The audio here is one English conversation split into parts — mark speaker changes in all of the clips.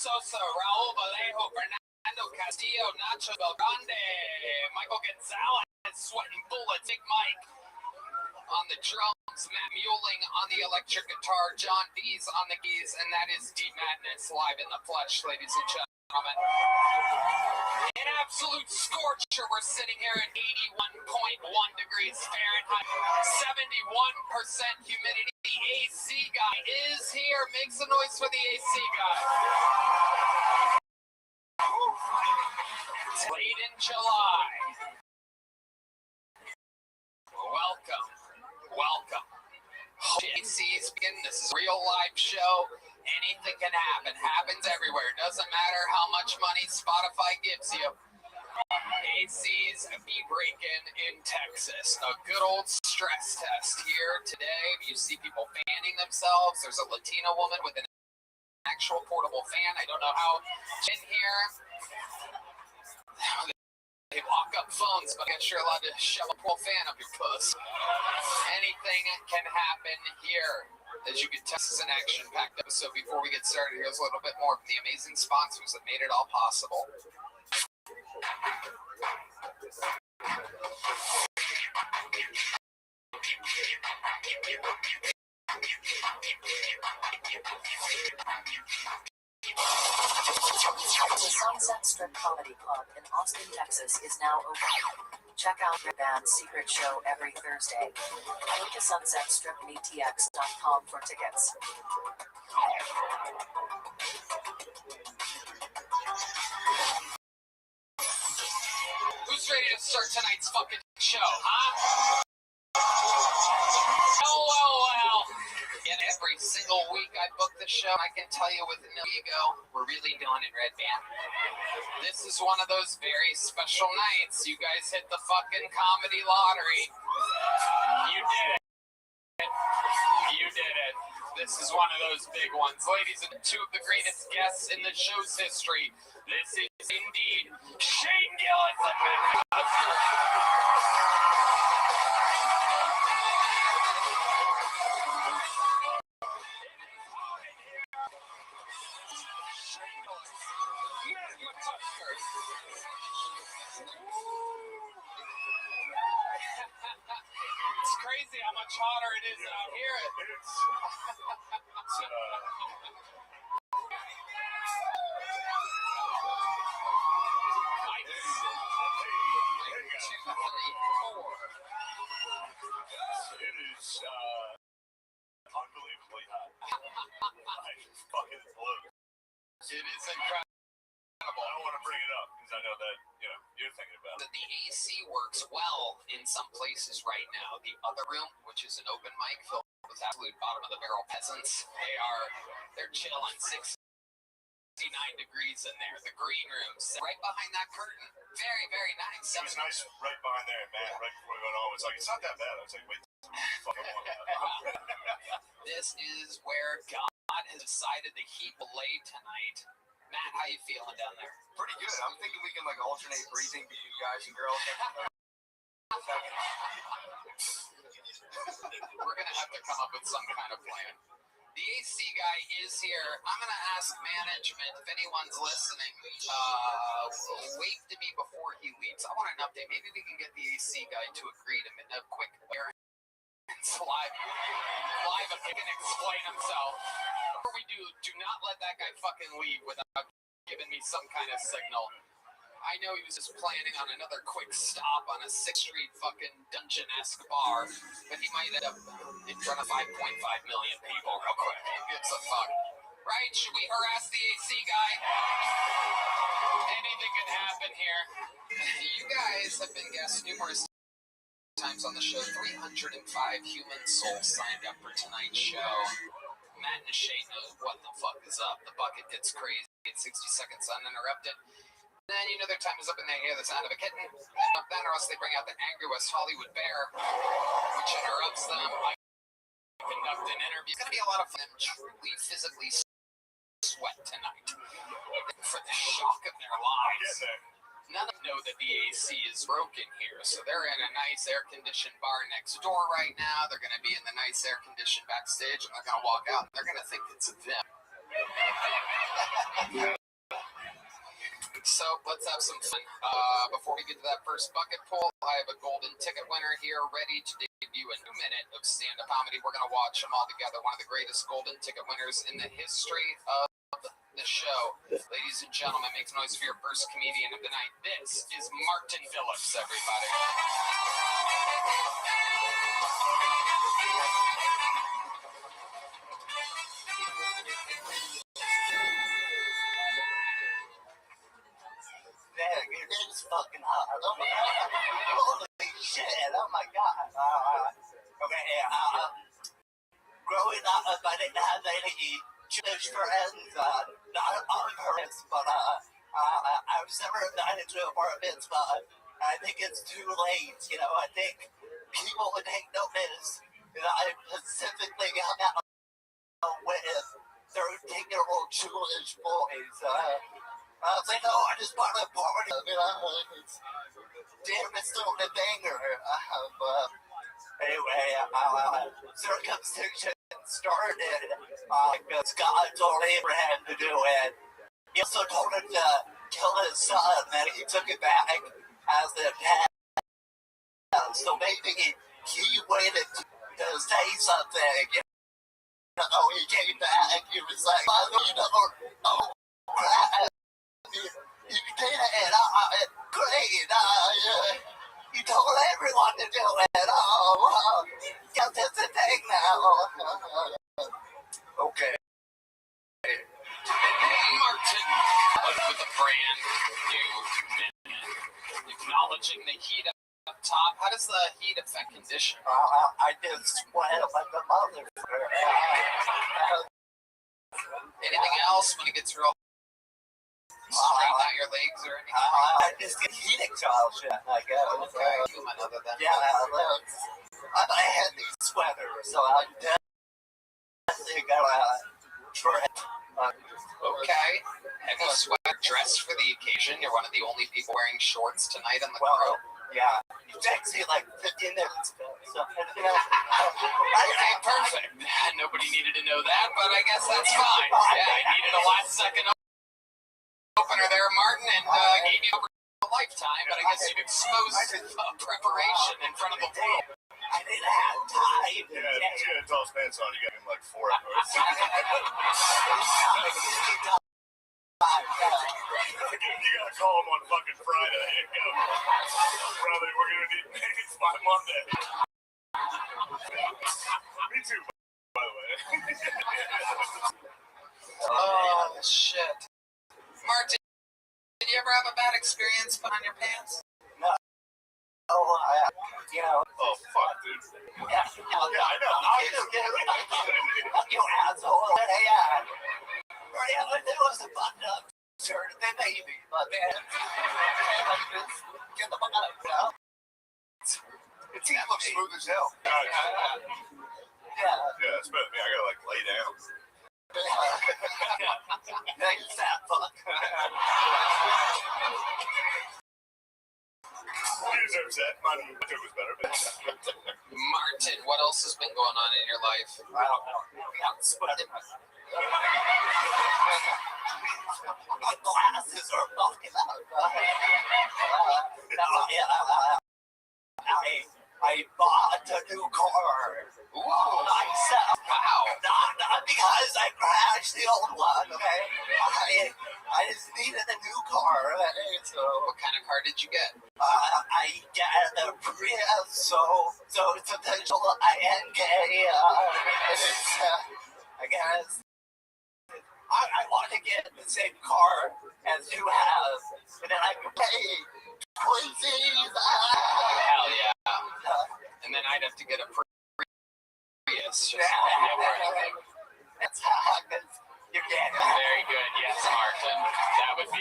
Speaker 1: Sosa, Raul Vallejo, Fernando Castillo, Nacho Belgrande, Michael Gonzalez, sweating bullets, Big Mike on the drums, Matt Mueling on the electric guitar, John Dees on the keys, and that is D Madness live in the flesh, ladies and gentlemen. An absolute scorcher. We're sitting here at 81.1 degrees Fahrenheit, 71% humidity. The AC guy is here. Make some noise for the AC guy. It's late in July. Welcome. AC's begin. This is a real live show. Anything can happen. Happens everywhere. Doesn't matter how much money Spotify gives you. AC's beat breaking in Texas. A good old stress test here today. You see people fanning themselves. There's a Latina woman with an actual portable fan. I don't know how in here. They lock up phones, but I guess you're allowed to shove a portable fan up your puss. Anything can happen here. As you can tell, this is an action-packed episode. Before we get started, here's a little bit more from the amazing sponsors that made it all possible.
Speaker 2: The Sunset Strip Comedy Club in Austin, Texas is now open. Check out their band's secret show every Thursday. Go to sunsetstripmetx.com for tickets.
Speaker 1: Who's ready to start tonight's fucking show, huh? Well. In every every single week I book the show. I can tell you with no ego, we're really doing it, Red Band. This is one of those very special nights. You guys hit the fucking comedy lottery. You did it. You did it. This is one of those big ones. Ladies and two of the greatest guests in the show's history. This is indeed Shane Gillis and Matt Costner. It's crazy how much hotter it is out here.
Speaker 3: It is unbelievably hot. Fucking blows.
Speaker 1: It is incredible.
Speaker 3: I don't want to bring it up because I know that you're thinking about it.
Speaker 1: The AC works well in some places right now. The other room, which is an open mic filled with absolute bottom of the barrel peasants, they're chilling 69 degrees in there. The green room's right behind that curtain. Very, very nice.
Speaker 3: It was nice right behind there, man. Right before we went home, it's like it's not that bad. I was like, wait, fucking one.
Speaker 1: This is where God has decided the heat will lay tonight. Matt, how you feeling down there?
Speaker 4: Pretty good. I'm thinking we can alternate breathing between guys and girls.
Speaker 1: We're gonna have to come up with some kind of plan. The AC guy is here. I'm gonna ask management if anyone's listening. Wait to me before he leaves. I want an update. Maybe we can get the AC guy to agree to a quick appearance live if he can explain himself. Before we do not let that guy fucking leave without giving me some kind of signal. I know he was just planning on another quick stop on a 6th Street fucking dungeon-esque bar, but he might end up in front of 5.5 million people real quick. Who gives a fuck? Right? Should we harass the AC guy? Anything can happen here. You guys have been guests numerous times on the show. 305 human souls signed up for tonight's show. Matt and Shane knows what the fuck is up. The bucket gets crazy at 60 seconds uninterrupted. Then their time is up and they hear the sound of a kitten. Then or else they bring out the angry West Hollywood bear, which interrupts them. I conduct an interview. It's going to be a lot of fun. Truly physically sweat tonight for the shock of their lives. None of them know that the AC is broken here, so they're in a nice air-conditioned bar next door right now. They're going to be in the nice air-conditioned backstage, and they're going to walk out, and they're going to think it's them. So let's have some fun. Before we get to that first bucket pull, I have a golden ticket winner here ready to debut a new minute of stand-up comedy. We're going to watch them all together. One of the greatest golden ticket winners in the history of the show. Ladies and gentlemen, make some noise for your first comedian of the night. This is Martin Phillips, everybody.
Speaker 4: Man, it is fucking hot. Oh my god. Holy shit. Oh my god. Okay, growing up, I didn't have any Jewish friends, not on purpose, but I was never invited to a bar mitzvah. I think it's too late, I think people would take notice that I specifically got out with 13-year-old Jewish boys. I was like, I just bought a party, damn, it's still a banger. Anyway, circumcision started because God told Abraham to do it. He also told him to kill his son, and he took it back as the pet. So maybe he waited to say something. He came back. He was like, oh, crap. You did it. Great. You told everyone to do it. Yeah, that's the thing now. Okay.
Speaker 1: Martin with a brand new minute. Acknowledging the heat top. How does the heat affect condition?
Speaker 4: I just sweat like a motherfucker.
Speaker 1: Anything else when it gets real? Straighten out your legs or anything?
Speaker 4: I just get heat exhaustion, I guess.
Speaker 1: Okay, human other than
Speaker 4: Yeah, I had these sweaters, so I definitely gotta try.
Speaker 1: Okay. Have you sweater dressed for the occasion? You're one of the only people wearing shorts tonight on the
Speaker 4: Well,
Speaker 1: crew.
Speaker 4: yeah, you texted me like 15 minutes ago, so
Speaker 1: Okay, perfect. Nobody needed to know that, but I guess that's fine. Yeah, I needed a last second opener there, Martin, and gave you a lifetime, but I guess you've exposed preparation in front of the world.
Speaker 4: I didn't have time.
Speaker 3: Yeah, if you had tall pants on, you got him like 4 hours. You gotta call him on fucking Friday and go, brother, we're gonna need names by Monday. Me too, by the way.
Speaker 1: Oh, shit. Martin, did you ever have a bad experience putting on your pants?
Speaker 4: Oh,
Speaker 3: Oh, fuck, dude.
Speaker 4: yeah,
Speaker 3: I know.
Speaker 4: You asshole. Yeah, it was a button-up shirt, then maybe, but man, get the fuck out of here. It looks smooth as hell.
Speaker 3: Yeah, it's better than me. I gotta, like, lay down.
Speaker 4: Thanks, fat fuck.
Speaker 3: He deserves that. My joke was better, but...
Speaker 1: Martin, what else has been going on in your life?
Speaker 4: I don't know. I'm sweating. My glasses are fucking out. I bought a new car.
Speaker 1: Ooh,
Speaker 4: Myself.
Speaker 1: wow.
Speaker 4: Not because I crashed the old one, okay? I just needed a new car. So
Speaker 1: What kind of car did you get?
Speaker 4: I get a Prius, so it's potential INK. I guess I want to get the same car as you have, and then I can pay twinsies.
Speaker 1: Hell yeah. And then I'd have to get a Prius. Just
Speaker 4: That's how you're getting.
Speaker 1: Very good. Yes, Martin. That would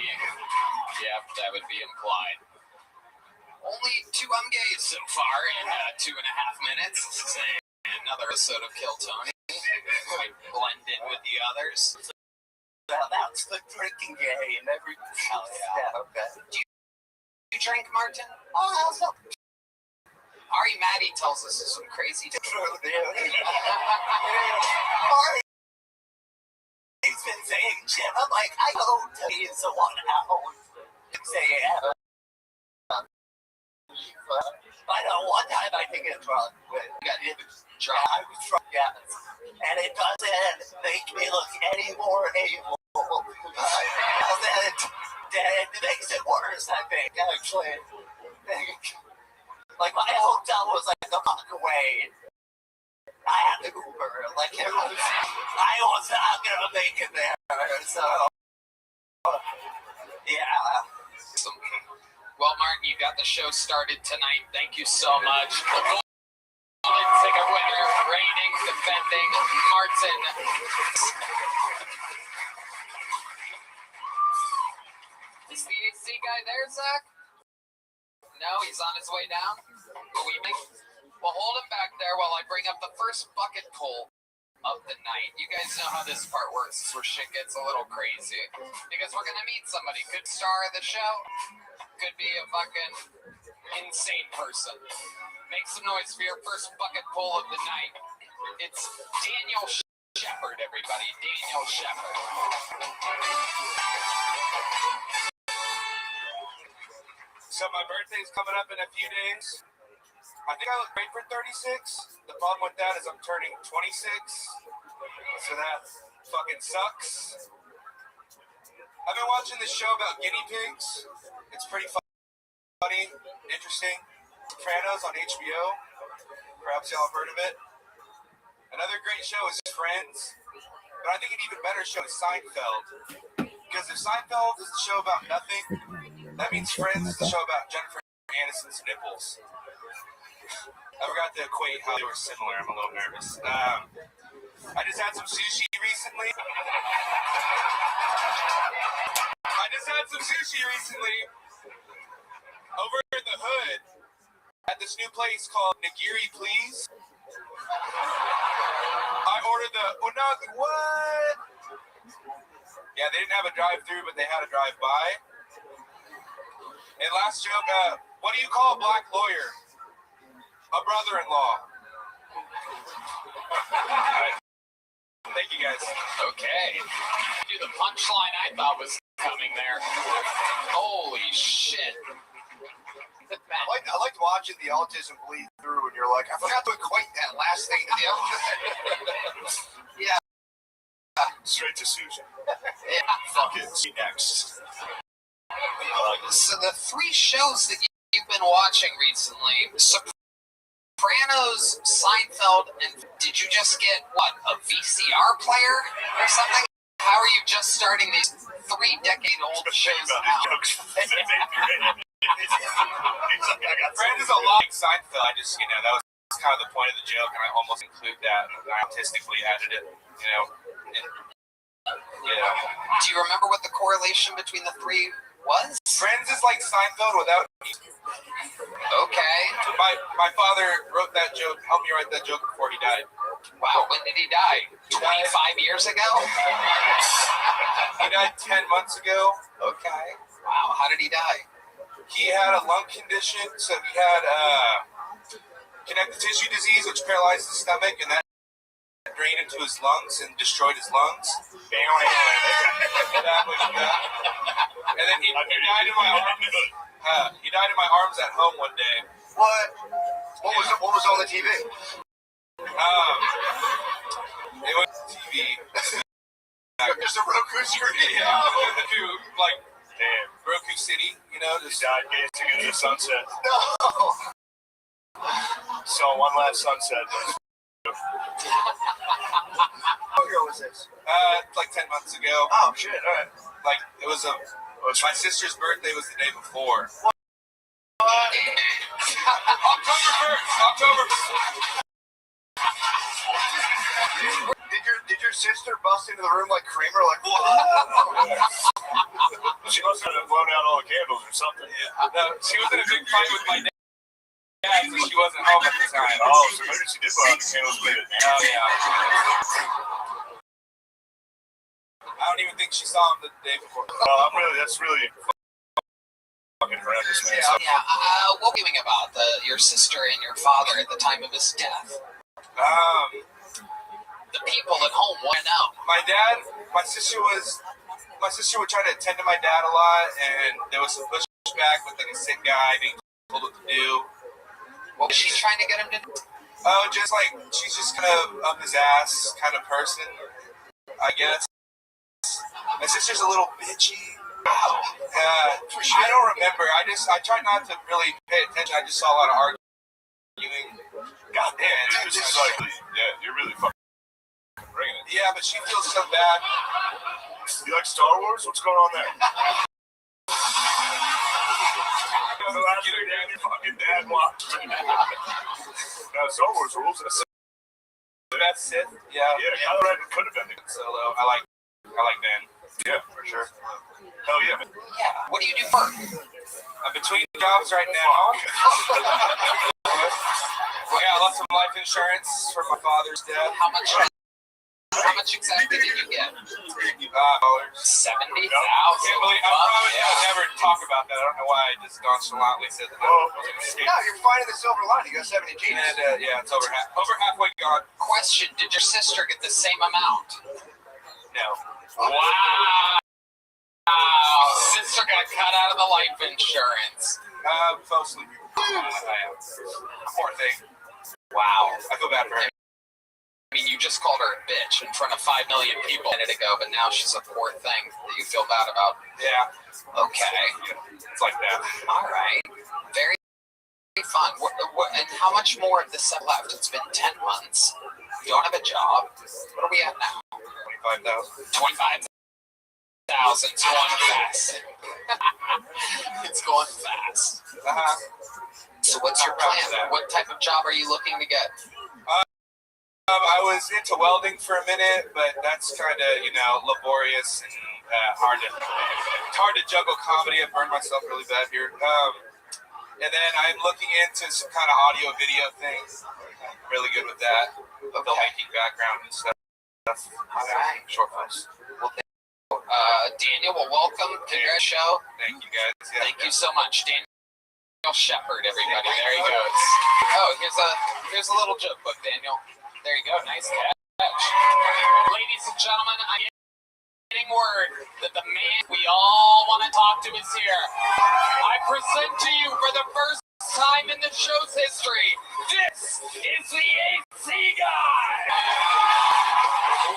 Speaker 1: be implied. Only 2 I'm gay so far in 2.5 minutes. This is another episode of Kill Tony. Blend in with the others.
Speaker 4: That's the drinking game.
Speaker 1: Hell yeah.
Speaker 4: Okay.
Speaker 1: Do you drink, Martin?
Speaker 4: Oh, how's up?
Speaker 1: Ari Maddie tells us some crazy.
Speaker 4: True, dude. He's been saying shit. I'm like, I go to he's the one out. Say, I know one time I did get drunk. I was drunk, yes. And it doesn't make me look any more evil. It makes it worse, I think, actually. Like, my hotel was like a block away. I had to Uber. Like, I was not gonna make it there. So, yeah.
Speaker 1: Well, Martin, you got the show started tonight. Thank you so much. The golden ticket winner, reigning, defending Martin. Is the AC guy there, Zach? No, he's on his way down. Well, hold him back there while I bring up the first bucket pull of the night. You guys know how this part works. It's where shit gets a little crazy. Because we're gonna meet somebody. Good star of the show. Could be a fucking insane person. Make some noise for your first bucket pull of the night. It's Daniel Shepard, everybody. Daniel Shepard.
Speaker 5: So my birthday's coming up in a few days. I think I look great for 36. The problem with that is I'm turning 26. So that fucking sucks. I've been watching this show about guinea pigs. It's pretty funny, interesting. Sopranos on HBO. Perhaps y'all have heard of it. Another great show is Friends. But I think an even better show is Seinfeld. Because if Seinfeld is a show about nothing, that means Friends is a show about Jennifer Aniston's nipples. I forgot to equate how they were similar. I'm a little nervous. I just had some sushi recently. Over in the hood at this new place called Nigiri Please. I ordered the unagi. What? Yeah, they didn't have a drive-through, but they had a drive-by. And last joke, what do you call a black lawyer? A brother-in-law. Thank you, guys.
Speaker 1: Okay. Dude, the punchline I thought was coming there. Holy shit.
Speaker 3: I liked watching the autism bleed through, and you're like, I forgot to equate that last thing to the other. Yeah. Straight to Susan.
Speaker 1: Yeah.
Speaker 3: Fuck it. See next.
Speaker 1: So the three shows that you've been watching recently, Sopranos, Seinfeld, and did you just get, what, a VCR player or something? How are you just starting these 3-decade-old shows out?
Speaker 5: Friends is a lot like Seinfeld. I just, that was kind of the point of the joke, and I almost include that, and I artistically added it,
Speaker 1: Do you remember what the correlation between the three was?
Speaker 5: Friends is like Seinfeld without.
Speaker 1: Okay.
Speaker 5: My father wrote that joke, helped me write that joke before he died.
Speaker 1: Wow, when did he die? 25 years ago?
Speaker 5: He died 10 months ago.
Speaker 1: Okay. Wow, how did he die?
Speaker 5: He had a lung condition, so he had connective tissue disease, which paralyzed his stomach, and that drained into his lungs and destroyed his lungs. And then he died in my arms. He died in my arms at home one day.
Speaker 3: What? What was on the TV?
Speaker 5: It was TV.
Speaker 3: There's a Roku screen.
Speaker 5: Yeah, like Roku City, just
Speaker 3: died gazing into the sunset. No. So one last sunset. How ago was this?
Speaker 5: like 10 months ago.
Speaker 3: Oh shit! All right.
Speaker 5: Like it was my sister's birthday was the day before. October 1st.
Speaker 3: Did your sister bust into the room like Kramer? Like what? She must have blown out all the candles or something.
Speaker 5: Yeah. No, she was in a big fight with my dad, so she wasn't home at the time.
Speaker 3: Oh, so maybe she did blow out the candles later.
Speaker 5: Oh yeah. I don't even think she saw him the day before.
Speaker 3: That's really fucking horrendous, man.
Speaker 1: Yeah. What were you doing about your sister and your father at the time of his death? The people at home want to know.
Speaker 5: My sister would try to attend to my dad a lot, and there was some pushback with like a sick guy being told what to do.
Speaker 1: What was she trying to get him to do?
Speaker 5: Oh, just like she's just kind of up his ass kind of person, I guess. My sister's a little bitchy. I don't remember. I tried not to really pay attention. I just saw a lot of arguing.
Speaker 3: God damn, dude, this is like, you're really fucking bringing it.
Speaker 5: Yeah, but she feels so bad.
Speaker 3: You like Star Wars? What's going on there? The last thing your fucking dad watched. Star Wars rules.
Speaker 5: That's Sith. Yeah.
Speaker 3: Yeah, Kylo Ren could have been
Speaker 5: Solo. I like Ben.
Speaker 3: Yeah, for sure. Hell yeah, man.
Speaker 1: Yeah. What do you do first?
Speaker 5: I'm between jobs right now. Yeah, lots of life insurance for my father's death.
Speaker 1: How much exactly did you get? $70,000.
Speaker 5: I would never talk about that. I don't know why I just nonchalantly said that.
Speaker 3: No, you're finding the silver lining. You got 70 G's.
Speaker 5: And yeah, it's over halfway gone.
Speaker 1: Question: did your sister get the same amount?
Speaker 5: No.
Speaker 1: Wow. Sister got cut out of the life insurance.
Speaker 5: Mostly. Poor thing.
Speaker 1: Wow.
Speaker 5: I feel bad for her.
Speaker 1: I mean, you just called her a bitch in front of 5 million people a minute ago, but now she's a poor thing that you feel bad about.
Speaker 5: Yeah.
Speaker 1: Okay.
Speaker 5: It's like that.
Speaker 1: All right. Very fun. And how much more of this set left? It's been 10 months. You don't have a job. What are we at now?
Speaker 5: 25,000.
Speaker 1: 25,000. It's going fast. It's going fast. So what's your plan? What type of job are you looking to get?
Speaker 5: I was into welding for a minute, but that's kind of, laborious and hard to juggle comedy. I burned myself really bad here. And then I'm looking into some kind of audio video things. Really good with that. Filmmaking background and stuff.
Speaker 1: All right.
Speaker 5: Short films.
Speaker 1: Daniel, welcome to your show.
Speaker 5: Thank you, guys. Yeah.
Speaker 1: Thank you so much, Daniel Shepard, everybody. There he goes. Oh, here's a little joke book, Daniel. There you go. Nice catch. Ladies and gentlemen, I'm getting word that the man we all want to talk to is here. I present to you for the first time in the show's history, this is the AC guy.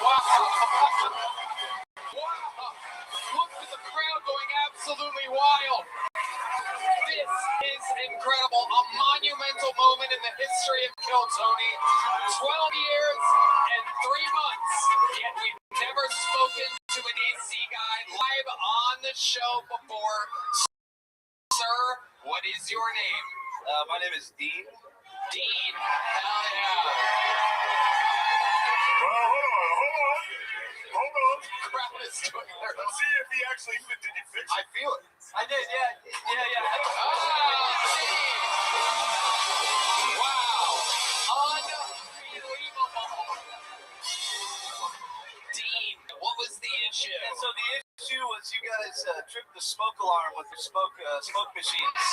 Speaker 1: Wow. Look at the crowd going absolutely wild. This is incredible. A monumental moment in the history of Kill Tony. 12 years and 3 months. Yet we've never spoken to an AC guy live on the show before. Sir, what is your name?
Speaker 5: My name is Dean.
Speaker 1: Dean. Hell yeah.
Speaker 3: Hold on.
Speaker 1: Crowd is doing their
Speaker 3: Let's see if he actually fit. Did he fix it?
Speaker 5: I feel it.
Speaker 4: I did, yeah.
Speaker 1: Wow. Unbelievable. Dean, what was the issue?
Speaker 4: And so the issue was you guys tripped the smoke alarm with your smoke machines.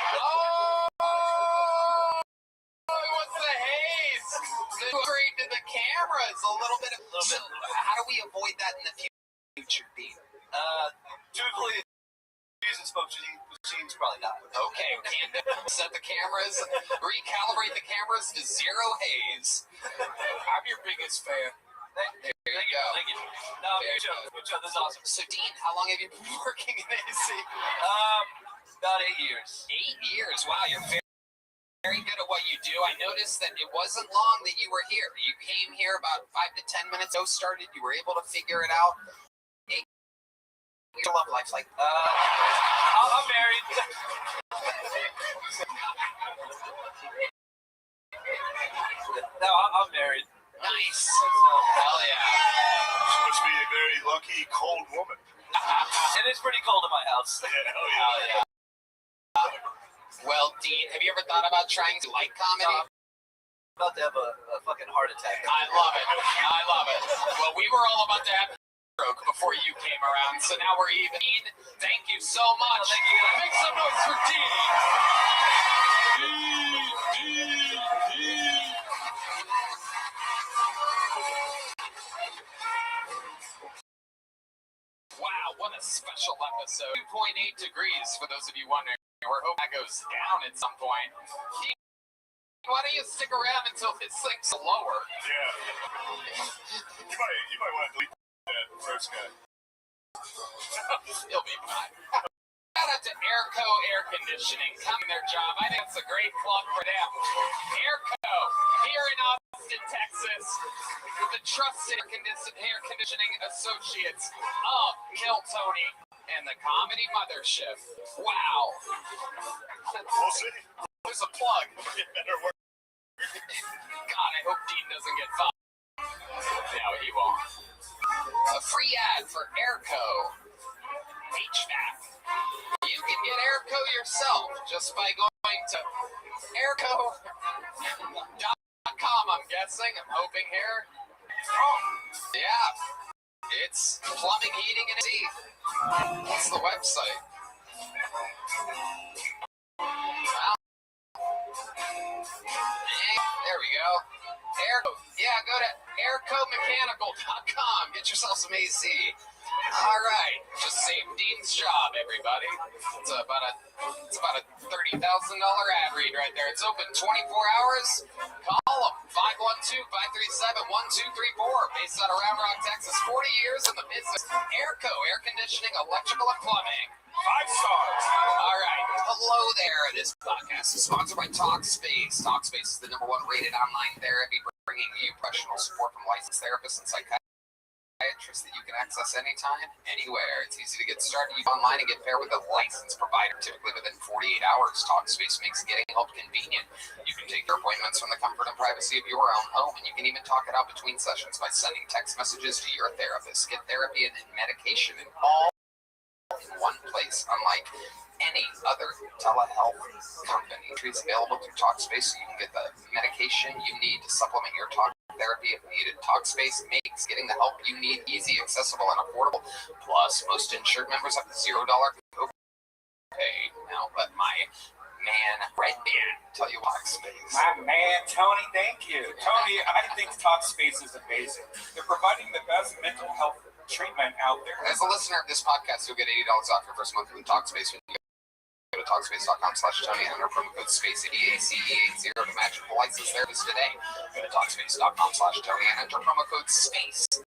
Speaker 1: Oh, it was the haze. Straight to the cameras. A little bit of. So how do we avoid that in the future, Dean?
Speaker 4: Typically, using smoke machines probably not.
Speaker 1: Okay, set the cameras, recalibrate the cameras to zero haze. I'm your biggest fan. There you go.
Speaker 4: Thank you. No, good show. This is awesome.
Speaker 1: So, Dean, how long have you been working in AC?
Speaker 4: About 8 years.
Speaker 1: 8 years. Wow, you're very good at what you do. I noticed that it wasn't long that you were here. You came here about 5 to 10 minutes ago, started. You were able to figure it out. Your love life's like,
Speaker 4: I'm married. No, I'm married.
Speaker 1: nice. Hell yeah.
Speaker 3: She must be a very lucky, cold woman.
Speaker 4: It is pretty cold in my house.
Speaker 3: Yeah, hell yeah.
Speaker 1: Hell yeah. Well, Dean, have you ever thought about trying to like comedy?
Speaker 4: I'm about to have a fucking heart attack.
Speaker 1: I love it. I love it. Well, we were all about to have a stroke before you came around, so now we're even. Dean, thank you so much.
Speaker 4: Thank you.
Speaker 1: Make some noise for Dean. Dean. Wow, what a special episode. 2.8 degrees for those of you wondering. We're hoping that goes down at some point. Dean, why don't you stick around until it sinks lower?
Speaker 3: Yeah. You might want to delete that first guy.
Speaker 1: He'll be fine. Shout out to Airco Air Conditioning, coming their job. I think it's a great plug for them. Airco, here in Austin, Texas, the trusted air conditioning associates of Kill Tony and the Comedy Mothership. Wow.
Speaker 3: We'll see.
Speaker 1: There's a plug.
Speaker 3: It better work.
Speaker 1: God, I hope Dean doesn't get fired. No, he won't. A free ad for Airco HVAC. You can get Airco yourself just by going to airco.com, I'm guessing. I'm hoping here. Yeah. It's plumbing, heating, and AC. That's the website. Wow. There we go. Airco. Yeah, go to aircomechanical.com. Get yourself some AC. All right. Just save Dean's job, everybody. It's about a $30,000 ad read right there. It's open 24 hours. Call them. 512-537-1234. Based out of Round Rock, Texas. 40 years in the business. Airco, air conditioning, electrical, and plumbing. 5 stars. All right. Hello there. This podcast is sponsored by Talkspace. Talkspace is the #1 rated online therapy, bringing you professional support from licensed therapists and psychiatrists psychiatrist that you can access anytime, anywhere. It's easy to get started. You go online and get paired with a licensed provider, typically within 48 hours. Talkspace makes getting help convenient. You can take your appointments from the comfort and privacy of your own home, and you can even talk it out between sessions by sending text messages to your therapist. Get therapy and medication in all in one place, unlike any other telehealth company. It's available through Talkspace, so you can get the medication you need to supplement your talk therapy if needed. Talkspace makes getting the help you need easy, accessible, and affordable. Plus, most insured members have $0 copay now. But my man, Red Man, tell you Talkspace.
Speaker 5: My man, Tony, thank you. Tony, I think Talkspace is amazing. They're providing the best mental health treatment out there.
Speaker 1: As a listener of this podcast, you'll get $80 off your first month with Talkspace when you go to Talkspace.com/Tony and enter promo code SPACE ACE80 to match with the licensed therapist today. Go to Talkspace.com/Tony and enter promo code SPACE80.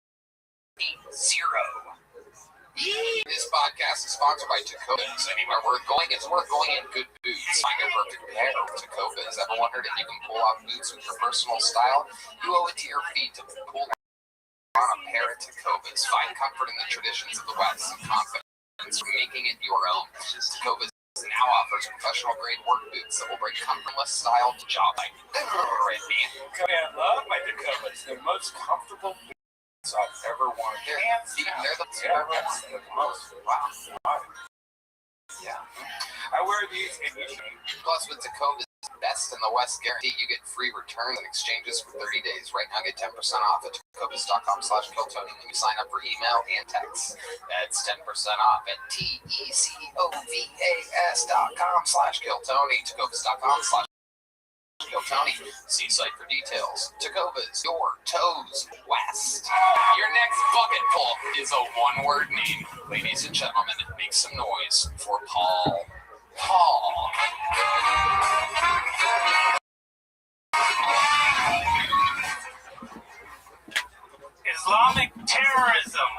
Speaker 1: This podcast is sponsored by Tecovas. Anywhere we're going is worth going in good boots. Find your perfect pair with Tecovas. Ever wondered if you can pull off boots with your personal style? You owe it to your feet to pull on a pair of Tecovas. Find comfort in the traditions of the West and confidence from making it your own. Tecovas now offers professional grade work boots that will bring comfortless style to job like Red Man.
Speaker 5: I love my Tecovas. They're the most comfortable boots I've ever worn.
Speaker 1: They're the most. Wow. Yeah.
Speaker 5: I wear these in usually.
Speaker 1: Plus, with Tecovas Best in the West guarantee, you get free returns and exchanges for 30 days. Right now, get 10% off at Tecovas.com/KillTony when you sign up for email and text. That's 10% off at TECOVAS.com/KillTony. Tecovas.com/KillTony. See site for details. Tecovas, your toes west. Your next bucket full is a one-word name. Ladies and gentlemen, make some noise for Paul. Paul.
Speaker 5: Islamic terrorism.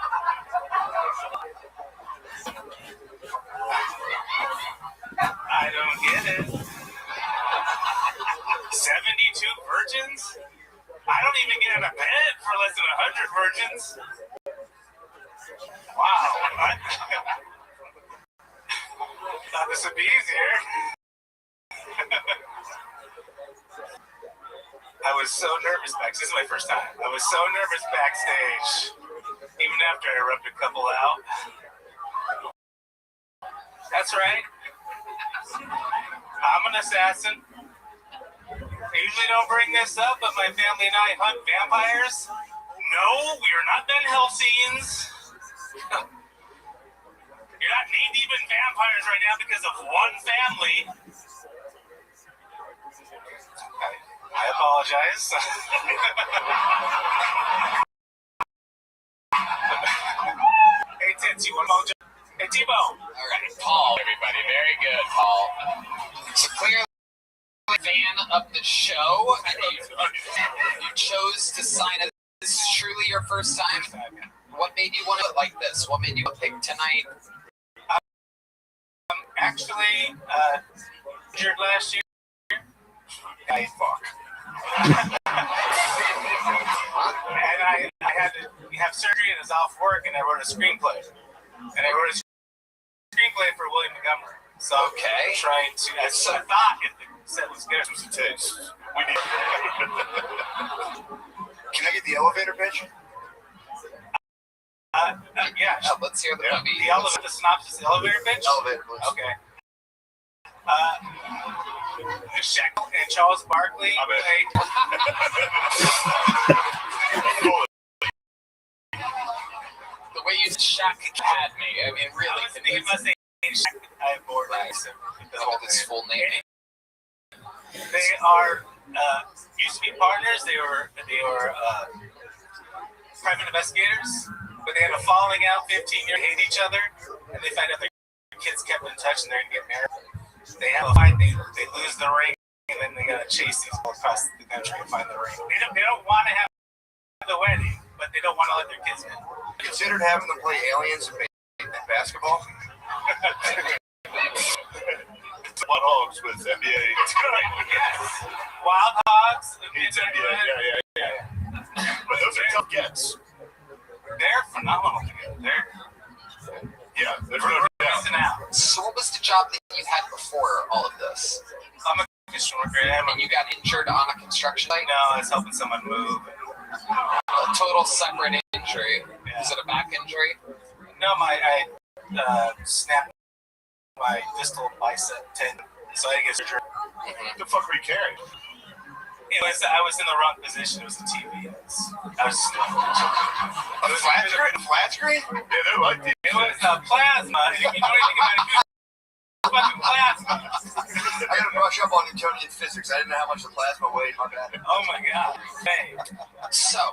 Speaker 5: I don't get it. 72 virgins? I don't even get out of bed for less than 100 virgins. Wow. Thought this would be easier. I was so nervous backstage. This is my first time. I was so nervous backstage, even after I rubbed a couple out. That's right. I'm an assassin. I usually don't bring this up, but my family and I hunt vampires. No, we are not Van Helsings. You're not knee-deep in vampires right now because of one family. I apologize. Hey, Tits, you want to Hey, T-Bone.
Speaker 1: All right, Paul, everybody. Very good, Paul. So clearly a fan of the show. You chose to sign it. This is truly your first time. What made you want to like this? What made you pick tonight?
Speaker 5: Actually, injured last year. I fuck. And I had to have surgery and was off work, and I wrote a screenplay. And I wrote a screenplay for William Montgomery. So
Speaker 1: Okay.
Speaker 5: I'm trying to. I thought if the set was good, it was a taste. We need.
Speaker 3: Can I get the elevator pitch?
Speaker 5: Yeah.
Speaker 1: Let's hear the movie.
Speaker 5: The synopsis, the elevator pitch.
Speaker 3: Elevator, please.
Speaker 5: Okay. Shaq and Charles Barkley played.
Speaker 1: The way you Shaq had me. I mean, really.
Speaker 5: I was thinking about saying Shaq. I have bored.
Speaker 1: Told his full name.
Speaker 5: They are used to be partners. They were private investigators, but they had a falling out. 15 years, hate each other, and they find out their kids kept in touch and they're gonna get married. They have a fight. They lose the ring, and then they gotta chase these people across the country and find the ring. They don't want to have the wedding, but they don't want to let their kids in.
Speaker 3: Considered having them play aliens and basketball?
Speaker 5: Wild Hogs with NBA. Yes. Wild Hogs. It's NBA. Yeah. But those are tough gets. They're phenomenal together. They're really out.
Speaker 1: So what was the job that you had before all of this?
Speaker 5: I'm a construction worker.
Speaker 1: And you got injured on a construction site?
Speaker 5: No, it's helping someone move.
Speaker 1: A total separate injury.
Speaker 5: Yeah.
Speaker 1: Is it a back injury?
Speaker 5: No, I snapped my distal bicep tendon, so I get surgery.
Speaker 3: What the fuck were you carrying?
Speaker 5: I was in the wrong position. It was the TV. I was just
Speaker 3: A flat screen? A flat screen? Yeah, they're like these.
Speaker 5: It was plasma. If you know anything about it, it's fucking plasma.
Speaker 3: I gotta brush up on Newtonian physics. I didn't know how much the plasma weighed. My bad.
Speaker 5: Oh my god. Hey.
Speaker 1: So,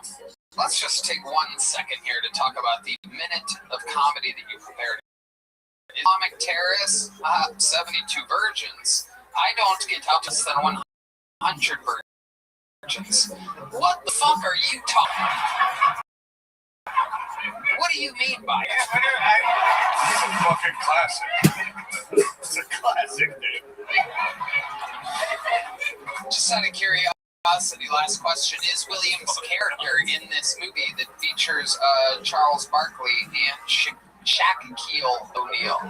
Speaker 1: let's just take 1 second here to talk about the minute of comedy that you prepared. Islamic terrorists, 72 virgins. I don't get out less than 100 virgins. What the fuck are you talking about? What do you mean by it?
Speaker 3: It's a fucking classic. It's a classic, dude.
Speaker 1: Just out of curiosity, last question. Is William's character in this movie that features Charles Barkley and Shaquille O'Neal?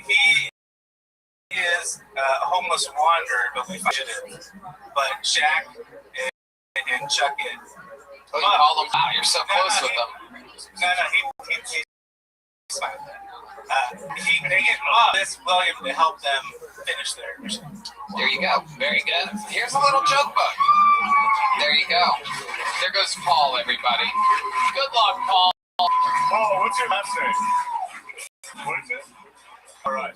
Speaker 5: He is a homeless wanderer, but we find it. But Shaq and Chuck it.
Speaker 1: Oh, you call them out. You're so close with them.
Speaker 5: No, he's fine. They get this William to help them finish their mission.
Speaker 1: There you go. Very good. Here's a little joke book. There you go. There goes Paul, everybody. Good luck, Paul.
Speaker 3: Oh, what's your last name? What is it? All right.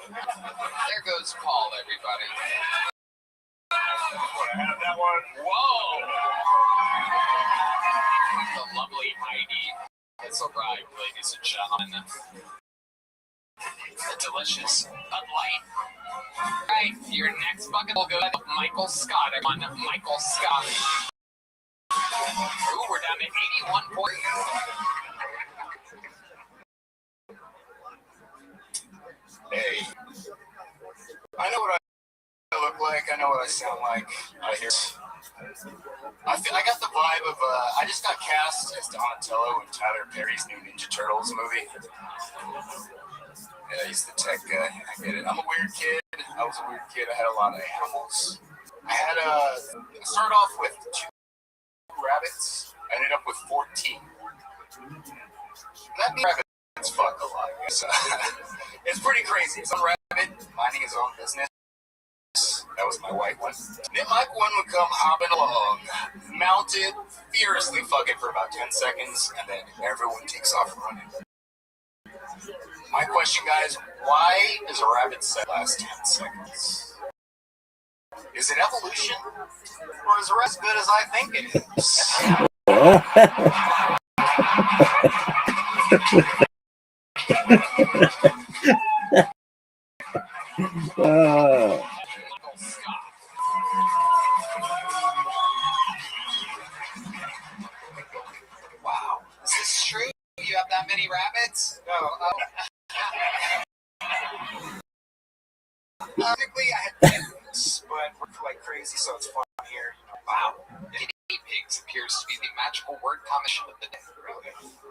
Speaker 1: There goes Paul, everybody.
Speaker 3: I have that one.
Speaker 1: Whoa! The lovely Heidi has arrived, ladies and gentlemen. The delicious Bud Light. Right, your next bucket will go to Michael Scott. Everyone, Michael Scott. Ooh, we're down to 81 points.
Speaker 3: Hey. I know what I look like. I know what I sound like. I got the vibe of, I just got cast as Donatello in Tyler Perry's new Ninja Turtles movie. Yeah, he's the tech guy. I get it. I'm a weird kid. I was a weird kid. I had a lot of animals. I started off with 2 rabbits. I ended up with 14. That means rabbits fuck a lot, I guess. It's pretty crazy. Some rabbit minding his own business. That was my white one. Then Mike one would come hopping along, mounted, furiously fucking for about 10 seconds, and then everyone takes off running. My question, guys, why does a rabbit set last 10 seconds? Is it evolution? Or is it as good as I think it is?
Speaker 1: Wow. Is this true? You have that many rabbits?
Speaker 3: No, technically I had pigs, but we're like crazy, so it's fun here.
Speaker 1: Wow. Guinea pigs appears to be the magical word combination of the day.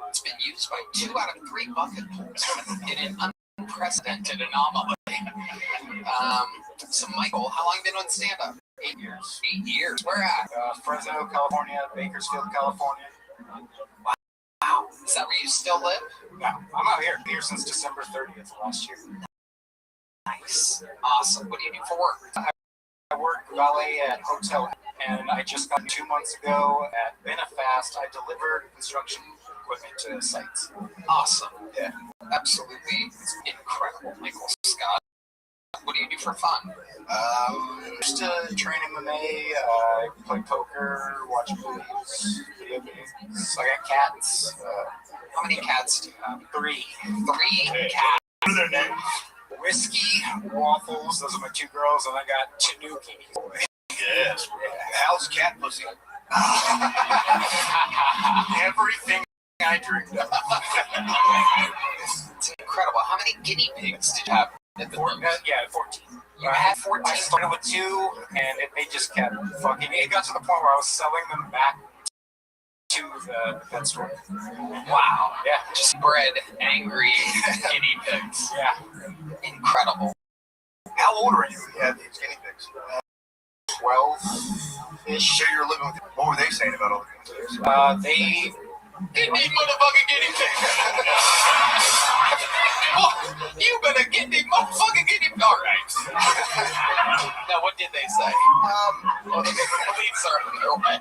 Speaker 1: It's been used by 2 out of 3 bucket pools in an unprecedented anomaly. So Michael, how long have you been on stand-up?
Speaker 3: 8 years.
Speaker 1: 8 years. Where at?
Speaker 3: Fresno, California, Bakersfield, California.
Speaker 1: Wow. Is that where you still live?
Speaker 3: No, I'm out here since December 30th last year.
Speaker 1: Nice. Awesome. What do you do for work?
Speaker 3: I work valet at hotel, and I just got 2 months ago at Benefast. I delivered construction equipment to sites.
Speaker 1: Awesome.
Speaker 3: Yeah.
Speaker 1: Absolutely incredible, Michael Scott. What do you do for fun?
Speaker 3: Just train MMA, I play poker, watch movies, video games. I got cats.
Speaker 1: How many cats do you have?
Speaker 3: 3.
Speaker 1: 3 cats.
Speaker 3: What are their names? Whiskey, Waffles, those are my 2 girls, and I got Tanuki. Yes. How's cat pussy? Everything I dreamed of.
Speaker 1: It's incredible. How many guinea pigs did you have?
Speaker 3: 14.
Speaker 1: You had 14.
Speaker 3: I started with 2, and they just kept fucking. It got to the point where I was selling them back to
Speaker 6: to the pet store.
Speaker 1: Wow.
Speaker 6: Yeah.
Speaker 1: Just bred angry guinea pigs.
Speaker 6: Yeah.
Speaker 1: Incredible.
Speaker 3: How old are you? Yeah, these guinea pigs. 12-ish. So you're living with them. What were they saying about all the guinea pigs?
Speaker 6: They
Speaker 1: Get these motherfucking guinea pigs. Oh, you better get these motherfucking guinea pigs. All right. Now, what did they say? Well, the police are on their way.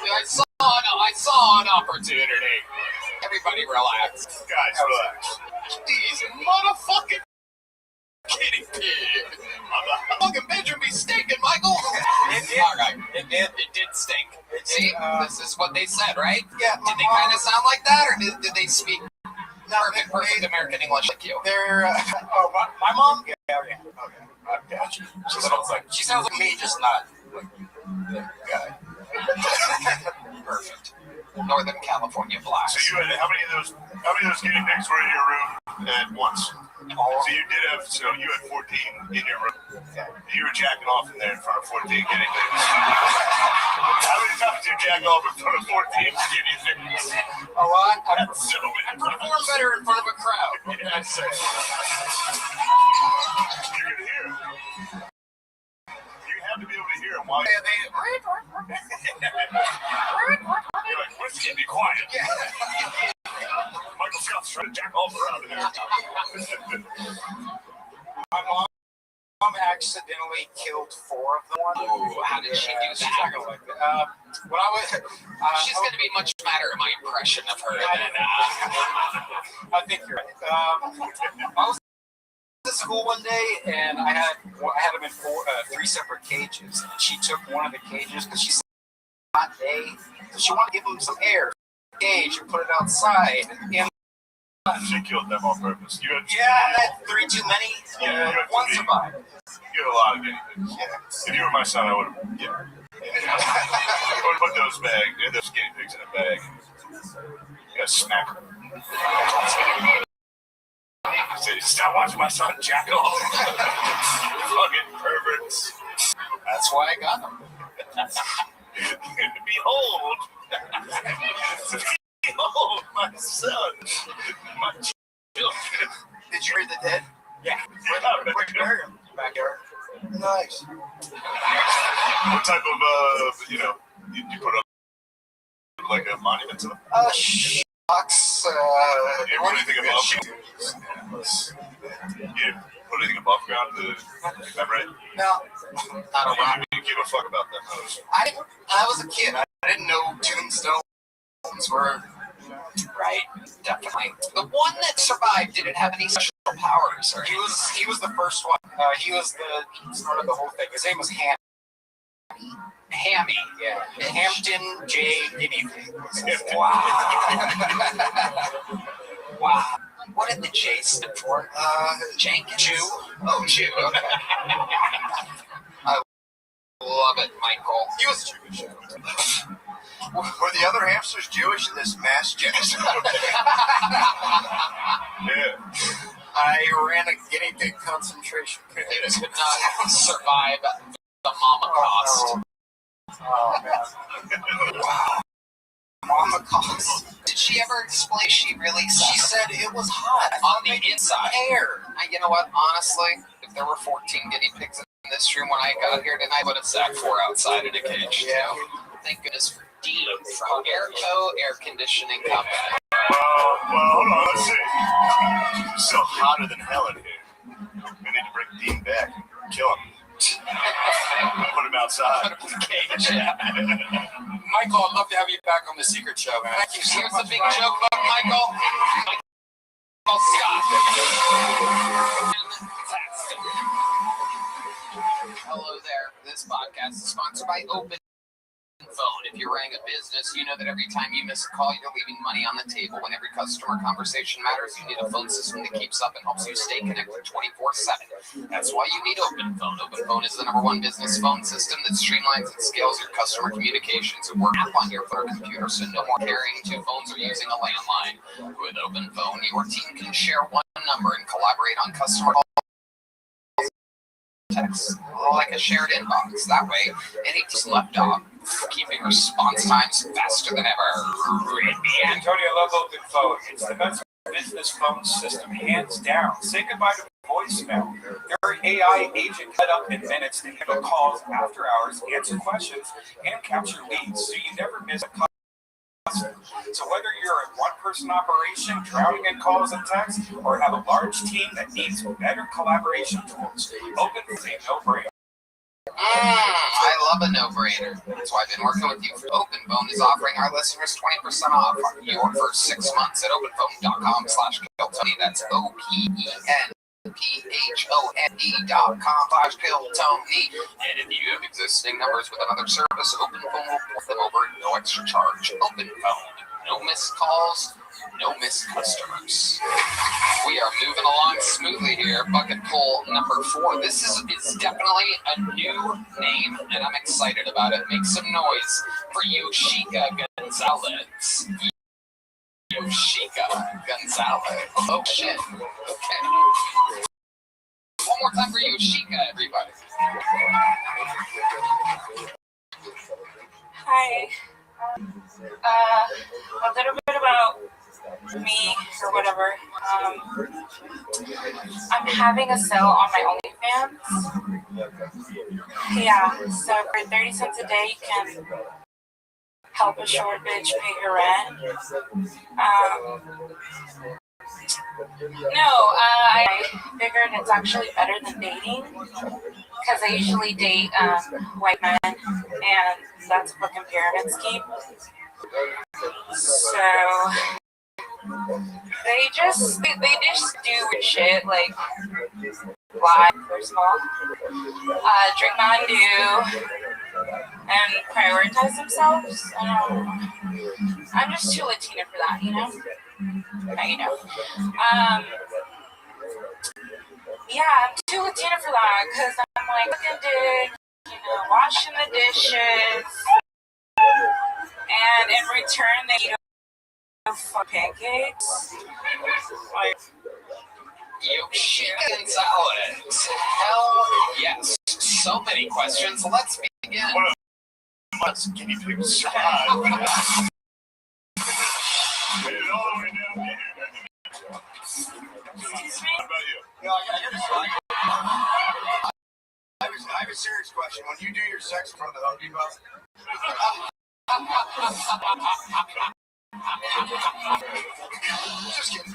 Speaker 1: I saw an opportunity. Everybody relax.
Speaker 3: Guys, relax.
Speaker 1: These motherfucking guinea pig. Fucking bedroom be stinking, Michael.
Speaker 6: It did.
Speaker 1: All right.
Speaker 6: It did.
Speaker 1: It did stink.
Speaker 6: It did,
Speaker 1: See, this is what they said, right?
Speaker 3: Yeah,
Speaker 1: Did they kind of sound like that, or did they speak perfect American English like you?
Speaker 3: They're, my mom? Yeah. Okay. I got you. She sounds like me, just not like the guy.
Speaker 1: Perfect. Northern California blast.
Speaker 7: So you had how many of those guinea pigs were in your room at once? So you had 14 in your room. You were jacking off in there in front of 14 guinea pigs. How many times did you jack off in front of 14 guinea pigs?
Speaker 1: A lot. I
Speaker 7: So many
Speaker 1: perform
Speaker 7: times.
Speaker 1: better in front of a crowd. What can I say?
Speaker 7: You can hear them. You have to be able to hear them while you're like, whiskey, be quiet. Michael Scott's trying to jack off around here.
Speaker 6: My mom accidentally killed 4 of them.
Speaker 1: Ooh, how did she do
Speaker 6: She's
Speaker 1: that?
Speaker 6: not gonna like that. When I was,
Speaker 1: She's going to be much madder at my impression of her than.
Speaker 6: I think you're right. I was at school one day and I had them in 3 separate cages. And she took one of the cages because she said hot day, so she wanted to give them some air. Cage and put it outside. And
Speaker 7: She killed them on purpose. You had,
Speaker 6: I had 3 too many.
Speaker 7: Yeah, you had
Speaker 6: One
Speaker 7: to be-
Speaker 6: survived.
Speaker 7: you had a lot of guinea pigs. If you were my son, I would have. I would put those guinea pigs in a bag. You gotta smack them. Say, stop watching my son jack off. Fucking perverts.
Speaker 1: That's why I got them.
Speaker 7: Behold. Behold, my son. My children.
Speaker 3: Did you hear the dead?
Speaker 6: Yeah.
Speaker 3: Where'd you bury them?
Speaker 6: Backyard.
Speaker 3: Nice.
Speaker 7: What type of, you put up like a monument to them?
Speaker 3: Shocks.
Speaker 7: You didn't put anything above? You didn't put anything above ground to commemorate?
Speaker 3: No, not a lot.
Speaker 7: You didn't give a fuck about them.
Speaker 3: I was a kid. I didn't know tombstones were.
Speaker 1: Right, definitely. The one that survived didn't have any special powers. Or
Speaker 6: He was the first one. He started the whole thing. His name was
Speaker 1: Hammy.
Speaker 6: Yeah. Hampton J. Guinea Pig.
Speaker 1: Wow. Wow. What did the J stand for? Jenkins?
Speaker 3: Jew.
Speaker 1: Oh, Jew. Okay. I love it, Michael.
Speaker 3: He was Jewish. Were the other hamsters Jewish in this mass genocide?
Speaker 7: Yeah.
Speaker 3: I ran a guinea pig concentration camp.
Speaker 1: They could not survive the Holocaust.
Speaker 6: Oh, man.
Speaker 3: Wow. Holocaust.
Speaker 1: Did she ever explain she really said?
Speaker 3: She said it was hot
Speaker 1: On the inside.
Speaker 3: air.
Speaker 1: You know what? Honestly, if there were 14 guinea pigs in this room when I got here tonight, I would have sat 4 outside in a cage.
Speaker 3: Yeah.
Speaker 1: Thank goodness for Dean from Air Conditioning Company.
Speaker 7: Well, hold on, let's see. It's still hotter than hell in here. We need to bring Dean back and kill him. Put him outside.
Speaker 1: Put him in a cage. Yeah.
Speaker 6: Michael, I'd love to have you back on the Secret Show, man. Thank you so
Speaker 1: Here's
Speaker 6: much.
Speaker 1: the big joke about Michael. Michael Scott. Fantastic. Hello there. This podcast is sponsored by Open Phone. If you're running a business, you know that every time you miss a call, you're leaving money on the table. When every customer conversation matters, you need a phone system that keeps up and helps you stay connected 24/7. That's why you need Open Phone. Open Phone is the #1 business phone system that streamlines and scales your customer communications. It works on your phone or computer, so no more carrying 2 phones or using a landline. With Open Phone, your team can share one number and collaborate on customer calls. Text, like a shared inbox. That way, any just left off keeping response times faster than ever.
Speaker 5: Antonio, I love open phone. It's the best business phone system, hands down. Say goodbye to voicemail. Their AI agent cut up in minutes to handle calls after hours, answer questions, and capture leads, so you never miss a customer. So whether you're a one-person operation drowning in calls and texts, or have a large team that needs better collaboration tools, Open is a no-brainer.
Speaker 1: I love a no-brainer. That's why I've been working with you. OpenPhone is offering our listeners 20% off your first 6 months at openphone.com/KillTony. That's OPENPHONE.com/KillTony. And if you have existing numbers with another service, OpenPhone will port them over at no extra charge. OpenPhone. No missed calls, no missed customers. We are moving along smoothly here. Bucket pull number 4. This is definitely a new name, and I'm excited about it. Make some noise for Yoshika Gonzalez. Yoshika Gonzalez. Oh, shit. Okay. One more time for Yoshika, everybody.
Speaker 8: Hi. A little bit about me or whatever. I'm having a sale on my OnlyFans. Yeah, so for 30 cents a day, you can help a short bitch pay her rent. I figured it's actually better than dating, because I usually date white men, and that's a fucking pyramid scheme. So they just do weird shit, like lie, first of all, drink Mountain Dew, and prioritize themselves. I'm just too Latina for that, you know? Now you know. Yeah, I'm too Latina for that, because I'm like looking dick, washing the dishes, and in return they eat pancakes. Like,
Speaker 1: Yoshika Gonzalez. Hell yes. So many questions. Let's begin.
Speaker 7: Let's guinea pigs survive. Made it all the way down here.
Speaker 8: excuse me?
Speaker 7: What about you?
Speaker 3: No, I have a serious question. When you do your sex in front of the Home Depot, just kidding.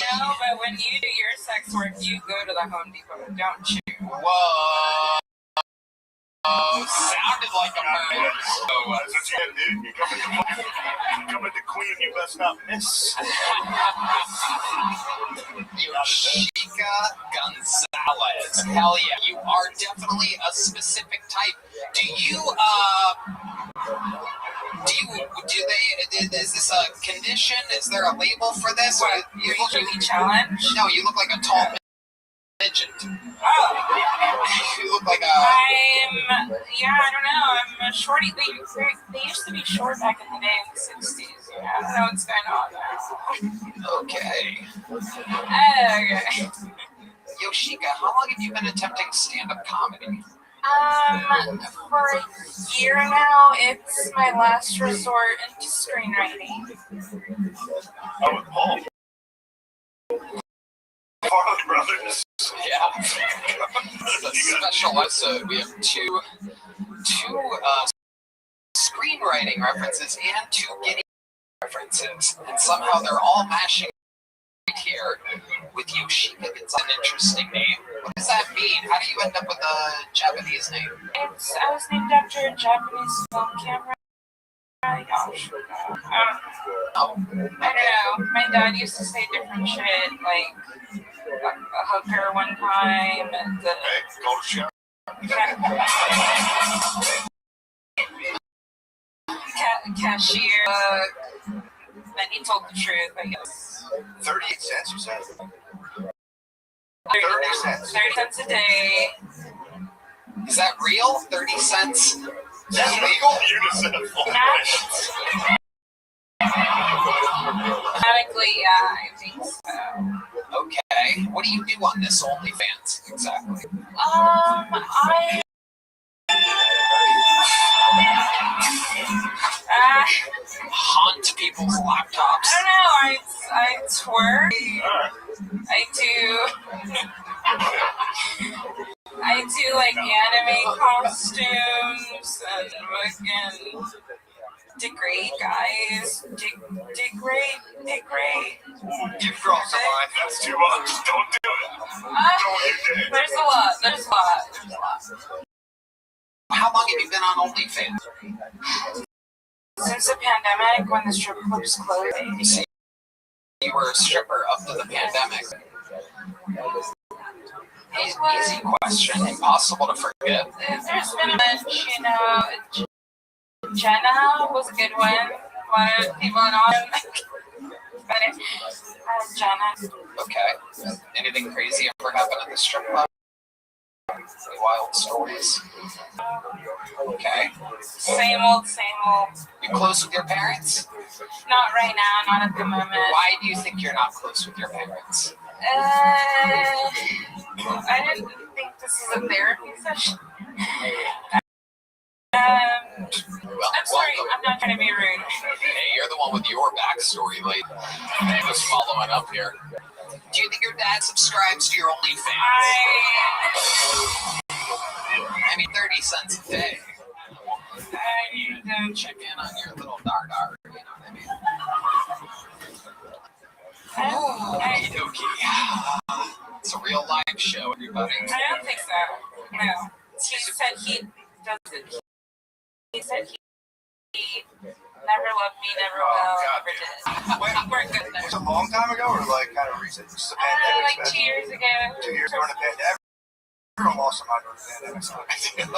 Speaker 8: No, but when you do your sex work, you go to the Home Depot, don't you?
Speaker 1: Whoa. Sounded like a murder.
Speaker 7: That's what you gotta do. You come at the queen, you best not miss.
Speaker 1: Yoshika Gonzalez. Hell yeah. You are definitely a specific type. Is this a condition? Is there a label for this?
Speaker 8: What,
Speaker 1: You look
Speaker 8: really challenge?
Speaker 1: No, you look like a tall midget.
Speaker 8: Oh.
Speaker 1: You look like a...
Speaker 8: I don't know, I'm a shorty. They used to be short back in the day in the 60s, I don't know what's going on now.
Speaker 1: Okay.
Speaker 8: Okay.
Speaker 1: Yoshika, how long have you been attempting stand-up comedy?
Speaker 8: For a year now, it's my last resort into screenwriting.
Speaker 7: Oh, with Paul. Farley Brothers.
Speaker 1: Yeah. It's a special episode. We have two screenwriting references and 2 Guinea references, and somehow they're all mashing here with Yoshika. It's an interesting name. What does that mean? How do you end up with a Japanese name?
Speaker 8: I was named after a Japanese film camera. I don't know. My dad used to say different shit, like a hooker one time, and the cashier. Then he told the truth, I guess.
Speaker 3: 38 cents, you said?
Speaker 8: 30 cents. 30 cents a day.
Speaker 1: Is that real? 30 cents? Is that legal?
Speaker 8: Automatically, yeah, I think so.
Speaker 1: Okay. What do you do on this OnlyFans exactly? haunt people's laptops?
Speaker 8: I don't know. I twerk. I do like anime costumes and fucking degrade guys. Degrade.
Speaker 5: You've crossed the line.
Speaker 7: That's too much. Don't do it. Don't you dare.
Speaker 8: There's a lot.
Speaker 1: How long have you been on OnlyFans?
Speaker 8: Since the pandemic, when the strip clubs closed.
Speaker 1: You were a stripper up to the pandemic. Easy question, impossible to forget.
Speaker 8: There's been a bunch, Jenna was a good one. A lot of people know him. But Jenna.
Speaker 1: Okay. Anything crazy ever happened at the strip club? Any wild stories? Okay.
Speaker 8: Same old.
Speaker 1: You close with your parents?
Speaker 8: Not right now, not at the moment.
Speaker 1: Why do you think you're not close with your parents?
Speaker 8: I didn't think this was a therapy session. I'm sorry, I'm not trying to be rude.
Speaker 1: Hey, you're the one with your backstory, lady. Just following up here. Do you think your dad subscribes to your OnlyFans? I mean, 30 cents a day.
Speaker 8: I need to
Speaker 1: Check in on your little dar, you know what I mean? Okey-dokey. It's a real live show, everybody.
Speaker 8: I don't think so. No. He said he doesn't. He said he never loved me, never will, never did. We're good there.
Speaker 5: Was it a long time ago or like kind of recent? Just a pandemic?
Speaker 8: Like 2 years ago.
Speaker 5: 2 years during the pandemic. Everyone lost somebody during the pandemic.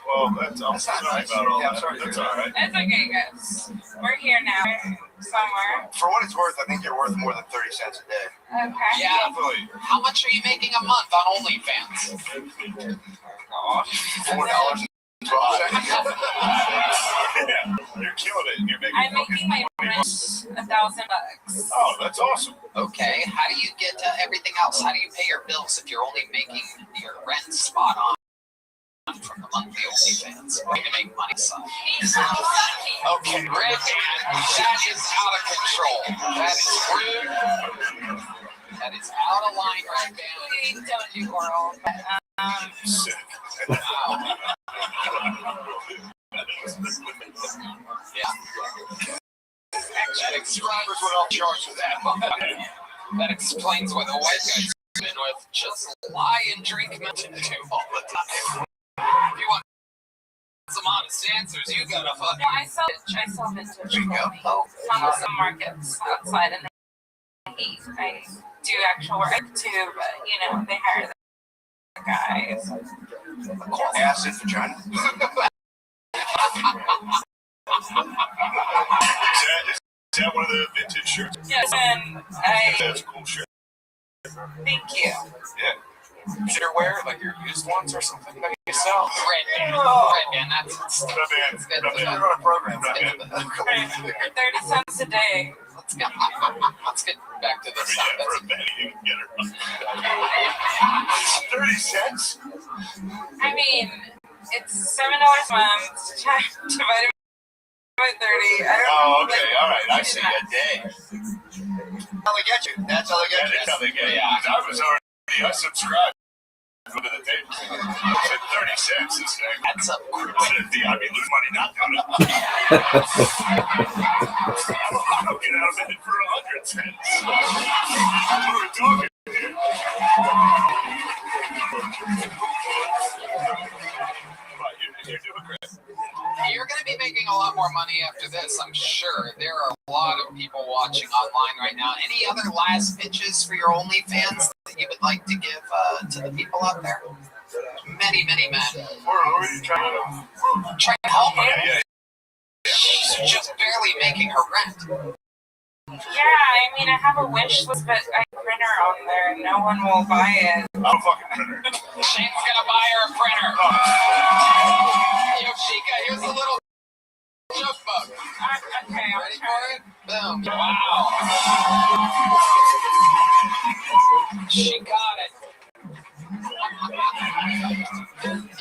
Speaker 7: Well, I'm sorry about all
Speaker 5: Yeah, I'm
Speaker 7: that.
Speaker 5: sorry to
Speaker 7: That's
Speaker 5: hear
Speaker 7: all
Speaker 5: that.
Speaker 7: right.
Speaker 8: It's okay, guys. We're here now. Somewhere.
Speaker 5: For what it's worth, I think you're worth more than 30 cents a day.
Speaker 8: Okay.
Speaker 1: Yeah.
Speaker 7: Definitely.
Speaker 1: How much are you making a month on OnlyFans?
Speaker 5: $4.12.
Speaker 7: Yeah, you're killing it. You're making
Speaker 8: I'm
Speaker 7: fucking
Speaker 8: making my
Speaker 7: money.
Speaker 8: rent $1,000.
Speaker 7: Oh, that's awesome.
Speaker 1: Okay, how do you get everything else? How do you pay your bills if you're only making your rent spot on from the monthly OnlyFans? Way to make money, son. Okay, Red Man, that is out of control. That is rude. That is out of line, Red Man.
Speaker 8: Please don't do oral.
Speaker 7: Sick.
Speaker 1: Wow. Yeah. That subscribers would all charge for that. That explains why the white guys come in with just lie and drink Mountain Dew all the time. If you want some honest answers, you gotta fucking.
Speaker 8: No, I sell vintage clothing on some markets outside in the heat. I do actual work too, but they hire the guys.
Speaker 5: Acid vagina.
Speaker 7: Is that one of the vintage shirts?
Speaker 8: Yes, and
Speaker 7: That's a cool shirt.
Speaker 8: thank you.
Speaker 5: Yeah. You should wear like your used ones or something that you sell.
Speaker 1: Red Man, that's
Speaker 7: Not bad. Not bad.
Speaker 5: You're on a program.
Speaker 7: Not bad.
Speaker 8: For 30 cents a day.
Speaker 1: Let's get back to this.
Speaker 7: Yeah, for a penny you can get her. 30 cents?
Speaker 8: I mean, it's $7 a month divided by 30. I don't
Speaker 5: Oh, okay. All right. I see. A day. How they get you? That's how they get you.
Speaker 7: That's how they get it.
Speaker 5: Yeah.
Speaker 7: I subscribed to the table. It's at 30 cents this thing.
Speaker 1: That's up quick.
Speaker 7: I'd be losing money not doing it. I'll get out of it for 100 cents. What are we talking here? You're doing great.
Speaker 1: You're going to be making a lot more money after this, I'm sure. There are a lot of people watching online right now. Any other last pitches for your OnlyFans that you would like to give to the people out there? Many, many men.
Speaker 7: Where are you trying to?
Speaker 1: Trying to help her.
Speaker 7: Yeah.
Speaker 1: She's just barely making her rent.
Speaker 8: Yeah, I mean, I have a wish list, but I print her on there and no one will buy it.
Speaker 7: I'm a fucking printer.
Speaker 1: Shane's going to buy her a printer. Yoshika, here's a little joke bug.
Speaker 8: Okay, I'll
Speaker 1: Ready
Speaker 8: try.
Speaker 1: for it? Boom. Wow. She got it.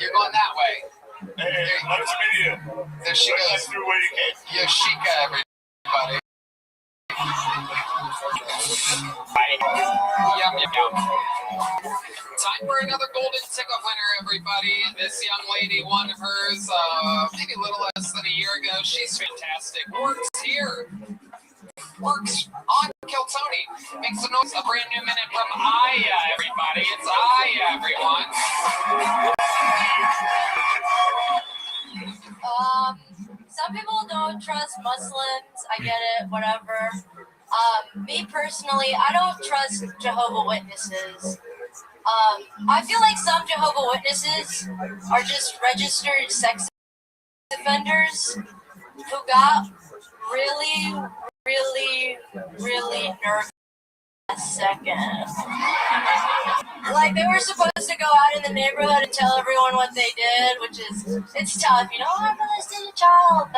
Speaker 1: You're going that way.
Speaker 7: Hey, let's media.
Speaker 1: There she
Speaker 7: That's
Speaker 1: goes.
Speaker 7: through where you came.
Speaker 1: Yoshika, everybody. Yum, yum, yum. Time for another golden ticket winner, everybody. This young lady won hers maybe a little less than a year ago. She's fantastic. Works here. Works on Kiltony. Makes a noise. A brand new minute from Aya, everybody. It's Aya, everyone.
Speaker 9: Some people don't trust Muslims. I get it, whatever. Me personally, I don't trust Jehovah's Witnesses. I feel like some Jehovah's Witnesses are just registered sex offenders who got really nervous last second. Like, they were supposed to go out in the neighborhood and tell everyone what they did, which is, it's tough, you know, I molested a child.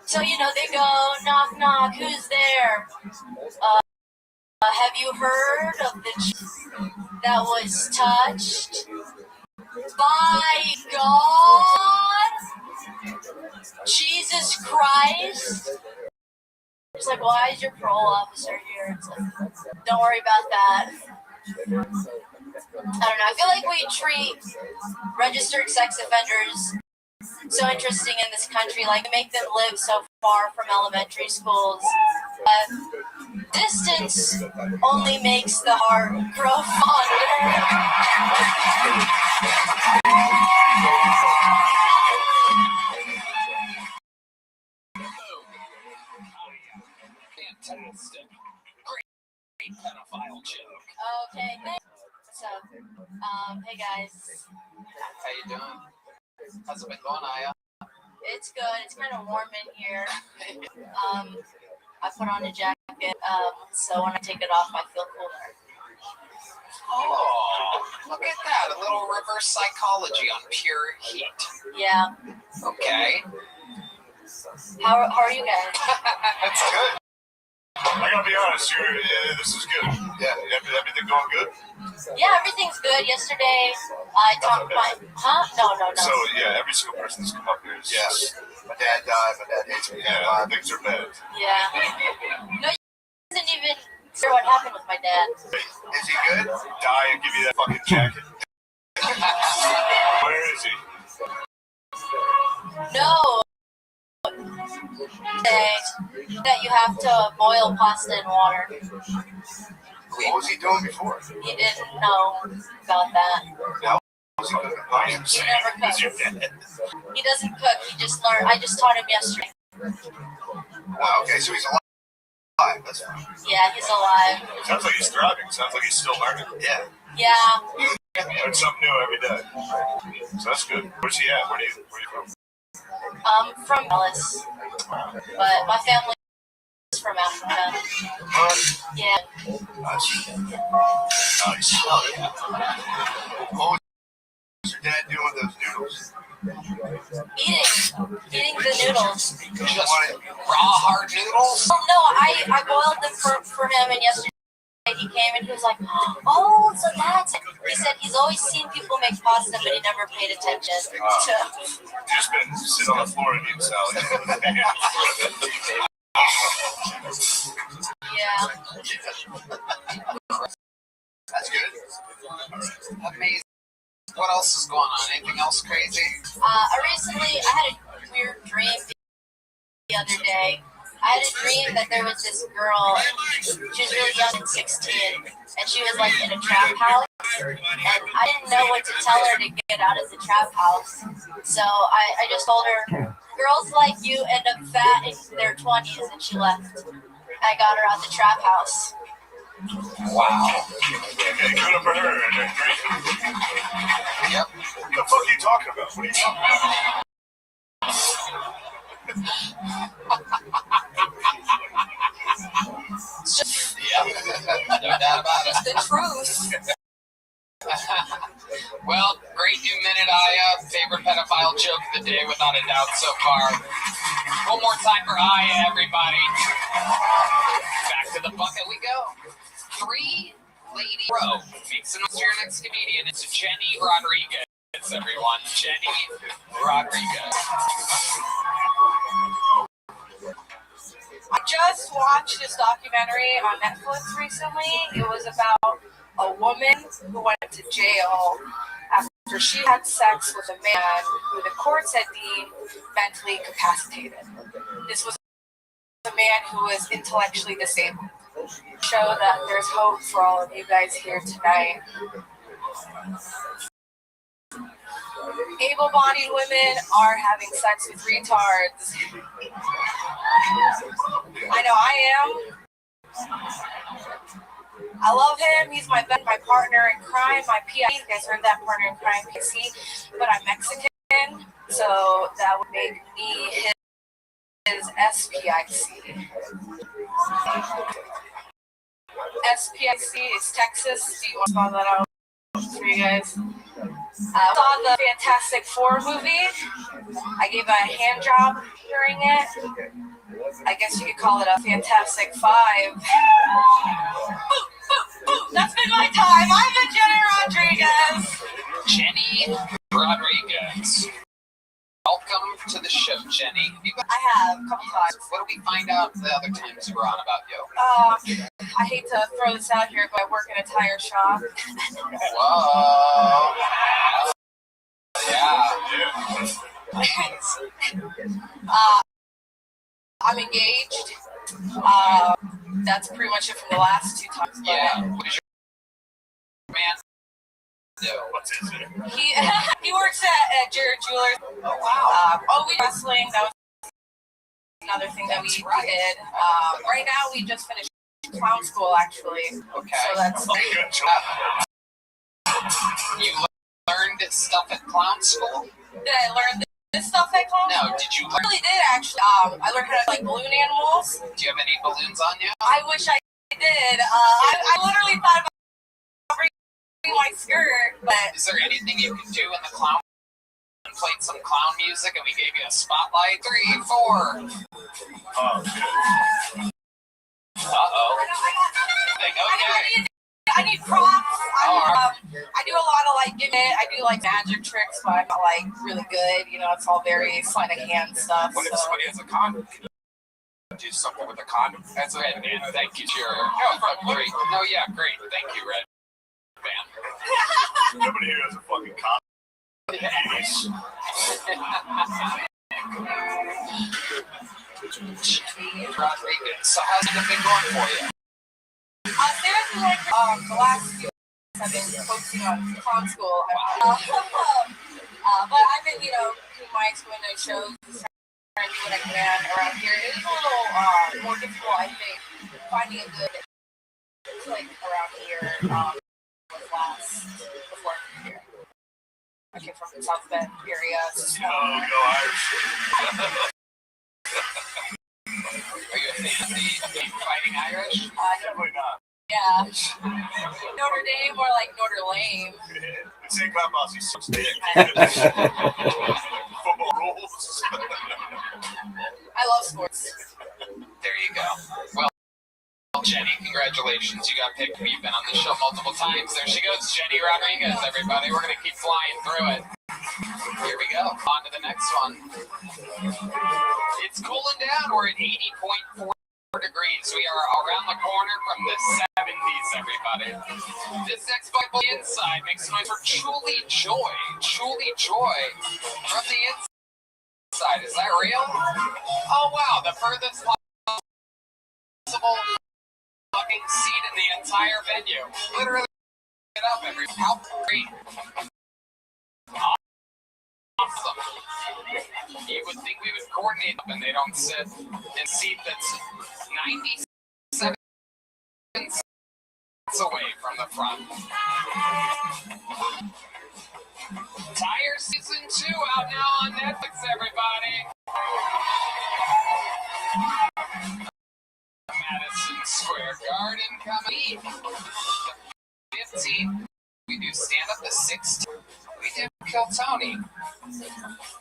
Speaker 9: So, you know, they go, knock, knock, who's there? Have you heard of the child that was touched by God? Jesus Christ? It's like, why is your parole officer here? It's like, don't worry about that. I don't know. I feel like we treat registered sex offenders so interesting in this country. Like, make them live so far from elementary schools. Distance only makes the heart grow fonder.
Speaker 1: Fantastic. Great pedophile joke.
Speaker 9: Okay, thanks. What's up? Hey guys.
Speaker 1: How you doing? How's it been going, Aya?
Speaker 9: It's good. It's kind of warm in here. I put on a jacket, so when I take it off, I feel cooler.
Speaker 1: Oh, look at that. A little reverse psychology on pure heat.
Speaker 9: Yeah.
Speaker 1: Okay.
Speaker 9: How are you guys?
Speaker 7: That's good. I gotta be honest, this is good. Yeah, everything going good?
Speaker 9: Yeah, everything's good. Yesterday, I talked my... Huh? No.
Speaker 7: So, yeah, every single person that's come up here is...
Speaker 3: Yes. My dad died. My dad hates me.
Speaker 7: Yeah, things are bad.
Speaker 9: Yeah. No, you didn't even hear what happened with my dad.
Speaker 3: Is he good?
Speaker 7: Die and give you that fucking jacket. Where is he?
Speaker 9: No. Say that you have to boil pasta in water.
Speaker 3: What was he doing before?
Speaker 9: He didn't know about that.
Speaker 3: Now, was he cooking? I am
Speaker 9: He
Speaker 3: saying,
Speaker 9: never
Speaker 3: is he
Speaker 9: cooks.
Speaker 3: dead?
Speaker 9: He doesn't cook. He just learned. I just taught him yesterday.
Speaker 3: Oh, okay, so he's alive. That's fine.
Speaker 9: Yeah, he's alive.
Speaker 7: Sounds like he's thriving. Sounds like he's still learning.
Speaker 3: Yeah.
Speaker 9: Yeah.
Speaker 7: Learn something new every day. So that's good. Where's he at? Where are you from?
Speaker 9: From Dallas, but my family is from Africa. Yeah.
Speaker 3: Nice. Oh, yeah. What was your dad doing with those noodles?
Speaker 9: Eating the noodles.
Speaker 1: Just raw, hard noodles?
Speaker 9: Well, no, I boiled them for him, and yesterday he came and he was like, oh, so that's it. He said he's always seen people make pasta, but he never paid attention to...
Speaker 7: Just been sitting on the floor and eating salad.
Speaker 9: Yeah.
Speaker 3: That's good.
Speaker 1: Amazing. What else is going on? Anything else crazy?
Speaker 9: Recently, I had a weird dream the other day. I had a dream that there was this girl, she was really young and 16, and she was like in a trap house, and I didn't know what to tell her to get out of the trap house, so I just told her, girls like you end up fat in their 20s, and she left. I got her out the trap house.
Speaker 1: Wow.
Speaker 7: Okay, good up for her. Great.
Speaker 1: Yep.
Speaker 7: What the fuck are you talking about? What are you talking about?
Speaker 1: Yeah. No doubt about it.
Speaker 9: It's the truth.
Speaker 1: Well, great new minute, Aya. Favorite pedophile joke of the day, without a doubt, so far. One more time for Aya, everybody. Back to the bucket we go. 3 lady row. Makes an your next comedian. It's Jenny Rodriguez, everyone. Jenny Rodriguez.
Speaker 8: just watched this documentary on Netflix recently. It was about a woman who went to jail after she had sex with a man who the courts had deemed mentally incapacitated. This was a man who was intellectually disabled. Show that there's hope for all of you guys here tonight. Able-bodied women are having sex with retards. I know I am. I love him. He's my partner in crime, my PIC. You guys heard that, partner in crime, PC. But I'm Mexican, so that would make me his SPIC. SPIC is Texas. Do you want to spell that out for you guys? I saw the Fantastic Four movie. I gave a hand job during it. I guess you could call it a Fantastic Five. That's been my time. I'm a Jenny Rodriguez.
Speaker 1: Jenny Rodriguez. Welcome to the show, Jenny.
Speaker 8: I have a couple times.
Speaker 1: What did we find out the other times you were on about yoga?
Speaker 8: I hate to throw this out here, but I work in a tire shop.
Speaker 1: Whoa. Yeah.
Speaker 8: I'm engaged. That's pretty much it from the last two times.
Speaker 1: Yeah. What is your man do?
Speaker 7: What's his name?
Speaker 8: He works at Jared Jewelers.
Speaker 1: Oh, wow.
Speaker 8: We wrestling. That was another thing that we did. Right now, we just finished clown school, actually.
Speaker 1: Okay.
Speaker 8: So that's
Speaker 1: You learned stuff at clown school?
Speaker 8: Did I learn this stuff at clown school?
Speaker 1: No, did you
Speaker 8: I
Speaker 1: learn?
Speaker 8: really did, actually. I learned how to like balloon animals.
Speaker 1: Do you have any balloons on you?
Speaker 8: I wish I did. I literally thought about bringing my skirt, but
Speaker 1: Is there anything you can do in the clown? Played some clown music and we gave you a spotlight. 3, 4.
Speaker 7: Oh, shit.
Speaker 1: Uh-oh. Okay.
Speaker 8: I need props. I do a lot of like I do like magic tricks, but I'm not like really good. You know, it's all very sleight of hand stuff.
Speaker 5: What if somebody has a condom? Can you do something with a condom?
Speaker 1: That's right, man. Thank you. Sure. No, great. No, yeah, great. Thank you, Red Band.
Speaker 7: Nobody here has a fucking condom. Yes.
Speaker 1: Rodriguez. So how's it been going for you?
Speaker 8: Seriously, like the last few weeks I've been focusing on clown school. But I've been, doing my exponent shows, trying to do what I can around here. It is a little more difficult, I think, finding a good clique around here before here. I came from the South Bend area.
Speaker 7: Go Irish.
Speaker 1: Are you a fan of the Fighting Irish?
Speaker 7: Definitely not.
Speaker 8: Yeah. Notre Dame or like Notre Lame.
Speaker 7: It's in Clubhouse, he's so dick. Football rules.
Speaker 8: I love sports.
Speaker 1: There you go. Well, Jenny, congratulations. You got picked. You've been on the show multiple times. There she goes, Jenny Rodriguez, everybody. We're going to keep flying through it. Here we go. On to the next one. It's cooling down. We're at 80.4 degrees. We are around the corner from the 70s, everybody. This next bite on the inside makes noise for Truly Joy. Truly Joy from the inside. Is that real? Oh, wow. The furthest possible fucking seat in the entire venue. Literally get up every how great. Awesome. You would think we would coordinate them and they don't sit in a seat that's 97 seconds away from the front. Tire Season 2 out now on Netflix, everybody. Madison Square Garden coming. 15. We do stand up to 16. We do kill Tony.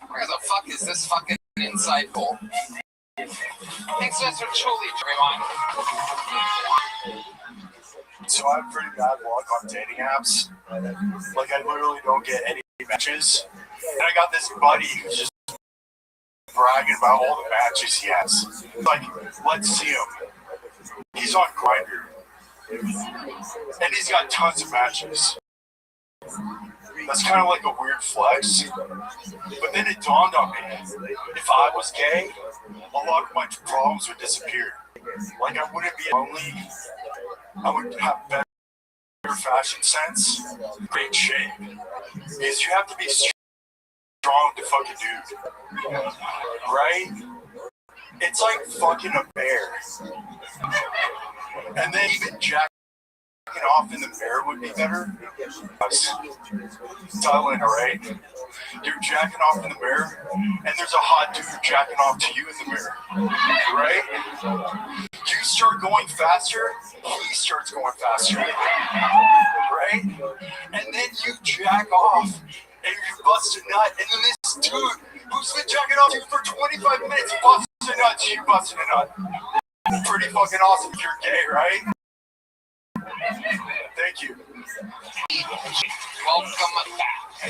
Speaker 1: Where the fuck is this fucking inside pool? Thanks so much for Truly, everyone.
Speaker 7: So I have pretty bad luck on dating apps. Like I literally don't get any matches. And I got this buddy who's just bragging about all the matches he has. Like, let's see him. He's on Grindr. And he's got tons of matches. That's kind of like a weird flex. But then it dawned on me, if I was gay, a lot of my problems would disappear. Like, I wouldn't be lonely. I would have better fashion sense, great shape. Because you have to be strong to fuck a dude. Right? It's like fucking a bear. And then even jacking off in the mirror would be better. Thailand, right? You're jacking off in the mirror, and there's a hot dude jacking off to you in the mirror. Right? You start going faster, he starts going faster. Right? And then you jack off, and you bust a nut, and then this dude who's been jacking off you for 25 minutes busts a nut to you busting a nut. Pretty fucking awesome if you're gay, right? Thank you.
Speaker 1: Welcome back.
Speaker 7: I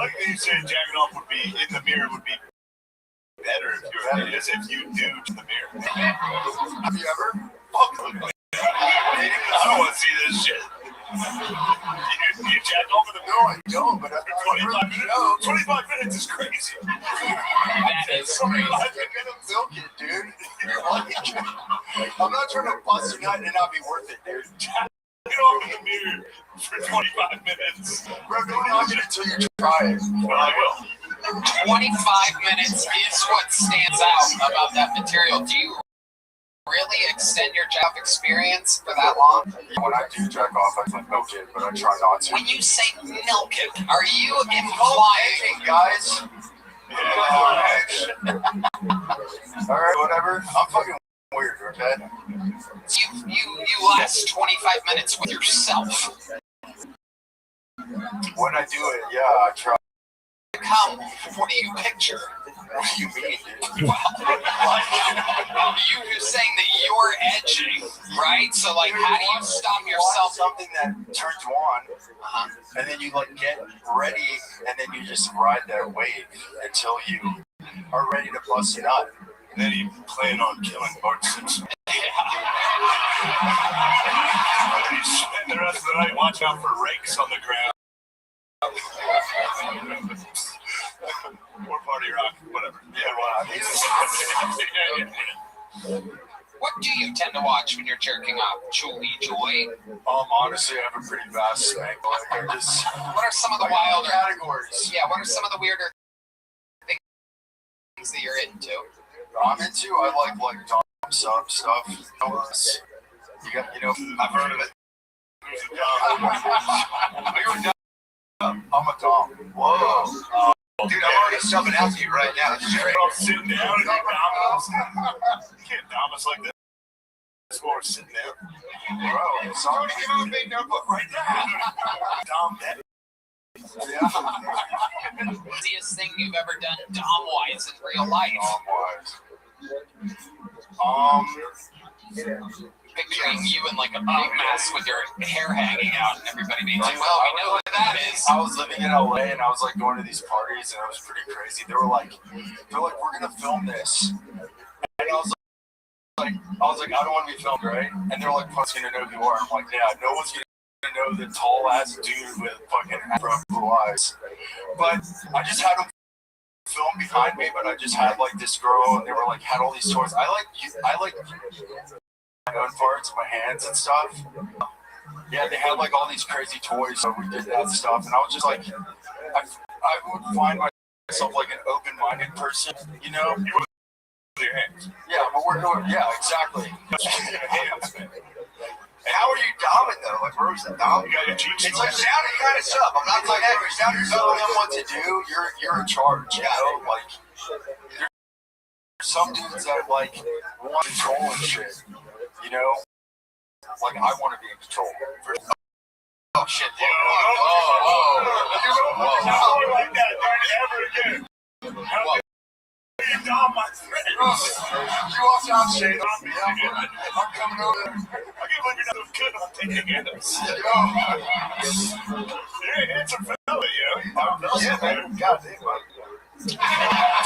Speaker 7: like that you said jacking off would be in the mirror would be better if you were as if you do to the mirror. Have you ever? I don't want to see this shit. You jack off in the mirror? I don't, but after 25 minutes is crazy.
Speaker 1: That is crazy.
Speaker 7: I'm gonna milk it, dude. I'm not trying to bust a nut and not be worth it, dude. Get off in the mirror for 25 minutes. Bro, don't knock it until you try it. Well, I will.
Speaker 1: 25 minutes is what stands out about that material. Do you really extend your job experience for that long?
Speaker 7: When I do jack off, I can milk it, but I try not to.
Speaker 1: When you say milk it, are you implying,
Speaker 7: guys? Yeah. Alright, whatever. I'm fucking weird, okay?
Speaker 1: You last 25 minutes with yourself?
Speaker 7: When I do it, yeah, I try.
Speaker 1: Come, what do you picture?
Speaker 7: What do you mean, dude?
Speaker 1: Well, you're saying that you're edging, right? So, like, how do you stop yourself?
Speaker 7: Something that turns you on, and then you like get ready, and then you just ride that wave until you are ready to bust it up. And then you plan on killing Bart Simpson. You spend the rest of the night watching out for rakes on the ground. Or party rock, whatever.
Speaker 1: What do you tend to watch when you're jerking off? Julie Joy?
Speaker 7: Honestly, I have a pretty vast spank. Like,
Speaker 1: what are some of the wilder
Speaker 7: categories?
Speaker 1: Yeah, what are some of the weirder things that you're into?
Speaker 7: I'm into, I like dom sub stuff. I've heard of it. I'm a dom. Whoa. Dude, I'm already subbing out to you right now. I'm sitting down and you can't dom us like this. It's more sitting down. Bro, sorry to give him a big notebook right now. Dom that. Yeah.
Speaker 1: Easiest thing you've ever done dom-wise in real life? Picturing you in like a big mess with your hair hanging out and everybody being like, well, we know what that is.
Speaker 7: I was living in LA and I was like going to these parties and it was pretty crazy. They were like, we're gonna film this. And I was like, I don't want to be filmed, right? And they're like, who's gonna know who you are? I'm like, yeah, no one's gonna know the tall ass dude with fucking afro blue eyes. But I just had them film behind me, but I just had like this girl and they were like, had all these toys. I like my own parts, my hands and stuff. Yeah, they had like all these crazy toys, so we did that stuff, and I was just like, I would find myself like an open-minded person, you know? You with your hands. Yeah, but we're doing, yeah, exactly. Hands, man. And how are you doming though? Like, where was the dom? You got your cheeks. It's like down and kind of sub. I'm not like that. You're down. You're telling them what to do. You're in charge. You know, like there's some dudes that like want control and shit. You know, like I want to be in control. Oh shit! Dude. You don't like that, dude, ever again. What? You dom my friend. You walked out, Shane. I'm coming over. I can't believe you're not good on taking hands. You're a handsome fella, you know. Yeah, man. God damn,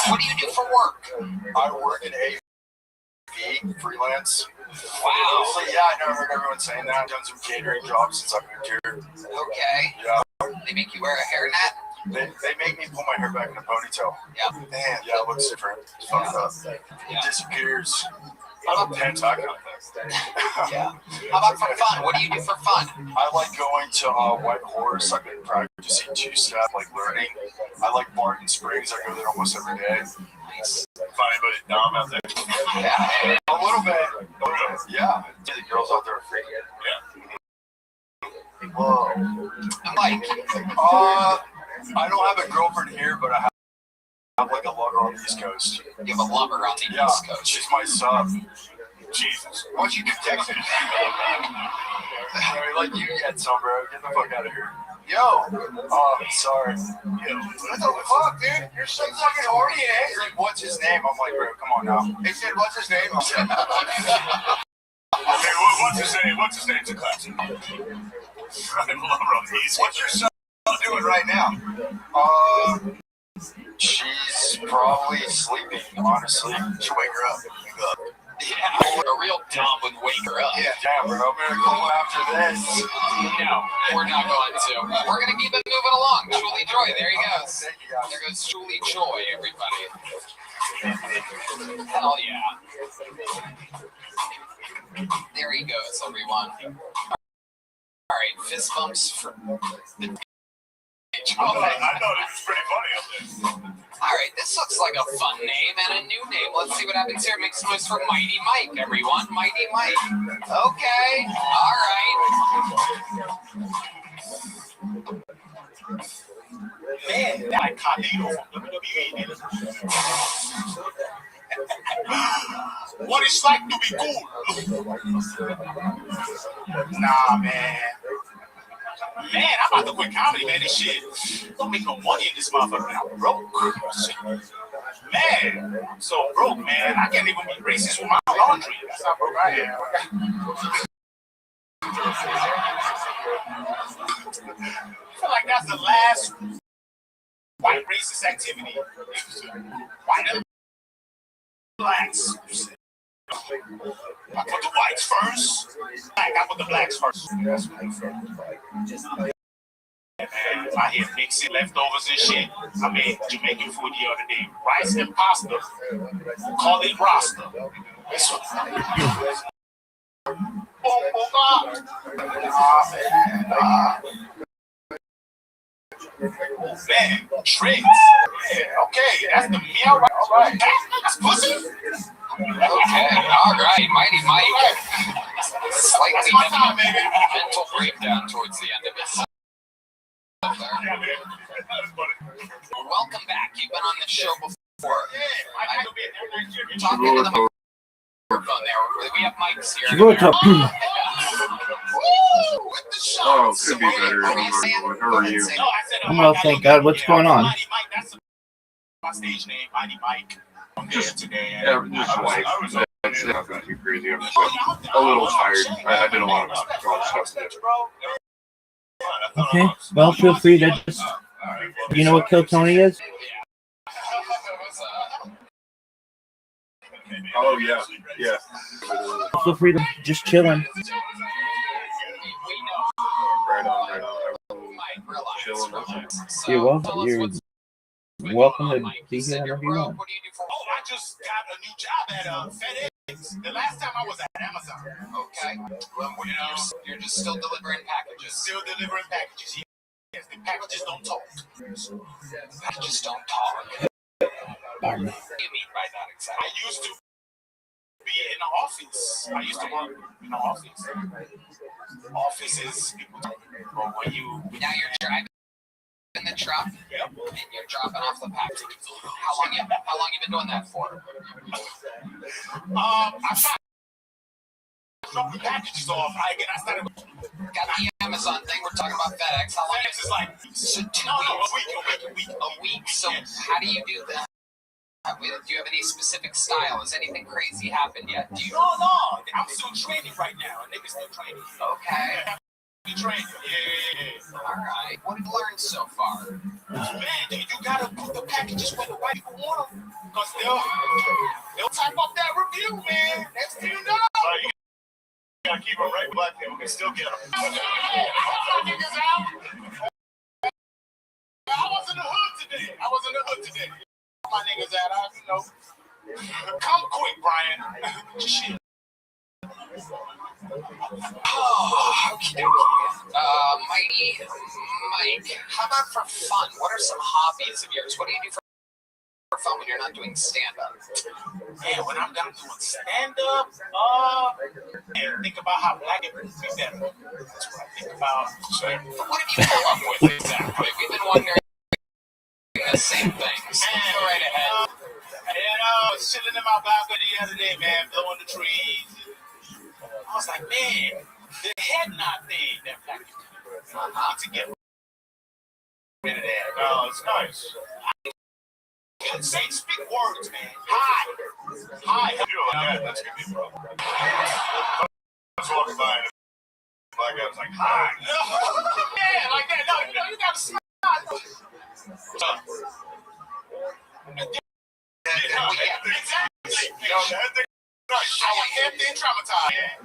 Speaker 1: What do you do for work?
Speaker 3: I work in AV, freelance.
Speaker 1: Wow.
Speaker 3: So yeah, I never heard everyone saying that. I've done some catering jobs since I moved here.
Speaker 1: Okay.
Speaker 3: Yeah.
Speaker 1: They make you wear a hairnet?
Speaker 3: They make me pull my hair back in a ponytail.
Speaker 1: Yep.
Speaker 3: Man, yeah, it looks different. It's fucked up.
Speaker 1: Yeah.
Speaker 3: It disappears. I'm a Pentagon.
Speaker 1: Yeah. How about for fun? What do you do for fun?
Speaker 3: I like going to White Horse. I've been practicing two-step, like learning. I like Barton Springs. I go there almost every day.
Speaker 1: Nice.
Speaker 7: Find anybody dumb out there.
Speaker 3: Yeah, a little bit. Yeah. The girls out there are free. Yeah. Whoa.
Speaker 1: Mike.
Speaker 3: I don't have a girlfriend here, but I have like a lover on the East Coast.
Speaker 1: You have a lover on the East Coast.
Speaker 3: She's my sub.
Speaker 7: Jesus.
Speaker 3: Why don't you get Texas? Like you get some, bro. Get the fuck out of here. Yo. Sorry. Yo. What the fuck, dude? You're so fucking horny, eh? He's like, what's his name? I'm like, bro, come on now. He said, what's his name? I said,
Speaker 7: Hey, what's his name? What's his name? It's a classic. I love East.
Speaker 3: what's your son doing right now? She's probably sleeping, honestly. Should wake her up.
Speaker 1: Yeah, a real dumb would wake her up.
Speaker 3: Yeah, damn, bro. I'm gonna go after this.
Speaker 1: No, we're not going to. We're going to keep it moving along. Julie Joy, there he goes.
Speaker 3: Thank you, guys.
Speaker 1: There goes Julie Joy, everybody. Hell yeah. There he goes, everyone. All right, fist bumps for the
Speaker 7: I thought it was pretty funny up there.
Speaker 1: All right, this looks like a fun name and a new name. Let's see what happens here. Make some noise for Mighty Mike, everyone. Mighty Mike. Okay. All right.
Speaker 7: Man, that Carlito from WWE. What it's like to be cool. Nah, man. Man, I'm about to quit comedy, man. This shit don't make no money in this motherfucker. I'm broke. Man, I'm so broke, man. I can't even be racist with my laundry. That's how broke I am. I feel like that's the last white racist activity. White blacks. I put the whites first. I put the blacks first. That's what I feel. Man, I hear mixing leftovers and shit. I made Jamaican food the other day. Rice and pasta. Call it Rasta. This one. Man, tricks. Yeah, okay, that's the meow. All right. That's pussy.
Speaker 1: Okay. All right. Mighty Mike. Slightly mental breakdown towards the end of his. Welcome back. You've been on the show before. Talking to the microphone there. We have mics here.
Speaker 10: Oh, could be better. How are you?
Speaker 11: I'm well, thank God. What's going on?
Speaker 7: My stage name, Mighty Mike.
Speaker 10: Just life. That's nothing too crazy. I'm just a little tired. I did a lot of stuff today.
Speaker 11: Okay. Well, feel free to just. You know what Kill Tony is?
Speaker 10: Oh yeah, yeah.
Speaker 11: Feel free to just chill in.
Speaker 10: Right on. Chilling.
Speaker 11: You're welcome. You're welcome to be here whenever you want.
Speaker 7: Oh, I just got a new job at FedEx. The last time I was at Amazon.
Speaker 1: Okay. Well, you're just still delivering packages.
Speaker 7: Still delivering packages. Yes, the packages don't talk.
Speaker 1: Packages don't talk.
Speaker 11: Pardon me.
Speaker 1: What do you mean by that exactly?
Speaker 7: I used to be in the office. I used to work in the office. Offices, people talk. But when you
Speaker 1: Now you're driving in the truck and you're dropping off the package. How long you been doing that for?
Speaker 7: I dropped the packages off. I started.
Speaker 1: Got the Amazon thing. We're talking about FedEx. How long?
Speaker 7: FedEx is like
Speaker 1: So 2 weeks.
Speaker 7: a week.
Speaker 1: A week. So how do you do that? Do you have any specific style? Has anything crazy happened yet? Do you?
Speaker 7: No. I'm still training right now. Niggas still training.
Speaker 1: Okay.
Speaker 7: train you. Yeah.
Speaker 1: All right. What have you learned so far?
Speaker 7: Man, dude, you gotta put the packages where the white people want them. Because they'll type up that review, man. Next thing you know. You gotta keep them right. Black people can still get them. I was in the hood today. My niggas out, come quick, Brian. Shit.
Speaker 1: Oh, okay. Mighty Mike, how about for fun? What are some hobbies of yours? What do you do for fun when you're not doing stand-up?
Speaker 7: Man, when I'm done doing stand-up, think about how black people can be better. That's what I think about.
Speaker 1: What have you come up with exactly? We've been wondering the same things. Go right ahead.
Speaker 7: I was chilling in my balcony the other day, man, blowing the trees. I was like, man, the head nod thing that black people do. I need to get rid of that. Oh, it's nice. Speak words, man. Hi. That's gonna be a problem. I was walking by and the black guy was like, hi. Yeah, like that. No, you gotta smile. Exactly. That thing traumatized. Yeah.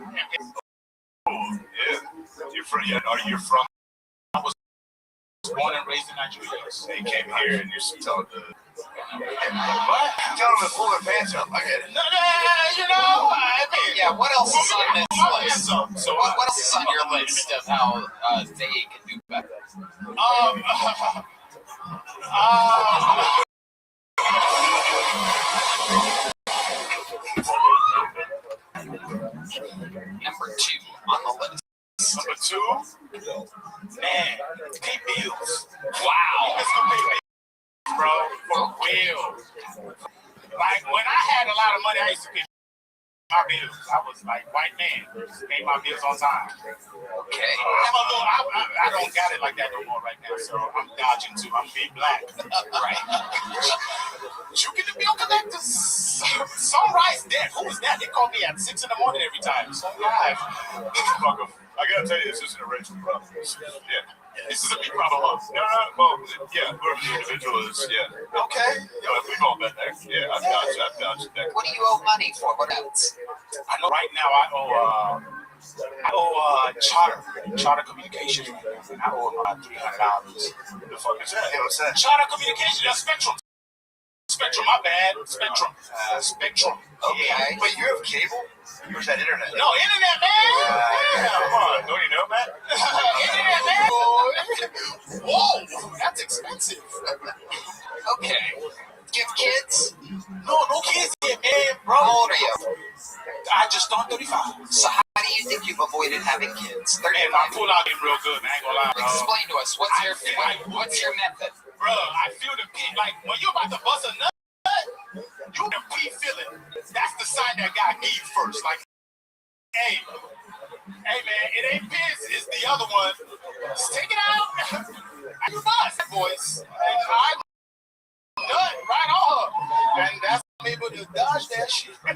Speaker 7: Are you from? I was born and raised in Nigeria. So you came here and you're telling the. What? Tell them to pull their pants up. I get it. No,
Speaker 1: yeah, what else is on this list? So what else is on your list of how they can do better? Number 2 on the list.
Speaker 7: Number 2? Man, pay bills.
Speaker 1: Wow.
Speaker 7: Let's go pay bills, bro. For real. Like, when I had a lot of money, I used to pay my bills. I was like, white man, pay my bills on time.
Speaker 1: Okay.
Speaker 7: I don't got it like that no more right now, so I'm dodging too. I'm being black.
Speaker 1: Right.
Speaker 7: You get the bill collectors. Sunrise dead. Who is that? They call me at 6 in the morning every time. Sunrise. I gotta tell you, this isn't a racial problem. Yeah. This is a big problem. No, well, yeah, we're individuals. Yeah. Okay. Yeah, we've all been there. Yeah, I've dodged that.
Speaker 1: What do you owe money for? What else?
Speaker 7: I know right now I owe Charter Communications. I owe about $300. The fuck is that? What's that? Charter Communications. That's Spectrum, my bad. Spectrum.
Speaker 1: Okay.
Speaker 7: Yeah. But you have cable? Or is that internet? No, internet, man. Come on. Don't you know, man? Internet, man. Whoa, that's expensive.
Speaker 1: Okay. Give kids?
Speaker 7: No kids here, man. Bro.
Speaker 1: How old are you?
Speaker 7: I just turned 35.
Speaker 1: So how do you think you've avoided having kids?
Speaker 7: Man, I pull out it real good, man. I ain't gonna lie, bro.
Speaker 1: Explain to us. What's your method?
Speaker 7: Bro, I feel the pee. Like, when you're about to bust a nut, you the pee feeling. That's the sign that God gave you first. Like, hey, man, it ain't piss. It's the other one. Just take it out. You bust, boys. And I nut right on her. And that's I'm able to dodge that shit. Man,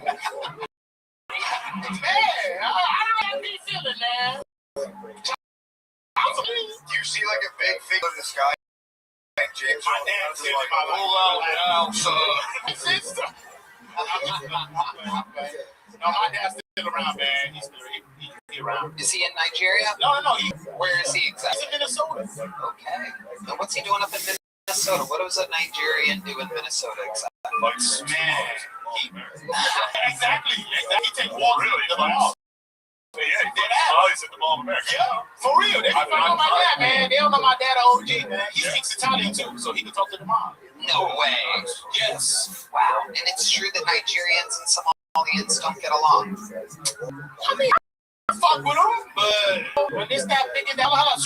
Speaker 7: I don't be feeling, man. You see like a big thing in the sky? Like James, my dad's in my sister. No, my dad's still around, man. He's around.
Speaker 1: Is he in Nigeria?
Speaker 7: No.
Speaker 1: Where is he exactly?
Speaker 7: He's in Minnesota.
Speaker 1: Okay. And what's he doing up in Minnesota? What does a Nigerian do in Minnesota exactly?
Speaker 7: Like, man. Exactly. He takes walks to the mall. Yeah, he did that. Oh, he's at the Mall of America. Yeah, for real. They don't know my dad, man. They don't know my dad OG, man. He speaks Italian too, so he can talk to the mom.
Speaker 1: No way.
Speaker 7: Yes.
Speaker 1: Wow. And it's true that Nigerians and Somalians don't get along.
Speaker 7: I mean, I fuck with them, but when they start thinking that, I'm out of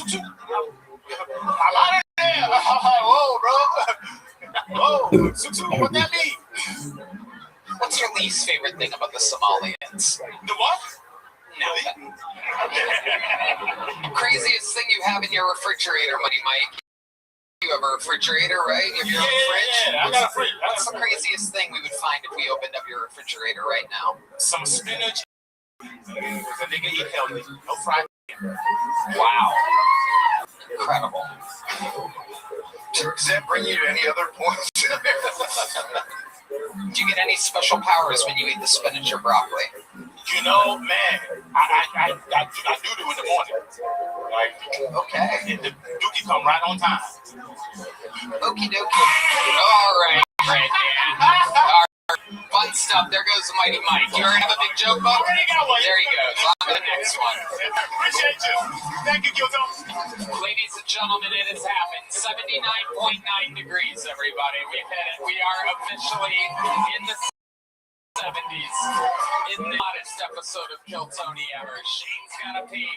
Speaker 7: there. Whoa, bro. Whoa, Sutu, what that mean?
Speaker 1: What's your least favorite thing about the Somalians?
Speaker 7: The what?
Speaker 1: Nothing. Craziest thing you have in your refrigerator, Money Mike? You have a refrigerator, right? You have your own fridge?
Speaker 7: Yeah, I got a fridge.
Speaker 1: What's the craziest thing we would find if we opened up your refrigerator right now?
Speaker 7: Some spinach Because a nigga eat healthy. No fried.
Speaker 1: Wow. Incredible.
Speaker 3: Does that bring you to any other points?
Speaker 1: Do you get any special powers when you eat the spinach or broccoli?
Speaker 7: You know, man, I do in the morning. Like,
Speaker 1: Okay.
Speaker 7: the dookie come right on time.
Speaker 1: Okie dokie. All right, Brandon. All right. Fun stuff. There goes the Mighty Mike. You already have a big joke, Bob?
Speaker 7: Already got one.
Speaker 1: There he goes. On to the next one.
Speaker 7: Appreciate you. Thank you, Gildo.
Speaker 1: Ladies and gentlemen, it has happened. 79.9 degrees, everybody. We've hit it. We are officially in the 70s. In the hottest episode of Kill Tony ever. Shane's got a pee.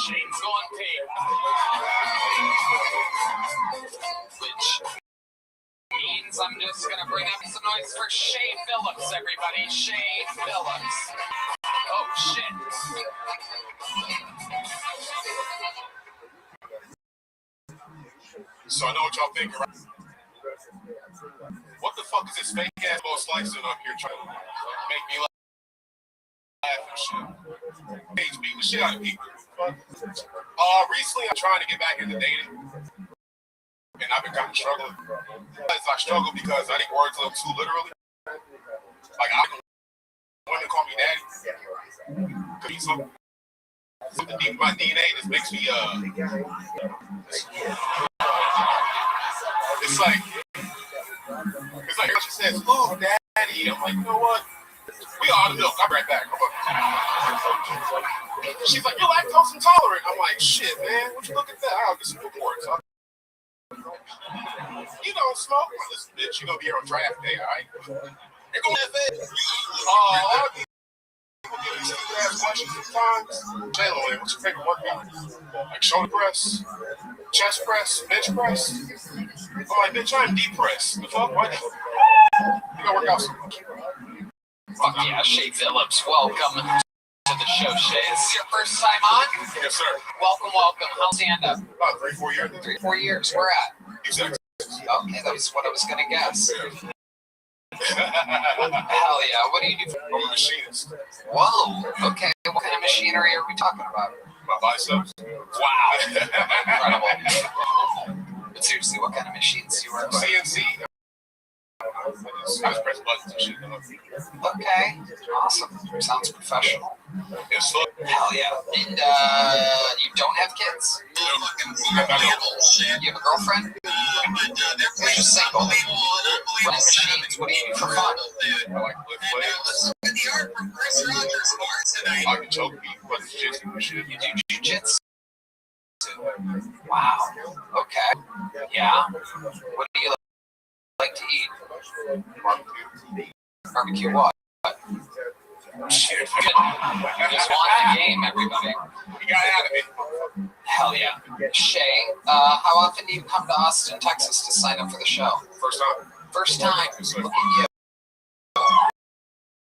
Speaker 1: Shane's going pee. Which means I'm just going to bring up some noise for Shay Phillips, everybody. Shay Phillips. Oh, shit.
Speaker 7: So I know what y'all thinking, right? What the fuck is this fake ass little slicing up here trying to make me laugh and shit? Page beating the shit out of people. Recently I'm trying to get back into dating. And I've been kind of struggling. I struggle because I take words a little too literally. Like, women call me daddy. Because something deep in my DNA that makes me, it's like she says, "Ooh, daddy." I'm like, you know what? We all the milk. I'll be right back. She's like, "You're lactose intolerant." I'm like, "Shit, man. Would you look at that? I'll get some reports." You don't smoke. Well, listen, bitch, you're gonna be here on draft day, all right? You're gonna have it. A lot of people give me stupid ass questions sometimes. Taylor, what's your favorite workout? Like shoulder press, chest press, bench press? I'm like, bitch, I'm depressed. The fuck? Why? You gotta work out some.
Speaker 1: Fuck yeah, Shay Phillips. Welcome to the show, Shay. Is this your first time on?
Speaker 7: Yes, sir.
Speaker 1: Welcome. How's stand up?
Speaker 7: About 3-4 years.
Speaker 1: 3-4 years. Where at?
Speaker 7: Exactly.
Speaker 1: Okay, that was what I was gonna guess. Hell yeah. What do you do?
Speaker 7: I'm a machinist.
Speaker 1: Whoa. Okay. What kind of machinery are we talking about?
Speaker 7: My biceps.
Speaker 1: Wow. Incredible. But seriously, what kind of machines do you work with?
Speaker 7: CNC. I just press buttons and shit.
Speaker 1: Okay. Awesome. Sounds professional.
Speaker 7: Yes, sir.
Speaker 1: Hell yeah. And you don't have kids? You have a girlfriend? You're just single. Run machines. What do you do for fun?
Speaker 7: I like to lift weights. I can choke people, but jiu-jitsu and shit.
Speaker 1: You do jiu-jitsu? Wow. Okay. Yeah. What do you like to eat?
Speaker 7: Barbecue.
Speaker 1: Barbecue what? Shit. Just want the game, everybody.
Speaker 7: You got out of it.
Speaker 1: Hell yeah. Shay, how often do you come to Austin, Texas to sign up for the show?
Speaker 7: First time.
Speaker 1: First time. Look at you.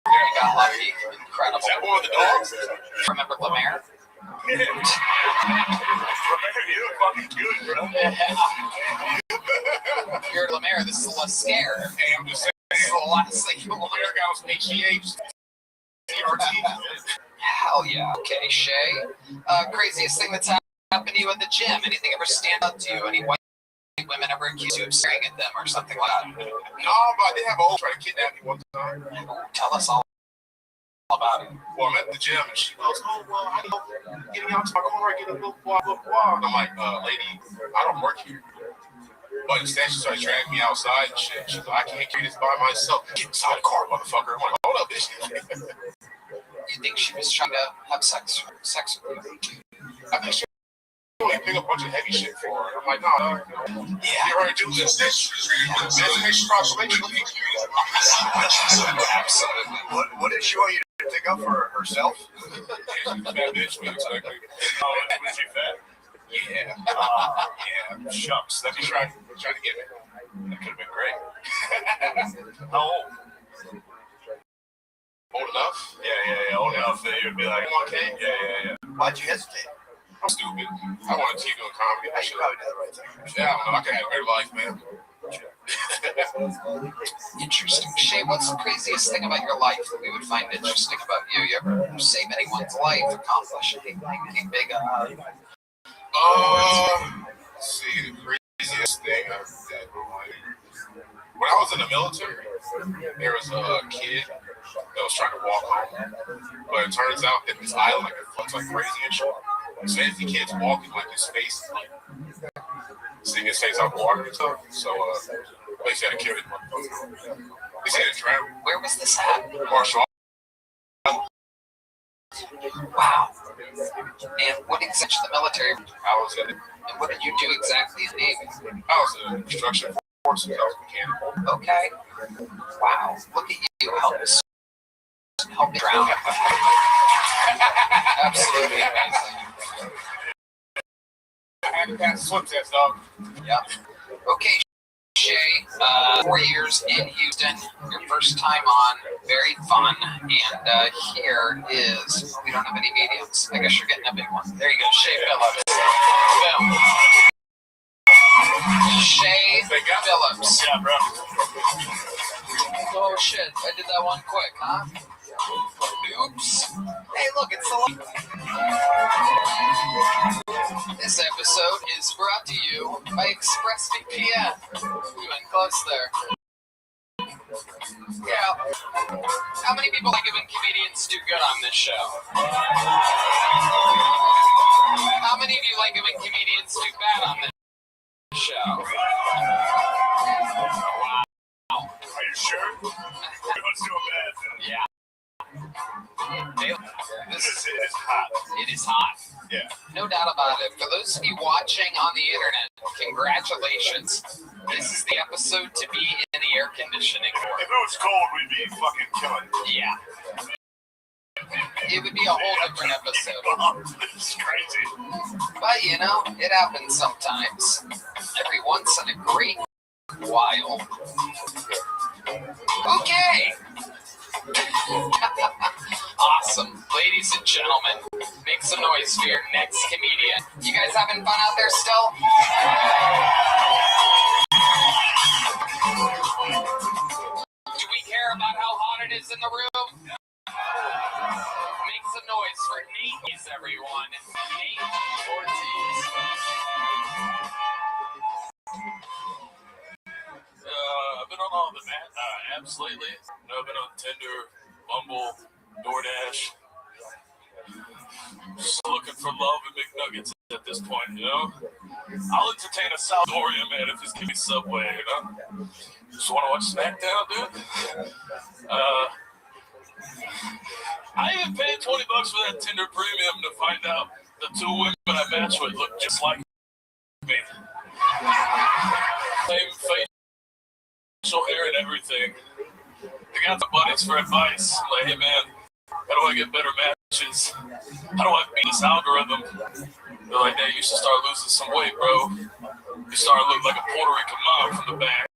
Speaker 1: You got lucky. Incredible.
Speaker 7: Is that one of the dogs?
Speaker 1: Remember Lemaire?
Speaker 7: You're fucking good, bro.
Speaker 1: You're Lemaire. This is less scare.
Speaker 7: Hey, I'm just saying.
Speaker 1: This is the last thing you want.
Speaker 7: Lemaire got was HGH.
Speaker 1: Hell yeah. Okay, Shay. Craziest thing that's happened to you at the gym? Anything ever stand up to you? Any white women ever accuse you of staring at them or something like that?
Speaker 7: No, but I did have a old try to kidnap me one time.
Speaker 1: Tell us all about it.
Speaker 7: Well, I'm at the gym and she goes, "Oh, well, I know getting out to my car, getting a little blah, blah, blah." And I'm like, lady, I don't work here. But instead, she started dragging me outside and shit. She's like, "I can't carry this by myself. Get inside the car, motherfucker." I'm like, "Hold up, bitch."
Speaker 1: You think she was trying to have sex with you?
Speaker 7: I think she only picked up a bunch of heavy shit for her. I'm like, "No,
Speaker 1: Yeah.
Speaker 7: you heard do this, bitch. Emancipation Proclamation."
Speaker 1: Absolutely.
Speaker 3: What did she want you to pick up for herself?
Speaker 7: She's a fat bitch, man. Exactly. Was she fat? Yeah. Yeah. Shucks. That's what she tried to get me. That could have been great. How old? Old enough? Yeah. Old enough that you'd be like, "Come on, Kate." Yeah.
Speaker 3: Why'd you hesitate?
Speaker 7: I'm stupid. I want to keep doing comedy.
Speaker 3: I should probably do the right thing.
Speaker 7: Yeah, I don't know. I could have a great life, man.
Speaker 1: Interesting. Shay, what's the craziest thing about your life that we would find interesting about you? You ever save anyone's life, accomplish anything, any big,
Speaker 7: let's see, the craziest thing I've done. When I was in the military, there was a kid that was trying to walk home, but it turns out that this island floods like crazy and shit. So if the kid's walking like his face, like seeing his face out of water and stuff. So basically, had to kill his motherfucker. He said it's drowned.
Speaker 1: Where was this at?
Speaker 7: Marshall.
Speaker 1: Wow. And what exactly the military?
Speaker 7: I was in it.
Speaker 1: And what did you do exactly in the Navy?
Speaker 7: I was in construction forces. I was mechanical.
Speaker 1: Okay. Wow. Look at you. Help me drown. Absolutely amazing.
Speaker 7: I had to pass the swim test, dog.
Speaker 1: Yep. Okay, Shay, 4 years in Houston, your first time on, very fun, and here is, we don't have any mediums. I guess you're getting a big one. There you go, Shay Phillips. Boom. Shay Phillips.
Speaker 7: Yeah, bro.
Speaker 1: Oh shit, I did that one quick, huh? Oops. Hey, look, it's the This episode is brought to you by ExpressVPN. You went close there. Yeah. How many people like it when comedians do good on this show? How many of you like it when comedians do bad on this show? Wow.
Speaker 7: Are you sure? Let's do a bad.
Speaker 1: Yeah.
Speaker 7: This is hot.
Speaker 1: It is hot.
Speaker 7: Yeah.
Speaker 1: No doubt about it. For those of you watching on the internet, congratulations. This is the episode to be in the air conditioning for.
Speaker 7: If it was cold, we'd be fucking killing it.
Speaker 1: Yeah. It would be a whole different episode.
Speaker 7: This is crazy.
Speaker 1: But, you know, it happens sometimes. Every once in a great while. Okay. Awesome. Ladies and gentlemen, make some noise for your next comedian. You guys having fun out there still? Do we care about how hot it is in the room? Make some noise for Nate, everyone. Nate Ortiz.
Speaker 12: I've been on all the apps lately. I've been on Tinder, Bumble, DoorDash. Just looking for love and McNuggets at this point, you know? I'll entertain a Salvadorian, man, if it's give me Subway, you know? Just want to watch SmackDown, dude? I even paid $20 for that Tinder Premium to find out the two women I matched with look just like me. Same face. Facial hair and everything. They got the buddies for advice. I'm like, hey man, how do I get better matches? How do I beat this algorithm? They're like, hey, you should start losing some weight, bro. You start looking like a Puerto Rican mom from the back.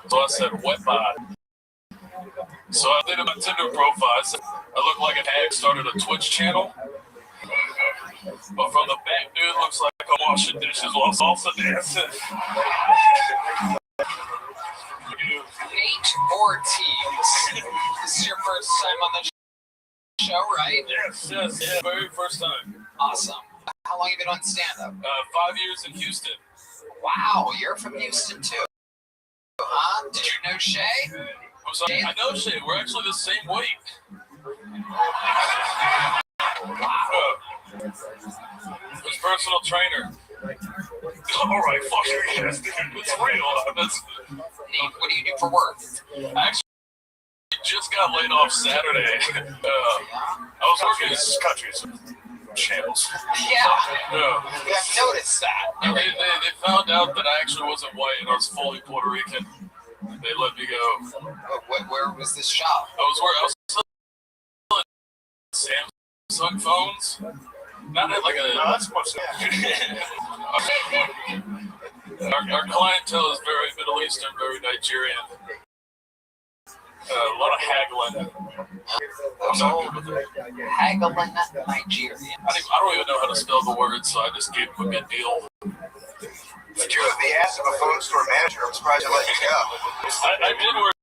Speaker 12: So I said, wet bod. So I did my Tinder profile. I look like a hag started a Twitch channel. But from the back, dude, looks like I'm washing dishes while salsa dancing.
Speaker 1: Nate Ortiz. This is your first time on the show, right?
Speaker 12: Yes, yeah, very first time.
Speaker 1: Awesome. How long have you been on stand-up?
Speaker 12: 5 years in Houston.
Speaker 1: Wow, you're from Houston too. Huh? Did you know Shay?
Speaker 12: I know Shay. We're actually the same weight.
Speaker 1: Wow.
Speaker 12: His personal trainer. All right, fuck your ass, dude. It's real.
Speaker 1: Nate, what do you do for work?
Speaker 12: I actually just got laid off Saturday. I was working in this country's channels.
Speaker 1: Yeah. I've noticed that.
Speaker 12: They found out that I actually wasn't white and I was fully Puerto Rican. They let me go.
Speaker 1: Where was this shop?
Speaker 12: I was selling Samsung phones. Not like a.
Speaker 7: No, that's what's
Speaker 12: Our clientele is very Middle Eastern, very Nigerian. A lot of haggling. I'm not good with it.
Speaker 1: Haggling Nigerian.
Speaker 12: I don't even know how to spell the word, so I just gave them a good deal.
Speaker 7: If you're the ass of a phone store manager, I'm surprised you let you go.
Speaker 12: I did work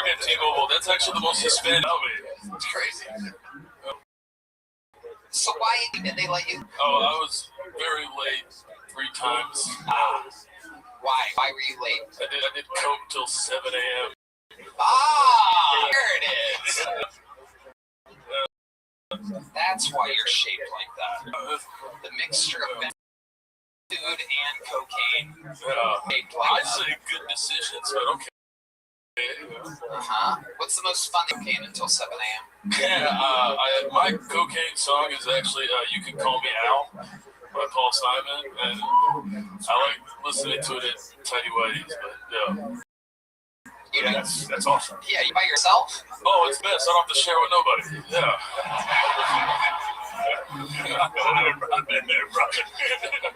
Speaker 12: at T-Mobile. That's actually the most Hispanic of me.
Speaker 3: It's crazy.
Speaker 1: So why did they let you?
Speaker 12: Oh, I was very late 3 times.
Speaker 1: Why? Why were you late?
Speaker 12: I did coke till 7 a.m.
Speaker 1: Ah, there it is. That's why you're shaped like that. The mixture of food and cocaine. Shaped like
Speaker 12: I'd
Speaker 1: that.
Speaker 12: say good decisions, but okay.
Speaker 1: What's the most fun cocaine until 7 a.m.?
Speaker 12: Yeah, my cocaine song is actually You Can Call Me Al by Paul Simon, and I like listening to it at Tidy Whitey's, but yeah.
Speaker 3: That's awesome.
Speaker 1: Yeah, you by yourself?
Speaker 12: Oh, it's best. I don't have to share with nobody. Yeah. I've been there, brother.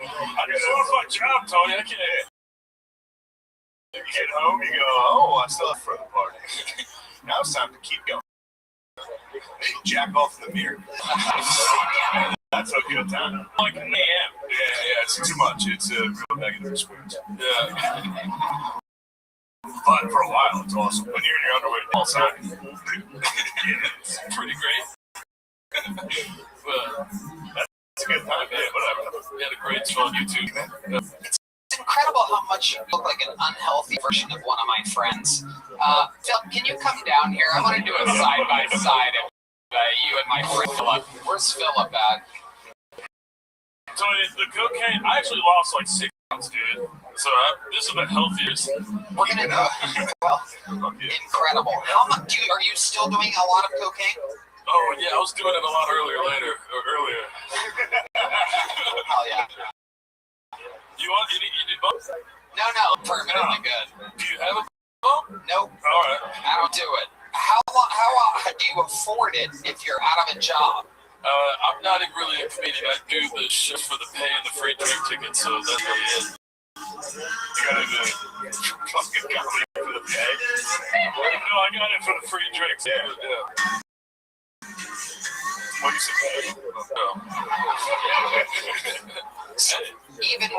Speaker 12: I just lost my job, Tony. I can't.
Speaker 7: You get home, you go, oh, I still have further party. Now it's time to keep going. Then you jack off in the mirror. That's a good time.
Speaker 12: Like an AM.
Speaker 7: Yeah, it's too much. It's a real negative experience.
Speaker 12: Yeah.
Speaker 7: But for a while, it's awesome. When you're in your underwear all the time.
Speaker 12: It's pretty great. But
Speaker 7: It's a good time. Yeah, whatever.
Speaker 12: we had a great show on YouTube.
Speaker 1: It's incredible how much you look like an unhealthy version of one of my friends. Phil, can you come down here? I want to do a side-by-side of you and my friend Philip. Where's Philip at?
Speaker 12: Tony, the cocaine, I actually lost like 6 pounds, dude. So this is the healthiest.
Speaker 1: We're going to do well, incredible. How much are you still doing a lot of cocaine?
Speaker 12: Oh, yeah, I was doing it a lot earlier.
Speaker 1: Hell yeah.
Speaker 12: You need both?
Speaker 1: No, permanently good.
Speaker 12: Do you have a phone?
Speaker 1: Nope.
Speaker 12: All right.
Speaker 1: I don't do it. How do you afford it if you're out of a job?
Speaker 12: I'm not really a comedian. I do the shift for the pay and the free drink tickets, so that's really it.
Speaker 7: You gotta do fucking comedy for the pay.
Speaker 12: No, I got it for the free drinks. Yeah.
Speaker 7: What you say?
Speaker 1: Even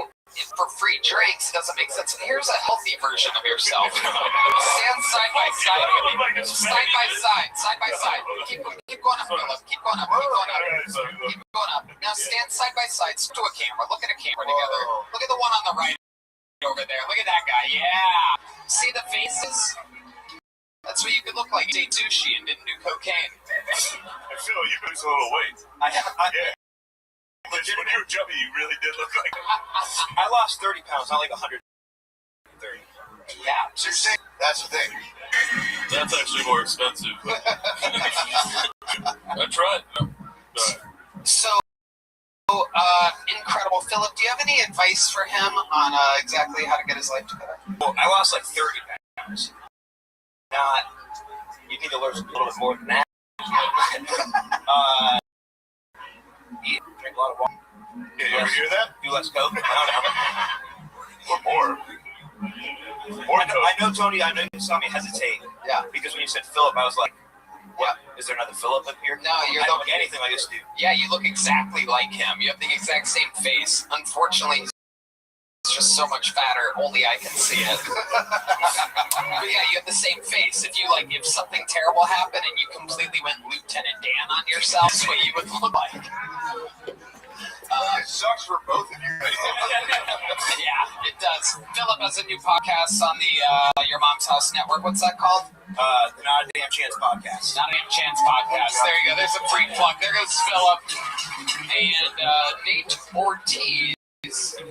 Speaker 1: for free drinks, it doesn't make sense. Here's a healthy version of yourself. Stand side by side with me. Side by side. Keep going up, Philip. Keep going up. Now stand side by side to a camera. Look at a camera together. Look at the one on the right over there. Look at that guy. Yeah. See the faces? That's what you could look like. You ate sushi and didn't do cocaine.
Speaker 7: I feel you lose a little weight. Yeah. When you were chubby, you really did look like.
Speaker 6: I lost 30 pounds, not like 130.
Speaker 1: Yeah.
Speaker 3: So you're saying that's the thing.
Speaker 12: That's actually more expensive. I tried.
Speaker 1: So, incredible. Philip, do you have any advice for him on exactly how to get his life together?
Speaker 6: Well, I lost like 30 pounds. You need to learn a little bit more than that. Eat, drink a lot of water.
Speaker 7: Yeah, you ever hear that?
Speaker 6: Do less coke. I don't know.
Speaker 7: Or more.
Speaker 6: I know, Tony, I know you saw me hesitate.
Speaker 1: Yeah.
Speaker 6: Because when you said Philip, I was like, what? Is there another Philip up here?
Speaker 1: No,
Speaker 6: I don't look anything like this dude.
Speaker 1: Yeah, you look exactly like him. You have the exact same face. Unfortunately, he's just so much fatter. Only I can see it. But yeah, you have the same face. If something terrible happened and you completely went Lieutenant Dan on yourself, that's what you would look like.
Speaker 3: It sucks for both of you.
Speaker 1: Yeah, it does. Philip has a new podcast on the Your Mom's House Network. What's that called?
Speaker 6: The Not a Damn Chance podcast.
Speaker 1: Not a Damn Chance podcast. There you go. There's a free plug. There goes Philip. And Nate Ortiz.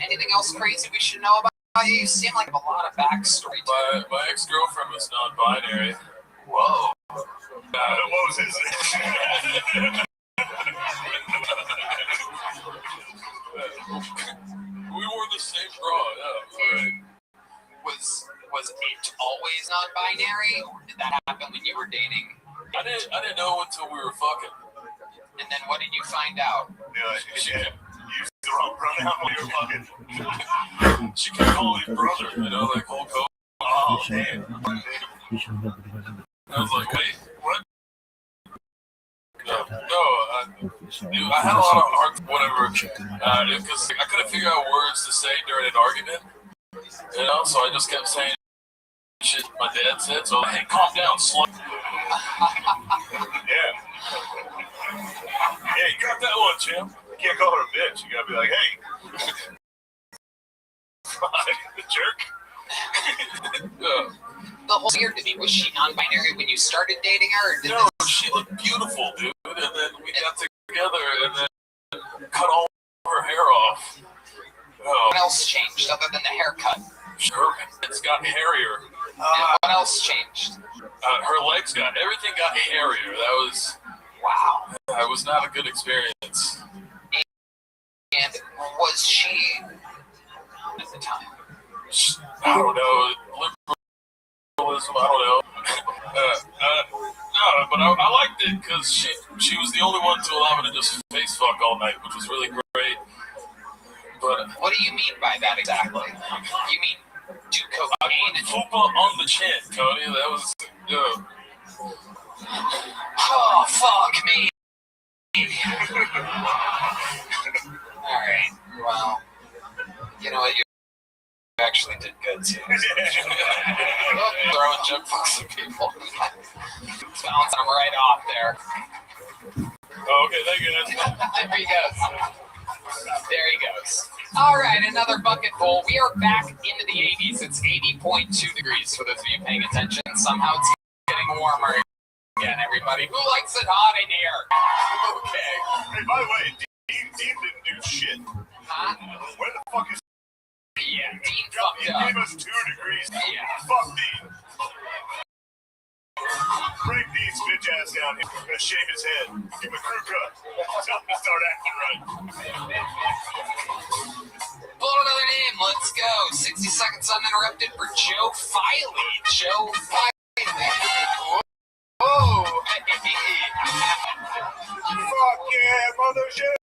Speaker 1: Anything else crazy we should know about you? You seem like a lot of backstory.
Speaker 12: My ex-girlfriend was non-binary.
Speaker 1: Whoa.
Speaker 7: What was his name?
Speaker 12: We wore the same bra, yeah.
Speaker 1: Was it always non-binary, or did that happen when you were dating?
Speaker 12: I didn't know until we were fucking.
Speaker 1: And then what did you find out?
Speaker 7: Yeah. You used the wrong pronoun when you were fucking.
Speaker 12: She kept calling me brother, like Hulk Hogan.
Speaker 7: Oh, man.
Speaker 12: I was like, wait, what? No, I had a lot of hard, whatever. because I couldn't figure out words to say during an argument, you know, so I just kept saying shit my dad said, so hey, calm down, slut.
Speaker 7: Yeah. Yeah, you got that one, Jim. You can't call her a bitch. You gotta be like, hey. Jerk.
Speaker 1: The whole weird to me. Was she non-binary when you started dating her? Or did
Speaker 12: No, she looked beautiful, dude. And then we got together and then cut all her hair off.
Speaker 1: What else changed other than the haircut?
Speaker 12: Her legs got hairier.
Speaker 1: And what else changed?
Speaker 12: Her legs everything got hairier. That was,
Speaker 1: wow.
Speaker 12: That was not a good experience.
Speaker 1: And was she at the time?
Speaker 12: I don't know. Liberalism, I don't know. No, but I liked it because she was the only one to allow me to just face fuck all night, which was really great. But
Speaker 1: what do you mean by that exactly? You mean do cocaine and
Speaker 12: fupa on the chin, Cody? That was
Speaker 1: oh fuck me. Alright, well, you know what, you actually did good too. Throwing jump fucks at people. Bounce them right off there.
Speaker 12: Oh, okay, thank you.
Speaker 1: There he goes. There he goes. Alright, another bucket full. We are back into the 80s. It's 80.2 degrees for those of you paying attention. Somehow it's getting warmer again, everybody. Who likes it hot in here? Okay.
Speaker 7: Hey, by the way, Dean didn't do shit.
Speaker 1: Huh?
Speaker 7: Where the fuck is
Speaker 1: Yeah, Dean
Speaker 7: He
Speaker 1: fucked up.
Speaker 7: gave us 2 degrees.
Speaker 1: Yeah.
Speaker 7: Fuck Dean. Bring Dean's bitch ass down here. I'm gonna shave his head. Give him a crew cut. Tell him to start acting right.
Speaker 1: Pull another name. Let's go. 60 seconds uninterrupted for Joe Filey. Joe Filey. Whoa.
Speaker 7: Fuck yeah, mother shit.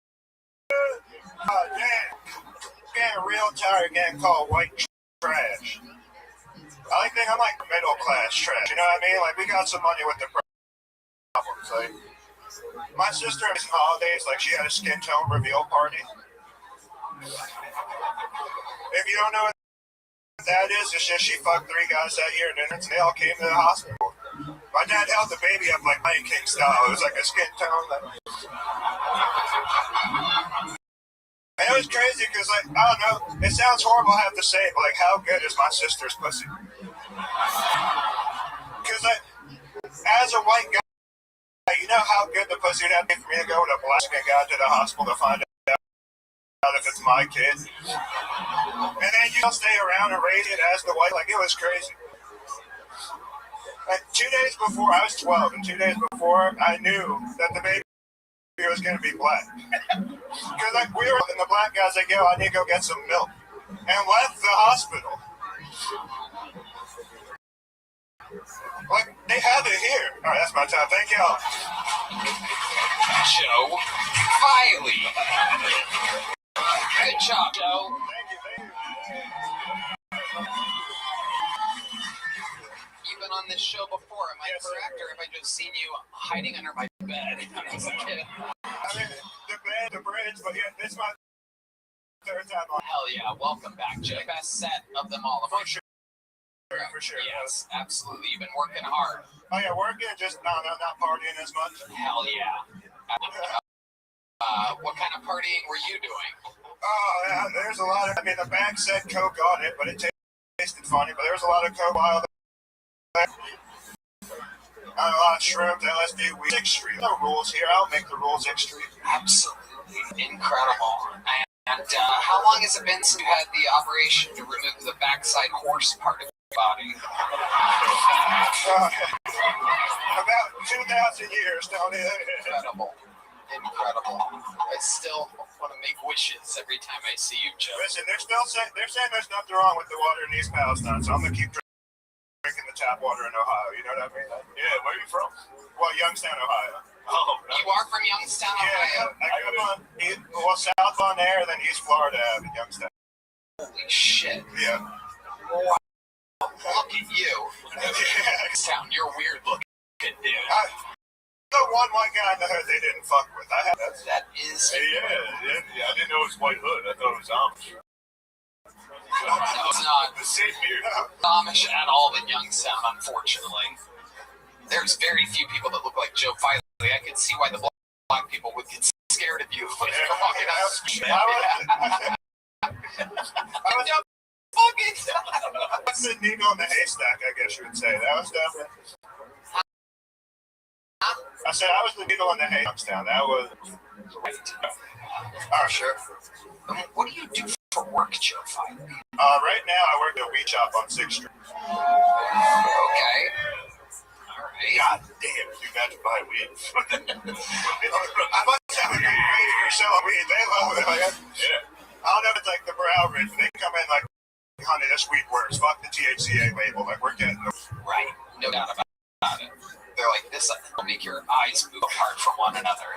Speaker 7: Oh, damn. Getting real tired of getting called white trash. I think I'm like middle class trash. You know what I mean? Like, we got some money with the problems. Like, my sister had some holidays, like, she had a skin tone reveal party. If you don't know what that is, it's just she fucked 3 guys that year, and then they all came to the hospital. My dad held the baby up like Lion King style. It was like a skin tone. And it was crazy because, like, I don't know, it sounds horrible I have to say it, but, like, how good is my sister's pussy? Because, like, as a white guy, you know how good the pussy would have been for me to go with a black guy to the hospital to find out if it's my kid. And then you don't stay around and raise it as the white, like, it was crazy. Like, 2 days before, I was 12, and 2 days before, I knew that the baby was going to be black. Because, like, we were, and the black guy's like, yo, I need to go get some milk. And left the hospital. Like, they have it here. All right, that's my time. Thank y'all.
Speaker 1: Joe Filey. Good job, Joe.
Speaker 7: Thank you.
Speaker 1: You've been on this show before, am I correct? Or have I just seen you hiding under my bed when I was a kid?
Speaker 7: I mean, the bed, the bridge, but yeah, it's my 3rd time on.
Speaker 1: Hell yeah, welcome back, Joe. Best set of them all.
Speaker 7: For sure. For sure.
Speaker 1: Yes, absolutely. You've been working hard.
Speaker 7: Oh yeah, working, just not partying as much.
Speaker 1: Hell yeah. What kind of partying were you doing?
Speaker 7: Oh yeah, there's a lot of, I mean, the bag said Coke on it, but it tasted funny, but there was a lot of Coke while there. A lot of shrimp, LSD, weed. Extreme. No rules here. I'll make the rules extreme.
Speaker 1: Absolutely incredible. And how long has it been since you had the operation to remove the backside horse part of your body?
Speaker 7: About 2,000 years down here.
Speaker 1: Incredible. I still want to make wishes every time I see you, Joe.
Speaker 7: Listen, they're saying there's nothing wrong with the water in East Palestine, so I'm gonna keep drinking the tap water in Ohio. You know what I mean? Yeah. Where are you from? Well, Youngstown, Ohio. Oh,
Speaker 1: you are from Youngstown, Ohio?
Speaker 7: Yeah, I grew up south on there, then East Florida, in Youngstown.
Speaker 1: Holy shit.
Speaker 7: Yeah.
Speaker 1: Wow. Look at you. Youngstown, you're weird looking, dude.
Speaker 7: The one white guy in the hood they didn't fuck with. I had that.
Speaker 1: That is.
Speaker 7: Yeah, I was White Hood. I thought it was Amish.
Speaker 1: No, it's not
Speaker 7: The same beard.
Speaker 1: Amish at all in Youngstown, unfortunately. There's very few people that look like Joe Filey. I could see why the black people would get scared of you when you're walking out the street.
Speaker 7: That's the needle in the haystack, I guess you would say. That was definitely. I said I was the needle in the hay. Youngstown. That was.
Speaker 1: Oh, sure. What do you do for work, Joe Filey?
Speaker 7: Right now I work at a weed shop on 6th Street.
Speaker 1: Okay.
Speaker 7: God damn, you got to buy weed. I must have a good rate for selling weed. They love it. Like, yeah. I don't know if it's like the brow ridge, but they come in like, honey, this weed works. Fuck the THCA label. Like, we're getting them.
Speaker 1: Right. No doubt about it. They're like, this will make your eyes move apart from one another.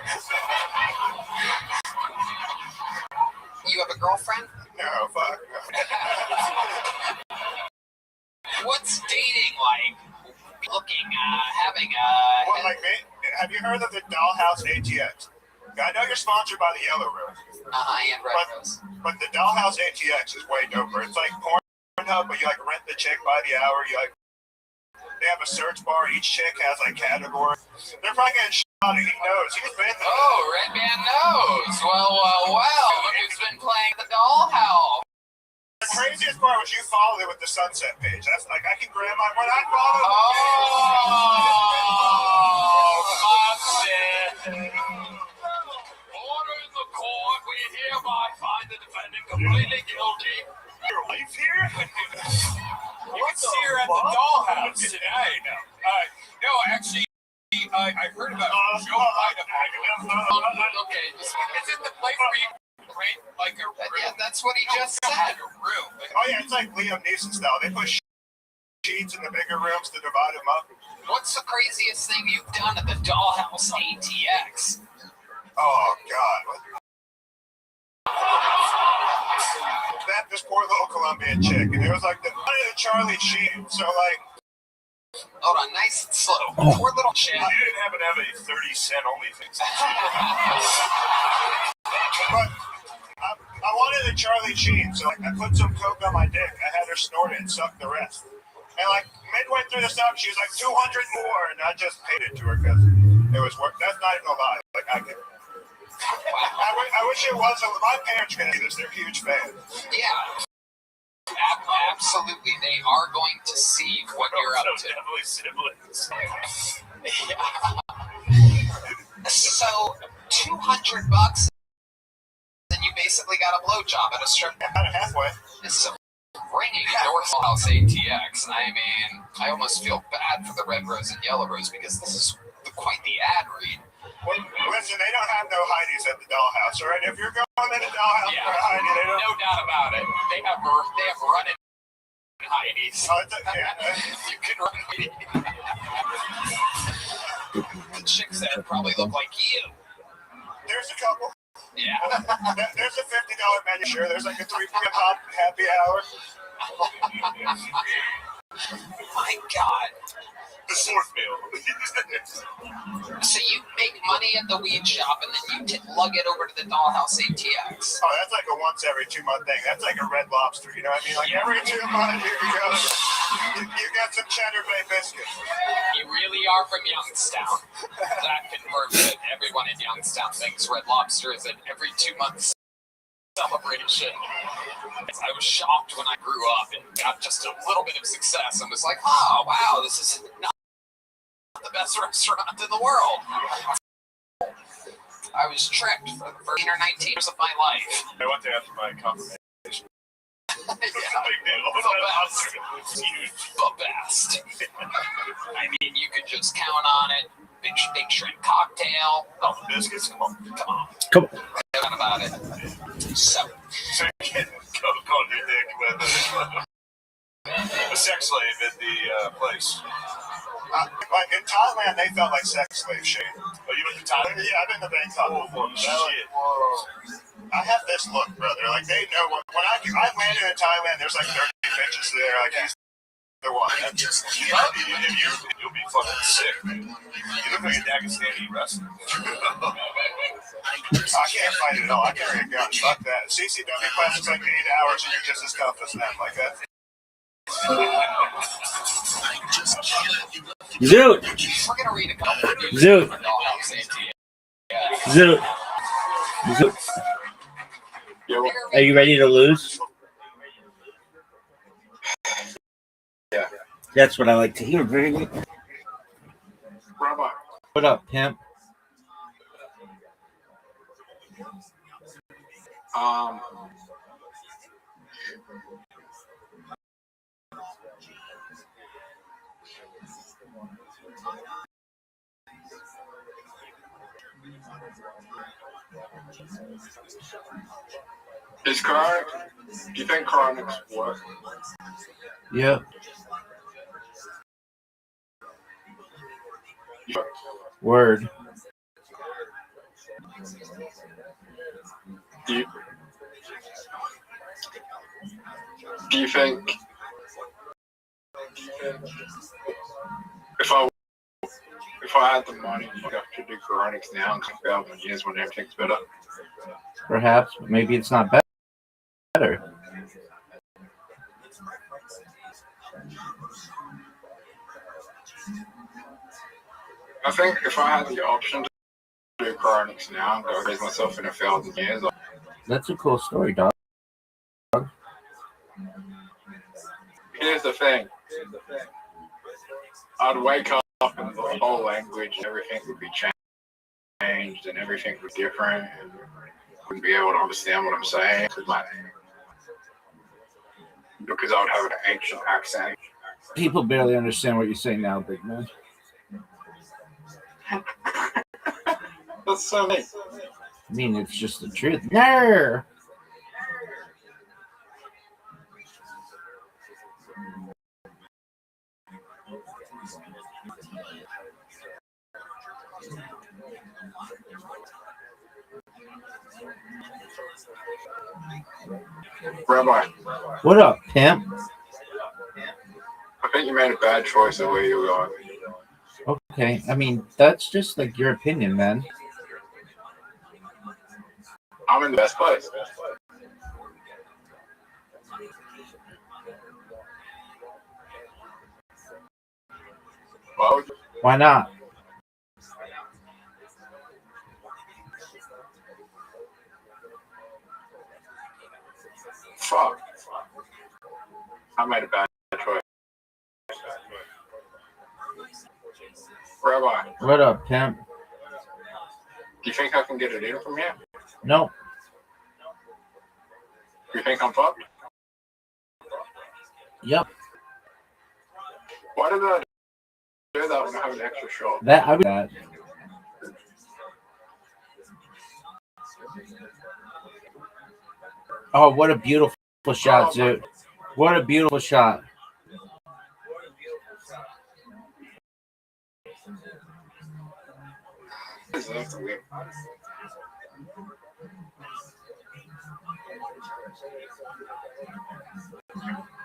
Speaker 1: You have a girlfriend?
Speaker 7: No, fuck.
Speaker 1: What's dating like? Looking, having a...
Speaker 7: Well, like, have you heard of the Dollhouse ATX? I know you're sponsored by the Yellow Rose.
Speaker 1: And Red Rose.
Speaker 7: But the Dollhouse ATX is way doper. It's like Pornhub, but you like rent the chick by the hour. You like, they have a search bar. Each chick has like categories. They're probably getting shot. He knows. He's been there.
Speaker 1: Oh, Red Man knows. Well. Look who's been playing the Dollhouse.
Speaker 7: The craziest part was you followed it with the Sunset page. That's like, I can grab my, when I follow it.
Speaker 1: Order in the court. We hereby find the defendant completely guilty.
Speaker 7: Your wife here?
Speaker 5: You can see her at the Dollhouse today. No, actually, I heard about Joe Biden.
Speaker 1: Okay,
Speaker 5: Is it the place where you rent like a room?
Speaker 1: yeah, that's what he just said.
Speaker 5: A room.
Speaker 7: Oh yeah, it's like Liam Neeson style. They put sheets in the bigger rooms to divide them up.
Speaker 1: What's the craziest thing you've done at the Dollhouse ATX?
Speaker 7: Oh God. That this poor little Colombian chick, and it was like the Charlie Sheen. So like,
Speaker 1: hold on, nice and slow. Poor little chick.
Speaker 7: You didn't happen to have a 30-cent only thing. But I wanted a Charlie Sheen, so like I put some coke on my dick. I had her snort it and suck the rest. And like midway through the stop, she was like 200 more, and I just paid it to her because it was work. That's not even a lie. Like I could. I wish it was. My parents can do this. They're huge fans.
Speaker 1: Yeah. Absolutely. They are going to see what you're up to. Yeah. So, $200 and you basically got a blowjob at a strip.
Speaker 7: About halfway.
Speaker 1: It's some ringing Dollhouse ATX. I mean, I almost feel bad for the Red Rose and Yellow Rose because this is quite the ad read.
Speaker 7: Well, listen, they don't have no Heidi's at the Dollhouse, all right? If you're going to the Dollhouse for a Heidi, they don't.
Speaker 1: No doubt about it. They have running Heidi's.
Speaker 7: Oh, yeah.
Speaker 1: You can run the chicks that probably look like you.
Speaker 7: There's a couple.
Speaker 1: Yeah.
Speaker 7: There's a $50 menu. Sure, there's like a 3-point hot happy hour.
Speaker 1: My God.
Speaker 7: The fourth meal.
Speaker 1: So you make money at the weed shop and then you lug it over to the Dollhouse ATX.
Speaker 7: Oh, that's like a once every 2 month thing. That's like a Red Lobster. You know what I mean? Like every 2 months, you got some Cheddar Bay biscuits.
Speaker 1: You really are from Youngstown. That confirms it. Everyone in Youngstown thinks Red Lobster is an every 2 months celebration. I was shocked when I grew up and got just a little bit of success and was like, oh, wow, this is not the best restaurant in the world. I was tricked for the first 18 or 19 years of my life.
Speaker 7: I went there after my confirmation.
Speaker 1: Yeah, the best. I mean, you could just count on it. Big shrimp cocktail. Oh, the biscuits. Come on.
Speaker 11: Come on.
Speaker 1: About it. So
Speaker 7: you can't go on your dick with a sex slave at the place. Like in Thailand, they felt like sex slave shit. Oh, you went to Thailand? Yeah, I've been to Bangkok. I have this look, brother. Like they know when I landed in Thailand, there's like 30 bitches there. Like he's the one. You'll be fucking sick, man. You look like a Dagestani wrestler. I can't fight it at all. I carry a gun. Fuck that. CCW class is like 8 hours and you're just as tough as them. Like that.
Speaker 11: Zoot!
Speaker 1: We're gonna read a couple of these.
Speaker 11: Zoot!
Speaker 1: I'll say it to you.
Speaker 11: Zoot! Zoot! Are you ready to lose?
Speaker 10: Yeah.
Speaker 11: That's what I like to hear, baby.
Speaker 10: Rabbi.
Speaker 11: What up, pimp?
Speaker 10: Is chronic? Do you think chronic's what?
Speaker 11: Yep. Word.
Speaker 10: Do you think if I had the money, you'd have to do chronics now and come out in years when everything's better?
Speaker 11: Perhaps, but maybe it's not better.
Speaker 10: I think if I had the option to do chronics now and go raise myself in 1,000 years,
Speaker 11: That's a cool story, dog.
Speaker 10: here's the thing. I'd wake up and the whole language, everything would be changed and everything would be different. And wouldn't be able to understand what I'm saying because I would have an ancient accent.
Speaker 11: People barely understand what you say now, big man.
Speaker 10: That's so neat.
Speaker 11: I mean, it's just the truth. No.
Speaker 10: Rabbi,
Speaker 11: What up, pimp?
Speaker 10: I think you made a bad choice of where you were going.
Speaker 11: Okay, I mean, that's just like your opinion, man.
Speaker 10: I'm in the best place.
Speaker 11: Why not?
Speaker 10: Fuck. I made a bad choice. Rabbi,
Speaker 11: What up, pimp?
Speaker 10: do you think I can get it in from here?
Speaker 11: Nope.
Speaker 10: Do you think I'm fucked?
Speaker 11: Yep.
Speaker 10: Why did I do that when I have an extra shot?
Speaker 11: That I would. That. Oh, what a beautiful shot, dude! What a beautiful shot.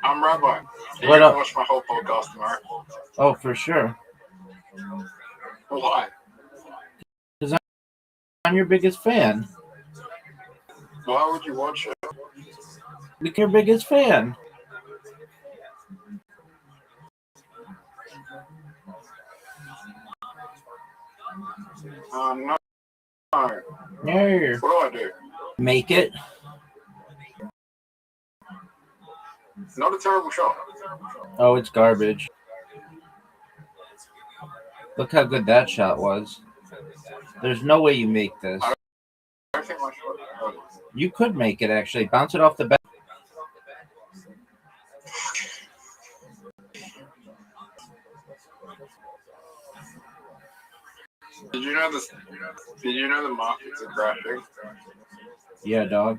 Speaker 10: I'm Rabbi.
Speaker 11: What up?
Speaker 10: Watch my whole podcast tomorrow.
Speaker 11: Oh, for sure.
Speaker 10: Why?
Speaker 11: Because I'm your biggest fan.
Speaker 10: Why would you watch it?
Speaker 11: Because you're your biggest fan.
Speaker 10: No.
Speaker 11: No.
Speaker 10: What do I do?
Speaker 11: Make it.
Speaker 10: Not a terrible shot.
Speaker 11: Oh, it's garbage. Look how good that shot was. There's no way you make this.
Speaker 10: I don't think my shot.
Speaker 11: You could make it, actually. Bounce it off the back.
Speaker 10: Did you know this? Did you know the markets are crashing?
Speaker 11: Yeah, dog.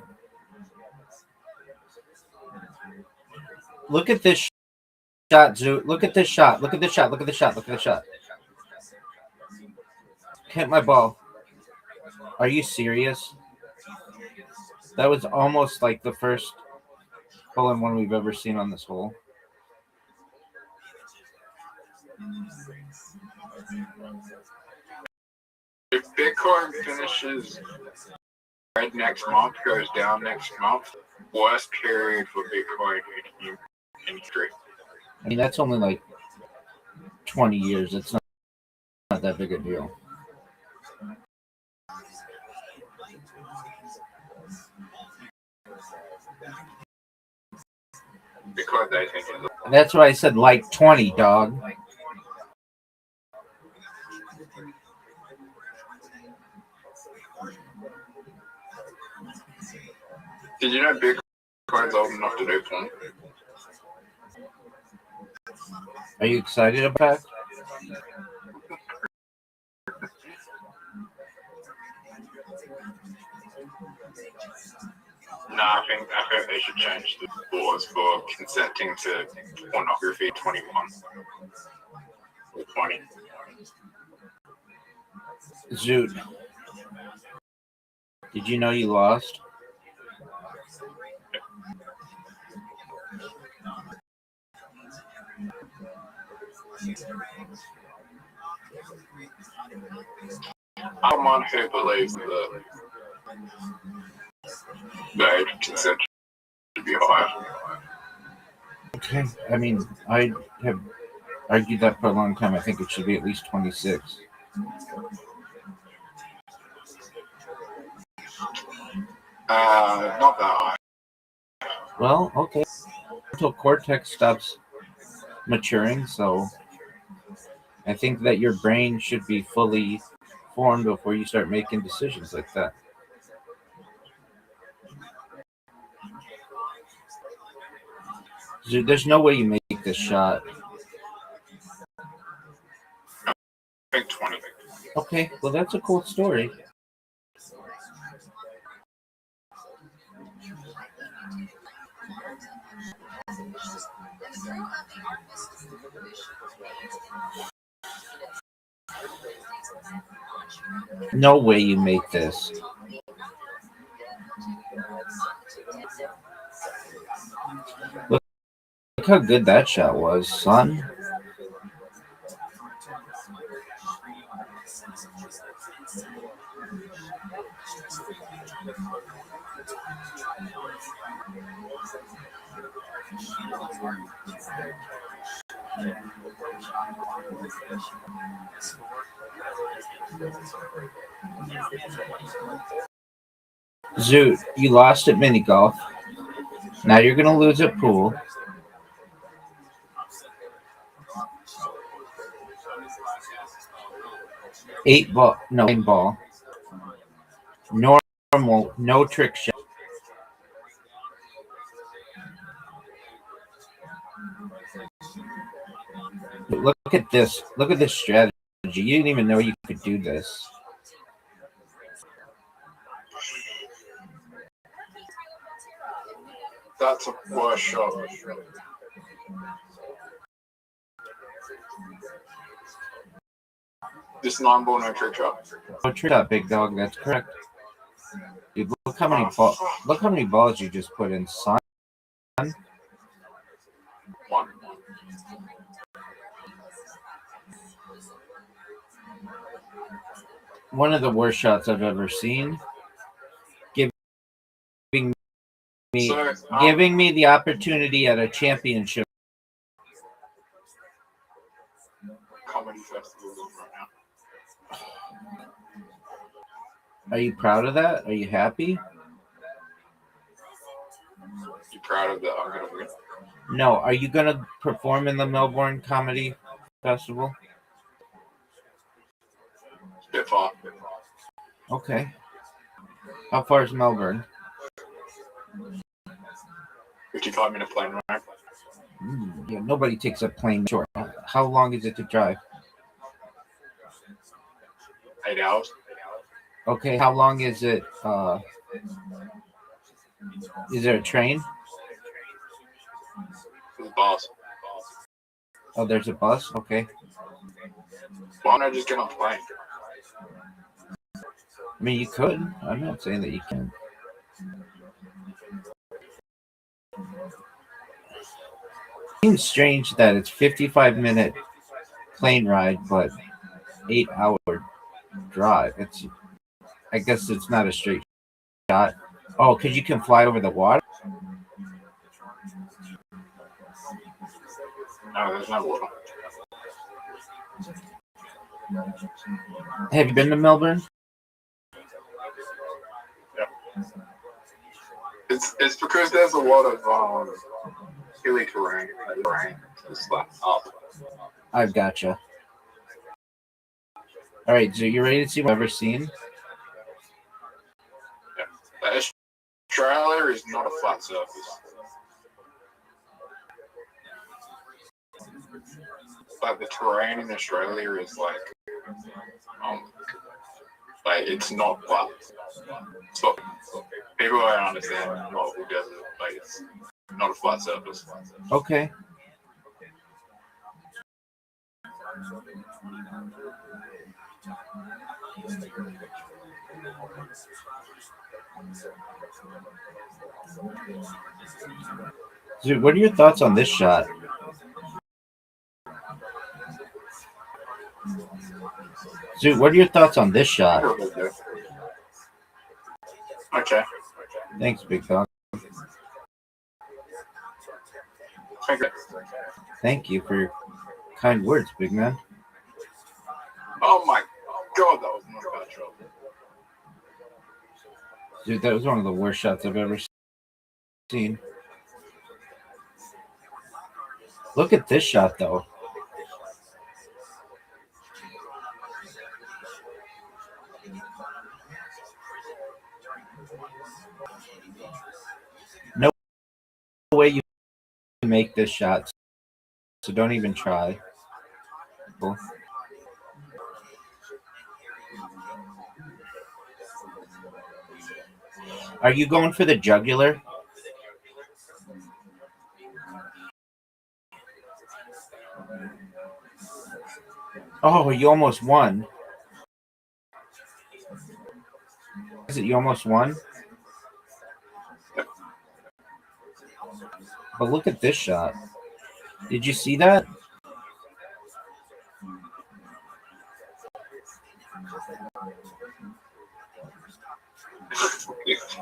Speaker 11: Look at this shot, Zoo. Look at this shot. Look at this shot. Look at this shot. Look at this shot. Hit my ball. Are you serious? That was almost like the first hole-in-one we've ever seen on this hole.
Speaker 10: If Bitcoin finishes red next month, goes down next month, worst period for Bitcoin in history.
Speaker 11: I mean, that's only like 20 years. It's not that big a deal.
Speaker 10: Because I think
Speaker 11: That's why I said like 20, dog.
Speaker 10: Did you know Bitcoin's old enough to do porn?
Speaker 11: Are you excited about it?
Speaker 10: No, I think they should change the laws for consenting to pornography at 21 or 20.
Speaker 11: Zoot, did you know you lost?
Speaker 10: I'm one who believes that the age of consent should be higher.
Speaker 11: Okay. I mean, I have argued that for a long time. I think it should be at least 26.
Speaker 10: Not that high.
Speaker 11: Well, okay. Until cortex stops maturing, so I think that your brain should be fully formed before you start making decisions like that. Dude, there's no way you make this shot.
Speaker 10: I think 20.
Speaker 11: Okay, well, that's a cool story. No way you make this. Look how good that shot was, son. Zoot, you lost at mini golf. Now you're gonna lose at pool. Nine ball. Normal, no trick shot. Look at this. Look at this strategy. You didn't even know you could do this.
Speaker 10: That's a worse shot. This 9-ball no trick shot.
Speaker 11: No trick shot, big dog. That's correct. Dude, look how many balls you just put in, son.
Speaker 10: One.
Speaker 11: One of the worst shots I've ever seen. Giving me the opportunity at a championship.
Speaker 10: Comedy festival right now.
Speaker 11: Are you proud of that? Are you happy?
Speaker 10: You proud of that? I'm gonna win.
Speaker 11: No. Are you gonna perform in the Melbourne Comedy Festival?
Speaker 10: Bit far.
Speaker 11: Okay. How far is Melbourne?
Speaker 10: 55-minute plane ride.
Speaker 11: Yeah, nobody takes a plane short. How long is it to drive?
Speaker 10: 8 hours.
Speaker 11: Okay, how long is it? Is there a train?
Speaker 10: There's a bus.
Speaker 11: Oh, there's a bus? Okay.
Speaker 10: Why don't I just get on the plane?
Speaker 11: I mean, you could. I'm not saying that you can. Seems strange that it's 55-minute plane ride, but 8-hour drive. I guess it's not a straight shot. Oh, because you can fly over the water?
Speaker 10: No, there's no water.
Speaker 11: Have you been to Melbourne?
Speaker 10: Yeah. It's because there's a lot of hilly terrain. It's like up.
Speaker 11: I've gotcha. All right, so you ready to see what I've ever seen?
Speaker 10: Yeah. Australia is not a flat surface. But the terrain in Australia is like it's not flat. So people don't understand what we desert, like it's not a flat surface.
Speaker 11: Okay. Dude, what are your thoughts on this shot? Dude, what are your thoughts on this shot?
Speaker 10: Okay.
Speaker 11: Thanks, big dog.
Speaker 10: Okay.
Speaker 11: Thank you for your kind words, big man.
Speaker 10: Oh my god, that was not a bad shot.
Speaker 11: Dude, that was one of the worst shots I've ever seen. Look at this shot, though. No way you can make this shot, so don't even try. Cool. Are you going for the jugular? Oh, you almost won. Is it you almost won? But look at this shot. Did you see that?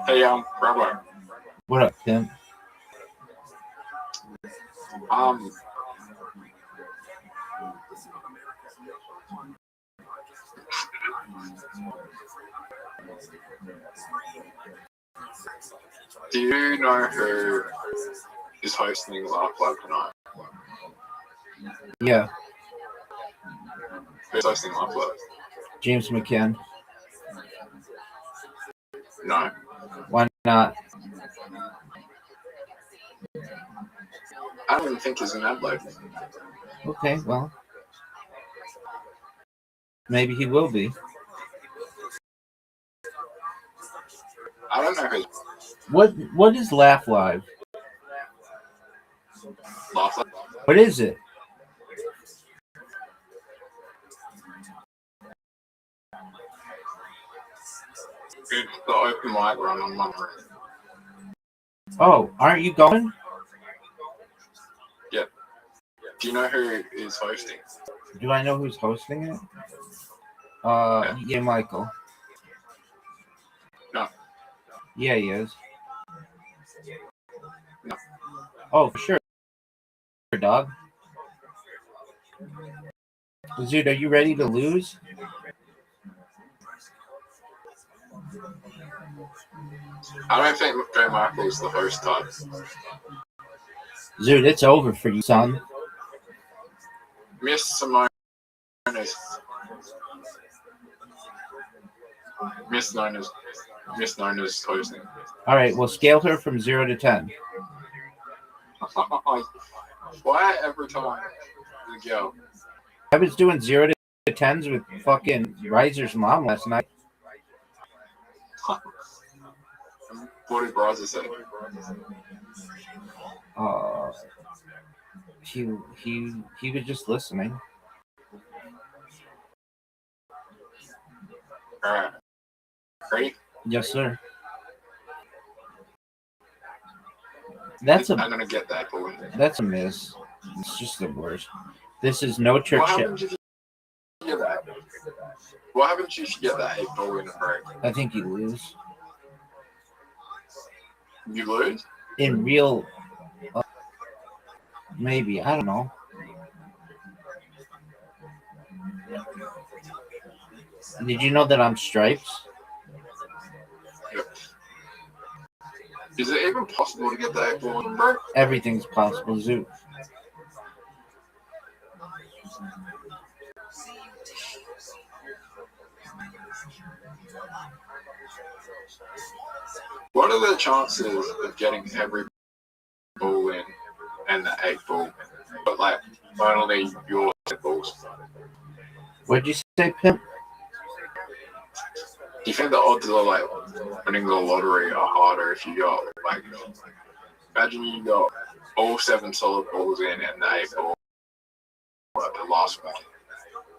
Speaker 10: Hey, Rabbi.
Speaker 11: What up, Tim?
Speaker 10: Do you know who is hosting Laugh Lab tonight?
Speaker 11: Yeah,
Speaker 10: Who's hosting Laugh Lab?
Speaker 11: James McCann.
Speaker 10: No.
Speaker 11: Why not?
Speaker 10: I don't even think he's in Adelaide.
Speaker 11: Okay, well, maybe he will be.
Speaker 10: I don't know who.
Speaker 11: What is Laugh Live?
Speaker 10: Laugh Lab?
Speaker 11: What is it?
Speaker 10: It's the open mic run on Monday.
Speaker 11: Oh, aren't you going?
Speaker 10: Yeah. Do you know who is hosting?
Speaker 11: Do I know who's hosting it? Yeah, Michael.
Speaker 10: No.
Speaker 11: Yeah, he is.
Speaker 10: No.
Speaker 11: Oh, for sure, dog. Dude, are you ready to lose?
Speaker 10: I don't think Joe Michael's the host type.
Speaker 11: Dude, it's over for you, son.
Speaker 10: Miss Simone is Miss known as hosting.
Speaker 11: All right, well, scale her from 0 to 10.
Speaker 10: Why every time the girl?
Speaker 11: I was doing 0 to 10s with fucking Riser's mom last night.
Speaker 10: What did Braza say?
Speaker 11: He was just listening.
Speaker 10: All right. Ready?
Speaker 11: Yes, sir. That's
Speaker 10: I'm gonna get that boy.
Speaker 11: That's a miss. It's just the worst. This is no trick
Speaker 10: What
Speaker 11: shot.
Speaker 10: happened to you that? What happens if you get that 8 ball in a break?
Speaker 11: I think you lose.
Speaker 10: You lose?
Speaker 11: In real, maybe, I don't know. Did you know that I'm stripes?
Speaker 10: Yep. Is it even possible to get that 8 ball in a break?
Speaker 11: Everything's possible, Zoo.
Speaker 10: What are the chances of getting every ball in and the 8 ball, but like only your 8 balls?
Speaker 11: What'd you say, Pimp?
Speaker 10: Do you think the odds of like winning the lottery are harder if you got like, imagine you got all 7 solid balls in and the 8 ball at the last one?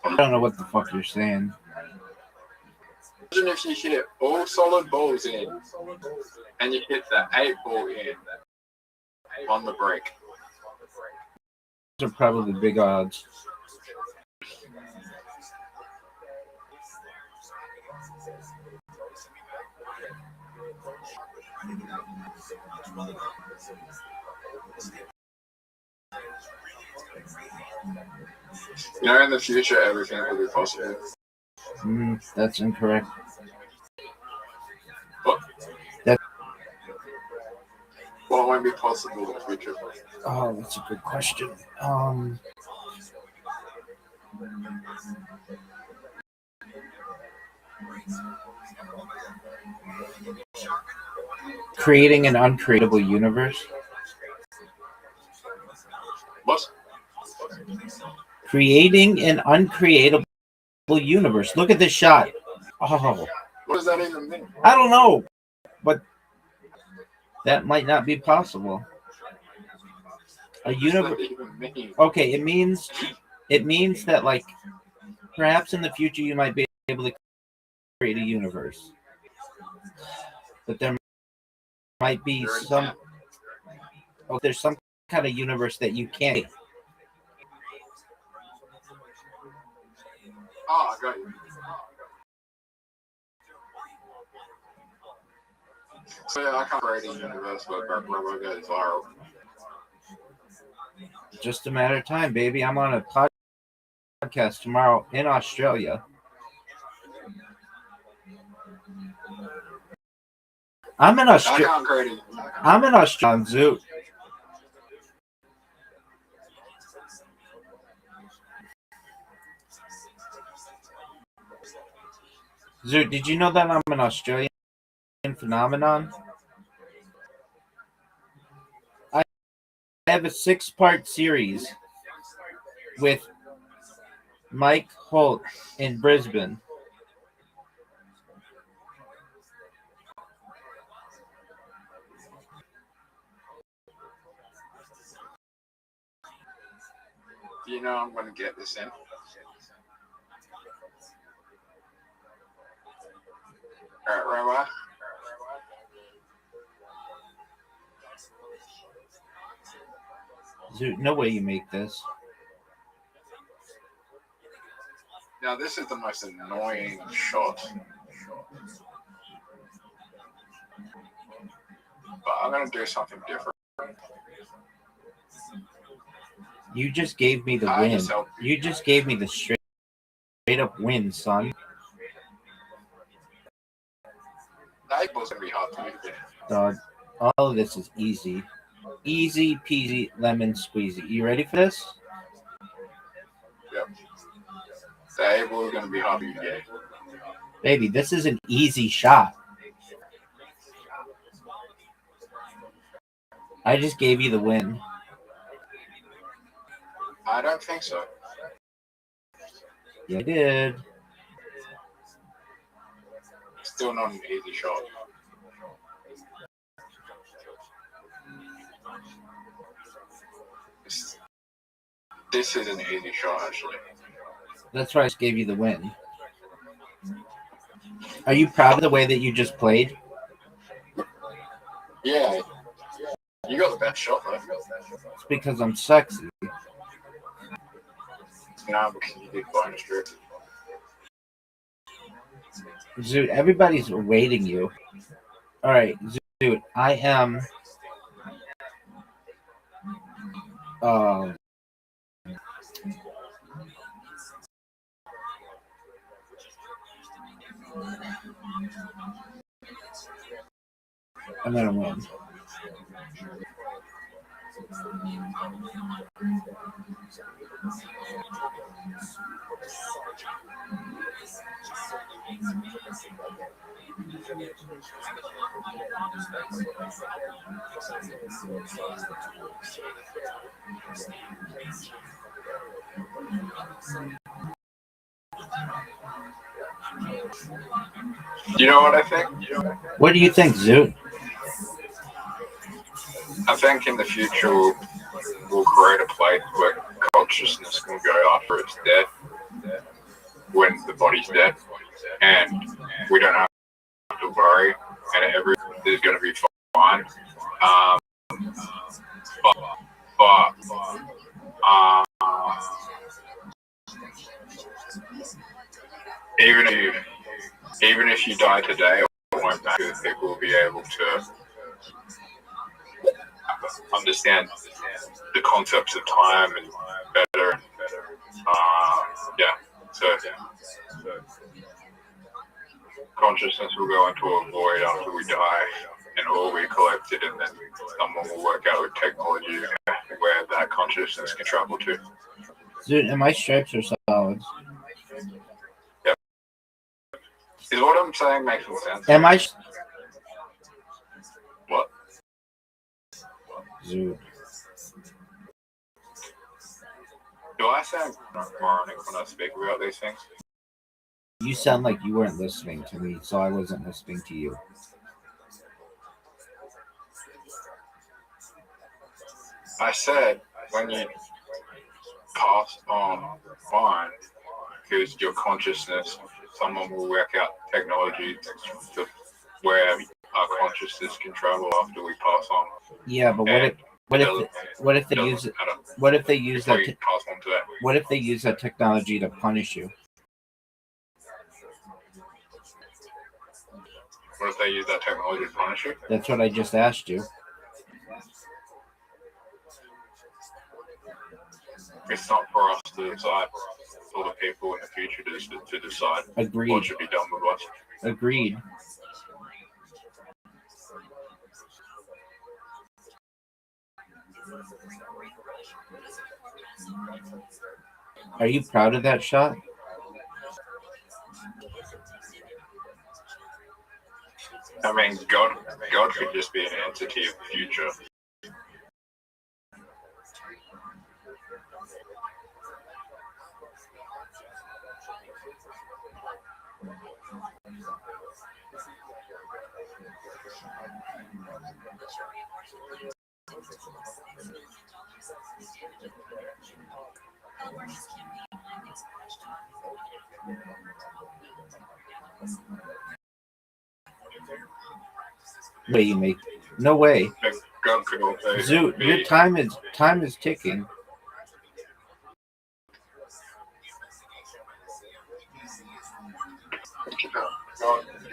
Speaker 11: I don't know what the fuck you're saying.
Speaker 10: Imagine if you hit all solid balls in and you hit the 8 ball in on the break.
Speaker 11: Those are probably big odds.
Speaker 10: You know, in the future, everything will be possible.
Speaker 11: That's incorrect.
Speaker 10: What?
Speaker 11: That.
Speaker 10: What won't be possible in the future?
Speaker 11: Oh, that's a good question. Creating an uncreatable universe.
Speaker 10: What?
Speaker 11: Creating an uncreatable universe. Look at this shot. Oh.
Speaker 10: What does that even mean?
Speaker 11: I don't know, but that might not be possible. A universe. Okay, it means that like perhaps in the future you might be able to create a universe, but there might be some. Oh, there's some kind of universe that you can't.
Speaker 10: Oh, I got you. So yeah, I can't create a universe where ViralRabbi goes viral.
Speaker 11: Just a matter of time, baby. I'm on a podcast tomorrow in Australia. I'm in Australia. I'm in Australia Zoo. Zoo, did you know that I'm an Australian phenomenon? I have a 6-part series with Mike Holt in Brisbane.
Speaker 10: You know I'm going to get this in. Alright, Rabbi.
Speaker 11: Dude, no way you make this.
Speaker 10: Now this is the most annoying shot. But I'm going to do something different.
Speaker 11: You just gave me the win. You just gave me the straight up win, son.
Speaker 10: That ball's going to be hard to make.
Speaker 11: Dog, all of this is easy. Easy peasy lemon squeezy. You ready for this?
Speaker 10: Yep. That ball is going to be hard to get.
Speaker 11: Baby, this is an easy shot. I just gave you the win.
Speaker 10: I don't think so.
Speaker 11: Yeah, I did.
Speaker 10: Still not an easy shot. This is an easy shot, actually.
Speaker 11: That's why I just gave you the win. Are you proud of the way that you just played?
Speaker 10: Yeah. You got the best shot, though.
Speaker 11: It's because I'm sexy.
Speaker 10: No, because you did bonus trip.
Speaker 11: Zoot, everybody's awaiting you. All right, Zoot, I am. Um, I'm gonna win.
Speaker 10: You know what I think?
Speaker 11: What do you think, Zoot?
Speaker 10: I think in the future we'll create a place where consciousness can go after it's dead, when the body's dead, and we don't have to worry, and everything's going to be fine. But even if you die today, it won't matter. People will be able to understand the concepts of time and better. So consciousness will go into a void after we die, and all we collected, and then someone will work out with technology where that consciousness can travel to.
Speaker 11: Zoot, and my stripes are solids.
Speaker 10: Yep. Is what I'm saying making sense?
Speaker 11: Am I?
Speaker 10: What?
Speaker 11: Zoot.
Speaker 10: Do I sound moronic when I speak about these things?
Speaker 11: You sound like you weren't listening to me, so I wasn't listening to you.
Speaker 10: I said when you pass on, because your consciousness, someone will work out technology to where our consciousness can travel after we pass on.
Speaker 11: Yeah, but what if they use it? What if they use that?
Speaker 10: Pass on to that?
Speaker 11: What if they use that technology to punish you?
Speaker 10: What if they use that technology to punish you?
Speaker 11: That's what I just asked you.
Speaker 10: It's not for us to decide. It's for the people in the future to decide.
Speaker 11: Agreed.
Speaker 10: What should be done with us.
Speaker 11: Agreed. Are you proud of that shot?
Speaker 10: I mean, God could just be an entity of the future.
Speaker 11: Way you make no way.
Speaker 10: God could also
Speaker 11: Zoot,
Speaker 10: be,
Speaker 11: your time is ticking.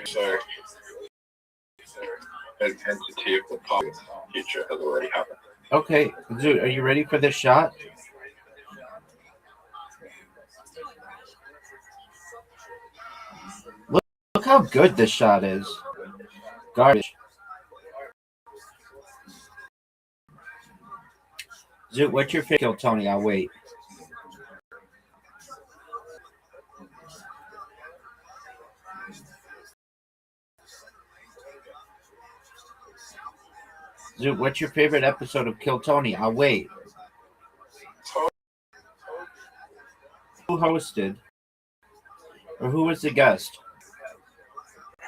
Speaker 10: So an entity of the past future has already happened.
Speaker 11: Okay, Zoot, are you ready for this shot? Look how good this shot is. Garbage. Zoot, what's your favorite kill, Tony? I'll wait. Zoot, what's your favorite episode of Kill Tony? I'll wait. Who hosted? Or who was the guest?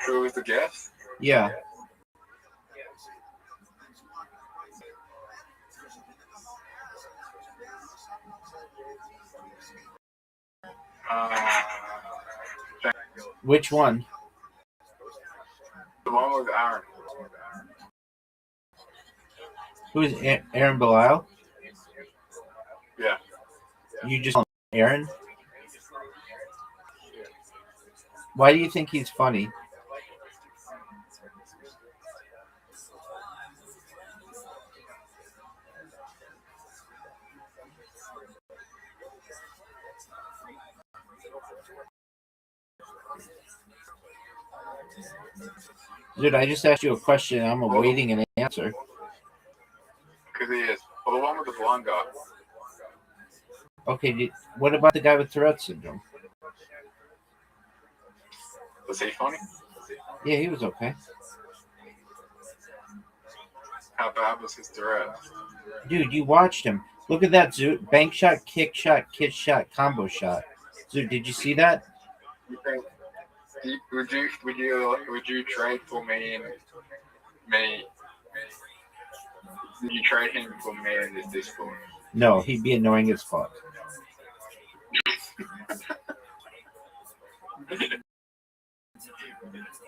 Speaker 10: Who was the guest?
Speaker 11: Yeah. Which one?
Speaker 10: The one with Aaron.
Speaker 11: Who is Aaron Belial?
Speaker 10: Yeah.
Speaker 11: You just call him Aaron? Why do you think he's funny? Dude, I just asked you a question. I'm awaiting an answer.
Speaker 10: Because he is. Well, the one with the blonde guy.
Speaker 11: Okay, what about the guy with Tourette syndrome?
Speaker 10: Was he funny?
Speaker 11: Yeah, he was okay.
Speaker 10: How bad was his Tourette?
Speaker 11: Dude, you watched him. Look at that, Zoot. Bank shot, kick shot, combo shot. Zoot, did you see that?
Speaker 10: You think? Would you trade for me and me? Would you trade him for me and this Discord?
Speaker 11: No, he'd be annoying as fuck.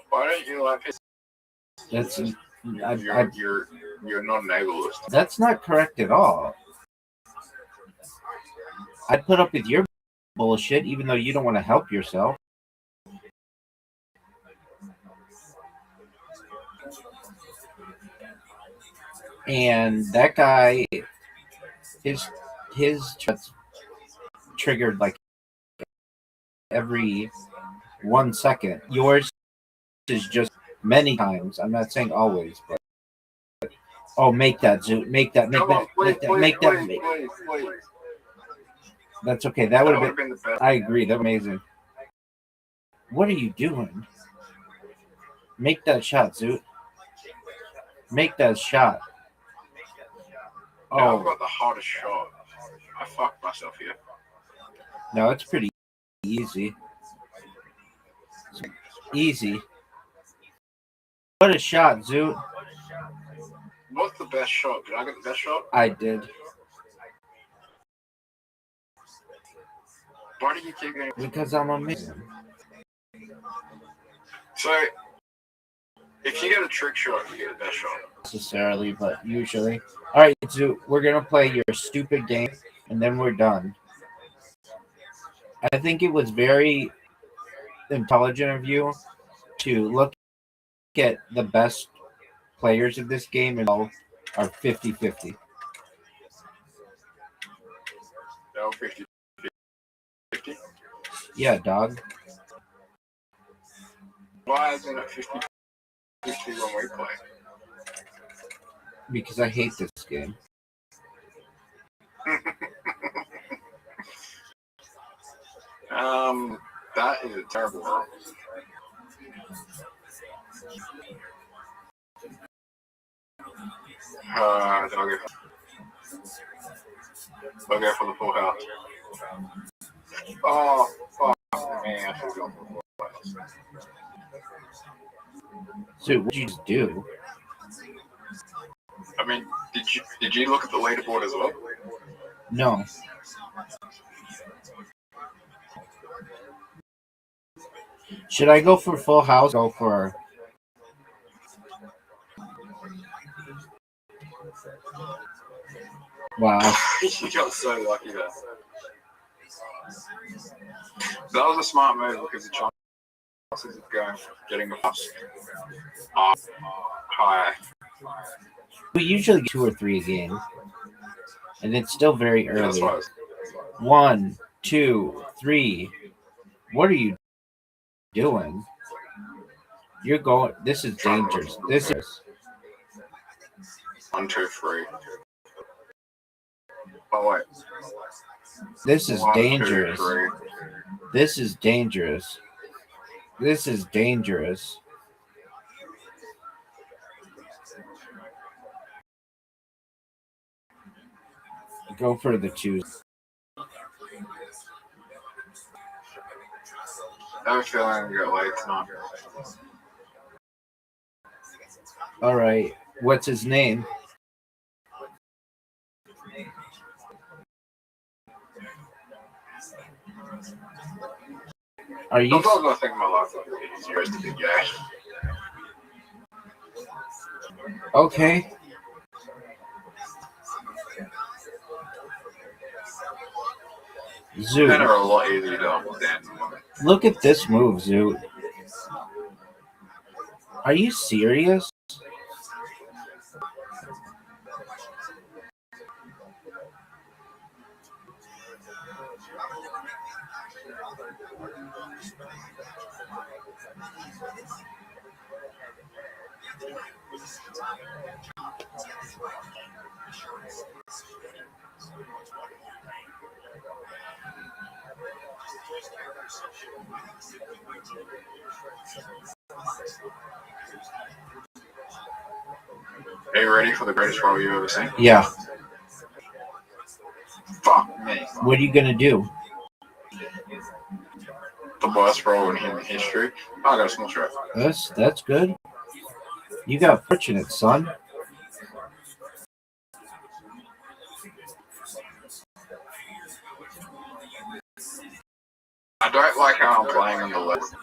Speaker 10: Why don't you like his?
Speaker 11: That's
Speaker 10: You're not an ableist.
Speaker 11: That's not correct at all. I put up with your bullshit even though you don't want to help yourself. And that guy, his triggered like every 1 second. Yours is just many times. I'm not saying always, but make that, Zoot. Make that. That's okay. That would have been
Speaker 10: the best.
Speaker 11: I agree. That's amazing. What are you doing? Make that shot, Zoot. Make that shot.
Speaker 10: Oh, I've got the hardest shot. I fucked myself here.
Speaker 11: No, it's pretty easy. Easy. What a shot, Zoot.
Speaker 10: What's the best shot? Did I get the best shot?
Speaker 11: I did.
Speaker 10: Why do you keep getting?
Speaker 11: Because I'm amazing.
Speaker 10: So, if you get a trick shot, you get the best shot.
Speaker 11: Necessarily, but usually. All right, Zoot, we're going to play your stupid game, and then we're done. I think it was very intelligent of you to look at the best players of this game and all are 50-50.
Speaker 10: No, 50.
Speaker 11: Yeah, dog.
Speaker 10: Why isn't it 50 when we play?
Speaker 11: Because I hate this game.
Speaker 10: That is a terrible roll. I'll go for the full house. Oh, fuck, man, I should have gone for the full house.
Speaker 11: So what did you just do?
Speaker 10: I mean, did you look at the leaderboard as well?
Speaker 11: No. Should I go for full house? Go for. Wow.
Speaker 10: You got so lucky there. That was a smart move because the chances of getting a pass are high.
Speaker 11: We usually get 2 or 3 a game, and it's still very
Speaker 10: Yeah, that's
Speaker 11: early.
Speaker 10: why
Speaker 11: 1, 2, 3. What are you doing? You're going. This is dangerous. This is.
Speaker 10: 1, 2, 3. Oh wait.
Speaker 11: This is
Speaker 10: 1, 2,
Speaker 11: dangerous.
Speaker 10: 3.
Speaker 11: This is dangerous. This is dangerous. Go for the 2.
Speaker 10: I have a feeling I'm gonna get late tonight.
Speaker 11: All right. What's his name? Are you?
Speaker 10: Sometimes I think my life would be easier as to be gay.
Speaker 11: Okay.
Speaker 10: Men
Speaker 11: Zoot.
Speaker 10: are a lot easier to understand.
Speaker 11: Look at this move, Zoot. Are you serious?
Speaker 10: Are you ready for the greatest role you've ever seen?
Speaker 11: Yeah.
Speaker 10: Fuck me.
Speaker 11: What are you gonna do?
Speaker 10: The worst role in human history. I got a small strap.
Speaker 11: That's good. You got fortunate, son.
Speaker 10: I don't like how I'm playing on the left.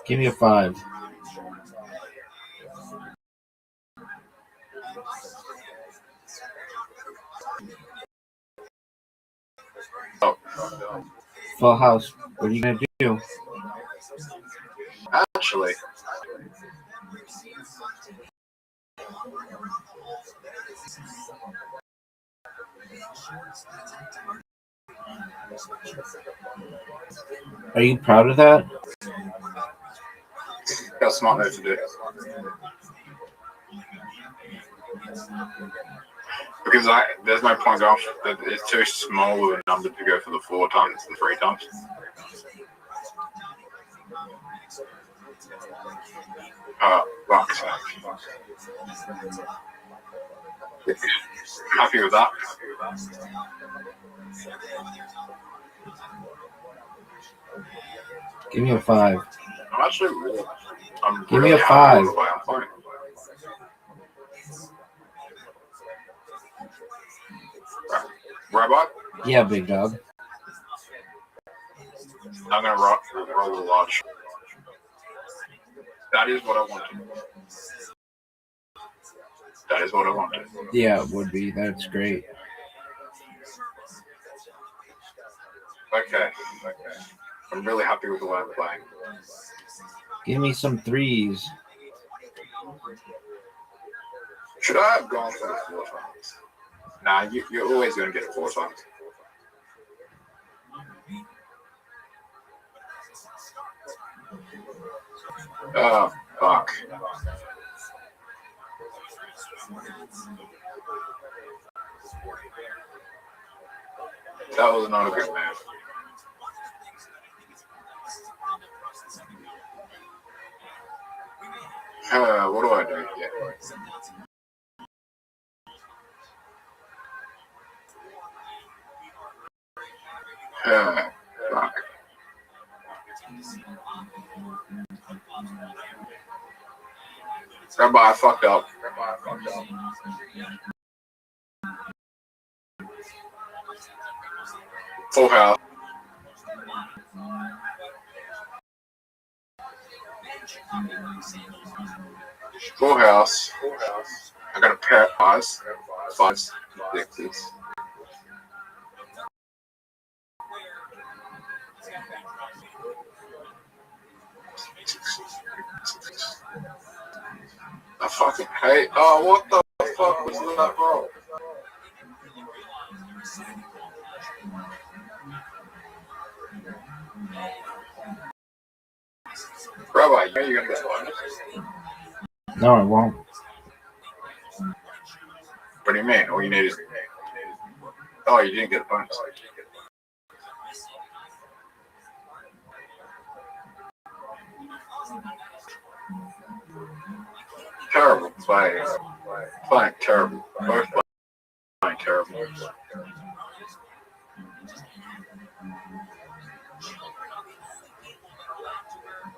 Speaker 11: Give me a 5.
Speaker 10: Oh.
Speaker 11: Full house. What are you gonna do?
Speaker 10: Actually,
Speaker 11: Are you proud of that?
Speaker 10: got a smart move to do. Because there's no point going. It's too small of a number to go for the 4 times and 3 times. Fuck's sake. Happy with that?
Speaker 11: Give me a 5.
Speaker 10: I'm actually
Speaker 11: Give
Speaker 10: really
Speaker 11: me a
Speaker 10: happy
Speaker 11: 5.
Speaker 10: with the way I'm playing. Rabbi?
Speaker 11: Yeah, big dog.
Speaker 10: I'm going to roll a large. That is what I wanted. That is what I wanted.
Speaker 11: Yeah, it would be. That's great.
Speaker 10: Okay. I'm really happy with the way I'm playing.
Speaker 11: Give me some 3s.
Speaker 10: Should I have gone for the 4 times? Nah, you're always going to get it 4 times. Oh, fuck. That was not a good move. What do I do here? Fuck. Rabbi, I fucked up. Full house. Full house. I got a pair of 5s. 5s. 60s. I fucking hate. Oh, what the fuck was that roll? Rabbi, you know you're gonna get bonus?
Speaker 11: No, it won't.
Speaker 10: What do you mean? All you need is. Oh, you didn't get a bonus. Terrible play. Playing terrible. Both playing terrible.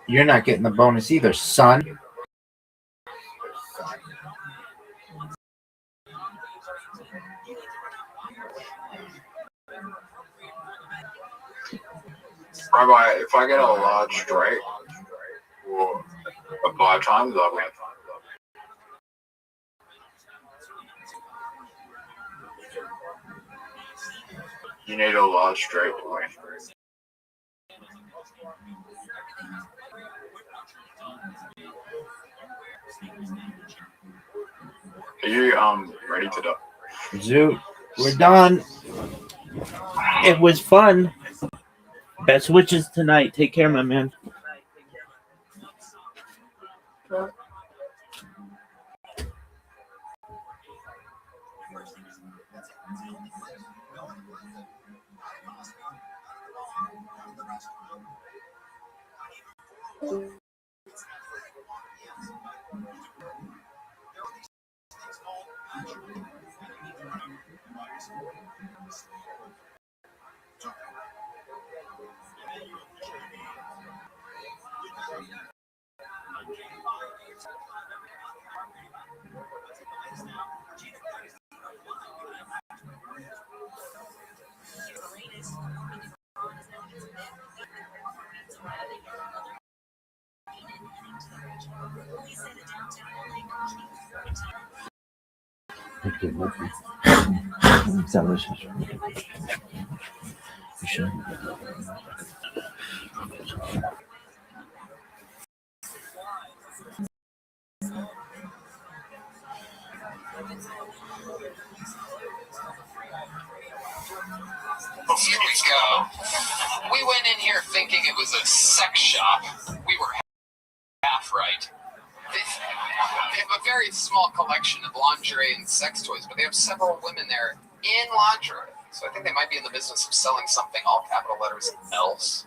Speaker 11: You're not getting the bonus either, son.
Speaker 10: Rabbi, if I get a large straight or a 5 times, I win. You need a large straight to win. Are you ready to do?
Speaker 11: Zoot, we're done. It was fun. Best wishes tonight. Take care, my man.
Speaker 1: Here we go. We went in here thinking it was a sex shop. We were half right. They have a very small collection of lingerie and sex toys, but they have several women there in lingerie. So I think they might be in the business of selling something, all capital letters, else.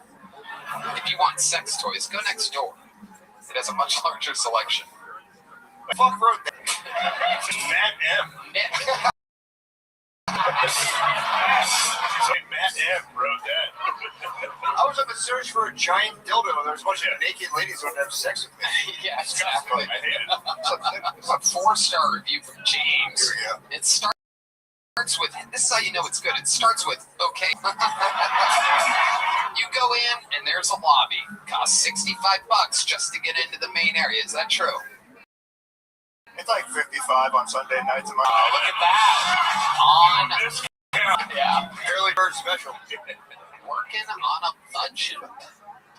Speaker 1: If you want sex toys, go next door. It has a much larger selection.
Speaker 7: Fuck wrote that? Matt M. Matt M. wrote that.
Speaker 3: I was on the search for a giant dildo. There's a bunch of naked ladies who want to have sex with me.
Speaker 1: Yeah, exactly.
Speaker 3: I hate it.
Speaker 1: It's a 4-star review from James.
Speaker 3: Here we go.
Speaker 1: It starts with, this is how you know it's good. It starts with, okay. You go in and there's a lobby. Costs $65 just to get into the main area. Is that true?
Speaker 7: It's like 55 on Sunday nights.
Speaker 1: Oh, look at that. Yeah.
Speaker 3: Early bird special.
Speaker 1: Working on a budget.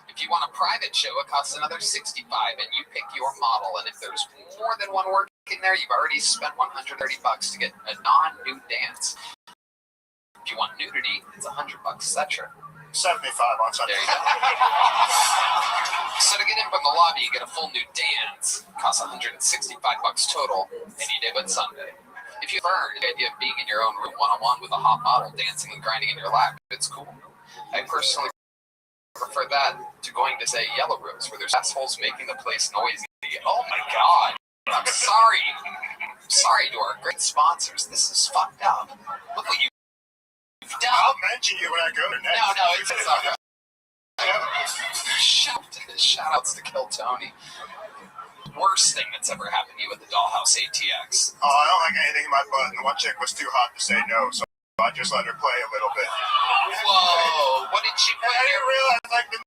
Speaker 1: If you want a private show, it costs another $65, and you pick your model. And if there's more than one working there, you've already spent $130 to get a non-nude dance. If you want nudity, it's $100. Is that true?
Speaker 7: 75 on Sunday.
Speaker 1: There you go. So to get in from the lobby, you get a full nude dance. It costs $165 total, any day but Sunday. If you learn the idea of being in your own room one-on-one with a hot model dancing and grinding in your lap, it's cool. I personally prefer that to going to, say, Yellow Rose, where there's assholes making the place noisy. Oh my god. I'm sorry. I'm sorry to our great sponsors. This is fucked up. Look what you've done.
Speaker 7: I'll mention you when I go to next.
Speaker 1: No, it's all right. Shout outs to Kill Tony. Worst thing that's ever happened to you at the Dollhouse ATX.
Speaker 7: Oh, I don't like anything in my butt, and one chick was too hot to say no, so I just let her play a little bit.
Speaker 1: Whoa, what did she put?
Speaker 7: I didn't realize, like, the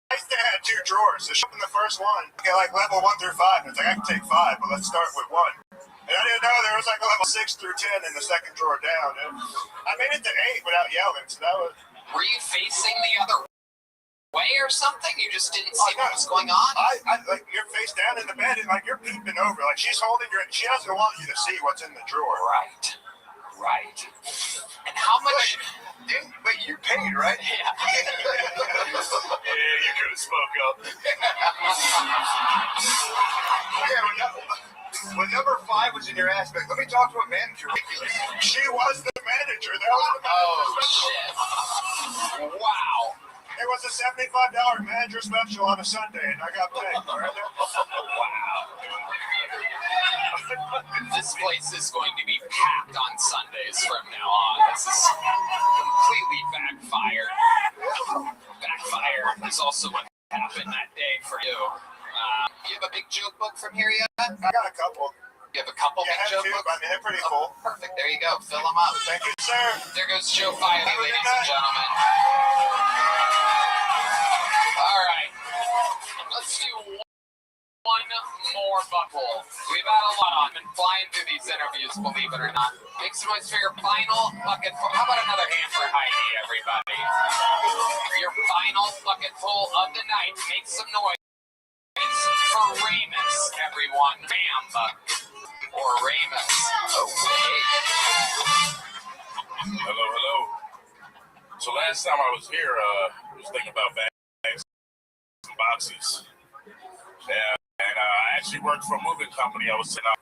Speaker 7: nightstand had 2 drawers. So she opened the first one, get like level 1 through 5, and it's like, I can take 5, but let's start with 1. And I didn't know there was like a level 6 through 10 in the second drawer down. And I made it to 8 without yelling, so that was...
Speaker 1: Were you facing the other way or something? You just didn't see what was going on?
Speaker 7: I like, you're face down in the bed, and like, you're peeping over. Like, she's holding your... She doesn't want you to see what's in the drawer.
Speaker 1: Right. And how much...
Speaker 3: Wait, you paid, right?
Speaker 1: Yeah.
Speaker 7: Yeah, you could have spoke up.
Speaker 3: When number 5 was in your aspect, let me talk to a manager.
Speaker 7: She was the manager. That was the
Speaker 1: Oh,
Speaker 7: manager.
Speaker 1: shit. Wow.
Speaker 7: It was a $75 manager special on a Sunday, and I got paid.
Speaker 1: Wow. This place is going to be packed on Sundays from now on. This is completely backfired. Backfire is also what happened that day for you. You have a big joke book from here yet?
Speaker 7: I got a couple.
Speaker 1: You have a couple
Speaker 7: Yeah,
Speaker 1: big joke
Speaker 7: I
Speaker 1: books?
Speaker 7: mean, they're pretty cool.
Speaker 1: Perfect. There you go. Fill them up.
Speaker 7: Thank you, sir.
Speaker 1: There goes Joe Filey, ladies and gentlemen. All right. Let's do one more buckle. We've had a lot on. Been flying through these interviews, believe it or not. Make some noise for your final bucket full. How about another hand for Heidi, everybody? Your final bucket full of the night. Make some noise for Ramus, everyone. Ram. Or Ramus. Oh, wait.
Speaker 12: Hello, hello. So last time I was here, I was thinking about bags and boxes. Yeah, and I actually worked for a moving company. I was sitting out.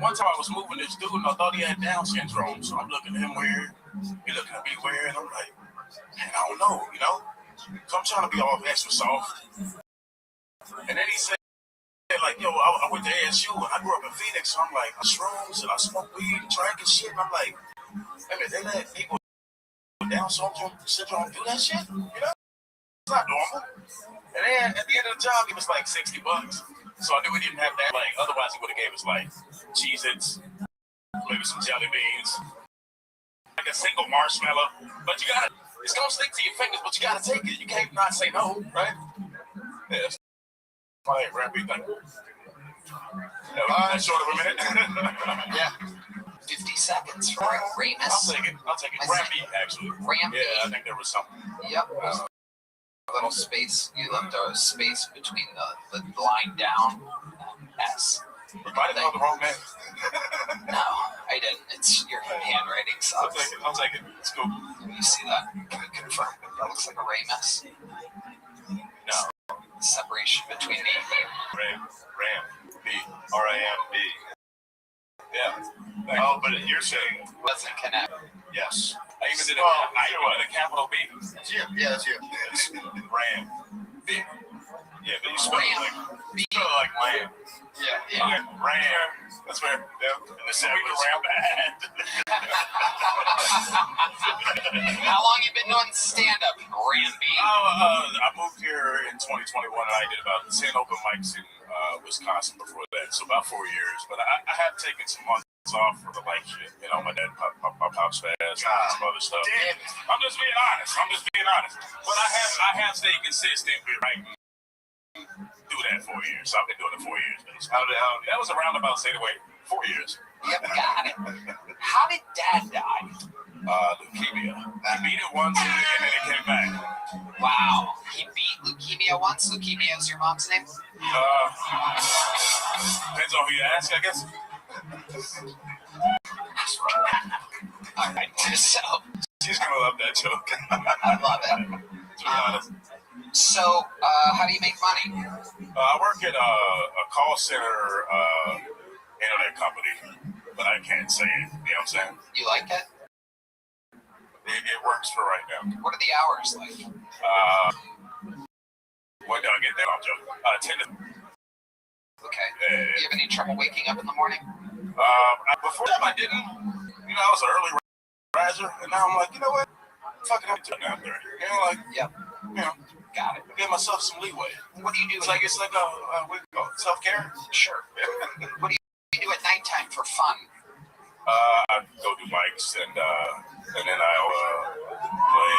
Speaker 12: One time I was moving this dude and I thought he had Down syndrome. So I'm looking at him weird. He looking at me weird. I'm like, man, I don't know, So I'm trying to be all extra soft. And then he said, like, yo, I went to ASU and I grew up in Phoenix. So I'm like, shrooms and I smoke weed and drank and shit. And I'm like, hey, man, they let people with Down syndrome do that shit? It's not normal. And then at the end of the job, he was like $60. So I knew he didn't have that. Like, otherwise he would have gave us like Cheez-Its, maybe some jelly beans, like a single marshmallow. But it's gonna stick to your fingers, but you gotta take it. You can't not say no, right? Yeah. All right, Rabbi, thank you. That's short of a minute.
Speaker 1: Yeah. 50 seconds for Ramus.
Speaker 12: I'll take it. Rabbi, actually.
Speaker 1: Rambi.
Speaker 12: Yeah, I think there was something.
Speaker 1: Yep. A little space. You left a space between the line down S.
Speaker 12: We might have called the wrong name.
Speaker 1: No, I didn't. It's your handwriting sucks.
Speaker 12: I'll take it. It's cool.
Speaker 1: You see that? Can you confirm? That looks like a Ramus.
Speaker 12: No.
Speaker 1: Separation between the
Speaker 7: Ram, B, R-A-M-B. Yeah. Oh, but you're saying
Speaker 1: doesn't connect.
Speaker 7: yes.
Speaker 12: I even did a capital B.
Speaker 7: That's you. Yeah, that's you. Ram, B. Yeah, but you spell it like lamb.
Speaker 1: Yeah.
Speaker 7: Ram. That's fair. Yeah. And the second ram bad.
Speaker 1: How long you been doing stand-up, Rambi?
Speaker 12: I moved here in 2021 and I did about 10 open mics in Wisconsin before that, so about 4 years. But I have taken some months off for the life shit. My dad, my pops passed, and some other stuff. I'm just being honest. But I have stayed consistent with writing. Do that 4 years. So I've been doing it 4 years. That was a roundabout say the way. 4 years.
Speaker 1: Yep, got it. How did Dad die?
Speaker 12: Leukemia. He beat it once and then it came back.
Speaker 1: Wow. He beat leukemia once? Leukemia is your mom's name?
Speaker 12: Depends on who you ask, I guess.
Speaker 1: Alright, so
Speaker 12: She's gonna love that joke.
Speaker 1: I love it.
Speaker 12: To be honest.
Speaker 1: So, how do you make money?
Speaker 12: I work at a call center internet company, but I can't say it. You know what I'm saying?
Speaker 1: You like it?
Speaker 12: It works for right now.
Speaker 1: What are the hours like?
Speaker 12: When do I get there? I'm joking. 10 to...
Speaker 1: Okay. Do you have any trouble waking up in the morning?
Speaker 12: Before that, I didn't. I was an early riser, and now I'm like, you know what? Fucking I'm doing out there.
Speaker 1: Yep. Got it.
Speaker 12: Give myself some leeway.
Speaker 1: What do you do?
Speaker 12: It's like self-care.
Speaker 1: Sure. What do you do at nighttime for fun?
Speaker 12: I go do mics, and then I'll play.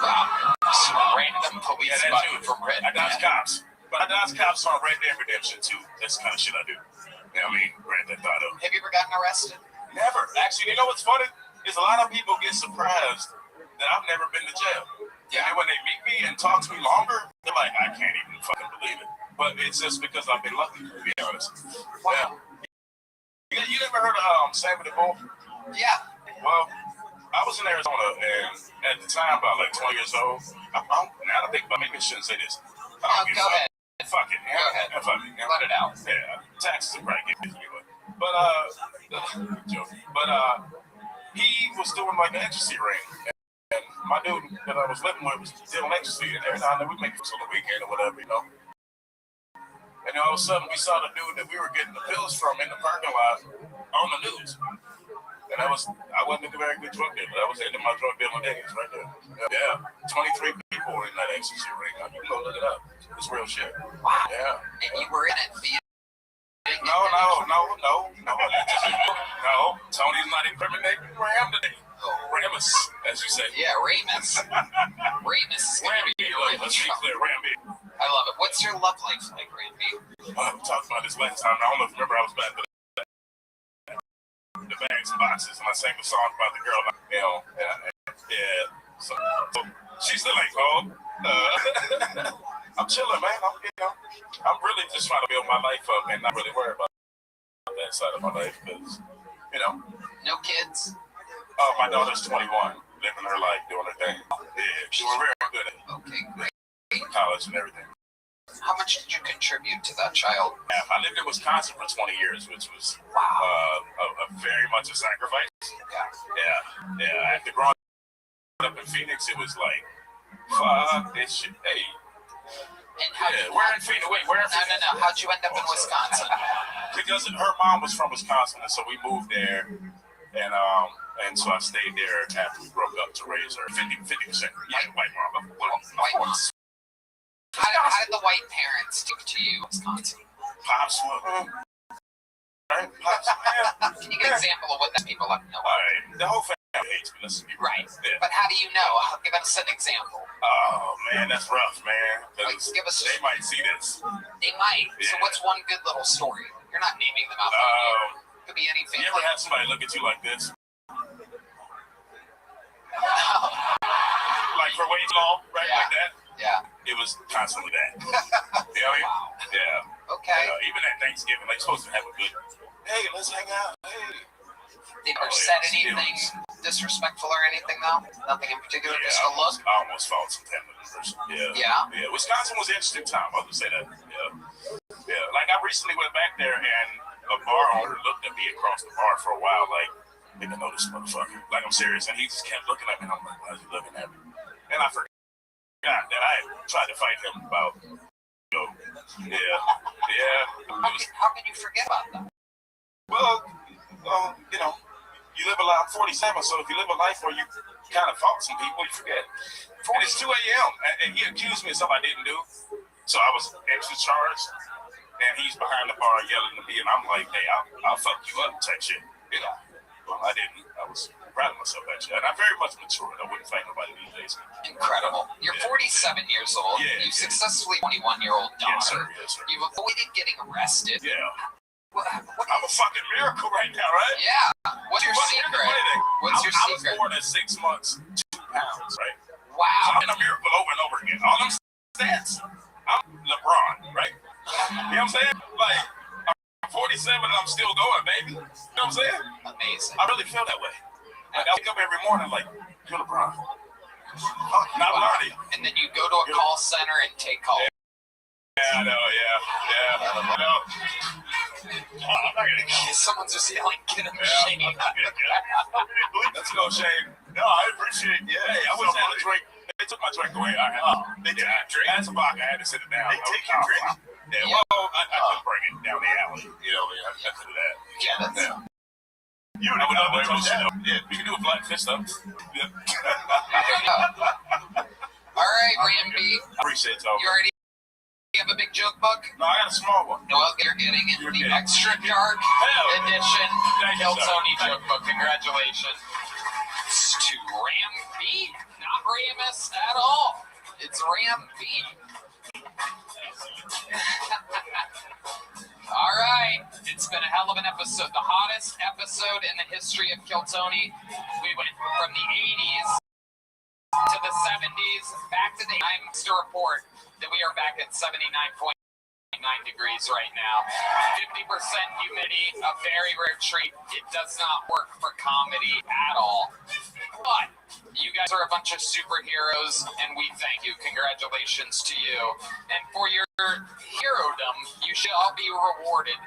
Speaker 1: Wow. Some random police button from Red
Speaker 12: I dodge
Speaker 1: Dead.
Speaker 12: cops. But I dodge cops on Red Dead Redemption 2. That's the kind of shit I do. Grand Theft Auto.
Speaker 1: Have you ever gotten arrested?
Speaker 12: Never. Actually, you know what's funny? Is a lot of people get surprised that I've never been to jail. Yeah. And when they meet me and talk to me longer, they're like, I can't even fucking believe it. But it's just because I've been lucky, to be honest.
Speaker 1: Wow.
Speaker 12: You never heard of Sammy the Bull?
Speaker 1: Yeah.
Speaker 12: Well, I was in Arizona, and at the time, about like 20 years old. Now I think about maybe I shouldn't say this.
Speaker 1: Go ahead.
Speaker 12: Fuck it.
Speaker 1: Go ahead.
Speaker 12: Fuck it.
Speaker 1: Let it out.
Speaker 12: Yeah. Taxes are probably getting me anyway. But joke. But he was doing like an ecstasy ring. And my dude that I was living with was dealing ecstasy, and every now and then we make it on the weekend or whatever, And then all of a sudden we saw the dude that we were getting the pills from in the parking lot on the news. And I wasn't a very good drug dealer. That was the end of my drug dealing days right there. Yeah. 23 people were in that ecstasy ring. You can go look it up. It's real shit.
Speaker 1: Wow.
Speaker 12: Yeah.
Speaker 1: And you were in it via...
Speaker 12: No. Tony's not incriminating Ram today. Ramus, as you say.
Speaker 1: Yeah, Ramus. Ramus is going to be
Speaker 12: Let's be clear, Rambi.
Speaker 1: I love it. What's your love life like, Rambi?
Speaker 12: We talked about this last time. I don't know if you remember, I was back with the bags and boxes, and I sang the song about the girl. Yeah. So she still ain't called.
Speaker 13: I'm chilling, man. I'm really just trying to build my life up and not really worry about that side of my life because,
Speaker 1: No kids?
Speaker 13: Oh, my daughter's 21, living her life, doing her thing. Yeah, she was very good at
Speaker 1: Okay, great.
Speaker 13: college and everything.
Speaker 1: How much did you contribute to that child?
Speaker 13: I lived in Wisconsin for 20 years, which was very much a sacrifice. Yeah. After growing up in Phoenix, it was like, fuck this shit. Hey.
Speaker 1: And how
Speaker 13: where in Phoenix? Wait, where in Phoenix?
Speaker 1: No. How'd you end up in Wisconsin?
Speaker 13: Because her mom was from Wisconsin, and so we moved there, and so I stayed there after we broke up to raise her. 50%. Yeah, white mom.
Speaker 1: White mom. How did the white parents stick to you, Wisconsin?
Speaker 13: Pops, right? Pops, man.
Speaker 1: Can you give an example of what that people let me know?
Speaker 13: All right, the whole family hates me. Let's be
Speaker 1: right.
Speaker 13: Yeah.
Speaker 1: But how do you know? Give us an example.
Speaker 13: Oh man, that's rough, man.
Speaker 1: Like, give us.
Speaker 13: They might see this.
Speaker 1: They might.
Speaker 13: Yeah.
Speaker 1: So what's one good little story? You're not naming them out. Could be any family.
Speaker 13: You ever have somebody look at you like this? Like for way too long, right?
Speaker 1: Yeah.
Speaker 13: Like that?
Speaker 1: Yeah.
Speaker 13: It was constantly that. You know what I mean?
Speaker 1: Wow.
Speaker 13: Yeah.
Speaker 1: Okay.
Speaker 13: Even at Thanksgiving, they're supposed to have a good, hey, let's hang out. Hey.
Speaker 1: They never said anything disrespectful or anything, though? Nothing in particular? Just a look?
Speaker 13: I almost fought some family members. Yeah. Wisconsin was an interesting time. I would say that. Yeah. Like I recently went back there and a bar owner looked at me across the bar for a while, like, they didn't know this motherfucker. Like, I'm serious. And he just kept looking at me, and I'm like, why is he looking at me? And I forgot that I tried to fight him about, yeah.
Speaker 1: How can you forget about that?
Speaker 13: Well, you live a life. I'm 47, so if you live a life where you kind of fought some people, you forget. And it's 2 a.m., and he accused me of something I didn't do. So I was extra charged, and he's behind the bar yelling at me, and I'm like, hey, I'll fuck you up type shit. Well, I didn't. I was proud of myself, actually. And I'm very much matured. I wouldn't fight nobody these days.
Speaker 1: Incredible. You're 47 years old.
Speaker 13: Yeah,
Speaker 1: You successfully 21-year-old daughter.
Speaker 13: Yes, sir.
Speaker 1: You've avoided getting arrested.
Speaker 13: Yeah.
Speaker 1: What
Speaker 13: I'm a fucking miracle right now, right?
Speaker 1: Yeah. What's your secret? What's your secret?
Speaker 13: I was born at 6 months, 2 pounds, right?
Speaker 1: Wow.
Speaker 13: So I'm in a miracle over and over again. All them stats. I'm LeBron, right? You know what I'm saying? Like, I'm 47 and I'm still going, baby. You know what I'm saying?
Speaker 1: Amazing.
Speaker 13: I really feel that way. Like, I wake up every morning like, you're LeBron. Not learning.
Speaker 1: And then you go to a call center and take calls.
Speaker 13: Yeah, I know, yeah. I'm not gonna go.
Speaker 1: Someone's just yelling, get him, Shane.
Speaker 13: Let's go, Shane. No, I appreciate it. Yeah, I was having a drink. They took my drink away. They took your drink. That's a vodka. I had to sit it down. They take your drink? Yeah, well, I couldn't bring it down the alley. You know, I had to do that.
Speaker 1: Yeah, that's
Speaker 13: You would have done that. Yeah, we can do a black fist up. Yeah.
Speaker 1: All right, Ramby.
Speaker 13: Appreciate it, though.
Speaker 1: You already have a big joke book?
Speaker 13: No, I got a small one.
Speaker 1: Well, you're getting it. The extra dark edition Tony joke book. Congratulations to Ramby. Not Ramus at all. It's Ramby. All right. It's been a hell of an episode. The hottest episode in the history of Kill Tony. We went from the 80s to the 70s, back to the times to report that we are back at 79.9 degrees right now. 50% humidity, a very rare treat. It does not work for comedy at all. But you guys are a bunch of superheroes, and we thank you. Congratulations to you. And for your herodom, you shall all be rewarded.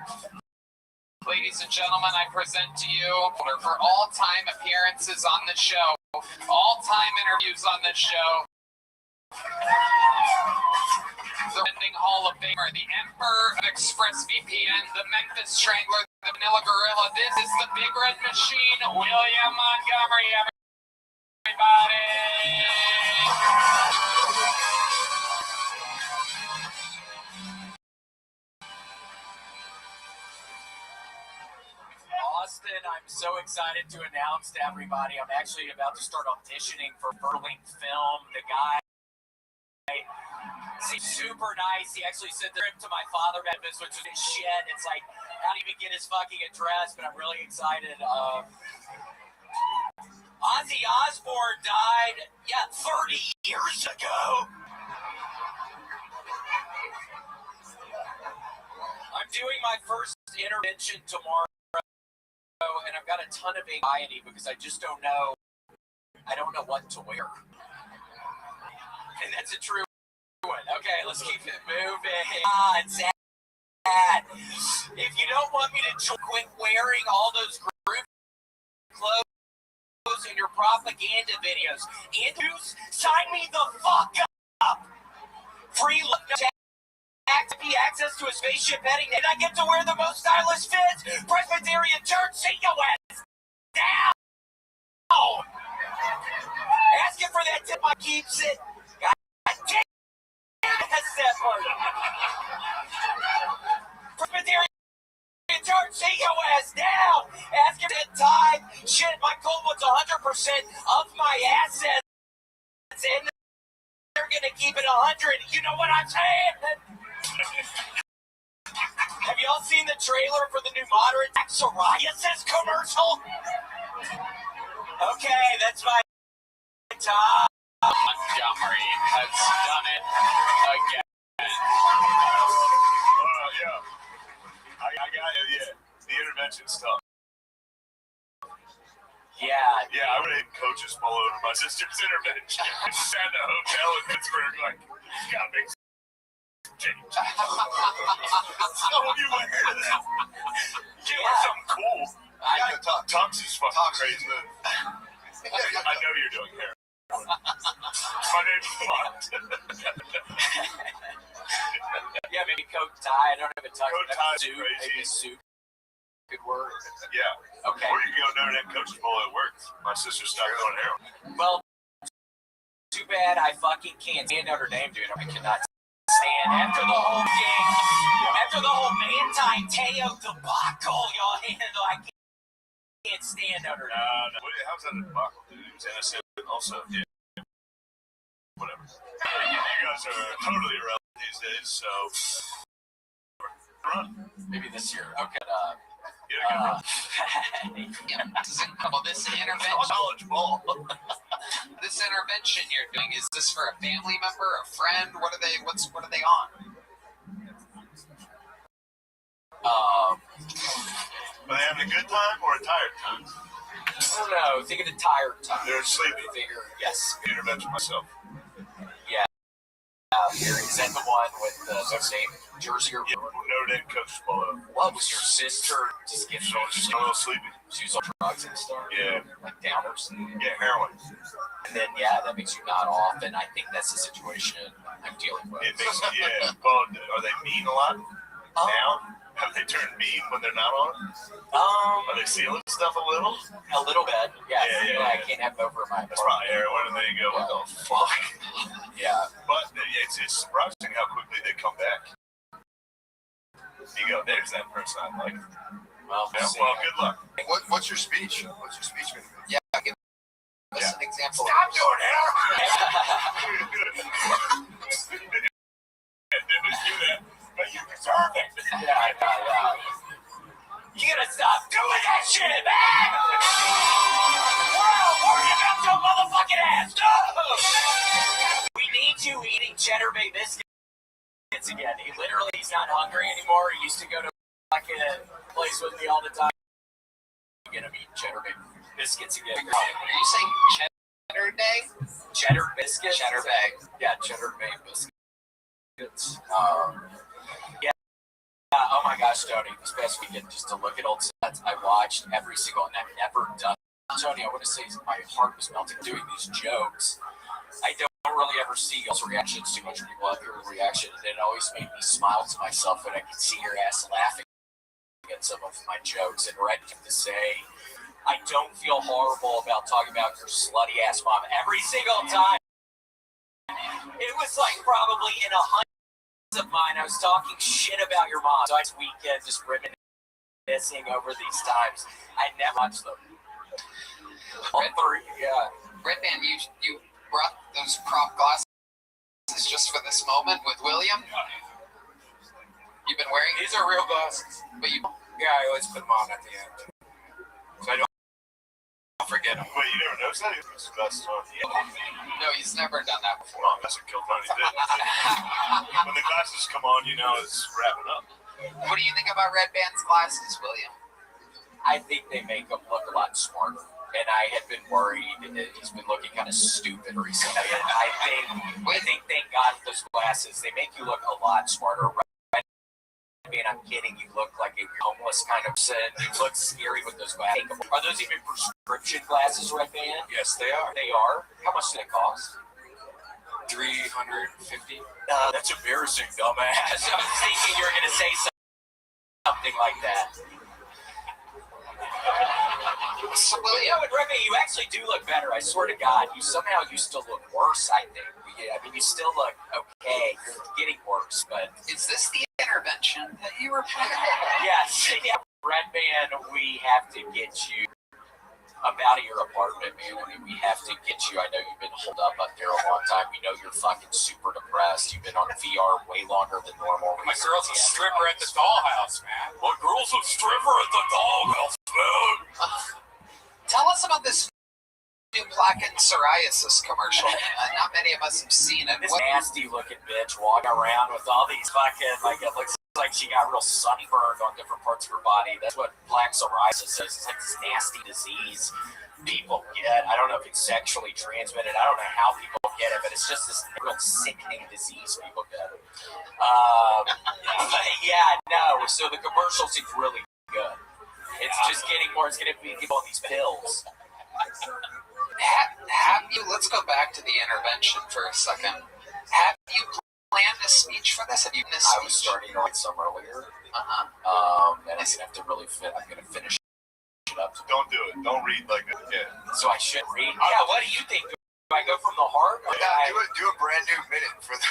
Speaker 1: Ladies and gentlemen, I present to you for all-time appearances on the show, all-time interviews on the show, the Ending Hall of Famer, the Emperor of ExpressVPN, the Memphis Strangler, the Vanilla Gorilla. This is the Big Red Machine, William Montgomery, everybody.
Speaker 14: Austin, I'm so excited to announce to everybody I'm actually about to start auditioning for Verling Film. The guy seems super nice. He actually sent the script to my father, Memphis, which was shit. It's like, how do you even get his fucking address? But I'm really excited. Ozzy Osbourne died, 30 years ago. doing my first intervention tomorrow, and I've got a ton of anxiety because I just don't know. I don't know what to wear. And that's a true one. Okay, let's keep it moving. Sad. If you don't want me to quit wearing all those group clothes in your propaganda videos, Andrews, sign me the fuck up. Free access to a spaceship heading, and I get to wear the most stylish fits. Presbyterian Church, see you West. Down. Asking for that tip, I keeps it. God damn, that's that part. Presbyterian Church, see you West. Down. Asking for that time. Shit, my goal was 100% of my assets, and they're gonna keep it 100. You know what I'm saying? Have y'all seen the trailer for the new moderate psoriasis commercial? Okay, that's my top.
Speaker 1: Montgomery has done it again.
Speaker 7: Yeah. I got it, yeah. The intervention stuff.
Speaker 14: Yeah,
Speaker 7: I would have coaches fall over my sister's intervention. Sat in a hotel in Pittsburgh, like, you gotta make some change. So you wear that. You wear something cool. Tux is fucking crazy. I know you're doing hair. My name's Mont.
Speaker 14: Yeah, maybe coat tie. I don't have a tux.
Speaker 7: Coat tie is
Speaker 14: suit.
Speaker 7: crazy.
Speaker 14: Maybe a suit could work.
Speaker 7: Yeah.
Speaker 14: Okay.
Speaker 7: Or you can go Notre Dame Coaches Bowl at work. My sister's stuck on hair.
Speaker 14: Well, too bad I fucking can't stand Notre Dame, dude. I cannot stand after the whole game, after the whole Manti Te'o debacle y'all handle. I can't stand Notre Dame.
Speaker 7: No. How's that a debacle, dude? It was innocent also. Yeah. Whatever. You guys are totally irrelevant these days, so run.
Speaker 14: Maybe this year. Okay.
Speaker 1: This intervention.
Speaker 7: College ball.
Speaker 1: This intervention you're doing, is this for a family member, a friend? What are they on?
Speaker 7: Are they having a good time or a tired time?
Speaker 14: I don't know. Think of the tired time.
Speaker 7: They're sleepy.
Speaker 14: Figure, yes.
Speaker 7: Intervention myself.
Speaker 14: Yeah. Is that the one with the same jersey or
Speaker 7: Notre Dame Coaches Bowl?
Speaker 14: what was your sister just getting
Speaker 7: She's a little sleepy.
Speaker 14: she was on drugs and stuff?
Speaker 7: Yeah.
Speaker 14: Like downers.
Speaker 7: Yeah, heroin.
Speaker 14: And then that makes you nod off, and I think that's the situation I'm dealing with.
Speaker 7: It makes well, are they mean a lot now? Have they turned mean when they're not on? Are they sealing stuff a little?
Speaker 14: A little bit, yeah.
Speaker 7: Yeah.
Speaker 14: I can't have over my
Speaker 7: That's probably heroin, and then you go, what the fuck?
Speaker 14: Yeah.
Speaker 7: But it's surprising how quickly they come back. You go, there's that person I like.
Speaker 14: Well,
Speaker 7: good luck.
Speaker 3: What's your speech? What's your speech going to be?
Speaker 1: Yeah, give us an example.
Speaker 7: Stop doing it! I didn't do that, but you deserve it.
Speaker 14: Yeah. You gotta stop doing that shit, man! We're all worried about your motherfucking ass! No! We need you eating cheddar bay biscuits again. He's not hungry anymore. He used to go to fucking place with me all the time. I'm gonna eat cheddar bay biscuits again.
Speaker 1: Are you saying cheddar day?
Speaker 14: Cheddar biscuits?
Speaker 1: Cheddar bay.
Speaker 14: Yeah, cheddar bay biscuits. Oh my gosh, Tony, this past weekend, just to look at old sets, I watched every single, and I've never done. Tony, I want to say my heart was melting doing these jokes. I don't really ever see y'all's reactions too much. People have your reaction, and it always made me smile to myself when I could see your ass laughing at some of my jokes. And Red came to say, I don't feel horrible about talking about your slutty ass mom every single time. It was like probably in 100 of mine, I was talking shit about your mom. So this weekend, just reminiscing over these times. I never watched them.
Speaker 1: Redman, you brought those prop glasses just for this moment with William? You've been wearing
Speaker 6: These are real glasses.
Speaker 1: But you...
Speaker 6: Yeah, I always put them on at the end. So I don't forget them.
Speaker 7: Wait, you never noticed that? He puts his glasses on.
Speaker 1: No, he's never done that before.
Speaker 7: Oh, that's a kill Tony did. When the glasses come on, you know it's wrapping up.
Speaker 1: What do you think about Red Band's glasses, William?
Speaker 14: I think they make him look a lot smarter. And I had been worried that he's been looking kind of stupid recently. And I think, thank God, those glasses, they make you look a lot smarter. I mean, I'm kidding. You look like a homeless kind of person. You look scary with those glasses. Are those even prescription glasses, Red Band?
Speaker 5: Yes, they are.
Speaker 14: They are? How much do they cost?
Speaker 5: $350.
Speaker 14: That's embarrassing, dumbass. I was thinking you were going to say something like that.
Speaker 1: So,
Speaker 14: Well, you know what, Rebbe, you actually do look better. I swear to God, you somehow used to look worse, I think. I mean, you still look okay. You're getting worse, but...
Speaker 1: Is this the intervention that you were planning?
Speaker 14: Yes. Yeah, Red Band, we have to get you up out of your apartment, man. I mean, we have to get you. I know you've been holed up there a long time. We know you're fucking super depressed. You've been on VR way longer than normal.
Speaker 5: My girl's a stripper at the dollhouse, man. My girl's a stripper at the dollhouse, man.
Speaker 1: Tell us about this new plaque and psoriasis commercial. Not many of us have seen it.
Speaker 14: This nasty-looking bitch walking around with all these fucking, like, it looks like she got real sunburned on different parts of her body. That's what plaque psoriasis is. It's like this nasty disease people get. I don't know if it's sexually transmitted. I don't know how people get it, but it's just this real sickening disease people get. Yeah, no. So the commercial seems really good. It's just getting more. It's going to be people on these pills.
Speaker 1: Have you? Let's go back to the intervention for a second. Have you planned a speech for this? Have you?
Speaker 14: I was starting to write some earlier. And I'm gonna have to really I'm gonna finish it up.
Speaker 7: Don't do it. Don't read like that. Yeah.
Speaker 14: So I should read. Yeah. What do you think? Do I go from the heart? Or
Speaker 3: Do a brand new minute for the.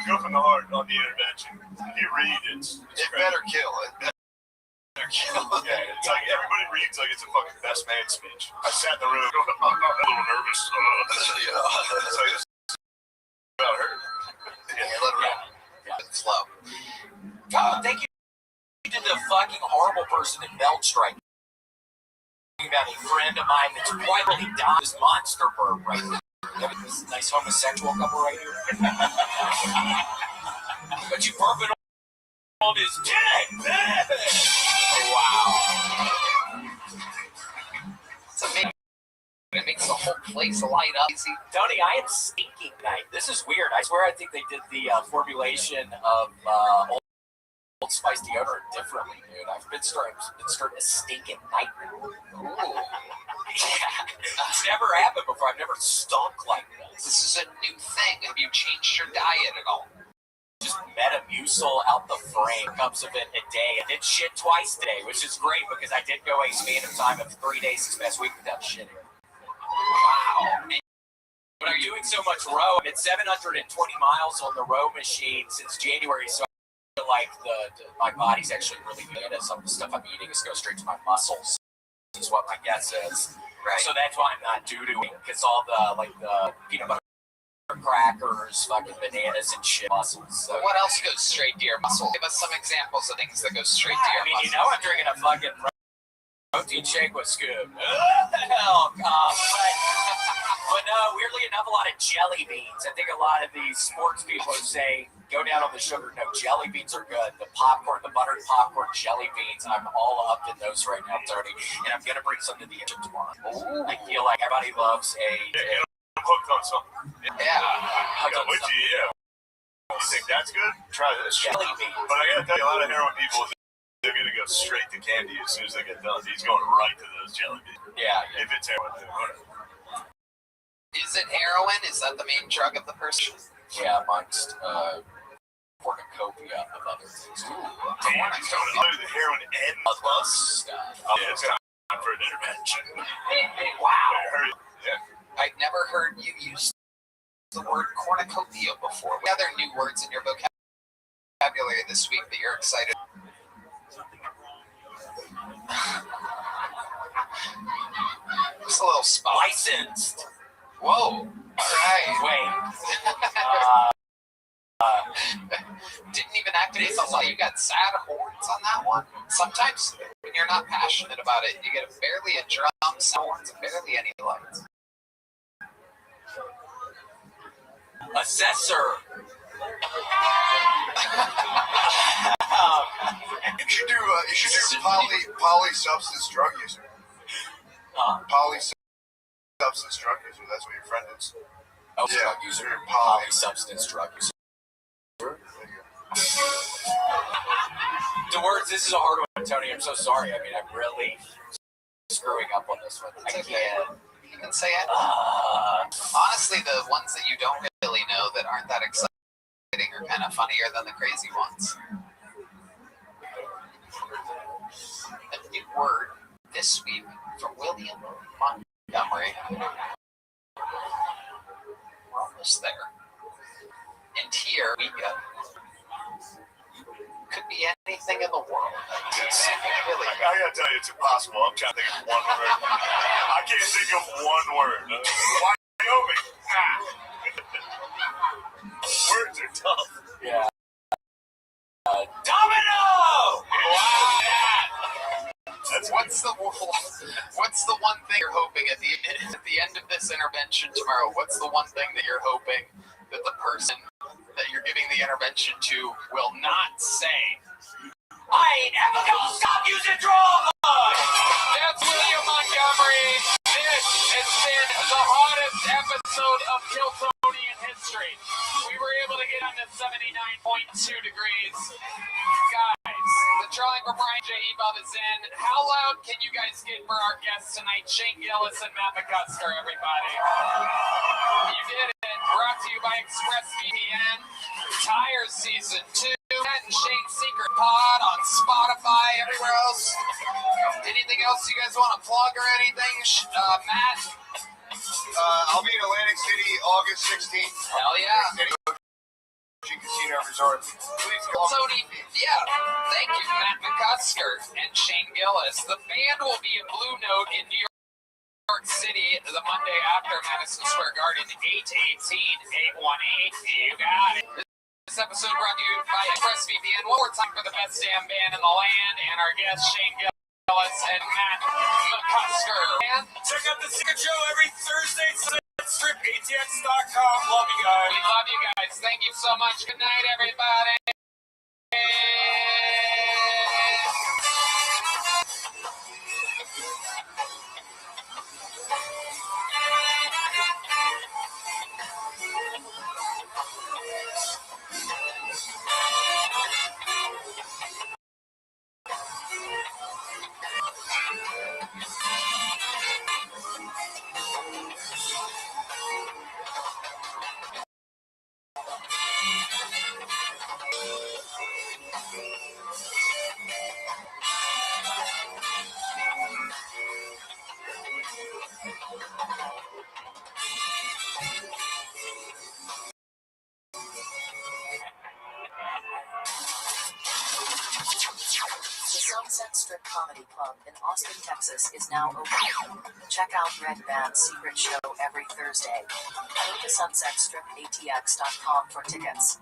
Speaker 7: Go from the heart on the intervention. If you read, it's
Speaker 3: better kill. It better kill.
Speaker 7: Yeah, it's like everybody reads like it's a fucking best man speech. I sat in the room going, I'm a little nervous. It's like this about her.
Speaker 1: Let her run. It's slow.
Speaker 14: Thank you to the fucking horrible person in Belch right now. About a friend of mine that's quietly died. This monster bird right now. This nice homosexual couple right here. But you burping on his dick. Oh, wow.
Speaker 1: It's amazing. It makes the whole place light up.
Speaker 14: Tony, I am stinking tonight. This is weird. I swear I think they did the formulation of Old Spice deodorant differently, dude. I've been starting to stink at night. Ooh. It's never happened before. I've never stunk like this.
Speaker 1: This is a new thing. Have you changed your diet at all?
Speaker 14: Just Metamucil out the frame, cups of it a day. I did shit twice today, which is great because I did go a span of time of 3 days this past week without shitting. Wow. But I'm doing so much row. I'm at 720 miles on the row machine since January, so I feel like my body's actually really good at some of the stuff I'm eating is go straight to my muscles. Is what my guess is. Right. So that's why I'm not doo-dooing, because all the peanut butter crackers, fucking bananas and shit muscles. So.
Speaker 1: What else goes straight to your muscle? Give us some examples of things that go straight to your muscle.
Speaker 14: You know I'm drinking a fucking protein shake with Scoop. What the hell? But no, weirdly enough, a lot of jelly beans. I think a lot of these sports people are saying, go down on the sugar. No, jelly beans are good. The popcorn, the buttered popcorn jelly beans, I'm all up in those right now, Tony. And I'm going to bring some to the engine tomorrow. Ooh. I feel like everybody loves
Speaker 7: I'm hooked on something.
Speaker 14: Yeah.
Speaker 7: You think that's good? Try this.
Speaker 14: Jelly beans.
Speaker 7: But I got to tell you, a lot of heroin people, they're going to go straight to candy as soon as they get done. He's going right to those jelly beans.
Speaker 14: Yeah.
Speaker 7: If it's heroin, whatever.
Speaker 1: Is it heroin? Is that the main drug of the person?
Speaker 14: Yeah, amongst cornucopia of other things.
Speaker 7: Damn, he's going to do the heroin and
Speaker 14: other stuff.
Speaker 7: Yeah, it's time for an intervention.
Speaker 14: Wow.
Speaker 7: Yeah.
Speaker 1: I've never heard you use the word cornucopia before. What other new words in your vocabulary this week that you're excited? Just a little spot.
Speaker 14: Licensed.
Speaker 1: Whoa. All right.
Speaker 14: Wait.
Speaker 1: Didn't even activate the light. You got sad horns on that one. Sometimes when you're not passionate about it, you get barely a drum, sad horns, and barely any lights.
Speaker 14: Assessor.
Speaker 3: You should do polysubstance drug user. Polysubstance drug user. That's what your friend is.
Speaker 14: Oh,
Speaker 3: yeah,
Speaker 14: drug user. Substance drug user. The words. This is a hard one, Tony. I'm so sorry. I mean, I'm really screwing up on this one. I can't.
Speaker 1: You can say it. Honestly, the ones that you don't really know that aren't that exciting are kind of funnier than the crazy ones. A new word this week from William Montgomery. We're almost there. And here we go. Could be anything in the world.
Speaker 7: Really. I gotta tell you, it's impossible. I'm trying to think of one word. I can't think of one word. Wyoming. Words are tough.
Speaker 14: Yeah. Domino!
Speaker 1: Wow. What's the one thing you're hoping at the end of this intervention tomorrow? What's the one thing that you're hoping that the person that you're giving the intervention to will not say?
Speaker 14: I ain't ever gonna stop using drugs!
Speaker 1: That's William Montgomery. This has been the hottest episode of Kill Tony in history. We were able to get under 79.2 degrees. Guys, the Trying for Brian J. Ebub is in. How loud can you guys get for our guests tonight? Shane Gillis and Matt McCusker, everybody. You did it. Brought to you by ExpressVPN. Tires Season 2. Matt and Shane's Secret Pod on Spotify, everywhere else. Anything else you guys want to plug or anything? Matt?
Speaker 3: I'll be in Atlantic City August 16th.
Speaker 1: Hell yeah.
Speaker 3: Casino Resort. Please go.
Speaker 1: Tony, yeah, thank you, Matt McCusker and Shane Gillis. The band will be at Blue Note in New York City the Monday after Madison Square Garden, 818-818. You got it. This episode brought to you by ExpressVPN. One more time for the best damn band in the land and our guests, Shane Gillis and Matt McCusker. And
Speaker 5: check out the Secret Show every Thursday, Strip, ATX.com. Love you guys.
Speaker 1: We love you guys. Thank you so much. Good night, everybody.
Speaker 2: The Sunset Strip Comedy Club in Austin, Texas is now open. Check out Red Band's Secret Show every Thursday. Go to sunsetstripatx.com for tickets.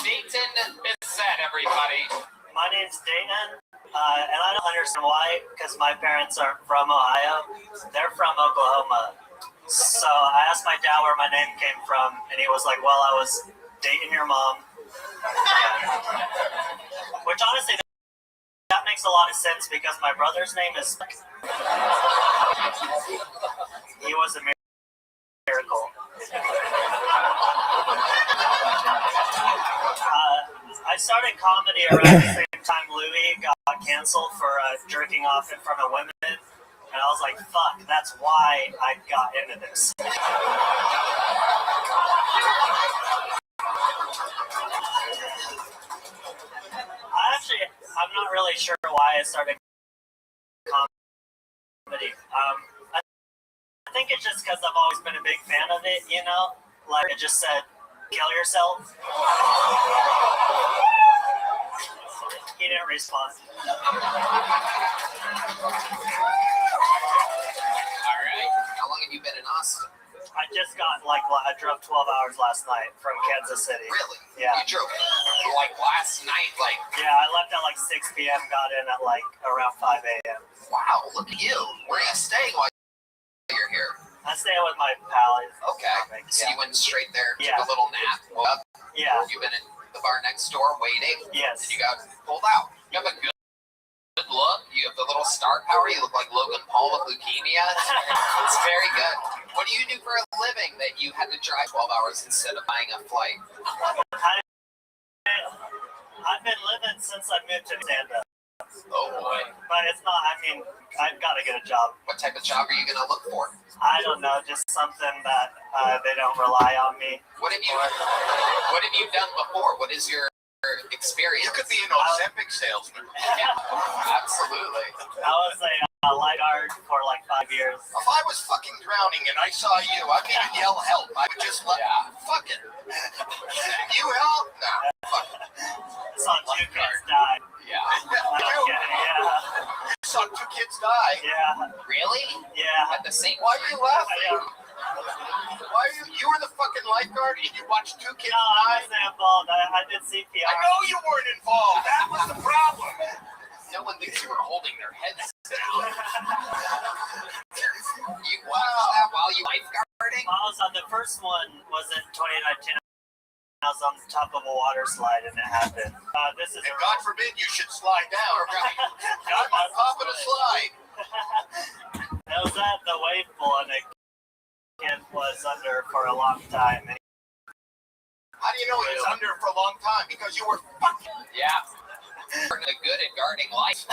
Speaker 1: Dayton Bissett, everybody.
Speaker 15: My name's Dayton, and I don't understand why, because my parents aren't from Ohio. They're from Oklahoma. So I asked my dad where my name came from, and he was like, well, I was dating your mom. Which honestly, that makes a lot of sense, because my brother's name is... He was a miracle. I started comedy around the same time Louis got canceled for jerking off in front of women, and I was like, fuck, that's why I got into this. I'm not really sure why I started comedy. always been a big fan of it, you know? Like, it just said, kill yourself. He didn't respond.
Speaker 1: All right. How long have you been in Austin?
Speaker 15: I just got, like, I drove 12 hours last night from Kansas City.
Speaker 1: Really?
Speaker 15: Yeah.
Speaker 1: You drove like last night, like.
Speaker 15: Yeah, I left at like 6 p.m., got in at like around 5 a.m.
Speaker 1: Wow, look at you. Where are you staying while you're here?
Speaker 15: I stay with my pals.
Speaker 1: Okay. So you went straight there, took
Speaker 15: Yeah.
Speaker 1: a little nap, woke up.
Speaker 15: Yeah.
Speaker 1: You've been in the bar next door waiting.
Speaker 15: Yes.
Speaker 1: And you got pulled out. You have a good look. You have the little star power. You look like Logan Paul with leukemia. It's very good. What do you do for a living that you had to drive 12 hours instead of buying a flight?
Speaker 15: I've been living since I moved to Canada.
Speaker 1: Oh boy.
Speaker 15: But it's not, I mean, I've got to get a job.
Speaker 1: What type of job are you going to look for?
Speaker 15: I don't know, just something that they don't rely on me.
Speaker 1: What have you done before? What is your experience?
Speaker 3: You could be an Ozempic salesman.
Speaker 1: Yeah, absolutely.
Speaker 15: I was a lifeguard for like 5 years.
Speaker 3: If I was fucking drowning and I saw you, I'd even yell help. I would just let fuck it. You help? No. Fuck it.
Speaker 15: I saw 2 kids die.
Speaker 1: Yeah.
Speaker 15: Yeah.
Speaker 3: You saw 2 kids die.
Speaker 15: Yeah.
Speaker 1: Really?
Speaker 15: Yeah.
Speaker 1: At the same
Speaker 3: Why are you laughing?
Speaker 15: Yeah.
Speaker 3: Why are you were the fucking lifeguard and you watched 2 kids
Speaker 15: No, I
Speaker 3: die?
Speaker 15: wasn't involved. I did CPR.
Speaker 3: I know you weren't involved. That was the problem.
Speaker 1: No one thinks you were holding their heads down. You watched
Speaker 3: Wow.
Speaker 1: that while you lifeguarding?
Speaker 15: I was on the first one was in 2019. I was on the top of a water slide and it happened. This is
Speaker 3: And God forbid you should slide down.
Speaker 1: Right.
Speaker 3: I'm on top of the slide.
Speaker 15: It was at the wave pool and it was under for a long time.
Speaker 3: How do you know he was under for a long time? Because you were fucking.
Speaker 1: Yeah. You're good at guarding life. 2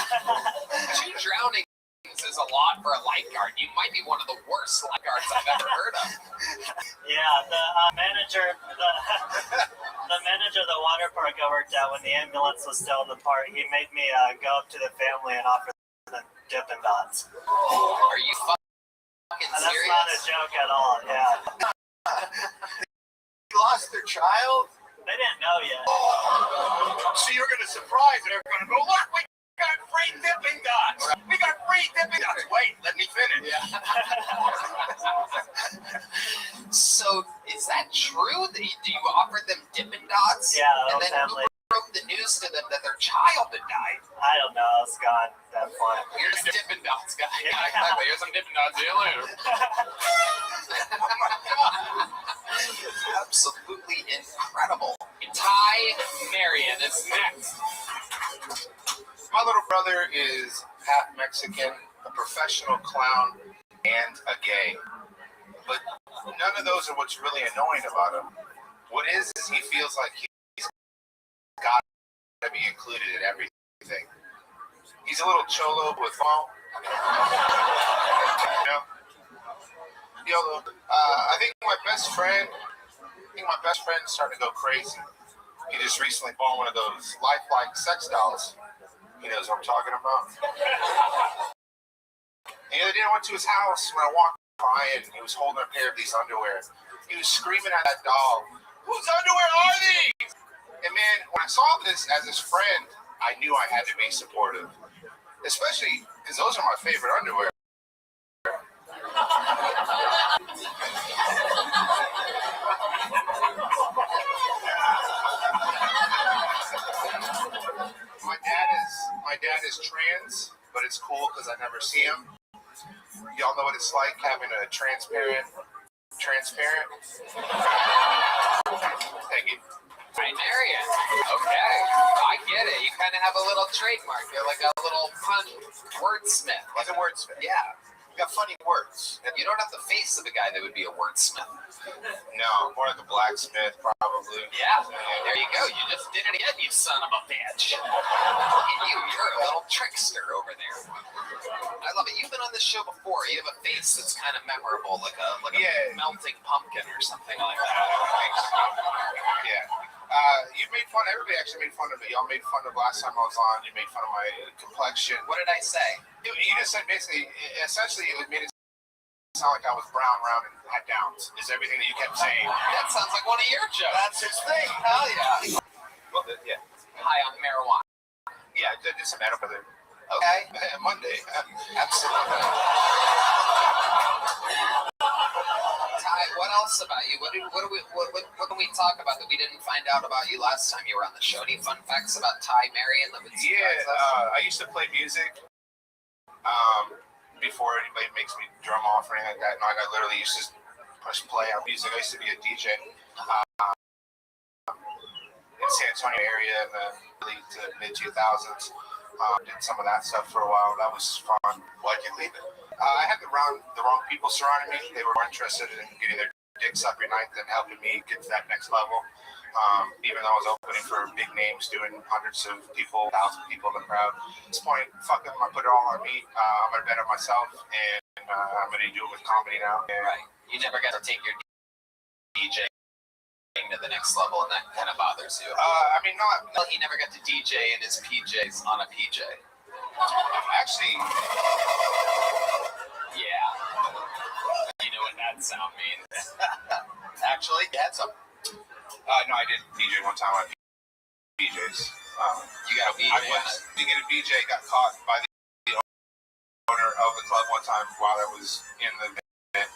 Speaker 1: drownings is a lot for a lifeguard. You might be one of the worst lifeguards I've ever heard of.
Speaker 15: Yeah, the manager of the water park I worked at when the ambulance was still in the park, he made me go up to the family and offer them Dippin' Dots.
Speaker 1: Are you fucking
Speaker 15: And that's
Speaker 1: serious?
Speaker 15: not a joke at all, yeah.
Speaker 3: You lost their child?
Speaker 15: They didn't know yet.
Speaker 3: So you're going to surprise and they're going to go, look, we got free Dippin' Dots. We got free Dippin' Dots. Wait, let me finish.
Speaker 1: Yeah. So, is that true? Do you offer them Dippin' Dots?
Speaker 15: Yeah,
Speaker 1: and then
Speaker 15: family.
Speaker 1: who broke the news to them that their child had died?
Speaker 15: I don't know, it's gone at that point.
Speaker 1: Here's Dippin' Dots, guy.
Speaker 12: Yeah, exactly. Here's some Dippin' Dots. See you later.
Speaker 1: Absolutely incredible. Ty Marion is next.
Speaker 16: My little brother is half Mexican, a professional clown, and a gay. But none of those are what's really annoying about him. What is he feels like he's got to be included in everything. He's a little cholo with phone. You know? YOLO. I think my best friend is starting to go crazy. He just recently bought one of those lifelike sex dolls. He knows what I'm talking about. And the other day I went to his house when I walked by and he was holding a pair of these underwear. He was screaming at that doll, "Whose underwear are these?" And man, when I saw this as his friend, I knew I had to be supportive. Especially because those are my favorite underwear. My dad is trans, but it's cool because I never see him. Y'all know what it's like having a transparent. Thank you.
Speaker 1: Ty Marion. Okay. I get it. You kind of have a little trademark. You're like a little pun wordsmith.
Speaker 16: He's a wordsmith.
Speaker 1: Yeah.
Speaker 16: You got funny words.
Speaker 1: You don't have the face of a guy that would be a wordsmith.
Speaker 16: No, more like a blacksmith, probably.
Speaker 1: Yeah. There you go. You just did it again, you son of a bitch. Look at you. You're a little trickster over there. I love it. You've been on this show before. You have a face that's kind of memorable, like a melting pumpkin or something like that.
Speaker 16: Yeah. You made fun. Everybody actually made fun of me. Y'all made fun of last time I was on. You made fun of my complexion.
Speaker 1: What did I say?
Speaker 16: You just said basically, essentially, it made it sound like I was brown, round, and had downs. Is everything that you kept saying.
Speaker 1: That sounds like one of your jokes.
Speaker 16: That's his thing. Hell yeah. Well, yeah.
Speaker 1: High on marijuana.
Speaker 16: Yeah, it's a matter of it. Okay. Monday. Absolutely.
Speaker 1: Ty, what else about you? What can we talk about that we didn't find out about you last time you were on the show? Any fun facts about Ty Marion that would surprise us?
Speaker 16: I used to play music before anybody makes me drum off or anything like that. No, I literally used to push play on music. I used to be a DJ in San Antonio area in the early to mid 2000s. Did some of that stuff for a while. That was fun. Why'd you leave it? I had the wrong people surrounding me. They were more interested in getting their dicks up your night than helping me get to that next level. Even though I was opening for big names, doing hundreds of people, thousands of people in the crowd. At this point, fuck them. I put it all on me. I'm going to bet on myself, and I'm going to do it with comedy now. And
Speaker 1: right. You never got to take your DJ to the next level, and that kind of bothers you.
Speaker 16: I mean,
Speaker 1: no, he never got to DJ in his PJs on a PJ.
Speaker 16: Actually,
Speaker 1: yeah. You know what that sound means.
Speaker 16: Actually, you had some. No, I did DJ one time on BJ's.
Speaker 1: You got a BJ?
Speaker 16: I was to get a BJ, got caught by the owner of the club one time while I was in the event,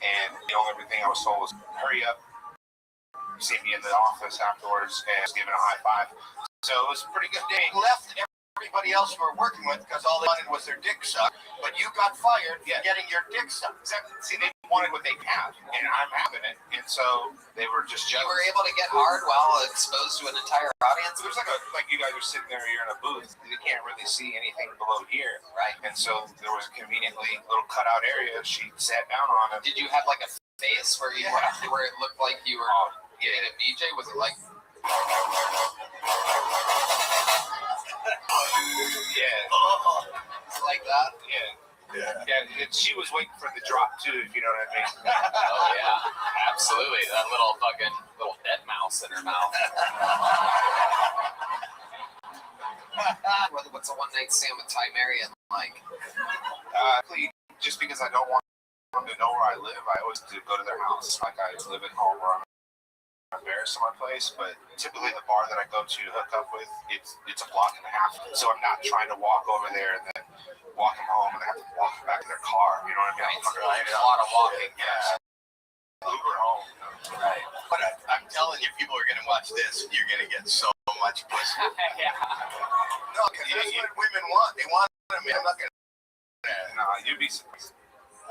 Speaker 16: and the only thing I was told was, hurry up, see me in the office afterwards, and was given a high five. So it was a pretty good day.
Speaker 4: Left everybody else you were working with because all they wanted was their dick sucked, but you got fired for getting your dick sucked.
Speaker 16: Exactly. See, they wanted what they have, and I'm having it, and so they were just jealous.
Speaker 1: You were able to get hard while exposed to an entire audience?
Speaker 16: It was like you guys are sitting there, you're in a booth, you can't really see anything below here.
Speaker 1: Right.
Speaker 16: And so there was a conveniently little cutout area. She sat down on it.
Speaker 1: Did you have like a face where you where it looked like you were getting a BJ? Was it like... Like that?
Speaker 16: Yeah, she was waiting for the drop too, if you know what I mean.
Speaker 1: Oh yeah, absolutely. That little dead mouse in her mouth. What's a one-night stand with Ty Marion like?
Speaker 16: Just because I don't want them to know where I live, I always do go to their house. Like I live at home where I'm embarrassed in my place, but typically the bar that I go to hook up with, it's a block and a half. So I'm not trying to walk over there and then walk them home and they have to walk back to their car. You know what I mean?
Speaker 1: Right. A lot of walking.
Speaker 16: Yeah. Uber home.
Speaker 4: Right. But I'm telling you, people are going to watch this. You're going to get so much pussy.
Speaker 1: Yeah.
Speaker 4: No, because that's what women want. They want them. I'm not going to.
Speaker 16: No, you'd be surprised.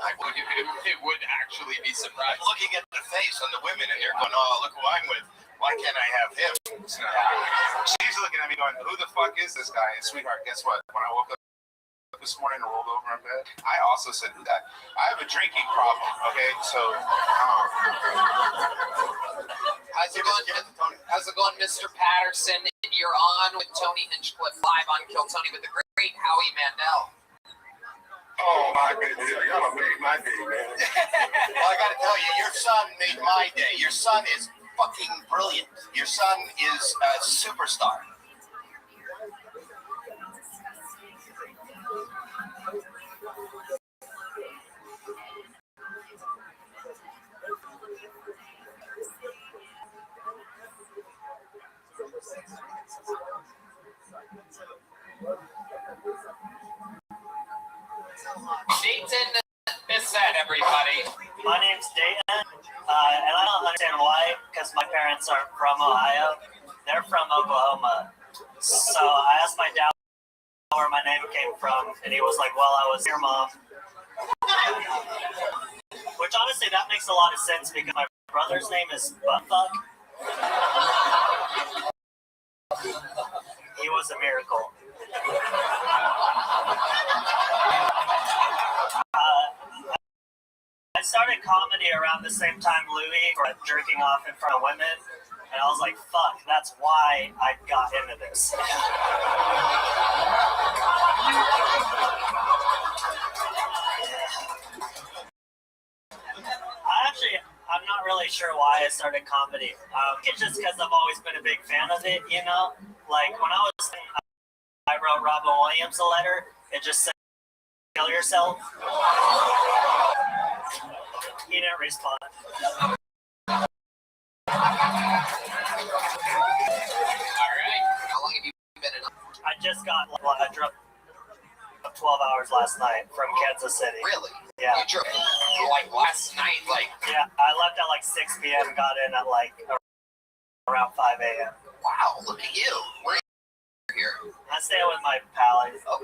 Speaker 1: It would actually be surprising.
Speaker 4: I'm looking at the face on the women and they're going, oh, look who I'm with. Why can't I have him?
Speaker 16: She's looking at me going, who the fuck is this guy? And sweetheart, guess what? When I woke up this morning and rolled over in bed, I also said that I have a drinking problem, okay? So,
Speaker 1: how's it going, Mr. Patterson? You're on with Tony Hinchcliffe live on Kill Tony with the great Howie Mandel.
Speaker 7: Oh my goodness, y'all made my day, man.
Speaker 4: Well, I gotta tell you, your son made my day. Your son is fucking brilliant. Your son is a superstar.
Speaker 1: Dayton Bissett, everybody.
Speaker 15: My name's Dayton, and I don't understand why, because my parents aren't from Ohio. They're from Oklahoma. So I asked my dad where my name came from, and he was like, well, I was your mom. Which honestly, that makes a lot of sense because my brother's name is Buttfuck. He was a miracle. I started comedy around the same time Louis for jerking off in front of women, and I was like, fuck, that's why I got into this. I'm not really sure why I started comedy. It's just because I've always been a big fan of it, you know? Like, when I wrote Robin Williams a letter, it just said, kill yourself. He didn't respond.
Speaker 1: All right. How long have you been in?
Speaker 15: I just got, I drove 12 hours last night from Kansas City.
Speaker 1: Really?
Speaker 15: Yeah.
Speaker 1: You drove like last night, like.
Speaker 15: Yeah, I left at like 6 p.m. and got in at like around 5 a.m.
Speaker 1: Wow, look at you. Where are you here?
Speaker 15: I stay with my pals.
Speaker 1: Oh.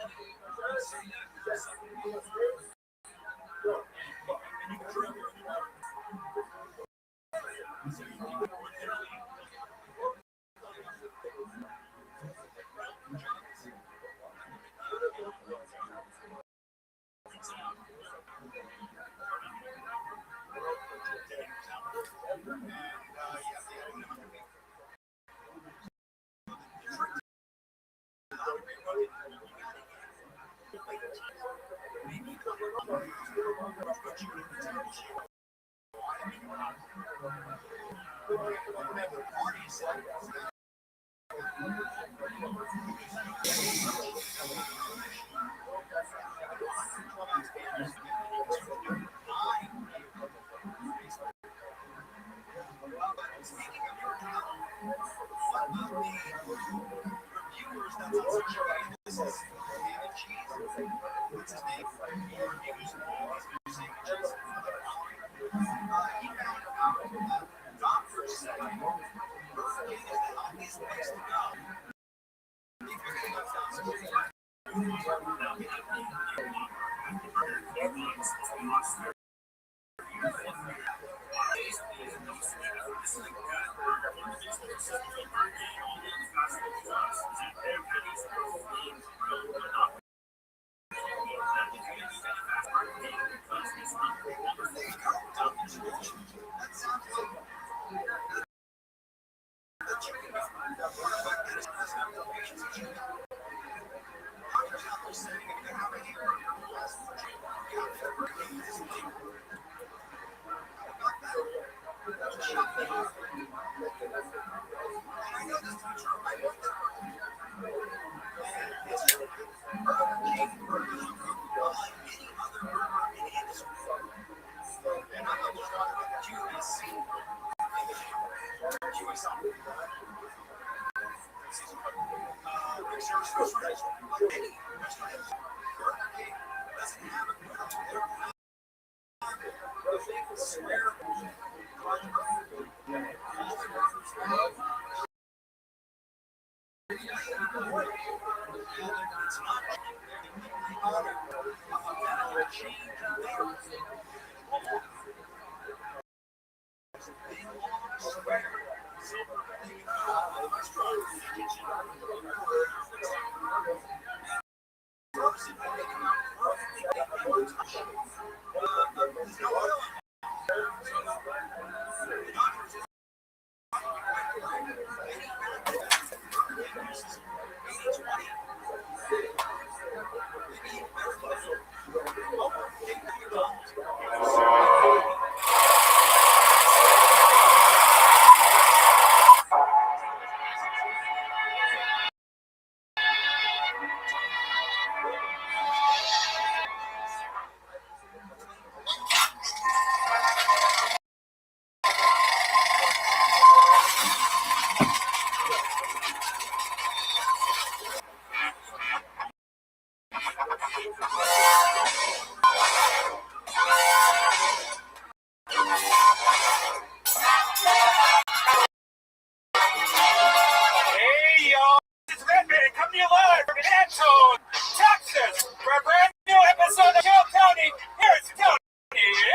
Speaker 5: Hey, y'all. It's Redman coming to you live from Anton, Texas, for a brand new episode of Kill Tony. Here's Tony.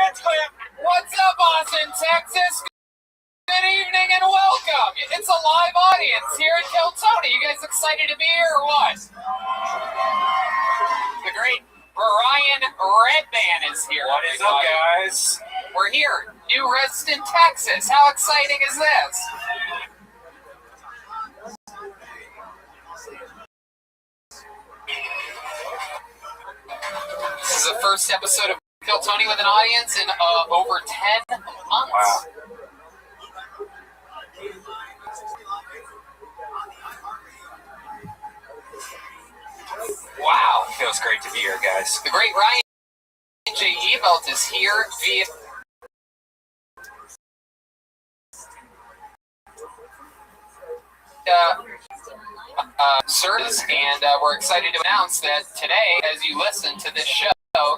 Speaker 5: It's Cliff.
Speaker 1: What's up, Austin, Texas? Good evening and welcome. It's a live audience here at Kill Tony. You guys excited to be here or what? The great Brian Redman is here.
Speaker 5: What is up, guys?
Speaker 1: We're here, new resident Texas. How exciting is this? This is the first episode of Kill Tony with an audience in over 10 months.
Speaker 5: Wow.
Speaker 1: Wow.
Speaker 5: Feels great to be here, guys.
Speaker 1: The great Ryan J. Evelt is here via Sirs, and we're excited to announce that today, as you listen to this show,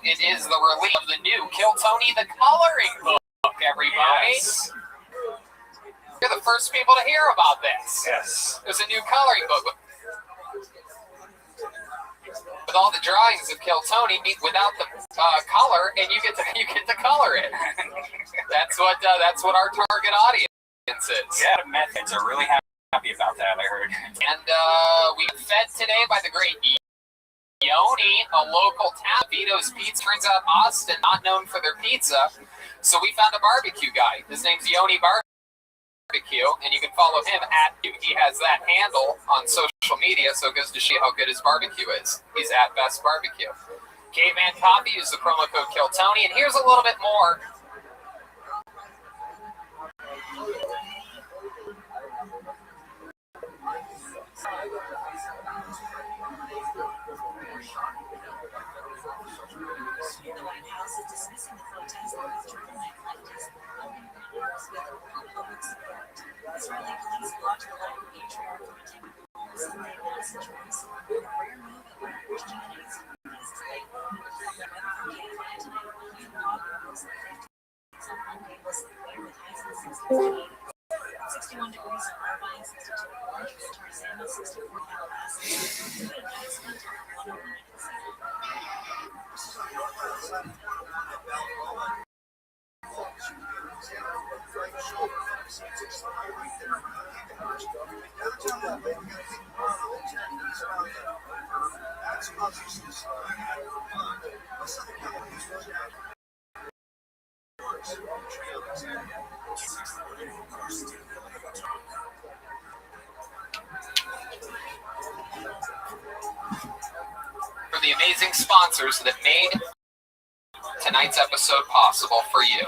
Speaker 1: it is the release of the new Kill Tony the Coloring Book, everybody. Yes. You're the first people to hear about this.
Speaker 5: Yes.
Speaker 1: There's a new coloring book with all the drawings of Kill Tony without the color, and you get to color it. That's what our target audience is.
Speaker 14: Yeah, the methods are really happy about that, I heard.
Speaker 1: And we got fed today by the great Yoni, a local town. Vito's Pizza. Turns out Austin, not known for their pizza, so we found a barbecue guy. His name's Yoni Barbecue, and you can follow him at. He has that handle on social media, so it goes to show how good his barbecue is. He's at Best Barbecue. Caveman Coffee, use the promo code KillTony, and here's a little bit more.
Speaker 2: The White House is dismissing the protest against journalist leftist public support. Israeli police blocked the life of patriarch from attending Sunday mass in Jerusalem, a rare move that would Christian hate speakers today. The weather for Canada tonight will be hot levels in the 50s on Monday, mostly clear with highs in the 60s to 80s. 61 degrees in Irvine, 62 in Orange, Tarzana, 64 in Calabasas, 2 in Madison, 101 in
Speaker 1: For the amazing sponsors that made tonight's episode possible for you.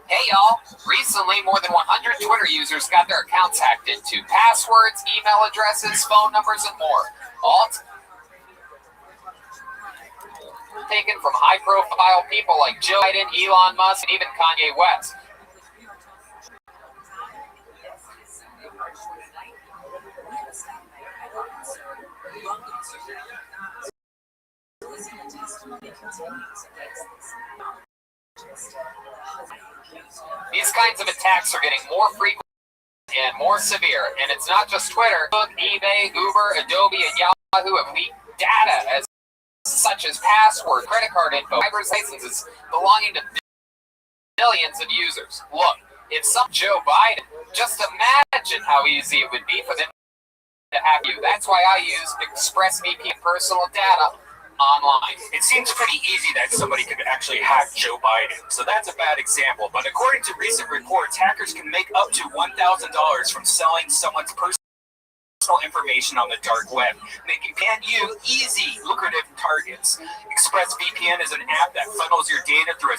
Speaker 1: Hey y'all, recently more than 100 Twitter users got their accounts hacked into. Passwords, email addresses, phone numbers, and more. All taken from high-profile people like Joe Biden, Elon Musk, and even Kanye West. These kinds of attacks are getting more frequent and more severe, and it's not just Twitter. Facebook, eBay, Uber, Adobe, and Yahoo have leaked data such as password, credit card info, driver's licenses belonging to billions of users. Look, if some Joe Biden, just imagine how easy it would be for them to hack you. That's why I use ExpressVPN personal data online.
Speaker 14: It seems pretty easy that somebody could actually hack Joe Biden, so that's a bad example. But according to recent reports, hackers can make up to $1,000 from selling someone's personal information on the dark web, making you easy, lucrative targets. ExpressVPN is an app that funnels your data through a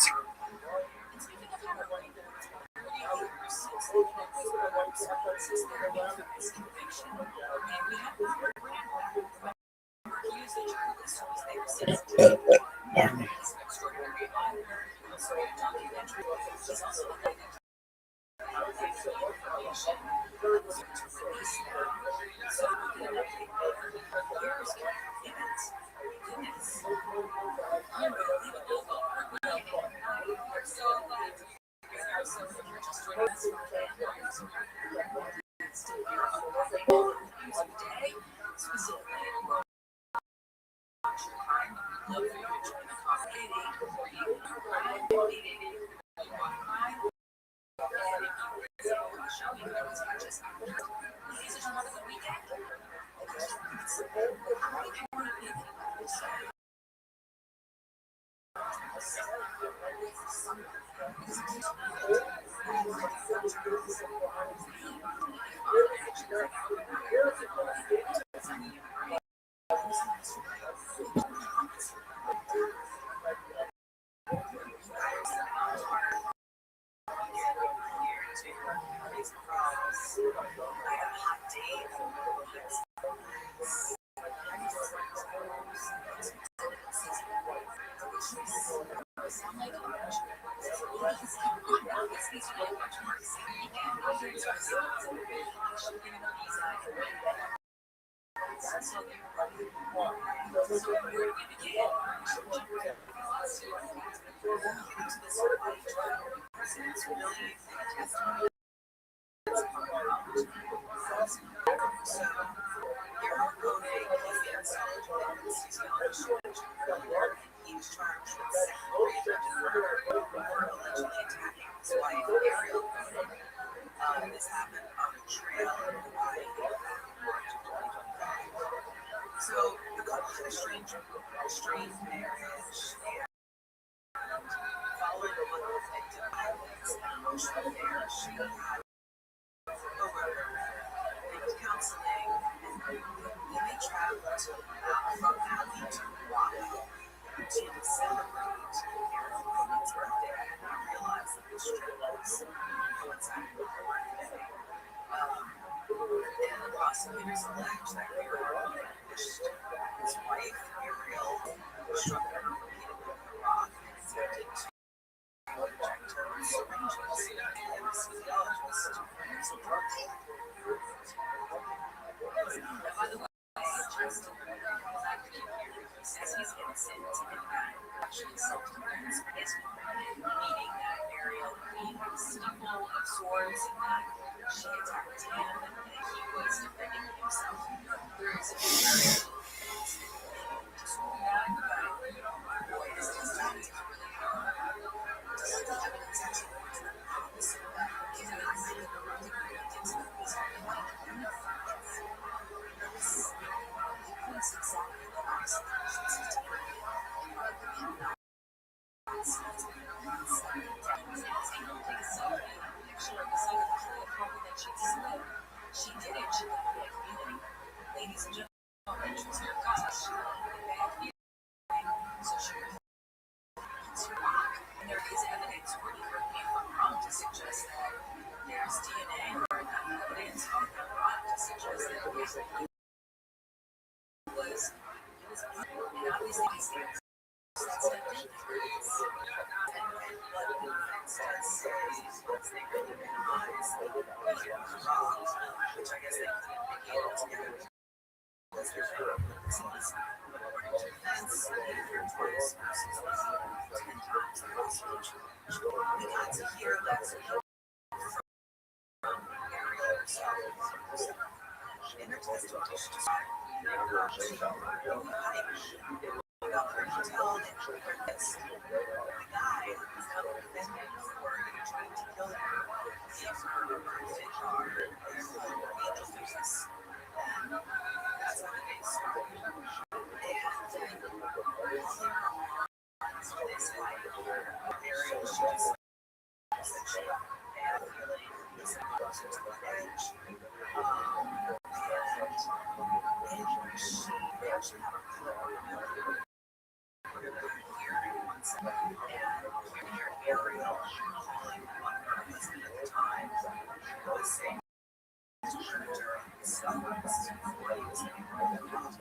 Speaker 2: This happened on a trail in Hawaii in March of 2025. So the couple had a strange marriage, and following a month of victim violence and emotional affairs, she had a worker. They did counseling, and then they traveled from Maui to Oahu to celebrate their woman's birthday. I did not realize that this trip was coinciding with her birthday. And the prosecutors allege that ViralRabbi pushed his wife, Ariel, struck her repeatedly with a rock and attempted to inject her with syringes. And the anesthesiologist was a drug dealer. By the way, Justin was acting here. He says he's innocent and that actually self-defense for his meaning that Ariel was stumble of sorts and that she attacked him and that he was defending himself through his experience. She did it. She got the community. Ladies and gentlemen, she was her cause. She wanted to bad feeling. So she was to rock. And there is evidence, or correct me if I'm wrong, to suggest that there's DNA or evidence on the rock to suggest that it was and obviously these things that's the difference. And what the defense does say is once they really minimize the wrong, which I guess they couldn't make it together. Was the according to defense, versus 10 times the prosecution. We got to hear less from Ariel herself. In her testimony, she described we got her to tell that this guy who's now the defendant for trying to kill her gave her a birthday card and angel faces. And that's how the day started. And then this fight, Ariel, she just said she got bad feeling, was closer to the edge. And she actually had a clip. Ariel calling on her husband at the time was saying during his sufferings before he was being broken up.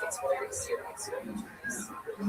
Speaker 2: It's very serious.
Speaker 1: Hey,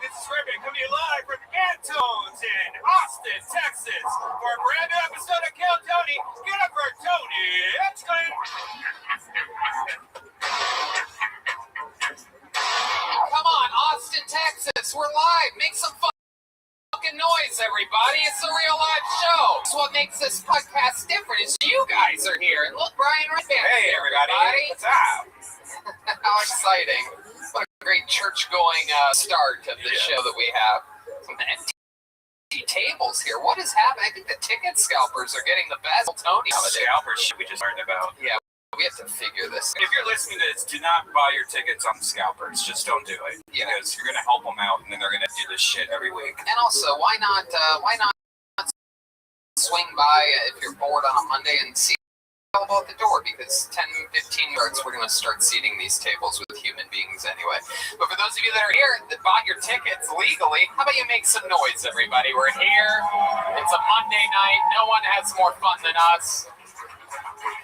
Speaker 1: this is Rabbi coming to you live from Antone's in Austin, Texas, for a brand new episode of Kill Tony. Get up for Tony! Exclaim! Come on, Austin, Texas, we're live. Make some fucking noise, everybody. It's a real live show. It's what makes this podcast different is you guys are here. And look, Brian Rickman. Hey, everybody. What's up? How exciting. What a great church-going start of the show that we have. Some empty tables here. What is happening? I think the ticket scalpers are getting the best. Tony,
Speaker 6: Scalpers shit we just learned about.
Speaker 1: Yeah, we have to figure this.
Speaker 6: If you're listening to this, do not buy your tickets on scalpers. Just don't do it.
Speaker 1: Yeah.
Speaker 6: Because you're going to help them out, and then they're going to do this shit every week.
Speaker 1: And also, why not swing by if you're bored on a Monday and see available at the door, because 10-15 yards we're going to start seating these tables with human beings anyway. But for those of you that are here that bought your tickets legally, how about you make some noise, everybody? We're here. It's a Monday night. No one has more fun than us.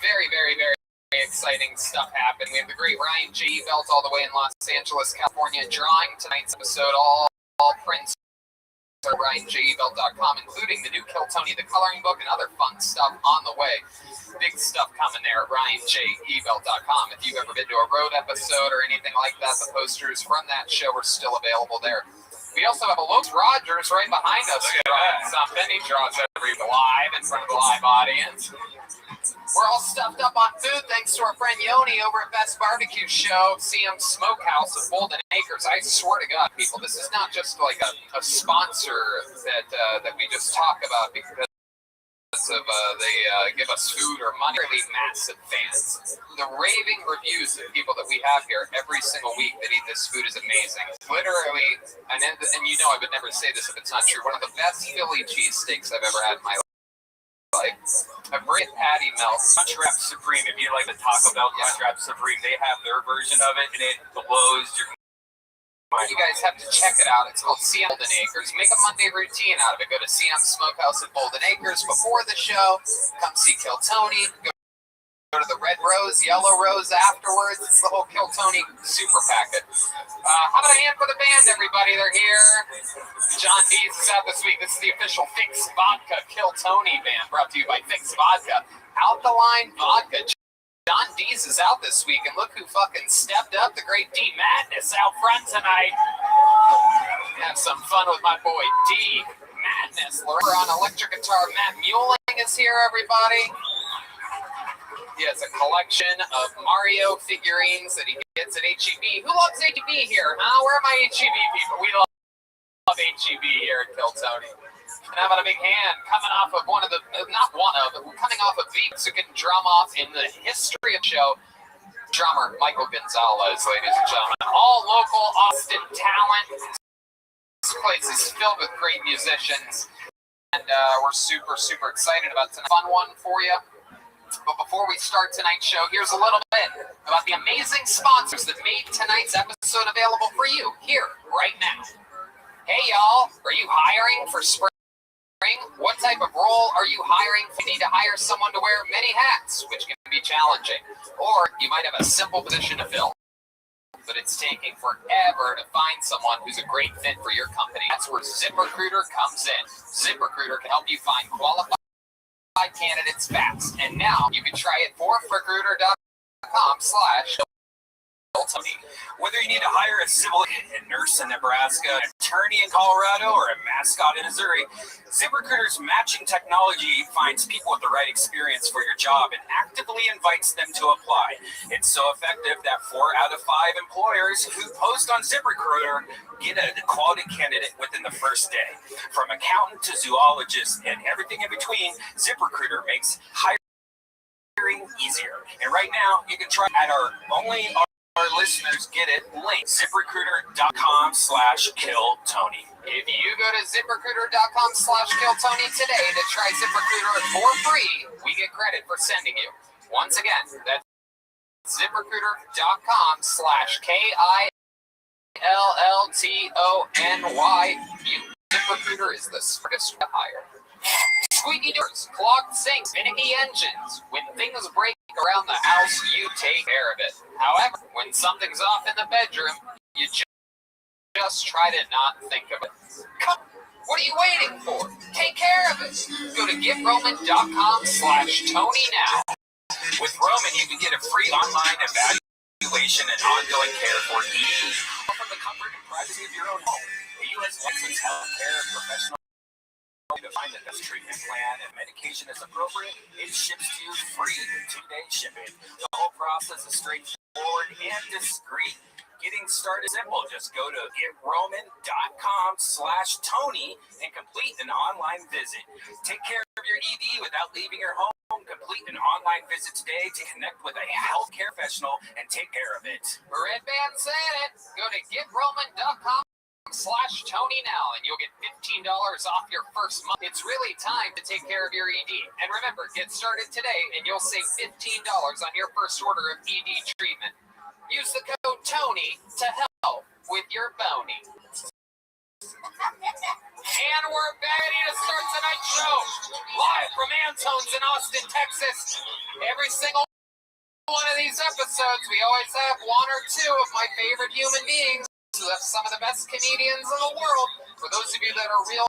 Speaker 1: Very, very, very exciting stuff happened. We have the great Ryan G. Belt all the way in Los Angeles, California, drawing tonight's episode. All prints at RyanJEvelt.com, including the new Kill Tony, the coloring book, and other fun stuff on the way. Big stuff coming there at RyanJEvelt.com. If you've ever been to a road episode or anything like that, the posters from that show are still available there. We also have a Los Rogers right behind us drawing something. He draws every live in front of a live audience. We're all stuffed up on food thanks to our friend Yoni over at Best Barbecue Show, CM Smokehouse of Golden Acres. I swear to God, people, this is not just like a sponsor that we just talk about because of they give us food or money. Really massive fans. The raving reviews of people that we have here every single week that eat this food is amazing. Literally, and you know I would never say this if it's not true, one of the best Philly cheesesteaks I've ever had in my life. A great patty melt.
Speaker 6: Crunchwrap Supreme. If you like the Taco Bell Crunchwrap Supreme, they have their version of it, and it blows your mind.
Speaker 1: You guys have to check it out. It's called CM Golden Acres. Make a Monday routine out of it. Go to CM Smokehouse at Golden Acres before the show. Come see Kill Tony. Go to the Red Rose, Yellow Rose afterwards. It's the whole Kill Tony super packet. How about a hand for the band, everybody? They're here. John Dees is out this week. This is the official Fix Vodka Kill Tony band, brought to you by Fix Vodka. Out the line vodka. John Dees is out this week, and look who fucking stepped up. The great D Madness out front tonight. Have some fun with my boy D Madness. We're on electric guitar. Matt Mueling is here, everybody. He has a collection of Mario figurines that he gets at HEB. Who loves HEB here? Huh? Where are my HEB people? We love HEB here at Kill Tony. And how about a big hand coming off of coming off of the Mexican drum off in the history of the show, drummer Michael Gonzalez, ladies and gentlemen. All local Austin talent. This place is filled with great musicians, and we're super, super excited about tonight's fun one for you. But before we start tonight's show, here's a little bit about the amazing sponsors that made tonight's episode available for you here, right now. Hey, y'all, are you hiring for spring? What type of role are you hiring? You need to hire someone to wear many hats, which can be challenging. Or you might have a simple position to fill, but it's taking forever to find someone who's a great fit for your company. That's where ZipRecruiter comes in. ZipRecruiter can help you find qualified candidates fast. And now you can try it for recruiter.com/Tony.
Speaker 14: Whether you need to hire a civil nurse in Nebraska, an attorney in Colorado, or a mascot in Missouri, ZipRecruiter's matching technology finds people with the right experience for your job and actively invites them to apply. It's so effective that 4 out of 5 employers who post on ZipRecruiter get a quality candidate within the first day. From accountant to zoologist and everything in between, ZipRecruiter makes hiring easier. And right now, you can try at our listeners get it link ZipRecruiter.com/KillTony.
Speaker 1: If you go to ZipRecruiter.com/KillTony today to try ZipRecruiter for free, we get credit for sending you. Once again, that's ZipRecruiter.com/KillTony. ZipRecruiter is the smartest to hire. Squeaky doors, clogged sinks, finicky engines. When things break around the house, you take care of it. However, when something's off in the bedroom, you just try to not think of it. What are you waiting for? Take care of it. Go to GetRoman.com/Tony now.
Speaker 14: With Roman, you can get a free online evaluation and ongoing care for ED from the comfort and privacy of your own home. A U.S. licensed healthcare professional to find the best treatment plan and medication is appropriate. It ships to you free with 2-day shipping. The whole process is straightforward and discreet. Getting started is simple. Just go to GetRoman.com/Tony and complete an online visit. Take care of your ED without leaving your home. Complete an online visit today to connect with a healthcare professional and take care of it.
Speaker 1: Red Band said it. Go to GetRoman.com/Tony now, and you'll get $15 off your first month. It's really time to take care of your ED. And remember, get started today, and you'll save $15 on your first order of ED treatment. Use the code TONY to help with your boning. And we're ready to start tonight's show, live from Antone's in Austin, Texas. Every single one of these episodes, we always have 1 or 2 of my favorite human beings. Some of the best comedians in the world. For those of you that are real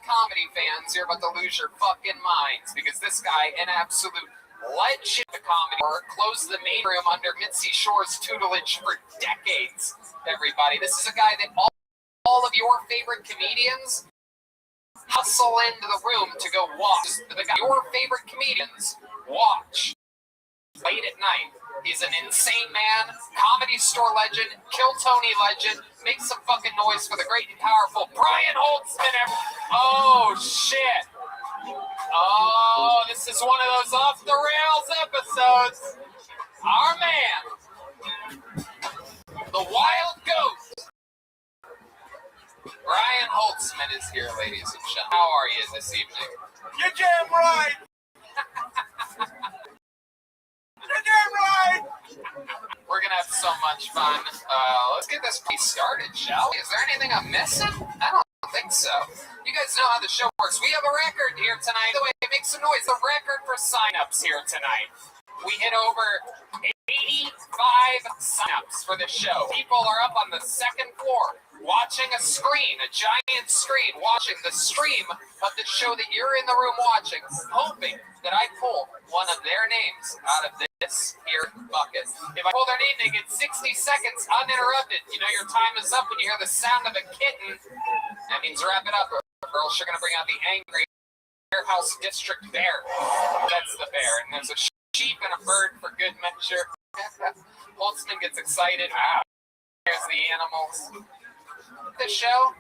Speaker 1: comedy fans, you're about to lose your fucking minds, because this guy, an absolute legend of comedy, closed the main room under Mitzi Shore's tutelage for decades. Everybody, this is a guy that all of your favorite comedians hustle into the room to go watch. The guy your favorite comedians watch late at night. He's an insane man, comedy store legend, Kill Tony legend. Make some fucking noise for the great and powerful Brian Holtzman. Oh, shit. Oh, this is one of those off the rails episodes. Our man, the wild goat, Brian Holtzman is here, ladies and gentlemen. How are you this evening?
Speaker 13: You're damn right. You're damn right.
Speaker 1: We're going to have so much fun. Let's get this piece started, shall we? Is there anything I'm missing? I don't think so. You guys know how the show works. We have a record here tonight. By the way, make some noise. The record for signups here tonight. We hit over 85 signups for the show. People are up on the second floor watching a screen, a giant screen, watching the stream of the show that you're in the room watching, hoping that I pull one of their names out of this here bucket. If I pull their name, they get 60 seconds uninterrupted. You know your time is up when you hear the sound of a kitten. That means wrap it up, or else you're going to bring out the angry warehouse district bear. That's the bear. And there's a sheep and a bird for good measure. Holtzman gets excited. There's the animals. the show,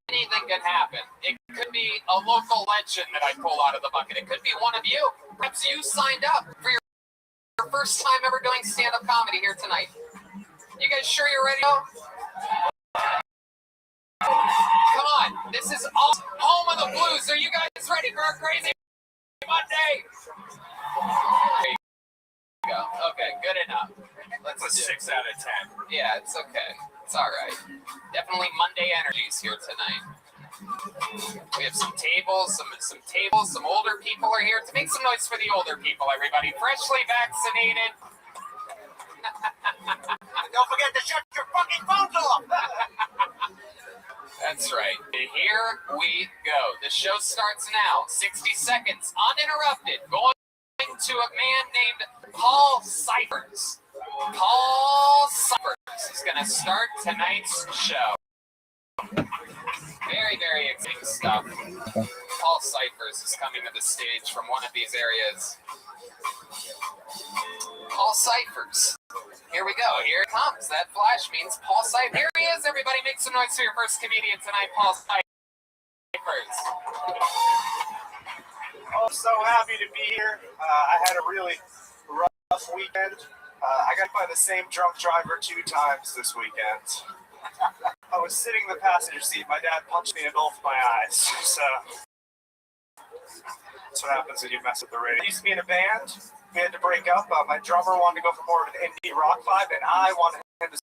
Speaker 1: anything can happen. It could be a local legend that I pull out of the bucket. It could be one of you. Perhaps you signed up for your first time ever doing stand-up comedy here tonight. You guys sure you're ready to go? Come on, this is all home of the blues. Are you guys ready for a crazy Monday? There you go. Okay, good enough. Let's
Speaker 5: a 6 out of 10.
Speaker 1: Yeah, it's okay. It's all right. Definitely Monday energies here tonight. We have some tables, some older people are here. To make some noise for the older people, everybody. Freshly vaccinated.
Speaker 4: Don't forget to shut your fucking phones off.
Speaker 1: That's right. Here we go. The show starts now. 60 seconds, uninterrupted. Going to a man named Paul Cyphers. Paul Cyphers is going to start tonight's show. Very, very exciting stuff. Paul Cyphers is coming to the stage from one of these areas. Paul Cyphers. Here we go. Here it comes. That flash means Paul Cyphers. Here he is. Everybody make some noise for your first comedian tonight, Paul Cyphers.
Speaker 17: Oh, so happy to be here. I had a really rough weekend. I got by the same drunk driver 2 times this weekend. I was sitting in the passenger seat. My dad punched me in both my eyes. So that's what happens when you mess with the radio. I used to be in a band. We had to break up. My drummer wanted to go for more of an indie rock vibe, and I wanted him to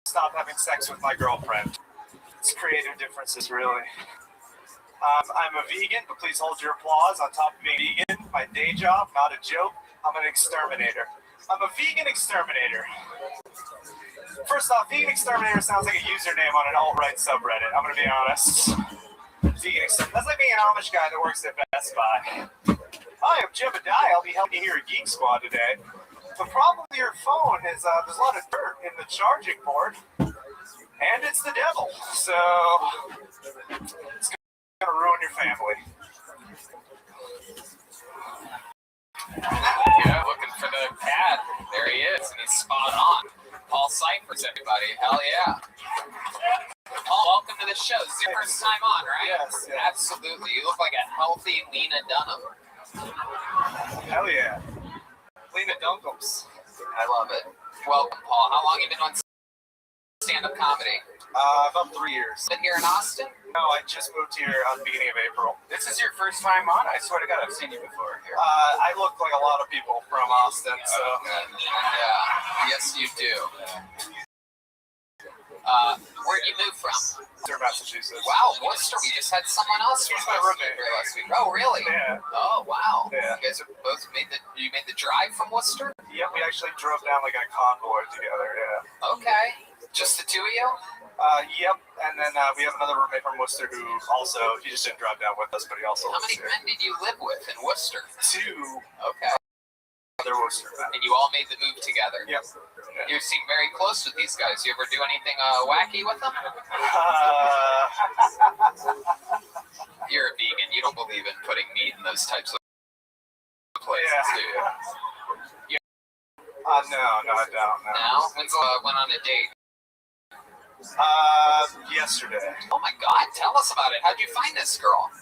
Speaker 17: stop having sex with my girlfriend. It's creative differences, really. I'm a vegan, but please hold your applause. On top of being vegan, my day job, not a joke, I'm an exterminator. I'm a vegan exterminator. First off, vegan exterminator sounds like a username on an alt-right subreddit. I'm going to be honest. Vegan exterminator. That's like being an Amish guy that works at Best Buy. Hi, I'm Jebediah. I'll be helping you here at Geek Squad today. The problem with your phone is there's a lot of dirt in the charging port, and it's the devil. So it's going to ruin your family.
Speaker 1: Yeah, looking for the cat. There he is, and he's spot on. Paul Cyphers, everybody. Hell yeah. Paul, welcome to the show. This is your first time on, right?
Speaker 17: Yes.
Speaker 1: Absolutely. You look like a healthy Lena Dunham.
Speaker 17: Hell yeah. Lena Dunkums.
Speaker 1: I love it. Welcome, Paul. How long have you been on stand-up comedy?
Speaker 17: About 3 years.
Speaker 1: Been here in Austin?
Speaker 17: No, I just moved here on the beginning of April.
Speaker 6: This is your first time on? I swear to God, I've seen you before here.
Speaker 17: I look like a lot of people from Austin, so.
Speaker 1: Yeah. Yes, you do. Where'd you move from?
Speaker 17: Worcester, Massachusetts.
Speaker 1: Wow, Worcester. We just had someone else from
Speaker 17: He's my roommate
Speaker 1: here last week. Oh, really?
Speaker 17: Yeah.
Speaker 1: Oh, wow.
Speaker 17: Yeah.
Speaker 1: You guys are both made the drive from Worcester?
Speaker 17: Yep, we actually drove down like in a convoy together, yeah.
Speaker 1: Okay. Just the two of you?
Speaker 17: Yep, and then we have another roommate from Worcester who also, he just didn't drive down with us, but he also
Speaker 1: How many men did you live with in Worcester?
Speaker 17: 2.
Speaker 1: Okay.
Speaker 17: Other Worcester men.
Speaker 1: And you all made the move together?
Speaker 17: Yep.
Speaker 1: You seem very close with these guys. You ever do anything wacky with them? You're a vegan. You don't believe in putting meat in those types of places, do you?
Speaker 17: No, I don't. No.
Speaker 1: Now? When's went on a date?
Speaker 17: Yesterday.
Speaker 1: Oh my God! Tell us about it. How'd you find this girl?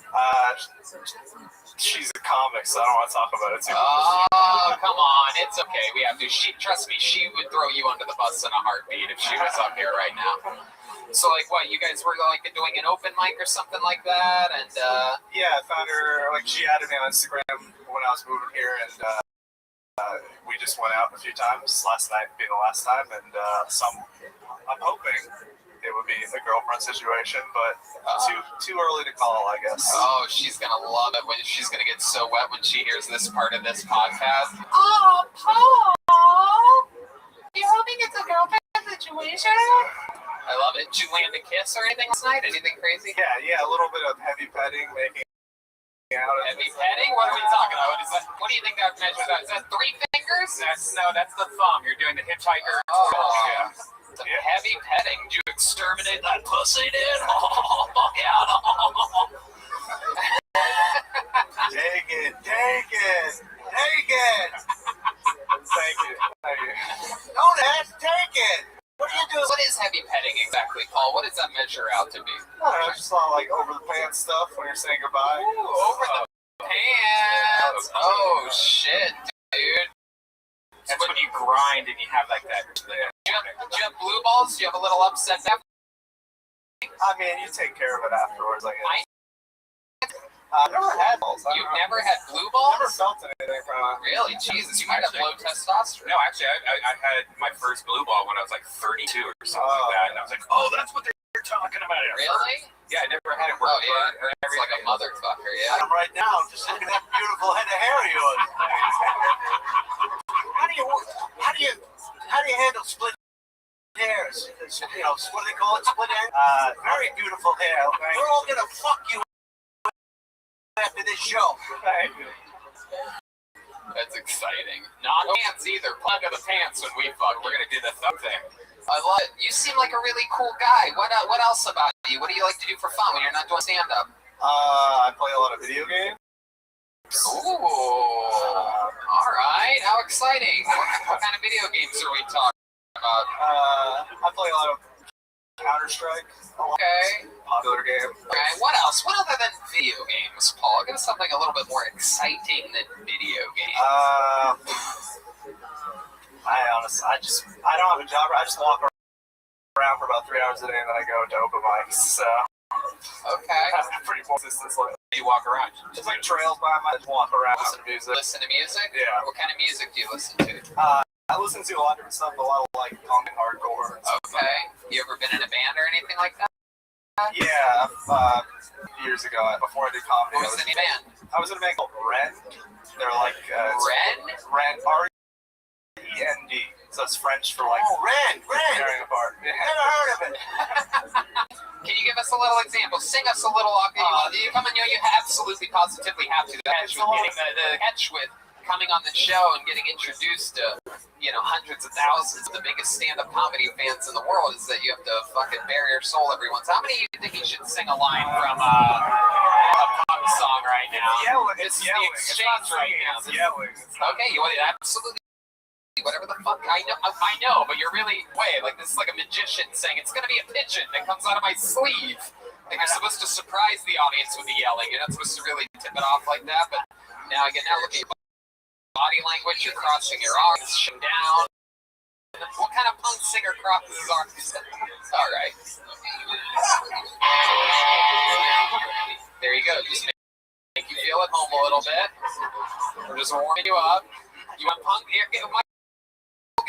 Speaker 17: She's a comic, so I don't want to talk about it too much.
Speaker 1: Oh, come on. It's okay. We have to. Trust me, she would throw you under the bus in a heartbeat if she was up here right now. So, like, what, you guys were, like, doing an open mic or something like that? And,
Speaker 17: yeah, I found her, like, she added me on Instagram when I was moving here, and, we just went out a few times, last night being the last time, and, I'm hoping it would be a girlfriend situation, but too early to call, I guess.
Speaker 1: Oh, she's gonna love it when she's gonna get so wet when she hears this part of this podcast. Oh, Paul! You're hoping it's a girlfriend situation? I love it. Did you land a kiss or anything last night? Anything crazy?
Speaker 17: Yeah, a little bit of heavy petting, making out.
Speaker 1: Heavy petting? What are we talking about? What is that? What do you think that measures out? Is that 3 fingers?
Speaker 6: That's the thumb. You're doing the hitchhiker.
Speaker 1: Oh,
Speaker 6: yeah.
Speaker 1: Some heavy petting. Did you exterminate that pussy, dude? Oh, yeah.
Speaker 17: Take it. Thank you. Don't ask, take it. What are you doing?
Speaker 1: What is heavy petting exactly, Paul? What does that measure out to be?
Speaker 17: I don't know, just a lot of like over the pants stuff when you're saying goodbye.
Speaker 1: Ooh, over the pants. Oh shit, dude.
Speaker 6: That's when you grind and you have like that.
Speaker 1: Do you have blue balls? Do you have a little upset there?
Speaker 17: I mean, you take care of it afterwards, I guess. I've never had balls.
Speaker 1: You've never had blue balls?
Speaker 17: Never felt anything from it.
Speaker 1: Really? Jesus, you might have low testosterone.
Speaker 6: No, actually, I had my first blue ball when I was like 32 or something like that, and I was like, oh, that's what they're talking about.
Speaker 1: Really?
Speaker 6: Yeah, I never had it.
Speaker 1: Oh yeah, it's like a motherfucker. Yeah.
Speaker 4: I'm right now, just look at that beautiful head of hair of yours. How do you handle split hairs? You know, what do they call it? Split hair. Very beautiful hair. We're all gonna fuck you after this show.
Speaker 17: Thank you.
Speaker 1: That's exciting. Not pants either. Plug of the pants when we fuck.
Speaker 6: We're gonna do the thumb thing.
Speaker 1: I love it. You seem like a really cool guy. What else about you? What do you like to do for fun when you're not doing stand-up?
Speaker 17: I play a lot of video games.
Speaker 1: Ooh. All right. How exciting. What kind of video games are we talking about?
Speaker 17: I play a lot of Counter-Strike.
Speaker 1: Okay.
Speaker 17: Popular game.
Speaker 1: Okay. What else? What other than video games, Paul? Give us something a little bit more exciting than video games.
Speaker 17: I don't have a job. I just walk around for about 3 hours a day, and then I go to open mics. So.
Speaker 1: Okay.
Speaker 17: That's pretty consistent.
Speaker 6: You walk around.
Speaker 17: Just like trails by my, just walk around, listen to music.
Speaker 1: Listen to music?
Speaker 17: Yeah.
Speaker 1: What kind of music do you listen to?
Speaker 17: I listen to a lot of different stuff, a lot of like punk and hardcore. And stuff.
Speaker 1: Okay. You ever been in a band or anything like that?
Speaker 17: Yeah, years ago, before I did comedy.
Speaker 1: What was the name of the band?
Speaker 17: I was in a band called Ren. They're like
Speaker 1: Ren?
Speaker 17: R-E-N-D. So it's French for like
Speaker 4: Ren.
Speaker 17: tearing apart.
Speaker 4: Never heard of it.
Speaker 1: Can you give us a little example? Sing us a little. You come and you absolutely positively have to. The catch with getting the catch with coming on the show and getting introduced to hundreds of thousands of the biggest stand-up comedy fans in the world is that you have to fucking bare your soul every once. How many do you think you should sing a line from a punk song right now?
Speaker 17: It's
Speaker 1: the
Speaker 17: yelling.
Speaker 1: exchange right now.
Speaker 17: It's yelling.
Speaker 1: Okay, you want it absolutely. Whatever the fuck I know, but you're really like this is like a magician saying it's gonna be a pigeon that comes out of my sleeve. Like you're supposed to surprise the audience with the yelling. You're not supposed to really tip it off like that. But now look at your body language. You're crossing your arms, shutting down. What kind of punk singer crosses his arms? All right. There you go. Just make you feel at home a little bit. We're just warming you up. You want punk? Here, give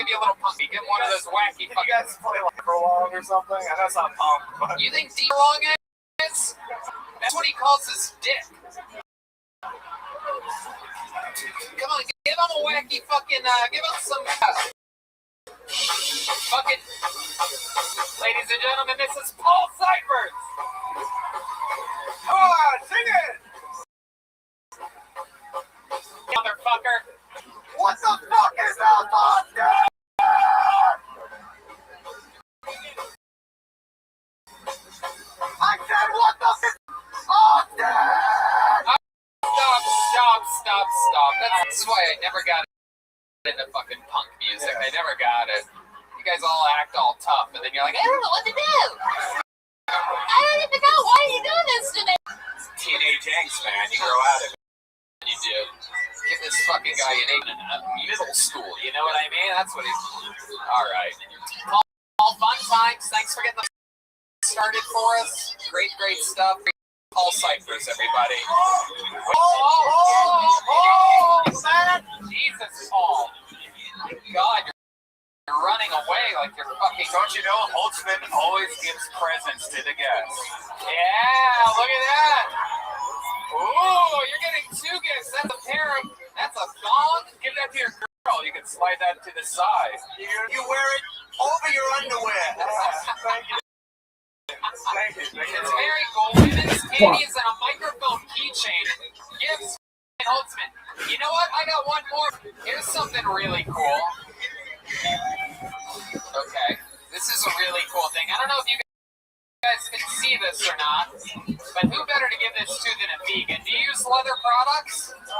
Speaker 1: you a little punky. Give one of those wacky
Speaker 17: fucking. You guys play like Furlong or something? I know it's not punk, but.
Speaker 1: You think D-Long is? That's what he calls his dick. Come on, give him a wacky fucking, give him some, fucking, ladies and gentlemen, this is Paul Cyphers.
Speaker 17: Come on, sing it!
Speaker 1: Motherfucker.
Speaker 4: What the fuck is that podcast? I said, what the fuck is
Speaker 1: Stop. That's why I never got into fucking punk music. I never got it. You guys all act all tough, and then you're like, I don't know what to do. I don't even know. Why are you doing this today?
Speaker 6: Teenage angst, man. You grow out of it.
Speaker 1: You do. Give this fucking guy an 8 in middle school. You know what I mean? That's what he's. All right. All fun times. Thanks for getting them started for us. Great stuff. Paul Cyphers, everybody. Man. Jesus, Paul. God, you're running away like you're fucking.
Speaker 6: Don't you know, Holtzman always gives presents to the guests.
Speaker 1: Yeah, look at that. Ooh, you're getting 2 gifts. That's a pair of. That's a thong. Give that to your girl. You can slide that to the side.
Speaker 4: You wear it over your underwear.
Speaker 17: Thank you.
Speaker 1: It's very cool. Women's panties and a microphone keychain. Gifts and Holtzman. You know what? I got one more. Here's something really cool. Okay. This is a really cool thing. I don't know if you guys can see this or not, but who better to give this to than a vegan? Do you use leather products? No.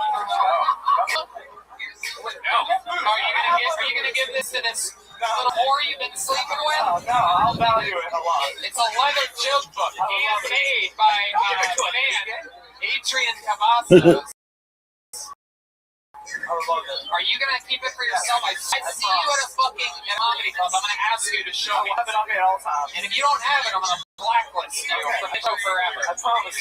Speaker 1: Are you gonna give this to this little whore you've been sleeping with?
Speaker 17: No, I'll value it a lot.
Speaker 1: It's a leather joke book, handmade by man Adrian Cavazos. Are you gonna keep it for yourself? I see you at a fucking comedy club. I'm gonna ask you to show me.
Speaker 17: I'll have it on me at all times.
Speaker 1: And if you don't have it, I'm gonna blacklist you from the show forever.
Speaker 17: I promise.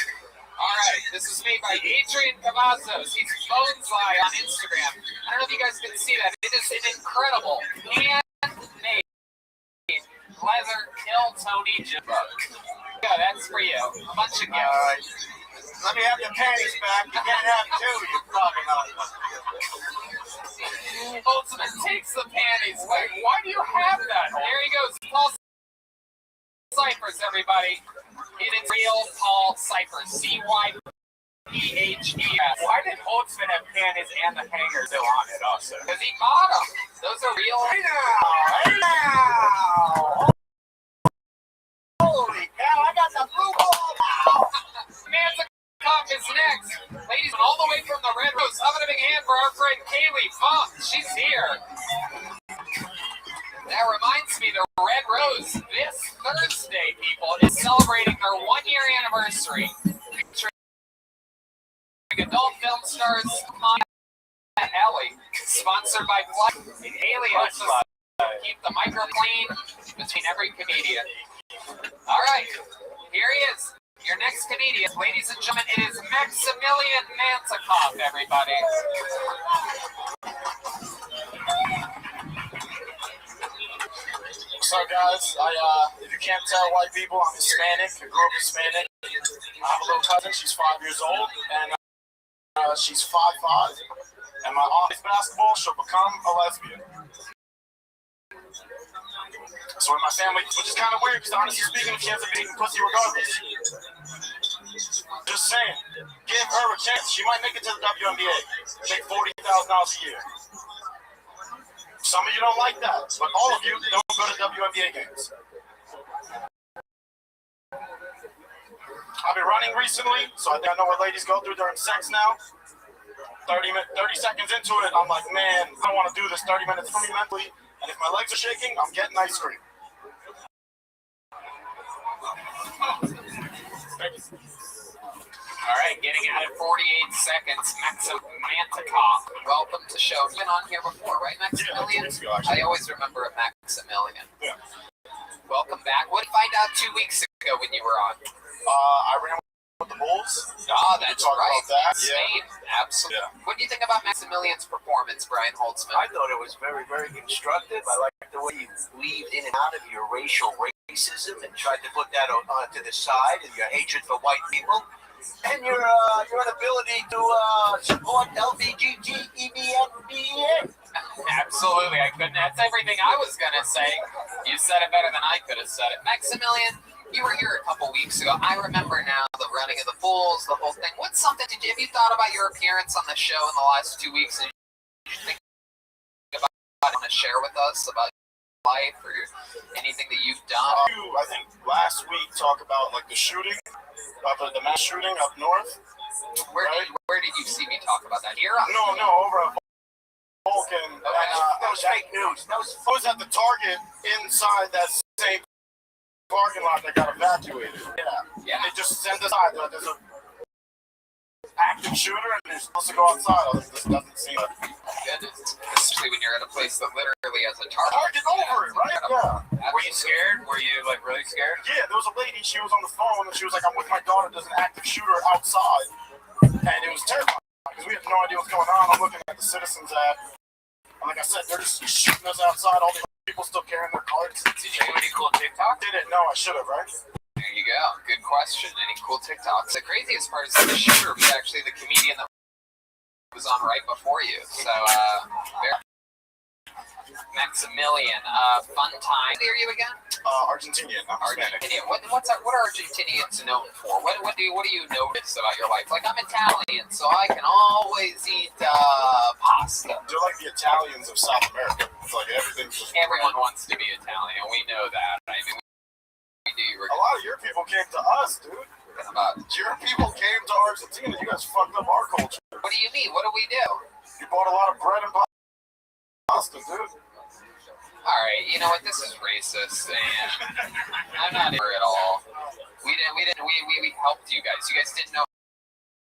Speaker 1: All right, this is made by Adrian Cavazos. He's Bonesly on Instagram. I don't know if you guys can see that. It is an incredible handmade leather Kill Tony book. Yeah, that's for you. A bunch of gifts.
Speaker 17: Let me have your panties back. You can't have two, you probably not.
Speaker 1: Ultimate takes the panties back. Why do you have that? There he goes. Paul Cyphers, everybody. It is real Paul Cyphers. CYPHES.
Speaker 17: Why did Holtzman have panties and the hanger still on it also?
Speaker 1: Because he bought them. Those are real.
Speaker 17: Hey now! Holy cow, I got the blue ball!
Speaker 1: Man's Cock is next. Ladies, all the way from the Red Rose. How about a big hand for our friend Kaylee Funk? She's here. That reminds me, the Red Rose, this Thursday, people, is celebrating their 1-year anniversary. Adult film stars Ellie, sponsored by Flight. Haley helps us keep the micro clean between every comedian. All right, here he is. Your next comedian, ladies and gentlemen, it is Maximilian Mantikov, everybody.
Speaker 3: What's up, guys? If you can't tell, white people, I'm Hispanic. I grew up Hispanic. I have a little cousin. She's 5 years old, and she's 5'5". And my aunt plays basketball. She'll become a lesbian. So in my family, which is kind of weird, because honestly speaking, she ends up being pussy regardless. Just saying, give her a chance. She might make it to the WNBA. Make $40,000 a year. Some of you don't like that, but all of you don't go to WNBA games. I've been running recently, so I think I know what ladies go through during sex now. 30 seconds into it, I'm like, man, I don't want to do this. 30 minutes for me mentally. And if my legs are shaking, I'm getting ice cream.
Speaker 1: All right, getting out in 48 seconds, Maxim Mantikov. Welcome to show. You've been on here before, right, Maximilian?
Speaker 3: Yeah,
Speaker 1: I always remember a Maximilian.
Speaker 3: Yeah.
Speaker 1: Welcome back. What did you find out 2 weeks ago when you were on?
Speaker 3: I ran with the Bulls.
Speaker 1: Oh, that's right.
Speaker 3: About that.
Speaker 1: Spain.
Speaker 3: Yeah.
Speaker 1: Absolutely.
Speaker 3: Yeah.
Speaker 1: What do you think about Maximilian's performance, Brian Holtzman?
Speaker 4: I thought it was very, very constructive. I liked the way you weaved in and out of your racial racism and tried to put that to the side and your hatred for white people. And your inability to support LGBTQIA.
Speaker 1: Absolutely, I couldn't. That's everything I was gonna say. You said it better than I could have said it. Maximilian, you were here a couple weeks ago. I remember now the running of the Bulls, the whole thing. What's something? Have you thought about your appearance on the show in the last 2 weeks? And you think about want to share with us about life or anything that you've done?
Speaker 3: I think last week talk about like the shooting, the mass shooting up north.
Speaker 1: Where did you see me talk about that? Here?
Speaker 3: No, over at Vulcan.
Speaker 4: That was fake news.
Speaker 3: I was at the Target inside that same parking lot that got evacuated. Yeah. And they just sent us out. There's an active shooter and they're supposed to go outside. This doesn't seem like
Speaker 1: goodness. Especially when you're at a place that literally has a target.
Speaker 3: Target over it, right? Yeah.
Speaker 1: Were you scared? Were you like really scared?
Speaker 3: Yeah, there was a lady, she was on the phone and she was like, I'm with my daughter, there's an active shooter outside. And it was terrifying because we had no idea what's going on. I'm looking at the Citizens app. And like I said, they're just shooting us outside. All the people still carrying their cards.
Speaker 1: Did you do any cool TikTok?
Speaker 3: Did it? No, I should have, right?
Speaker 1: There you go. Good question. Any cool TikToks? The craziest part is the shooter was actually the comedian that was on right before you. So, Maximilian, fun time. Where are you again?
Speaker 3: Argentinian. I'm Hispanic.
Speaker 1: Argentinian. What are Argentinians known for? What do you notice about your life? Like, I'm Italian, so I can always eat pasta.
Speaker 3: They're like the Italians of South America. It's like everything's just
Speaker 1: everyone wants to be Italian. We know that. I mean, we do.
Speaker 3: A lot of your people came to us, dude. Your people came to Argentina. You guys fucked up our culture.
Speaker 1: What do you mean? What do we do?
Speaker 3: You bought a lot of bread and pasta, dude.
Speaker 1: All right, you know what? This is racist, and I'm not here at all. We helped you guys. You guys didn't know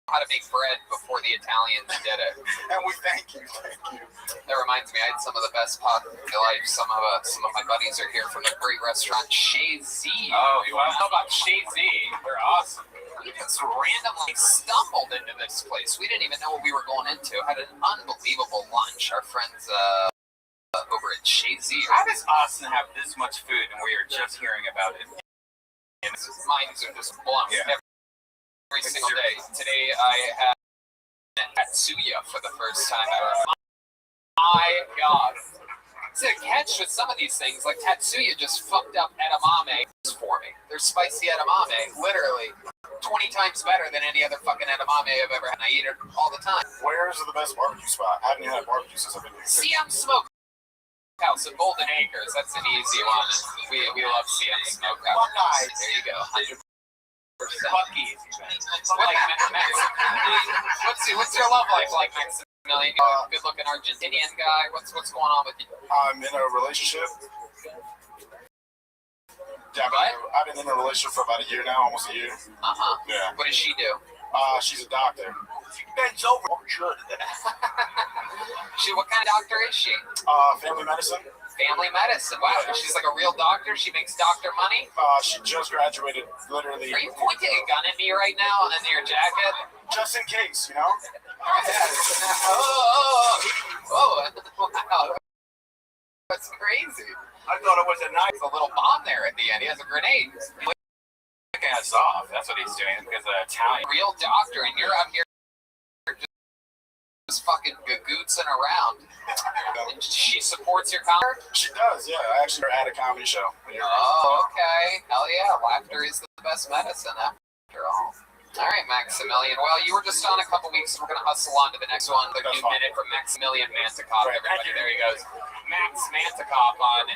Speaker 1: how to make bread before the Italians did it.
Speaker 3: And we thank you.
Speaker 1: That reminds me, I had some of the best pot in my life. Some of my buddies are here from the great restaurant Chez Z.
Speaker 12: Oh, you want to know about Chez Z? They're awesome.
Speaker 1: We just randomly stumbled into this place. We didn't even know what we were going into. Had an unbelievable lunch. Our friends over at Chez Z.
Speaker 6: How does Austin have this much food and we are just hearing about it?
Speaker 1: Minds are just blown every single day. Today I had Tatsuya for the first time ever. My God. It's a catch with some of these things. Like Tatsuya just fucked up edamame for me. Their spicy edamame, literally 20 times better than any other fucking edamame I've ever had. And I eat it all the time.
Speaker 7: Where's the best barbecue spot? I haven't had barbecue since I've been here.
Speaker 1: CM Smokehouse in Golden Acres. That's an easy one. We love CM Smokehouse. There you go. 100%.
Speaker 6: Bucky's.
Speaker 1: What's your love life like, Maximilian? Good looking Argentinian guy. What's going on with you?
Speaker 7: I'm in a relationship. Yeah, I've been in a relationship for about a year now, almost a year. Yeah.
Speaker 1: What does she do?
Speaker 7: She's a doctor.
Speaker 4: She bends over. Good.
Speaker 1: What kind of doctor is she?
Speaker 7: Family medicine.
Speaker 1: Family medicine. Wow, she's like a real doctor. She makes doctor money.
Speaker 7: She just graduated, literally.
Speaker 1: Are you pointing a gun at me right now under your jacket?
Speaker 7: Just in case, you know.
Speaker 1: Wow. That's crazy.
Speaker 6: I thought it was a nice
Speaker 1: little bomb there at the end. He has a grenade.
Speaker 6: Flicking us off. That's what he's doing because of Italian.
Speaker 1: Real doctor, and you're out here just fucking gagootsing around. And she supports your comedy?
Speaker 7: She does, yeah. I actually at a comedy show.
Speaker 1: Oh, okay. Hell yeah. Laughter is the best medicine after all. All right, Maximilian. Well, you were just on a couple weeks. We're going to hustle on to the next one. The new minute from Maximilian Mantikov, everybody. There he goes. Max Mantikov on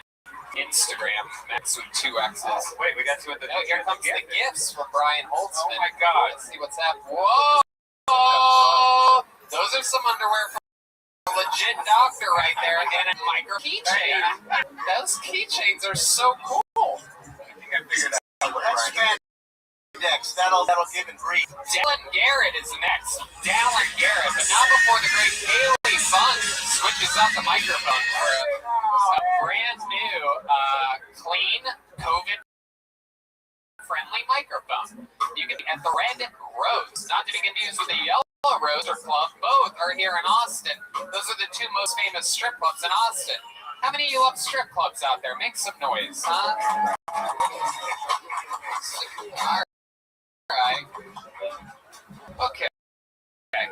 Speaker 1: Instagram. Max with 2 X's.
Speaker 6: Wait, we got to it.
Speaker 1: Oh, here comes the gifts from Brian Holtzman.
Speaker 6: Oh, my God.
Speaker 1: Let's see what's happening. Whoa! Those are some underwear from a legit doctor right there, and a micro keychain. Those keychains are so cool.
Speaker 6: I think I figured out what
Speaker 4: That's next. That'll give and breathe.
Speaker 1: Dallin Garrett is next. Dallin Garrett, but not before the great Haley Fun switches up the microphone for a brand new, clean, COVID-friendly microphone. You can be at the Red Rose, not to be confused with the Yellow Rose or Club. Both are here in Austin. Those are the 2 most famous strip clubs in Austin. How many of you love strip clubs out there? Make some noise, huh? All right. Okay.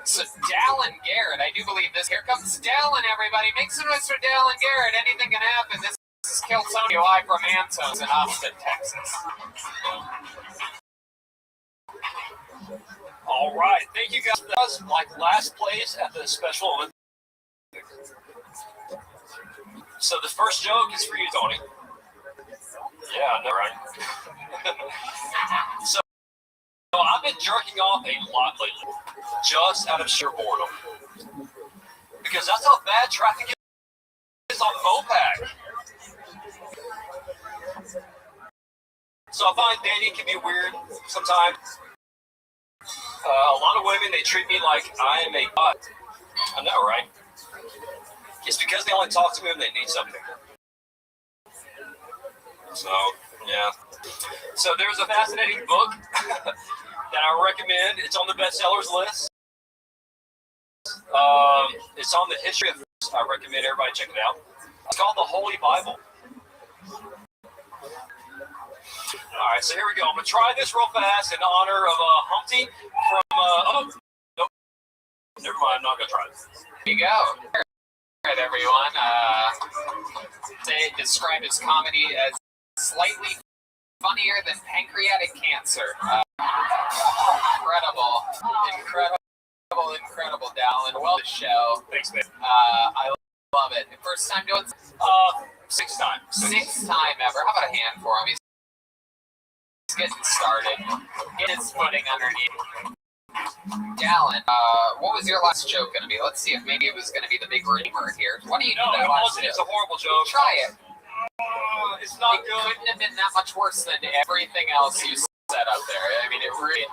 Speaker 1: So Dallin Garrett, I do believe this. Here comes Dallin, everybody. Make some noise for Dallin Garrett. Anything can happen. This is Kill Tony live from Anto's in Austin, Texas.
Speaker 12: All right, thank you guys. That was like last place at the Special Olympics. So the first joke is for you, Tony. Yeah, I know, right? So I've been jerking off a lot lately, just out of sheer boredom. Because that's how bad traffic is on Mopac. So I find dating can be weird sometimes. A lot of women, they treat me like I am a god. I know, right? It's because they only talk to me when they need something. So, yeah. So there's a fascinating book that I recommend. It's on the bestsellers list. It's on the history of. I recommend everybody check it out. It's called the Holy Bible. All right, so here we go. I'm going to try this real fast in honor of Humpty from, nope. Never mind, I'm not going to try this.
Speaker 1: There you go. All right, everyone. They described his comedy as slightly funnier than pancreatic cancer. Incredible, Dallin. Well, the show.
Speaker 12: Thanks, man.
Speaker 1: I love it. First time doing
Speaker 12: 6 times.
Speaker 1: 6th time ever. How about a hand for him? He's getting started. Get his footing underneath. Dallin, what was your last joke going to be? Let's see if maybe it was going to be the big redeemer here. What do you do?
Speaker 12: No, it wasn't. It's a horrible joke.
Speaker 1: Try it.
Speaker 17: It's not
Speaker 1: It
Speaker 17: good.
Speaker 1: couldn't have been that much worse than everything else you said up there. I mean, it really.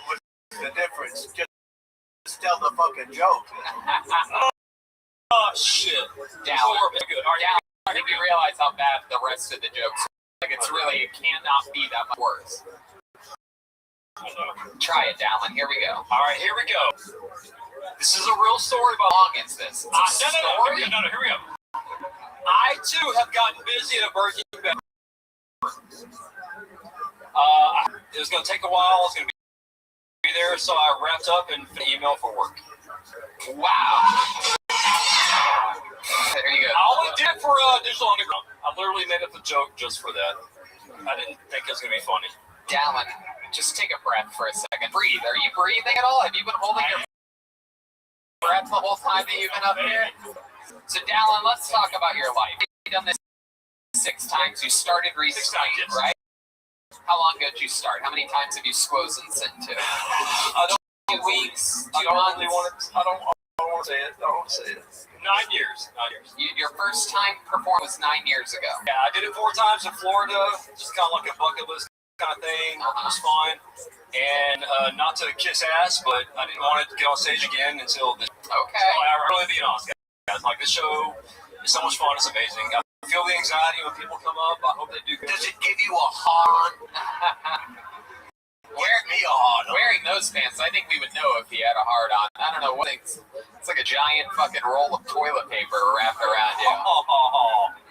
Speaker 4: What's the difference? Just tell the fucking joke.
Speaker 17: Oh shit.
Speaker 1: Down.
Speaker 17: Good. All right.
Speaker 1: Down. I think you realize how bad the rest of the jokes are. Like, it's really, it cannot be that much worse. Try it, Dallin. Here we go.
Speaker 17: All right, here we go. This is a real story.
Speaker 1: How long is this?
Speaker 17: No, here we go. I too have gotten busy at a Burger King. It was going to take a while. I was going to be there, so I wrapped up and email for work.
Speaker 1: Wow. There you go.
Speaker 17: I only did it for Digital Underground. I literally made up the joke just for that. I didn't think it was going to be funny.
Speaker 1: Dallin, just take a breath for a second. Breathe. Are you breathing at all? Have you been holding your breath the whole time that you've been up here? So, Dallin, let's talk about your life. You've done this 6 times. You started recently, right? How long ago did you start? How many times have you squozen into? 2 weeks, 2 months?
Speaker 17: I don't want to say it. 9 years. 9 years.
Speaker 1: Your first time perform was 9 years ago.
Speaker 17: Yeah, I did it 4 times in Florida. Just kind of like a bucket list kind of thing. It was fun. And not to kiss ass, but I didn't want to get on stage again until this.
Speaker 1: Okay.
Speaker 17: I'm really being honest, guys. Like, this show is so much fun. It's amazing. I feel the anxiety when people come up. I hope they do good.
Speaker 4: Does it give you a hard?
Speaker 1: Wearing those pants, I think we would know if he had a hard on. I don't know what it's like a giant fucking roll of toilet paper wrapped around you.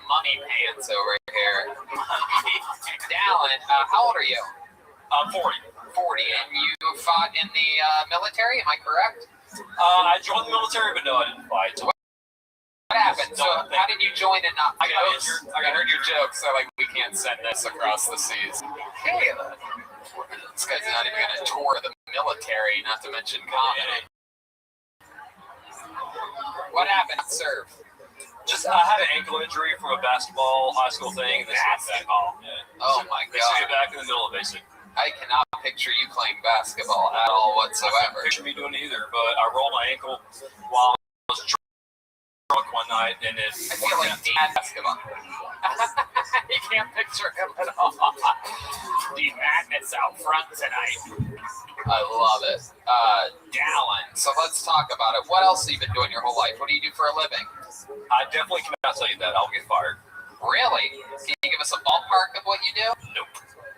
Speaker 1: Mummy pants over here. Dallin, how old are you?
Speaker 17: I'm 40.
Speaker 1: 40, and you fought in the military, am I correct?
Speaker 17: I joined the military, but no, I didn't fight.
Speaker 1: What happened? So how did you join and not? I got injured. I heard your joke, so like we can't send this across the seas. Hey, this guy's not even gonna tour the military, not to mention comedy. What happened? Serve.
Speaker 17: Just I had an ankle injury from a basketball high school thing.
Speaker 1: Basketball. Yeah. Oh my god.
Speaker 17: Basically back in the middle of basic.
Speaker 1: I cannot picture you playing basketball at all whatsoever.
Speaker 17: I can't picture me doing it either, but I rolled my ankle while I was drunk one night, and it.
Speaker 1: I feel like Dean basketball. You can't picture him at all. Dean Madness out front tonight. I love it. Dallin. So let's talk about it. What else have you been doing your whole life? What do you do for a living?
Speaker 17: I definitely cannot tell you that. I'll get fired.
Speaker 1: Really? Can you give us a ballpark of what you do?
Speaker 17: Nope.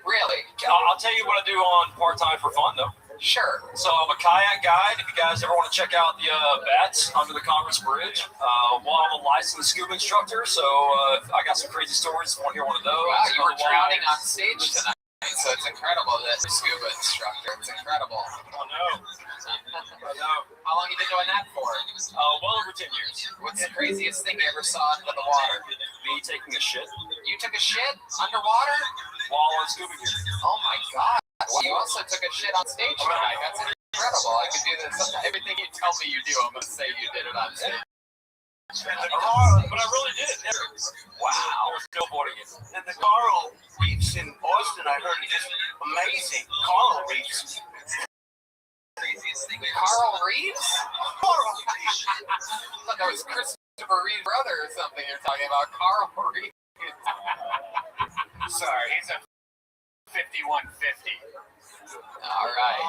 Speaker 1: Really?
Speaker 17: I'll tell you what I do on part-time for fun, though.
Speaker 1: Sure.
Speaker 17: So I'm a kayak guide. If you guys ever want to check out the bats under the Congress Bridge, I'm a licensed scuba instructor, so I got some crazy stories. Want to hear one of those?
Speaker 1: Wow, you were drowning on stage tonight, so it's incredible that you're a scuba instructor. It's incredible.
Speaker 17: I know.
Speaker 1: How long have you been doing that for?
Speaker 17: Well over 10 years.
Speaker 1: What's the craziest thing you ever saw under the water?
Speaker 17: Me taking a shit.
Speaker 1: You took a shit underwater?
Speaker 17: While on scuba gear.
Speaker 1: Oh my god. Well, you also took a shit on stage tonight. That's incredible. I could do this. Everything you tell me you do, I'm going to say you did it on stage.
Speaker 17: But I really did.
Speaker 1: Wow.
Speaker 17: Snowboarding it.
Speaker 4: And the coral reefs in Austin, I heard, are just amazing. Coral reefs.
Speaker 1: Craziest thing. Coral Reeves?
Speaker 4: Coral reefs.
Speaker 1: I thought that was Christopher Reeve's brother or something you're talking about. Coral Reeves. Sorry, he's a 5150. All right.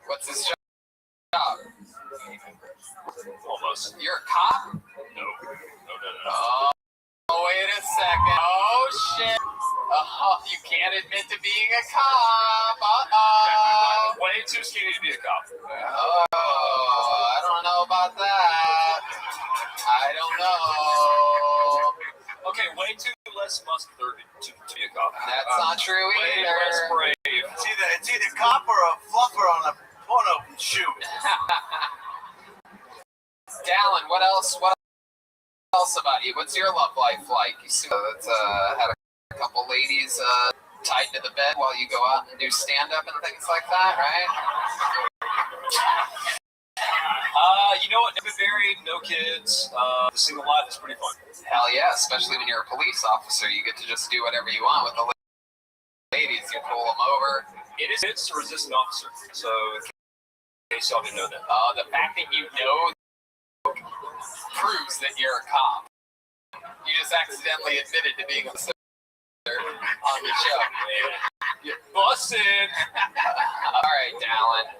Speaker 1: What's his job?
Speaker 17: Almost.
Speaker 1: You're a cop?
Speaker 17: No.
Speaker 1: Oh, wait a second. Oh, shit. Oh, you can't admit to being a cop. Uh-oh.
Speaker 17: Way too skinny to be a cop.
Speaker 1: Oh, I don't know about that. I don't know.
Speaker 17: Okay, way too less muscular to be a cop.
Speaker 1: That's not true
Speaker 17: way
Speaker 1: either.
Speaker 17: Less brave.
Speaker 4: It's either cop or a fluffer on a porno shoot.
Speaker 1: Dallin, what else about you? What's your love life like? You seem that's had a couple ladies tied to the bed while you go out and do stand-up and things like that, right?
Speaker 17: You know what? Never married, no kids. The single life is pretty fun.
Speaker 1: Hell yeah, especially when you're a police officer. You get to just do whatever you want with the ladies. You pull them over.
Speaker 17: It is to resist an officer. So, in case y'all didn't know that.
Speaker 1: The fact that you know proves that you're a cop. You just just accidentally admitted to being a sister on the show. You're busted. All right, Dallin.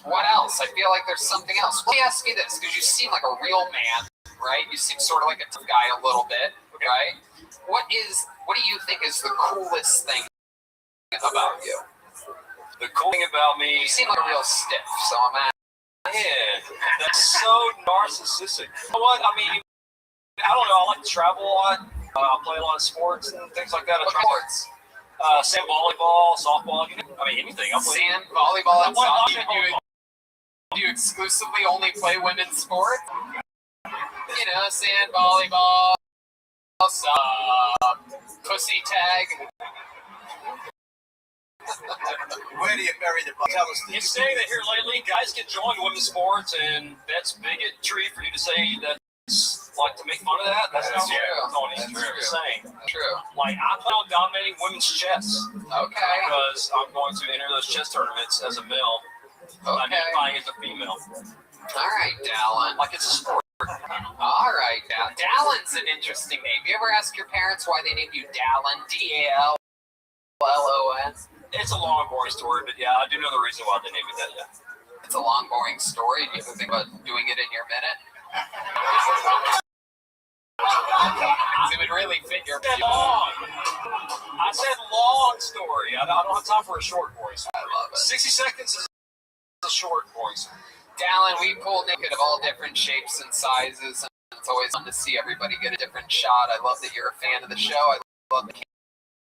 Speaker 1: What else? I feel like there's something else. Let me ask you this, because you seem like a real man, right? You seem sort of like a tough guy a little bit, right? What do you think is the coolest thing about you?
Speaker 12: The cool thing about me,
Speaker 1: You seem like a real stiff, so I'm asking.
Speaker 12: man, that's so narcissistic. You know what? I mean, I don't know. I like to travel a lot. I play a lot of sports and things like that.
Speaker 1: What sports?
Speaker 12: Sand volleyball, softball, anything.
Speaker 1: Sand, volleyball, and softball. Do you exclusively only play women's sports? Sand, volleyball, pussy tag.
Speaker 4: Where do you bury the ball? Tell us.
Speaker 12: You say that here lately, guys get joined women's sports, and that's bigotry for you to say that's like to make fun of that. That's not true. No, it's true. I'm saying.
Speaker 1: True.
Speaker 12: Like, I plan on dominating women's chess.
Speaker 1: Okay.
Speaker 12: Because I'm going to enter those chess tournaments as a male.
Speaker 1: Okay.
Speaker 12: I'm identifying as a female.
Speaker 1: All right, Dallin.
Speaker 12: Like it's a sport.
Speaker 1: All right, Dallin's an interesting name. You ever ask your parents why they named you Dallin? D-A-L-L-O-N?
Speaker 12: It's a long, boring story, but yeah, I do know the reason why they named it that. Yeah.
Speaker 1: It's a long, boring story. Do you ever think about doing it in your minute? It would really fit your
Speaker 12: long. I said long story. I don't have time for a short voice.
Speaker 1: I love it.
Speaker 12: 60 seconds is a short voice.
Speaker 1: Dallin, we pull naked of all different shapes and sizes, and it's always fun to see everybody get a different shot. I love that you're a fan of the show. I love that you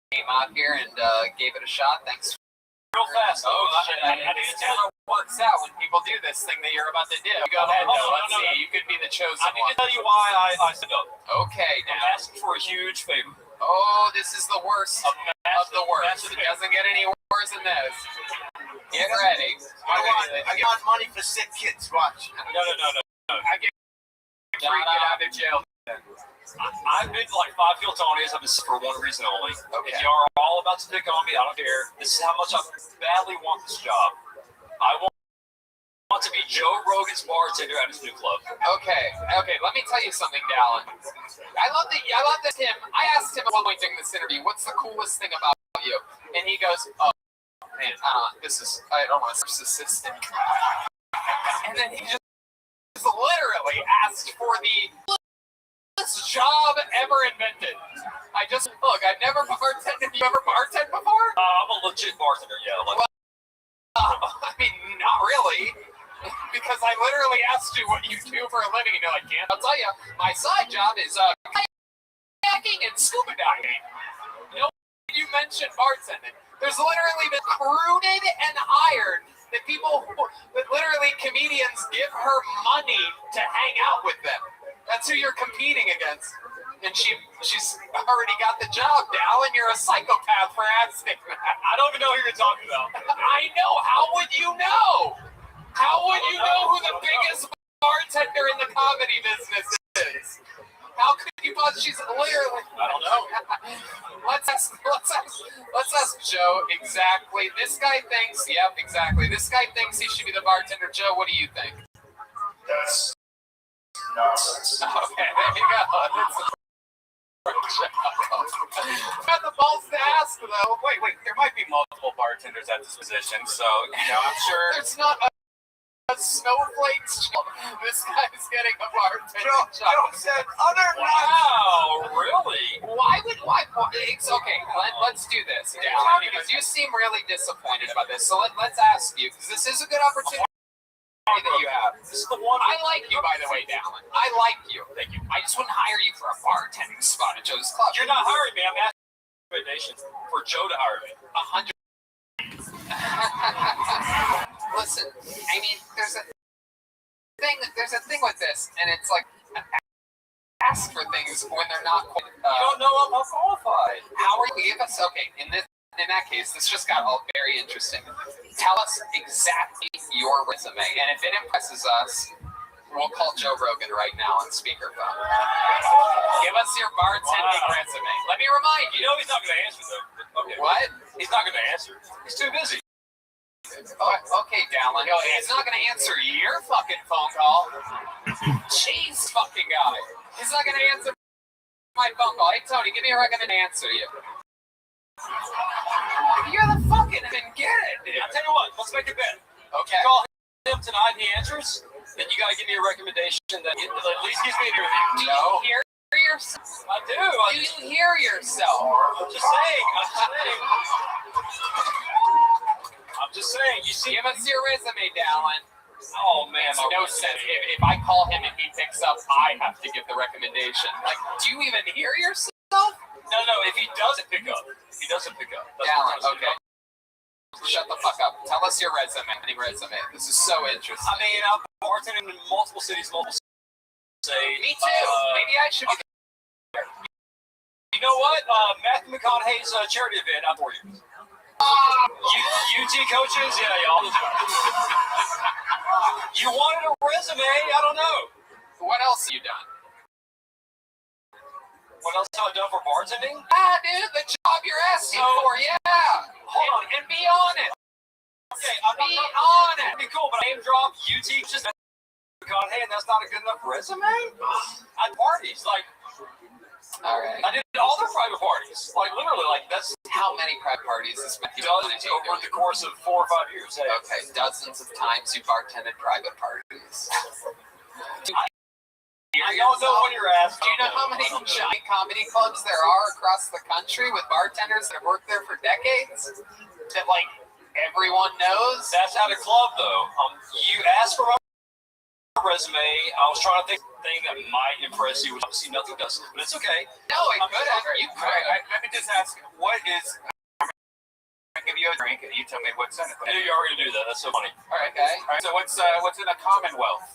Speaker 1: came out here and gave it a shot. Thanks.
Speaker 12: Real fast.
Speaker 1: Oh, shit. I need to tell how it works out when people do this thing that you're about to do. Go ahead, though. Let's see. You could be the chosen one.
Speaker 12: I need to tell you why I stood up.
Speaker 1: Okay,
Speaker 12: I'm
Speaker 1: now.
Speaker 12: asking for a huge favor.
Speaker 1: Oh, this is the worst of the worst. It doesn't get any worse than this. Get ready.
Speaker 4: I got money for sick kids. Watch.
Speaker 12: No.
Speaker 1: I get free get out of jail.
Speaker 12: I've been to like 5 Hiltonias. I've been sick for one reason only.
Speaker 1: Okay.
Speaker 12: If you are all about to pick on me, I don't care. This is how much I badly want this job. I want to be Joe Rogan's bartender at his new club.
Speaker 1: Okay. Let me tell you something, Dallin. I love that Tim. I asked him at one point during this interview, "What's the coolest thing about you?" And he goes, "Oh man, I don't want to be narcissistic." And then he just literally asked for the coolest job ever invented. I've never bartended. Have you ever bartended before?
Speaker 12: I'm a legit bartender. Yeah.
Speaker 1: I mean, not really. Because I literally asked you what you do for a living, and you're like, "Can't." I'll tell you, my side job is kayaking and scuba diving. You mentioned bartending. There's literally been recruited and hired that literally comedians give her money to hang out with them. That's who you're competing against. And she's already got the job, Dallin. You're a psychopath for asking that.
Speaker 12: I don't even know who you're talking about.
Speaker 1: I know. How would you know? How would you know who the biggest bartender in the comedy business is? How could you? She's literally.
Speaker 12: I don't know.
Speaker 1: Let's ask Joe exactly. This guy thinks. Yep, exactly. This guy thinks he should be the bartender. Joe, what do you think?
Speaker 7: That's nonsense.
Speaker 1: Okay, there you go. Got the balls to ask, though.
Speaker 6: Wait, there might be multiple bartenders at this position, so, I'm sure.
Speaker 1: There's not a snowflakes. This guy's getting a bartender job.
Speaker 4: Joe said,
Speaker 12: Wow, really?
Speaker 1: Why? It's okay. Let's do this, Dallin, because you seem really disappointed about this. So let's ask you, because this is a good opportunity that you have.
Speaker 12: This is the one.
Speaker 1: I like you, by the way, Dallin. I like you.
Speaker 12: Thank you.
Speaker 1: I just wouldn't hire you for a bartending spot at Joe's Club.
Speaker 12: You're not hiring me. I'm asking recommendations for Joe to hire me.
Speaker 1: 100. Listen, I mean, there's a thing with this, and it's like ask for things when they're not quite.
Speaker 12: You don't know I'm qualified.
Speaker 1: How are you? Give us In that case, this just got all very interesting. Tell us exactly your resume, and if it impresses us, we'll call Joe Rogan right now on speakerphone. Give us your bartending resume. Let me remind you.
Speaker 12: You know he's not going to answer, though. Okay.
Speaker 1: What?
Speaker 12: He's not going to answer. He's too busy.
Speaker 1: Oh, okay, Dallin. He's not going to answer your fucking phone call. Jeez, fucking guy. He's not going to answer my phone call. Hey, Tony, give me a recommendation. Answer you. You're the fucking didn't get it, dude.
Speaker 12: I'll tell you what, let's make a bet.
Speaker 1: Okay.
Speaker 12: Call him tonight and he answers, then you gotta give me a recommendation that at least gives me an interview.
Speaker 1: Do you hear yourself?
Speaker 12: I do.
Speaker 1: Do you hear yourself?
Speaker 12: I'm just saying. I'm just saying. You see,
Speaker 1: Give us your resume, Dallin.
Speaker 12: oh man,
Speaker 1: Makes no sense. If I call him and he picks up, I have to give the recommendation. Like, do you even hear yourself?
Speaker 12: No. If he doesn't pick up, That's
Speaker 1: Dallin,
Speaker 12: what
Speaker 1: okay. Shut the fuck up. Tell us your resume. This is so interesting.
Speaker 12: I mean, I've bartended in multiple cities, multiple states.
Speaker 1: Me too. Maybe I should be.
Speaker 12: You know what? Matthew McConaughey's charity event out for you. UT coaches, yeah, y'all. You wanted a resume? I don't know.
Speaker 1: What else have you done?
Speaker 12: What else have I done for bartending?
Speaker 1: Dude, the job you're asking for, yeah.
Speaker 12: Hold on.
Speaker 1: And be on it.
Speaker 12: Okay,
Speaker 1: Be on it.
Speaker 12: Be cool, but name drop UT just McConaughey, and that's not a good enough resume? At parties, like,
Speaker 1: All right.
Speaker 12: I did all their private parties. Like, literally, like, that's
Speaker 1: How many private parties has Matthew
Speaker 12: dozens over the course of 4 or 5 years. Hey.
Speaker 1: Okay, dozens of times you bartended private parties.
Speaker 12: I don't know what you're asking.
Speaker 1: Do you know how many giant comedy clubs there are across the country with bartenders that have worked there for decades? That, like, everyone knows?
Speaker 12: That's at a club, though. You asked for my resume. I was trying to think of a thing that might impress you, which obviously nothing does. But it's okay.
Speaker 1: No, it could have. You could.
Speaker 5: Let me just ask, what is... I give you a drink and you tell me what's in it.
Speaker 12: I knew you were going to do that. That's so funny.
Speaker 1: All right, okay.
Speaker 5: All right, so what's in a Commonwealth?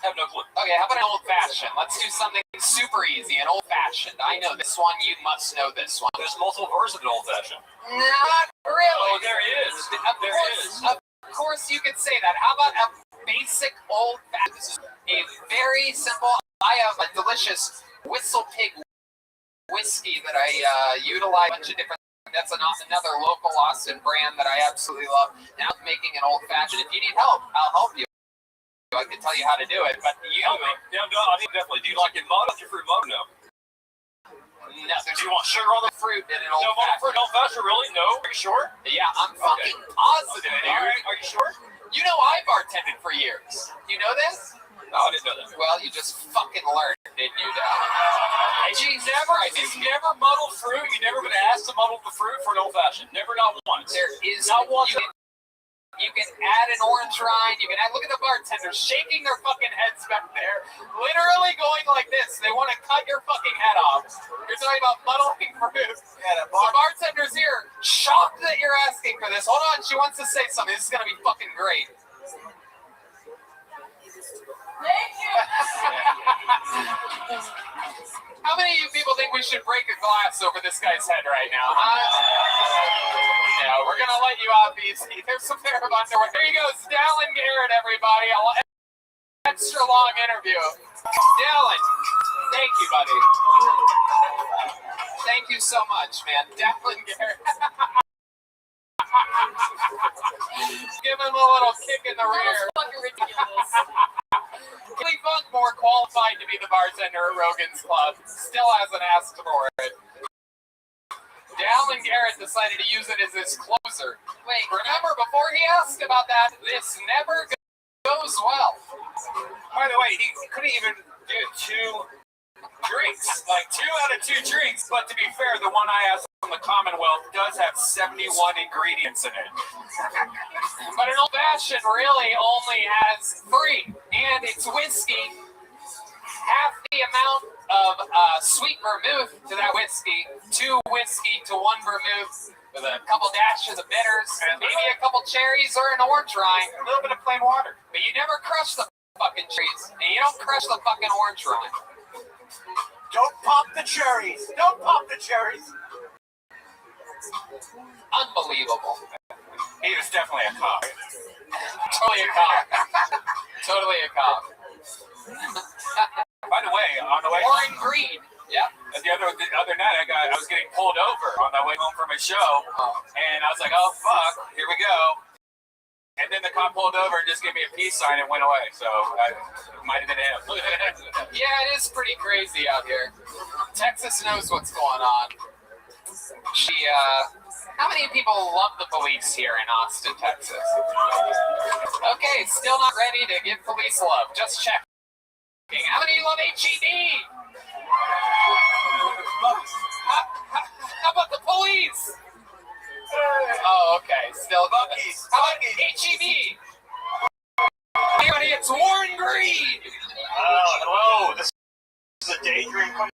Speaker 12: I have no clue.
Speaker 1: Okay, how about an old-fashioned? Let's do something super easy, an old-fashioned. I know this one. You must know this one.
Speaker 12: There's multiple versions of an old-fashioned.
Speaker 1: Not really.
Speaker 12: Oh, there is.
Speaker 1: Of course you could say that. How about a basic old-fashioned? This is a very simple. I have a delicious Whistle Pig whiskey that I utilize a bunch of different. That's another local Austin brand that I absolutely love. Now I'm making an old-fashioned. If you need help, I'll help you. I can tell you how to do it, but you
Speaker 12: Yeah, I mean, definitely. Do you like it mud? Your fruit mud? No.
Speaker 1: No.
Speaker 12: Do you want sugar on the
Speaker 1: fruit in an
Speaker 12: No,
Speaker 1: old-fashioned?
Speaker 12: old-fashioned, really? No? Are you sure?
Speaker 1: Yeah, I'm fucking positive, dude.
Speaker 12: All right, are you sure?
Speaker 1: You know I bartended for years. You know this?
Speaker 12: No, I didn't know that.
Speaker 1: Well, you just fucking learned, didn't you, Dallin?
Speaker 12: You've never muddled fruit? You've never been asked to muddle the fruit for an old-fashioned? Never, not once.
Speaker 1: There is
Speaker 12: not once.
Speaker 1: You can add an orange rind. You can add. Look at the bartenders shaking their fucking heads back there, literally going like this. They want to cut your fucking head off. You're talking about muddling fruit. The bartender's here, shocked that you're asking for this. Hold on, she wants to say something. This is gonna be fucking great.
Speaker 8: Thank you.
Speaker 1: How many of you people think we should break a glass over this guy's head right now, huh? Yeah, we're gonna let you off easy. There's some pair of underwear. There you go, Dallin Garrett, everybody. Extra long interview. Dallin, thank you, buddy. Thank you so much, man. Dallin Garrett. Give him a little kick in the rear.
Speaker 8: Fucking ridiculous.
Speaker 1: Kelly Funk more qualified to be the bartender at Rogan's Club. Still hasn't asked for it. Dallin Garrett decided to use it as his closer. Wait, remember before he asked about that, this never goes well.
Speaker 5: By the way, he couldn't even do 2 drinks. Like 2 out of 2 drinks. But to be fair, the one I asked from the Commonwealth does have 71 ingredients in it.
Speaker 1: But an old-fashioned really only has 3, and it's whiskey. Half the amount of sweet vermouth to that whiskey, 2 whiskey to 1 vermouth, with a couple dashes of bitters, and maybe a couple cherries or an orange rind, a little bit of plain water. But you never crush the fucking cherries, and you don't crush the fucking orange rind.
Speaker 4: Don't pop the cherries. Don't pop the cherries.
Speaker 1: Unbelievable.
Speaker 5: He was definitely a cop.
Speaker 1: Totally a cop. Totally a cop.
Speaker 5: By the way, on the way
Speaker 1: or in green. Yeah.
Speaker 5: The other night, I was getting pulled over on my way home from a show, and I was like, "Oh fuck, here we go." And then the cop pulled over and just gave me a peace sign and went away. So it might have been him.
Speaker 1: Yeah, it is pretty crazy out here. Texas knows what's going on. How many people love the police here in Austin, Texas? Okay, still not ready to give police love. Just checking. How many love HED? How about the police? Oh, okay. Still Bucky's. How about HED? Everybody, it's Warren Greed.
Speaker 17: Hello. This is a daydream come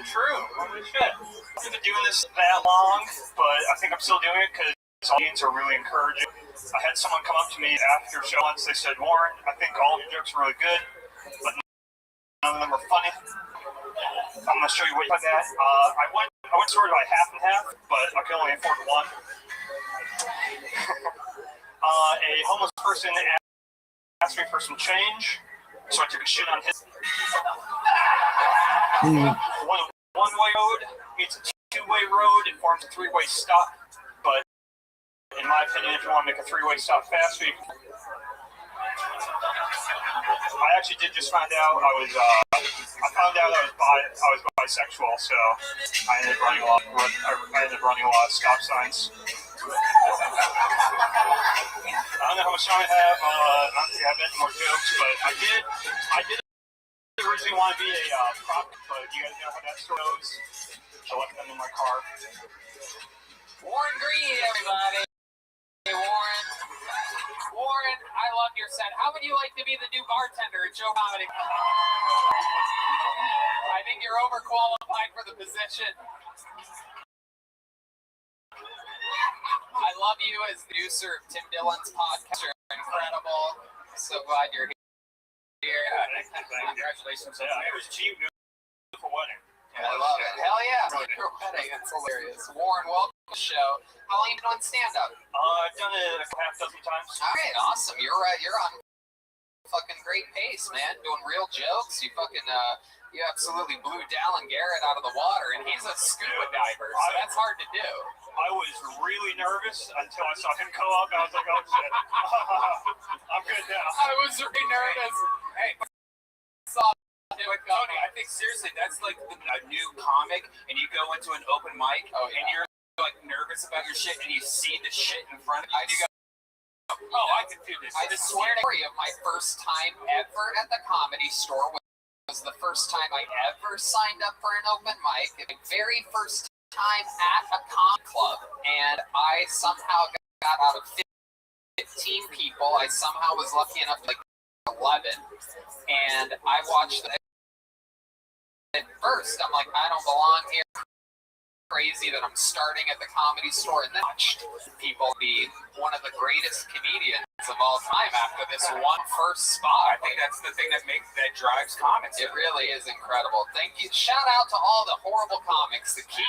Speaker 17: true. Holy shit. I've been doing this that long, but I think I'm still doing it because audience are really encouraging. I had someone come up to me after show once. They said, Warren, I think all your jokes are really good, but none of them are funny. I'm going to show you what you did. I went sort of like half and half, but I can only afford one. A homeless person asked me for some change, so I took a shit on his. One-way road meets a two-way road. It forms a three-way stop. But in my opinion, if you want to make a three-way stop faster, you can. I actually did just find out I was bisexual, so I ended up running a lot of stop signs. I don't know how much time I have. Not to have any more jokes, but I did originally want to be a prop, but you guys know how that story goes. I left them in my car.
Speaker 1: Warren Green, everybody. Hey, Warren. Warren, I love your set. How would you like to be the new bartender at Joe Comedy? I think you're overqualified for the position. I love you as the producer of Tim Dillon's podcast. You're incredible. So glad you're here.
Speaker 17: Congratulations. Yeah, it was cheap. Beautiful wedding.
Speaker 1: I love it. Hell yeah. Your wedding. It's hilarious. Warren, welcome to the show. How long have you been on stand-up?
Speaker 17: I've done it a half dozen times.
Speaker 1: All right, awesome. You're on fucking great pace, man. Doing real jokes. You fucking, you absolutely blew Dallin Garrett out of the water, and he's a scuba diver, so that's hard to do.
Speaker 17: I was really nervous until I saw him go up. I was like, oh shit. I'm good now.
Speaker 1: I was really nervous. Hey,
Speaker 6: Tony, I think seriously, that's like a new comic, and you go into an open mic, and you're like nervous about your shit, and you see the shit in front of you, and you go, oh, I can do this.
Speaker 1: I swear to you, my first time ever at the Comedy Store was the first time I ever signed up for an open mic. The very first time at a comedy club, and I somehow got out of 15 people. I somehow was lucky enough to like 11, and I watched it at first. I'm like, I don't belong here. Crazy that I'm starting at the Comedy Store, and then watched people be one of the greatest comedians of all time after this one first spot.
Speaker 6: I think that's the thing that drives comics.
Speaker 1: It really is incredible. Thank you. Shout out to all the horrible comics that keep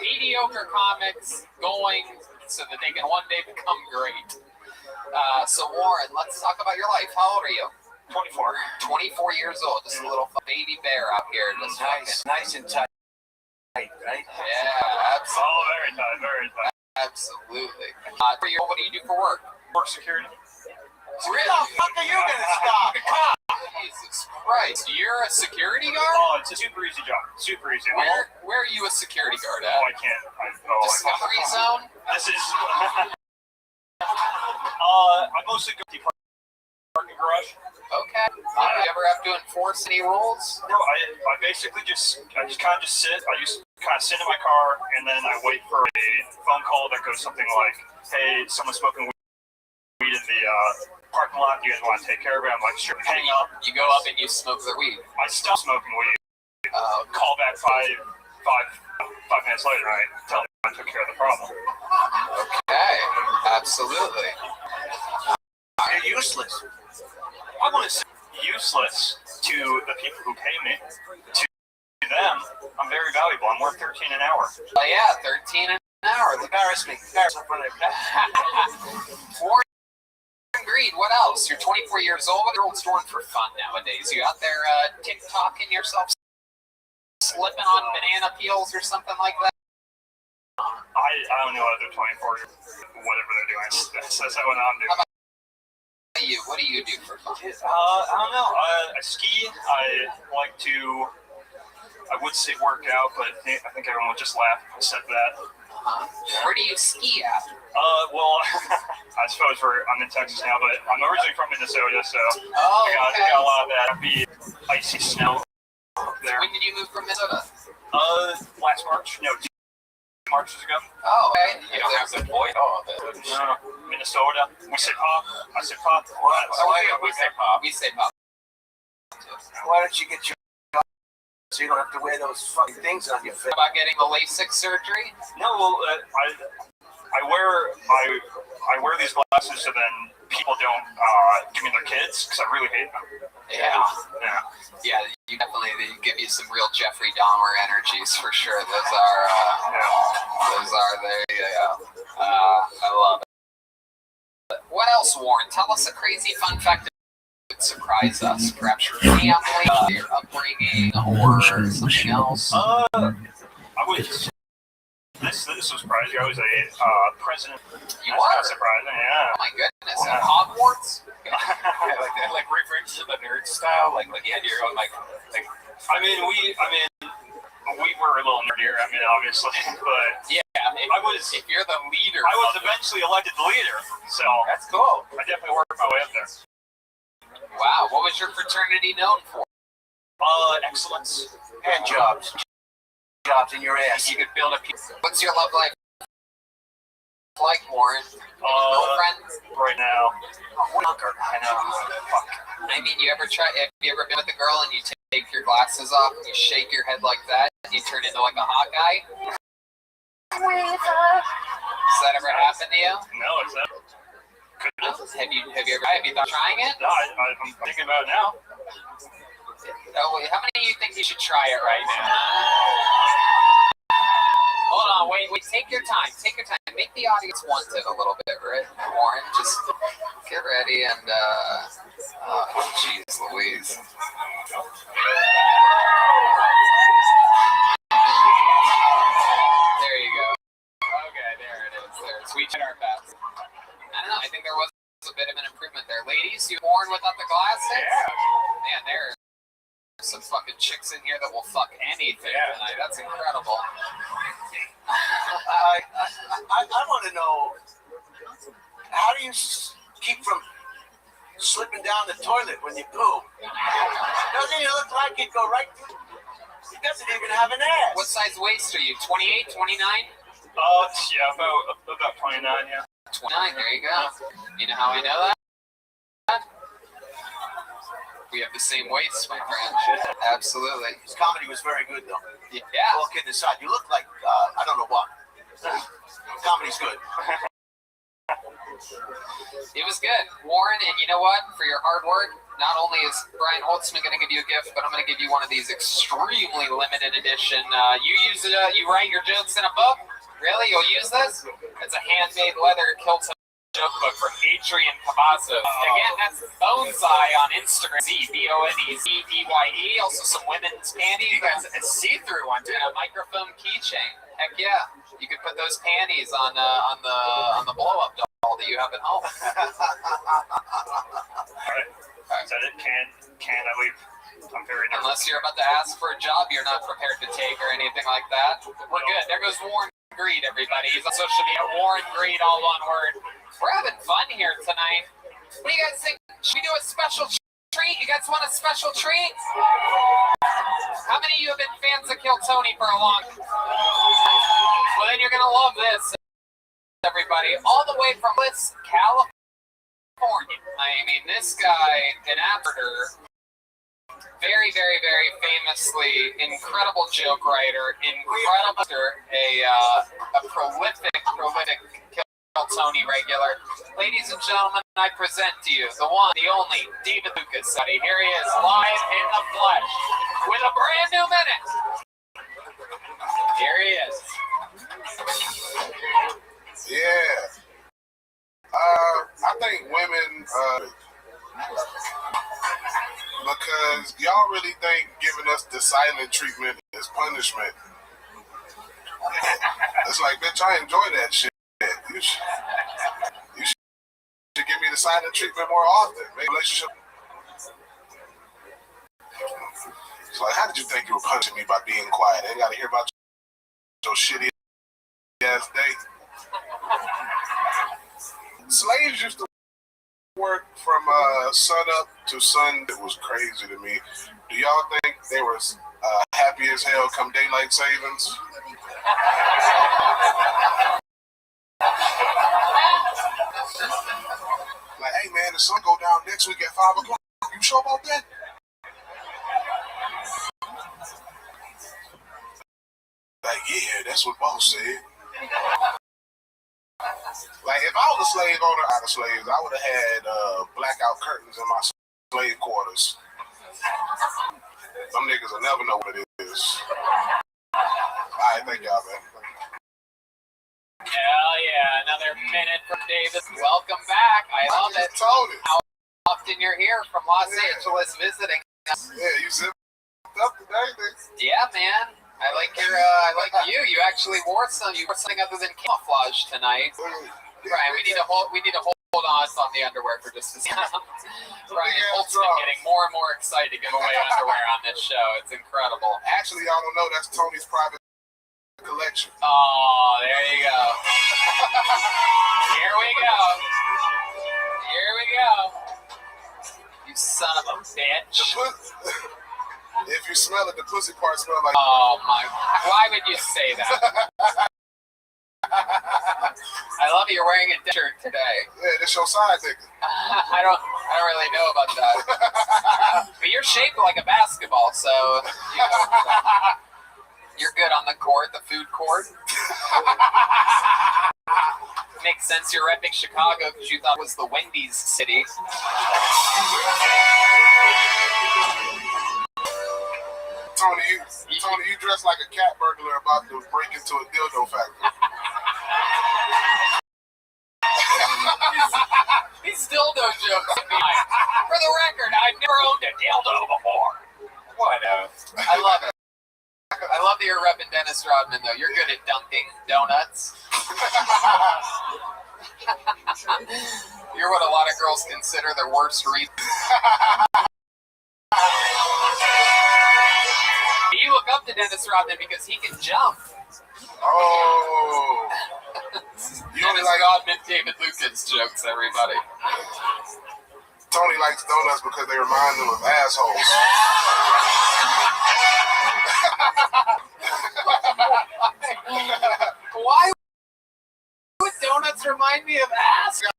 Speaker 1: mediocre comics going so that they can one day become great. So Warren, let's talk about your life. How old are you?
Speaker 17: 24.
Speaker 1: 24 years old. Just a little baby bear out here.
Speaker 4: Nice and tight, right?
Speaker 1: Yeah, absolutely.
Speaker 17: Oh, very tight, very tight.
Speaker 1: Absolutely. What do you do for work?
Speaker 17: Work security.
Speaker 4: Where the fuck are you gonna stop?
Speaker 1: Jesus Christ. You're a security guard?
Speaker 17: Oh, it's a super easy job. Super easy.
Speaker 1: Where are you a security guard at?
Speaker 17: Oh, I can't.
Speaker 1: Discovery Zone?
Speaker 17: This is... I mostly go to the parking garage.
Speaker 1: Okay. Do you ever have to enforce any rules?
Speaker 17: No, I basically just kind of sit. I just kind of sit in my car, and then I wait for a phone call that goes something like, hey, someone's smoking weed in the parking lot. Do you guys want to take care of it? I'm like, sure. Hang up.
Speaker 1: You go up and you smoke their weed.
Speaker 17: I stop smoking weed. Call back five minutes later, and I tell them I took care of the problem.
Speaker 1: Okay. Absolutely.
Speaker 17: You're useless. I want to say useless to the people who pay me. To them, I'm very valuable. I'm worth $13 an hour.
Speaker 1: Oh yeah, $13 an hour.
Speaker 17: Embarrass me.
Speaker 1: Warren Greed, what else? You're 24 years old. What are you doing for fun nowadays? You out there TikToking yourself, slipping on banana peels or something like that?
Speaker 17: I don't know other 24 whatever they're doing. That's what I'm doing.
Speaker 1: you do for fun?
Speaker 18: I don't know. I ski. I would say work out, but I think everyone would just laugh if I said that.
Speaker 1: Where do you ski at?
Speaker 18: Well, I suppose I'm in Texas now, but I'm originally from Minnesota, so
Speaker 1: Oh,
Speaker 18: I
Speaker 1: okay.
Speaker 18: got a lot of that. Be icy snow there.
Speaker 1: When did you move from Minnesota?
Speaker 18: Last March. No, 2 Marches ago.
Speaker 1: Oh, okay.
Speaker 14: You don't have to avoid all of it.
Speaker 18: No, Minnesota. We say pop. I say pop.
Speaker 1: We say pop. We say pop.
Speaker 3: Why don't you get your so you don't have to wear those fucking things on your face?
Speaker 1: About getting the LASIK surgery?
Speaker 18: No, well, I wear these glasses so then people don't give me their kids because I really hate them.
Speaker 1: Yeah.
Speaker 18: Yeah.
Speaker 1: You definitely they give you some real Jeffrey Dahmer energies for sure. Those are there. Yeah. I love it. What else, Warren? Tell us a crazy fun fact that would surprise us. Perhaps your family, your upbringing, or something else.
Speaker 18: I was. This was surprising. I was a president.
Speaker 1: You
Speaker 18: That's
Speaker 1: are?
Speaker 18: not surprising. Yeah.
Speaker 1: Oh my goodness. At Hogwarts?
Speaker 14: like referring to the nerd style, like you had your own like.
Speaker 18: I mean, we were a little nerdier. I mean, obviously, but
Speaker 1: yeah. If you're the leader,
Speaker 18: I was eventually elected the leader. So
Speaker 14: that's cool.
Speaker 18: I definitely worked my way up there.
Speaker 1: Wow. What was your fraternity known for?
Speaker 18: Excellence
Speaker 3: and jobs. Jobs in your ass.
Speaker 1: You could build a piece. What's your love life like, Warren? Girlfriend?
Speaker 18: Right now.
Speaker 1: I know. Fuck. I mean, have you ever been with a girl and you take your glasses off and you shake your head like that and you turn into like a hot guy? Has that ever happened to you?
Speaker 18: No, it's not.
Speaker 1: Have you thought trying it?
Speaker 18: No, I'm thinking about it now.
Speaker 1: Oh, wait, how many of you think you should try it right now? Hold on, wait, take your time. Make the audience want it a little bit, right? Warren, just get ready and, oh, jeez Louise. There you go. Okay, there it is. We did our best. I don't know, I think there was a bit of an improvement there. Ladies, you born without the glasses? Yeah. Man, there's some fucking chicks in here that will fuck anything tonight. That's incredible.
Speaker 3: I want to know, how do you keep from slipping down the toilet when you poop? Doesn't it look like it go right through? It doesn't even have an ass.
Speaker 1: What size waist are you? 28, 29?
Speaker 18: Yeah, about 29, yeah.
Speaker 1: 29, there you go. You know how I know that? We have the same waist, my friend. Absolutely.
Speaker 3: His comedy was very good, though.
Speaker 1: Yeah.
Speaker 3: All kidding aside, you look like, I don't know what. Comedy's good.
Speaker 1: It was good. Warren, and you know what? For your hard work, not only is Brian Holtzman going to give you a gift, but I'm going to give you one of these extremely limited edition. You write your jokes in a book? Really? You'll use this? It's a handmade leather kilt joke book from Adrian Cavazos. Again, that's Bonsai on Instagram. Bonezedye. Also some women's panties.
Speaker 14: You got a see-through one too.
Speaker 1: And a microphone keychain. Heck yeah. You could put those panties on the blow-up doll that you have at home.
Speaker 18: Alright. Is that it? Can I leave? I'm very nervous.
Speaker 1: Unless you're about to ask for a job you're not prepared to take or anything like that. We're good. There goes Warren Greed, everybody. He's on social media. Warren Greed, all one word. We're having fun here tonight. What do you guys think? Should we do a special treat? You guys want a special treat? How many of you have been fans of Kill Tony for a long time? Well, then you're going to love this, everybody. All the way from California. I mean, this guy, an actor, very, very, very famously incredible joke writer, a prolific Kill Tony regular. Ladies and gentlemen, I present to you the one, the only, David Lucas. Here he is, live in the flesh, with a brand new minute. Here he is.
Speaker 7: Yeah. I think women, because y'all really think giving us the silent treatment is punishment. It's like, bitch, I enjoy that shit. You should give me the silent treatment more often. Maybe relationship. It's like, how did you think you were punishing me by being quiet? I ain't got to hear about your shitty ass day. Slaves used to work from sun up to sun. It was crazy to me. Do y'all think they were happy as hell come daylight savings? Like, hey man, the sun go down next week at 5 o'clock. You sure about that? Like, yeah, that's what boss said. Like, if I was a slave owner out of slaves, I would have had blackout curtains in my slave quarters. Some niggas will never know what it is. Alright, thank y'all, man.
Speaker 1: Hell yeah, another minute from Davis. Welcome back. I love it. How often you're here from Los Angeles visiting us.
Speaker 7: Yeah, you zipped up today,
Speaker 1: Yeah, man. I like you. You actually wore something other than camouflage tonight. Brian, we need to hold on the underwear for just a second. Brian Holt's been getting more and more excited to give away underwear on this show. It's incredible.
Speaker 7: Actually, y'all don't know, that's Tony's private collection.
Speaker 1: Oh, there you go. Here we go. Here we go. You son of a bitch.
Speaker 7: If you smell it, the pussy part smells like.
Speaker 1: Oh my! Why would you say that? I love you're wearing a shirt today.
Speaker 7: Yeah, that's your side nigga.
Speaker 1: I don't really know about that. But you're shaped like a basketball, so you're good on the court, the food court. Makes sense. You're repping Chicago because you thought it was the Wendy's city.
Speaker 7: Tony, you dress like a cat burglar about to break into a dildo factory.
Speaker 1: These dildo jokes. For the record, I've never owned a dildo before. Whatever. I love it. I love that you're repping Dennis Rodman, though. You're good at dunking donuts. You're what a lot of girls consider their worst read. You look up to Dennis Rodman because he can jump.
Speaker 7: Oh.
Speaker 1: You only like Rodman, David Lucas jokes, everybody.
Speaker 7: Tony likes donuts because they remind him of assholes.
Speaker 1: Why would donuts remind me of ass?
Speaker 7: Got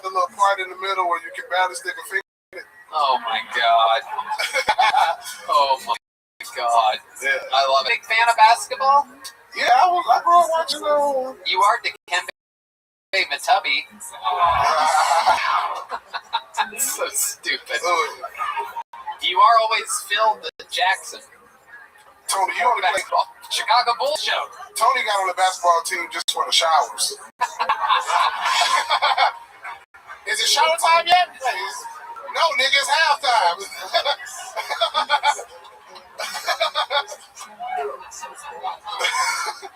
Speaker 7: the little part in the middle where you can barely stick a finger in it.
Speaker 1: Oh my god. Oh my god.
Speaker 7: Yeah.
Speaker 1: I love it. Big fan of basketball?
Speaker 7: Yeah, I grew up watching
Speaker 1: You are Dikembe Mutombo. That's so stupid. You are always Phil the Jackson.
Speaker 7: Tony, you only play
Speaker 1: Chicago Bulls show.
Speaker 7: Tony got on the basketball team just for the showers. Is it shower time yet? No, nigga, it's halftime.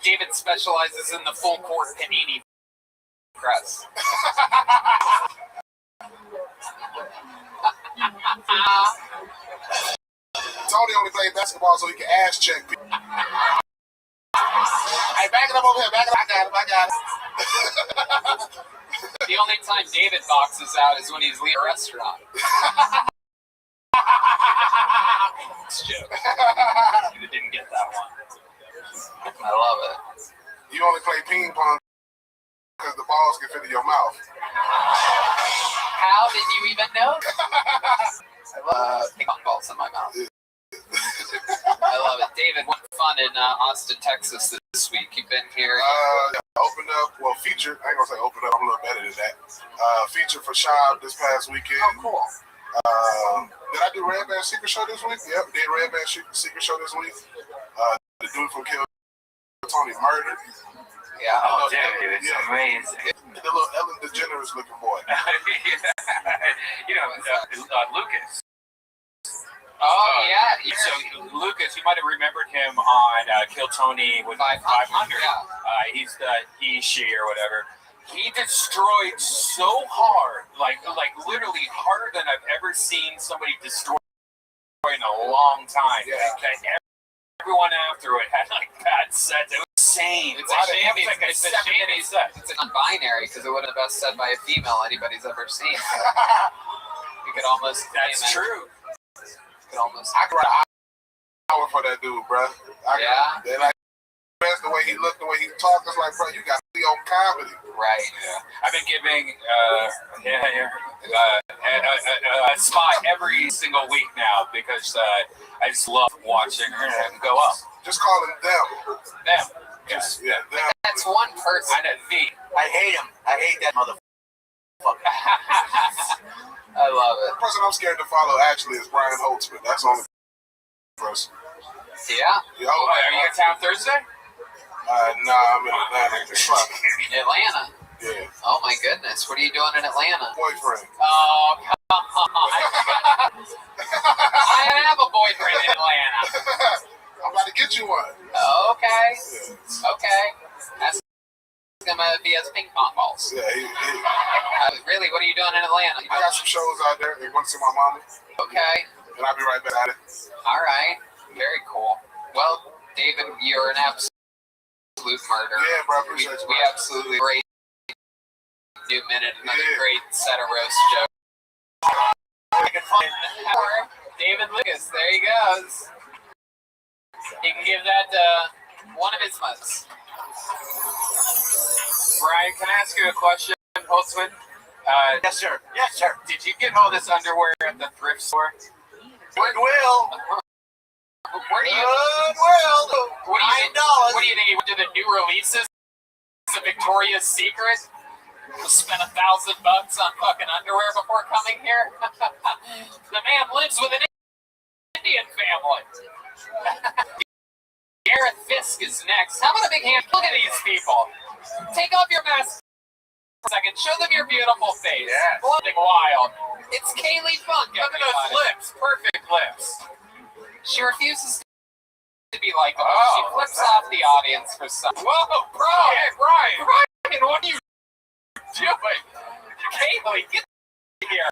Speaker 1: David specializes in the full court panini press.
Speaker 7: Tony only played basketball so he can ass check people. Hey, back it up over here. Back it up. I got it.
Speaker 1: The only time David boxes out is when he's leaving a restaurant. Joke. You didn't get that one. I love it.
Speaker 7: You only play ping pong because the balls can fit in your mouth.
Speaker 1: How did you even know? I love ping pong balls in my mouth. I love it. David, what fun in Austin, Texas this week? You've been here.
Speaker 7: Opened up, well, featured. I ain't gonna say opened up. I'm a little better than that. Featured for Shab this past weekend.
Speaker 1: Oh, cool.
Speaker 7: Did I do Red Band Secret Show this week? Yep, did Red Band Secret Show this week. The dude from Kill Tony murdered.
Speaker 1: Yeah.
Speaker 14: Oh, dude, it's amazing.
Speaker 7: The little Ellen DeGeneres looking boy.
Speaker 18: You know, Lucas.
Speaker 1: Oh, yeah.
Speaker 18: So Lucas, you might have remembered him on Kill Tony with 500.
Speaker 1: Yeah.
Speaker 18: He's the he, she, or whatever.
Speaker 14: He destroyed so hard, like literally harder than I've ever seen somebody destroy in a long time.
Speaker 3: Yeah.
Speaker 14: That everyone after it had like bad sets. It was insane.
Speaker 1: It's a shame. It's a shame it's non-binary because it would have been best said by a female anybody's ever seen. You could almost.
Speaker 14: That's true.
Speaker 1: You could almost.
Speaker 3: I could write an hour for that dude, bro. The way he looked, the way he talked, it's like, bro, you got to be on comedy.
Speaker 1: Right.
Speaker 14: Yeah. I've been giving a spot every single week now because I just love watching him go up.
Speaker 3: Just call him them.
Speaker 14: Them.
Speaker 3: Just, yeah, them.
Speaker 1: That's one person.
Speaker 4: I hate him. I hate that motherfucker.
Speaker 1: I love it.
Speaker 3: The person I'm scared to follow actually is Brian Holtzman. That's the only person.
Speaker 1: Yeah.
Speaker 14: Are you in town Thursday?
Speaker 3: Nah, I'm in Atlanta.
Speaker 1: Atlanta?
Speaker 3: Yeah.
Speaker 1: Oh my goodness. What are you doing in Atlanta?
Speaker 3: Boyfriend.
Speaker 1: Oh, come on. I have a boyfriend in Atlanta.
Speaker 3: I'm about to get you one.
Speaker 1: Okay.
Speaker 3: Yeah.
Speaker 1: Okay. That's gonna be as ping pong balls.
Speaker 3: Yeah.
Speaker 1: Really, what are you doing in Atlanta?
Speaker 3: I got some shows out there. They want to see my mama.
Speaker 1: Okay.
Speaker 3: And I'll be right back at it.
Speaker 1: All right. Very cool. Well, David, you're an absolute murder.
Speaker 3: Yeah, bro. I appreciate you.
Speaker 1: We absolutely great new minute, another great set of roast jokes. David Lucas, there he goes. He can give that one of his months.
Speaker 14: Brian, can I ask you a question, Holtzman?
Speaker 4: Yes, sir. Yes, sir.
Speaker 14: Did you get all this underwear at the thrift store?
Speaker 4: Goodwill.
Speaker 1: Where do you?
Speaker 4: Goodwill.
Speaker 1: What do you think? He went to the new releases of Victoria's Secret? Spent $1,000 on fucking underwear before coming here. The man lives with an Indian family. Gareth Fisk is next. How about a big hand? Look at these people. Take off your mask for a second. Show them your beautiful face.
Speaker 14: Yeah.
Speaker 1: Something wild. It's Kaylee Funk.
Speaker 14: Look at those lips. Perfect lips.
Speaker 1: She refuses to be like them. She flips off the audience for some. Whoa, bro!
Speaker 14: Hey, Brian!
Speaker 1: Brian, what are you doing? Kaylee, get here.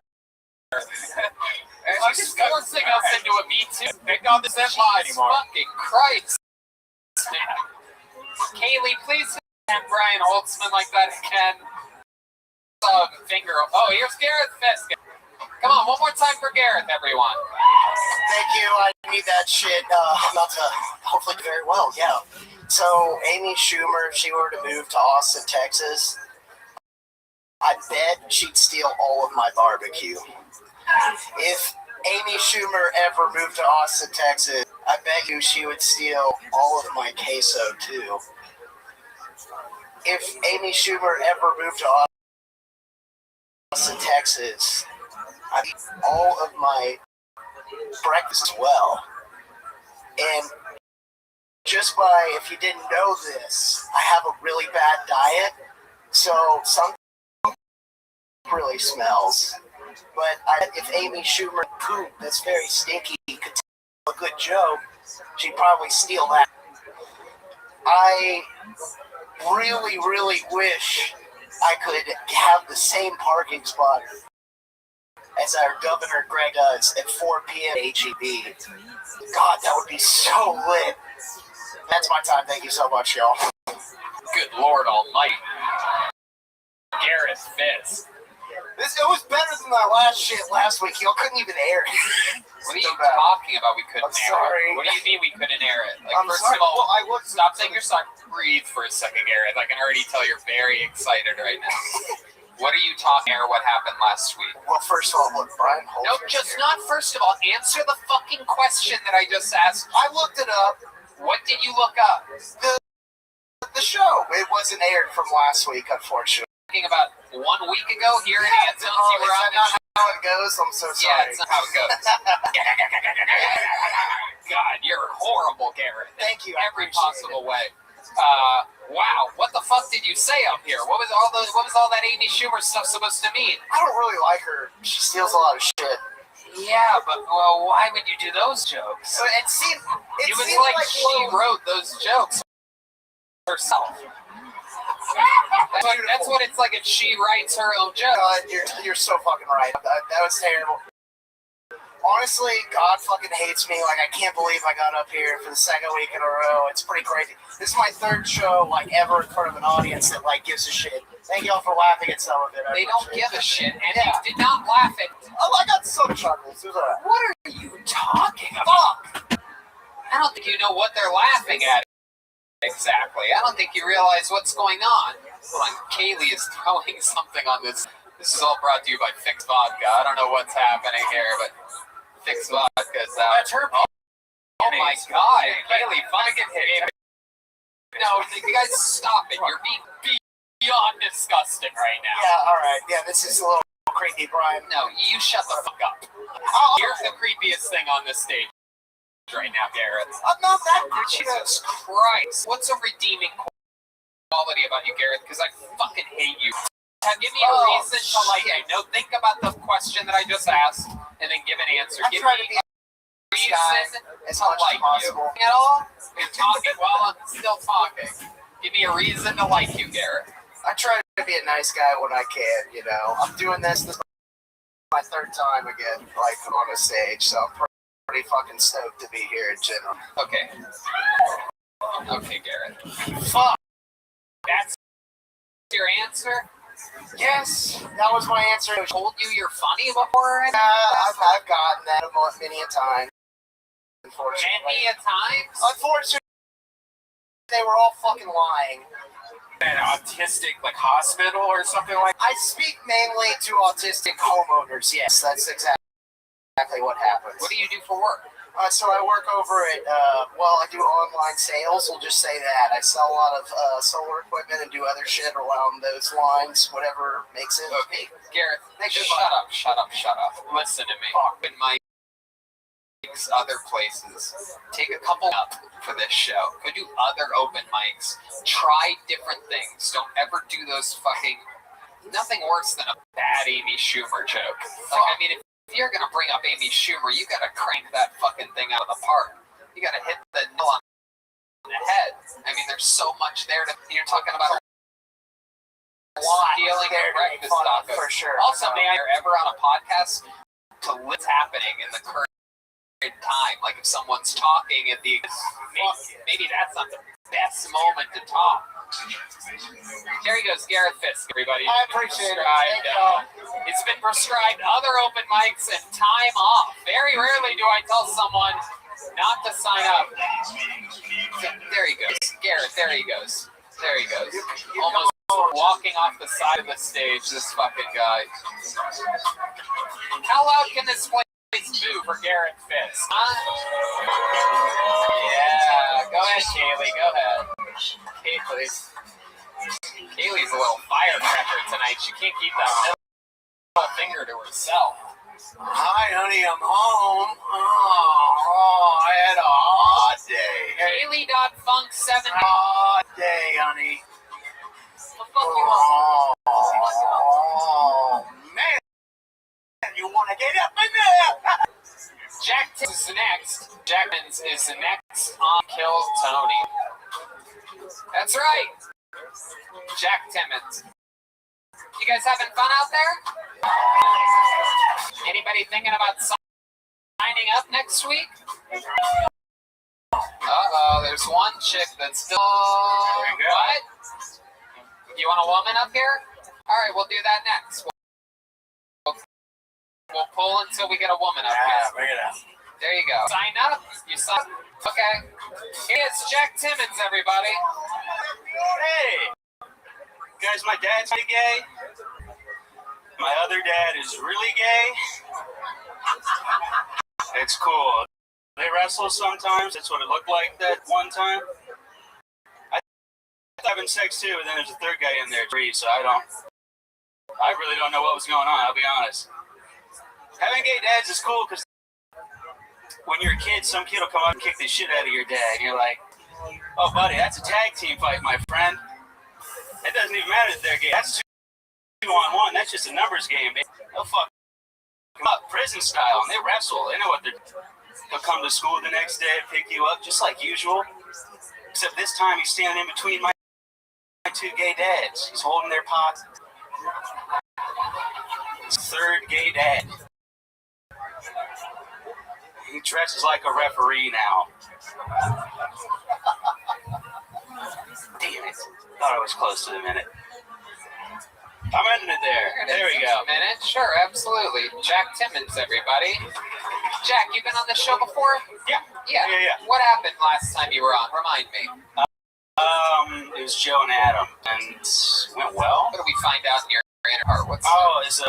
Speaker 1: She's forcing us into a Me Too.
Speaker 14: Pick on the zip line anymore.
Speaker 1: Fucking Christ. Kaylee, please send Brian Holtzman like that again. Finger. Oh, here's Gareth Fisk. Come on, one more time for Gareth, everyone.
Speaker 4: Thank you. I need that shit. I'm about to hopefully do very well. Yeah. So Amy Schumer, if she were to move to Austin, Texas, I bet she'd steal all of my barbecue. If Amy Schumer ever moved to Austin, Texas, I bet you she would steal all of my queso too. If Amy Schumer ever moved to Austin, Texas, I eat all of my breakfast as well. And just by, if you didn't know this, I have a really bad diet, so some really smells. But if Amy Schumer poop that's very stinky could tell a good joke, she'd probably steal that. I really, really wish I could have the same parking spot as our Governor Greg does at 4 p.m. HEB. God, that would be so lit. That's my time. Thank you so much, y'all.
Speaker 1: Good Lord Almighty. Gareth Fisk.
Speaker 4: It was better than our last shit last week. Y'all couldn't even air it.
Speaker 1: What are you talking about? We couldn't air it. What do you mean we couldn't air it? Like, first of all, stop saying you're sorry. Breathe for a second, Gareth. I can already tell you're very excited right now. What are you talking about? What happened last week?
Speaker 4: Well, first of all, look, Brian Holtzman.
Speaker 1: No, just not first of all. Answer the fucking question that I just asked.
Speaker 4: I looked it up.
Speaker 1: What did you look up?
Speaker 4: The show. It wasn't aired from last week, unfortunately.
Speaker 1: About 1 week ago here in Antilles, you were on
Speaker 4: not how it goes. I'm so sorry.
Speaker 1: Yeah, it's not how it goes. God, you're horrible, Gareth.
Speaker 4: Thank you.
Speaker 1: Every possible way. Wow, what the fuck did you say up here? What was all that Amy Schumer stuff supposed to mean?
Speaker 4: I don't really like her. She steals a lot of shit.
Speaker 1: Yeah, but well, why would you do those jokes?
Speaker 4: It was
Speaker 1: like she wrote those jokes herself. That's what it's like if she writes her own joke.
Speaker 4: God, you're so fucking right. That was terrible. Honestly, God fucking hates me. Like, I can't believe I got up here for the second week in a row. It's pretty crazy. This is my third show, like, ever in front of an audience that, like, gives a shit. Thank y'all for laughing at some of it.
Speaker 1: They don't give a shit, and they did not laugh at.
Speaker 4: Oh, I got some chuckles.
Speaker 1: What are you talking about? I don't think you know what they're laughing at exactly. I don't think you realize what's going on. Hold on, Kaylee is throwing something on this. This is all brought to you by Fixed Vodka. I don't know what's happening here, but Fixed Vodka's out.
Speaker 4: That's her.
Speaker 1: Oh my God, Kaylee, fucking hit. No, you guys stop it. You're being beyond disgusting right now.
Speaker 4: Yeah, all right. Yeah, this is a little creepy, Brian.
Speaker 1: No, you shut the fuck up. Here's the creepiest thing on this stage right now, Gareth.
Speaker 4: I'm not that creepy.
Speaker 1: Jesus Christ. What's a redeeming quality about you, Gareth? Because I fucking hate you. Give me a reason to like you. No, think about the question that I just asked, and then give an answer. Give me a reason to like you. At all? You're talking while I'm still talking. Give me a reason to like you, Gareth.
Speaker 4: I try to be a nice guy when I can, you know. I'm doing this is my third time again, like, on a stage, so I'm pretty fucking stoked to be here in general.
Speaker 1: Okay. Okay, Gareth.
Speaker 4: Fuck.
Speaker 1: That's your answer?
Speaker 4: Yes, that was my answer.
Speaker 1: I told you you're funny before?
Speaker 4: I've gotten that many a time. Unfortunately.
Speaker 1: Many a time?
Speaker 4: Unfortunately, they were all fucking lying.
Speaker 1: An autistic, like, hospital or something like that?
Speaker 4: I speak mainly to autistic homeowners, yes, that's exactly what happens.
Speaker 1: What do you do for work?
Speaker 4: So I work over at, I do online sales, we'll just say that. I sell a lot of solar equipment and do other shit around those lines, whatever makes it.
Speaker 1: Okay, Gareth, shut up. Listen to me. Open mics, other places. Take a couple up for this show. Go do other open mics. Try different things. Don't ever do those fucking... Nothing worse than a bad Amy Schumer joke. Like, I mean, if you're gonna bring up Amy Schumer, you gotta crank that fucking thing out of the park. You gotta hit the nail on the head. I mean, there's so much there to. You're talking about stealing and breakfast tacos.
Speaker 4: For sure.
Speaker 1: Also, may I ever on a podcast to what's happening in the current time? Like if someone's talking at the maybe that's not the best moment to talk. There he goes, Gareth Fisk, everybody.
Speaker 4: I appreciate it.
Speaker 1: It's been prescribed other open mics and time off. Very rarely do I tell someone not to sign up. There he goes. Gareth, there he goes. Almost walking off the side of the stage, this fucking guy. How loud can this place boo for Gareth Fisk? Huh? Yeah, go ahead, Kaylee, go ahead. Kaylee's a little firecracker tonight. She can't keep that middle finger to herself.
Speaker 4: Hi, honey, I'm home. Oh, I had a hot day.
Speaker 1: Kaylee.funk7.
Speaker 4: Hot day, honey.
Speaker 1: What the fuck you want?
Speaker 4: Oh, man. You want to get up in there?
Speaker 1: Jack Timmons is next. Jackman's is next on Kill Tony. That's right. Jack Timmons. You guys having fun out there? Anybody thinking about signing up next week? Uh-oh, there's one chick that's still... What? You want a woman up here? Alright, we'll do that next. We'll pull until we get a woman up here.
Speaker 4: Bring it out.
Speaker 1: There you go. Sign up. You sign. Okay. Here's Jack Timmons, everybody.
Speaker 19: Hey! Guys, my dad's really gay. My other dad is really gay. It's cool. They wrestle sometimes. That's what it looked like that one time. I having sex too, and then there's a third guy in there, so I really don't know what was going on, I'll be honest. Having gay dads is cool because when you're a kid, some kid will come up and kick the shit out of your dad. And you're like, oh, buddy, that's a tag team fight, my friend. It doesn't even matter if they're gay. That's 2-on-1. That's just a numbers game, baby. They'll fuck them up prison style, and they wrestle. They know what they're... They'll come to school the next day and pick you up, just like usual. Except this time he's standing in between my 2 gay dads. He's holding their pot. His 3rd gay dad. He dresses like a referee now. Damn it. Thought I was close to the minute. I'm ending it there. There we go.
Speaker 1: Minute? Sure, absolutely. Jack Timmons, everybody. Jack, you've been on this show before?
Speaker 19: Yeah.
Speaker 1: Yeah. What happened last time you were on? Remind me.
Speaker 19: It was Joe and Adam, and it went well.
Speaker 1: What did we find out in your part?
Speaker 19: It's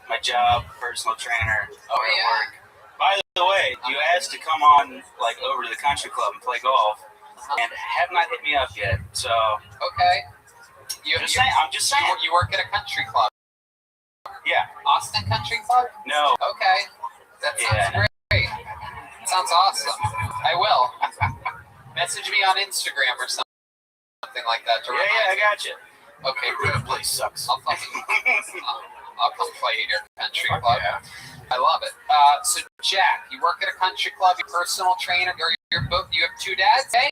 Speaker 19: my job, personal trainer.
Speaker 1: Oh, yeah.
Speaker 19: Work. By the way, you asked to come on, like, over to the country club and play golf, and have not hit me up yet, so...
Speaker 1: Okay.
Speaker 19: I'm just saying.
Speaker 1: You work at a country club?
Speaker 19: Yeah.
Speaker 1: Austin Country Club?
Speaker 19: No.
Speaker 1: Okay. That sounds great. Sounds awesome. I will. Message me on Instagram or something like that.
Speaker 19: Yeah, I got you.
Speaker 1: Okay,
Speaker 19: The place sucks.
Speaker 1: I'll come play at your country club.
Speaker 19: Yeah.
Speaker 1: I love it. So, Jack, you work at a country club, you're a personal trainer, you have 2 dads, eh?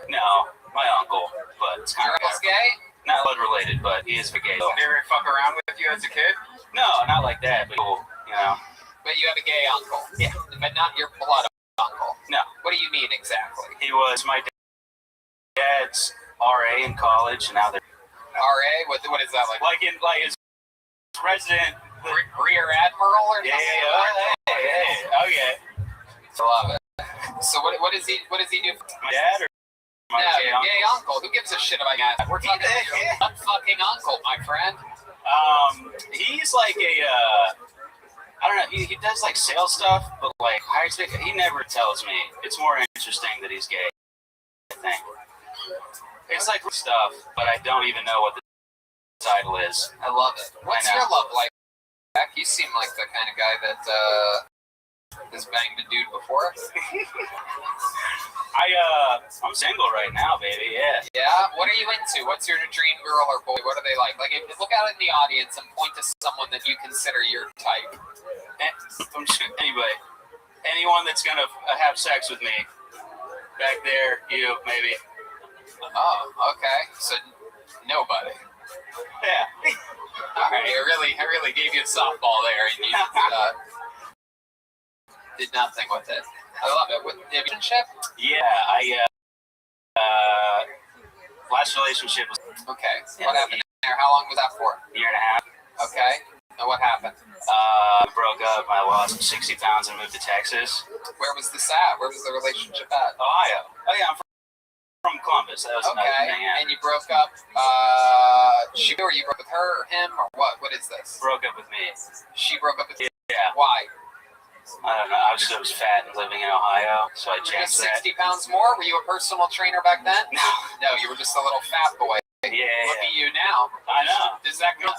Speaker 19: No, my uncle, but it's kind
Speaker 1: Your uncle's gay?
Speaker 19: not blood related, but he is a gay.
Speaker 1: Did he ever fuck around with you as a kid?
Speaker 19: No, not like that, but cool, you know.
Speaker 1: But you have a gay uncle?
Speaker 19: Yeah.
Speaker 1: But not your blood uncle?
Speaker 19: No.
Speaker 1: What do you mean exactly?
Speaker 19: He was my dad's RA in college, and now they're
Speaker 1: RA? What is that like?
Speaker 19: Like his resident
Speaker 1: rear admiral or something?
Speaker 19: Yeah. Oh yeah.
Speaker 1: I love it. So what does he do?
Speaker 19: My dad or my
Speaker 1: gay uncle? Who gives a shit about that? We're talking about your fucking uncle, my friend.
Speaker 19: He's like I don't know. He does like sales stuff, but like he never tells me. It's more interesting that he's gay, I think. It's like stuff, but I don't even know what the title is.
Speaker 1: I love it. What's your love life, Jack? You seem like the kind of guy that has banged a dude before.
Speaker 19: I'm single right now, baby. Yeah.
Speaker 1: Yeah. What are you into? What's your dream girl or boy? What are they like? Like, look out in the audience and point to someone that you consider your type.
Speaker 19: Anybody, anyone that's gonna have sex with me. Back there, you maybe.
Speaker 1: Oh, okay. So nobody.
Speaker 19: Yeah.
Speaker 1: All right. I really gave you a softball there, and you did nothing with it. I love it. With the relationship?
Speaker 19: Yeah, last relationship was
Speaker 1: okay. What happened there? How long was that for?
Speaker 19: A year and a half.
Speaker 1: Okay. And what happened?
Speaker 19: Broke up. I lost 60 pounds and moved to Texas.
Speaker 1: Where was this at? Where was the relationship at?
Speaker 19: Ohio. Oh yeah, I'm from Columbus. That was another thing. Yeah.
Speaker 1: And you broke up. She or you broke with her or him or what? What is this?
Speaker 19: Broke up with me.
Speaker 1: She broke up with you.
Speaker 19: Yeah.
Speaker 1: Why?
Speaker 19: I don't know. I was fat and living in Ohio, so I changed that.
Speaker 1: 60 pounds more? Were you a personal trainer back then?
Speaker 19: No.
Speaker 1: No, you were just a little fat boy.
Speaker 19: Yeah.
Speaker 1: Look at you now.
Speaker 19: I know.
Speaker 1: Does that girl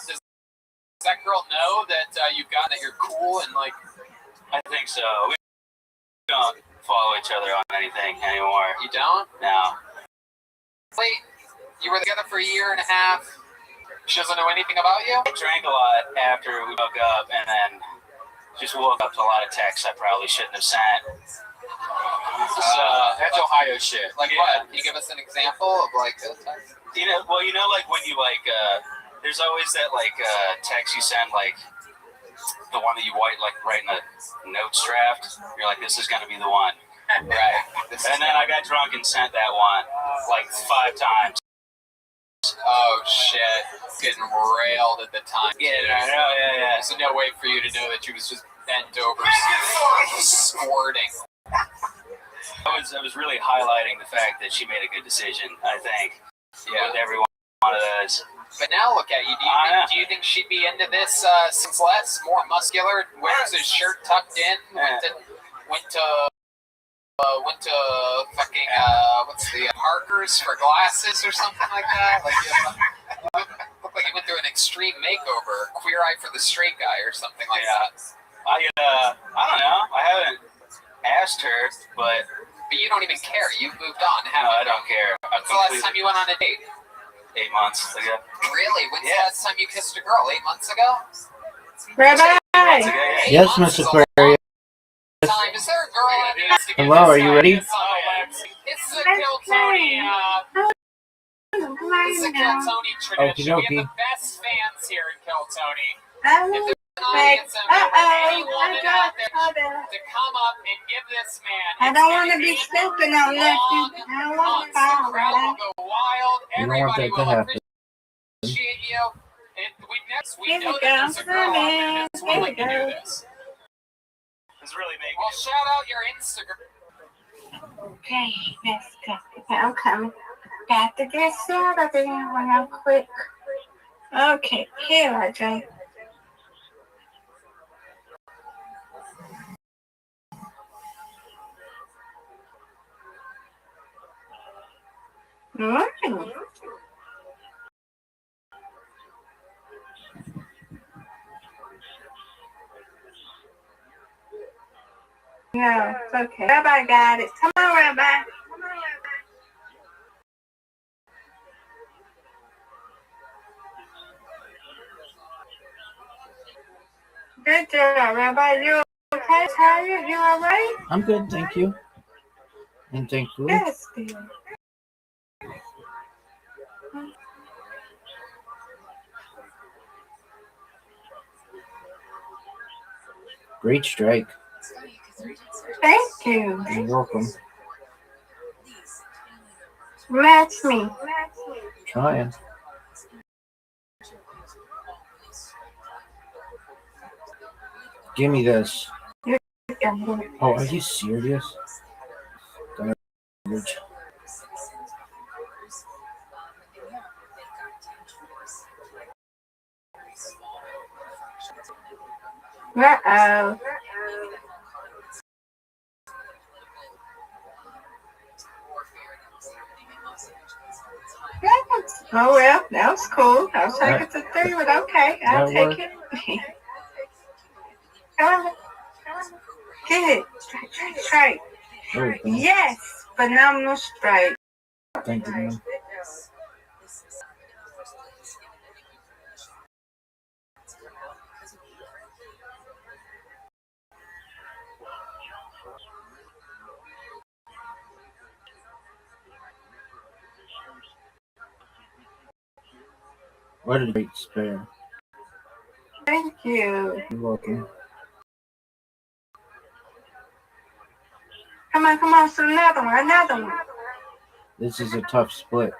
Speaker 1: know that that you're cool and like?
Speaker 19: I think so. We don't follow each other on anything anymore.
Speaker 1: You don't?
Speaker 19: No.
Speaker 1: Wait, you were together for a year and a half. She doesn't know anything about you?
Speaker 19: I drank a lot after we broke up, and then just woke up to a lot of texts I probably shouldn't have sent.
Speaker 1: That's Ohio shit. Like what? Can you give us an example of like a text?
Speaker 19: Like when you there's always that text you send the one that you write in the notes draft. You're like, this is gonna be the one.
Speaker 1: Right.
Speaker 19: And then I got drunk and sent that one 5 times.
Speaker 1: Oh shit! Getting railed at the time.
Speaker 19: Yeah, I know. Yeah.
Speaker 1: There's no way for you to know that she was just bent over, squirting.
Speaker 19: I was really highlighting the fact that she made a good decision. I think.
Speaker 1: Yeah.
Speaker 19: With every one of those.
Speaker 1: But now look at you. Do you think she'd be into this? Since less, more muscular, wears his shirt tucked in, went to fucking what's the Parker's for glasses or something like that. Looked like he went through an extreme makeover, Queer Eye for the Straight Guy or something like that.
Speaker 19: I don't know. I haven't asked her, but
Speaker 1: you don't even care. You've moved on, haven't you?
Speaker 19: I don't care.
Speaker 1: When's the last time you went on a date?
Speaker 19: 8 months ago.
Speaker 1: Really? When's the last time you kissed a girl? 8 months ago?
Speaker 20: Rabbi!
Speaker 11: Yes, Mr. Aquarius.
Speaker 1: Is there a girl that needs to get
Speaker 11: Hello, are you ready?
Speaker 1: This is a kill Tony. This is a Kiltony tradition. We have the best fans here in Kiltony. If there's an audience member, any woman out there to come up and give this man.
Speaker 20: I don't want to be stepping on nothing. I don't want to fall.
Speaker 1: The crowd will go wild.
Speaker 11: You don't want
Speaker 1: Everybody
Speaker 11: that to
Speaker 1: will
Speaker 11: happen.
Speaker 1: appreciate you. We know that there's a girl out there that's willing to do this.
Speaker 18: It's really making
Speaker 1: Well, shout out your Instagram.
Speaker 20: Okay, let's go. I'm coming. Got to get set up again real quick. Okay, here I go. No, it's okay. Rabbi got it. Come on, Rabbi. Good job, Rabbi. You okay? How are you? You all right?
Speaker 11: I'm good, thank you. And thankfully.
Speaker 20: Yes, dear.
Speaker 11: Great strike.
Speaker 20: Thank you.
Speaker 11: You're welcome.
Speaker 20: Match me.
Speaker 11: Trying. Give me this. Oh, are you serious? Garbage.
Speaker 20: Uh-oh. Oh, well, that was cool. I'll take it to 3, but okay. I'll take it. Come on. Get it. Straight. Yes. Phenomenal straight.
Speaker 11: Thank you, man. What a great spare.
Speaker 20: Thank you.
Speaker 11: You're welcome.
Speaker 20: Come on. So another one.
Speaker 11: This is a tough split.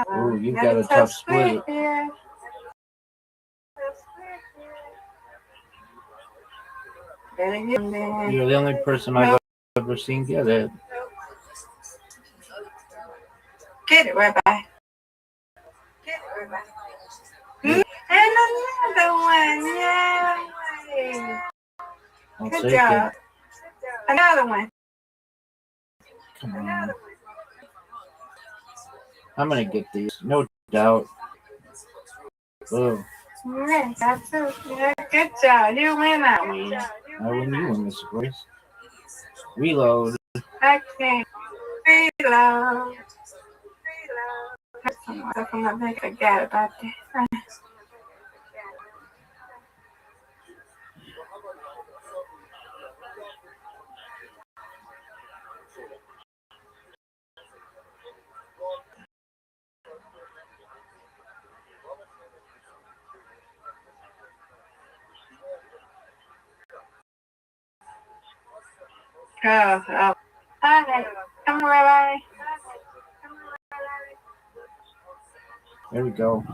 Speaker 11: Oh, you got a tough split. You're the only person I've ever seen get it.
Speaker 20: Get it, Rabbi. And another one. Yay. Good job. Another one.
Speaker 11: Come on. I'm going to get these. No doubt. Oh.
Speaker 20: Yes, that's it. Yeah, good job. You win that one.
Speaker 11: I win, you win this race. Reload.
Speaker 20: Okay. Reload. I'm not going to forget about that. Oh. Hi. Come on, Rabbi.
Speaker 11: There we go.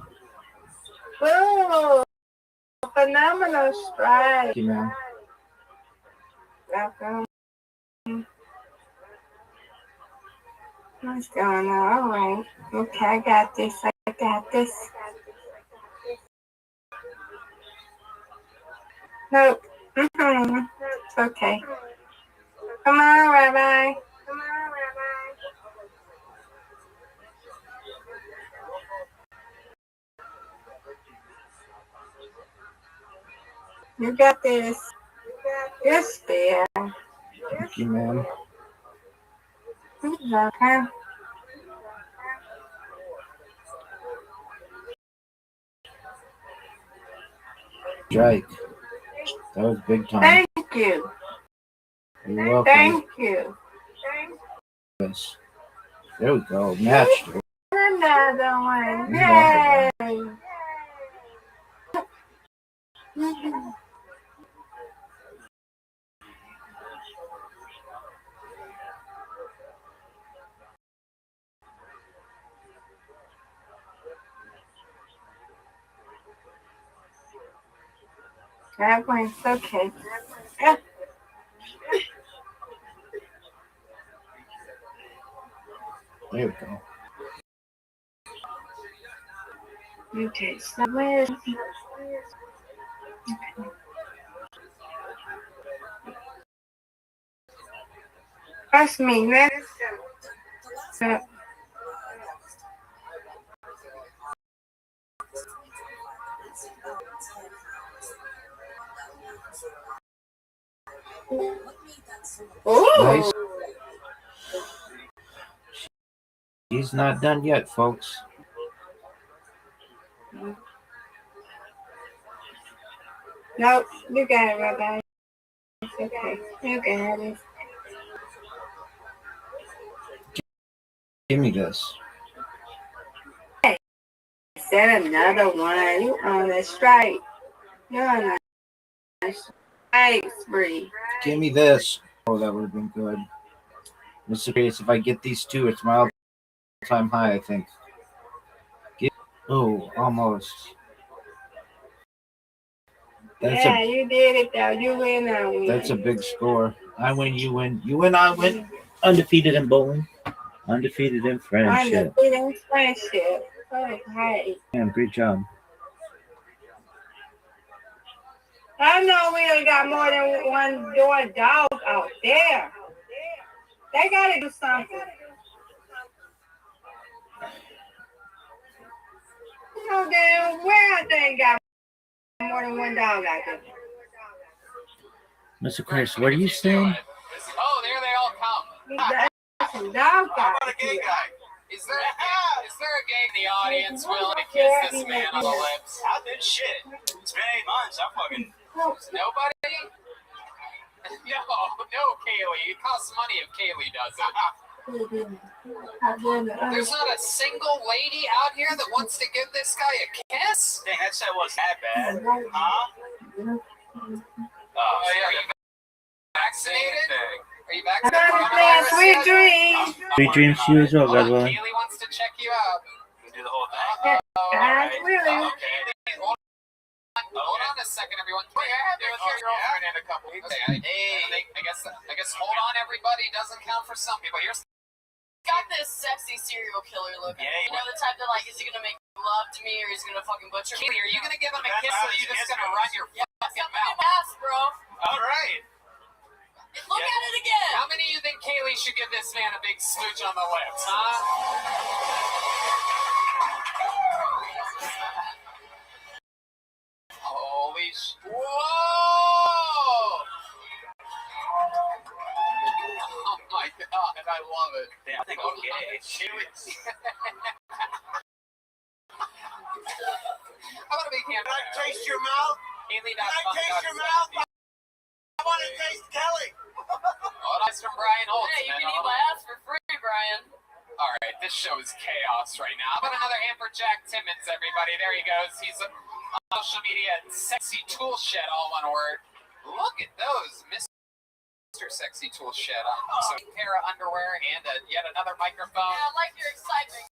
Speaker 20: Ooh, phenomenal strike.
Speaker 11: Thank you, man.
Speaker 20: Welcome. What's going on? All right. Okay, I got this. Nope. It's okay. Come on, Rabbi. You got this. Yes, dear.
Speaker 11: Thank you, man.
Speaker 20: Okay.
Speaker 11: Strike. That was big time.
Speaker 20: Thank you.
Speaker 11: You're welcome.
Speaker 20: Thank you.
Speaker 11: Yes. There we go. Matched.
Speaker 20: Another one.
Speaker 11: Yay.
Speaker 20: That one's okay.
Speaker 11: There we go.
Speaker 20: Okay, so where's... Trust me, man.
Speaker 11: Nice. He's not done yet, folks.
Speaker 20: Nope, you got it, Rabbi. It's okay. You got it.
Speaker 11: Give me this.
Speaker 20: Hey, set another one. You on a strike. You're on a strike spree.
Speaker 11: Give me this. Oh, that would have been good. Mr. Curious, if I get these two, it's my all-time high, I think. Oh, almost.
Speaker 20: Yeah, you did it though. You win, I win.
Speaker 11: That's a big score. I win, you win. You win, I win. Undefeated in bowling. Undefeated in friendship.
Speaker 20: Undefeated in friendship. Oh, hey.
Speaker 11: Damn, great job.
Speaker 20: I know we done got more than one door dog out there. They gotta do something. You know, then where they got more than one dog out there?
Speaker 11: Mr. Chris, what are you saying?
Speaker 1: Oh, there they all come.
Speaker 20: That's some dog out
Speaker 1: a gay guy? Is there a gay in the audience willing to kiss this man on the lips?
Speaker 19: I did shit. It's been 8 months. I'm fucking.
Speaker 1: Nobody? No, Kaylee. It costs money if Kaylee does it. There's not a single lady out here that wants to give this guy a kiss?
Speaker 19: Dang, that shit wasn't that bad. Huh?
Speaker 1: Oh, yeah. Are you vaccinated? Are you
Speaker 20: vaccinated? Sweet dreams.
Speaker 11: Sweet dreams to you as well, God willing.
Speaker 1: Kaylee wants to check you out.
Speaker 19: Do the whole thing.
Speaker 1: Okay. Hold on a second, everyone. Wait, I have your girlfriend in a couple weeks. I guess hold on, everybody. Doesn't count for some people. Here's
Speaker 9: Got this sexy serial killer look.
Speaker 19: Yeah,
Speaker 9: you know the type that like, is he gonna make love to me or is he gonna fucking butcher me?
Speaker 1: Kaylee, are you gonna give him a kiss or are you just gonna run your fucking mouth?
Speaker 9: Ass, bro.
Speaker 1: All right.
Speaker 9: Look at it again.
Speaker 1: How many of you think Kaylee should give this man a big smooch on the lips, huh? Holy sh! Whoa! Oh my god, I love it.
Speaker 19: Yeah, I think okay.
Speaker 1: How about a big hand?
Speaker 4: Can I taste your mouth?
Speaker 1: Kaylee,
Speaker 4: Can I taste your mouth? I want to taste Kelly.
Speaker 1: Oh, that's from Brian Holtz.
Speaker 9: Hey, you can eat my ass for free, Brian.
Speaker 1: All right, this show is chaos right now. How about another hand for Jack Timmons, everybody? There he goes. He's on social media at Sexy Tool Shed, all one word. Look at those, Mr. Sexy Tool Shed. Some pair of underwear and yet another microphone.
Speaker 9: Yeah, I like your excitement.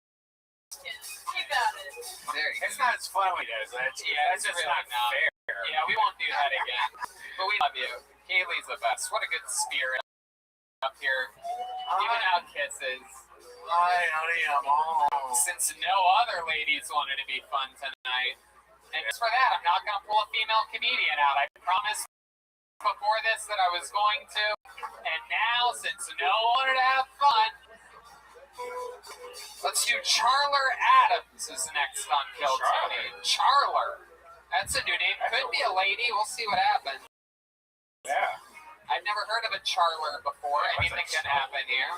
Speaker 9: Keep at it.
Speaker 1: There you go.
Speaker 5: It's not as fun when he does that.
Speaker 1: Yeah, it's just
Speaker 5: really
Speaker 1: not
Speaker 5: fair.
Speaker 1: Yeah, we won't do that again. But we love you. Kaylee's the best. What a good spirit up here. Giving out kisses.
Speaker 5: Hi, honey, I'm home.
Speaker 1: Since no other ladies wanted to be fun tonight. And just for that, I'm not going to pull a female comedian out. I promised before this that I was going to. And now, since no one wanted to have fun, let's do Charler Adams is next on Kill Tony. Charler. That's a new name. Could be a lady. We'll see what happens.
Speaker 5: Yeah.
Speaker 1: I've never heard of a Charler before. Anything can happen here.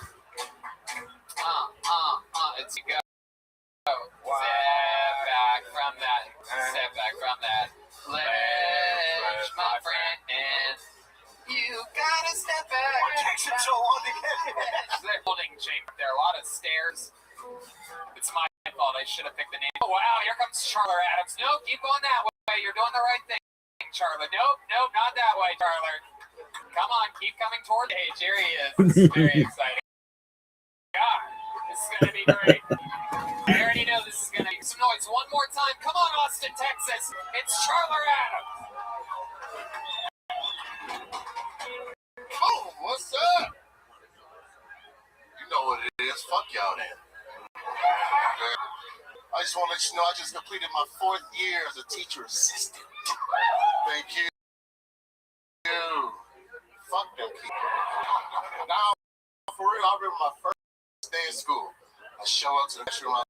Speaker 1: It's go. Wow. Step back from that. Step back from that. Let They're holding chamber. There are a lot of stairs. It's my fault. I should have picked the name. Oh, wow, here comes Charler Adams. No, keep going that way. You're doing the right thing, Charler. Nope, not that way, Charler. Come on, keep coming toward the page. Here he is. This is very exciting. God, this is going to be great. I already know this is going to be some noise. One more time. Come on, Austin, Texas. It's Charler Adams.
Speaker 7: Oh, what's up? You know what it is. Fuck y'all then. I just want to let you know I just completed my 4th year as a teacher assistant. Thank you. Fuck them kids. Now, for real, I remember my first day of school. I show up to the classroom.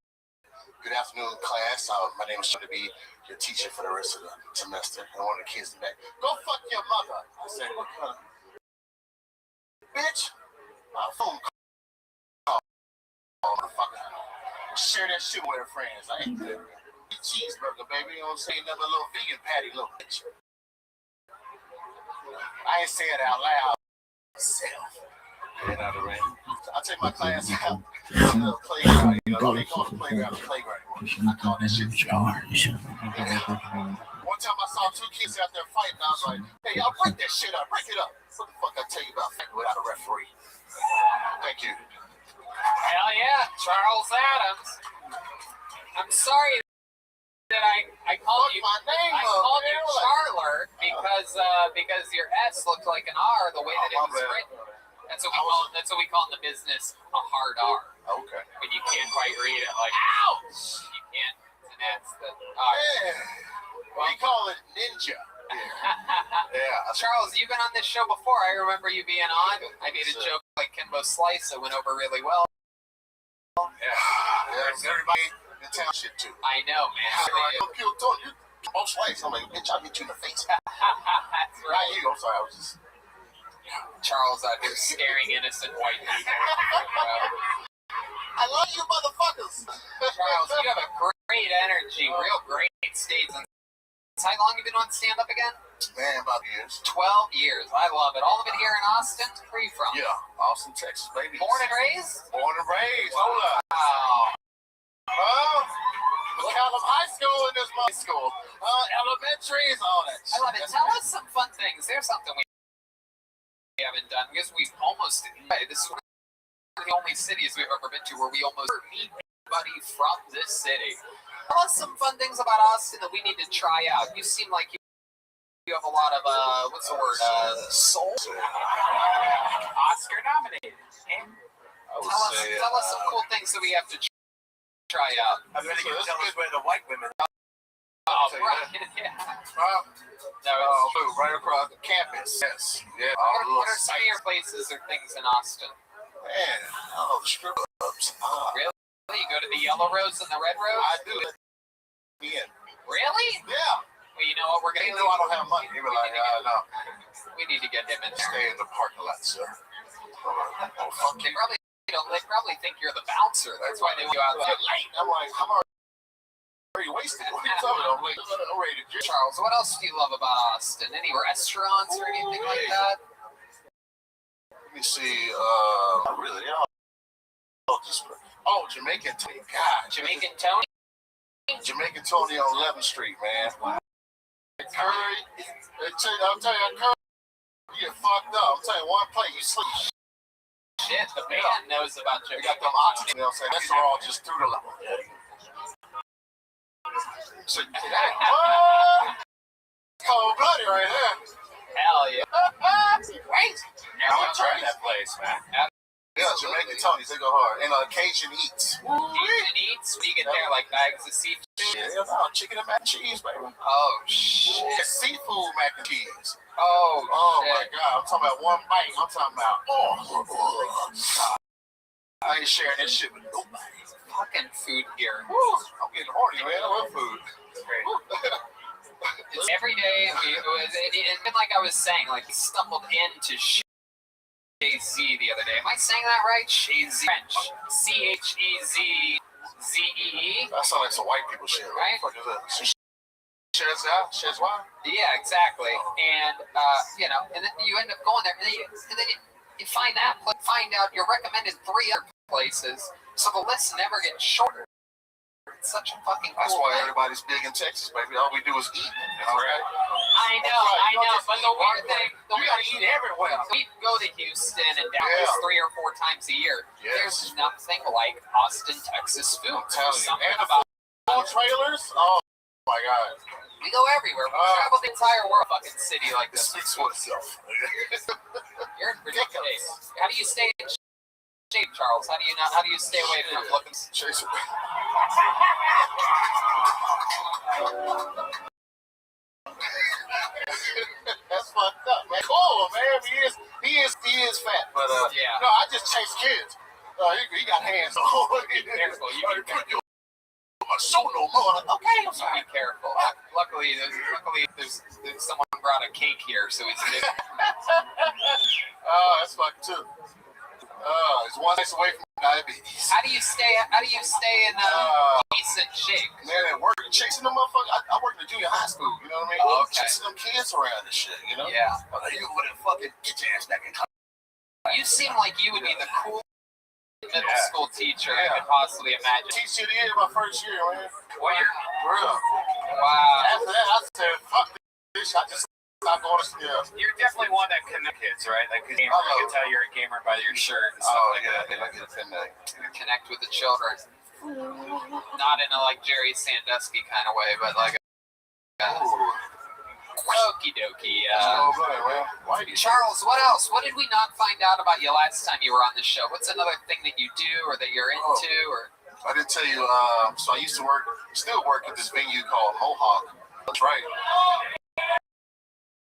Speaker 7: Good afternoon, class. My name is going to be your teacher for the rest of the semester. And one of the kids in the back, go fuck your mother. I said, what kind of bitch? My phone call, motherfucker. Share that shit with her friends. I ain't good. Cheeseburger, baby. You know what I'm saying? Another little vegan patty, little bitch. I ain't say it out loud. Myself. I take my class out to the playground. You know, they call the playground the playground. I call that shit charge. One time I saw 2 kids out there fighting. I was like, hey, y'all break that shit up. Break it up. What the fuck I tell you about fighting without a referee? Thank you.
Speaker 1: Hell yeah, Charles Adams. I'm sorry that I called you. I called you Charler because your S looked like an R the way that it was written. That's what we call in the business a hard R.
Speaker 7: Okay.
Speaker 1: When you can't quite read it, like ouch, you can't. And that's the R.
Speaker 7: We call it ninja.
Speaker 1: Yeah. Charles, you've been on this show before. I remember you being on. I made a joke like Kimbo Slice that went over really well.
Speaker 7: Yeah. Everybody in town shit too.
Speaker 1: I know, man.
Speaker 7: You Kimbo Slice. I'm like, bitch, I'll get you in the face.
Speaker 1: That's right.
Speaker 7: Not you. I'm sorry. I was just.
Speaker 1: Charles out here scaring innocent white people.
Speaker 7: I love you, motherfuckers.
Speaker 1: Charles, you have a great energy, real great stage. How long have you been on stand-up again?
Speaker 7: Man, about years.
Speaker 1: 12 years. I love it. All of it here in Austin? Where are you from?
Speaker 7: Yeah, Austin, Texas, baby.
Speaker 1: Born and raised?
Speaker 7: Born and raised. Hold up.
Speaker 1: Wow.
Speaker 7: McCallum High School in this high school. Elementaries, all that shit.
Speaker 1: I love it. Tell us some fun things. There's something we haven't done because we've almost. This is one of the only cities we've ever been to where we almost meet anybody from this city. Tell us some fun things about Austin that we need to try out. You seem like you have a lot of what's the word? Soul. Oscar nominated. Tell us some cool things that we have to try out.
Speaker 4: I bet you can tell us where the white women are.
Speaker 1: Oh, right. Yeah.
Speaker 7: Right across the campus. Yes. Yeah.
Speaker 1: What are some of your places or things in Austin?
Speaker 7: Man, the strip clubs.
Speaker 1: Really? You go to the Yellow Rose and the Red Rose?
Speaker 7: I do. Yeah.
Speaker 1: Really?
Speaker 7: Yeah.
Speaker 1: Well, you know what? We're
Speaker 7: They
Speaker 1: gonna.
Speaker 7: know I don't have money. They were like, no.
Speaker 1: We need to get him in there.
Speaker 7: Stay in the parking lot, sir.
Speaker 1: They probably think you're the bouncer. That's why they want you out there.
Speaker 7: Late. I'm like, I'm already wasted. What are you talking about? I'm ready to drink.
Speaker 1: Charles, what else do you love about Austin? Any restaurants or anything like that?
Speaker 7: Let me see. Really? Jamaican Tony. God.
Speaker 1: Jamaican Tony?
Speaker 7: Jamaican Tony on 11th Street, man. Curry. I'll tell you, Curry, you get fucked up. I'm telling you, one plate, you sleep.
Speaker 1: Shit, the band knows about
Speaker 7: They
Speaker 1: Jamaican
Speaker 7: got them oxygen, you know what I'm saying? That's all just through the level. So, cold blooded right there.
Speaker 1: Hell yeah.
Speaker 7: Right?
Speaker 1: I want to try that place, man.
Speaker 7: Yeah, Jamaican Tony's, they go hard. And Cajun Eats.
Speaker 1: Cajun Eats? What do you get there, like bags of seafood?
Speaker 7: Yeah, no, chicken and mac and cheese, baby.
Speaker 1: Oh, shit.
Speaker 7: It's seafood mac and cheese.
Speaker 1: Oh,
Speaker 7: my God. I'm talking about one bite. I'm talking about, I ain't sharing this shit with nobody.
Speaker 1: Fucking food here.
Speaker 7: I'm getting horny, man. I love food.
Speaker 1: Every day, it's been like I was saying, like, we stumbled into Chez-Z the other day. Am I saying that right? Chez-Z. French. Chezee.
Speaker 7: That sounds like some white people shit,
Speaker 1: right?
Speaker 7: What the fuck is that? Chezwa?
Speaker 1: Yeah, exactly. And, and then you end up going there, and then You find out your recommended 3 other places, so the list never gets shorter. It's such a fucking cool
Speaker 7: That's why
Speaker 1: thing.
Speaker 7: everybody's big in Texas, baby. All we do is eat.
Speaker 1: All right. I know, but the weird thing,
Speaker 7: we gotta eat everywhere.
Speaker 1: We go to Houston and Dallas 3 or 4 times a year.
Speaker 7: Yes.
Speaker 1: There's nothing like Austin, Texas food. There's something
Speaker 7: And the
Speaker 1: about
Speaker 7: food trailers. Oh my God.
Speaker 1: we go everywhere. We travel the entire world, fucking city like this.
Speaker 7: Speaks for itself.
Speaker 1: You're ridiculous. How do you stay in shape, Charles? How do you stay away from looking?
Speaker 7: Chase. That's fucked up, man. Cool, man. He is fat, but
Speaker 1: yeah.
Speaker 7: No, I just chase kids. He got hands on.
Speaker 1: Be careful. You be careful.
Speaker 7: My show no more. Okay, I'm sorry.
Speaker 1: Be careful. Luckily, there's someone brought a cake here, so he's.
Speaker 7: Oh, that's fucked too. It's 1 night away from diabetes.
Speaker 1: How do you stay in decent shape?
Speaker 7: Man, at work, chasing them motherfuckers. I work in the junior high school. You know what I mean?
Speaker 1: Oh, okay.
Speaker 7: Chasing them kids around and shit. You know?
Speaker 1: Yeah.
Speaker 7: You would fucking get your ass back in college.
Speaker 1: You seem like you would be the coolest middle school teacher I could possibly imagine.
Speaker 7: Teacher of the year my first year, man.
Speaker 1: Well, you're
Speaker 7: real.
Speaker 1: Wow.
Speaker 7: After that, I said, fuck this. I just stopped going to school.
Speaker 6: You're definitely one that connects kids, right? Like, cause I can tell you're a gamer by your shirt and stuff like that.
Speaker 7: I get offended.
Speaker 1: Connect with the children. Not in a like Jerry Sandusky kind of way, but like okie dokie. Charles, what else? What did we not find out about you last time you were on the show? What's another thing that you do or that you're into? Or
Speaker 7: I didn't tell you. So I used to still work at this venue called Mohawk. That's right.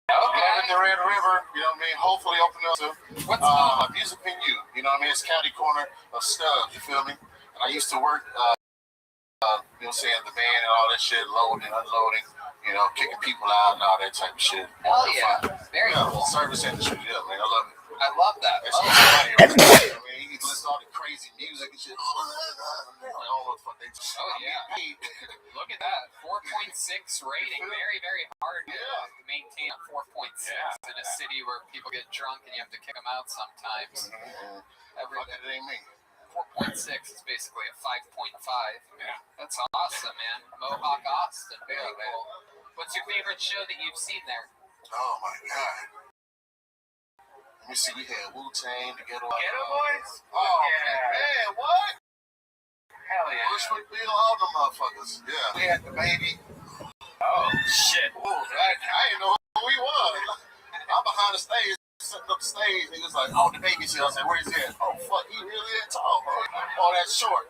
Speaker 1: Okay.
Speaker 7: In the Red River, you know what I mean? Hopefully open up to
Speaker 1: what's
Speaker 7: a music venue. You know what I mean? It's county corner of Stubbs. You feel me? And I used to work, you know what I'm saying, the band and all that shit, loading, unloading, you know, kicking people out and all that type of shit.
Speaker 1: Hell yeah. Very cool.
Speaker 7: Service industry, yeah, man. I love it.
Speaker 1: I love that.
Speaker 7: I mean, you can listen to all the crazy music and shit. I don't know what the fuck they do.
Speaker 1: Oh, yeah. Look at that. 4.6 rating. Very, very hard to maintain a 4.6 in a city where people get drunk and you have to kick them out sometimes.
Speaker 7: Everything ain't me.
Speaker 1: 4.6 is basically a 5.5. Yeah. That's awesome, man. Mohawk, Austin. Very cool. What's your favorite show that you've seen there?
Speaker 7: Oh, my God. Let me see. We had Wu-Tang, the Ghetto
Speaker 6: Boys?
Speaker 7: Oh, man, what?
Speaker 6: Hell yeah.
Speaker 7: Bushwick Bill, all them motherfuckers. Yeah. We had the baby.
Speaker 6: Oh, shit.
Speaker 7: Ooh, I didn't know who he was. I'm behind the stage, setting up the stage. He was like, oh, the baby's here. I said, where's he at? Oh, fuck, he really that tall, bro. Oh, that short.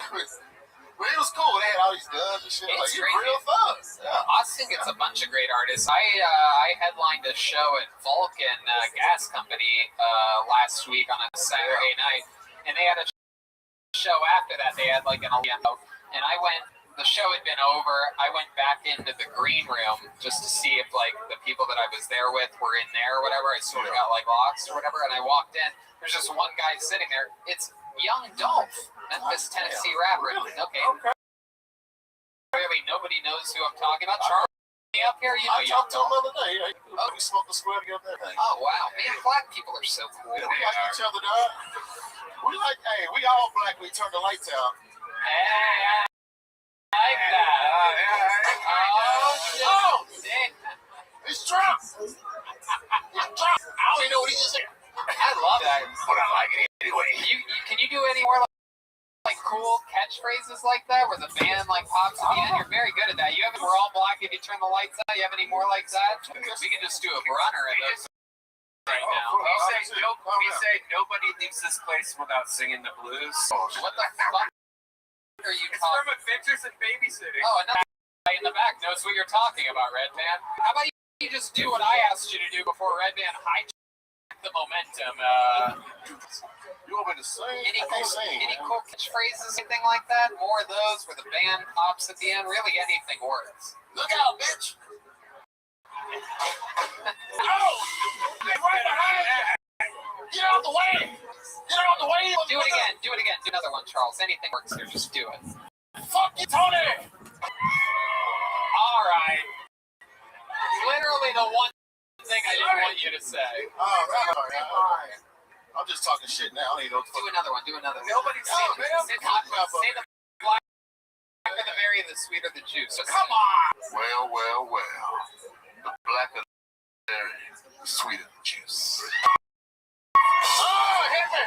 Speaker 7: But it was cool. They had all these guns and shit.
Speaker 1: It's
Speaker 7: like, real fun. Yeah.
Speaker 1: Austin gets a bunch of great artists. I headlined a show at Vulcan Gas Company last week on a Saturday night, and they had a show after that. They had like an Olympo, and I went. The show had been over. I went back into the green room just to see if like the people that I was there with were in there or whatever. I sort of got like lost or whatever, and I walked in. There's just one guy sitting there. It's Young Dolph, Memphis, Tennessee rapper. Okay. Clearly, nobody knows who I'm talking about. Charles, up here, you know.
Speaker 7: I talked to him the other day. We smoked the square together.
Speaker 1: Oh wow, man, black people are so cool.
Speaker 7: Yeah, we like each other, dog. We all black. We turn the lights out.
Speaker 1: Hey, I like that. Oh, shit.
Speaker 7: He's drunk. He's drunk. I don't even know what he is.
Speaker 1: I love that.
Speaker 7: But I like it anyway.
Speaker 1: Can you do any more like cool catchphrases like that where the band like pops at the end? You're very good at that. You have We're All Black If You Turn the Lights Out. You have any more like that? We can just do a runner of those right now.
Speaker 6: We say nobody leaves this place without singing the blues.
Speaker 1: What the fuck are you talking?
Speaker 6: From Adventures in Babysitting.
Speaker 1: Oh, another guy in the back knows what you're talking about, Red Band. How about you just do what I asked you to do before Red Band hijacked the momentum?
Speaker 7: You want me to sing?
Speaker 1: Any cool catchphrases, anything like that? More of those where the band pops at the end? Really, anything works.
Speaker 7: Look out, bitch! Oh! They're right behind you! Get out the way! Get out the way!
Speaker 1: Do it again. Do another one, Charles. Anything works here. Just do it.
Speaker 7: Fuck you, Tony!
Speaker 1: All right. Literally the one thing I didn't want you to say.
Speaker 7: Oh, right. I'm just talking shit now. I don't even know what the fuck.
Speaker 1: Do another one.
Speaker 7: Nobody's saying
Speaker 1: the black of the berry, the sweeter the juice. So come
Speaker 7: Well.
Speaker 1: on.
Speaker 7: The blacker the berry, the sweeter the juice.
Speaker 1: Oh, hit me.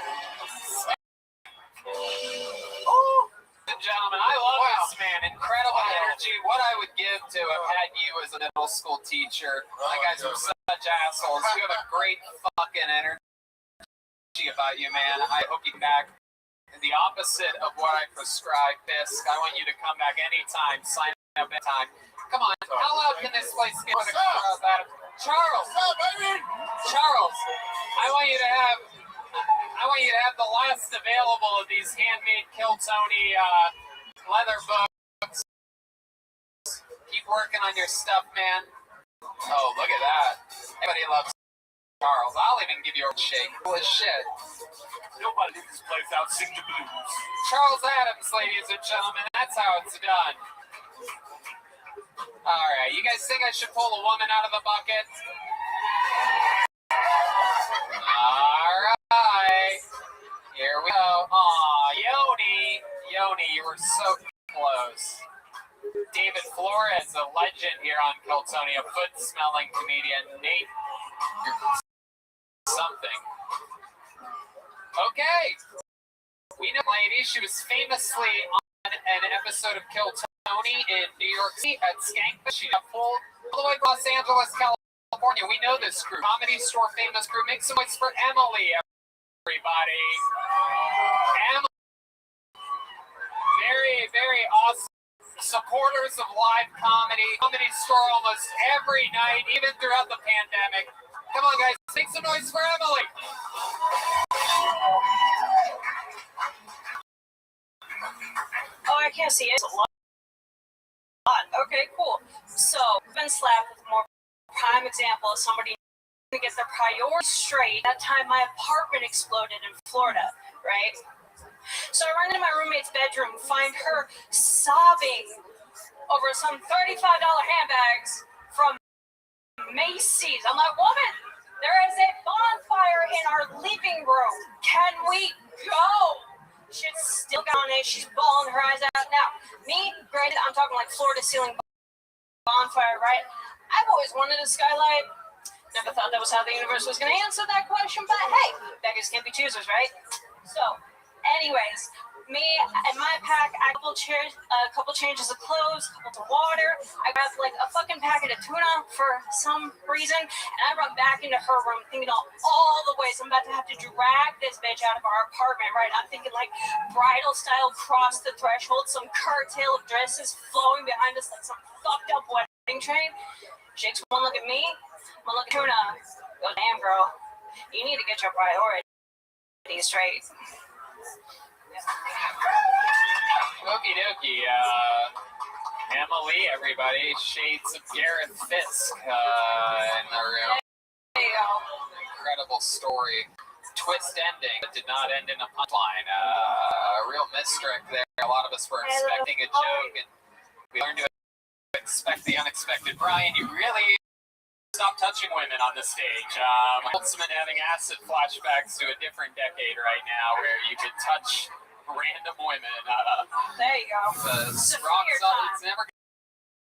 Speaker 1: Oh. Ladies and gentlemen, I love this man. Incredible energy. What I would give to have had you as a middle school teacher. You guys were such assholes. You have a great fucking energy about you, man. I hope you come back. The opposite of what I prescribe, Fisk. I want you to come back anytime. Sign up anytime. Come on. How loud can this place get with a crowd that? Charles. Charles. I want you to have the last available of these handmade Kill Tony leather books. Keep working on your stuff, man. Oh, look at that. Everybody loves Charles. I'll even give you a shake. Holy shit.
Speaker 12: Nobody in this place out sing the blues.
Speaker 1: Charles Adams, ladies and gentlemen. That's how it's done. All right. You guys think I should pull a woman out of the bucket? All right. Here we go. Aw, Yoni, you were so close. David Flores, a legend here on Kill Tony, a foot-smelling comedian. Nate, you're something. Okay. We know lady. She was famously on an episode of Kill Tony in New York City at Skankfest. She got pulled all the way to Los Angeles, California. We know this crew. Comedy Store famous crew. Make some noise for Emily, everybody. Emily. Very, very awesome. Supporters of live comedy. Comedy Store almost every night, even throughout the pandemic. Come on, guys. Make some noise for Emily.
Speaker 2: Oh, I can't see it. It's a lot. Okay, cool. So, been slapped with more prime example of somebody to get their priorities straight. That time my apartment exploded in Florida, right? So I run into my roommate's bedroom, find her sobbing over some $35 handbags from Macy's. I'm like, woman, there is a bonfire in our living room. Can we go? She's still got it. She's bawling her eyes out. Now, me, granted, I'm talking like floor to ceiling bonfire, right? I've always wanted a skylight. Never thought that was how the universe was going to answer that question, but hey, beggars can't be choosers, right? So, anyways, me and my pack, I had a couple changes of clothes, a couple of water. I grabbed like a fucking packet of tuna for some reason, and I run back into her room thinking all the ways I'm about to have to drag this bitch out of our apartment, right? I'm thinking like bridal style cross the threshold, some curtail of dresses flowing behind us like some fucked up wedding train. Shakes one look at me, one look at tuna. Go, damn girl, you need to get your priorities straight.
Speaker 1: Okie dokie. Emily, everybody. Shades of Gareth Fisk in the room. Incredible story. Twist ending, but did not end in a punchline. A real mistrick there. A lot of us were expecting a joke, and we learned to expect the unexpected. Brian, you really stop touching women on the stage. Holtzman having acid flashbacks to a different decade right now where you could touch random women.
Speaker 2: There you go.
Speaker 1: It's never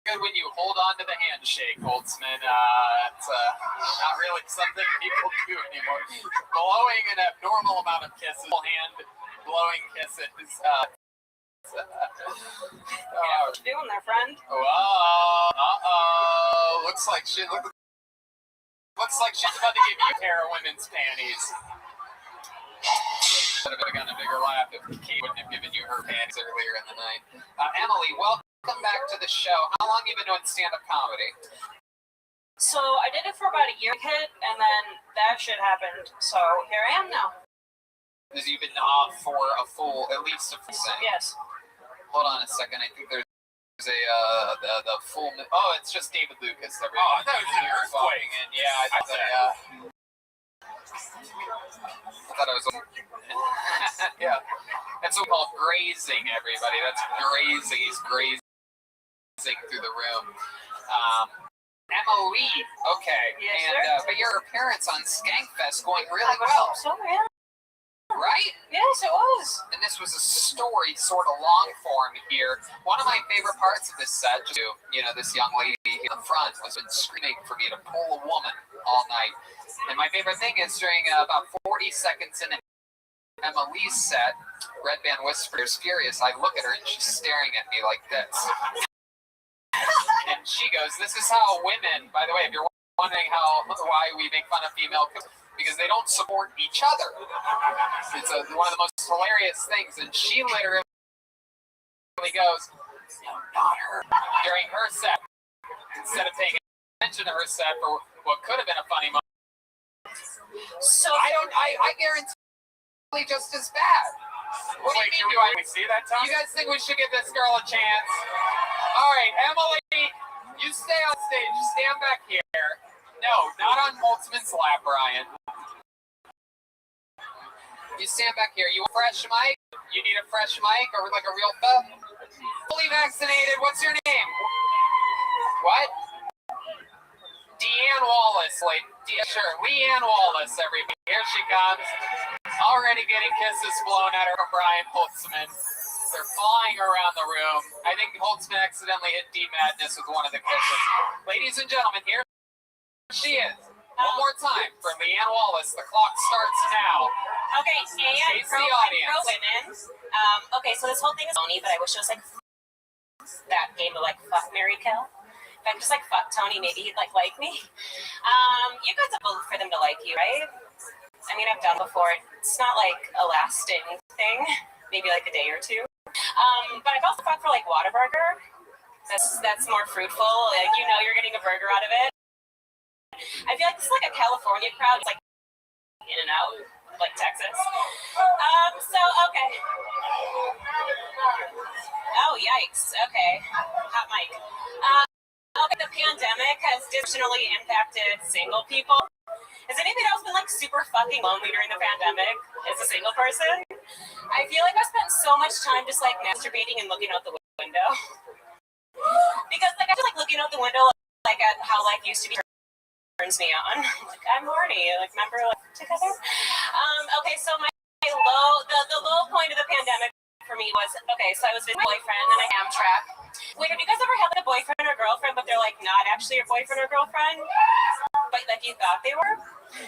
Speaker 1: good when you hold on to the handshake, Holtzman. It's not really something people do anymore. Blowing an abnormal amount of kisses, hand blowing kisses.
Speaker 2: What you doing there, friend?
Speaker 1: Looks like she's about to give you a pair of women's panties. Would have gotten a bigger laugh if Kate wouldn't have given you her panties earlier in the night. Emily, welcome back to the show. How long have you been doing stand-up comedy?
Speaker 2: So I did it for about a year, and then that shit happened. So here I am now.
Speaker 1: Because you've been off for at least a full second.
Speaker 2: Yes.
Speaker 1: Hold on a second. I think there's the full. Oh, it's just David Lucas. I thought it was an earthquake. And yeah, I thought it was. Yeah, that's what we call grazing. Everybody, that's grazing. He's grazing through the room. Emily, okay,
Speaker 2: yes,
Speaker 1: and but your appearance on Skankfest going really well.
Speaker 2: So yeah.
Speaker 1: right?
Speaker 8: Yes, it was.
Speaker 1: And this was a story, sort of long form here. One of my favorite parts of this set, this young lady here in front was been screaming for me to pull a woman all night. And my favorite thing is during about 40 seconds in Emily's set, Red Band Whispers Furious, I look at her and she's staring at me like this. And she goes, this is how women, by the way, if you're wondering why we make fun of female, because they don't support each other. It's one of the most hilarious things. And she literally goes, no, not her, during her set, instead of paying attention to her set for what could have been a funny moment.
Speaker 8: So
Speaker 1: I guarantee just as bad. What do you mean?
Speaker 5: We see that, Tom?
Speaker 1: You guys think we should give this girl a chance? All right, Emily, you stay on stage. Stand back here. No, not on Holtzman's lap, Brian. You stand back here. You want a fresh mic? You need a fresh mic or like a real fully vaccinated. What's your name? What? Deanne Wallace. Sure, Leanne Wallace, everybody. Here she comes. Already getting kisses blown at her from Brian Holtzman. They're flying around the room. I think Holtzman accidentally hit D-Madness with one of the kisses. Ladies and gentlemen, here she is. One more time for Leanne Wallace. The clock starts now.
Speaker 21: Okay, and pro women. Okay, so this whole thing is Tony, but I wish it was like that game of like fuck, marry, kill. If I'm just like fuck Tony, maybe he'd like me. You guys have voted for them to like you, right? I mean, I've done before. It's not like a lasting thing. Maybe like a day or two. But I've also fought for like Whataburger. That's more fruitful. Like you're getting a burger out of it. I feel like this is like a California crowd, it's like in and out, like Texas. Okay. Oh, yikes. Okay. Hot mic. Okay, the pandemic has disproportionately impacted single people. Has anybody else been like super fucking lonely during the pandemic as a single person? I feel like I spent so much time just like masturbating and looking out the window. Because like I feel like looking out the window like at how life used to be turns me on. Like I'm horny. Like remember like together? Okay, so the low point of the pandemic for me was so I was with my boyfriend and I Amtrak. Wait, have you guys ever had like a boyfriend or girlfriend, but they're like not actually your boyfriend or girlfriend, but like you thought they were?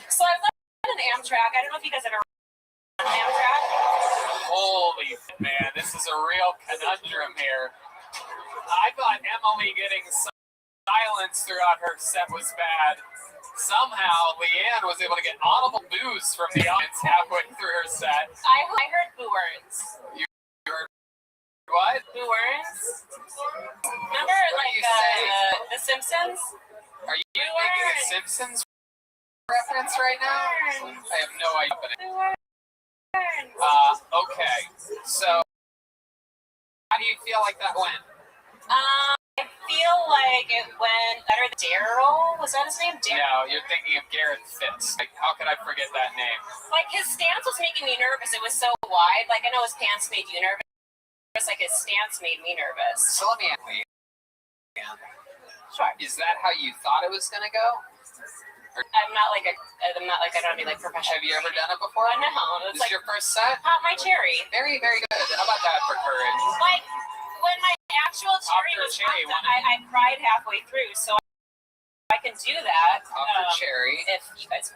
Speaker 21: So I was on an Amtrak. I don't know if you guys ever run an Amtrak.
Speaker 1: Holy man, this is a real conundrum here. I thought Emily getting silence throughout her set was bad. Somehow, Leanne was able to get audible boos from the audience halfway through her set.
Speaker 21: I heard boo words.
Speaker 1: You heard what?
Speaker 21: Boo words? Remember, like, The Simpsons?
Speaker 1: Are you making a Simpsons reference right now? I have no idea. Okay, so how do you feel like that went?
Speaker 21: I feel like it went better than Daryl. Was that his name?
Speaker 1: No, you're thinking of Garrett Fitz. Like, how could I forget that name?
Speaker 21: Like, his stance was making me nervous. It was so wide. Like, I know his pants made you nervous. Like, his stance made me nervous.
Speaker 1: So let me ask you.
Speaker 21: Sure.
Speaker 1: Is that how you thought it was going to go?
Speaker 21: I'm not like I don't want to be like professional.
Speaker 1: Have you ever done it before?
Speaker 21: No.
Speaker 1: This is your first set?
Speaker 21: Pop my cherry.
Speaker 1: Very, very good. How about that for courage?
Speaker 21: Like, when my actual cherry was popped, I cried halfway through, so I can do that.
Speaker 1: Pop your cherry.
Speaker 21: If you guys,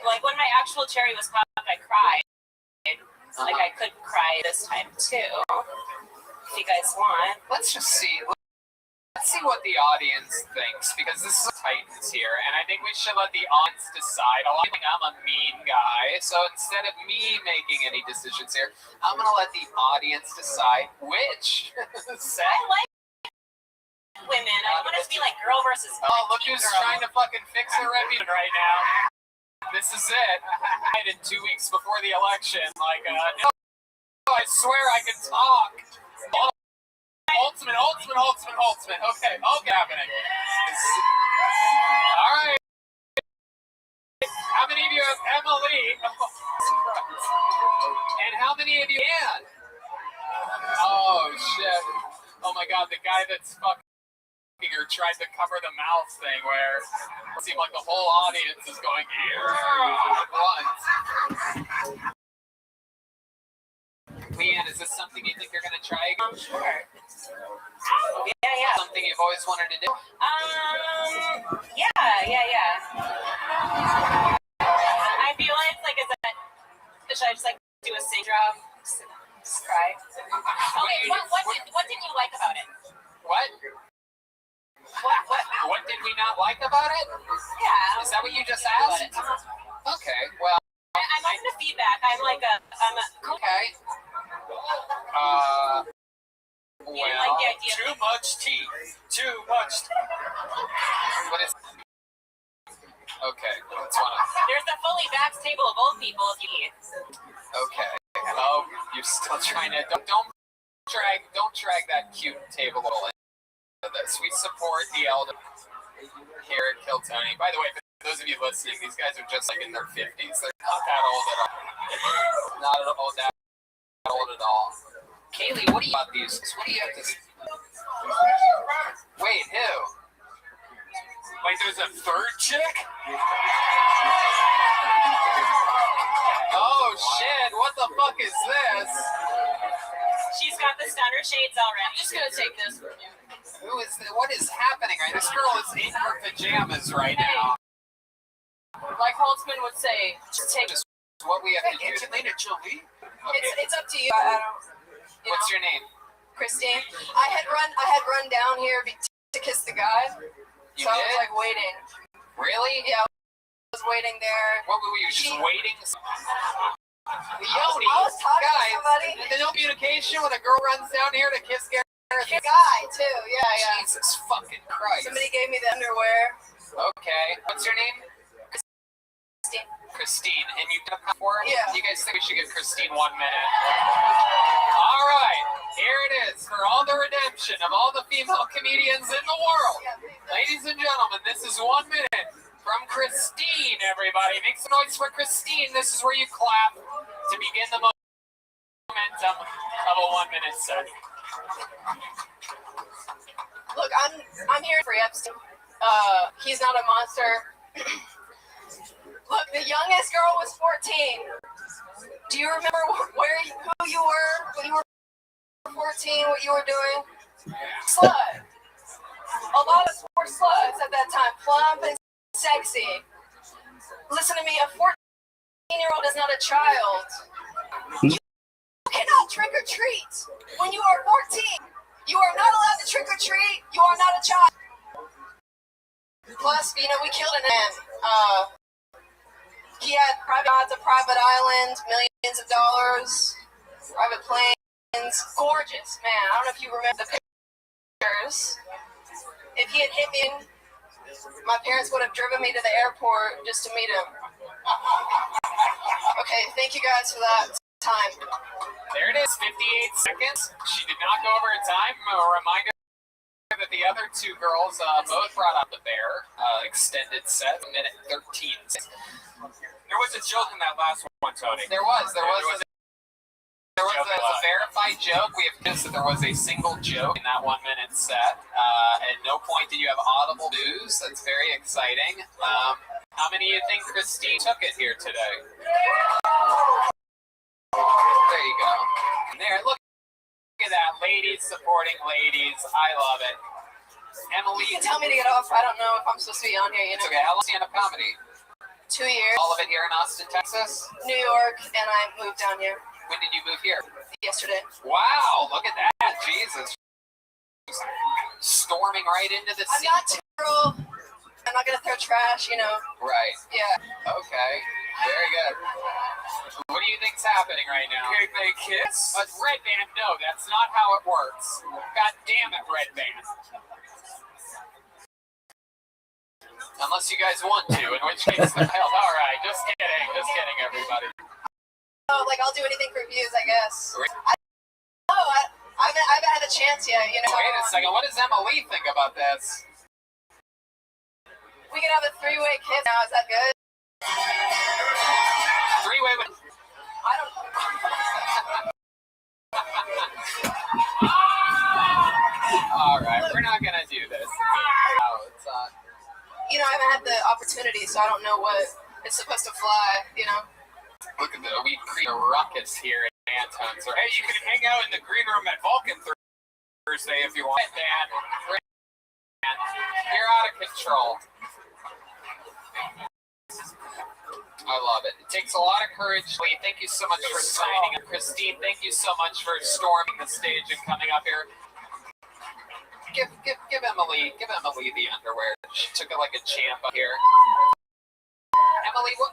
Speaker 21: like when my actual cherry was popped, I cried. Like I could cry this time too. If you guys want,
Speaker 1: let's just see. Let's see what the audience thinks, because this is Titans here, and I think we should let the audience decide. I think I'm a mean guy, so instead of me making any decisions here, I'm going to let the audience decide which set.
Speaker 21: I like women. I want it to be like girl versus
Speaker 1: look who's trying to fucking fix her reputation right now. This is it. In 2 weeks before the election, like, no, I swear I can talk. Holtzman. Okay, happening. All right. How many of you have Emily? And how many of you Ann? Oh, shit. Oh, my God. The guy that's fucking her tried to cover the mouth thing where it seemed like the whole audience is going, yeah, at once. try again?
Speaker 21: Sure. Yeah.
Speaker 1: Something you've always wanted to do?
Speaker 21: Yeah. I feel like should I just like do a sing drop? Just cry. Okay, what did you like about it?
Speaker 1: What? What did we not like about it?
Speaker 21: Yeah.
Speaker 1: Is that what you just asked? Okay, well.
Speaker 21: I'm open to feedback. I'm
Speaker 1: okay.
Speaker 21: You didn't like the idea.
Speaker 5: Too much tea. Too much tea.
Speaker 1: What is? Okay, that's one of.
Speaker 21: There's a fully vaxxed table of old people if you need.
Speaker 1: Okay. Oh, you're still trying to. Don't drag that cute table into this. We support the elder here at Kill Tony. By the way, for those of you listening, these guys are just like in their 50s. They're not that old at all. Not at all that old at all. Kaylee, what do you about these? What do you have to? Wait, who?
Speaker 5: Like there's a third chick?
Speaker 1: Oh shit! What the fuck is this?
Speaker 21: She's got the stunner shades already. I'm just gonna take this from you.
Speaker 1: Who is this? What is happening right? This girl is in her pajamas right now.
Speaker 21: Like Holtzman would say, just take
Speaker 1: just what we have to do.
Speaker 5: Angelina Jolie?
Speaker 21: Okay.
Speaker 2: It's up to you. I don't.
Speaker 1: What's your name?
Speaker 2: Christine. I had run down here to kiss the guy.
Speaker 1: You
Speaker 2: I
Speaker 1: did?
Speaker 2: was like waiting.
Speaker 1: Really?
Speaker 2: Yeah, I was waiting there.
Speaker 1: What were you just waiting?
Speaker 2: I was talking to somebody.
Speaker 1: There's no communication when a girl runs down here to kiss Garrett.
Speaker 2: Guy too. Yeah.
Speaker 1: Jesus fucking Christ.
Speaker 2: Somebody gave me the underwear.
Speaker 1: Okay. What's your name? Christine. And you got a for her?
Speaker 2: Yeah.
Speaker 1: You guys think we should give Christine 1 minute? All right. Here it is for all the redemption of all the female comedians in the world. Ladies and gentlemen, this is 1 minute from Christine, everybody. Make some noise for Christine. This is where you clap to begin the momentum of a 1 minute set.
Speaker 2: Look, I'm here for Epstein. He's not a monster. Look, the youngest girl was 14. Do you remember who you were when you were 14? What you were doing? Slut. A lot of us were sluts at that time, plump and sexy. Listen to me, a 14-year-old is not a child. You cannot trick or treat when you are 14. You are not allowed to trick or treat. You are not a child. Plus, we killed a man. He had a private island, millions of dollars, private planes, gorgeous man. I don't know if you remember the pictures. If he had hit me, my parents would have driven me to the airport just to meet him. Okay, thank you guys for that time.
Speaker 1: There it is, 58 seconds. She did not go over her time. A reminder that the other two girls both brought up the bear. Extended set, minute 13.
Speaker 5: There was a joke in that last one, Tony.
Speaker 1: There was a verified joke. We have noticed that there was a single joke in that 1 minute set. At no point did you have audible news. That's very exciting. How many of you think Christine took it here today? There you go. There, look at that. Ladies supporting ladies. I love it. Emily.
Speaker 2: You can tell me to get off. I don't know if I'm supposed to be on here,
Speaker 1: It's okay. How long stand-up comedy?
Speaker 2: 2 years.
Speaker 1: All of it here in Austin, Texas?
Speaker 2: New York, and I moved down here.
Speaker 1: When did you move here?
Speaker 2: Yesterday.
Speaker 1: Wow, look at that. Jesus. Storming right into the
Speaker 2: I'm
Speaker 1: scene.
Speaker 2: not terrible. I'm not going to throw trash,
Speaker 1: Right.
Speaker 2: Yeah.
Speaker 1: Okay. Very good. What do you think's happening right now?
Speaker 5: Can they kiss?
Speaker 1: Red Band, no, that's not how it works. God damn it, Red Band. Unless you guys want to, in which case, all right, just kidding, everybody.
Speaker 2: Oh, I'll do anything for views, I guess. I haven't had a chance yet,
Speaker 1: Wait a second, what does Emily think about this?
Speaker 2: We can have a 3-way kiss now, is that good?
Speaker 1: 3-way with...
Speaker 2: I don't...
Speaker 1: All right, we're not gonna do this. No, it's
Speaker 2: I haven't had the opportunity, so I don't know what it's supposed to fly,
Speaker 1: Look at that, we create a ruckus here Antones. Or hey, you can hang out in the green room at Vulcan Thursday if you want. Dan, you're out of control. I love it. It takes a lot of courage. Lee, thank you so much for signing up. Christine, thank you so much for storming the stage and coming up here. Give Emily the underwear. She took it like a champ up here. Emily, what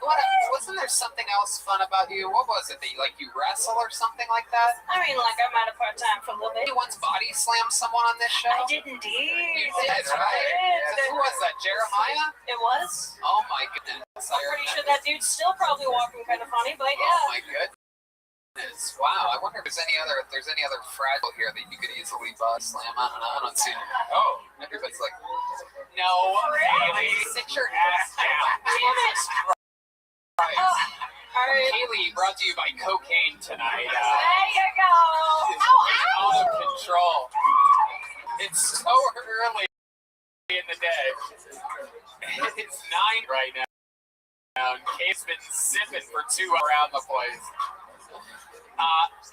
Speaker 1: wasn't there something else fun about you? What was it that you wrestle or something like that?
Speaker 21: I mean, like I'm out of part-time for a little bit.
Speaker 1: You once body slammed someone on this show?
Speaker 21: I did indeed.
Speaker 1: You did, right? Who was that, Jeremiah?
Speaker 21: It was.
Speaker 1: Oh my goodness.
Speaker 21: I'm pretty sure that dude's still probably walking kind of funny, but yeah.
Speaker 1: Oh my goodness. Wow, I wonder if there's any other fragile here that you could easily body slam. I don't know. I don't see it. Oh, everybody's like, no, Haley, sit your ass down.
Speaker 21: Damn it.
Speaker 1: Right.
Speaker 21: Alright.
Speaker 1: Haley brought to you by cocaine tonight.
Speaker 21: There you go.
Speaker 1: Out of control. It's so early in the day. It's 9 right now. And Kate's been sipping for 2 around the place.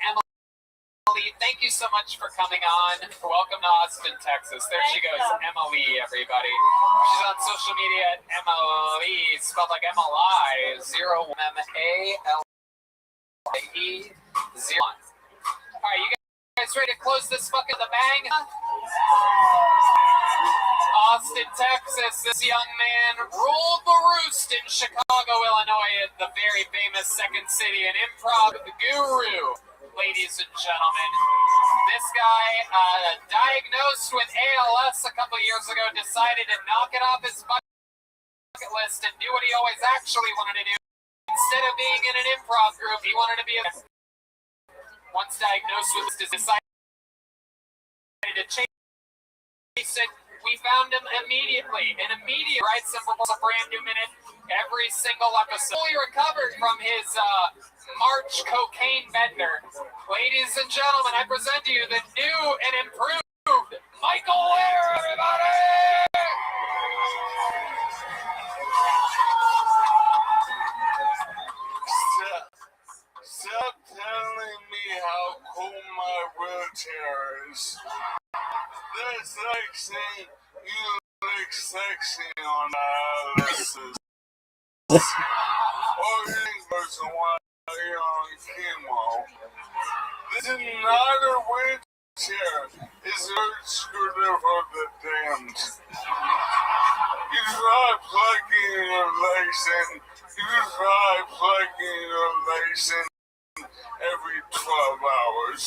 Speaker 1: Emily, thank you so much for coming on. Welcome to Austin, Texas. There she goes, Emily, everybody. She's on social media at Emily, spelled like MLI, 0 M-A-L-I-E 0. All right, you guys ready to close this fucking the bang? Austin, Texas, this young man ruled the roost in Chicago, Illinois, the very famous second city, an improv guru. Ladies and gentlemen, this guy, diagnosed with ALS a couple years ago, decided to knock it off his bucket list and do what he always actually wanted to do. Instead of being in an improv group, he wanted to be once diagnosed with this, decided to change it. We found him immediately. Writes him a brand new minute every single episode. Fully recovered from his March cocaine bender. Ladies and gentlemen, I present to you the new and improved Michael Ware, everybody!
Speaker 10: Stop telling me how cool my wheelchair is. That's like saying you look sexy on dialysis. Or you think there's while you're on chemo. This is not a wheelchair. It's a scooter for the damned. You try plugging your legs in. You try plugging your legs in every 12 hours.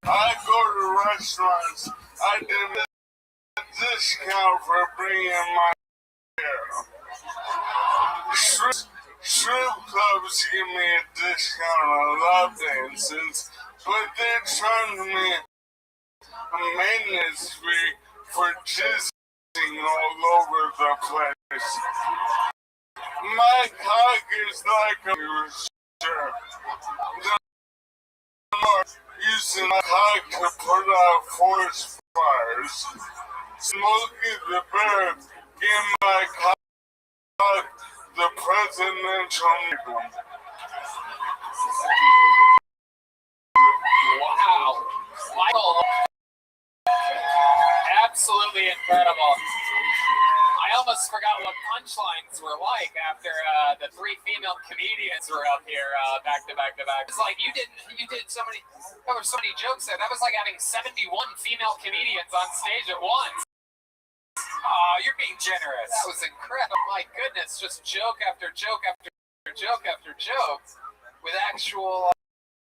Speaker 10: I go to restaurants. I give a discount for bringing my hair. Strip clubs give me a discount on lap dances, but they charge me a maintenance fee for jizzing all over the place. My cock is like a user. Using my cock to put out forest fires. Smokey the Bear gave my cock the presidential medium.
Speaker 1: Wow. Michael, absolutely incredible. I almost forgot what punchlines were like after the 3 female comedians were up here back to back to back. It's like you did so many, there were so many jokes there. That was like having 71 female comedians on stage at once. Oh, you're being generous. That was incredible. My goodness, just joke after joke after joke after joke with actual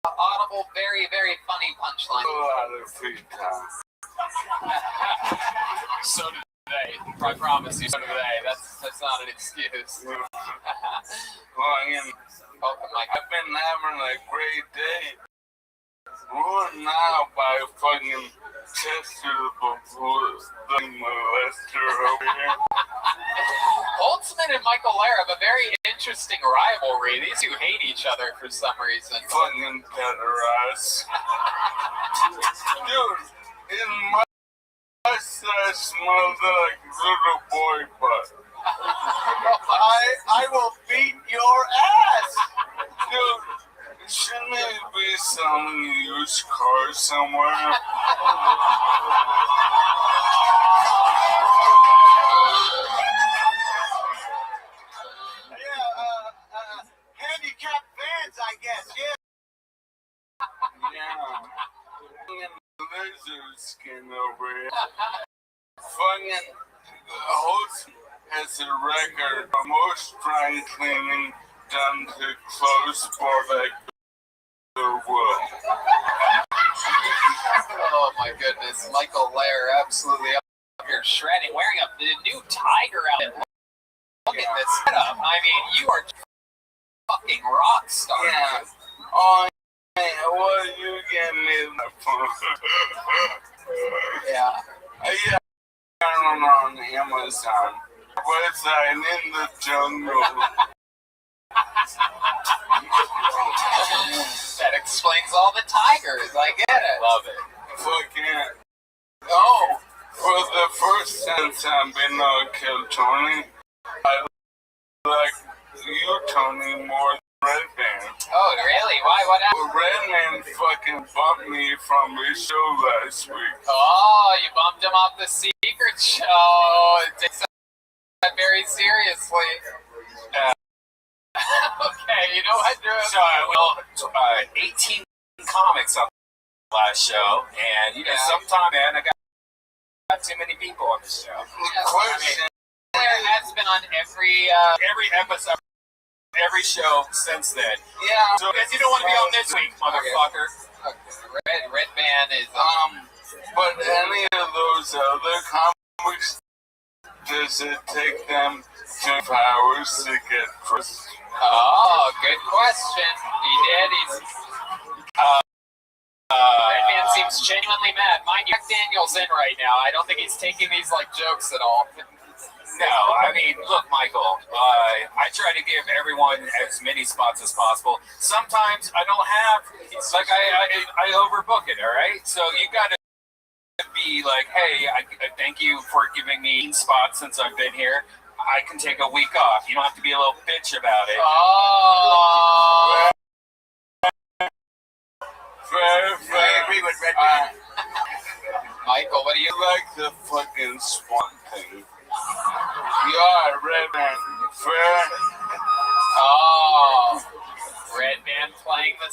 Speaker 1: audible, very, very funny punchlines.
Speaker 10: A lot of free time.
Speaker 1: So did they. I promise you, so did they. That's not an excuse.
Speaker 10: I've been having a great day. Ruined now by fucking Chester the molester over here.
Speaker 1: Holtzman and Michael Lair have a very interesting rivalry. These two hate each other for some reason.
Speaker 10: Fucking pederast. Dude, in my mustache smells like little boy butt.
Speaker 4: I will beat your ass.
Speaker 10: Dude, Shouldn't it be selling used cars somewhere?
Speaker 4: Handicapped vans, I guess, yeah.
Speaker 10: Yeah. Lizard skin over here. Fucking host has a record for most dry cleaning done to clothes for the world.
Speaker 1: Oh my goodness, Michael Lair absolutely up here shredding, wearing the new Tiger outfit. Look at this setup. I mean, you are fucking rock star.
Speaker 10: Yeah. Oh, yeah, what you get me for?
Speaker 1: Yeah.
Speaker 10: Yeah. On Amazon. Website in the jungle.
Speaker 1: That explains all the tigers. I get it.
Speaker 10: Love it. Fucking. Oh, for the first time I've been on Kill Tony, I like you, Tony, more than Redman.
Speaker 1: Oh, really? Why? What happened?
Speaker 10: Redman fucking bumped me from his show last week.
Speaker 1: Oh, you bumped him off the secret show. It takes that very seriously. Okay, you know what, Drew?
Speaker 14: So, 18 comics on the last show, and sometime, man, I got too many people on this show.
Speaker 1: Claire has been on every
Speaker 14: episode, every show since then.
Speaker 1: Yeah.
Speaker 14: So, because you don't want to be on this week, motherfucker.
Speaker 1: Red Band is
Speaker 10: but any of those other comics, does it take them 2 hours to get first?
Speaker 1: Oh, good question. He did. Redman seems genuinely mad. Mind you, Daniel's in right now. I don't think he's taking these like jokes at all.
Speaker 14: No, I mean, look, Michael, I try to give everyone as many spots as possible. Sometimes I don't have, it's like I overbook it, all right? So you got to be like, hey, I thank you for giving me spots since I've been here. I can take a week off. You don't have to be a little bitch about it.
Speaker 1: Oh.
Speaker 10: I
Speaker 4: agree with Redman.
Speaker 1: Michael, what do you
Speaker 10: like the fucking Swan thing? Yeah, Redman. Fair.
Speaker 1: Oh. Redman playing the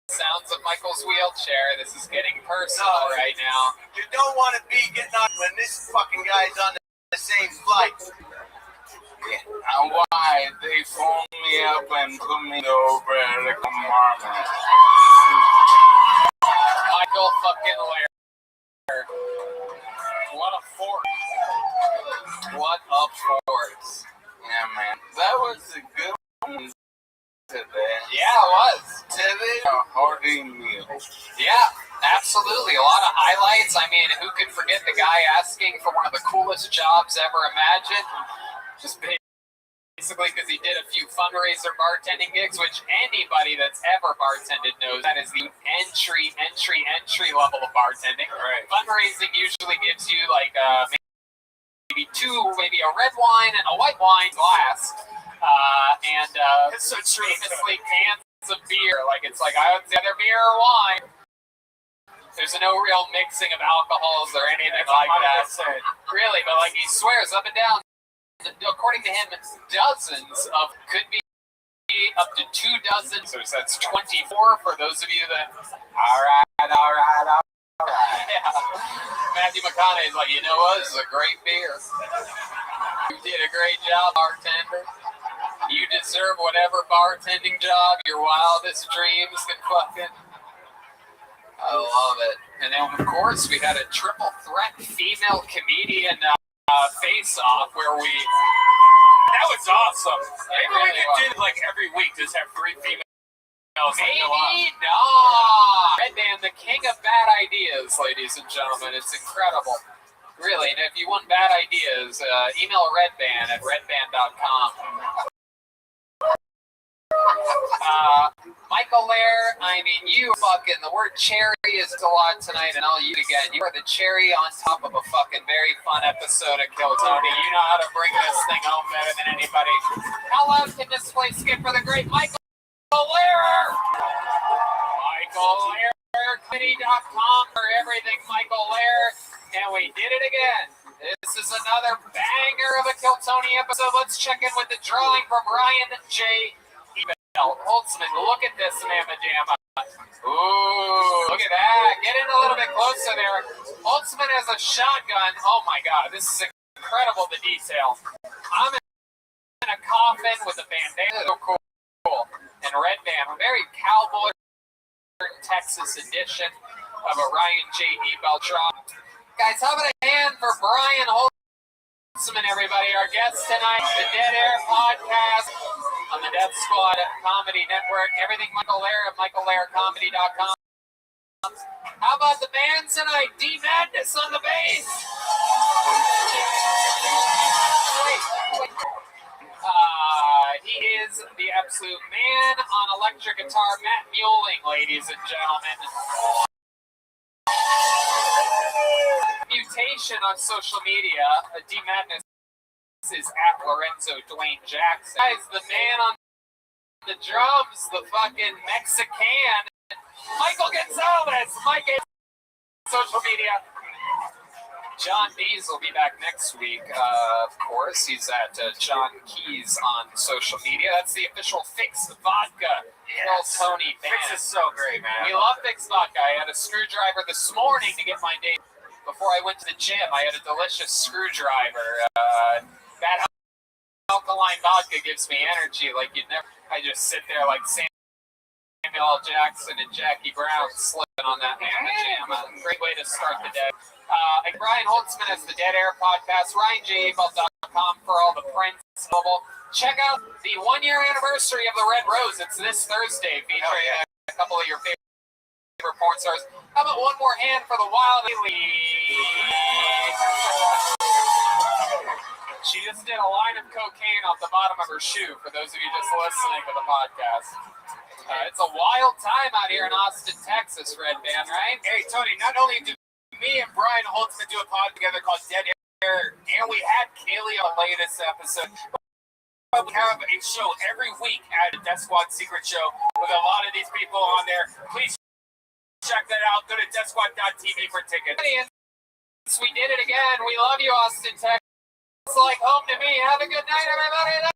Speaker 1: sounds of Michael's wheelchair. This is getting personal right now.
Speaker 4: You don't want to be getting on when this fucking guy's on the same flight.
Speaker 10: And why they phoned me up and put me over at a compartment.
Speaker 1: Michael fucking Lair. What a force. What a force.
Speaker 10: Yeah, man. That was a good one today.
Speaker 1: Yeah, it was.
Speaker 10: Today, a hearty meal.
Speaker 1: Yeah, absolutely. A lot of highlights. I mean, who could forget the guy asking for one of the coolest jobs ever imagined? Just basically because he did a few fundraiser bartending gigs, which anybody that's ever bartended knows that is the entry level of bartending.
Speaker 14: Right.
Speaker 1: Fundraising usually gives you like maybe a red wine and a white wine glass, and
Speaker 14: it's so true.
Speaker 1: famously cans of beer. Like it's like I would say either beer or wine. There's no real mixing of alcohols or anything like that. Really, but like he swears up and down. According to him, dozens of could be up to 2 dozen. So that's 24 for those of you that. All right. Yeah. Matthew McConaughey's like, you know what? This is a great beer. You did a great job, bartender. You deserve whatever bartending job your wildest dreams can fucking. I love it. And then, of course, we had a triple threat female comedian face-off where we...
Speaker 14: That was awesome. Maybe
Speaker 1: really
Speaker 14: we could do like every week, just have 3 females.
Speaker 1: Maybe not. Redman, the king of bad ideas, ladies and gentlemen. It's incredible. Really, and if you want bad ideas, email Redman at redman.com. Michael Lair, I mean, you fucking, the word cherry is a lot tonight, and I'll use it again. You are the cherry on top of a fucking very fun episode of Kill Tony. You know how to bring this thing home better than anybody. How loud can this place get for the great Michael Lehrer. Michael Lehrer, Committee.com for everything Michael Lehrer. And we did it again. This is another banger of a Kill Tony episode. Let's check in with the drawing from Ryan J. Holtzman, look at this mamma jamma. Ooh, look at that. Get in a little bit closer there. Holtzman has a shotgun. Oh my God, this is incredible, the detail. I'm in a coffin with a bandana. So cool. And red band. A very cowboy Texas edition of a Ryan J. Beltran. Guys, how about a hand for Brian Holtzman, everybody? Our guest tonight, the Dead Air Podcast on the Death Squad Comedy Network. Everything Michael Lehrer of MichaelLehrerComedy.com. How about the band tonight? D Madness on the bass. He is the absolute man on electric guitar, Matt Mueling, ladies and gentlemen. Mutation on social media, D Madness is at Lorenzo Dwayne Jackson. Guys, the man on the drums, the fucking Mexican, Michael Gonzalez. Mike is social media. John Dees will be back next week, of course. He's at John Keys on social media. That's the official Fix Vodka Kill Tony band.
Speaker 6: Fix is so great, man.
Speaker 1: We love Fix Vodka. I had a screwdriver this morning to get my day. Before I went to the gym, I had a delicious screwdriver. That alkaline vodka gives me energy like you'd never. I just sit there like Samuel L. Jackson and Jackie Brown slipping on that mamma jam. A great way to start the day. And Brian Holtzman has the Dead Air Podcast. RyanJabel.com for all the prints available. Check out the 1-year anniversary of the Red Rose. It's this Thursday, featuring a couple of your favorite porn stars. How about one more hand for the Wild She just did a line of cocaine off the bottom of her shoe, for those of you just listening to the podcast. It's a wild time out here in Austin, Texas, Red Band, right?
Speaker 6: Hey, Tony, not only did me and Brian Holtzman do a pod together called Dead Air, and we had Kaylee on the latest episode, but we have a show every week at the Death Squad Secret Show with a lot of these people on there. Please check that out. Go to deathsquad.tv for tickets. We did it again. We love you, Austin, Texas. It's like home to me. Have a good night, everybody.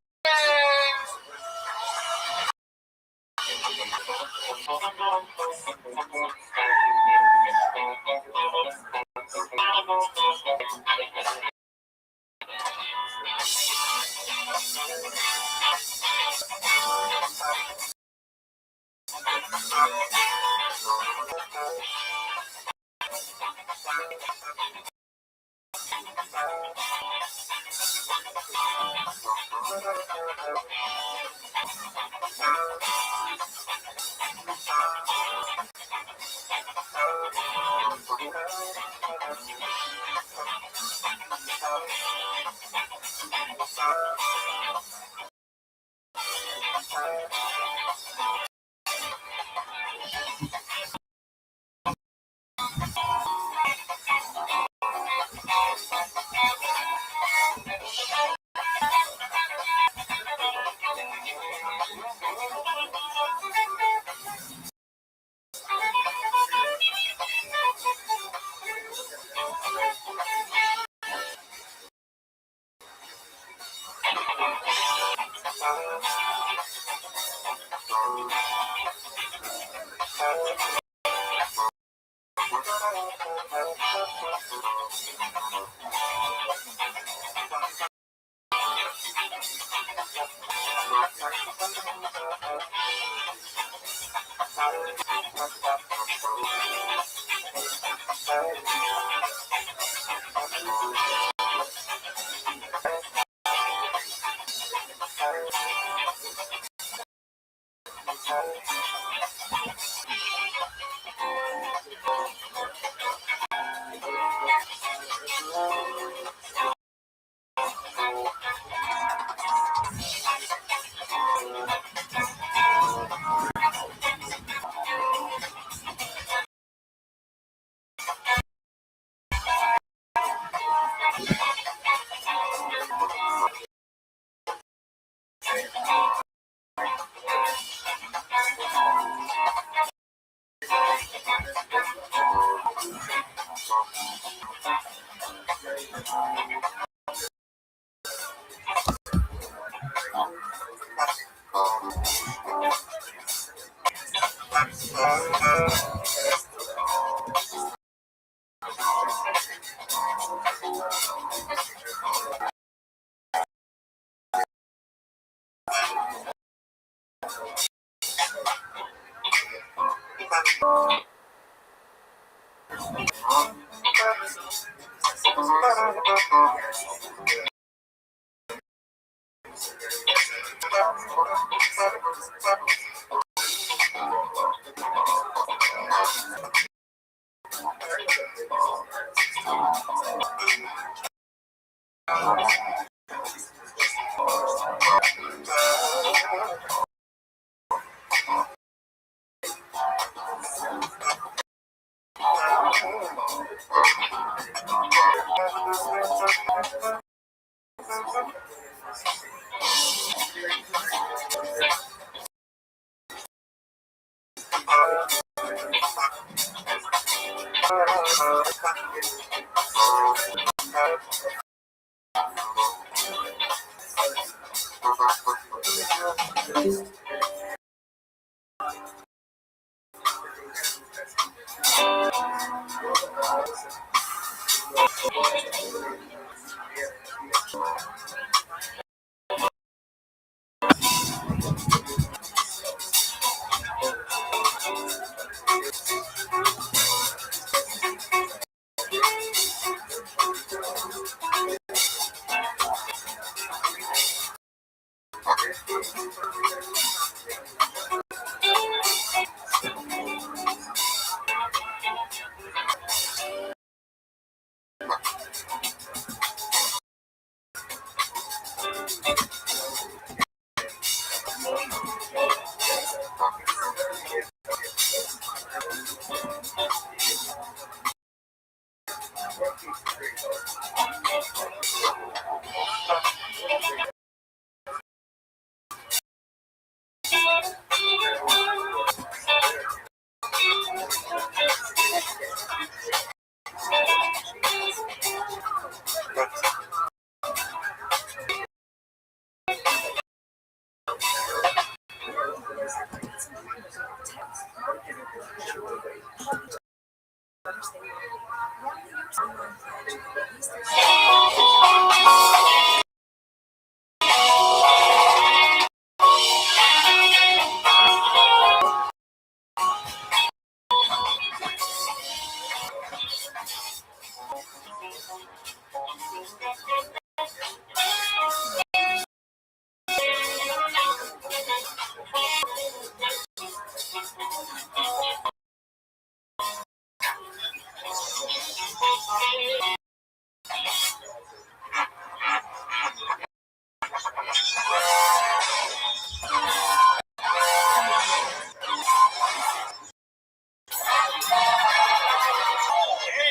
Speaker 1: Hey,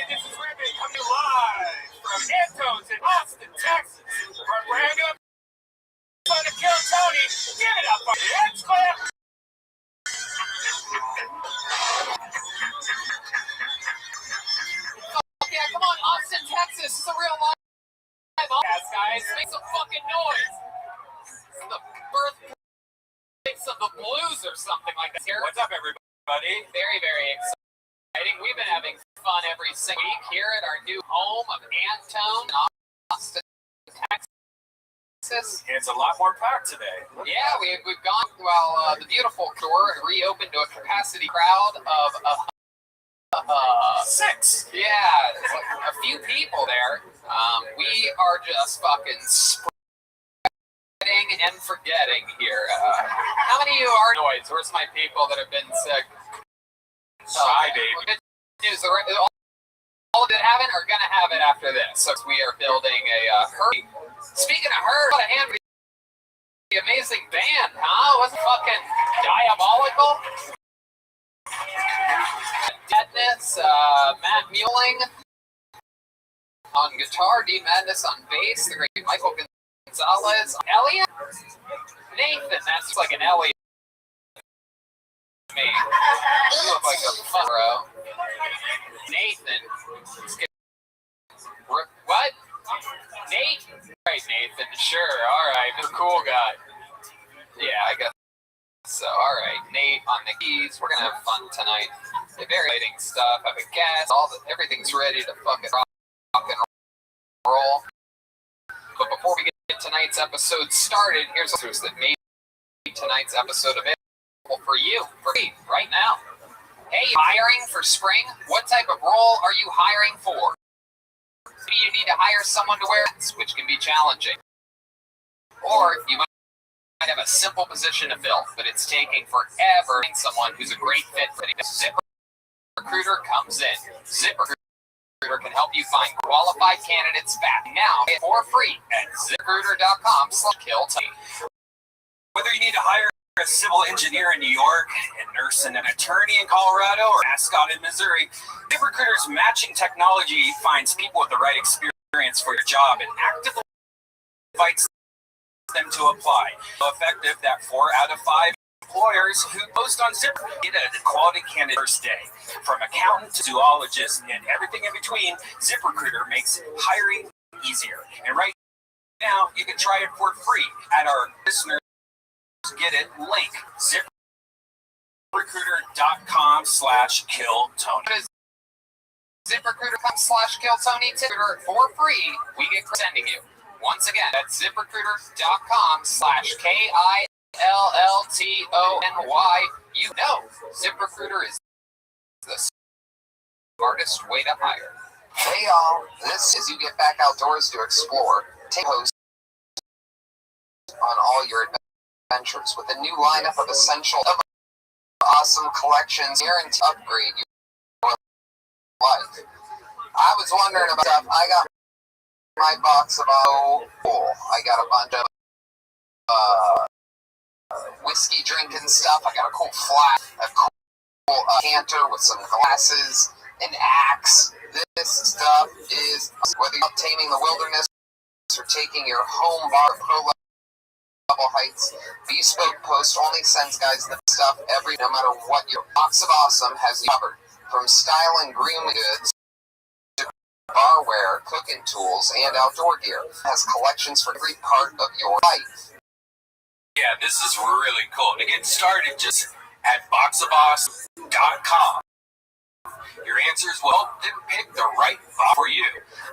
Speaker 1: this is Rabbi coming live from Antone's in Austin, Texas. From Random to Kill Tony. Give it up for the X-Clip. Yeah, come on, Austin, Texas. This is a real live podcast, guys. Make some fucking noise. This is the birthplace of the blues or something like that here. What's up, everybody? Very, very exciting. We've been having fun every single week here at our new home of Antone in Austin, Texas.
Speaker 14: It's a lot more packed today.
Speaker 1: Yeah, we've gone, the beautiful store reopened to a capacity crowd of 6. Yeah, it's like a few people there. We are just fucking spreading and forgetting here. How many of you are noise? Where's my people that have been sick?
Speaker 14: Hi, baby.
Speaker 1: Good news. All that haven't are gonna have it after this. So we are building a herd. Speaking of herd, what a hand for the amazing band, huh? Wasn't fucking diabolical. Deadness, Matt Muelling on guitar, D Madness on bass, the great Michael Gonzalez, Elliot, Nathan. That's like an Elliot. Me. You look like a furrow. Nathan. What? Nate? Right, Nathan. Sure. All right. The cool guy. Yeah, I guess so. All right. Nate on the keys. We're gonna have fun tonight. Very exciting stuff. Have a guest. Everything's ready to fucking rock and roll. But before we get tonight's episode started, here's the news that maybe tonight's episode available for you for free right now. Hey, hiring for spring? What type of role are you hiring for? Maybe you need to hire someone to wear hats, which can be challenging. Or you might have a simple position to fill, but it's taking forever to find someone who's a great fit for it. ZipRecruiter comes in. ZipRecruiter can help you find qualified candidates fast now for free at ZipRecruiter.com/KillTony.
Speaker 14: Whether you need to hire a civil engineer in New York, a nurse and an attorney in Colorado, or an ascot in Missouri, ZipRecruiter's matching technology finds people with the right experience for your job and actively invites them to apply. So effective that 4 out of 5 employers who post on ZipRecruiter get a quality candidate first day. From accountant to zoologist and everything in between, ZipRecruiter makes hiring easier. And right now, you can try it for free at our listeners Get It link, ZipRecruiter.com/KillTony.
Speaker 1: ZipRecruiter.com/KillTony for free. We get sending you. Once again, that's ZipRecruiter.com/KillTony. You know, ZipRecruiter is the smartest way to hire.
Speaker 3: Hey y'all, this is you get back outdoors to explore. Take host on all your adventures with a new lineup of essential, awesome collections guaranteed to upgrade your life. I was wondering about stuff. I got my box of cool. I got a bunch of whiskey drinking stuff. I got a cool flask, a cool canter with some glasses, an axe. This stuff is whether you're taming the wilderness or taking your home bar pro level heights. Bespoke Post only sends guys the stuff no matter what. Your box of awesome has you covered, from style and grooming goods to barware, cooking tools, and outdoor gear. It has collections for every part of your life.
Speaker 14: Yeah, this is really cool. To get started, just at boxofawesome.com. Your answers will help them pick the right box for you.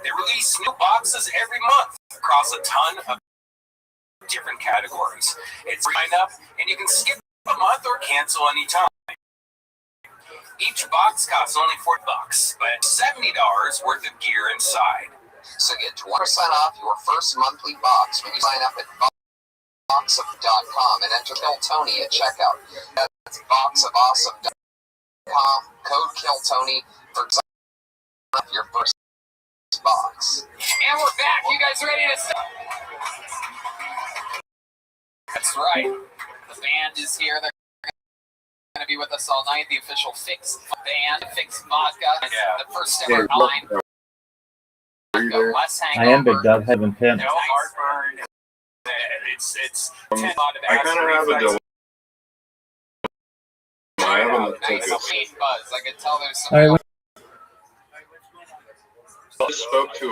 Speaker 14: They release new boxes every month across a ton of different categories. It's sign up and you can skip a month or cancel anytime. Each box costs only $40, but $70 worth of gear inside.
Speaker 3: So get 20% off your first monthly box when you sign up at boxofawesome.com and enter KillTony at checkout. That's boxofawesome.com, code KillTony for your first box.
Speaker 1: And we're back. You guys ready to start? That's right. The band is here. They're going to be with us all night. The official Fix band, Fix Vodka. Yeah. The first ever line. Less
Speaker 11: I am Big Dog, Heaven Pimp.
Speaker 14: No heartburn. It's 10 out of
Speaker 16: I kind of have a delay. I have a
Speaker 1: nice faint buzz. I can tell there's some.
Speaker 11: All right.
Speaker 16: I spoke to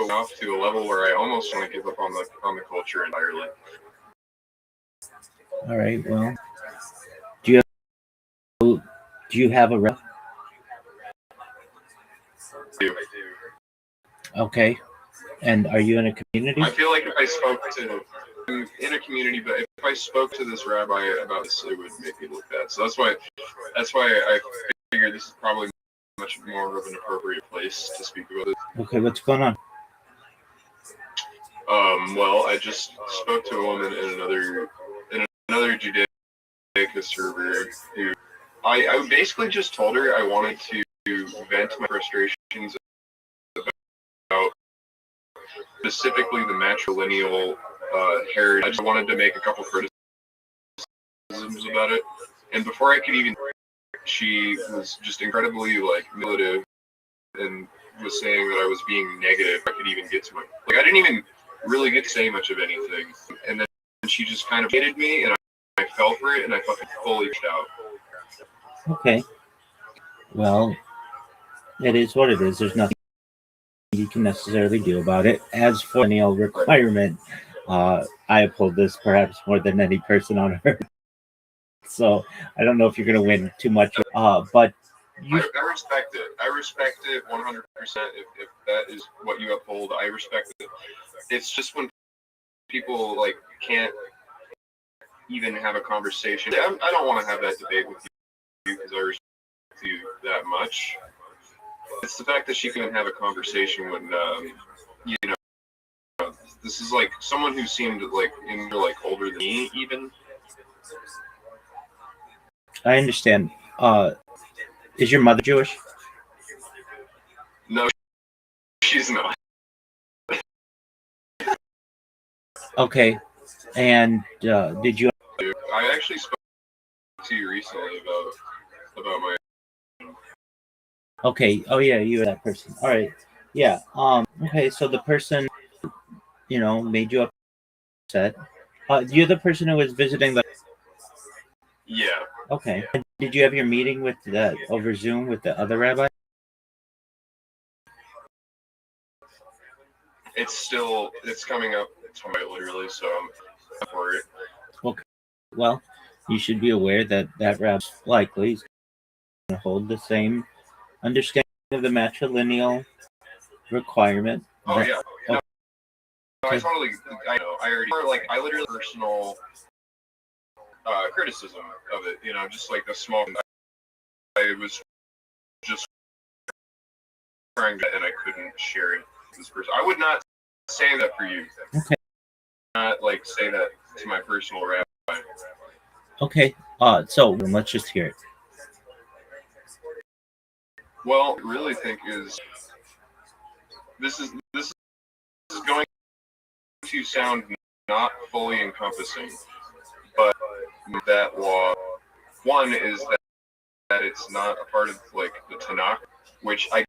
Speaker 16: a level where I almost want to give up on the culture entirely.
Speaker 11: All right. Well, do you have a rep?
Speaker 16: I do.
Speaker 11: Okay. And are you in a community?
Speaker 16: I feel like if I spoke to in a community, but if I spoke to this rabbi about this, it would make me look bad. So that's why I figure this is probably much more of an appropriate place to speak about it.
Speaker 11: Okay, what's going on?
Speaker 16: Well, I just spoke to a woman in another Judaic server who I basically just told her I wanted to vent my frustrations about specifically the matrilineal heritage. I just wanted to make a couple criticisms about it, and before I could even, she was just incredibly manipulative and was saying that I was being negative. I could even get to it. I didn't even really get to say much of anything, and then she just kind of hated me, and I fell for it, and I fucking fully out.
Speaker 11: Okay. Well, it is what it is. There's nothing you can necessarily do about it. As for the millennial requirement, I uphold this perhaps more than any person on earth. So I don't know if you're going to win too much, but
Speaker 16: I respect it. I respect it 100%. If that is what you uphold, I respect it. It's just when people can't even have a conversation. I don't want to have that debate with you because I respect you that much. It's the fact that she couldn't have a conversation when, you know, this is like someone who seemed like older than me even.
Speaker 11: I understand. Is your mother Jewish?
Speaker 16: No, she's not.
Speaker 11: Okay. And did you?
Speaker 16: I actually spoke to you recently about my.
Speaker 11: Okay. Oh yeah, you were that person. All right. Yeah. Okay. So the person, made you upset. You're the person who was visiting the.
Speaker 16: Yeah.
Speaker 11: Okay. And did you have your meeting with that over Zoom with the other rabbi?
Speaker 16: It's coming up tonight, literally. So I'm for it.
Speaker 11: Okay. Well, you should be aware that rabbi likely is going to hold the same understanding of the matrilineal requirement.
Speaker 16: Oh yeah. No, I know. I literally personal criticism of it. Just like a small. I was just trying to, and I couldn't share it with this person. I would not say that for you.
Speaker 11: Okay.
Speaker 16: Not like say that to my personal rabbi.
Speaker 11: Okay. So let's just hear it.
Speaker 16: Well, I really think is this is going to sound not fully encompassing, but that law one is that it's not a part of like the Tanakh, which I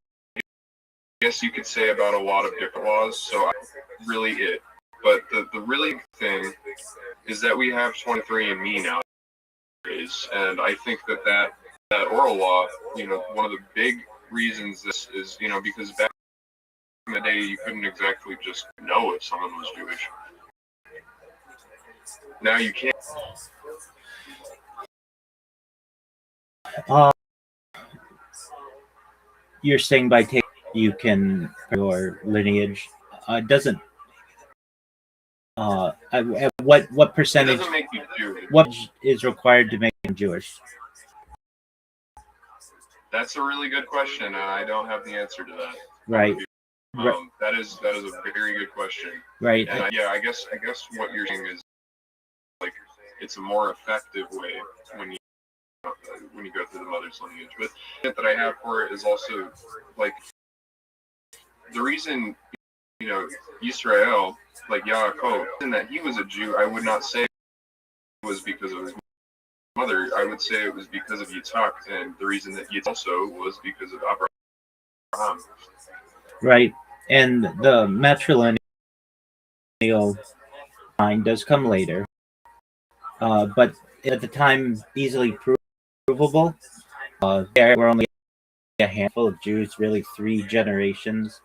Speaker 16: guess you could say about a lot of different laws. So really it, but the really thing is that we have 23andMe nowadays, and I think that oral law, one of the big reasons this is, because back in the day you couldn't exactly just know if someone was Jewish. Now you can't.
Speaker 11: You're saying by taking you can your lineage doesn't. What percentage?
Speaker 16: It doesn't make you Jewish.
Speaker 11: What is required to make him Jewish?
Speaker 16: That's a really good question, and I don't have the answer to that.
Speaker 11: Right.
Speaker 16: That is a very good question.
Speaker 11: Right.
Speaker 16: And I guess what you're saying is like it's a more effective way when you go through the mother's lineage. But that I have for it is also like the reason Yisrael, like Yaakov, and that he was a Jew, I would not say it was because of his mother. I would say it was because of Yitzhak, and the reason that Yitzhak also was because of Abraham.
Speaker 11: Right, and the matrilineal line does come later, but at the time easily provable. There were only a handful of Jews, really 3 generations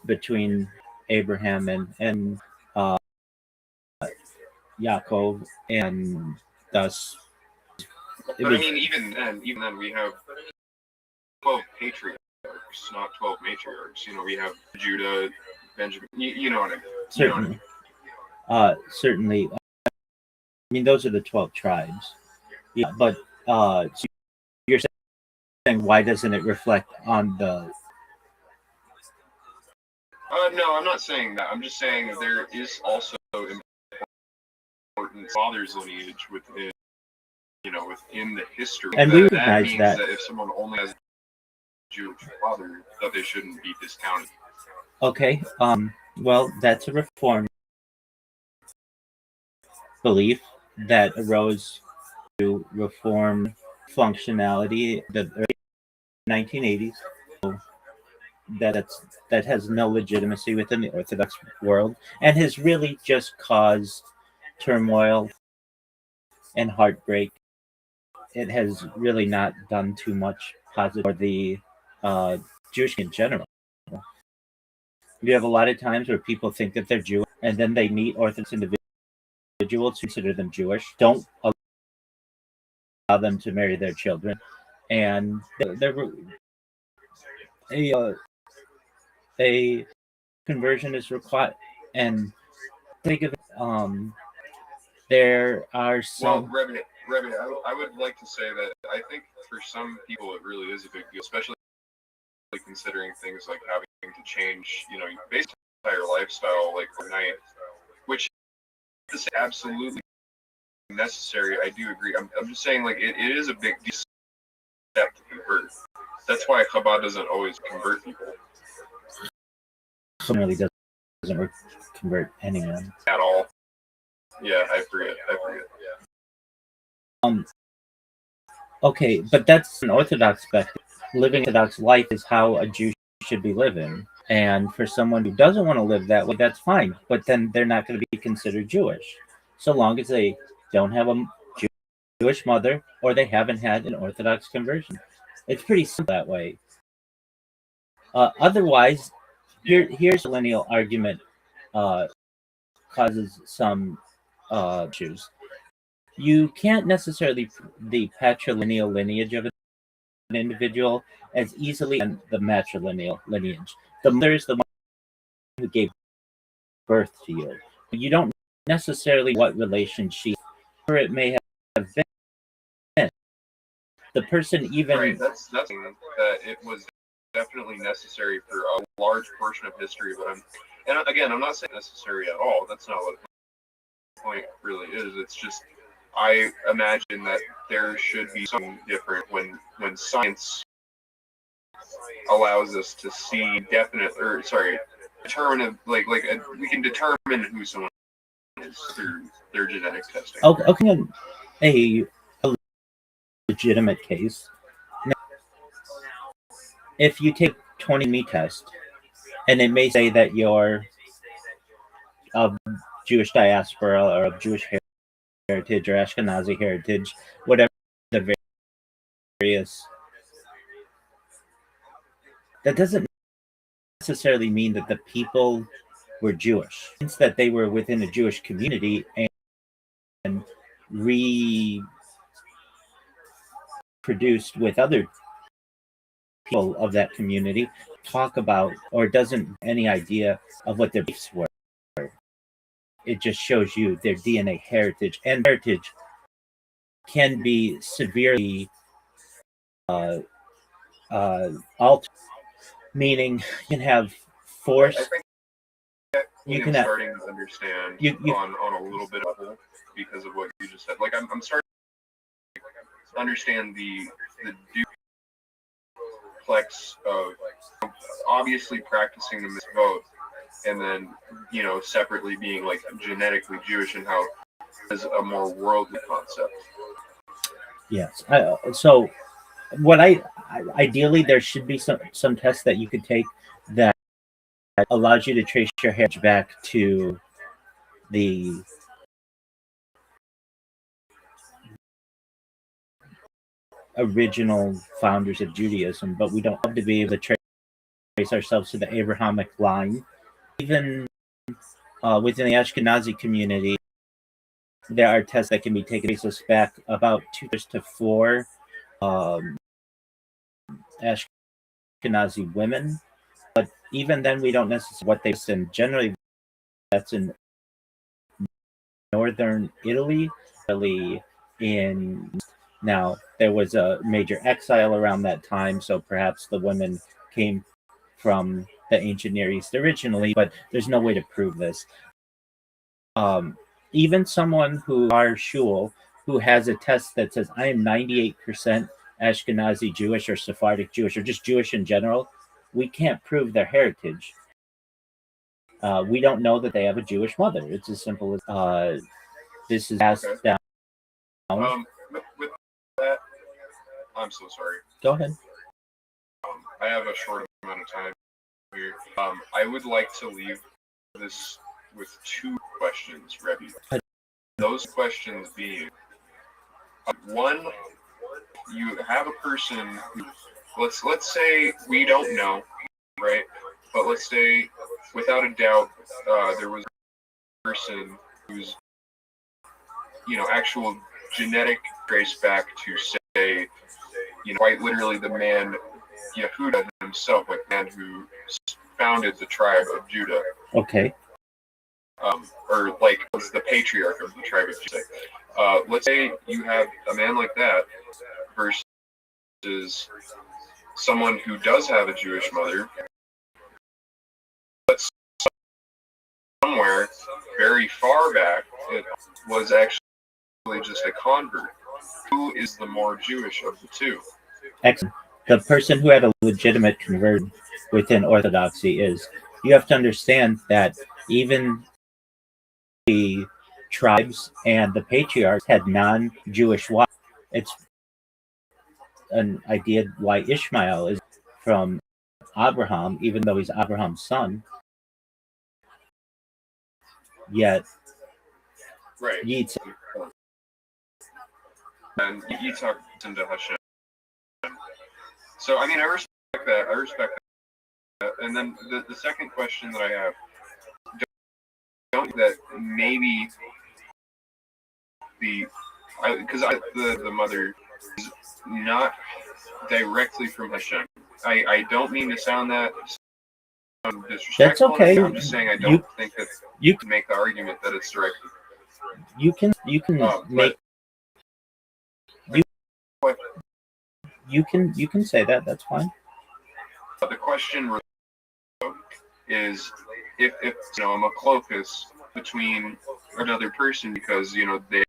Speaker 11: between Abraham and Yaakov, and thus.
Speaker 16: But I mean, even then, we have 12 patriarchs, not 12 matriarchs. We have Judah, Benjamin. You know what I mean?
Speaker 11: Certainly. Certainly. I mean, those are the 12 tribes. Yeah, but so you're saying why doesn't it reflect on the?
Speaker 16: No, I'm not saying that. I'm just saying that there is also important father's lineage within. Within the history.
Speaker 11: And we recognize
Speaker 16: that if someone only has a Jewish father, that they shouldn't be discounted.
Speaker 11: Okay. Well, that's a reform belief that arose to reform functionality the early 1980s. That has no legitimacy within the Orthodox world and has really just caused turmoil and heartbreak. It has really not done too much positive for the Jewish in general. You have a lot of times where people think that they're Jewish, and then they meet Orthodox individuals who consider them Jewish, don't allow them to marry their children, and a conversion is required. And think of there are
Speaker 16: Well,
Speaker 11: some.
Speaker 16: Rabbi, I would like to say that I think for some people it really is a big deal, especially considering things like having to change, basically entire lifestyle like overnight, which is absolutely necessary. I do agree. I'm just saying, like, it is a big step to convert. That's why Chabad doesn't always convert people.
Speaker 11: It really doesn't convert anyone
Speaker 16: At all. Yeah, I forget.
Speaker 11: Okay, but that's an Orthodox perspective. Living an Orthodox life is how a Jew should be living. And for someone who doesn't want to live that way, that's fine. But then they're not going to be considered Jewish, so long as they don't have a Jewish mother or they haven't had an Orthodox conversion. It's pretty simple that way. Otherwise, here's a lineal argument causes some issues. You can't necessarily the patrilineal lineage of an individual as easily as the matrilineal lineage. The mother is the one who gave birth to you. You don't necessarily know what relation she or it may have been. The person even
Speaker 16: right. That's that it was definitely necessary for a large portion of history, but I'm not saying necessary at all. That's not what the point really is. It's just I imagine that there should be something different when science allows us to see we can determine who someone is through their genetic testing.
Speaker 11: Okay, a legitimate case. Now, if you take 20andMe test, and it may say that you're of Jewish diaspora or of Jewish heritage or Ashkenazi heritage, whatever the various, that doesn't necessarily mean that the people were Jewish. It means that they were within a Jewish community and reproduced with other people of that community, talk about or doesn't any idea of what their beliefs were. It just shows you their DNA heritage, and heritage can be severely altered, meaning you can have force.
Speaker 16: You can starting to understand on a little bit of level because of what you just said. Like I'm starting to understand the duplex of obviously practicing the mitzvot and then separately being like genetically Jewish and how is a more worldly concept.
Speaker 11: Yes. So what ideally there should be some tests that you could take that allows you to trace your heritage back to the original founders of Judaism, but we don't have to be able to trace ourselves to the Abrahamic line. Even within the Ashkenazi community, there are tests that can be taken to trace us back about 2 to 4 Ashkenazi women. But even then, we don't necessarily what they send. Generally, that's in northern Italy. Now there was a major exile around that time, so perhaps the women came from the ancient Near East originally, but there's no way to prove this. Even someone who our shul who has a test that says I am 98% Ashkenazi Jewish or Sephardic Jewish or just Jewish in general, we can't prove their heritage. We don't know that they have a Jewish mother. It's as simple as this is passed down.
Speaker 16: With that, I'm so sorry.
Speaker 11: Go ahead.
Speaker 16: I have a short amount of time here. I would like to leave this with 2 questions, Rebbe. Those questions being, one, you have a person who, let's say we don't know, right? But let's say, without a doubt, there was a person whose, actual genetic trace back to say, quite literally the man Yehuda himself, like the man who founded the tribe of Judah.
Speaker 11: Okay.
Speaker 16: or like was the patriarch of the tribe of Judah. Let's say you have a man like that versus someone who does have a Jewish mother, but somewhere very far back it was actually just a convert. Who is the more Jewish of the two?
Speaker 11: Excellent. The person who had a legitimate conversion within Orthodoxy is. You have to understand that even the tribes and the patriarchs had non-Jewish wives. It's an idea why Ishmael is from Abraham, even though he's Abraham's son. Yet,
Speaker 16: right.
Speaker 11: Yitzhak.
Speaker 16: And Yitzhak into Hashem. So, I mean, I respect that. I respect that. And then the second question that I have, don't that maybe the mother is not directly from Hashem. I don't mean to sound that disrespectful.
Speaker 11: That's okay.
Speaker 16: I'm just saying I don't think that you can make the argument that it's directly.
Speaker 11: You can make you can say that. That's fine.
Speaker 16: The question is if I'm a cloakus between another person because they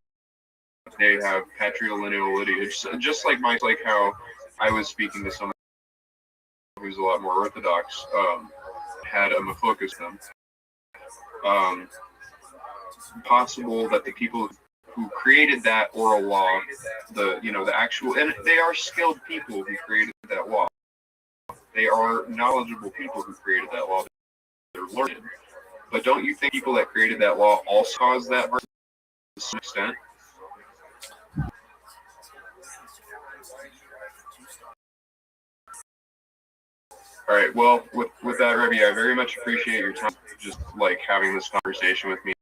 Speaker 16: have patrilineal lineage, just like how I was speaking to someone who's a lot more orthodox, had a mafocus them. Possible that the people who created that oral law, the actual, and they are skilled people who created that law. They are knowledgeable people who created that law. They're learned. But don't you think people that created that law also caused that to some extent? All right. Well, with that, Rabbi, I very much appreciate your time, just like having this conversation with me.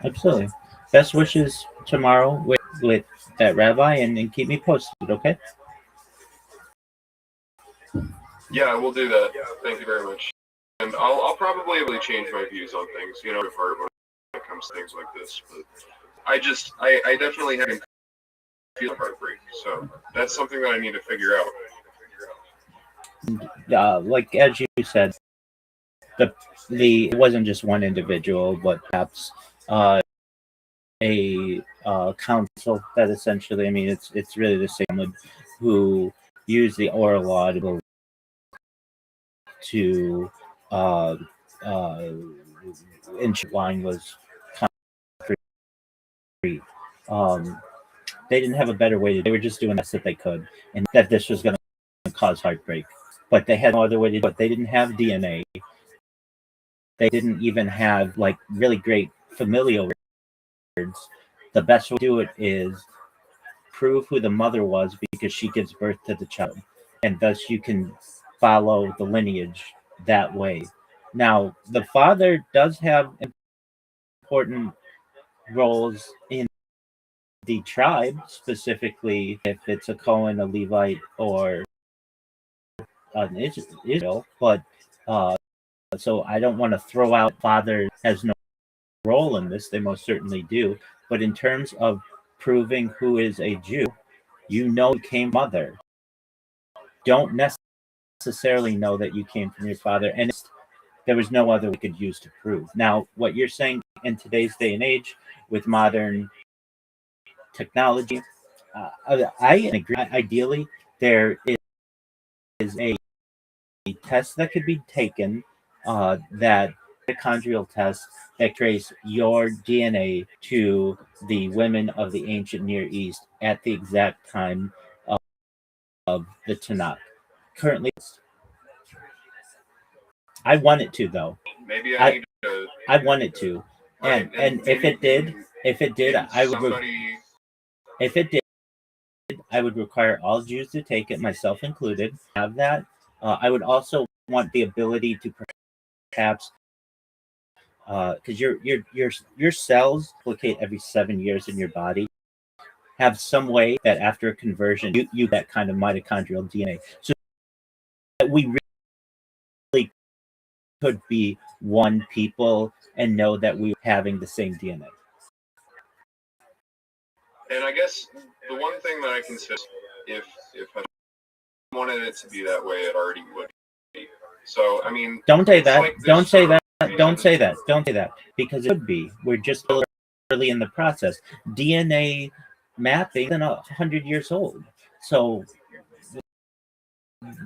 Speaker 11: Absolutely. Best wishes tomorrow with that rabbi, and keep me posted, okay?
Speaker 16: Yeah, we'll do that. Thank you very much. And I'll probably really change my views on things, when it comes to things like this. But I definitely haven't feel heartbreak, so that's something that I need to figure out.
Speaker 11: Like as you said, it wasn't just one individual, but perhaps a council that essentially, I mean, it's really the same who used the oral law to ensure line was free. They didn't have a better way they were just doing the best that they could, and that this was going to cause heartbreak. But they had no other way to do it. They didn't have DNA. They didn't even have like really great familial records. The best way to do it is prove who the mother was because she gives birth to the child, and thus you can follow the lineage that way. Now, the father does have important roles in the tribe, specifically if it's a Cohen, a Levite, or an Israel, but so I don't want to throw out father has no role in this. They most certainly do. But in terms of proving who is a Jew, you came mother. Don't necessarily know that you came from your father, and there was no other we could use to prove. Now, what you're saying in today's day and age with modern technology, I agree. Ideally, there is a test that could be taken, that mitochondrial test that trace your DNA to the women of the ancient Near East at the exact time of the Tanakh. Currently, I want it to though.
Speaker 16: Maybe I need to.
Speaker 11: I want it to, and if it did, I would. If it did, I would require all Jews to take it, myself included. Have that. I would also want the ability to perhaps, because your cells replicate every 7 years in your body, have some way that after a conversion you that kind of mitochondrial DNA, so that we really could be one people and know that we were having the same DNA.
Speaker 16: And I guess the one thing that I can say, if I wanted it to be that way, it already would be. So, I mean,
Speaker 11: don't say
Speaker 16: it's
Speaker 11: that.
Speaker 16: like
Speaker 11: Don't
Speaker 16: this
Speaker 11: say
Speaker 16: sort
Speaker 11: that.
Speaker 16: of
Speaker 11: Don't say that. Don't say that. Because it could be. We're just early in the process. DNA mapping is 100 years old. So,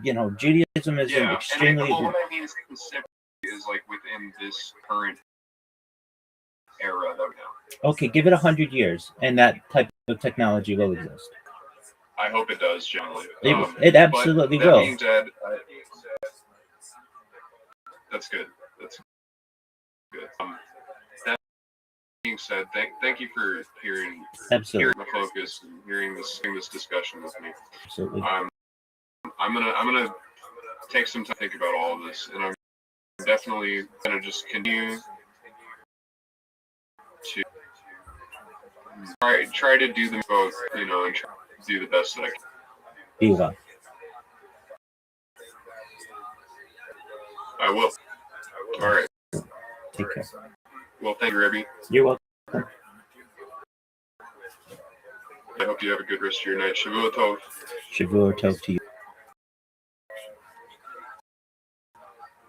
Speaker 11: you know, Judaism is an extremely.
Speaker 16: And what I mean is like within this current era that we have.
Speaker 11: Okay, give it 100 years, and that type of technology will exist.
Speaker 16: I hope it does, generally.
Speaker 11: It absolutely will.
Speaker 16: That being said, that's good. That's good. That being said, thank you for hearing my focus and hearing this discussion with me.
Speaker 11: Absolutely.
Speaker 16: I'm gonna take some time to think about all of this, and I'm definitely gonna just continue to try to do them both, you know, and try to do the best that I can.
Speaker 11: Be well.
Speaker 16: I will. All right.
Speaker 11: Take care.
Speaker 16: Well, thank you, Rabbi.
Speaker 11: You're welcome.
Speaker 16: I hope you have a good rest of your night. Shavua Tov.
Speaker 11: Shavua Tov to you.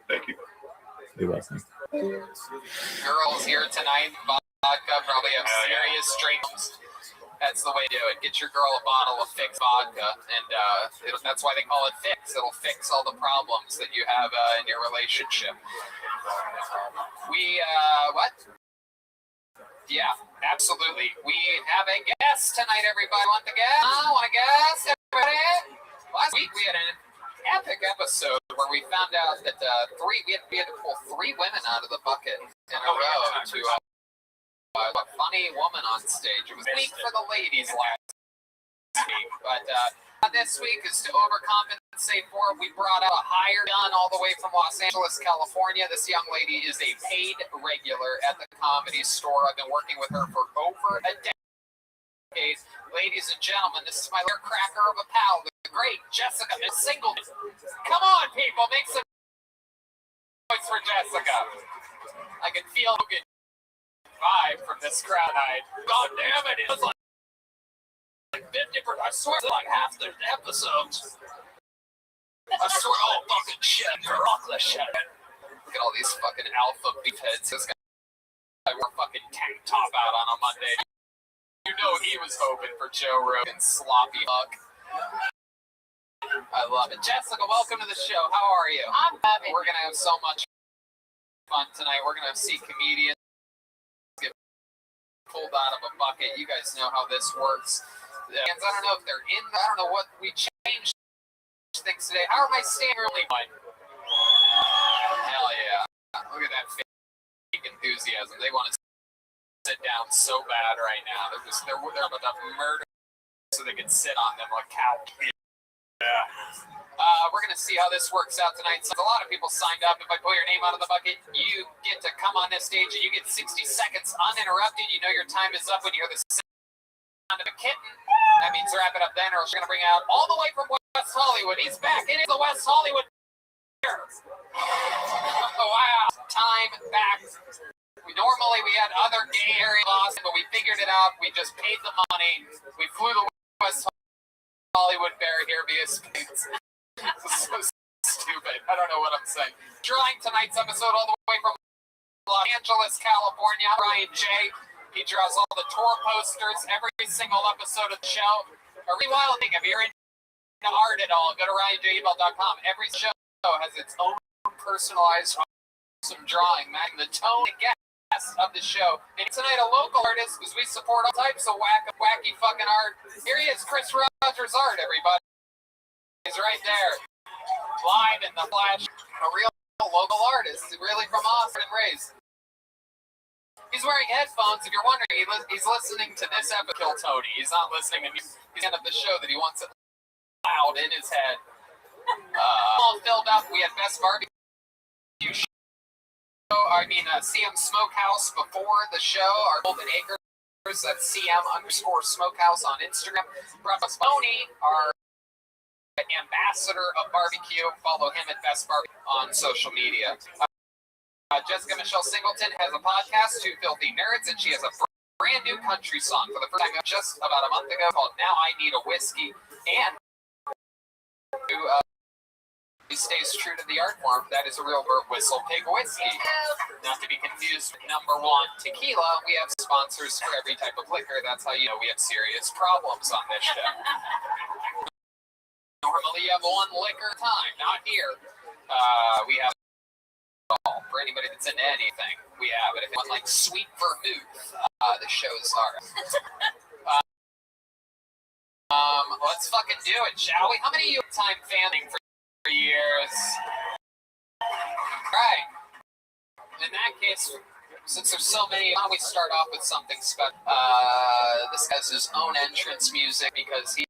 Speaker 16: Thank you.
Speaker 11: You're welcome.
Speaker 1: Girls here tonight, vodka, probably have serious straight. That's the way to do it. Get your girl a bottle of Fix vodka, and that's why they call it Fix. It'll fix all the problems that you have in your relationship. What? Yeah, absolutely. We have a guest tonight, everybody. Want the guest? Want a guest, everybody? Last week we had an epic episode where we found out that we had to pull 3 women out of the bucket in a row to a funny woman on stage. It was a week for the ladies last week, but this week is to overcompensate for it. We brought out a hired gun all the way from Los Angeles, California. This young lady is a paid regular at the Comedy Store. I've been working with her for over a decade. Ladies and gentlemen, this is my little cracker of a pal, the great Jessica Singleton. Come on, people, make some noise for Jessica. I can feel a good vibe from this crowd. God damn it, it was like 50%. I swear, like half the episodes. I swear, oh fucking shit, rock the shit. Look at all these fucking alpha beefheads. This guy wore a fucking tank top out on a Monday. You know he was hoping for Joe Rogan's sloppy fuck. I love it. Jessica, welcome to the show. How are you?
Speaker 9: I'm loving it.
Speaker 1: We're gonna have so much fun tonight. We're gonna see comedians get pulled out of a bucket. You guys know how this works. I don't know if they're in. I don't know what we changed things today. How am I staying early? Hell yeah! Look at that fake enthusiasm. They want to sit down so bad right now. They're about to murder so they can sit on them like cow. Yeah. We're gonna see how this works out tonight. So a lot of people signed up. If I pull your name out of the bucket, you get to come on this stage and you get 60 seconds uninterrupted. You know your time is up when you hear the sound of a kitten. That means wrap it up then, or we're gonna bring out all the way from West Hollywood. He's back. It is the West Hollywood. Oh, wow. Time back. Normally we had other gay area laws, but we figured it out. We just paid the money. We flew the West Hollywood Bear here via space. So stupid. I don't know what I'm saying. Drawing tonight's episode all the way from Los Angeles, California. Ryan J. He draws all the tour posters, every single episode of the show. A rewilding. If you're into art at all, go to RyanJebel.com. Every show has its own personalized some drawing, matching the tone and guest of the show. And tonight, a local artist, because we support all types of wacky fucking art. Here he is, Chris Rogers Art, everybody. He's right there, live in the flash. A real local artist, really from Austin and raised. He's wearing headphones. If you're wondering, he's listening to this episode. Tony, he's not listening to music. He's end of the show that he wants it loud in his head. All filled up. We had Best Barbecue Show. CM Smokehouse before the show. Our Golden Acres. That's CM_Smokehouse on Instagram. Brought us Boney, our ambassador of barbecue. Follow him at Best Barbecue on social media. Jessica Michelle Singleton has a podcast, Two Filthy Nerds, and she has a brand new country song for the first time just about a month ago called Now I Need a Whiskey. And he stays true to the art form. That is a real Whistle Pig whiskey. Not to be confused with number one, tequila. We have sponsors for every type of liquor. That's how you know we have serious problems on this show. Normally you have one liquor at a time, not here. We have all for anybody that's into anything. We have it. If you want like sweet vermouth, the shows are. Let's fucking do it, shall we? How many of you have time fanning for years? Right. In that case, since there's so many, why don't we start off with something special? This has his own entrance music because he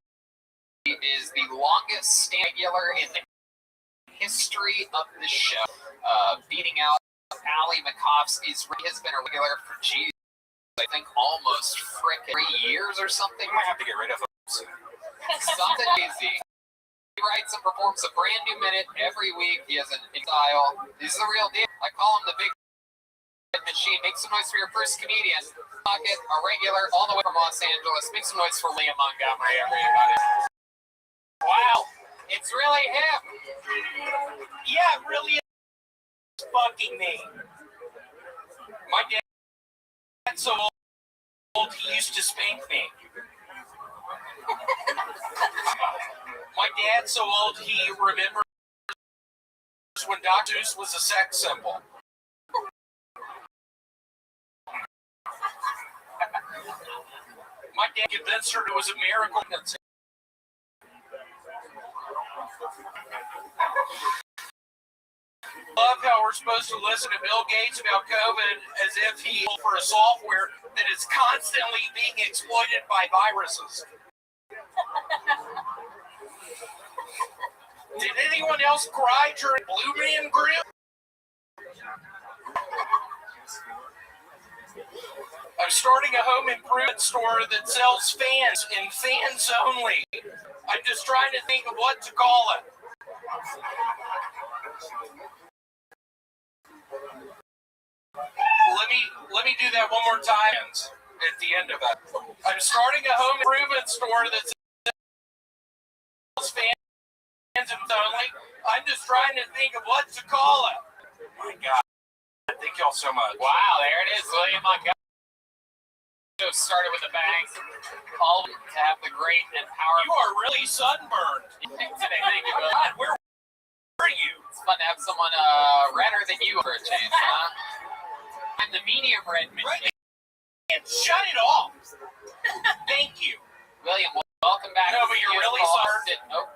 Speaker 1: is the longest regular in the history of the show. Beating out Ali Makovsky's. He has been a regular for, geez, I think almost frickin' 3 years or something.
Speaker 13: I might have to get rid of him.
Speaker 1: Something easy. He writes and performs a brand new minute every week. He has an style. He's the real deal. I call him the Big Machine. Make some noise for your first comedian. Pocket, a regular, all the way from Los Angeles. Make some noise for Liam Montgomery, everybody. Wow, it's really him.
Speaker 15: Yeah, it really is fucking me. My dad's so old, he used to spank me. My dad's so old, he remembers when Dr. Seuss was a sex symbol. My dad convinced her it was a miracle. Love how we're supposed to listen to Bill Gates about COVID as if he for a software that is constantly being exploited by viruses. Did anyone else cry during Blue Man Group? I'm starting a home improvement store that sells fans and fans only. I'm just trying to think of what to call it. Let me do that one more time at the end of it. I'm starting a home improvement store that sells fans only. I'm just trying to think of what to call it.
Speaker 13: Oh my God. Thank y'all so much.
Speaker 1: Wow, there it is, William Montgomery. Started with a bang. All to have the great and powerful.
Speaker 15: You are really sunburned.
Speaker 1: Thank you, Bill.
Speaker 15: God, where are you?
Speaker 1: It's fun to have someone redder than you for a change, huh? I'm the medium red machine.
Speaker 15: And shut it off. Thank you.
Speaker 1: William, welcome back.
Speaker 15: No, but you're really sunburned.
Speaker 1: Oh,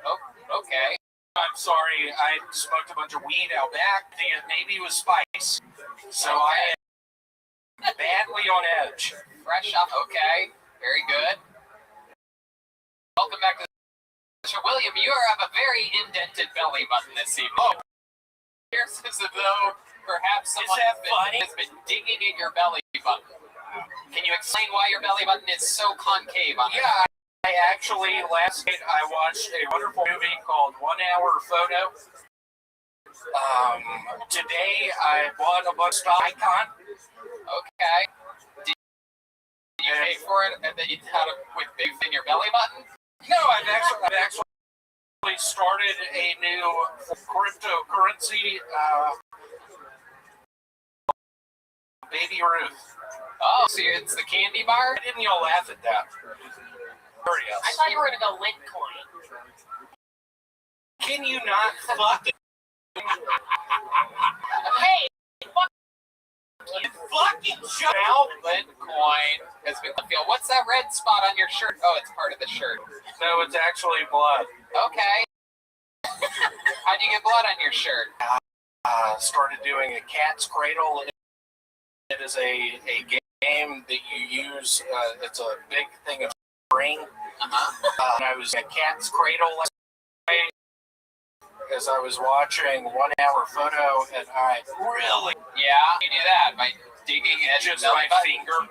Speaker 1: okay.
Speaker 15: I'm sorry, I smoked a bunch of weed out back. Maybe it was spice. So I am badly on edge.
Speaker 1: Fresh up, okay. Very good. Welcome back to the show. William, you have a very indented belly button this evening. Oh, here's as though perhaps someone has been digging in your belly button. Can you explain why your belly button is so concave on it?
Speaker 15: Yeah, I actually, last night, I watched a wonderful movie called 1 Hour Photo. Today, I bought a bunch of Icon.
Speaker 1: Okay. Did you pay for it and then you had it with big in your belly button?
Speaker 15: No, I've actually started a new cryptocurrency, Baby Ruth.
Speaker 1: Oh, so it's the candy bar?
Speaker 15: Why didn't you all laugh at that?
Speaker 21: I thought you were going to go Litecoin.
Speaker 15: Can you not fucking...
Speaker 21: Hey, fuck
Speaker 15: you fucking shut out.
Speaker 1: Litecoin has been feel. What's that red spot on your shirt? Oh, it's part of the shirt.
Speaker 15: No, it's actually blood.
Speaker 1: Okay. How'd you get blood on your shirt?
Speaker 15: Started doing a cat's cradle. It is a game that you use. It's a big thing of spring. And I was at cat's cradle last night as I was watching 1 Hour Photo, and I really,
Speaker 1: yeah, you do that by digging at
Speaker 15: just my finger.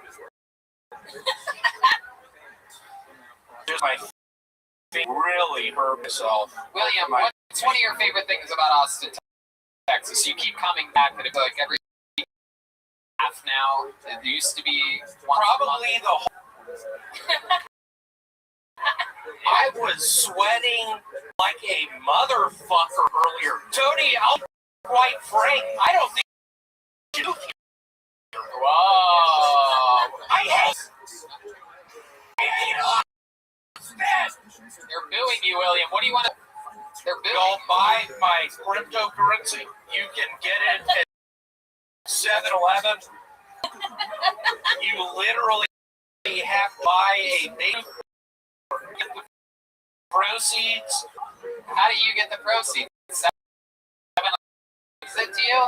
Speaker 15: Just my finger really hurt myself.
Speaker 1: William, what's one of your favorite things about Austin, Texas? You keep coming back, but it's like every now. It used to be probably
Speaker 15: the whole. I was sweating like a motherfucker earlier. Tony, I'll be quite frank. I don't think you do.
Speaker 1: Whoa!
Speaker 15: I hate.
Speaker 1: They're booing you, William. What do you want to? They're booing.
Speaker 15: Go buy my cryptocurrency. You can get it at 7-Eleven. You literally have to buy a big get the proceeds.
Speaker 1: How do you get the proceeds? 7-Eleven gives it to you?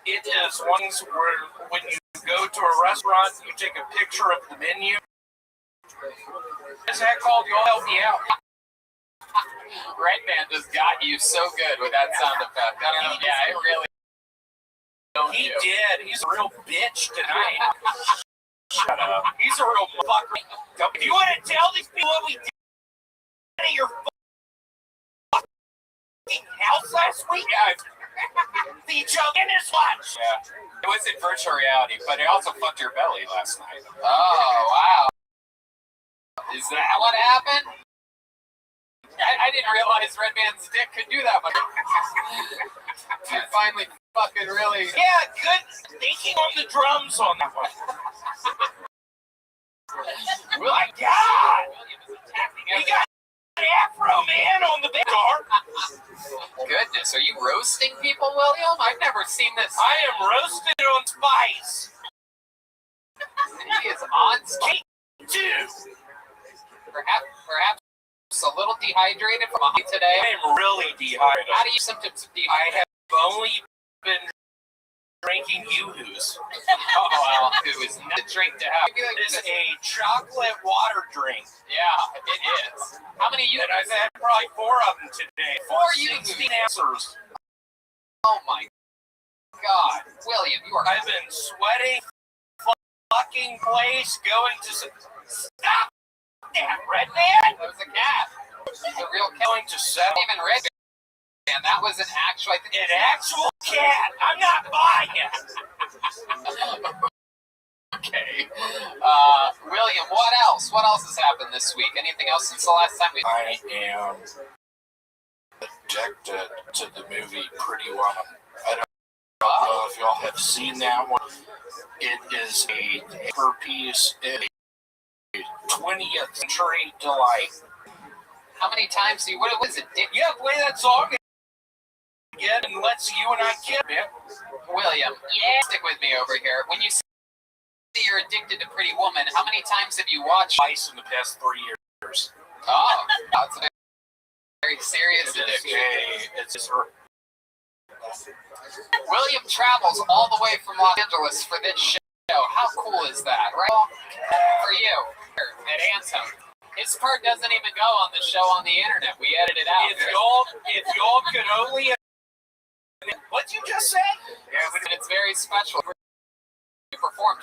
Speaker 15: It is ones where when you go to a restaurant, you take a picture of the menu. Is that called? You'll help me out.
Speaker 1: Redman just got you so good with that sound effect. I mean, yeah, it really.
Speaker 15: He did. He's a real bitch tonight. Shut up. He's a real fucker. If you want to tell these people what we did at your fucking house last week, the joke in his lunch.
Speaker 1: Yeah. It was in virtual reality, but it also fucked your belly last night. Oh, wow. Is that what happened? I didn't realize Redman's dick could do that much. You finally fucking really...
Speaker 15: Yeah, good thinking on the drums on that one.
Speaker 1: Well,
Speaker 15: my God! You got an Afro Man on the big car.
Speaker 1: Goodness, are you roasting people, William? I've never seen this.
Speaker 15: I am roasted on spice.
Speaker 1: He is on spice.
Speaker 15: Too.
Speaker 1: Perhaps a little dehydrated from a hike today.
Speaker 15: I am really dehydrated.
Speaker 1: How do you symptoms of
Speaker 15: I
Speaker 1: dehydration?
Speaker 15: have only been drinking Yoo-Hoos.
Speaker 1: Oh, well, it was not a drink to have.
Speaker 15: It is a chocolate water drink.
Speaker 1: Yeah, it is. How many
Speaker 15: And I've had probably 4 of them today.
Speaker 1: 4
Speaker 15: 16 answers.
Speaker 1: Oh my God, William, you are.
Speaker 15: I've been sweating fucking place going to stop that Redman.
Speaker 1: That was a cat. It's a real cat.
Speaker 15: Going to settle.
Speaker 1: Even Redman. And that was an actual. I think
Speaker 15: an actual cat. I'm not buying it.
Speaker 1: Okay. William, what else? What else has happened this week? Anything else since the last time we?
Speaker 15: I am addicted to the movie Pretty Woman. I don't know if y'all have seen that one. It is a paper piece. A 20th century delight.
Speaker 1: How many times do you? What is it?
Speaker 15: Yeah, play that song again and let's you and I kid, man.
Speaker 1: William, stick with me over here. When you say you're addicted to Pretty Woman, how many times have you watched?
Speaker 15: Twice in the past 3 years.
Speaker 1: Oh, that's a very serious addiction.
Speaker 15: It's her.
Speaker 1: William travels all the way from Los Angeles for this show. How cool is that, right? For you, at Anthem. His part doesn't even go on the show on the internet. We edit it out.
Speaker 15: If y'all could only... What'd you just say?
Speaker 1: Yeah, but it's very special. We perform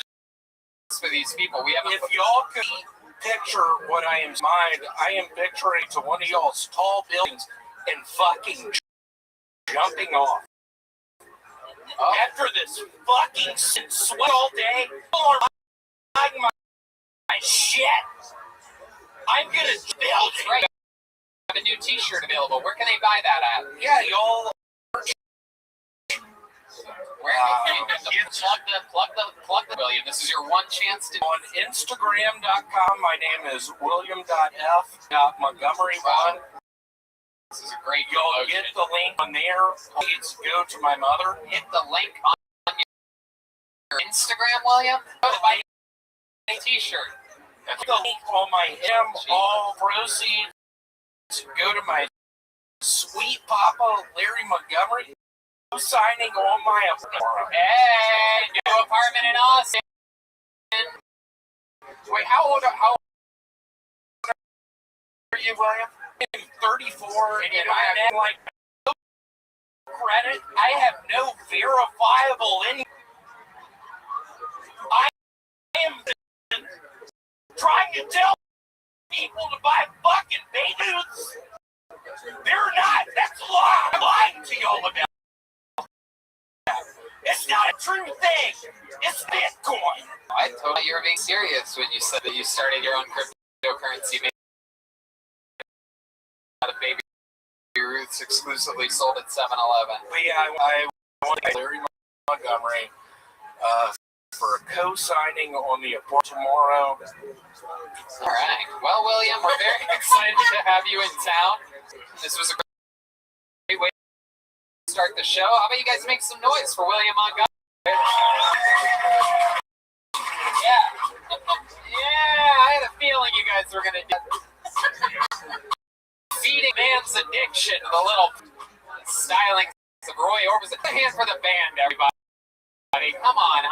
Speaker 1: for these people. We have.
Speaker 15: If y'all could picture what I am mind, I am picturing to one of y'all's tall buildings and fucking jumping off. After this fucking sweat all day, buying my shit. I'm gonna build it.
Speaker 1: Right. I have a new T-shirt available. Where can they buy that at?
Speaker 15: Yeah, y'all.
Speaker 1: Where? Plug the William. This is your one chance to.
Speaker 15: On Instagram.com, my name is William.F.Montgomery1.
Speaker 1: This is a great.
Speaker 15: Y'all get the link on there. Please go to my mother.
Speaker 1: Hit the link on your Instagram, William. Go to buy a T-shirt.
Speaker 15: Hit the link on my all proceeds. Go to my sweet Papa Larry Montgomery. Signing on my apartment.
Speaker 1: Hey, new apartment in Austin. Wait, how old are you, William?
Speaker 15: I'm 34, and I'm like no credit. I have no verifiable income. I am trying to tell people to buy fucking baby boots. They're not. That's a lie. I'm lying to y'all about. It's not a truth. thing is Bitcoin.
Speaker 1: I thought you were being serious when you said that you started your own cryptocurrency made out of Baby Ruths exclusively sold at 7-Eleven.
Speaker 15: But yeah, I want Larry Montgomery for co-signing on the report tomorrow.
Speaker 1: All right. Well, William, we're very excited to have you in town. This was a great way to start the show. How about you guys make some noise for William Montgomery? Yeah. Yeah, I had a feeling you guys were going to do feeding man's addiction, the little stylings of Roy Orbison. A hand for the band, everybody. Come on.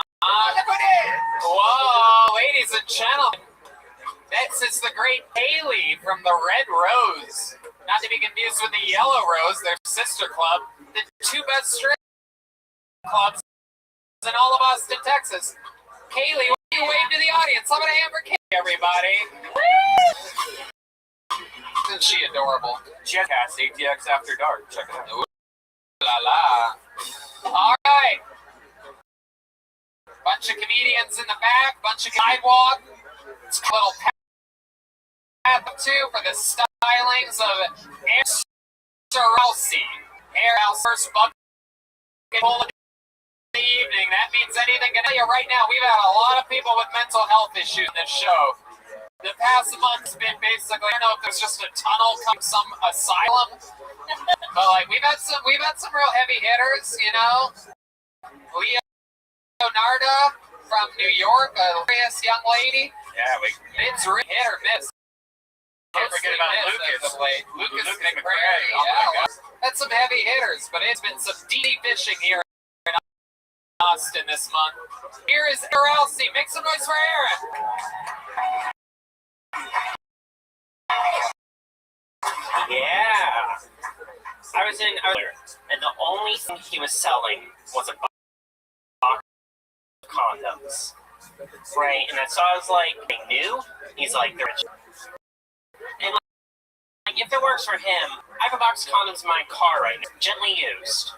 Speaker 1: Whoa, ladies and gentlemen. This is the great Haley from the Red Rose. Not to be confused with the Yellow Rose, their sister club. The two best strip clubs in all of Austin, Texas. Haley, why don't you wave to the audience? How about a hand for Haley, everybody? Isn't she adorable?
Speaker 15: Jackass ATX After Dark. Check it out.
Speaker 1: Ooh, la la. All right. Bunch of comedians in the back, bunch of sidewalk. It's a little path too for the stylings of Aaron Sorelsi. Aaron's first bucket full of the evening. That means anything can tell you right now. We've had a lot of people with mental health issues in this show. The past month's been basically, I don't know if there's just a tunnel come some asylum, but like we've had some real heavy hitters, you know. Leonardo from New York, a glorious young lady.
Speaker 15: Yeah,
Speaker 1: it's hit or miss.
Speaker 15: Can't forget about Lucas.
Speaker 1: Lucas McCray. Yeah, that's some heavy hitters, but it's been some deep fishing here in Austin this month. Here is Sorelsi. Make some noise for Aaron.
Speaker 17: Yeah. I was in earlier, and the only thing he was selling was a box of condoms. Right? And so I was like, they knew? He's like, they're rich. And like, if it works for him, I have a box of condoms in my car right now, gently used.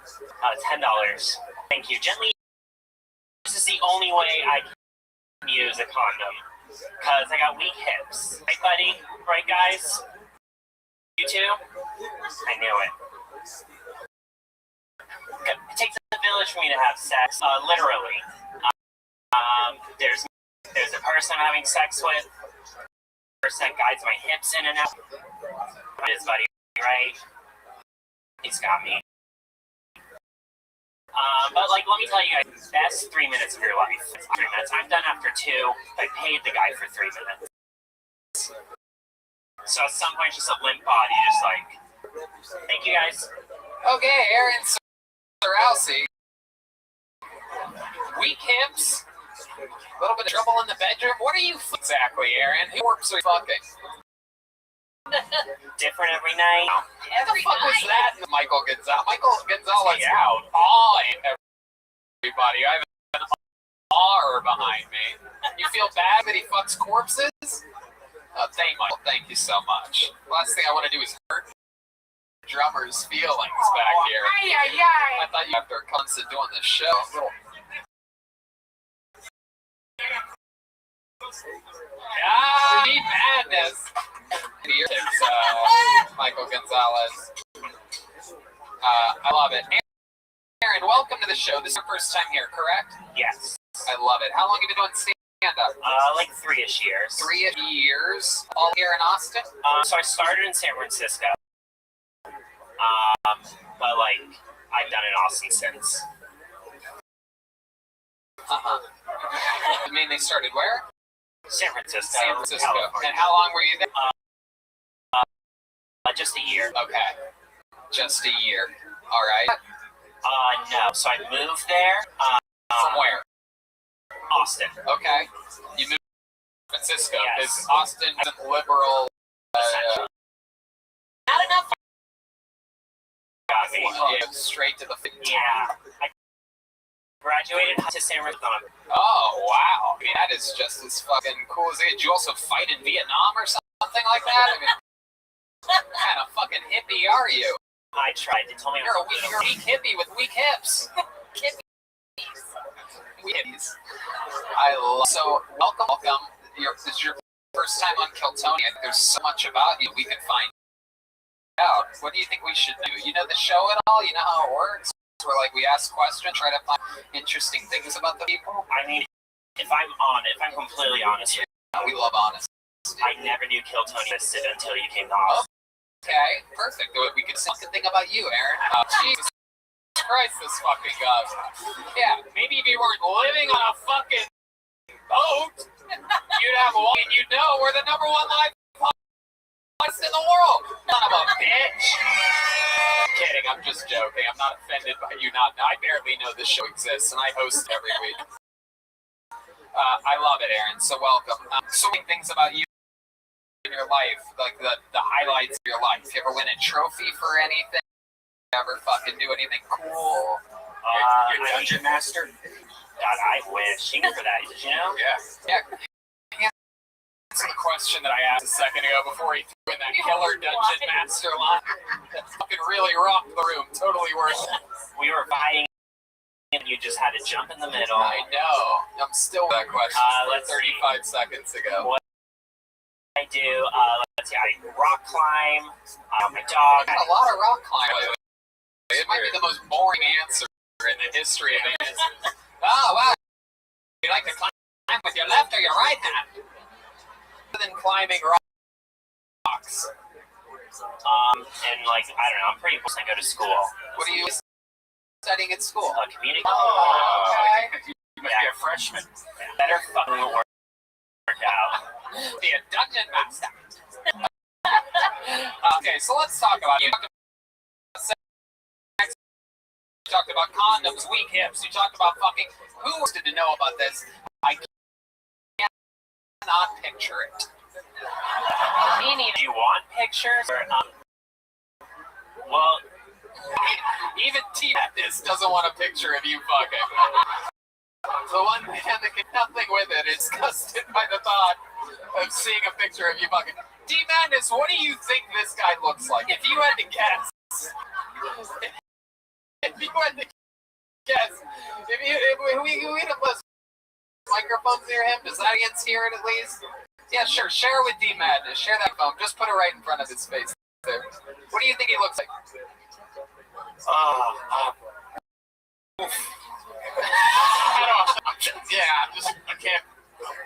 Speaker 17: $10. Thank you. Gently used. This is the only way I can use a condom. Because I got weak hips. Right, buddy? Right, guys? You too? I knew it. It takes a village for me to have sex, literally. There's a person I'm having sex with. The person guides my hips in and out. His buddy, right? He's got me. But like, let me tell you guys, best 3 minutes of your life. 3 minutes. I'm done after 2. I paid the guy for 3 minutes. So at some point, just a limp body, just like, thank you guys.
Speaker 1: Okay, Aaron Sorelsi. Weak hips. A little bit of trouble in the bedroom. What are you exactly, Aaron? Who works are you fucking?
Speaker 17: Different every night.
Speaker 1: What the fuck was that? Michael Gonzalez out. Awing everybody. I have an R behind me. You feel bad that he fucks corpses? Michael. Thank you so much. Last thing I want to do is hurt drummer's feelings back here. I thought you after constant doing this show. Deep madness. Michael Gonzalez. I love it. Aaron, welcome to the show. This is your first time here, correct?
Speaker 17: Yes.
Speaker 1: I love it. How long have you been doing stand-up?
Speaker 17: Like 3-ish years.
Speaker 1: 3-ish years. All here in Austin?
Speaker 17: So I started in San Francisco. But like, I've done it in Austin since.
Speaker 1: I mean, they started where?
Speaker 17: San Francisco.
Speaker 1: San Francisco.
Speaker 17: California.
Speaker 1: And how long were you there?
Speaker 17: Just a year.
Speaker 1: Okay. Just a year. All right.
Speaker 17: No. So I moved there.
Speaker 1: From where?
Speaker 17: Austin.
Speaker 1: Okay. You moved to San Francisco because
Speaker 17: Yes.
Speaker 1: Austin isn't liberal.
Speaker 17: Not enough.
Speaker 1: Yeah, straight to the.
Speaker 17: Yeah. I graduated to San Francisco.
Speaker 1: Oh, wow. I mean, that is just as fucking cool as it. Did you also fight in Vietnam or something like that? I mean, what kind of fucking hippie are you?
Speaker 17: I tried. They told me
Speaker 1: You're a weak hippie with weak hips. So welcome. This is your first time on Kiltonia. There's so much about you we can find out. What do you think we should do? You know the show at all? You know how it works? Where like we ask questions, try to find interesting things about the people.
Speaker 17: I mean, if I'm completely honest,
Speaker 1: we love honesty.
Speaker 17: I never knew Kiltonia existed until you came to Austin.
Speaker 1: Okay, perfect. We could say something about you, Aaron. Jesus Christ, this fucking guy. Yeah, maybe if you weren't living on a fucking boat, you'd have one, and you'd know we're the #1 live podcast in the world. Son of a bitch. Kidding, I'm just joking. I'm not offended by you not. I barely know this show exists, and I host every week. I love it, Aaron. So welcome. So many things about you in your life, like the highlights of your life. You ever win a trophy for anything? Ever fucking do anything cool?
Speaker 17: Your dungeon master? God, I wish. You for that, did you know?
Speaker 1: Yeah. Answer the question that I asked a second ago before he threw in that killer dungeon master line. That fucking really rocked the room. Totally worth it.
Speaker 17: We were fighting, and you just had to jump in the middle.
Speaker 1: I know. I'm still that question for 35 seconds ago.
Speaker 17: What I do? Let's see. I rock climb. My dog.
Speaker 1: A lot of rock climbing. It might be the most boring answer in the history of it. Oh, wow. You like to climb with your left or your right hand? Other than climbing rocks.
Speaker 17: And like, I don't know, I'm pretty close. I go to school.
Speaker 1: What are you studying at school?
Speaker 17: Community.
Speaker 1: Oh, okay.
Speaker 17: You must be a freshman. Better fucking work out.
Speaker 1: Be a dungeon master. Okay, so let's talk about you. You talked about condoms, weak hips. You talked about fucking. Who wanted to know about this? I cannot picture it.
Speaker 17: Do you want pictures? Or, well,
Speaker 1: even T-Madness doesn't want a picture of you fucking. The one man that can nothing with it is disgusted by the thought of seeing a picture of you fucking. T-Madness, what do you think this guy looks like? If you had to guess. If you had to guess, if we had put microphones near him, does the audience hear it at least? Yeah, sure. Share it with D-Madness. Share that phone. Just put it right in front of his face there. What do you think he looks like?
Speaker 13: I can't.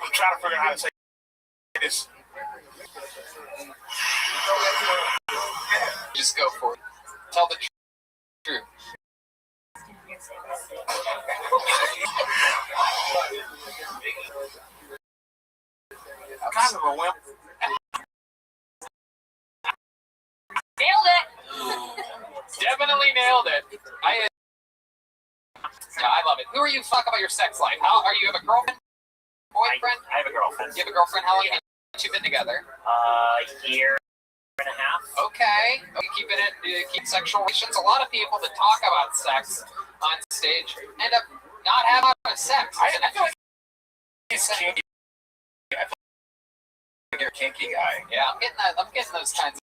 Speaker 13: I'm trying to figure out how to say this.
Speaker 1: Just go for it. Tell the truth.
Speaker 13: Kind of a wimp.
Speaker 1: Nailed it. Definitely nailed it. I love it. Who are you? Talk about your sex life. How are you? Have a girlfriend? Boyfriend?
Speaker 17: I have a girlfriend.
Speaker 1: You have a girlfriend? How long have you been together?
Speaker 17: A year and a half.
Speaker 1: Okay. Keep sexual relations. A lot of people that talk about sex on stage end up not having a lot of sex.
Speaker 13: I feel like he's kinky. I feel like you're a kinky guy.
Speaker 1: Yeah, I'm getting those kinds of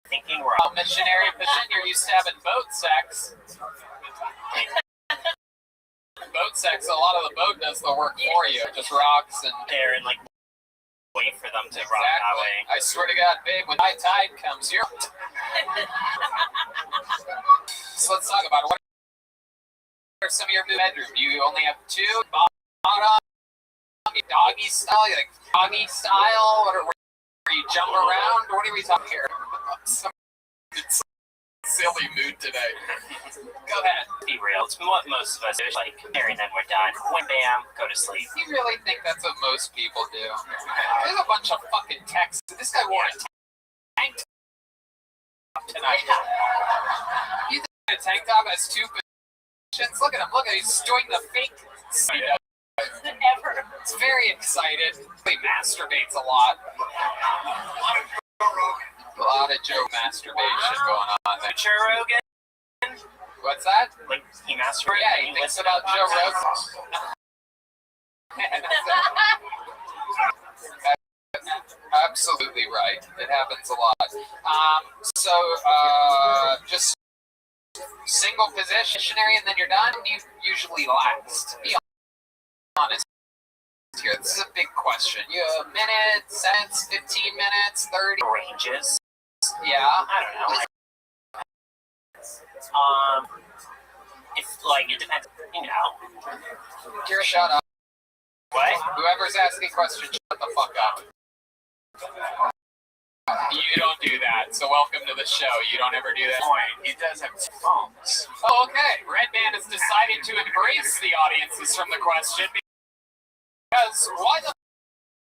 Speaker 17: thinking we're all
Speaker 1: missionary position. You're used to having boat sex. Boat sex, a lot of the boat does the work for you. It just rocks and
Speaker 17: there and like wait for them to rock that way.
Speaker 1: I swear to God, babe, when high tide comes, you're. So let's talk about it. What are some of your bedroom? You only have two bottom, doggy style, like doggy style, where you jump around. What are we talking here? It's silly mood today. Go ahead.
Speaker 17: Be real. It's what most of us do. Like, and then we're done. One bam, go to sleep.
Speaker 1: You really think that's what most people do? There's a bunch of fucking texts. This guy wore a tank top tonight. You think a tank top has two positions? Look at him. Look at him. He's doing the fake. Ever. It's very excited. He masturbates a lot. A lot of Joe masturbation going on there.
Speaker 17: Joe Rogan?
Speaker 1: What's that?
Speaker 17: Like, he masturbates?
Speaker 1: Yeah, he thinks about Joe Rogan. Absolutely right. It happens a lot. Just single positionary and then you're done. You usually last. Be honest here. This is a big question. You have minutes, cents, 15 minutes, 30
Speaker 17: ranges.
Speaker 1: Yeah,
Speaker 17: I don't know. If like it depends, you know.
Speaker 1: Kira, shut up.
Speaker 17: What?
Speaker 1: Whoever's asking questions, shut the fuck up. You don't do that, so welcome to the show. You don't ever do that.
Speaker 14: He does have two phones.
Speaker 1: Oh, okay. Red Band has decided to embrace the audiences from the question because why the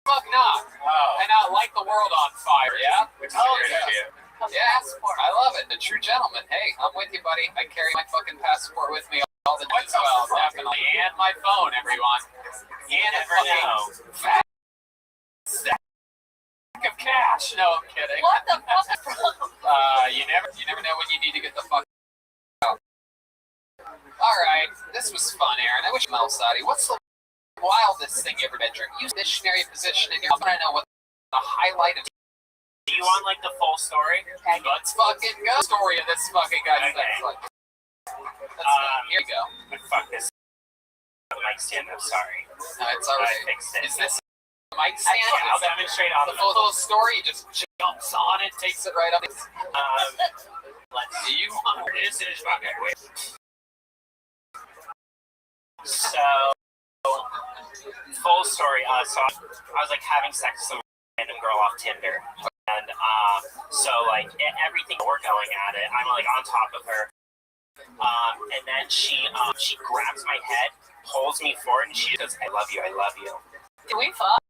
Speaker 1: fuck not?
Speaker 14: Oh.
Speaker 1: And not light the world on fire, yeah?
Speaker 14: Which is a great idea.
Speaker 1: Yeah, I love it. The true gentleman. Hey, I'm with you, buddy. I carry my fucking passport with me all the time. Well, definitely. And my phone, everyone. And a fucking fat stack of cash. No, I'm kidding.
Speaker 9: What the fuck is wrong?
Speaker 1: You never know when you need to get the fuck out. Alright, this was fun, Aaron. I wish Malsadi. What's the wildest thing you ever bedroom? Use missionary position in your. I want to know what the highlight of.
Speaker 17: Do you want like the full story?
Speaker 1: Let's fucking go. Story of this fucking guy.
Speaker 17: Okay.
Speaker 1: Here you go.
Speaker 17: Fuck this. Mic stand. I'm sorry.
Speaker 1: No, it's alright.
Speaker 17: I fixed it.
Speaker 1: Is this a mic stand?
Speaker 17: I'll demonstrate on
Speaker 1: the full story. Just jumps on it, takes it right up.
Speaker 17: Let's see. You want this is okay. Wait. So, full story. So I was like having sex with some random girl off Tinder, and so like everything we're going at it, I'm like on top of her, and then she grabs my head, pulls me forward, and she goes, "I love you, I love you."
Speaker 9: Do we fuck?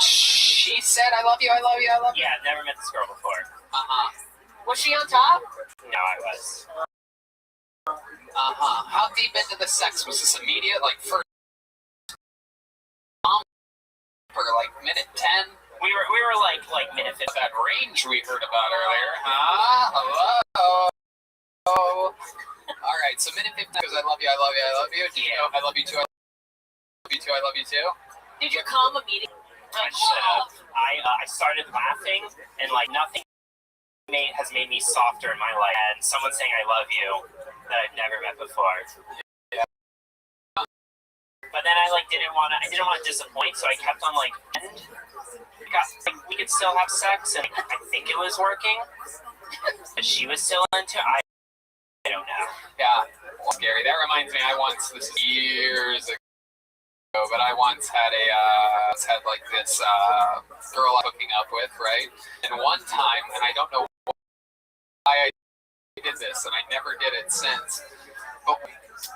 Speaker 1: She said, "I love you, I love you, I love you."
Speaker 17: Yeah, I've never met this girl before.
Speaker 9: Was she on top?
Speaker 17: No, I was.
Speaker 1: How deep into the sex was this? Immediate, like first, or like minute 10?
Speaker 17: We were like minute 50.
Speaker 1: That range we heard about earlier, huh? Hello. All right, so minute 50 goes, "I love you, I love you, I love you." Did you go, "I love you too, I love you too, I love you too"?
Speaker 9: Did you come immediately?
Speaker 17: I started laughing, and like nothing has made me softer in my life. And someone saying "I love you" that I've never met before.
Speaker 1: Yeah.
Speaker 17: But then I didn't want to disappoint, so I kept on like. We could still have sex, and I think it was working. But she was still into it. I don't know.
Speaker 1: Yeah, well, scary. That reminds me, this is years ago, but I once had like this girl I'm hooking up with, right? And one time, and I don't know why I did this, and I never did it since, but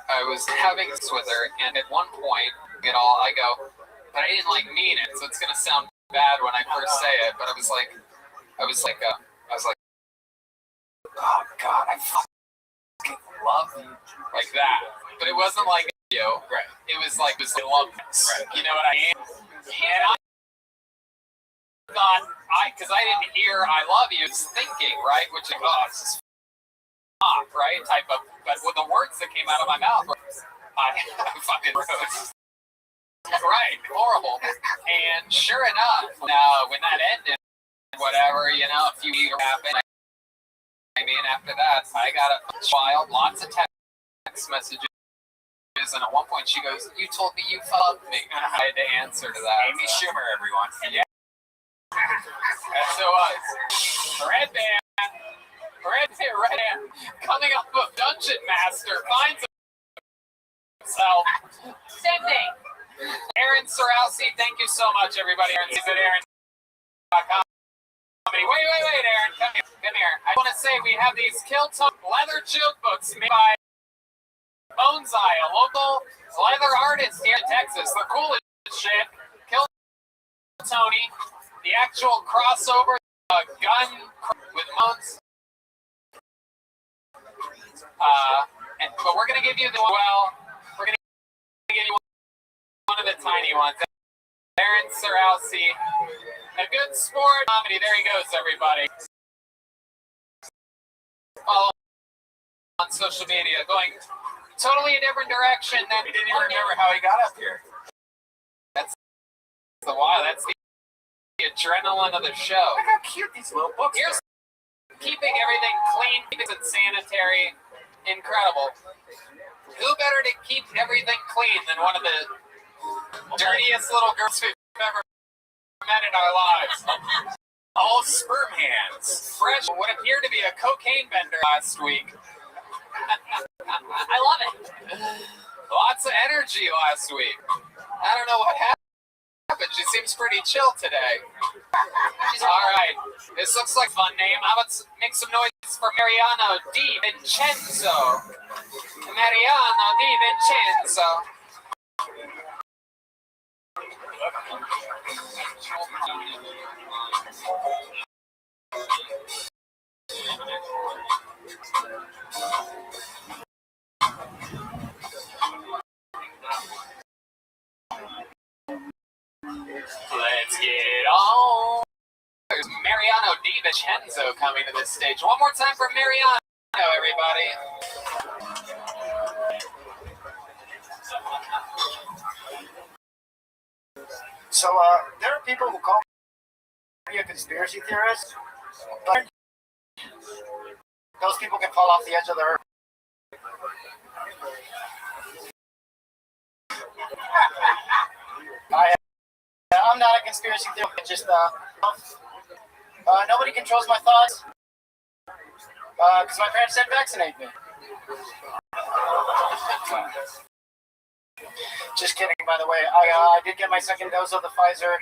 Speaker 1: I was having this with her, and at one point, I go, but I didn't mean it, so it's gonna sound bad when I first say it, but I was like, oh God, I fucking love you, like that. But it wasn't like you, right? It was like this love, right? You know what I mean? And I thought, because I didn't hear "I love you," was thinking, right? Which is, it's just fuck, right? Type of, but with the words that came out of my mouth, I fucking wrote. Right, horrible. And sure enough, when that ended, whatever, a few years happened. After that, I got a child, lots of text messages, and at one point she goes, "You told me you fucked me." I had to answer to that.
Speaker 14: Amy Schumer, everyone.
Speaker 1: Yeah. That's who it was. Red Band, coming up with Dungeon Master, finds himself.
Speaker 9: Same thing.
Speaker 1: Aaron Sorowski, thank you so much, everybody. Aaron's at Aaron.com. Wait, Aaron, come here. I want to say we have these Kill-Tone leather joke books made by Bonsai, a local leather artist here in Texas. The coolest shit. Kill-Tony, the actual crossover gun with mounts. But we're gonna give you we're gonna give you one of the tiny ones. Aaron Sorowski, a good sport comedy. There he goes, everybody. Follow on social media, going totally a different direction than we didn't even remember how he got up here. That's the adrenaline of the show.
Speaker 14: Look how cute these little books are.
Speaker 1: keeping everything clean, keeping it sanitary, incredible. Who better to keep everything clean than one of the dirtiest little girls we've ever met in our lives? All sperm hands, fresh, what appeared to be a cocaine bender last week. I love it. Lots of energy last week. I don't know what happened. She seems pretty chill today. All right. This looks like a fun name. How about make some noise for Mariano Di Vincenzo? Mariano Di Vincenzo. Let's get on. There's Mariano Di Vincenzo coming to this stage. One more time for Mariano, everybody.
Speaker 6: So, there are people who call me a conspiracy theorist, but those people can fall off the edge of the earth. I'm not a conspiracy theorist, just, nobody controls my thoughts, because my parents said vaccinate me. Just kidding, by the way. I did get my second dose of the Pfizer.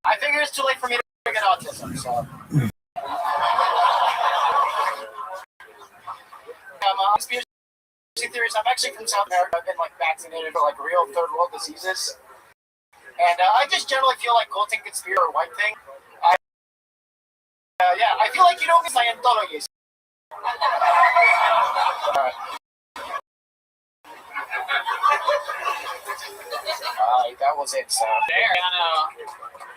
Speaker 6: I figure it's too late for me to get autism, so. I'm a conspiracy theorist. I'm actually from South America. I've been vaccinated for real third world diseases. And I just generally feel like culting conspiracy or white thing. I feel like you know Scientology. That was it. So
Speaker 1: Mariano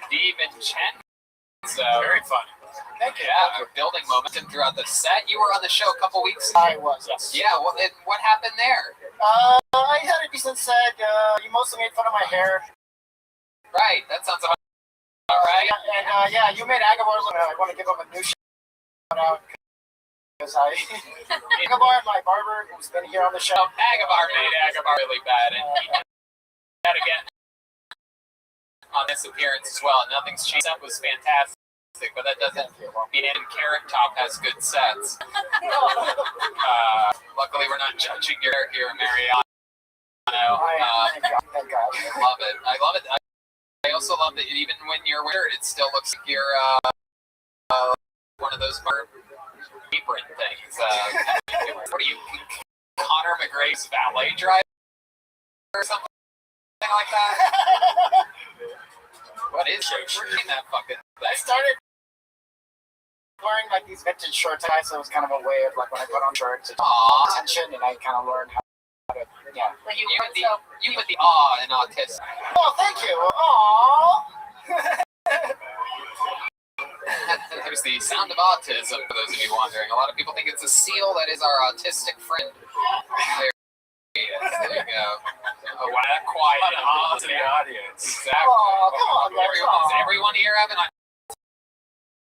Speaker 1: Di Vincenzo. Very funny.
Speaker 6: Thank you.
Speaker 1: Yeah, we're building momentum throughout the set. You were on the show a couple weeks ago.
Speaker 6: I was, yes.
Speaker 1: Yeah, what happened there?
Speaker 6: I had a decent set. You mostly made fun of my hair.
Speaker 1: Right, that sounds about right.
Speaker 6: And you made Agabar look. I want to give him a new shout out because Agabar, my barber, who's been here on the show.
Speaker 1: Agabar made Agabar really bad, and he had to get on this appearance as well. Nothing's changed. That was fantastic, but that doesn't mean Carrot Top has good sets. Luckily, we're not judging your hair here, Mariano.
Speaker 6: Thank God.
Speaker 1: I love it. I love it. I also love that even when you're weird, it still looks like you're one of those apron things. What are you, Conor McGrath's valet driver or something like that? What is that fucking thing?
Speaker 6: I started wearing these vintage shorts, so it was kind of a way of when I put on shorts, it's attention, and I kind of learned how to,
Speaker 1: Well, you put the awe in autism.
Speaker 6: Oh, thank you. Aww.
Speaker 1: There's the sound of autism, for those of you wondering. A lot of people think it's a seal. That is our autistic friend. There he is. There you go. Oh, wow, that quiet to the audience. Exactly.
Speaker 6: Oh, come on,
Speaker 1: everyone here have an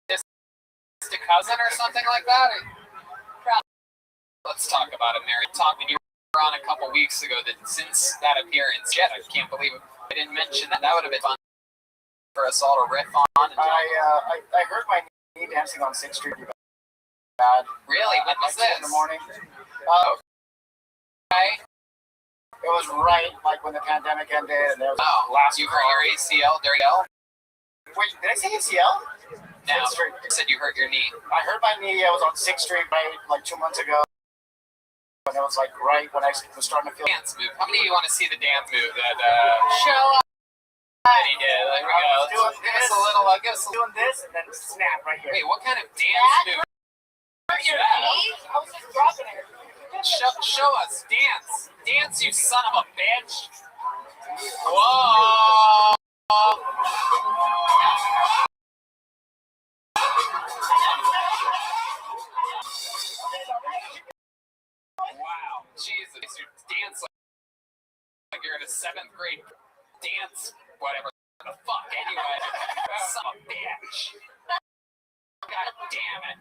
Speaker 1: autistic cousin or something like that? Let's talk about it, Mary. You were on a couple weeks ago. That since that appearance, I can't believe I didn't mention that. That would have been fun for us all to riff on.
Speaker 6: I heard my knee dancing on 6th Street bad.
Speaker 1: Really? When was this?
Speaker 6: In the morning.
Speaker 1: Okay.
Speaker 6: It was right when the pandemic ended, and there was
Speaker 1: last. You hurt your ACL during L?
Speaker 6: Wait, did I say ACL?
Speaker 1: No, you said you hurt your knee.
Speaker 6: I hurt my knee. I was on 6th Street 2 months ago. And it was right when I was starting to feel
Speaker 1: dance move. How many of you want to see the dance move that show up? That he did. There we go. Give us a little.
Speaker 6: Doing this and then snap right here.
Speaker 1: Wait, what kind of dance move?
Speaker 6: Hurt your knee? I was just dropping it.
Speaker 1: Show us. Dance. Dance, you son of a bitch. Whoa. Wow. Jesus. You dance like you're in a 7th grade dance, whatever the fuck. Anyway. Son of a bitch. God damn it.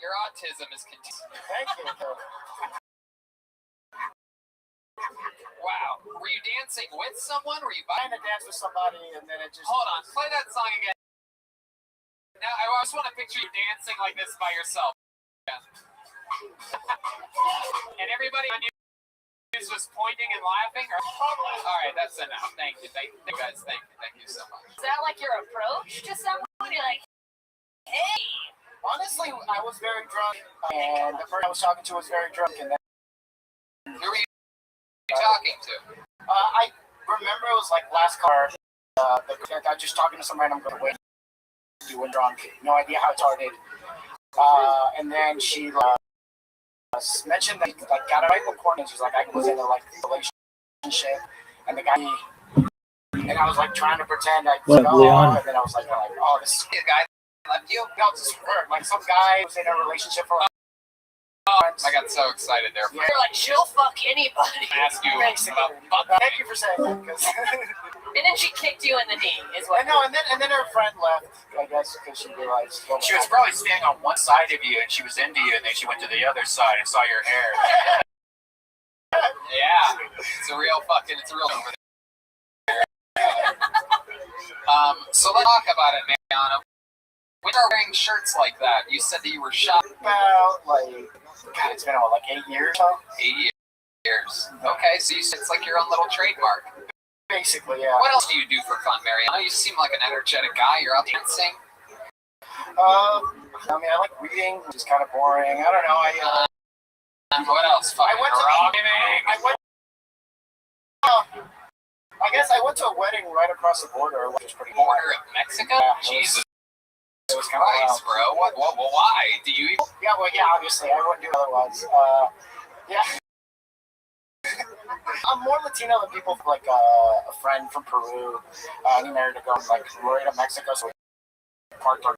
Speaker 1: Your autism is continuing.
Speaker 6: Thank you.
Speaker 1: Wow. Were you dancing with someone? Were you
Speaker 6: Trying to dance with somebody, and then it just...
Speaker 1: Hold on. Play that song again. Now, I just want to picture you dancing like this by yourself. Yeah. And everybody on you was pointing and laughing? All right, that's enough. Thank you. Thank you, guys. Thank you so much.
Speaker 9: Is that like your approach to someone? You're like, hey.
Speaker 6: Honestly, I was very drunk, and the person I was talking to was very drunk, and then...
Speaker 1: Who were you talking to?
Speaker 6: I remember it was like last car. I was just talking to some random girl waiting, doing drunk. No idea how it started. And then she mentioned that like got a right in the corner. She's like, I was in a like relationship, and the guy, and I was like trying to pretend I was and then I was like, oh, this is
Speaker 1: a guy left you?
Speaker 6: No, it's just her. Like some guy was in a relationship for.
Speaker 1: I got so excited there.
Speaker 9: You're like, she'll fuck anybody.
Speaker 1: I asked you about
Speaker 6: Thank you for saying that.
Speaker 9: And then she kicked you in the knee, is what.
Speaker 6: I know, and then her friend left, I guess, because she realized.
Speaker 14: She was probably standing on one side of you, and she was into you, and then she went to the other side and saw your hair.
Speaker 1: Yeah, it's a real over there. So let's talk about it, Mariana. When you are wearing shirts like that, you said that you were shocked.
Speaker 6: About God, it's been like 8 years.
Speaker 1: 8 years. Okay, so it's like your own little trademark.
Speaker 6: Basically, yeah.
Speaker 1: What else do you do for fun, Mariana? You seem like an energetic guy. You're out dancing.
Speaker 6: I mean, I like reading, which is kind of boring. I don't know.
Speaker 1: What else? I
Speaker 6: guess I went to a wedding right across the border, which was pretty cool.
Speaker 1: Border of Mexico?
Speaker 6: Yeah,
Speaker 1: Jesus.
Speaker 6: It was kind of
Speaker 1: Christ, bro. What? Why? Do you?
Speaker 6: Yeah, well, yeah. Obviously, I wouldn't do it otherwise. Yeah. I'm more Latino than people. Like a friend from Peru, he married a girl like Laredo, Mexico, so we parked our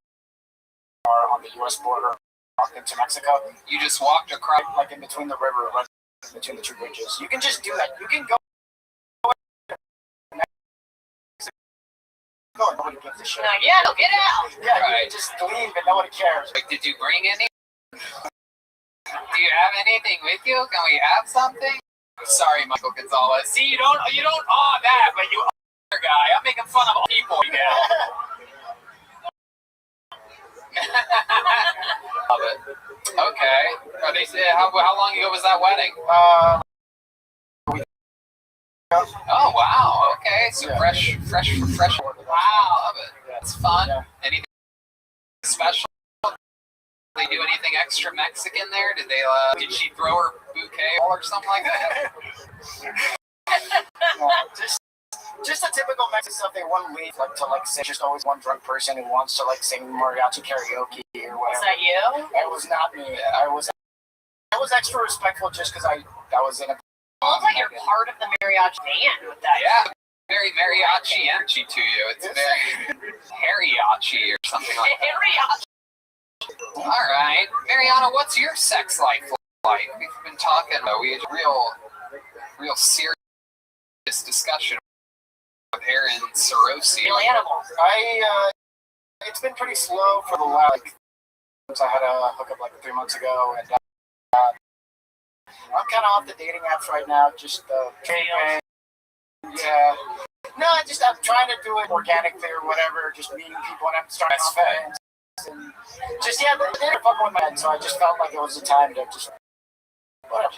Speaker 6: car on the U.S. border, walked into Mexico.
Speaker 1: You just walked across,
Speaker 6: like in between the river, right between the two bridges. You can just do that. You can go. Nobody gives a shit.
Speaker 9: Like, yeah, no, get out.
Speaker 6: Yeah, right. You can just leave and nobody cares.
Speaker 1: Like, did you bring any? Do you have anything with you? Can we have something? Sorry, Michael Gonzalez. See, you don't that, but you other guy. I'm making fun of all people again. Love it. Okay. Are they how long ago was that wedding? Oh wow. Okay. So yeah. fresh. Wow. Love it. That's fun. Yeah. Anything special? They do anything extra Mexican there? Did they? Did she throw her bouquet or something like that?
Speaker 6: Just the typical Mexican stuff. They wouldn't leave sing. Just always one drunk person who wants to sing mariachi karaoke or whatever.
Speaker 9: Was that you?
Speaker 6: It was not me. I was extra respectful just because I was in a.
Speaker 9: It looks like you're part of the mariachi band with that.
Speaker 1: Yeah, very mariachi energy to you. It's very hariachi or something like that.
Speaker 9: Hariachi.
Speaker 1: All right, Mariana, what's your sex life like? We've been talking about we had a real serious discussion with Aaron Sorosi.
Speaker 9: Real animal.
Speaker 6: It's been pretty slow for the last. I had a hookup 3 months ago, and I'm kind of off the dating apps right now. Just yeah. No, I'm trying to do it organically or whatever. Just meeting people, and I'm starting off friends. And just they're fucking with my head, so I just felt like it was the time to just
Speaker 9: put on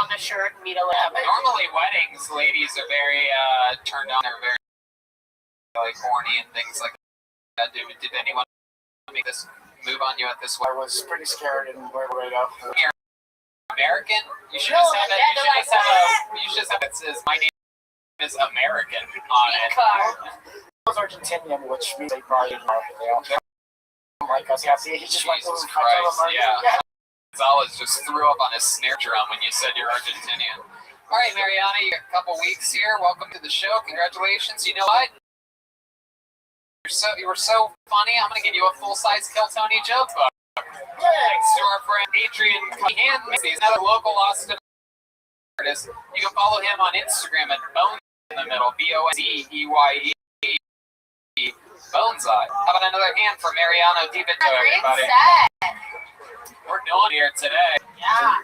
Speaker 9: the shirt and meet a lab.
Speaker 1: Normally weddings, ladies are very turned on. They're very horny and things like that. Did anyone make this move on you at this wedding?
Speaker 6: I was pretty scared and Laredo.
Speaker 1: You're American? You should just have it. You should just have it says my name is American on it.
Speaker 6: It was Argentinian, which means they probably didn't know. Like us, yeah. See, he just went
Speaker 1: Jesus Christ, yeah. Gonzalez just threw up on his snare drum when you said you're Argentinian. All right, Mariana, you got a couple weeks here. Welcome to the show. Congratulations. You know what? You were so funny. I'm gonna give you a full-size Kill Tony joke book. Thanks to our friend Adrian Cahan. He's another local Austin artist. You can follow him on Instagram at Bones in the middle. BONZEYE. Boneseye. How about another hand for Mariano DiVito, everybody? we're doing here today.
Speaker 21: Yeah.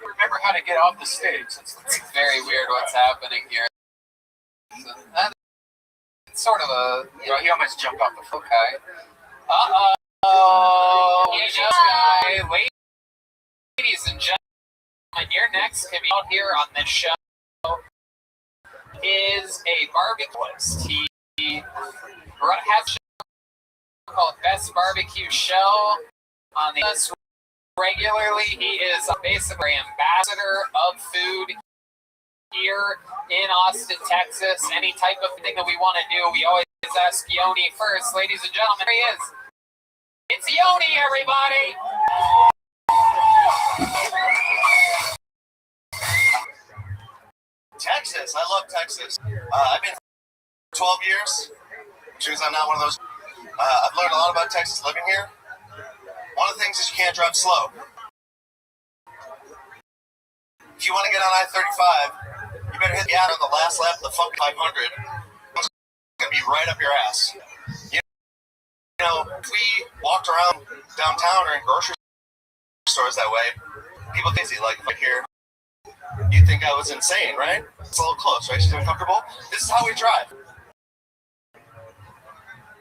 Speaker 6: Remember how to get off the stage.
Speaker 1: It's very weird what's happening here. It's sort of a...
Speaker 6: He almost jumped off the floor.
Speaker 1: Okay. Uh-oh. Ladies and gentlemen, your next to be out here on this show is a barbecue list. He has a show called Best Barbecue Show on the list regularly. He is basically ambassador of food here in Austin, Texas. Any type of thing that we want to do, we always ask Yoni first. Ladies and gentlemen, here he is. It's Yoni, everybody!
Speaker 18: Texas. I love Texas. I've been here for 12 years, which means I'm not one of those. I've learned a lot about Texas living here. One of the things is you can't drive slow. If you want to get on I-35, you better hit the out on the last lap of the fucking 500. It's going to be right up your ass. You know, if we walked around downtown or in grocery stores that way, people crazy. Like, if I hear, you'd think I was insane, right? It's a little close, right? She's uncomfortable. This is how we drive.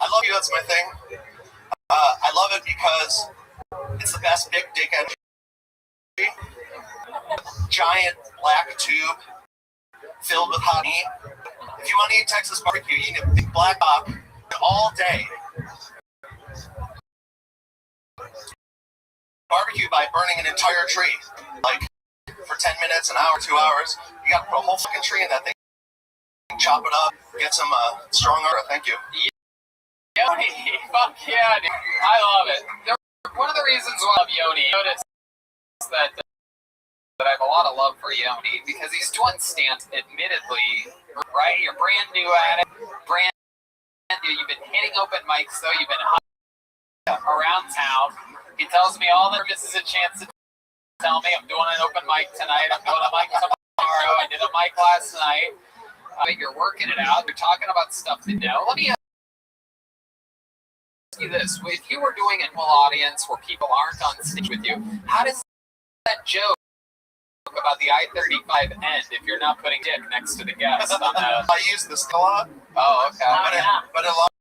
Speaker 18: I love you, that's my thing. I love it because it's the best big dick energy. Giant black tube filled with hot meat. If you want to eat Texas barbecue, you need a big black box all day. Barbecue by burning an entire tree. Like, for 10 minutes, an hour, 2 hours, you gotta put a whole fucking tree in that thing. Chop it up, get some strong oil. Thank you.
Speaker 1: Yoni, fuck yeah, dude. I love it. One of the reasons why I love Yoni, notice that I have a lot of love for Yoni because he's doing stunts, admittedly, right? You're brand new at it, you've been hitting open mics, though, you've been around town. He tells me all that this is a chance to tell me I'm doing an open mic tonight, I'm doing a mic tomorrow, I did a mic last night. You're working it out, you're talking about stuff to know. Let me ask you this, if you were doing a full audience where people aren't on stage with you, how does that joke about the I-35 end if you're not putting dick next to the guest on the...
Speaker 18: I use this a lot.
Speaker 1: Oh, okay.
Speaker 18: But a lot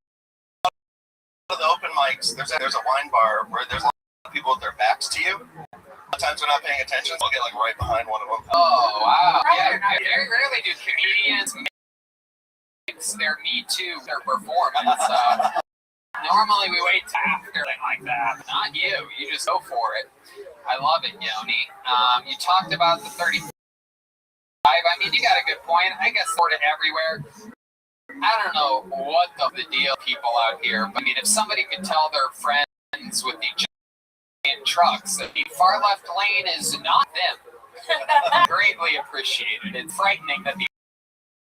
Speaker 18: of the open mics, there's a wine bar where there's a lot of people with their backs to you. Sometimes they're not paying attention, so I'll get like right behind one of them.
Speaker 1: Oh, wow. Yeah, very rarely do comedians mix their Me Too, their performance. Normally we wait till after something like that, but not you. You just go for it. I love it, Yoni. You talked about the 35. I mean, you got a good point. I guess sort of everywhere. I don't know what the deal people out here, but I mean, if somebody could tell their friends with the giant trucks that the far left lane is not them, greatly appreciated. It's frightening that the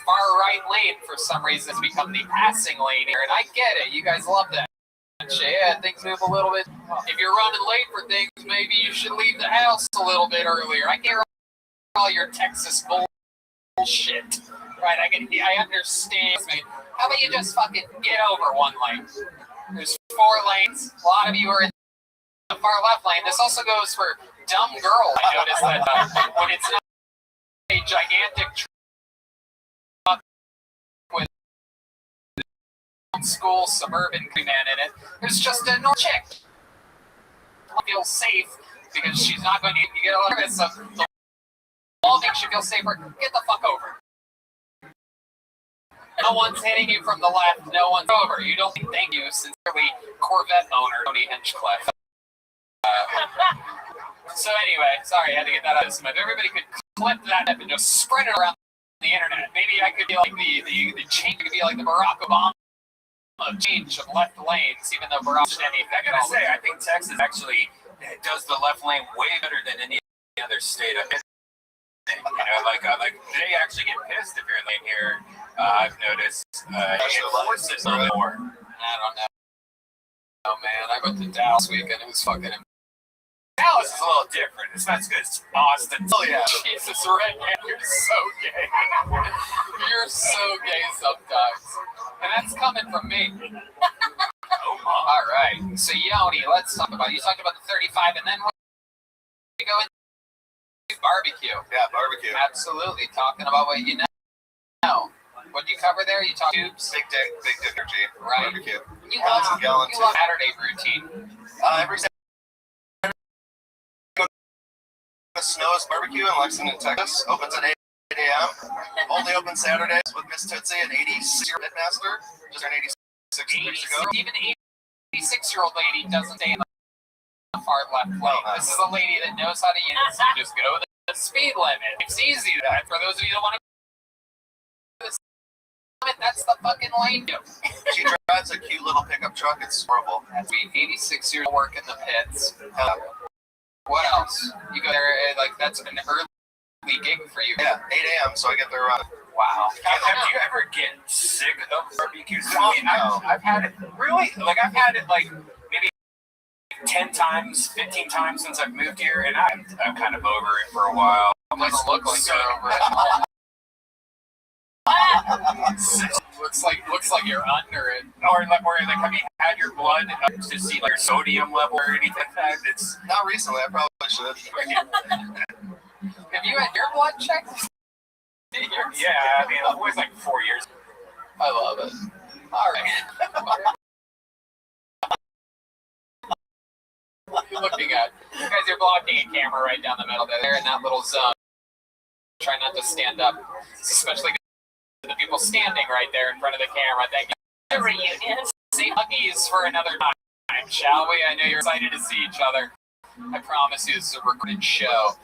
Speaker 1: far right lane for some reason has become the passing lane here, and I get it. You guys love that. Yeah, things move a little bit. If you're running late for things, maybe you should leave the house a little bit earlier. I get all your Texas bullshit, right? I understand. How about you just fucking get over one lane? There's 4 lanes. A lot of you are in the far left lane. This also goes for dumb girl. I noticed that when it's not a gigantic truck with school suburban man in it, there's just a normal chick. Feel safe because she's not going to get a lot of this. The wall makes you feel safer. Get the fuck over. No one's hitting you from the left. No one's over. You don't think thank you. Sincerely, Corvette owner Tony Hinchcliffe. So anyway, sorry, I had to get that out of this. If everybody could clip that up and just spread it around the internet, maybe I could be like the change. Could be like the Barack Obama change of left lanes, even though Barack anything.
Speaker 6: I gotta say, I think Texas actually does the left lane way better than any other state. You know, like they actually get pissed if you're in lane here. I've noticed. Enforces a little more.
Speaker 1: I don't know. Oh man, I went to Dallas weekend. It was fucking.
Speaker 6: Dallas is a little different. It's not as good as Austin.
Speaker 1: Oh yeah. Jesus, right? Man, you're so gay. You're so gay sometimes, and that's coming from me.
Speaker 6: Oh my.
Speaker 1: All right. So Yoni, let's talk about. You talked about the 35, and then what? go into barbecue.
Speaker 18: Yeah, barbecue.
Speaker 1: Absolutely. Talking about what you know. What do you cover there? You talk tubes?
Speaker 18: Big dick energy.
Speaker 1: Right.
Speaker 18: Barbecue.
Speaker 1: You love
Speaker 18: gallons.
Speaker 1: You love Saturday routine.
Speaker 18: Every Saturday, Snow's Barbecue in Lexington, Texas. Opens at 8 a.m. Only open Saturdays with Miss Tootsie, an 86-year pitmaster. Just turned 86 weeks ago.
Speaker 1: Even 86-year-old lady doesn't stay in the far left lane. This is a lady that knows how to use it. Just go the speed limit. It's easy. For those of you that want to that's the fucking lane.
Speaker 18: She drives a cute little pickup truck. It's horrible.
Speaker 1: That's 86 years work in the pits. What else? You go there, like, that's an early gig for you.
Speaker 18: Yeah, 8 a.m., so I get there around.
Speaker 1: Wow.
Speaker 6: Have you ever get sick of barbecue? I mean, I've had it, really? Like, I've had it, like, maybe 10 times, 15 times since I've moved here, and I'm kind of over it for a while.
Speaker 1: It doesn't look like you're over it. looks like you're under it.
Speaker 6: Or like, have you had your blood to see like your sodium level or anything like that? It's
Speaker 18: not recently. I probably should.
Speaker 1: Have you had your blood checked?
Speaker 6: Yeah, I mean, it was like 4 years.
Speaker 1: I love it. All right. You're looking at. You guys are blocking a camera right down the middle there. They're in that little zone. Try not to stand up, especially the people standing right there in front of the camera. Thank you. The reunion. See huggies for another time, shall we? I know you're excited to see each other. I promise you, this is a recorded show.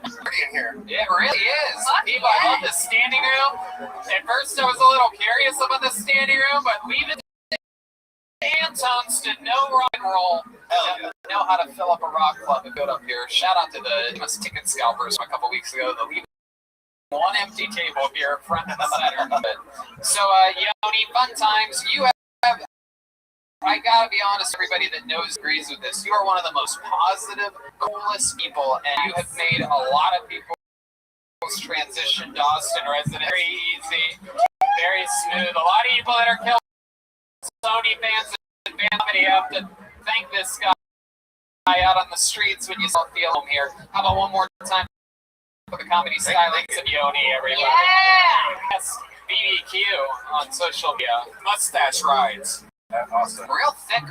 Speaker 18: Pretty in here.
Speaker 1: It really is. People, I love the standing room. At first, I was a little curious about the standing room, but leave it to Antones to know rock and roll. Know how to fill up a rock club and go up here. Shout out to the ticket scalpers from a couple weeks ago. The leave one empty table here, front and center. So, Yoni, fun times. You have, I gotta be honest, everybody that knows agrees with this. You are one of the most positive, coolest people, and you have made a lot of people's transition to Austin resident very easy, very smooth. A lot of people that are killed Sony fans and family have to thank this guy out on the streets when you feel him here. How about one more time? For the comedy stylings of Yoni, everybody. Yeah! Yes, BBQ on social media.
Speaker 6: Mustache rides. Awesome.
Speaker 1: Real thick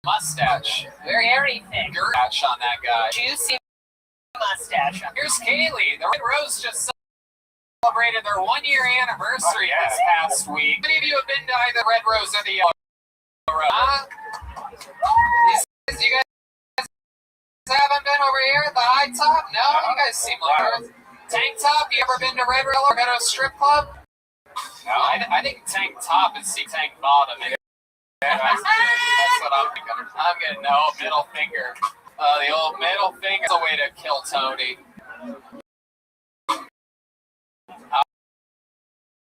Speaker 1: mustache. Very thick. Mustache on that guy. Juicy mustache. Here's Kaylee. The Red Rose just celebrated their 1-year anniversary this past week. How many of you have been to either Red Rose or the Yellow Rose? Huh? You guys haven't been over here at the high top? No? You guys seem like Tank Top? You ever been to Red Rose or go to a strip club? No, I think Tank Top is Tank Bottom. That's what I'm thinking. I'm getting the old middle finger. The old middle finger is a way to kill Tony.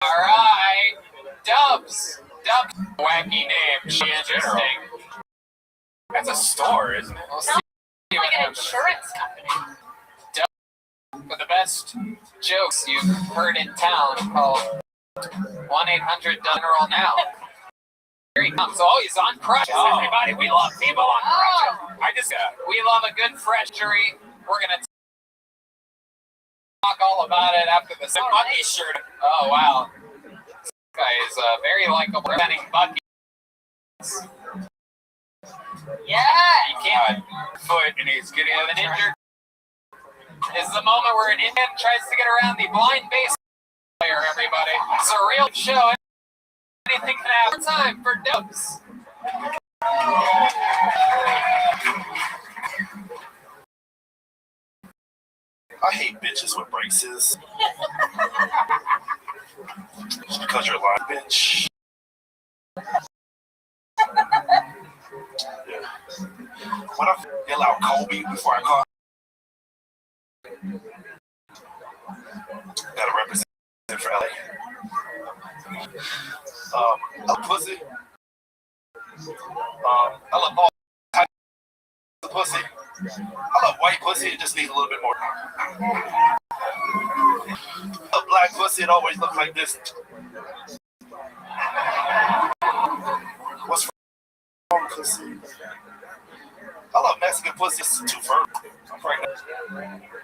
Speaker 1: Alright. Dubs. Wacky name. She interesting.
Speaker 6: That's a store, isn't it?
Speaker 1: We'll see. Like an insurance company. For the best jokes you've heard in town, call 1-800-DONERALL now. Here he comes. Oh, he's on crutches, everybody. We love people on crutches. We love a good fresh-jury. We're going to talk all about it after the Bucky shirt. Oh, wow. This guy is very likable. Presenting Bucky. Yeah, you can't foot, and he's getting an injured. This is the moment where an Indian tries to get around the blind bass player, everybody. It's a real show. Anything can happen. Time for Dubs.
Speaker 13: I hate bitches with braces. Just because you're lying, bitch. Yeah. What if you allow Kobe before I call? Gotta represent for LA. I love pussy. I love all types of pussy. I love white pussy. It just needs a little bit more. A black pussy, it always looks like this. What's wrong, pussy? I love Mexican pussy. It's too firm. I'm pregnant.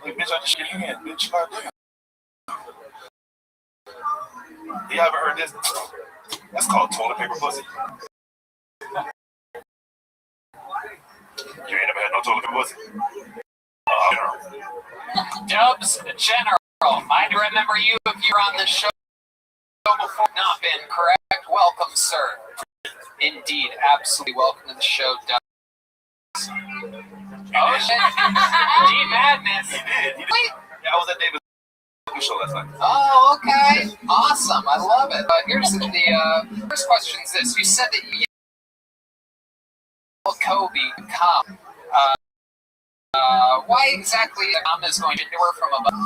Speaker 13: Like, bitch, I just shit your hand, bitch. God damn. You ever heard this? That's called toilet paper pussy. You ain't never had no toilet paper pussy?
Speaker 1: Dubs General, I remember you if you're on the show before. Not been correct. Welcome, sir. Indeed, absolutely welcome to the show, Dubs. Oh shit! Deep Madness.
Speaker 13: He did. Wait. Yeah, I was at David's show last night.
Speaker 1: Oh, okay. Awesome. I love it. Here's the first question is this. You said that you Kobe come. Why exactly Tom is going to do her from above?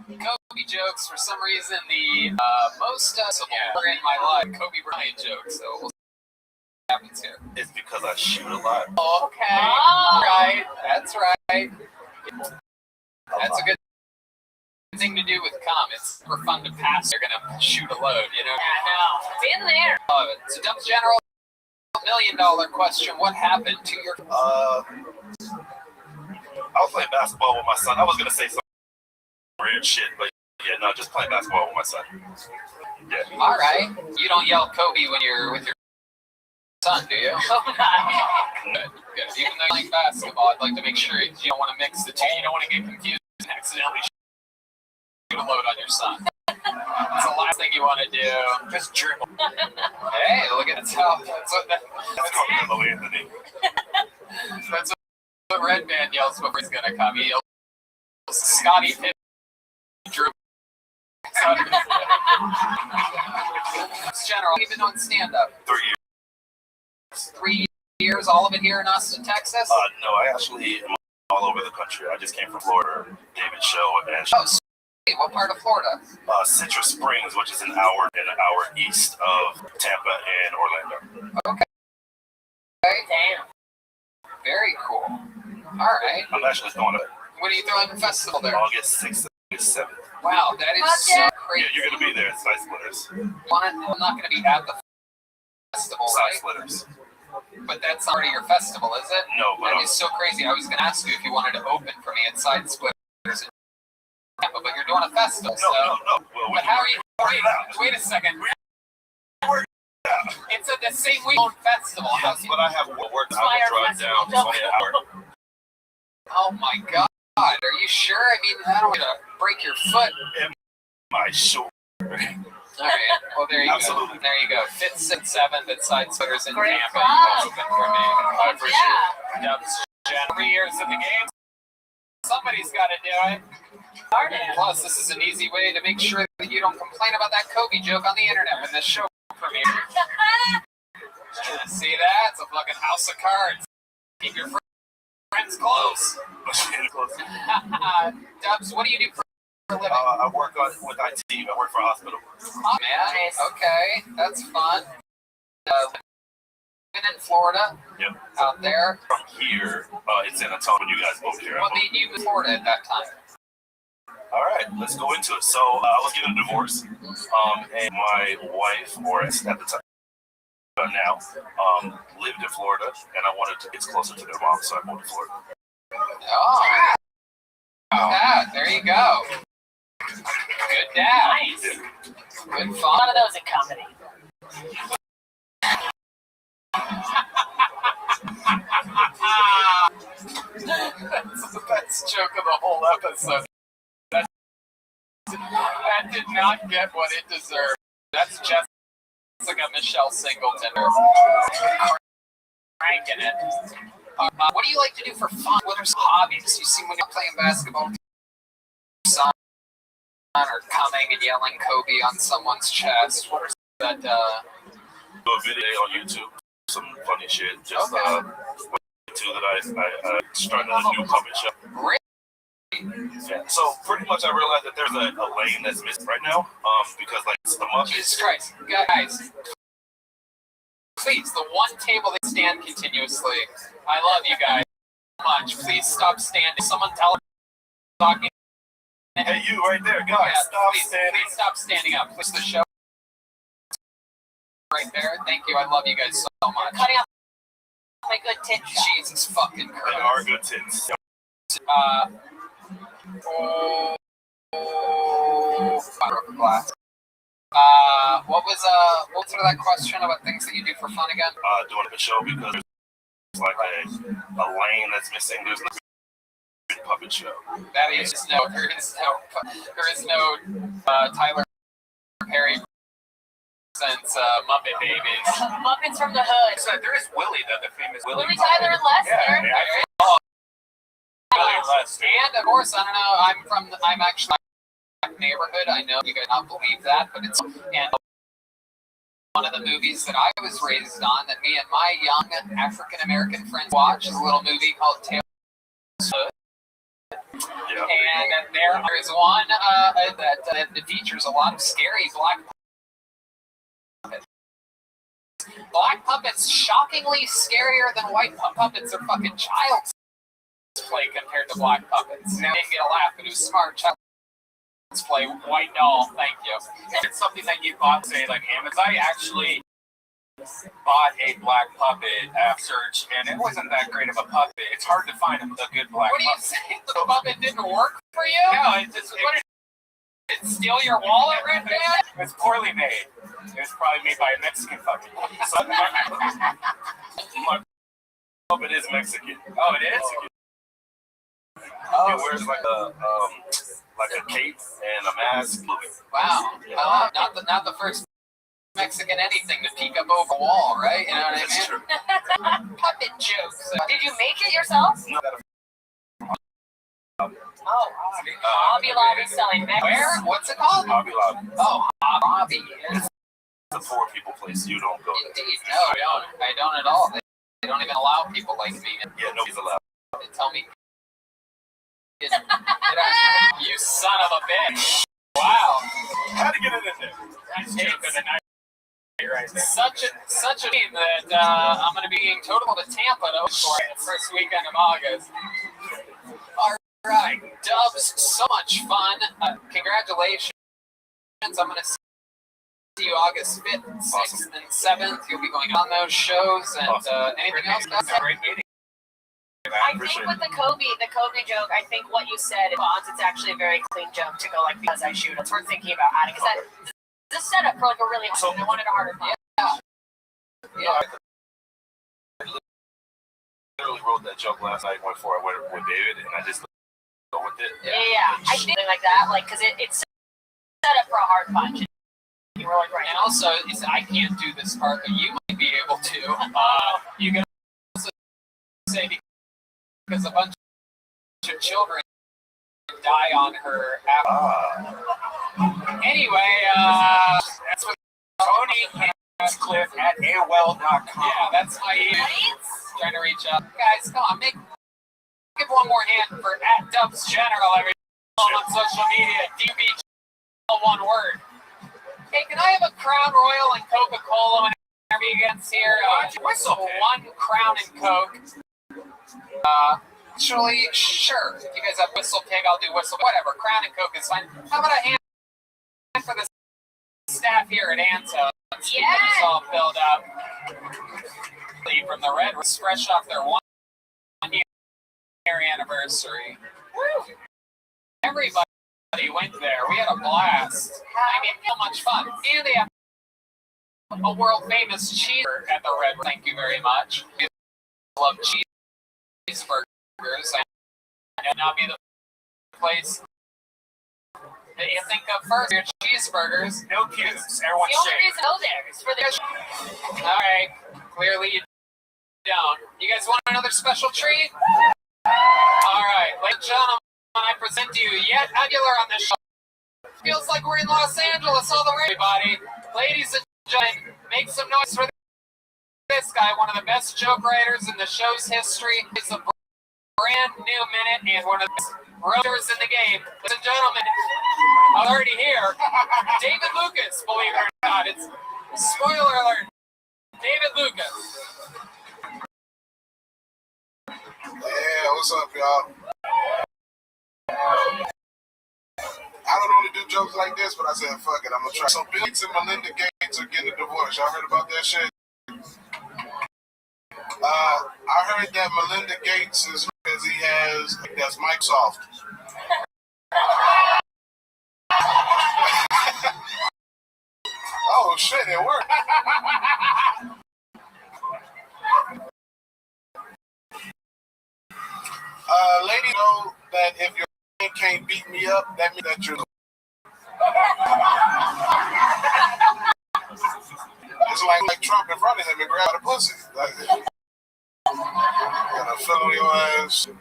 Speaker 1: Kobe jokes, for some reason, the most in my life, Kobe Bryant jokes. So we'll see what happens here.
Speaker 13: It's because I shoot a lot.
Speaker 1: Okay. Right. That's right. That's a good thing to do with comments. For fun to pass, they're gonna shoot a load, you know?
Speaker 21: I know. Been there.
Speaker 1: Love it. So, Dubs General, $1 million question. What happened to your...
Speaker 13: I was playing basketball with my son. I was gonna say some weird shit, but yeah, no, just playing basketball with my son. Yeah.
Speaker 1: All right. You don't yell Kobe when you're with your son, do you?
Speaker 21: Oh, God.
Speaker 1: Good. Even though you like basketball, I'd like to make sure you don't want to mix the two. You don't want to get confused and accidentally shoot a load on your son. That's the last thing you want to do.
Speaker 13: Just dribble.
Speaker 1: Hey, look at that. That's
Speaker 13: Carmelo Anthony.
Speaker 1: That's what Red Man yells before he's gonna come. He yells Scotty Pippen dribble. General, you've been on stand-up.
Speaker 13: 3 years.
Speaker 1: 3 years, all of it here in Austin, Texas?
Speaker 13: No, I actually am all over the country. I just came from Florida, David's show, and
Speaker 1: sweet. What part of Florida?
Speaker 13: Citrus Springs, which is an hour east of Tampa and Orlando.
Speaker 1: Okay. Damn. Very cool. All right.
Speaker 13: I'm actually throwing it.
Speaker 1: When are you throwing the festival there?
Speaker 13: August 6th and 7th.
Speaker 1: Wow, that is so crazy.
Speaker 13: Yeah, you're going to be there. It's Side Splitters.
Speaker 1: I'm not going to be at the festival,
Speaker 13: Side Splitters.
Speaker 1: But that's already your festival, is it?
Speaker 13: No, but
Speaker 1: that is so crazy. I was going to ask you if you wanted to open for me at Side Splitters in Tampa, but you're doing a festival,
Speaker 13: No. Well,
Speaker 1: but how are you? Wait a second. It's at the same week festival.
Speaker 13: Yes, but I have work. I will drive down. It's only an hour.
Speaker 1: Oh my God. Are you sure? I mean, I don't want to break your foot.
Speaker 13: Am I sure?
Speaker 1: All right. Well, there you
Speaker 13: Absolutely.
Speaker 1: go. There you go. 5th and 7th at Side Splitters in
Speaker 21: Great
Speaker 1: Tampa.
Speaker 21: club.
Speaker 1: Open for me. I appreciate it. Dubs, 3 years in the game. Somebody's got to do it. Plus, this is an easy way to make sure that you don't complain about that Kobe joke on the internet when this show premieres. See that? It's a fucking house of cards. Keep your friends close. Dubs, what do you do for a living?
Speaker 13: I work with IT. I work for a hospital.
Speaker 1: Oh, man. Okay. That's fun. Living in Florida.
Speaker 13: Yep.
Speaker 1: Out there.
Speaker 13: From here, it's San Antonio. You guys moved here.
Speaker 1: What made you move to Florida at that time?
Speaker 13: All right, let's go into it. So I was getting a divorce, and my wife, or at the time, now, lived in Florida, and I wanted to get closer to their mom, so I moved to Florida.
Speaker 1: Oh, dad, there you go. Good dad.
Speaker 21: Nice.
Speaker 13: Yeah.
Speaker 1: Good fun.
Speaker 21: One of those in comedy.
Speaker 1: That's the best joke of the whole episode. That did not get what it deserved. That's Jessica Michelle Singleton. Cranking it. What do you like to do for fun? What are some hobbies you see when you're playing basketball? Son or coming and yelling Kobe on someone's chest? What are that?
Speaker 13: Do a video on YouTube, some funny shit. Just that I started a new puppet show.
Speaker 1: Really?
Speaker 13: Yeah. So pretty much, I realized that there's a lane that's missing right now. Because like the Muppets.
Speaker 1: Jesus Christ, guys! Please, the one table they stand continuously. I love you guys so much. Please stop standing. Someone tell talking.
Speaker 13: Hey, you right there, guys, stop standing.
Speaker 1: Please stop standing up. Please the show. Right there. Thank you. I love you guys so much.
Speaker 9: Cutting off my good tits.
Speaker 1: Jesus fucking Christ.
Speaker 13: They are good tits.
Speaker 1: Glass. What was sort of that question about things that you do for fun again?
Speaker 13: Doing the show because there's like a lane that's missing. There's no puppet show.
Speaker 1: That is there is no Tyler Perry since Muppet Babies.
Speaker 9: Muppets from the Hood.
Speaker 13: So there is Willie, the famous
Speaker 9: Willie Tyler and Lester.
Speaker 1: Willie and Lester. And of course, I don't know. I'm actually neighborhood. I know you guys not believe that, but it's and one of the movies that I was raised on that me and my young African American friends watch is a little movie called Tales of Hood. Yeah. And there is one that features a lot of scary black puppets. Black puppets shockingly scarier than white puppets are fucking child's play compared to black puppets. Now they didn't get a laugh, but it was smart child. Let's play White Doll, thank you.
Speaker 6: It's something that you bought, say, like Amazon. I actually bought a black puppet search, and it wasn't that great of a puppet. It's hard to find a good black puppet.
Speaker 1: What are you saying? The puppet didn't work for you?
Speaker 6: No,
Speaker 1: Did it steal your wallet, Red Man?
Speaker 6: It was poorly made. It was probably made by a Mexican puppet. So my puppet is Mexican. Oh, it is?
Speaker 1: Oh,
Speaker 6: it wears like a cape and a mask.
Speaker 1: Wow. Not the first Mexican anything to peek up over a wall, right? You know what I mean?
Speaker 6: That's true.
Speaker 1: Puppet jokes.
Speaker 9: Did you make it yourself?
Speaker 6: No.
Speaker 9: Hobby Lobby selling mix.
Speaker 1: Where? What's it called?
Speaker 6: Hobby Lobby.
Speaker 1: Oh, Hobby.
Speaker 6: It's a poor people place. You don't go there.
Speaker 1: Indeed. No, I don't at all. They don't even allow people like me.
Speaker 6: Yeah, nobody's allowed.
Speaker 1: They tell me. You son of a bitch. Wow.
Speaker 6: How to get it in there?
Speaker 1: That's right there. Such a team that I'm going to be being total to Tampa for the first weekend of August. All right, Dubs, so much fun. Congratulations. I'm going to see you August 5th, 6th, and 7th. You'll be going on those shows. And anything else?
Speaker 6: Great meeting.
Speaker 9: I think with the Kobe joke, I think what you said, it's actually a very clean joke to go like, because I shoot. It's worth thinking about adding. Because this setup for like a really hard, I wanted a harder fun.
Speaker 6: Yeah. I literally wrote that joke last night before I went with David, and I just go with it.
Speaker 9: Yeah. I think something like that, like, because it's set up for a hard punch. You were like, right.
Speaker 1: And also, I can't do this part, but you might be able to. You can also say because a bunch of children die on her after. Anyway, that's what Tony Cliff at AOL.com. Yeah, that's my email. Trying to reach out. Guys, come on, give one more hand for @Dubs General every on social media. DB, all one word. Hey, can I have a Crown Royal and Coca-Cola whenever he gets here? One Crown and Coke. Actually, sure. If you guys have Whistle Pig, I'll do Whistle. Whatever. Crown and Coke is fine. How about a hand for the staff here at Anto? Let's get this all filled up. From the Red was fresh off their 1 year anniversary. Woo! Everybody went there. We had a blast. I mean, so much fun. And they have a world famous cheeseburger at the Red. Thank you very much. We love cheeseburgers. And now be the place that you think of first. Your cheeseburgers.
Speaker 6: No cubes. Everyone's
Speaker 9: the only reason to go there is for their.
Speaker 1: All right. Clearly you don't. You guys want another special treat? All right. Ladies and gentlemen, I present to you yet regular on this show. Feels like we're in Los Angeles all the way. Everybody. Ladies and gentlemen, make some noise for this guy, one of the best joke writers in the show's history. It's a brand new minute and one of the best rotors in the game. Ladies and gentlemen, already here, David Lucas, believe it or not. It's spoiler alert. David Lucas.
Speaker 7: Yeah, what's up, y'all? jokes like this, but I said, fuck it, I'm gonna try. So Bill Gates and Melinda Gates are getting a divorce. Y'all heard about that shit? I heard that Melinda Gates is because he has that's Microsoft. Oh shit, it worked. Lady, know that if your man can't beat me up, that means that you're. It's like Trump in front of him and grab a pussy. Like, gonna fill on your ass. When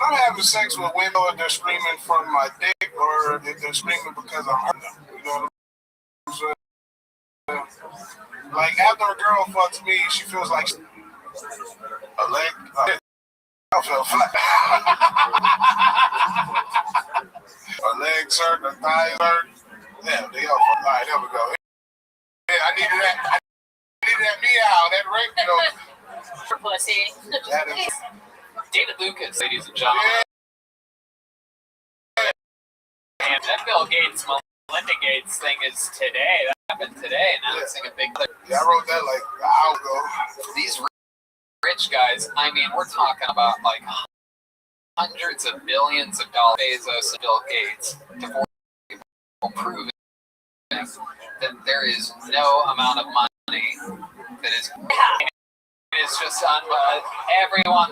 Speaker 7: I'm having sex with women, if they're screaming from my dick or if they're screaming because I'm hurting them, you know what I'm saying? Like after a girl fucks me, she feels like a leg. I feel flat. Her legs hurt, her thighs hurt. Yeah, they all fuck. All right, there we go. Yeah, I needed that. I needed that meow, that rape joke.
Speaker 21: For pussy.
Speaker 7: That is.
Speaker 1: David Lucas, ladies and gentlemen. And that Bill Gates, Melinda Gates thing is today. That happened today. Announcing a big.
Speaker 7: Yeah, I wrote that like an hour ago.
Speaker 1: These rich guys, I mean, we're talking about like hundreds of billions of dollars. Bezos and Bill Gates to prove that there is no amount of money that is. It is just everyone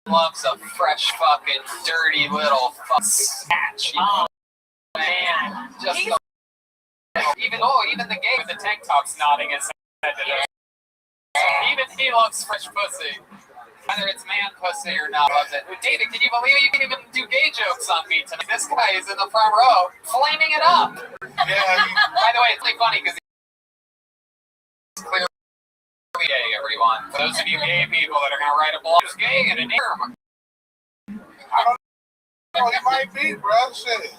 Speaker 1: loves a fresh fucking dirty little snatch.
Speaker 21: Oh man,
Speaker 1: just even the gay with the tank tops nodding his head to them. Even he loves fresh pussy. Whether it's man pussy or not, loves it. David, can you believe you can even do gay jokes on me tonight? This guy is in the front row, flaming it up.
Speaker 7: Yeah.
Speaker 1: By the way, it's like funny because he's clearly gay, everyone. For those of you gay people that are going to write a blog, he's gay in a term.
Speaker 7: I don't know. He might be, bro. Shit.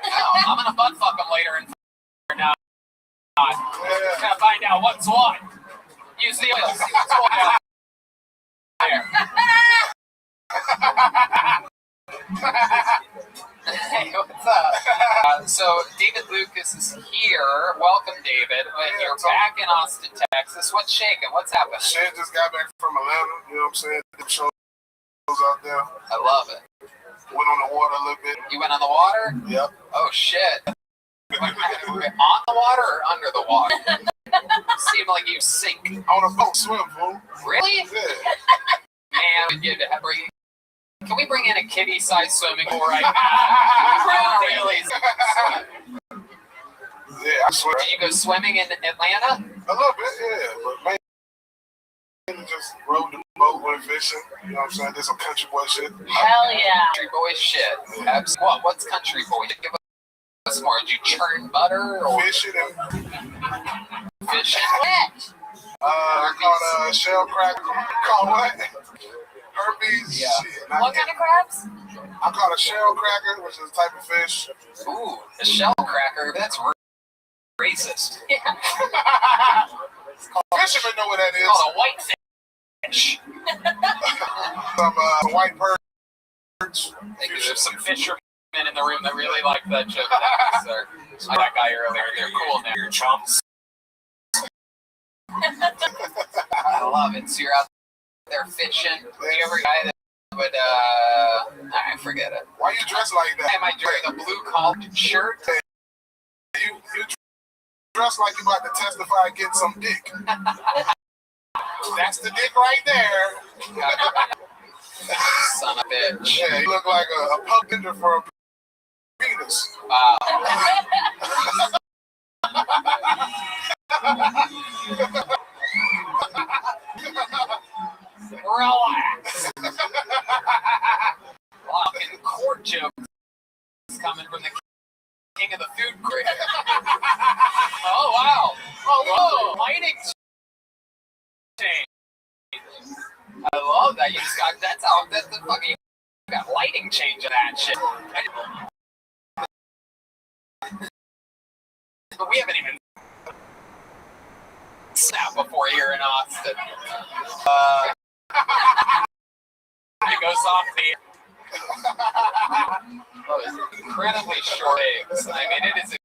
Speaker 1: No, I'm going to butt fuck him later in now. We're going to find out what's what. Use the oil. See what's going on. Hey, what's up? So David Lucas is here. Welcome, David. You're back in Austin, Texas. What's shaking? What's happening?
Speaker 7: Shit, just got back from Atlanta. You know what I'm saying? Did shows out there.
Speaker 1: I love it.
Speaker 7: Went on the water a little bit.
Speaker 1: You went on the water?
Speaker 7: Yep.
Speaker 1: Oh shit. On the water or under the water? Seem like you sink.
Speaker 7: On a boat, swim, fool.
Speaker 1: Really?
Speaker 7: Yeah.
Speaker 1: Man, can we bring in a kiddie-sized swimming pool right now? Really?
Speaker 7: Yeah, I swear.
Speaker 1: Did you go swimming in Atlanta?
Speaker 7: A little bit, yeah. But man, just rode the boat, went fishing. You know what I'm saying? Did some country boy shit.
Speaker 21: Hell yeah.
Speaker 1: Country boy shit. What's country boy? Give us more. Did you churn butter or
Speaker 7: fishing and
Speaker 1: fishing?
Speaker 7: I caught a shell cracker. Caught what? Herpes.
Speaker 1: Yeah.
Speaker 21: Shit. What kind of crabs?
Speaker 7: I caught a shell cracker, which is a type of fish.
Speaker 1: Ooh, a shell cracker? That's racist.
Speaker 21: Yeah.
Speaker 7: Fishermen know what that is.
Speaker 1: It's called a white fish.
Speaker 7: Some white birds.
Speaker 1: There's some fishermen in the room that really like that joke. I that guy earlier. They're cool now. You're chumps. I love it. So you're out there fishing. Do you ever guy that would I forget it.
Speaker 7: Why you dressed like that?
Speaker 1: Am I wearing a blue collared shirt?
Speaker 7: You dress like you about to testify and get some dick. That's the dick right there.
Speaker 1: Son of a bitch.
Speaker 7: Yeah, you look like a pump tender for a penis.
Speaker 1: Wow. Relax. Fucking court jokes coming from the king of the food critic. Oh wow. Oh whoa. Lighting change. I love that. You just got that's the fucking you got lighting change in that shit. But we haven't even snapped before here in Austin. It goes off the Those incredibly short legs. I mean, it is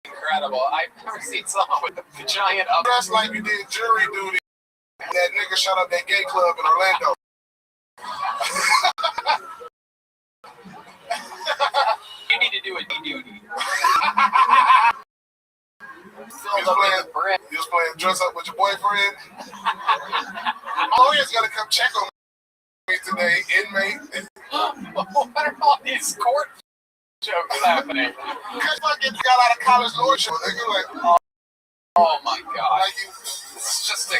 Speaker 1: incredible. I've never seen someone with a giant up.
Speaker 10: Dressed like you did jury duty. That nigga shut up that gay club in Orlando.
Speaker 1: You need to do a duty.
Speaker 10: You was playing dress up with your boyfriend. Lawyer's gonna come check on me today, inmate.
Speaker 1: What are all these court jokes happening?
Speaker 10: Cause fucking got out of college lordship. Nigga, like,
Speaker 1: oh my god. Like it's just a.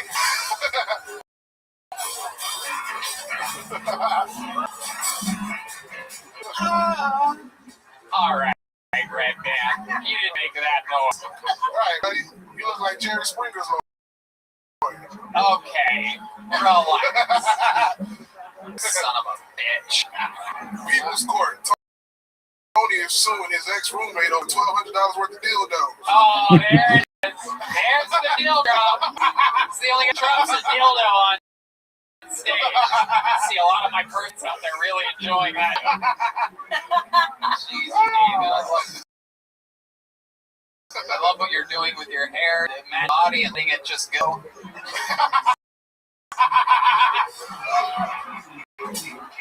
Speaker 1: All right, Red Man. You didn't make that noise.
Speaker 10: Right, you look like Jerry Springer's lawyer.
Speaker 1: Okay, relax. Son of a bitch.
Speaker 10: People's Court. Tony is suing his ex-roommate over $1,200 worth of dildos.
Speaker 1: Oh, there it is. There's the dildo. It's the only drops of dildo on stage. I see a lot of my friends out there really enjoying that. Jeez, David, I love what you're doing with your hair, the body, and letting it just go.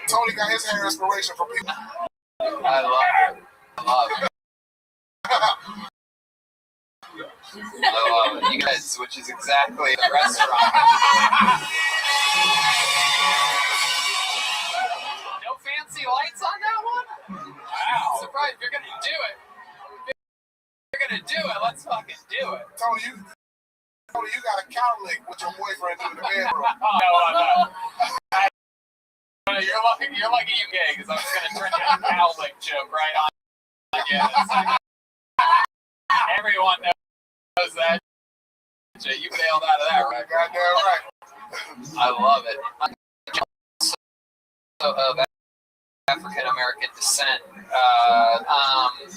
Speaker 10: Tony got his hair inspiration from people.
Speaker 1: I love it. I love it. I love it. You guys, which is exactly the restaurant. No fancy lights on that one? Wow. Surprised you're gonna do it. If you're gonna do it, let's fucking do it.
Speaker 10: Tony, you got a cow lick with your boyfriend in the bedroom.
Speaker 1: No, I'm not. You're lucky you gay, because I was going to turn that cow lick joke right on again. Everyone knows that. You bailed out of that, right?
Speaker 10: Goddamn right.
Speaker 1: I love it. So, of African American descent.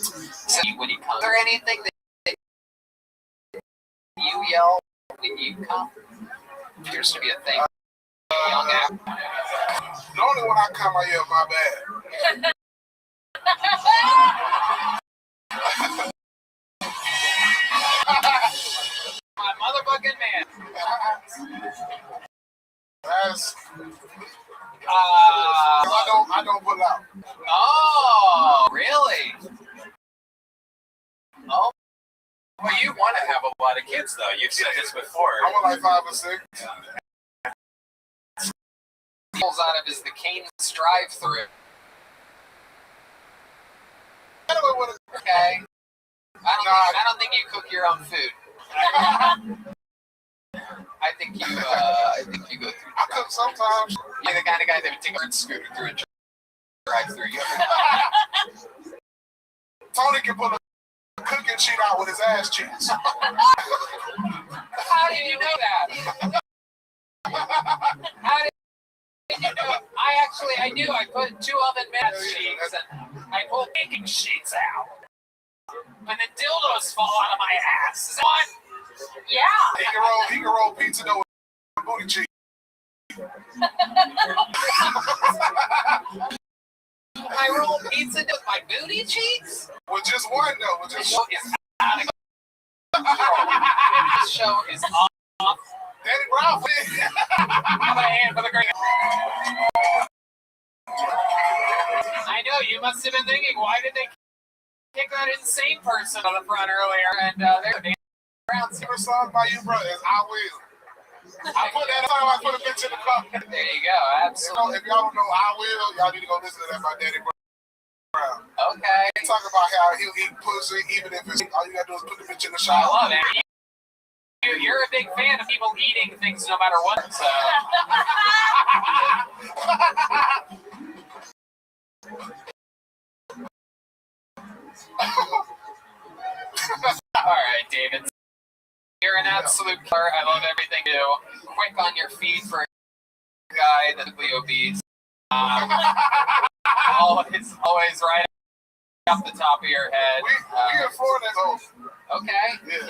Speaker 1: So when you come, is there anything that you yell when you come? Appears to be a thing. Young African.
Speaker 10: Normally when I come, I yell, my bad.
Speaker 1: My motherfucking man.
Speaker 10: That's...
Speaker 1: I
Speaker 10: don't pull out.
Speaker 1: Oh, really? Oh. Well, you want to have a lot of kids, though. You've said this before.
Speaker 10: I want like 5 or 6.
Speaker 1: Pulls out of is the Cane's drive-through. Okay. I don't think you cook your own food. I think you go through.
Speaker 10: I cook sometimes.
Speaker 1: You're the kind of guy that would take a scooter through a drive-through.
Speaker 10: Tony can put a cooking sheet out with his ass cheeks.
Speaker 1: How did you know that? How did you know? I knew. I put 2 oven match sheets and I pulled baking sheets out. And the dildos fall out of my ass. Is that one? Yeah.
Speaker 10: He can roll pizza dough with booty cheeks.
Speaker 1: I roll pizza with my booty cheeks?
Speaker 10: With just one though. With just one.
Speaker 1: Is out of control. This show is off.
Speaker 10: Danny Brown.
Speaker 1: Have a hand for the great. I know, you must have been thinking, why did they kick that insane person on the front earlier? And they're Danny Brown.
Speaker 10: First song by you, brother, is I Will. I put that on, I put a bitch in the car.
Speaker 1: There you go, absolutely.
Speaker 10: If y'all don't know I Will, y'all need to go listen to that by Danny Brown.
Speaker 1: Okay.
Speaker 10: He talk about how he'll eat pussy even if it's all you gotta do is put the bitch in the shower.
Speaker 1: I love it. You're a big fan of people eating things no matter what, so. All right, David. You're an absolute killer. I love everything you do. Quick on your feet for a guy that's obese. Always right off the top of your head.
Speaker 10: We in Florida,
Speaker 1: okay.
Speaker 10: Yeah.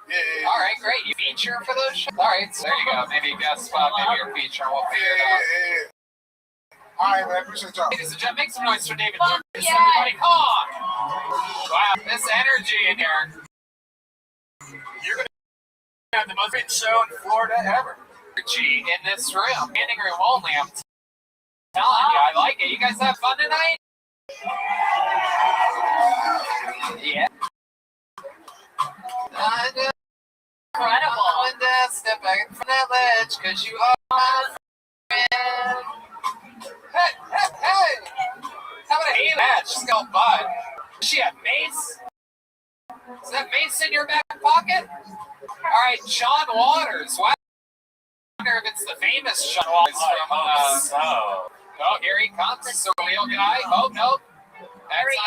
Speaker 1: Yeah. All right, great. You feature for those shows? All right, so there you go. Maybe a guest spot, maybe your feature. We'll figure it out.
Speaker 7: Hi, man. Appreciate y'all.
Speaker 1: Ladies and gentlemen, make some noise for David Lucas. Everybody, come on! Wow, this energy in here. You're going to have the most big show in Florida ever. Energy in this room. Standing room only, I'm telling you, I like it. You guys have fun tonight? Yeah. Incredible. Step back from that ledge, because you are my friend. Hey, hey, hey! How about a hey match? Just go by. Does she have mace? Is that mace in your back pocket? Alright, John Waters. Wow. I wonder if it's the famous John Waters from, oh, here he comes. It's a real guy. Oh, no. There he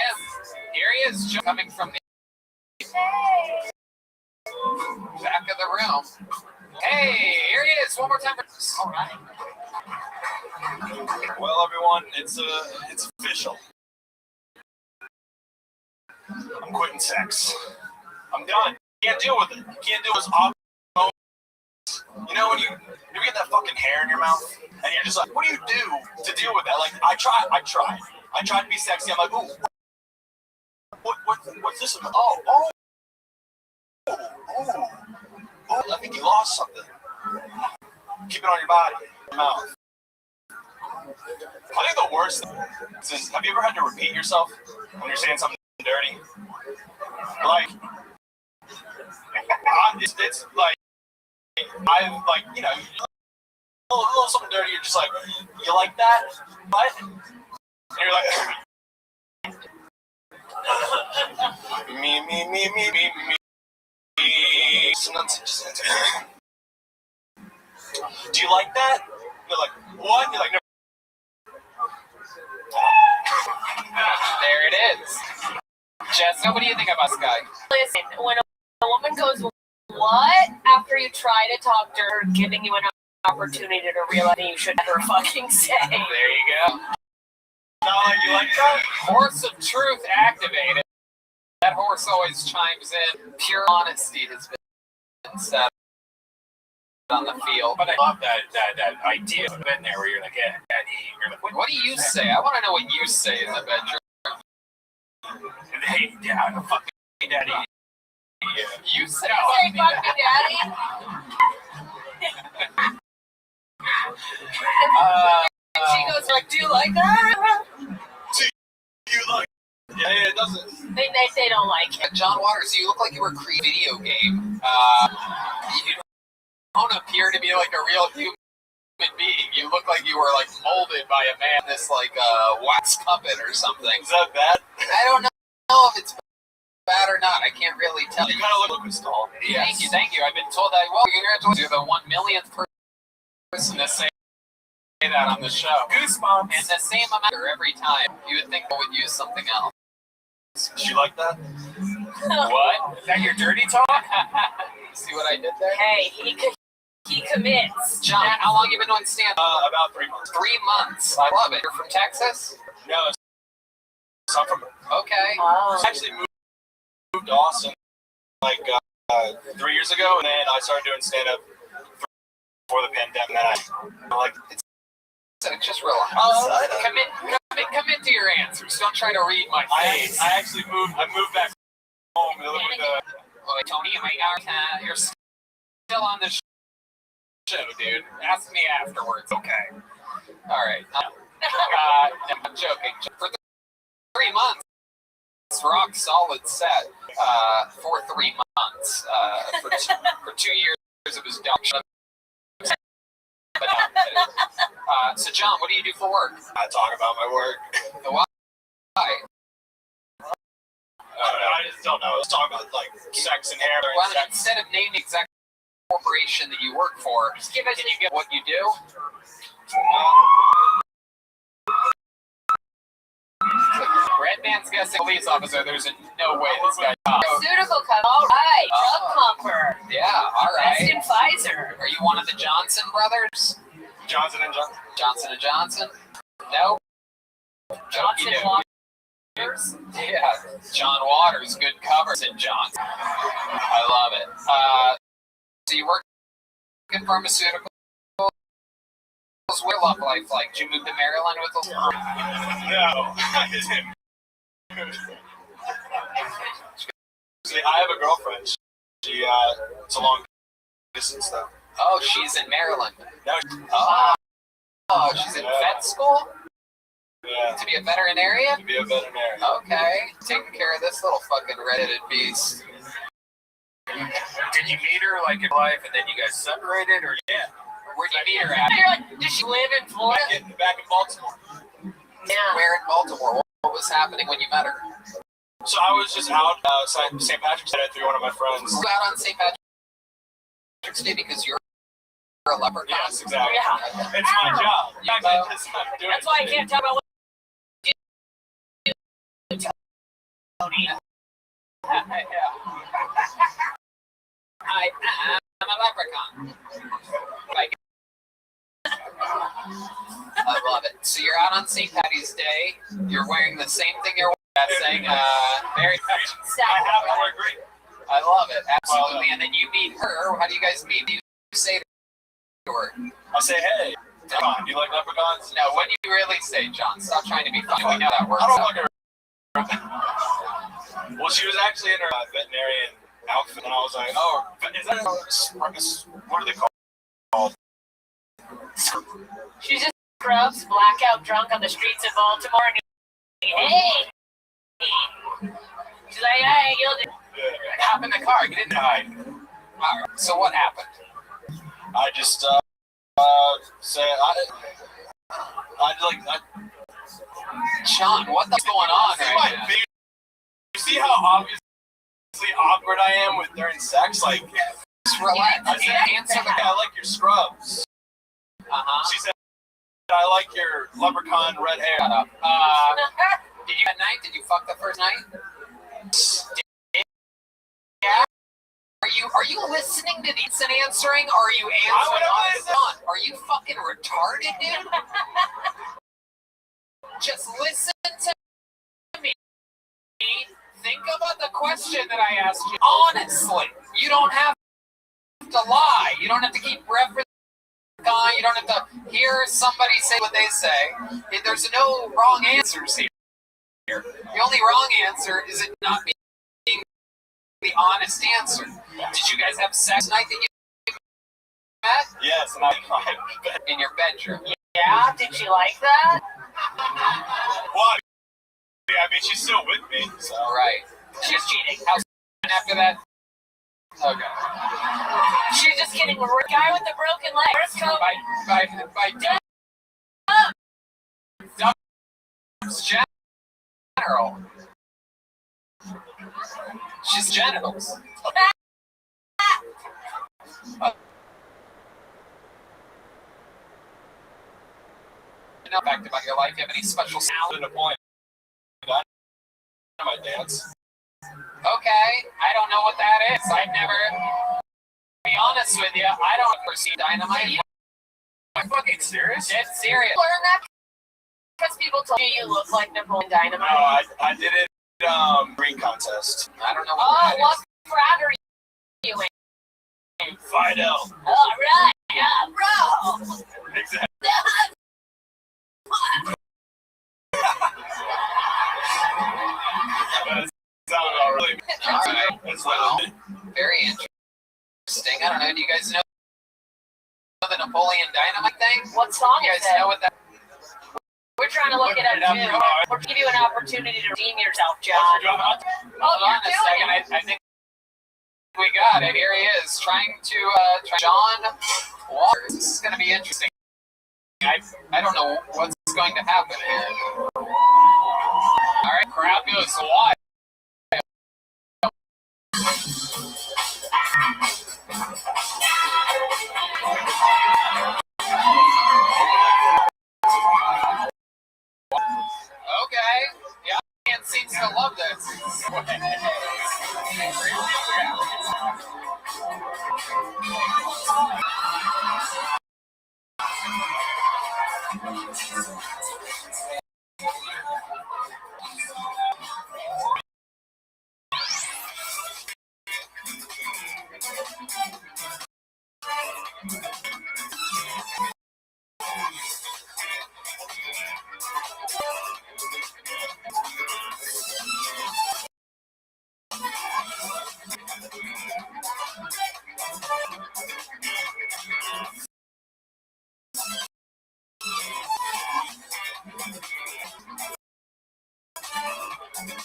Speaker 1: is. Here he is, coming from the back of the room. Hey, here he is. One more time. All right.
Speaker 13: Well, everyone, it's official. I'm quitting sex. I'm done. Can't deal with it. Can't deal with this awful. You know when you get that fucking hair in your mouth, and you're just like, what do you do to deal with that? Like, I tried to be sexy. I'm like, ooh, what's this about? Oh, I think you lost something. Keep it on your body, your mouth. I think the worst thing is, have you ever had to repeat yourself when you're saying something dirty? Like, it's like, I'm like, you know, a little something dirty, you're just like, you like that? What? And you're like, me. Do you like that? You're like, what? You're like, no.
Speaker 1: There it is. Jessica, what do you think about this guy?
Speaker 9: Listen, when a woman goes, what? After you try to talk to her, giving you an opportunity to realize you should never fucking say.
Speaker 1: There you go.
Speaker 13: You like that?
Speaker 1: Horse of truth activated. That horse always chimes in. Pure honesty has been set on the field.
Speaker 13: But I love that idea of in there where you're like, yeah, daddy. You're like,
Speaker 1: what do you say? I want to know what you say in the bedroom.
Speaker 13: Hey, yeah, fuck me, daddy. Yeah.
Speaker 1: You say
Speaker 9: fuck me, daddy. And she goes like, do you like that?
Speaker 13: Do you like? Yeah, it doesn't.
Speaker 9: They don't like it.
Speaker 1: John Waters, you look like you were creating a video game. You don't appear to be like a real human being. You look like you were like molded by a man, this like wax puppet or something.
Speaker 13: Is that bad?
Speaker 1: I don't know if it's bad or not. I can't really tell.
Speaker 13: You kind of look like a stall.
Speaker 1: Yes. Thank you. I've been told that. Well, congratulations. You're the 1 millionth person to say that on the show.
Speaker 13: Goosebumps.
Speaker 1: And the same amount every time. You would think I would use something else.
Speaker 13: She like that?
Speaker 1: What? Is that your dirty talk? See what I did there?
Speaker 9: Hey, he commits.
Speaker 1: John, how long you been doing stand-up?
Speaker 13: About 3 months.
Speaker 1: 3 months. I love it. You're from Texas?
Speaker 13: No, I'm from.
Speaker 1: Okay.
Speaker 9: Oh.
Speaker 13: I actually moved to Austin like 3 years ago, and then I started doing stand-up before the pandemic. And then I like it's
Speaker 1: just relax. Commit to your answers. Don't try to read my face.
Speaker 13: I actually moved. I moved back home to live with the.
Speaker 1: Oh, Tony, you're still on the show, dude. Ask me afterwards. Okay. All right. I'm joking. For 3 months, rock solid set. For 3 months. For 2 years, it was dumb. So, John, what do you do for work?
Speaker 13: I talk about my work.
Speaker 1: Why?
Speaker 13: I just don't know. Let's talk about like sex and hair.
Speaker 1: Well, instead of naming the exact corporation that you work for, can you get what you do? Red man's guessing police officer. There's no way this guy.
Speaker 9: Pharmaceutical company. All right. Drug pumper.
Speaker 1: Yeah. All right.
Speaker 9: Best in Pfizer.
Speaker 1: Are you one of the Johnson brothers?
Speaker 13: Johnson and Johnson.
Speaker 1: Johnson and Johnson. No.
Speaker 9: Johnson Waters.
Speaker 1: Yeah. John Waters. Good covers in Johnson. I love it. So you work in pharmaceutical. was your love life like? Did you move to Maryland with the...
Speaker 5: No, I didn't. See, I have a girlfriend. She, it's a long distance though.
Speaker 1: Oh, she's in Maryland.
Speaker 5: No.
Speaker 1: Oh, she's in vet school?
Speaker 5: Yeah.
Speaker 1: To be a veterinarian?
Speaker 5: To be a veterinarian.
Speaker 1: Okay. Taking care of this little fucking redheaded beast.
Speaker 14: Did you meet her like in life and then you guys separated, or
Speaker 5: yeah?
Speaker 1: Where'd you meet her at?
Speaker 9: You're like, does she live in Florida?
Speaker 5: Back in Baltimore.
Speaker 9: Yeah.
Speaker 1: Where in Baltimore? What was happening when you met her?
Speaker 5: So I was just out St. Patrick's Day through one of my friends.
Speaker 1: You out on St. Patrick's Day because you're a leprechaun?
Speaker 5: Yes, exactly.
Speaker 9: Yeah.
Speaker 5: It's my job.
Speaker 9: That's why I can't talk about what you do.
Speaker 1: I am a leprechaun. I love it. So you're out on St. Patty's Day. You're wearing the same thing you're saying, Merry Christmas.
Speaker 5: I agree.
Speaker 1: I love it. Absolutely. And then you meet her. How do you guys meet? Do you say to her?
Speaker 5: I say, hey, John, do you like leprechauns?
Speaker 1: No, what do you really say, John? Stop trying to be funny. We know that works.
Speaker 5: I don't like her. Well, she was actually in her veterinarian outfit, and I was like, oh, is that what are they called?
Speaker 9: She just scrubs blackout drunk on the streets of Baltimore and hey! She's like, hey, you'll do.
Speaker 1: Hop in the car, get in there. Alright, so what happened?
Speaker 5: I just said,
Speaker 1: John, what the going on right now?
Speaker 5: You see how obviously awkward I am with during sex? Like,
Speaker 1: just relax.
Speaker 5: I said, answer the guy, I like your scrubs. She said, I like your leprechaun red hair.
Speaker 1: Did you at night? Did you fuck the first night? Yeah. Are you listening to these and answering, or are you answering on his own? Are you fucking retarded, dude? Just listen to me. Think about the question that I asked you. Honestly, you don't have to lie. You don't have to keep referencing. You don't have to hear somebody say what they say. There's no wrong answers here. The only wrong answer is it not being the honest answer. Did you guys have sex the night that you met?
Speaker 5: Yes, and
Speaker 1: in your bedroom.
Speaker 9: Yeah, did she like that?
Speaker 5: Well, I mean, she's still with me, so.
Speaker 1: Right.
Speaker 9: She's cheating.
Speaker 1: How soon after that? Okay.
Speaker 9: She's just kidding. We're a guy with a broken leg. Where's Kobe?
Speaker 1: By Dub's general. She's genitals. Know fact about your life. You have any special sound
Speaker 5: in a point? My dance.
Speaker 1: Okay, I don't know what that is. I've never. To be honest with you, I don't perceive dynamite.
Speaker 5: I'm fucking serious.
Speaker 1: Dead serious.
Speaker 9: Learn that because people told you look like Napoleon Dynamite.
Speaker 5: No, I did it. Green contest.
Speaker 1: I don't know what that
Speaker 9: what
Speaker 1: is.
Speaker 9: frat are you in?
Speaker 5: Fidel.
Speaker 9: All right, yeah, bro.
Speaker 5: Exactly.
Speaker 1: Alright. Well, very interesting. I don't know. Do you guys know the Napoleon Dynamite thing?
Speaker 9: What song
Speaker 1: You
Speaker 9: is
Speaker 1: guys
Speaker 9: it?
Speaker 1: know what that?
Speaker 9: We're trying to look it up too. We're giving you an opportunity to redeem yourself, John.
Speaker 1: Hold on a second. I think we got it. Here he is, trying to John Waters. This is going to be interesting. I don't know what's going to happen here. All right, crowd goes wild. Okay, yeah, the audience seems to love this. Alright,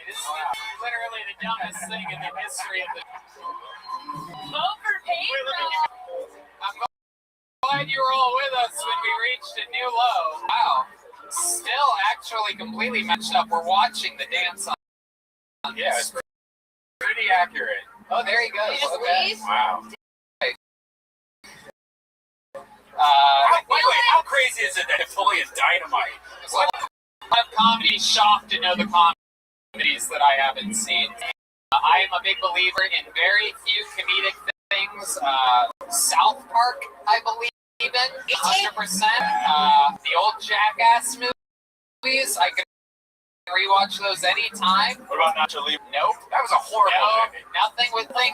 Speaker 1: this is literally the dumbest thing in the history of the...
Speaker 21: Vote for Pedro.
Speaker 1: I'm glad you were all with us when we reached a new low. Wow. Still actually completely matched up. We're watching the dance on
Speaker 6: Yeah, it's pretty accurate.
Speaker 1: Oh, there he goes.
Speaker 21: Did he just
Speaker 1: Okay.
Speaker 21: leave?
Speaker 6: Wow.
Speaker 1: Wait,
Speaker 6: how crazy is it that Napoleon Dynamite?
Speaker 1: There's a lot of comedy shocked to know the comedies that I haven't seen. I am a big believer in very few comedic things. South Park, I believe in 100%. The old Jackass movies, I can rewatch those anytime.
Speaker 13: What about Nacho Libre?
Speaker 1: Nope.
Speaker 13: That was a horrible movie.
Speaker 1: Nothing with nothing.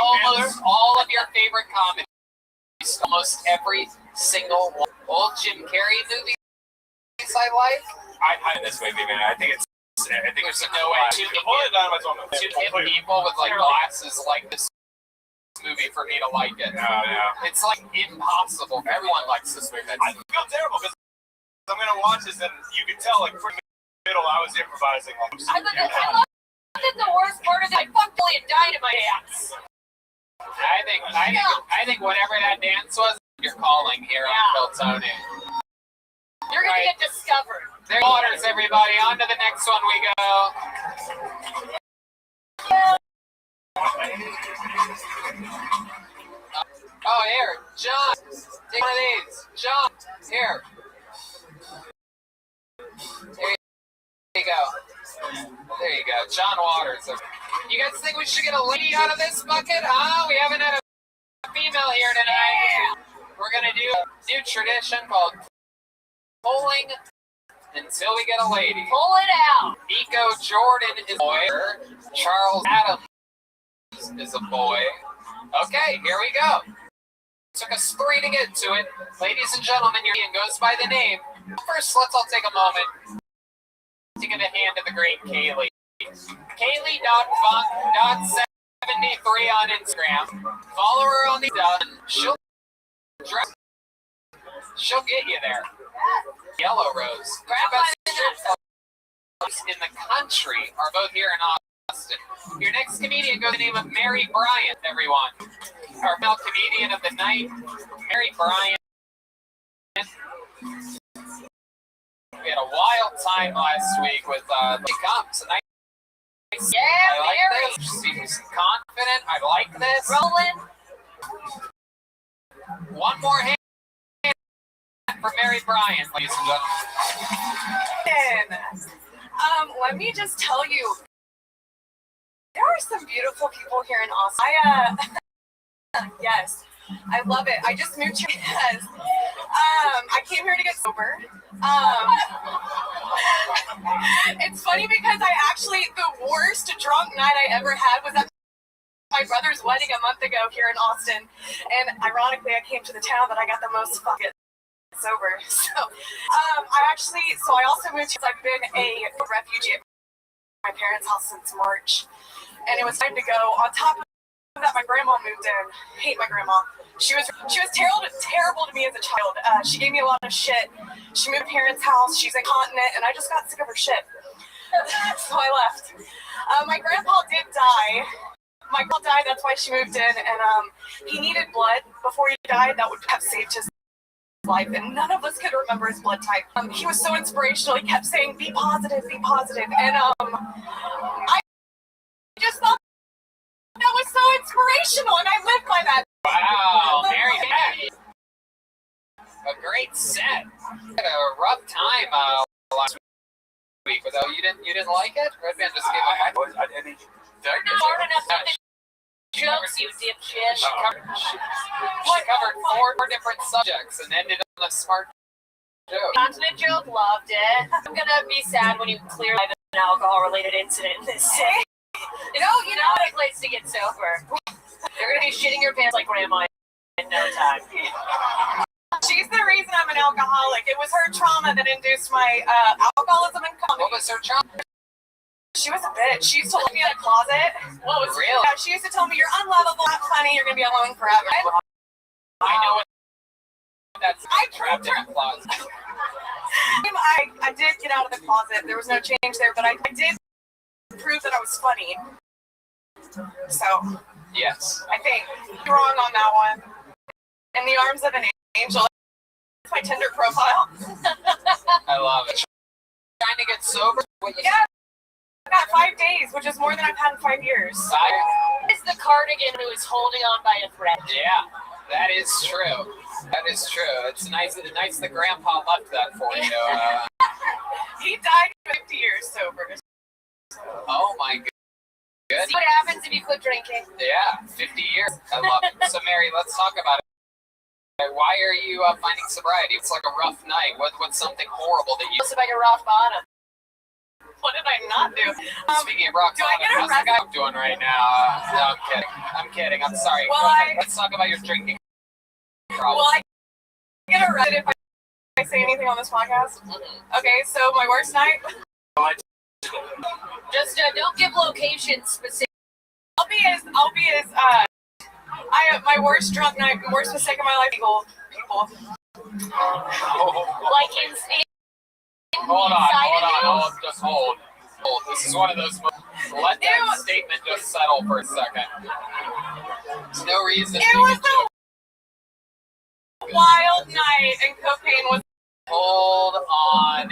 Speaker 1: Almost all of your favorite comedies. Almost every single one. Old Jim Carrey movies I like.
Speaker 6: I this movie, man. I think it's
Speaker 1: There's no way two hip people with like glasses like this movie for me to like it.
Speaker 6: No.
Speaker 1: It's like impossible. Everyone likes this movie.
Speaker 13: I feel terrible because I'm gonna watch this and you can tell like from the middle I was improvising.
Speaker 21: I love that the worst part is I fucked Napoleon Dynamite ass.
Speaker 1: I think whatever that dance was, you're calling here on Philtoni.
Speaker 21: You're gonna get discovered.
Speaker 1: There's waters, everybody. On to the next one we go. Oh, here, John. Take one of these. John, here. There you go. There you go. John Waters. You guys think we should get a lady out of this bucket? Huh? We haven't had a female here tonight. We're going to do a new tradition called pulling until we get a lady.
Speaker 21: Pull it out.
Speaker 1: Nico Jordan is a boy. Charles Adams is a boy. Okay, here we go. Took us 3 to get to it. Ladies and gentlemen, your Ian goes by the name. First, let's all take a moment to give a hand to the great Kaylee. Kaylee.funk.73 on Instagram. Follow her on the She'll get you there. Yellow Rose. Best strip clubs in the country are both here in Austin. Your next comedian goes by the name of Mary Bryant, everyone. Our male comedian of the night, Mary Bryant. We had a wild time last week with She Comes. Nice.
Speaker 21: Yeah,
Speaker 1: I like
Speaker 21: Mary.
Speaker 1: this. She seems confident. I like this.
Speaker 21: Rolling.
Speaker 1: One more hand for Mary Bryant, ladies and gentlemen.
Speaker 2: Let me just tell you, there are some beautiful people here in Austin. Yes, I love it. I just moved here because I came here to get sober. It's funny because the worst drunk night I ever had was at my brother's wedding a month ago here in Austin. And ironically, I came to the town that I got the most fucking sober. So I also moved here. I've been a refugee at my parents' house since March. And it was time to go. On top of that, my grandma moved in. Hate my grandma. She was terrible to me as a child. She gave me a lot of shit. She moved to parents' house. She's incontinent, and I just got sick of her shit. So I left. My grandpa did die. My grandpa died. That's why she moved in, and he needed blood before he died. That would have saved his life, and none of us could remember his blood type. He was so inspirational. He kept saying, "Be positive, be positive," and I just thought that was so inspirational, and I lived by that.
Speaker 1: Wow, Mary, a great set. Had a rough time last week, but you didn't like it? Redman just gave
Speaker 21: Hard enough with the jokes, you dipshit.
Speaker 1: She covered 4 different subjects and ended on a smart joke.
Speaker 21: Continent joke, loved it. I'm gonna be sad when you clear an alcohol-related incident in this city. It's not a place to get sober. You're gonna be shitting your pants like grandma no time. She's the reason I'm an alcoholic. It was her trauma that induced my alcoholism and comedy.
Speaker 1: What was her trauma?
Speaker 21: She was a bitch. She used to lock me in a closet.
Speaker 1: What was real?
Speaker 21: Yeah, she used to tell me, you're unlovable, not funny, you're going to be alone forever.
Speaker 1: I know what that's. I trapped in a closet.
Speaker 21: I did get out of the closet. There was no change there, but I did prove that I was funny. So,
Speaker 1: yes.
Speaker 21: I think you're wrong on that one. In the arms of an angel. That's my Tinder profile.
Speaker 1: I love it. Trying to get sober?
Speaker 21: Yeah. I got 5 days, which is more than I've had in 5 years.
Speaker 9: It's the cardigan who is holding on by a thread.
Speaker 1: Yeah, that is true. That is true. It's nice that Grandpa left that for you.
Speaker 21: He died 50 years sober.
Speaker 1: Oh my god. Good.
Speaker 9: See what happens if you quit drinking.
Speaker 1: Yeah, 50 years. I love it. So, Mary, let's talk about it. Why are you finding sobriety? It's like a rough night. What's something horrible that you...
Speaker 9: It's like a rock bottom.
Speaker 21: What did I not do?
Speaker 1: Speaking of rock bottom, how's the guy I'm doing right now? No, I'm kidding. I'm kidding. I'm sorry.
Speaker 21: Well,
Speaker 1: let's talk about your drinking problem.
Speaker 21: Well, I get arrested if I say anything on this podcast. Okay, so my worst night...
Speaker 9: Just don't give locations specific.
Speaker 21: I'll be as my worst drunk night, worst mistake of my life. People.
Speaker 9: Like in
Speaker 1: Hold on. Just hold. This is one of those moments. Let that statement just settle for a second. There's no reason.
Speaker 21: It was a wild night, and cocaine was.
Speaker 1: Hold on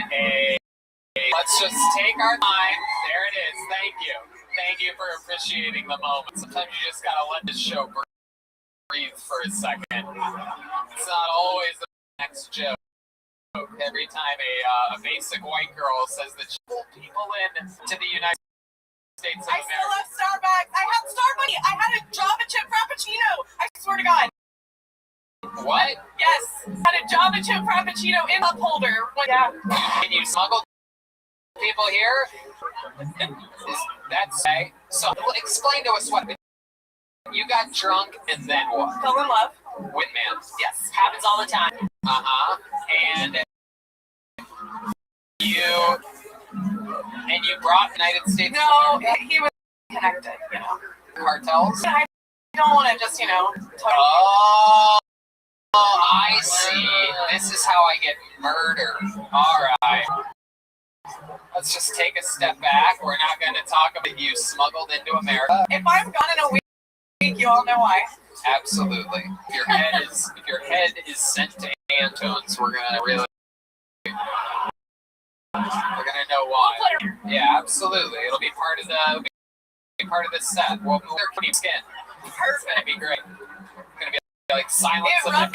Speaker 1: Let's just take our time. There it is. Thank you. Thank you for appreciating the moment. Sometimes you just gotta let this show breathe for a second. It's not always the next joke. Every time a basic white girl says that she pulled people in to the United States of America.
Speaker 21: I still have Starbucks. I have Starbucks. I had a Java chip frappuccino. I swear to God.
Speaker 1: What?
Speaker 21: Yes. I had a Java chip frappuccino in a holder. Yeah.
Speaker 1: Can you smuggle people here? That's okay. So explain to us what you got drunk and then what?
Speaker 21: Fell in love.
Speaker 1: With man.
Speaker 21: Yes. Happens all the time.
Speaker 1: And you brought United States.
Speaker 21: No, he was connected.
Speaker 1: Cartels.
Speaker 21: I don't want to just
Speaker 1: Oh, I see. This is how I get murdered. All right. Let's just take a step back. We're not going to talk about you smuggled into America.
Speaker 21: If I'm gone in a week, you all know why.
Speaker 1: Absolutely. If your head is sent to Antone's, we're gonna know why. Yeah, absolutely. It'll be part of the set. We'll move their cream skin. It's gonna be great. It's gonna be like Silence of the Hand.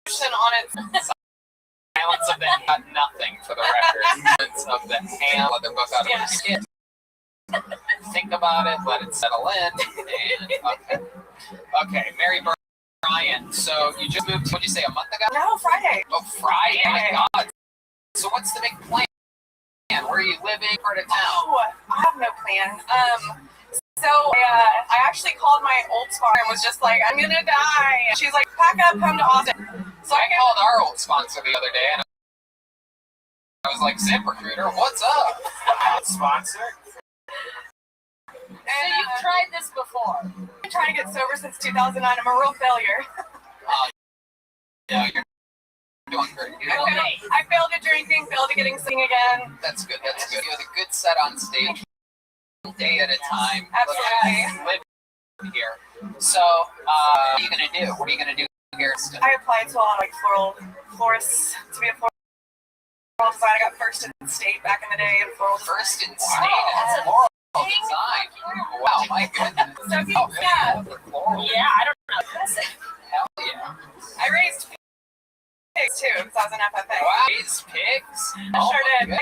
Speaker 21: Lotion on it.
Speaker 1: Silence of the Hand. Got nothing for the record. Silence of the Hand. Let the book out of your skin. Think about it. Let it settle in. Okay, Mary Brian. So you just moved. What'd you say? A month ago?
Speaker 21: No, Friday.
Speaker 1: Oh, Friday. Oh my God. So what's the big plan? Where are you living? Part of town?
Speaker 21: Oh, I have no plan. So I actually called my old sponsor and was just like, I'm gonna die. She's like, pack up, come to Austin. So I
Speaker 1: called our old sponsor the other day and I was like, ZipRecruiter, what's up? Sponsor?
Speaker 9: So you've tried this before?
Speaker 21: I've been trying to get sober since 2009. I'm a real failure.
Speaker 1: Yeah, you're doing great.
Speaker 21: I failed at drinking, failed at getting sing again.
Speaker 1: That's good. That's good. You had a good set on stage, day at a time.
Speaker 21: Absolutely.
Speaker 1: Live here. So, what are you gonna do? What are you gonna do here?
Speaker 21: I applied to a lot of florists to be a floral designer. I got first in the state back in the day in floral.
Speaker 1: First in state. That's a floral design. Wow, my goodness.
Speaker 21: So yeah, I don't know.
Speaker 1: Hell yeah.
Speaker 21: I raised pigs too because I was an FFA.
Speaker 1: Wow, raised pigs?
Speaker 21: I sure did.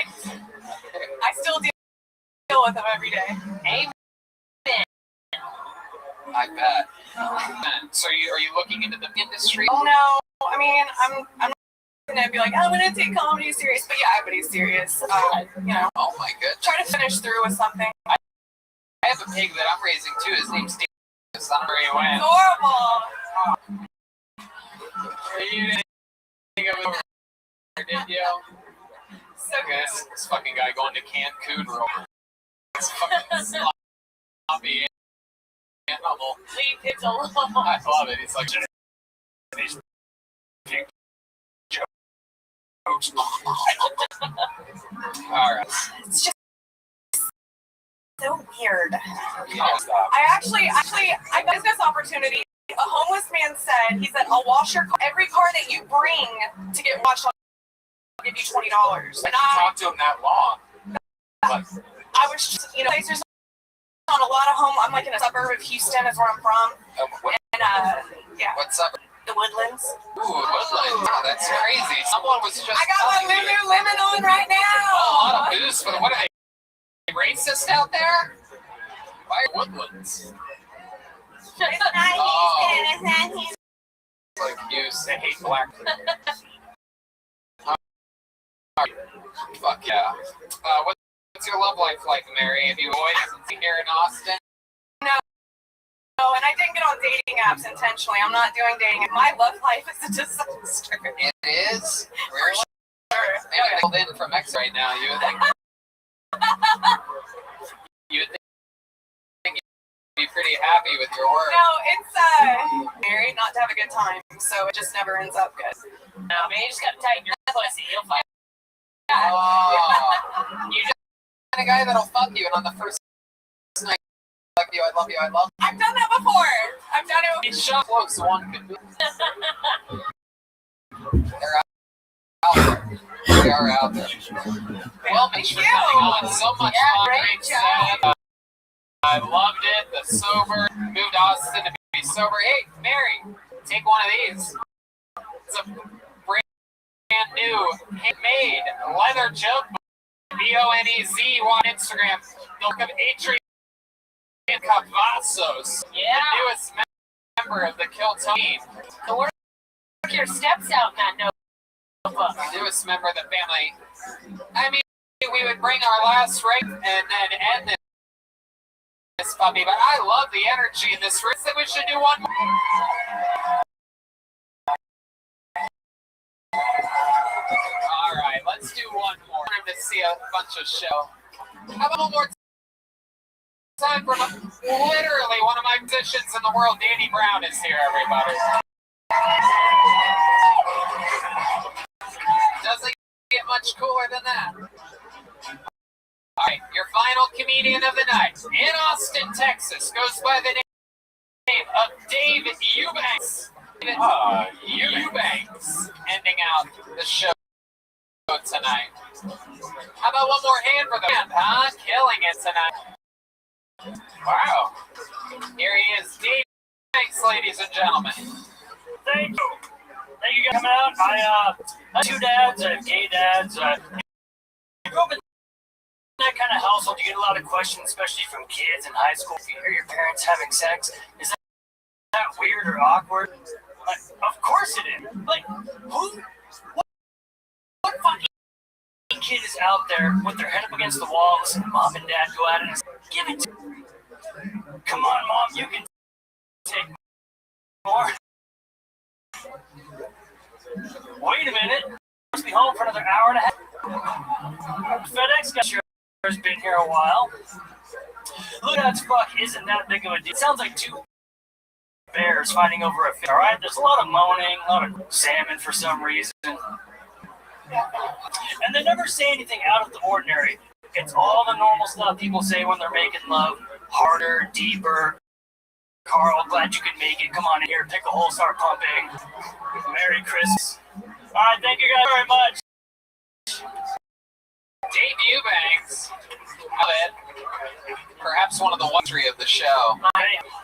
Speaker 21: I still deal with them every day.
Speaker 1: Amen. I bet. So are you looking into the industry?
Speaker 21: Oh no, I mean I'm not gonna be like, I'm gonna take comedy serious, but yeah, everybody's serious.
Speaker 1: Oh my goodness.
Speaker 21: Try to finish through with something.
Speaker 1: I have a pig that I'm raising too. His name's Dave. I don't know where he went.
Speaker 21: Adorable.
Speaker 1: You didn't think of it, did you? So good. This fucking guy going to Cancun real quick. This fucking sloppy animal.
Speaker 21: Leave it alone.
Speaker 1: I love it. He's like, alright.
Speaker 21: It's just so weird.
Speaker 1: Stop.
Speaker 21: I got a business opportunity. A homeless man said, he said, I'll wash your car. Every car that you bring to get washed, I'll give you $20. And I
Speaker 1: talked to him that long. But
Speaker 21: I was just, places on a lot of home. I'm like in a suburb of Houston is where I'm from. And yeah.
Speaker 1: What's up?
Speaker 21: The Woodlands.
Speaker 1: Ooh, Woodlands. Oh, that's crazy. Someone was just.
Speaker 21: I got my Lululemon on right now.
Speaker 1: Oh, a lot of booze for the. What are they? Racist out there? Why Woodlands?
Speaker 21: It's not
Speaker 1: Oh.
Speaker 21: Houston.
Speaker 1: It's like you say hate black. Fuck yeah. What's your love life like, Mary? Have you always been here in Austin?
Speaker 21: No, and I didn't get on dating apps intentionally. I'm not doing dating. My love life is a disaster.
Speaker 1: It is? Really?
Speaker 21: Sure.
Speaker 1: Maybe I called in from X right now. You would think you'd be pretty happy with your work.
Speaker 21: No, it's married, not to have a good time, so it just never ends up good.
Speaker 17: No, man, you just gotta tighten your pussy. You'll find.
Speaker 1: Oh. You just the guy that'll fuck you, and on the first night, I love you, I love you, I love you.
Speaker 21: I've done that before. I've done it.
Speaker 1: It's shot close, one could be. They're out there. They are out there. Well, thanks for coming on. So much fun. Great set. I loved it. The sober. Moved to Austin to be sober. Hey, Mary, take one of these. It's a brand new, handmade leather jump. BONEZ on Instagram. The look of Adrian Cavazos, the newest member of the Kill Team.
Speaker 21: So work your steps out in that notebook.
Speaker 1: The newest member of the family. I mean, we would bring our last right and then end this puppy, but I love the energy in this race. I think we should do one more. All right, let's do one more. I'm to see a bunch of show. How about one more time from literally one of my musicians in the world? Danny Brown is here, everybody. Doesn't get much cooler than that. All right, your final comedian of the night in Austin, Texas, goes by the name of Dave Eubanks. Eubanks, ending out the show tonight. How about one more hand for the band, huh? Killing it tonight. Wow. Here he is, Dave Eubanks, ladies and gentlemen.
Speaker 20: Thank you. Thank you guys for coming out. I have two dads, I have gay dads. I grew up in that kind of household. You get a lot of questions, especially from kids in high school. If you hear your parents having sex, is that weird or awkward? Like, of course it is. Like, what fucking kid is out there with their head up against the wall, listening to mom and dad go at it and say, give it to me. Come on, mom, you can take more. Wait a minute. Must be home for another hour and a half. FedEx guy sure has been here a while. Look, that fuck isn't that big of a deal. It sounds like two bears fighting over a fish, alright? There's a lot of moaning, a lot of salmon for some reason. And they never say anything out of the ordinary. It's all the normal stuff people say when they're making love. Harder, deeper. Carl, glad you could make it. Come on in here, pick a hole, start pumping. Merry Christmas. Alright, thank you guys very much.
Speaker 1: Dave Eubanks. Perhaps one of the wondery of the show.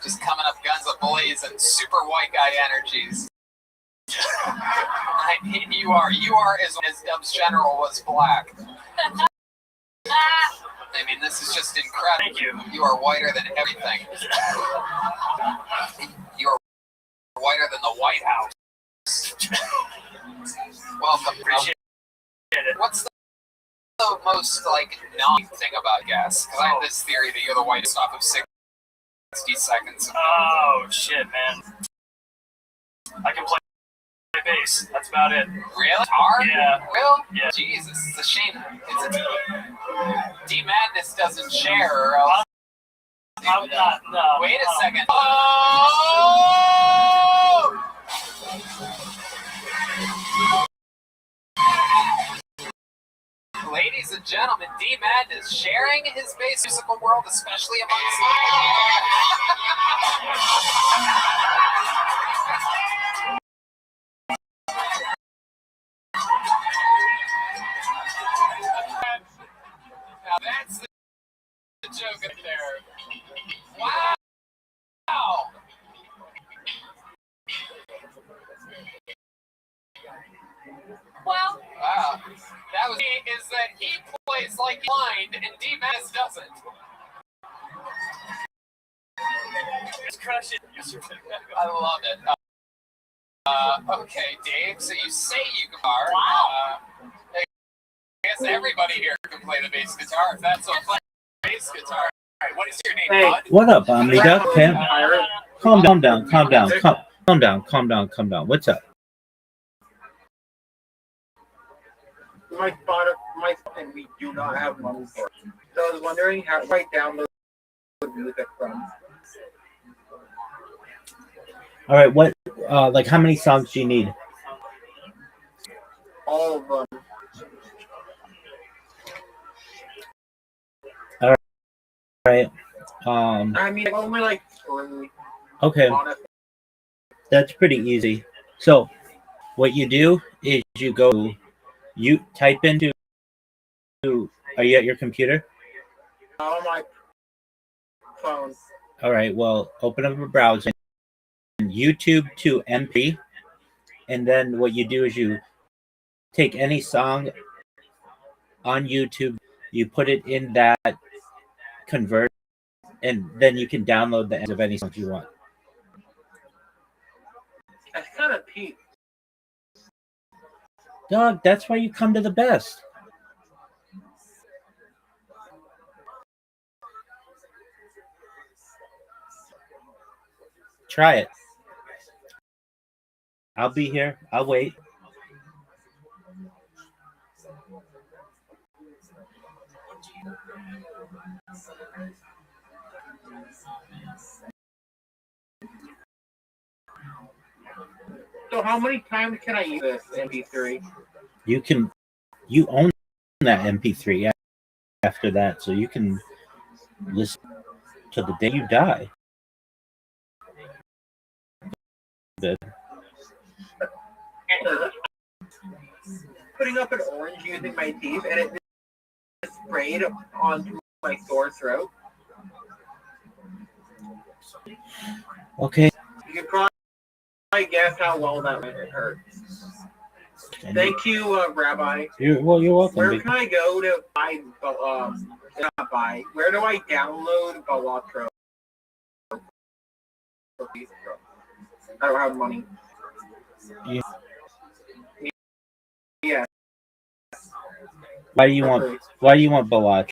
Speaker 1: Just coming up guns a-blazing, super white guy energies. I mean, you are as Dubs General was black. I mean, this is just incredible.
Speaker 20: Thank you.
Speaker 1: You are whiter than everything. You are whiter than the White House. Welcome.
Speaker 20: Appreciate it.
Speaker 1: What's the most, annoying thing about gas? Because I have this theory that you're the whitest off of 60 seconds.
Speaker 20: Oh, shit, man. I can play bass. That's about it.
Speaker 1: Real hard?
Speaker 20: Yeah.
Speaker 1: Real?
Speaker 20: Yeah.
Speaker 1: Jesus, it's a shame. D Madness doesn't share, or else.
Speaker 20: I'm not. No.
Speaker 1: Wait a second. Oh! Ladies and gentlemen, D Madness sharing his bass musical world, especially amongst. Now that's the joke up there. Wow! Well, that was is that he plays like blind and D-Mass doesn't.
Speaker 20: Just crush it.
Speaker 1: I love it. Okay, Dave, so you say you can guitar.
Speaker 21: Wow.
Speaker 1: I guess everybody here can play the bass guitar. If that's a bass guitar. All right, what is your name, bud?
Speaker 11: What up, Omni-Duck? Calm down. Calm down. What's up?
Speaker 19: My and we do not have money for it. So I was wondering how do I download music from?
Speaker 11: All right, what, like, how many songs do you need?
Speaker 19: All of them.
Speaker 11: All right.
Speaker 19: I mean, only like 3.
Speaker 11: Okay. That's pretty easy. So, what you do is you go, you type into, are you at your computer?
Speaker 19: On my phone.
Speaker 11: All right, well, open up a browser, YouTube to MP, and then what you do is you take any song on YouTube, you put it in that convert, and then you can download the ends of any songs you want.
Speaker 19: That's kind of peak.
Speaker 11: Dog, that's why you come to the best. Try it. I'll be here. I'll wait.
Speaker 19: So how many times can I use this MP3?
Speaker 11: You own that MP3 after that, so you can listen to the day you die. Good.
Speaker 19: Putting up an orange using my teeth, and it just sprayed onto my sore throat.
Speaker 11: Okay.
Speaker 19: You can probably guess how well that went. It hurt. Thank you, Rabbi.
Speaker 11: You're welcome.
Speaker 19: Where can I go to buy? Not buy. Where do I download Balatro? I don't have money. Yeah.
Speaker 11: Why do you want Balatro?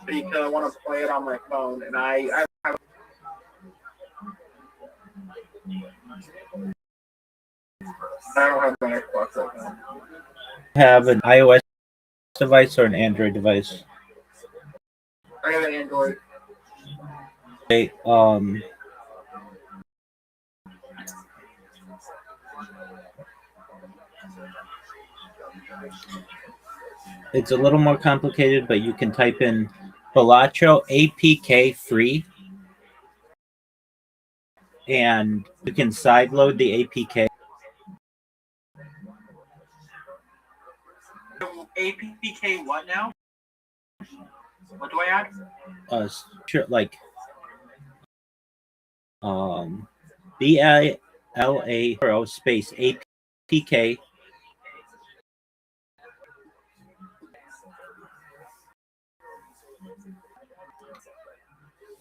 Speaker 19: Because I want to play it on my phone, and I have. I don't have an Xbox right now.
Speaker 11: Have an iOS device or an Android device?
Speaker 19: I have an Android.
Speaker 11: Okay, it's a little more complicated, but you can type in Balatro APK free, and you can sideload the APK.
Speaker 19: APK what now? What do I add?
Speaker 11: Sure, like BILA space APK.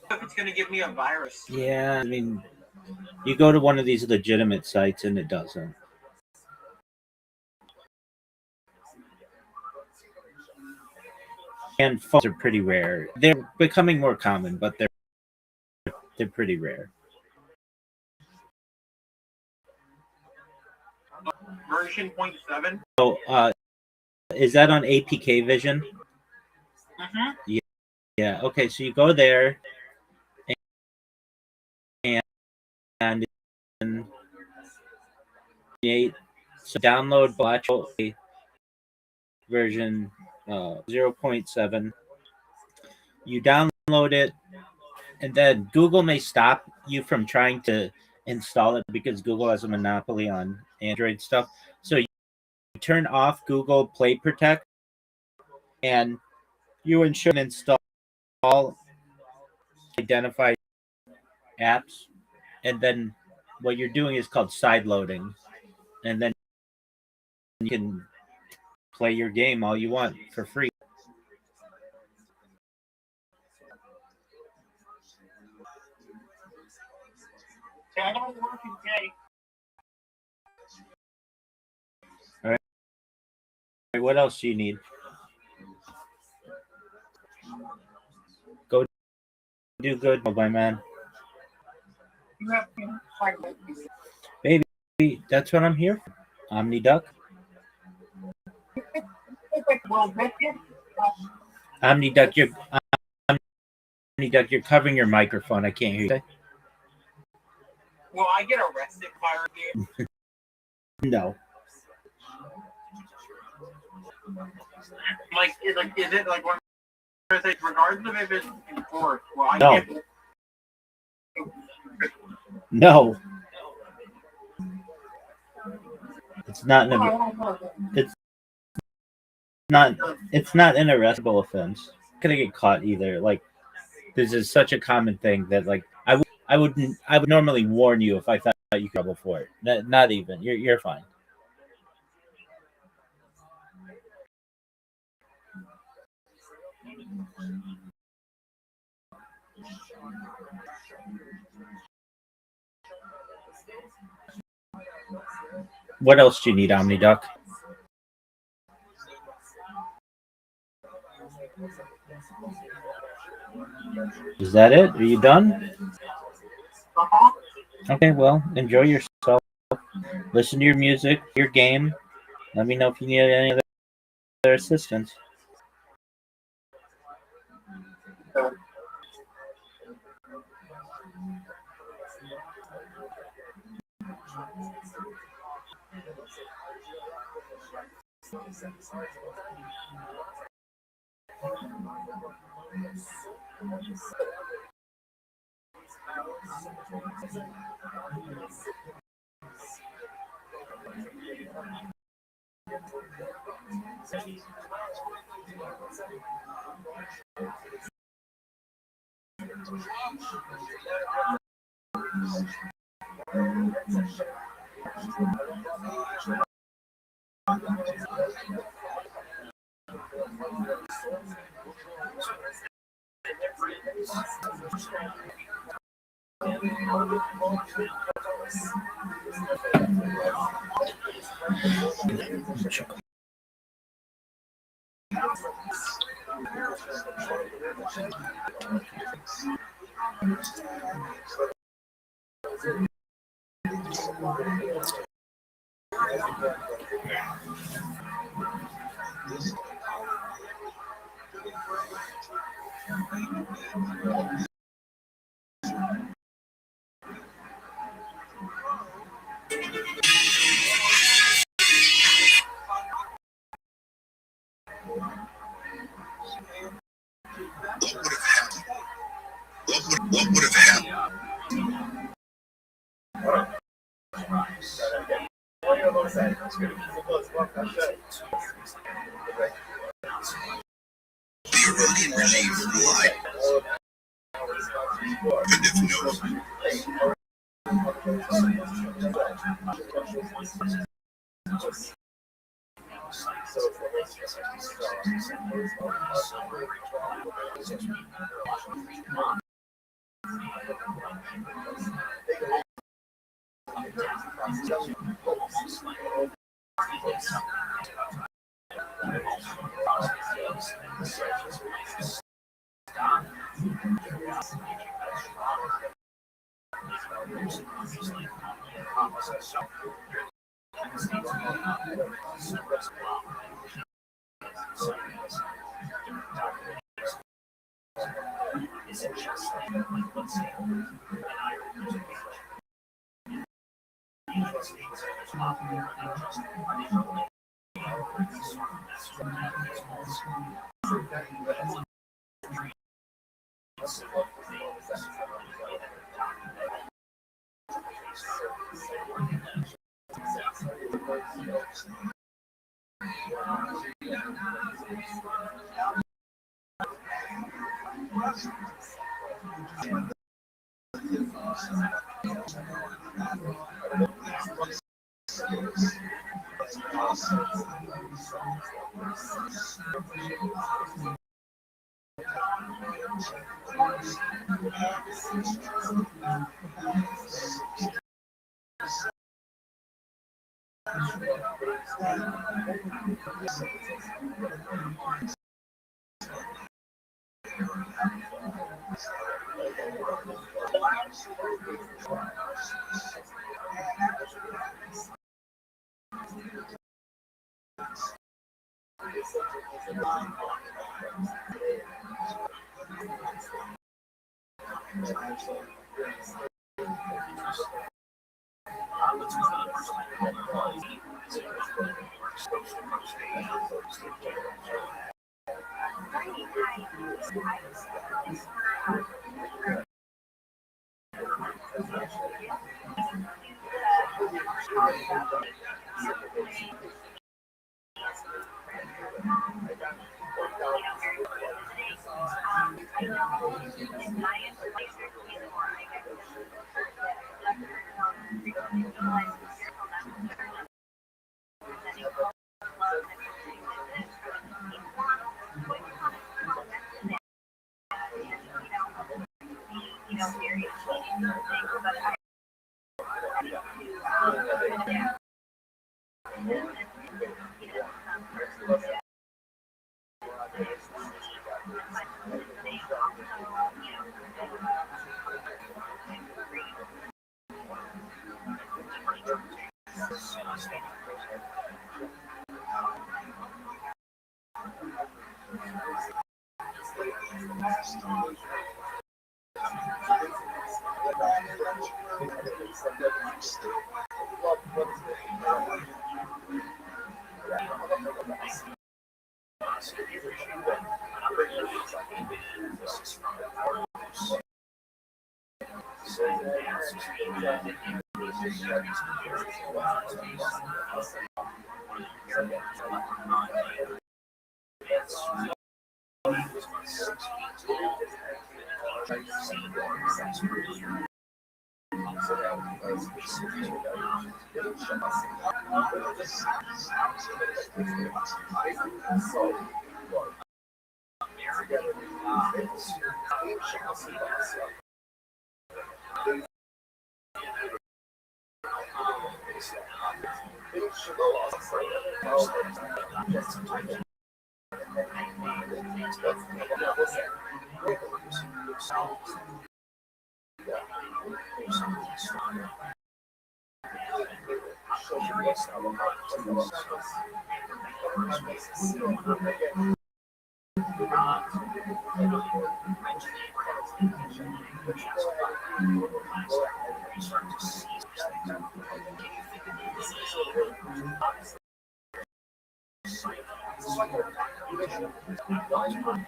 Speaker 19: If it's gonna give me a virus.
Speaker 11: Yeah, I mean, you go to one of these legitimate sites and it doesn't. And phones are pretty rare. They're becoming more common, but they're pretty rare.
Speaker 19: Version 0.7.
Speaker 11: So, is that on APK Vision?
Speaker 19: Mm-hmm.
Speaker 11: Yeah. Okay. So you go there, and so download Black version 0.7. You download it, and then Google may stop you from trying to install it because Google has a monopoly on Android stuff. So you turn off Google Play Protect, and you ensure and install identified apps, and then what you're doing is called side loading, and then you can play your game all you want for free. All right. What else do you need? Go do good, my man. Baby, that's what I'm here for. OmniDuck. OmniDuck, you're covering your microphone. I can't hear you.
Speaker 19: Will I get arrested by review?
Speaker 11: No.
Speaker 19: Like, is it like one? Regardless of if it's enforced, will I
Speaker 11: No.
Speaker 19: get?
Speaker 11: No. It's not it's not an arrestable offense. Gonna get caught either. Like, this is such a common thing that like I would normally warn you if I thought you could trouble for it. Not even. You're fine. What else do you need, OmniDuck? Is that it? Are you done? Okay, well, enjoy yourself. Listen to your music, your game. Let me know if you need any other assistance.
Speaker 3: What would have happened? The Iranian regime lied. And if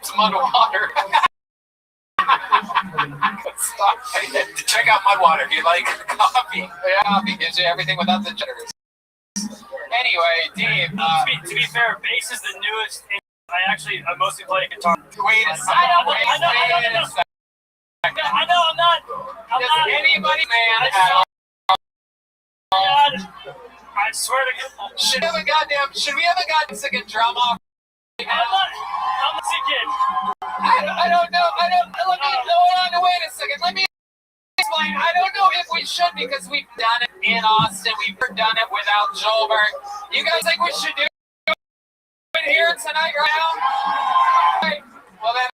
Speaker 14: Some underwater. Stop. Check out my water if you like coffee. Yeah, coffee gives you everything without the jitters. Anyway, Dave.
Speaker 20: To be fair, bass is the newest. I mostly play guitar.
Speaker 14: Wait a second. I know.
Speaker 20: I know. I'm not.
Speaker 14: Anybody, man.
Speaker 20: I swear to God.
Speaker 14: Should we have a goddamn second drum off?
Speaker 20: I'm a sick kid.
Speaker 14: I don't know. Let me hold on. Wait a second. Let me explain. I don't know if we should because we've done it in Austin. We've done it without Joelberg. You guys think we should do it here tonight, right now? Well then.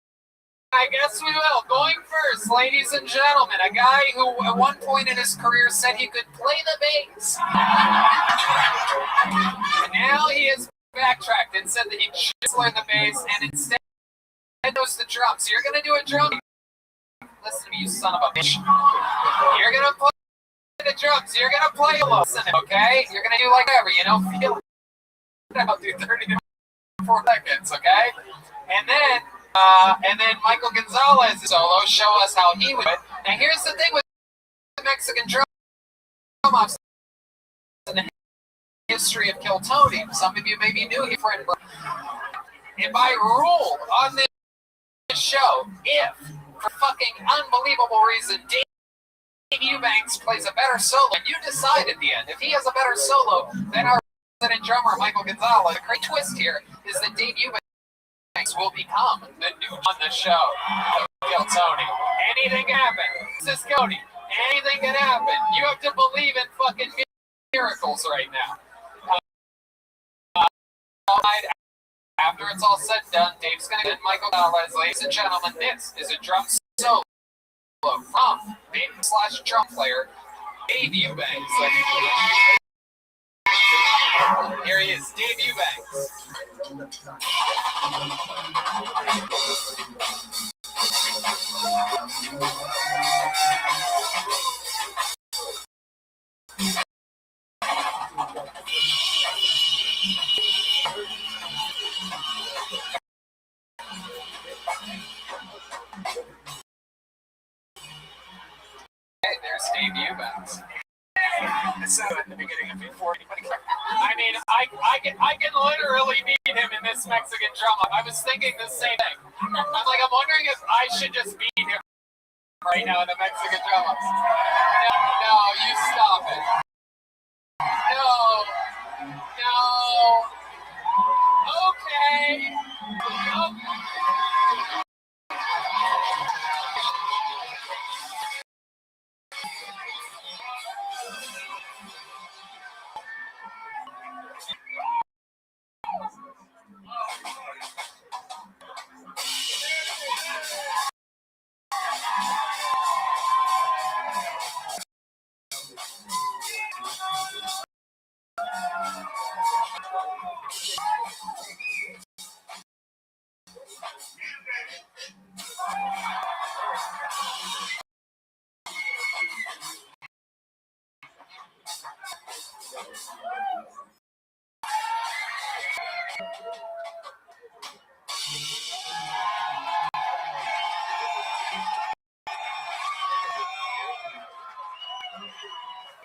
Speaker 1: I guess we will. Going first, ladies and gentlemen, a guy who at one point in his career said he could play the bass. And now he has backtracked and said that he just learned the bass and instead knows the drums. So you're going to do a drum. Listen to me, you son of a bitch. You're going to play the drums. You're going to play a listen, okay? You're going to do like whatever, you know? Feel it out, do 30 to 4 seconds, okay? And then Michael Gonzalez solo, show us how he would do it. Now here's the thing with the Mexican drum offs and the history of Kill Tony. Some of you may be new here, friend. And by rule on this show, if for fucking unbelievable reason Dave Eubanks plays a better solo, and you decide at the end if he has a better solo than our resident drummer Michael Gonzalez, the great twist here is that Dave Eubanks will become the new on the show. Kill Tony. Anything can happen. This is Cody. Anything can happen. You have to believe in fucking miracles right now. After it's all said and done, Dave's gonna get Michael Gonzalez. Ladies and gentlemen, this is a drum solo from /drum player Dave Eubanks. Here he is, Dave Eubanks. Hey, there's Dave Eubanks. So at the beginning of before anybody. I mean, I can literally beat him in this Mexican drum. I was thinking the same thing. I'm wondering if I should just beat him right now in the Mexican drum. No, you stop it. No. Okay.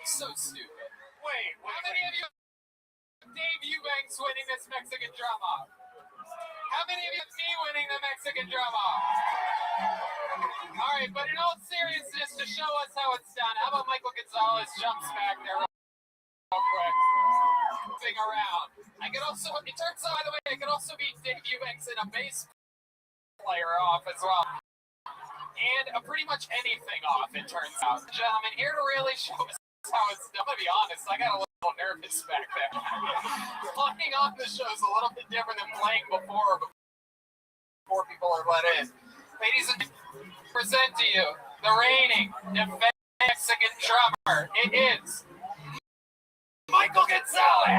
Speaker 1: So stupid. Wait, how many of you have Dave Eubanks winning this Mexican drum off? How many of you have me winning the Mexican drum off? Alright, but in all seriousness, to show us how it's done, how about Michael Gonzalez jumps back there real quick. Moving around. I could also, it turns out, by the way, I could also beat Dave Eubanks in a bass player off as well. And pretty much anything off, it turns out. Gentlemen, here to really show us how it's done. I'm gonna be honest, I got a little nervous back there. Playing on the show is a little bit different than playing before people are let in. Ladies and gentlemen, present to you the reigning Mexican drummer. It is Michael Gonzalez.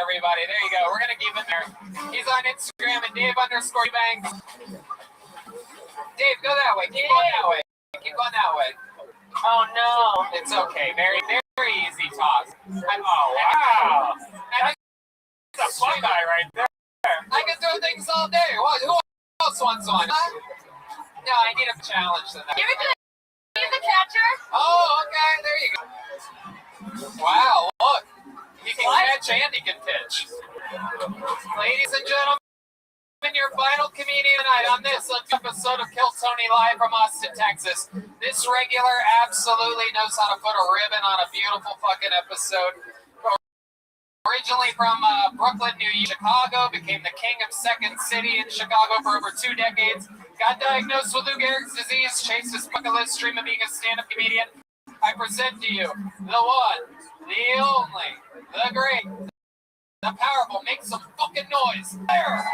Speaker 1: Everybody, there you go. We're gonna keep it there. He's on Instagram Instagram at Dave_Eubanks. Dave, go that way. Keep going that way. Keep going that way. Oh no. It's okay. Very, very easy talk. Oh wow. That's a fun guy right there. I can throw things all day. What? Who else wants one? Huh? No, I need a challenge to that.
Speaker 9: Give it to the catcher.
Speaker 1: Oh, okay. There you go. Wow, look. He can catch and he can pitch. Ladies and gentlemen, your final comedian tonight on this episode of Kill Tony live from Austin, Texas. This regular absolutely knows how to put a ribbon on a beautiful fucking episode. Originally from Brooklyn, New York, Chicago, became the king of Second City in Chicago for over 2 decades. Got diagnosed with Lou Gehrig's disease, chased his bucket list dream of being a stand-up comedian. I present to you the one, the only, the great, the powerful. Make some fucking noise. There.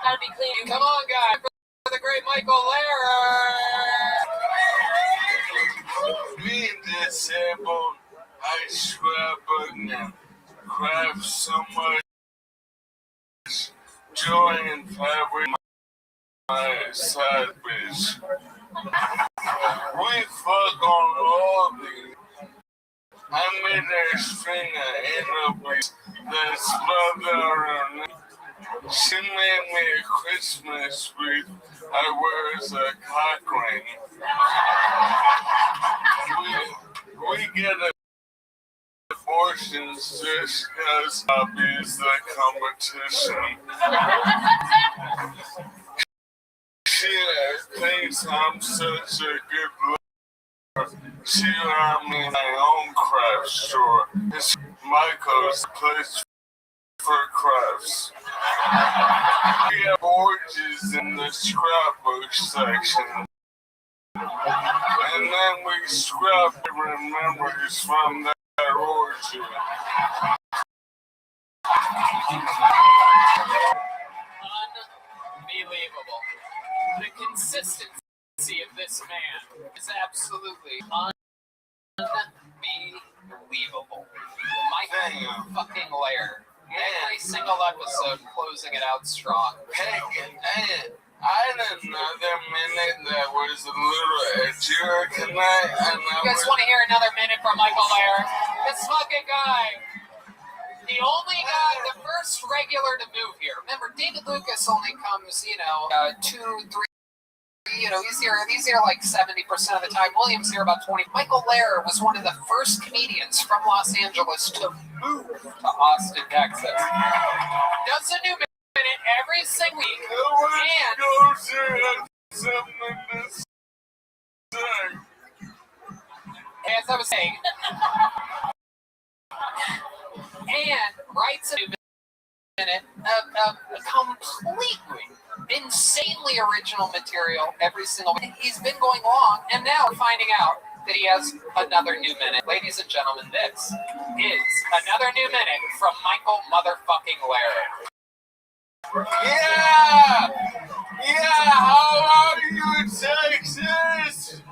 Speaker 9: Gotta be clean.
Speaker 1: Come on, guys, for the great Michael Lehrer.
Speaker 10: Being disabled, I scrap and craft so much joy and fabric my side bitch. We fuck on all these. I made a string of enemies that's mother. She made me a Christmas wreath I wear as a cock ring. We get abortions just because hobbies the competition. She thinks I'm such a good lover. She ran me my own craft store. It's Michael's place for crafts. We have orgies in the scrapbook section. And then we scrap every memories from that orgy.
Speaker 1: Unbelievable. The consistency of this man is absolutely unbelievable. Michael fucking Lehrer. Every single episode closing it out strong.
Speaker 10: Hey, I had another minute that was a little edgier tonight.
Speaker 1: You guys want to hear another minute from Michael Lehrer? This fucking guy. The only guy, the first regular to move here. Remember, David Lucas only comes, 2, 3. He's here like 70% of the time. William's here about 20. Michael Lehrer was one of the first comedians from Los Angeles to move to Austin, Texas. Does a new minute every single week. As I was saying, and writes a new minute of completely insanely original material every single week. He's been going long, and now we're finding out that he has another new minute. Ladies and gentlemen, this is another new minute from Michael motherfucking Lehrer.
Speaker 10: Yeah! Yeah, how are you, Texas?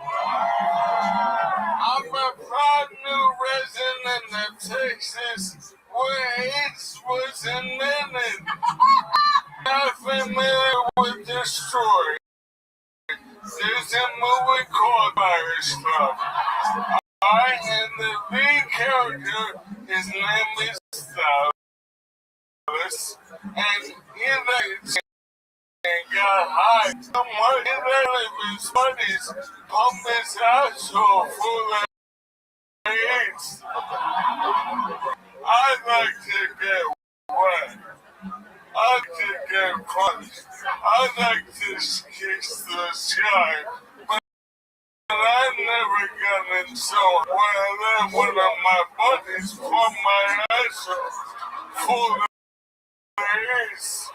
Speaker 10: I'm a proud new resident of Texas, where it was invented. Not familiar with this story. There's a movie called Irish Club. I am the lead character. His name is Silas, and he likes and got high. Someone in there of his buddies pumped his asshole full of AIDS. I'd like to get wet. I'd like to get punched. I'd like to kiss the sky. But I never got in so well. Then one of my buddies pumped my asshole full of AIDS.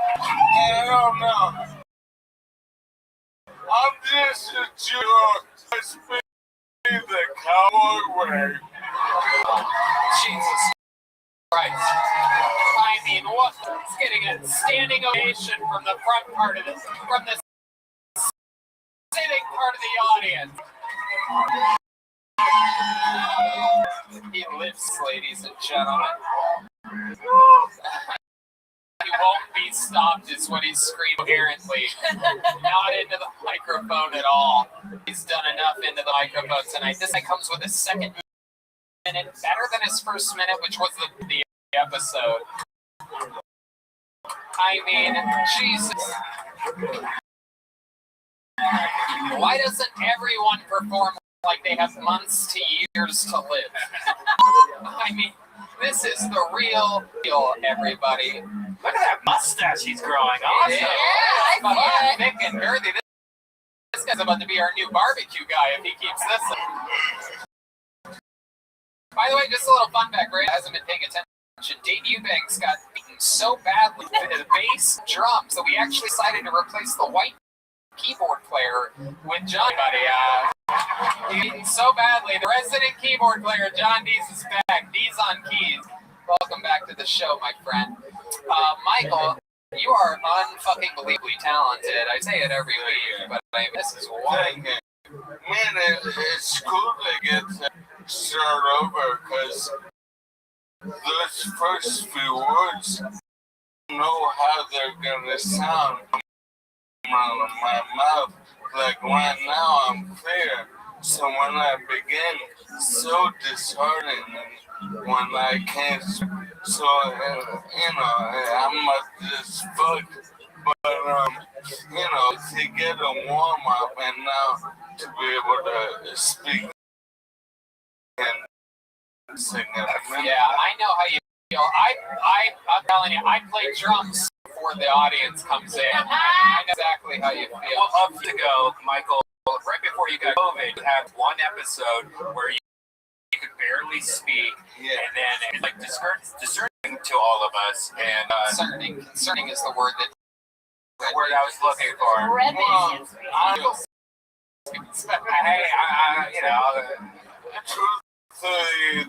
Speaker 10: I don't know. I'm just a joke. Let's be the cowboy way.
Speaker 1: Jesus Christ. I mean, what? It's getting a standing ovation from the front part of this. From the. Say it part of the audience. He lives, ladies and gentlemen. He won't be stopped is what he's screaming coherently. Not into the microphone at all. He's done enough into the microphone tonight. This guy comes with a second minute, better than his first minute, which was the episode. I mean, Jesus. Why doesn't everyone perform like they have months to years to live? I mean, this is the real deal, everybody.
Speaker 14: Look at that mustache he's growing. Awesome.
Speaker 1: Yeah, fucking thick and girthy. This guy's about to be our new barbecue guy if he keeps this up. By the way, just a little fun fact, Ray hasn't been paying attention. Dave Eubanks got beaten so badly with the bass drums that we actually decided to replace the white keyboard player with John. Beaten so badly. The resident keyboard player, John Dees, is back. Dees on keys. Welcome back to the show, my friend. Michael, you are unfucking believably talented. I say it every week, but this is one.
Speaker 10: Man, it's cool to get to start over because those first few words know how they're gonna sound out of my mouth. Like right now, I'm clear. So when I begin, so disheartening when I can't. So I'm up this fuck. But to get a warm up and now to be able to speak and sing.
Speaker 1: Yeah, I know how you feel. I'm telling you, I play drums before the audience comes in. I know exactly how you feel.
Speaker 14: Well, up to go, Michael. Right before you got COVID, you had one episode where you could barely speak, and then it was like discerning to all of us. And
Speaker 1: concerning is the word that.
Speaker 14: The word I was looking for.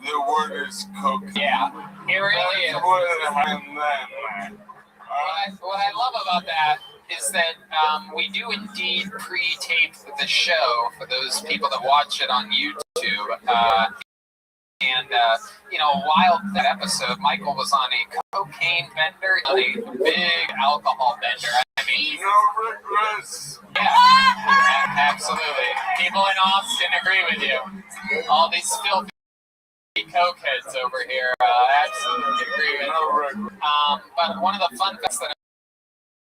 Speaker 10: The word is coke.
Speaker 1: Yeah, it really is. What I love about that is that we do indeed pre-tape the show for those people that watch it on YouTube. While that episode, Michael was on a cocaine bender, a big alcohol bender. I mean,
Speaker 10: no regrets.
Speaker 1: Yeah, absolutely. People in Austin agree with you. All these filthy cokeheads over here absolutely agree with you. But one of the fun facts that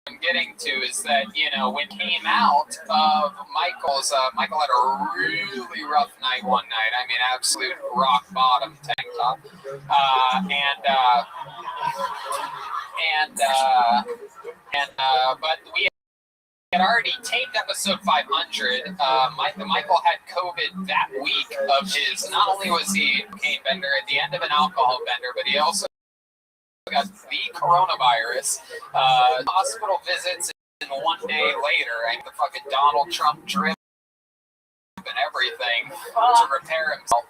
Speaker 1: I'm getting to is that, when it came out of Michael had a really rough night one night. I mean, absolute rock bottom tank top. But we had already taped episode 500. Michael had COVID that week of his, not only was he a cocaine bender at the end of an alcohol bender, but he also got the coronavirus, hospital visits, and one day later, the fucking Donald Trump drip and everything to repair himself.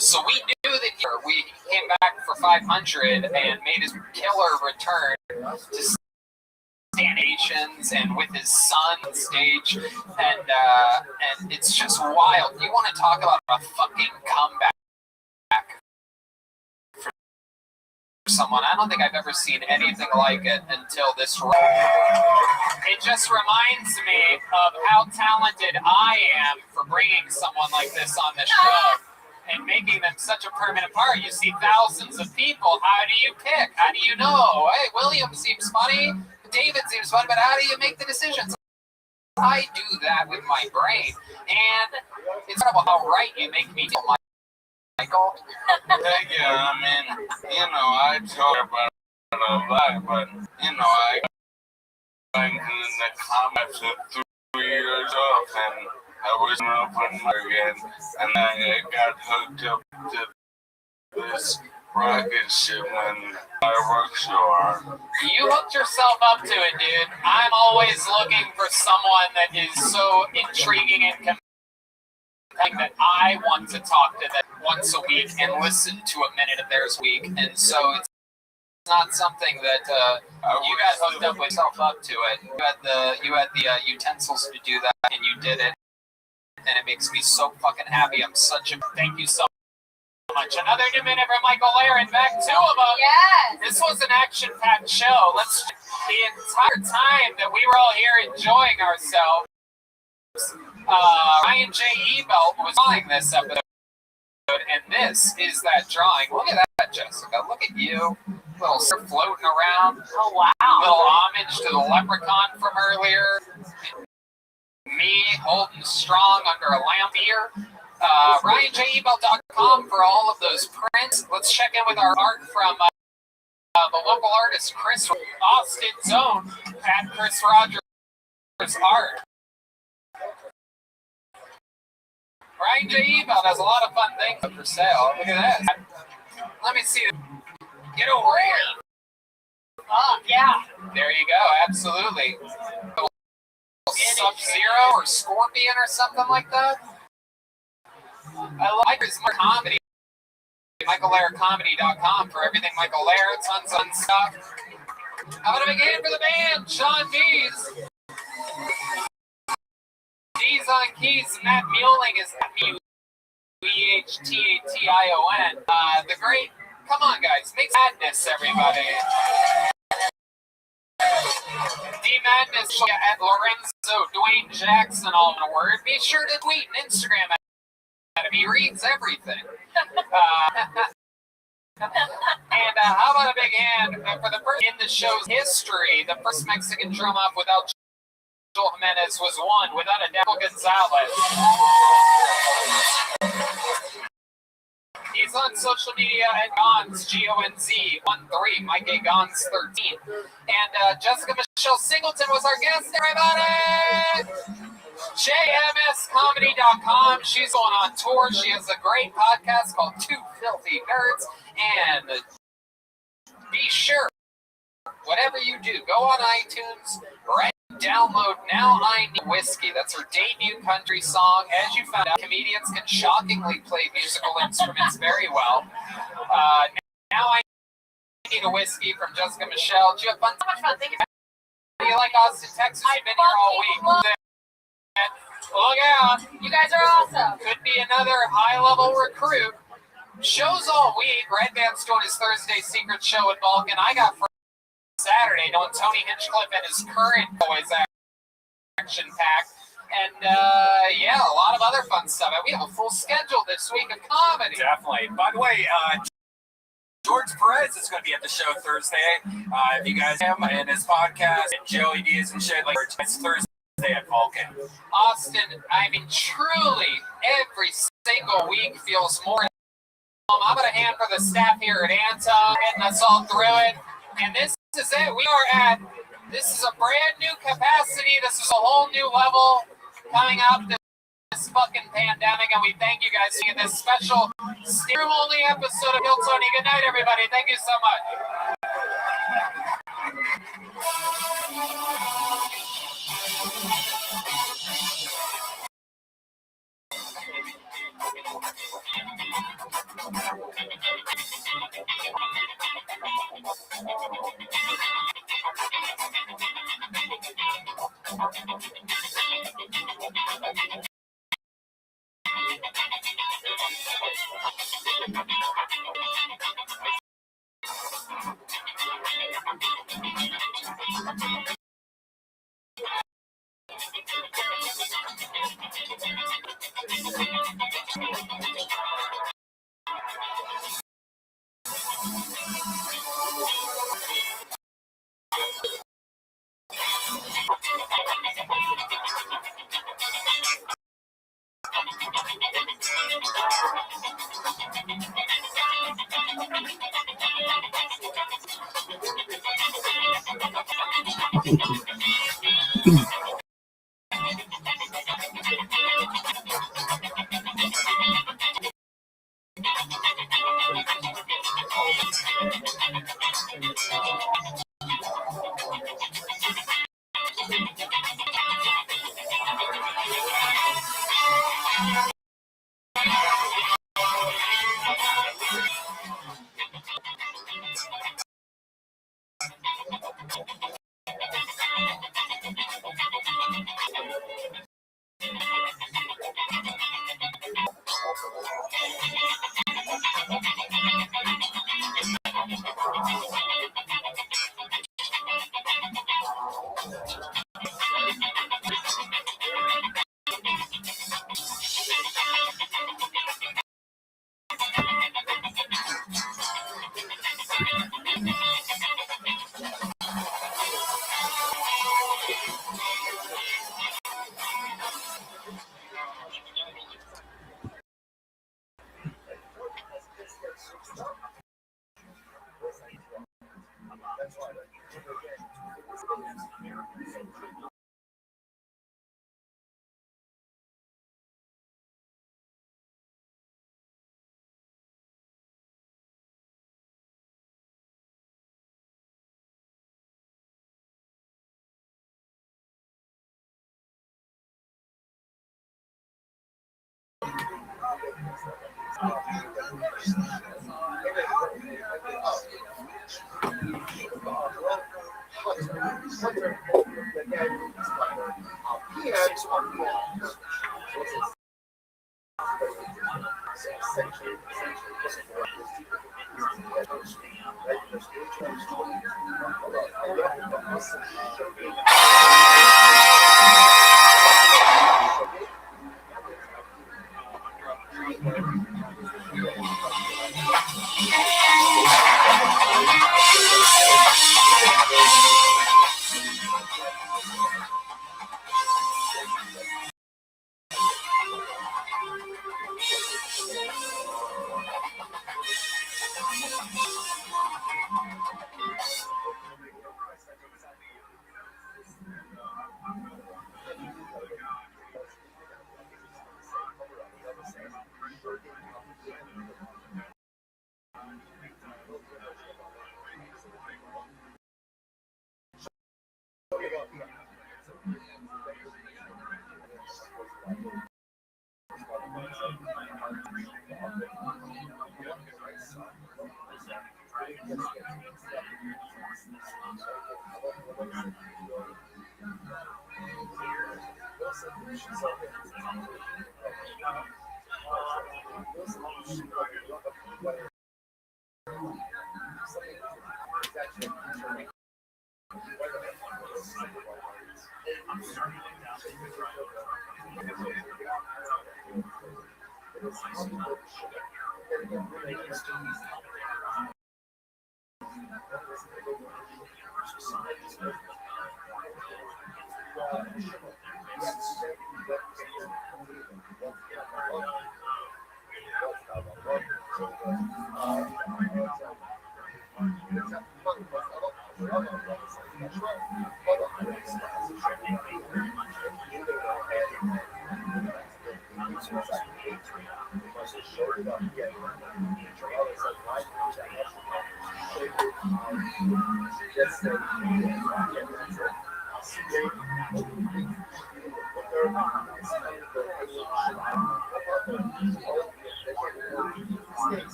Speaker 1: So we knew that we came back for 500 and made his killer return to stations and with his son on stage, and it's just wild. You want to talk about a fucking comeback for someone? I don't think I've ever seen anything like it until this. It just reminds me of how talented I am for bringing someone like this on the show and making them such a permanent part. You see thousands of people. How do you pick? How do you know? Hey, William seems funny. David seems fun, but how do you make the decisions? I do that with my brain, and it's incredible how right you make me feel, Michael.
Speaker 10: Thank you. I mean, I talk about it a lot, but, I went in the comments at 3 years off, and I was an open again, and I got hooked up to this rocket ship when I worked so hard.
Speaker 1: You hooked yourself up to it, dude. I'm always looking for someone that is so intriguing and compelling that I want to talk to them once a week and listen to a minute of theirs a week. And so it's not something that you got hooked up with yourself up to it. You had the utensils to do that, and you did it. and it makes me so fucking happy. I'm such a thank you so much. Another new minute from Michael Laren. Back to him.
Speaker 9: Yes.
Speaker 1: This was an action-packed show. The entire time that we were all here enjoying ourselves, Ryan J. Ebelt was drawing this episode, and this is that drawing. Look at that, Jessica. Look at you. Little surf floating around.
Speaker 21: Oh, wow.
Speaker 1: Little homage to the leprechaun from earlier. Me holding strong under a lamp here. RyanJEbelt.com for all of those prints. Let's check in with our art from the local artist Chris Austin's own at Chris Rogers Art. Ryan J. Ebelt has a lot of fun things up for sale. Look at that. Let me see. Get over here.
Speaker 21: Oh, yeah.
Speaker 1: There you go. Absolutely. Sub-Zero or Scorpion or something like that. I like his comedy. MichaelLairComedy.com for everything Michael Lair. Tons of stuff. How about a big hand for the band? Sean Dees. Dees on keys. Matt Muehling is Mehtation. The great. Come on, guys. Make madness, everybody. D-Madness at Lorenzo Dwayne Jackson, all in a word. Be sure to tweet and Instagram at him. He reads everything. And how about a big hand for the first in the show's history? The first Mexican drum off without Joel Jimenez was won without a doubt. Gonzalez. He's on social media at Gonz, Gonz13, Mike A. Gonz13. And Jessica Michelle Singleton was our guest, everybody! JMScomedy.com. She's going on tour. She has a great podcast called Two Filthy Nerds. And be sure, whatever you do, go on iTunes, download Now I Need Whiskey. That's her debut country song. As you found out, comedians can shockingly play musical instruments very well. Now I Need a Whiskey from Jessica Michelle. Did you have fun? So much fun. Thank you. Do you like Austin, Texas? You've been here all week. Look out. You guys are awesome. Could be another high-level recruit. Shows all week. Red Band's doing his Thursday secret show at Vulcan. I got Saturday doing Tony Hinchcliffe and his current boys action pack. And yeah, a lot of other fun stuff. We have a full schedule this week of comedy.
Speaker 14: Definitely. By the way, George Perez is going to be at the show Thursday. If you guys have him and his podcast and Joey Diaz and shit, like it's Thursday at Vulcan.
Speaker 1: Austin, I mean, truly, every single week feels more. I'm going to hand for the staff here at Anton, getting us all through it. And this is it. This is a brand new capacity. This is a whole new level coming up this fucking pandemic. And we thank you guys for this special room-only episode of Hill Tony. Good night, everybody. Thank you so much.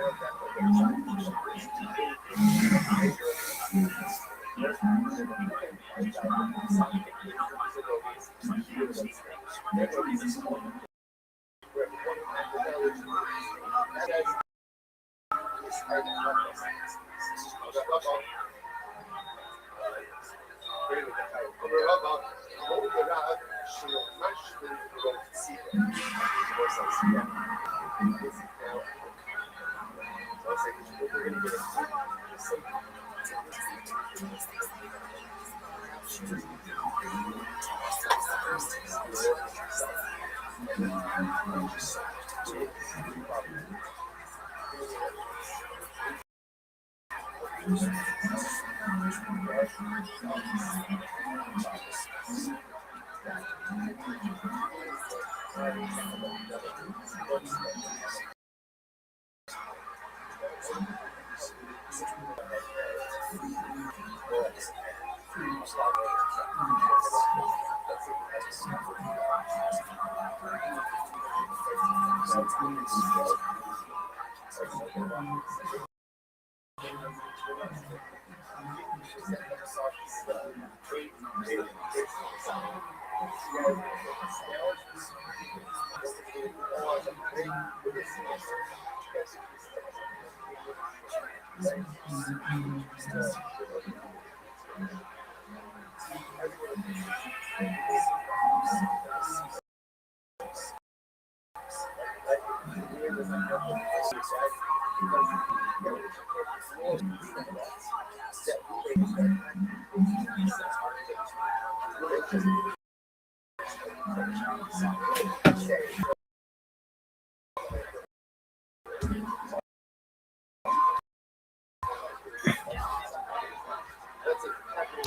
Speaker 14: For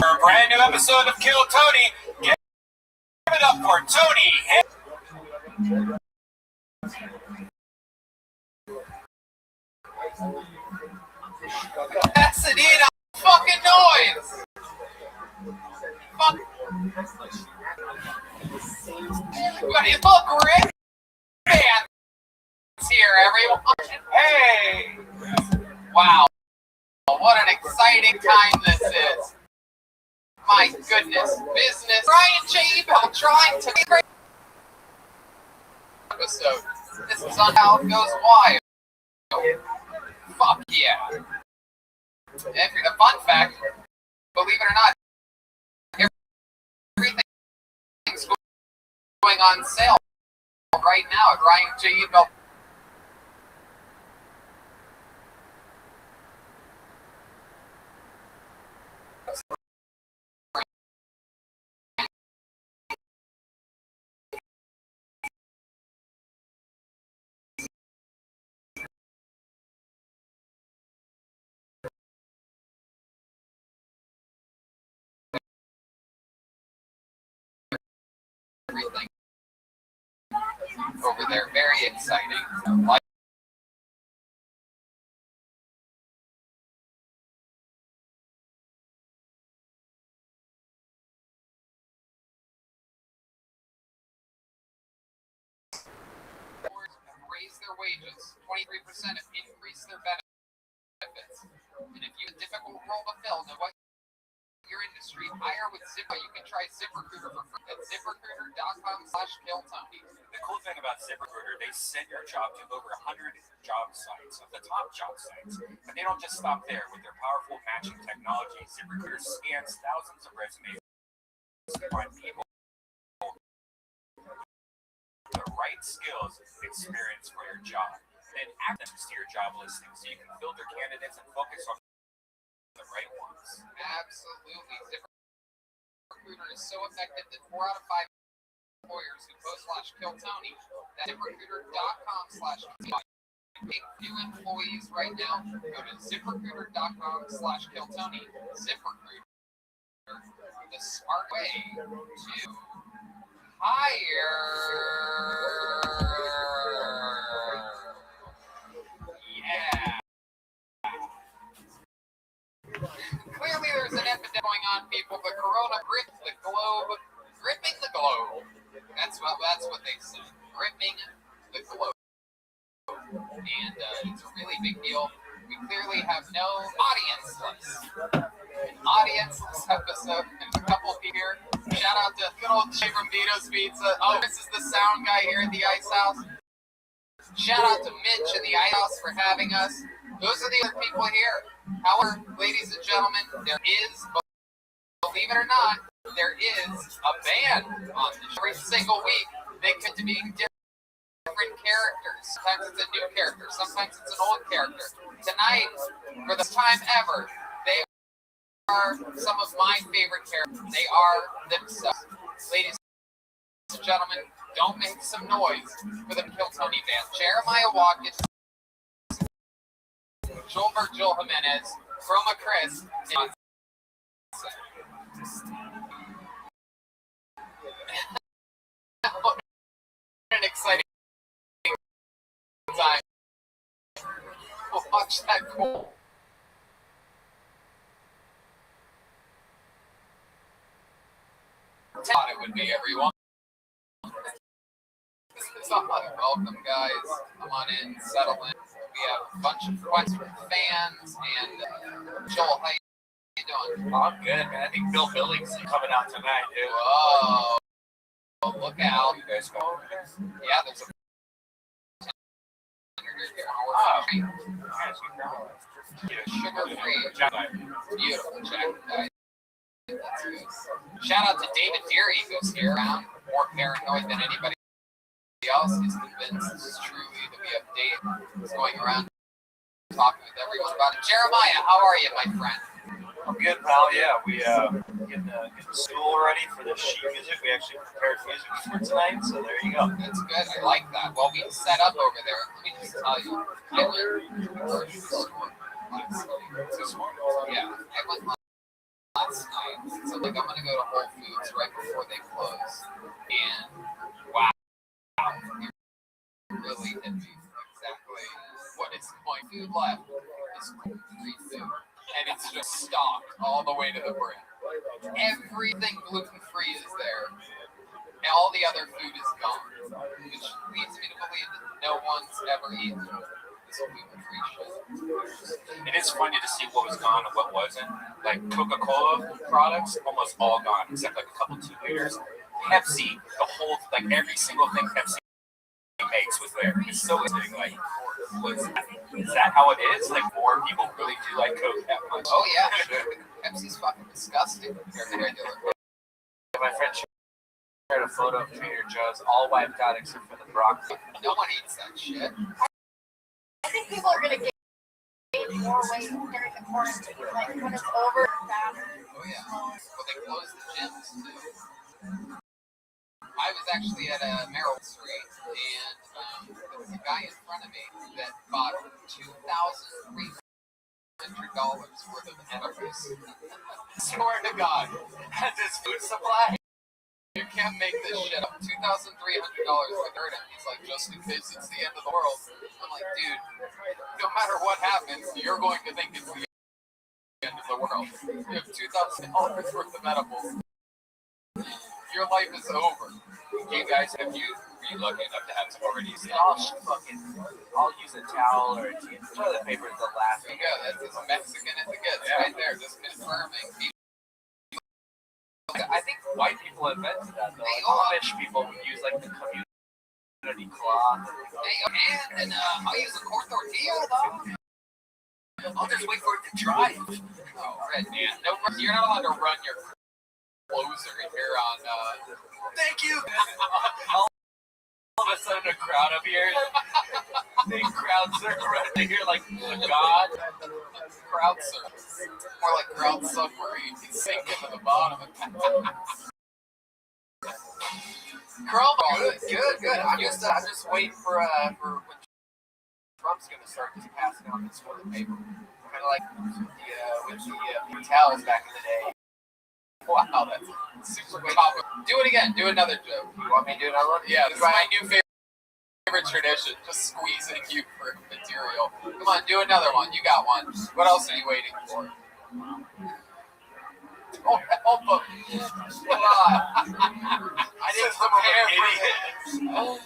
Speaker 14: a brand new episode of Kill Tony, give it up for Tony.
Speaker 1: That's an fucking noise! Fuck. What is look, Rick? Fans here, everyone. Hey! Wow. What an exciting time this is. My goodness. Business. Brian J. Bell trying to make great episode. This is on how it goes wild. Fuck yeah. A fun fact, believe it or not, everything's going on sale right now at Ryan J. Bell. Everything over there, very exciting. Raise their wages, 23% have increased their benefits. And if you have a difficult role to fill, know what your industry, hire with Zipper. You can try ZipRecruiter for free at ZipRecruiter.com/KillTony.
Speaker 14: The cool thing about ZipRecruiter, they send your job to over 100 job sites, of the top job sites. But they don't just stop there. With their powerful matching technology, ZipRecruiter scans thousands of resumes to find people with the right skills and experience for your job. Then add them to your job listing so you can filter candidates and focus on the right ones.
Speaker 1: Absolutely. ZipRecruiter is so effective that 4 out of 5 employers who post/KillTony, that's ZipRecruiter.com/KillTony. Take new employees right now. Go to ZipRecruiter.com/KillTony. ZipRecruiter, the smart way to hire. Yeah. Clearly there's an epidemic going on, people. The corona gripped the globe. Gripping the globe. That's what they said. Gripping the globe. And it's a really big deal. We clearly have no audienceless episode. There's a couple here. Shout out to good old Jay from Vito's Pizza. Oh, this is the sound guy here at the Ice House. Shout out to Mitch and the Ice House for having us. Those are the other people here. However, ladies and gentlemen, there is, believe it or not, there is a band on the show. Every single week. They could be different characters. Sometimes it's a new character. Sometimes it's an old character. Tonight, for the time ever, they are some of my favorite characters. They are themselves. Ladies and gentlemen, don't make some noise for the Kill Tony band. Jeremiah Watkins, Joel Jimenez, Chroma Chris, and what an exciting time. We'll watch that goal. Thought it would be, everyone. This is on. Welcome, guys. Come on in, settle in. We have a bunch of questions from fans and Joel, how you doing?
Speaker 15: I'm good, man. I think Bill Billings is coming out tonight, dude.
Speaker 1: Whoa. Look out. You guys go over there? Yeah, there's a sugar-free. Beautiful check, guys. That's good. Shout out to David Deary, who's here around, more paranoid than anybody else. He's convinced truly that we have Dave who's going around talking with everyone about it. Jeremiah, how are you, my friend?
Speaker 15: I'm good, pal. Yeah, we getting the stool ready for the sheet music. We actually prepared music for tonight, so there you go.
Speaker 1: That's good. I like that. Well, we set up over there. Let me just tell you, I went to the store last night. Yeah, I went last night. So like, I'm gonna go to Whole Foods right before they close, and wow, it really hit me exactly what is my food left is gluten-free food. And it's just stocked all the way to the brim. Everything gluten-free is there. And all the other food is gone. Which leads me to believe that no one's ever eaten this gluten-free shit.
Speaker 15: It is funny to see what was gone and what wasn't. Like Coca-Cola products, almost all gone, except like a couple 2 liters. Pepsi, the whole, like every single thing Pepsi makes was there. It's so interesting. Like, is that how it is? Like, more people really do like Coke that much?
Speaker 1: Oh, yeah, sure. Pepsi's fucking disgusting compared to regular Coke.
Speaker 15: My friend shared a photo of Trader Joe's, all wiped out except for the broccoli.
Speaker 1: No one eats that shit.
Speaker 9: I think people are going to gain more weight during the quarantine. Like, when it's over, fatter.
Speaker 1: Oh, yeah. Well, they closed the gyms, too. I was actually at a Merrill Street, and there was a guy in front of me that bought $2,300 worth of edibles. Swear to God, at this food supply, you can't make this shit up. $2,300 worth of edibles. He's like, just in case it's the end of the world. I'm like, dude, no matter what happens, you're going to think it's the end of the world. You have $2,000 worth of edibles. Your life is over.
Speaker 15: You guys, were you lucky enough to have some already? I'll use a towel or a toilet paper is the last thing.
Speaker 1: Yeah, that's as Mexican as it gets, right there, just confirming.
Speaker 15: I think white people invented that, though. Amish people would use, like, the community cloth.
Speaker 1: And I'll use a corn tortilla, though. I'll just wait for it to dry. Oh, right, man. No, you're not allowed to run your closer here on,
Speaker 15: Thank you! All of a sudden, a crowd up here. Big crowd circle right here, like, God.
Speaker 1: Crowd circle. More like crowd submarine. He's sinking to the bottom. Chroma, good. I'm just waiting for when Trump's gonna start just passing out this toilet paper. Kind of like with the towels back in the day. Wow, that's super topical. Do it again. Do another joke. You want me to do another one? Yeah, this is my new favorite tradition. Just squeezing you for material. Come on, do another one. You got one. What else are you waiting for? Oh, help him. Come on. I didn't prepare for this.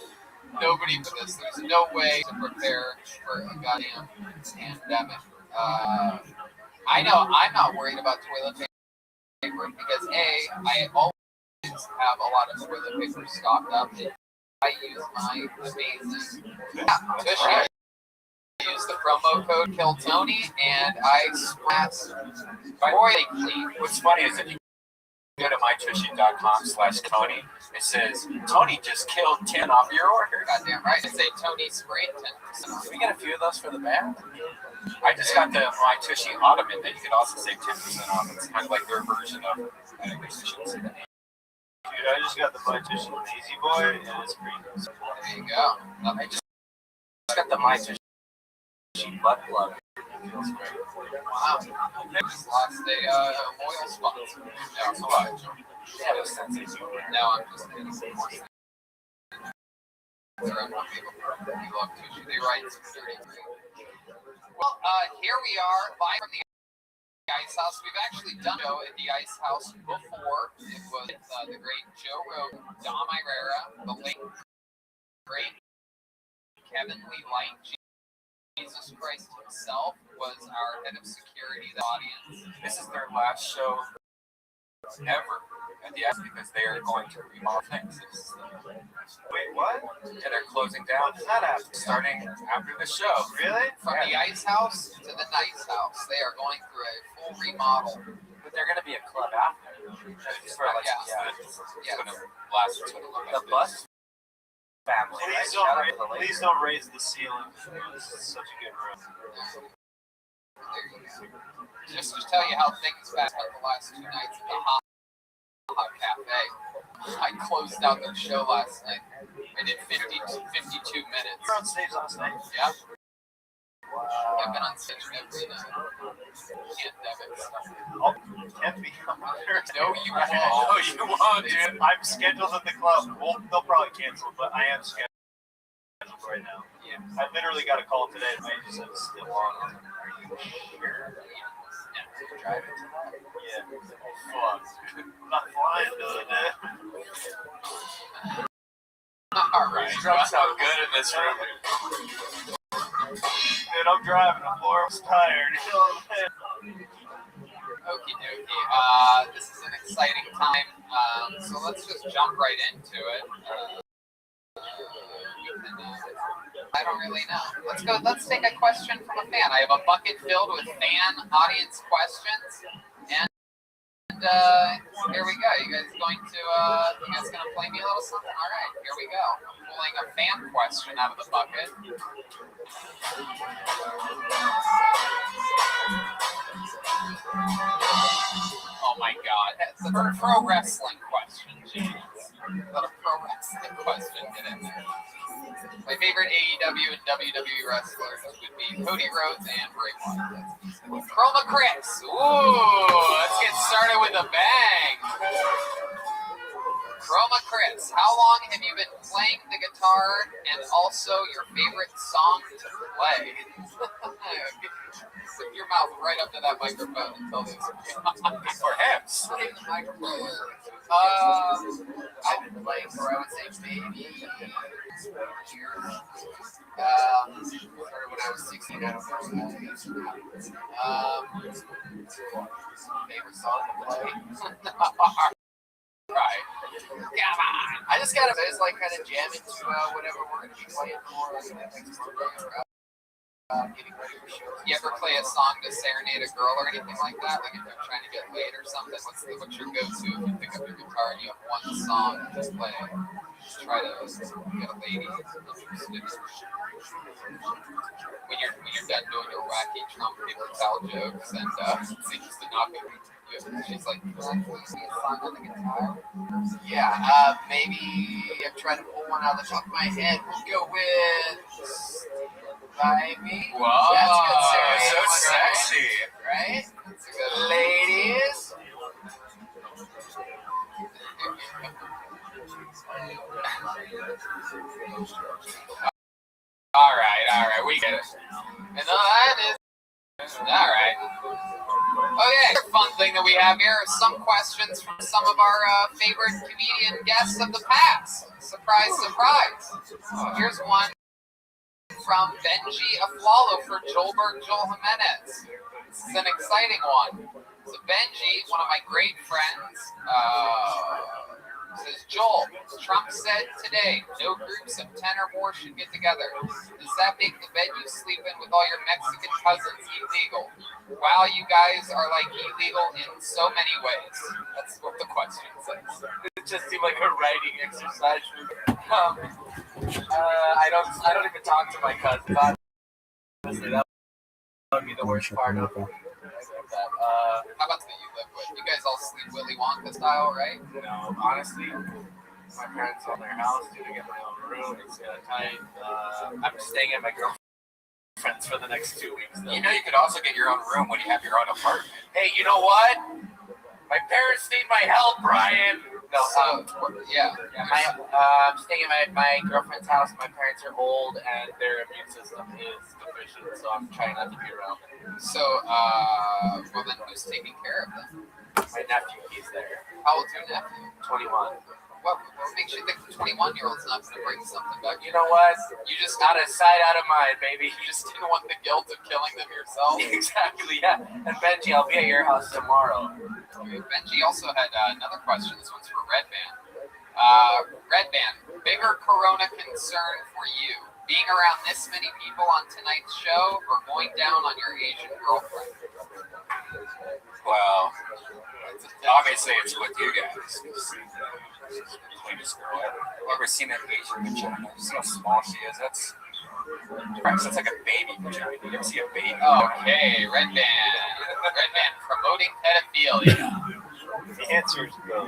Speaker 1: nobody for this. There's no way to prepare for a goddamn pandemic. I know I'm not worried about toilet paper because I always have a lot of toilet paper stocked up. I use my amazing Tushy. I use the promo code KillTony and I splash royally clean.
Speaker 14: What's funny is if you go to mytushy.com/Tony, it says Tony just killed 10 off your order.
Speaker 1: Goddamn right. I say Tony sprayed 10%.
Speaker 14: Can we get a few of those for the band? I just got the My Tushy Ottoman that you could also save 10% off. It's kind of like their version of, I guess I shouldn't say that name.
Speaker 5: Dude, I just got the My Tushy Lazy Boy, and it's pretty good.
Speaker 1: There you go.
Speaker 14: I just got the My Tushy Butt Plug. It feels great.
Speaker 1: Wow. I just lost a oil sponsor. Yeah, it's a lot.
Speaker 14: Yeah, it was sensitive.
Speaker 1: Now I'm just getting some more things. You love Tushy. They write some dirty. Well, here we are, live from the Ice House. We've actually done a show at the Ice House before. It was the great Joe Rogan, Dom Irera, the late great Kevin Lee Light. Jesus Christ himself was our head of security, the audience.
Speaker 14: This is their last show ever at the Ice because they are going to remodel things.
Speaker 5: Wait, what?
Speaker 14: Yeah, they're closing down.
Speaker 5: What does that happen?
Speaker 14: Starting after the show.
Speaker 5: Really?
Speaker 1: From the Ice House to the Nice House. They are going through a full remodel.
Speaker 14: But they're going to be a club after. It's going to last until the bus family.
Speaker 5: Please don't raise the ceiling. This is such a good room.
Speaker 1: There you go. Just to tell you how things back up the last 2 nights at the Hot Cafe. I closed out their show last night. I did 52 minutes.
Speaker 5: You were on stage last night?
Speaker 1: Yeah. I've been on stage every night. Pandemic stuff.
Speaker 5: Can't be.
Speaker 1: No, you won't.
Speaker 5: No, you won't, dude. I'm scheduled at the club. Well, they'll probably cancel, but I am scheduled right now.
Speaker 1: Yeah.
Speaker 5: I literally got a call today. I just said it's still on.
Speaker 1: Drive it tonight.
Speaker 5: Yeah. Oh, fuck. I'm not flying, dude.
Speaker 1: Alright.
Speaker 14: Drums sound good in this room.
Speaker 5: Dude, I'm driving. I'm almost tired. You know what I'm saying?
Speaker 1: Okie dokie. This is an exciting time. So let's just jump right into it. I don't really know. Let's take a question from a fan. I have a bucket filled with fan audience questions. And here we go. You guys gonna play me a little something? All right, here we go. I'm pulling a fan question out of the bucket. Oh my God, that's a pro wrestling question. Jeez, not a pro wrestling question. Get in there. My favorite AEW and WWE wrestlers would be Cody Rhodes and Bray Wyatt. Chroma Chris. Ooh, let's get started with a bang. Chroma Chris, how long have you been playing the guitar and also your favorite song to play? Put your mouth right up to that microphone and tell this.
Speaker 14: Perhaps.
Speaker 1: I've been playing for, I would say, maybe years. Started when I was 16. I don't know. Favorite song to play? Right. Come on. I just kind of kind of jamming to whatever we're going to be playing for next Monday. Getting ready for shows. You ever play a song to serenade a girl or anything like that? Like if you're trying to get laid or something, what's your go-to if you pick up your guitar and you have one song to play? Just try to get a lady interested. When you're done doing your wacky Trump paper towel jokes and seems to not be she's like, can I play a song on the guitar? Yeah, maybe I'm trying to pull one out of the top of my head. We'll go with By Me.
Speaker 14: Whoa,
Speaker 1: that's good, Sarah.
Speaker 14: so sexy.
Speaker 1: Right? That's a good ladies. All right, we get it. And that is all right. Okay, a fun thing that we have here are some questions from some of our favorite comedian guests of the past. Surprise, surprise. Here's one from Benji Aflalo for Joel Jimenez. This is an exciting one. So Benji, one of my great friends, says, Joel, Trump said today, no groups of 10 or more should get together. Does that make the bed you sleep in with all your Mexican cousins illegal? Wow, you guys are like illegal in so many ways. That's what the question says.
Speaker 6: It just seemed like a writing exercise for me. I don't even talk to my cousins. Honestly, that would be the worst part of it.
Speaker 1: How about the you live with? You guys all sleep Willy Wonka style, right?
Speaker 6: No, honestly, my parents own their house, dude. I get my own room. It's tight. I'm staying at my girlfriend's for the next 2 weeks. Though.
Speaker 1: You know, you could also get your own room when you have your own apartment.
Speaker 6: Hey, you know what? My parents need my help, Brian. No,
Speaker 1: yeah.
Speaker 6: I'm staying at my girlfriend's house. My parents are old and their immune system is deficient, so I'm trying not to be around them.
Speaker 1: So, well then who's taking care of them?
Speaker 6: My nephew, he's there.
Speaker 1: How old's your nephew?
Speaker 6: 21.
Speaker 1: What makes you think the 21-year-old's not going to bring something back?
Speaker 6: You know what?
Speaker 1: You just
Speaker 6: out of sight, out of mind, baby.
Speaker 1: You just didn't want the guilt of killing them yourself?
Speaker 6: Exactly, yeah. And Benji, I'll be at your house tomorrow.
Speaker 1: Benji also had another question. This one's for Redban. Redban, bigger corona concern for you, being around this many people on tonight's show or going down on your Asian girlfriend?
Speaker 14: Well, obviously it's with you guys. The cleanest girl ever. Have you ever seen that Asian vagina? You see how small she is? That's like a baby vagina. You ever see a baby?
Speaker 1: Okay, Redban promoting pedophilia.
Speaker 6: The answer is no.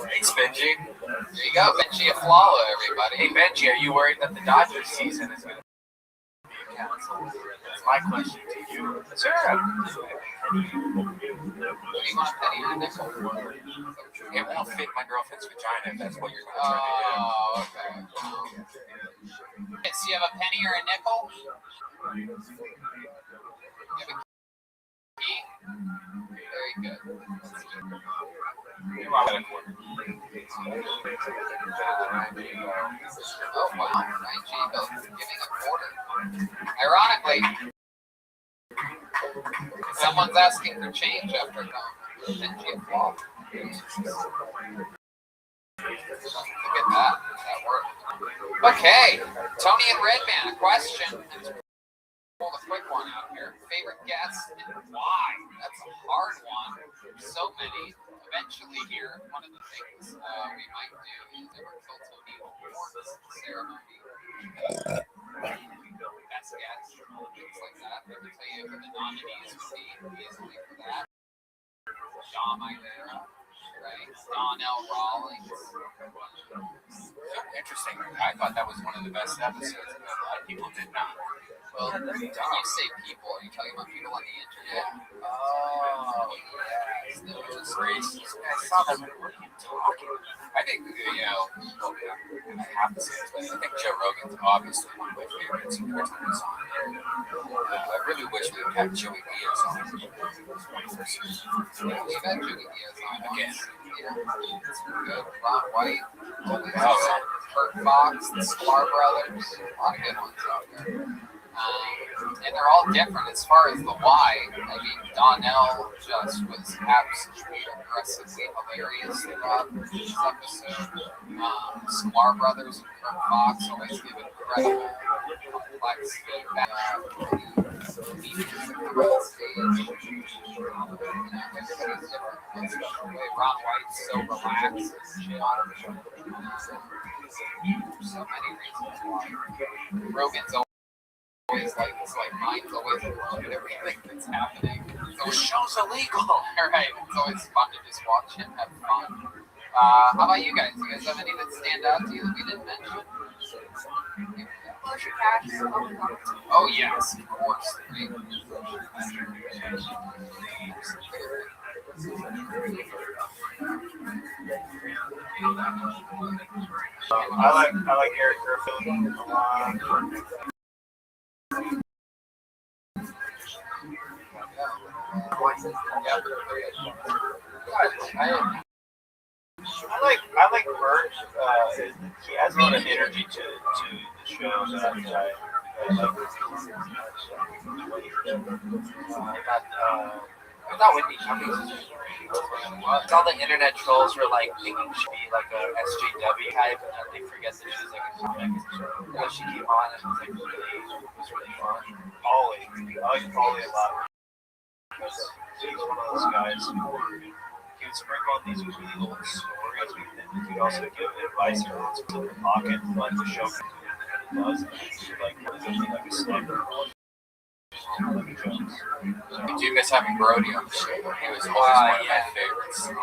Speaker 14: Thanks, Benji.
Speaker 1: There you go, Benji Aflalo, everybody.
Speaker 6: Hey, Benji, are you worried that the Dodgers season is going to be canceled? That's my question to you. Sure.
Speaker 1: Do you want a penny or a nickel?
Speaker 14: It won't fit my girlfriend's vagina if that's what you're trying to do.
Speaker 1: Oh, okay. Okay, so you have a penny or a nickel? You have a key? Very good. Oh, wow. 9G bill. Giving a quarter. Ironically, someone's asking for change after a 10G flop. Look at that. That worked. Okay. Tony and Redman, a question. Pull a quick one out here. Favorite guest and why? That's a hard one. There's so many. Eventually here, one of the things we might do is ever kill Tony awards ceremony. Best guest, things like that. I can tell you who the nominees would be easily for that. Dom Ivera, right? Donnell Rawlings.
Speaker 14: Interesting. I thought that was one of the best episodes, but a lot of people did not.
Speaker 1: Well, when you say people, are you talking about people on the internet?
Speaker 14: Oh, yes. Those races. I saw them. What are you talking about? I think, I have to say this, but I think Joe Rogan's obviously one of my favorites every time he's on. I really wish we would have Joey Diaz on.
Speaker 1: We've had Joey Diaz on
Speaker 14: again.
Speaker 1: Yeah, it's good. Ron White, Kurt Fox, the Sklar Brothers, a lot of good ones out there. And they're all different as far as the why. I mean, Donnell just was absolutely aggressively hilarious throughout this episode. Sklar Brothers and Kurt Fox always give incredible, complex feedback. Throughout stage. Everybody's different. Ron White's so relaxed and chill. So many reasons why. Rogan's always like mine's always alone at everything that's happening. So the show's illegal. Right. It's always fun to just watch him have fun. How about you guys? You guys have any that stand out to you that we didn't mention? Oh yes, of course.
Speaker 15: I like Eric Griffin a lot. I like Bert. He has a lot of energy to the show that I like.
Speaker 6: I thought Whitney Cummings all the internet trolls were like thinking she'd be like a SJW type, and then they forget that she's like a comic. So she came on and it was really fun.
Speaker 15: Ollie, I like Ollie a lot because he's one of those guys who he would sprinkle on these really old stories, but then he'd also give advice or what's in the pocket, like the show does, like a sniper.
Speaker 14: I do miss having Brody on the show. He was always one of my favorites on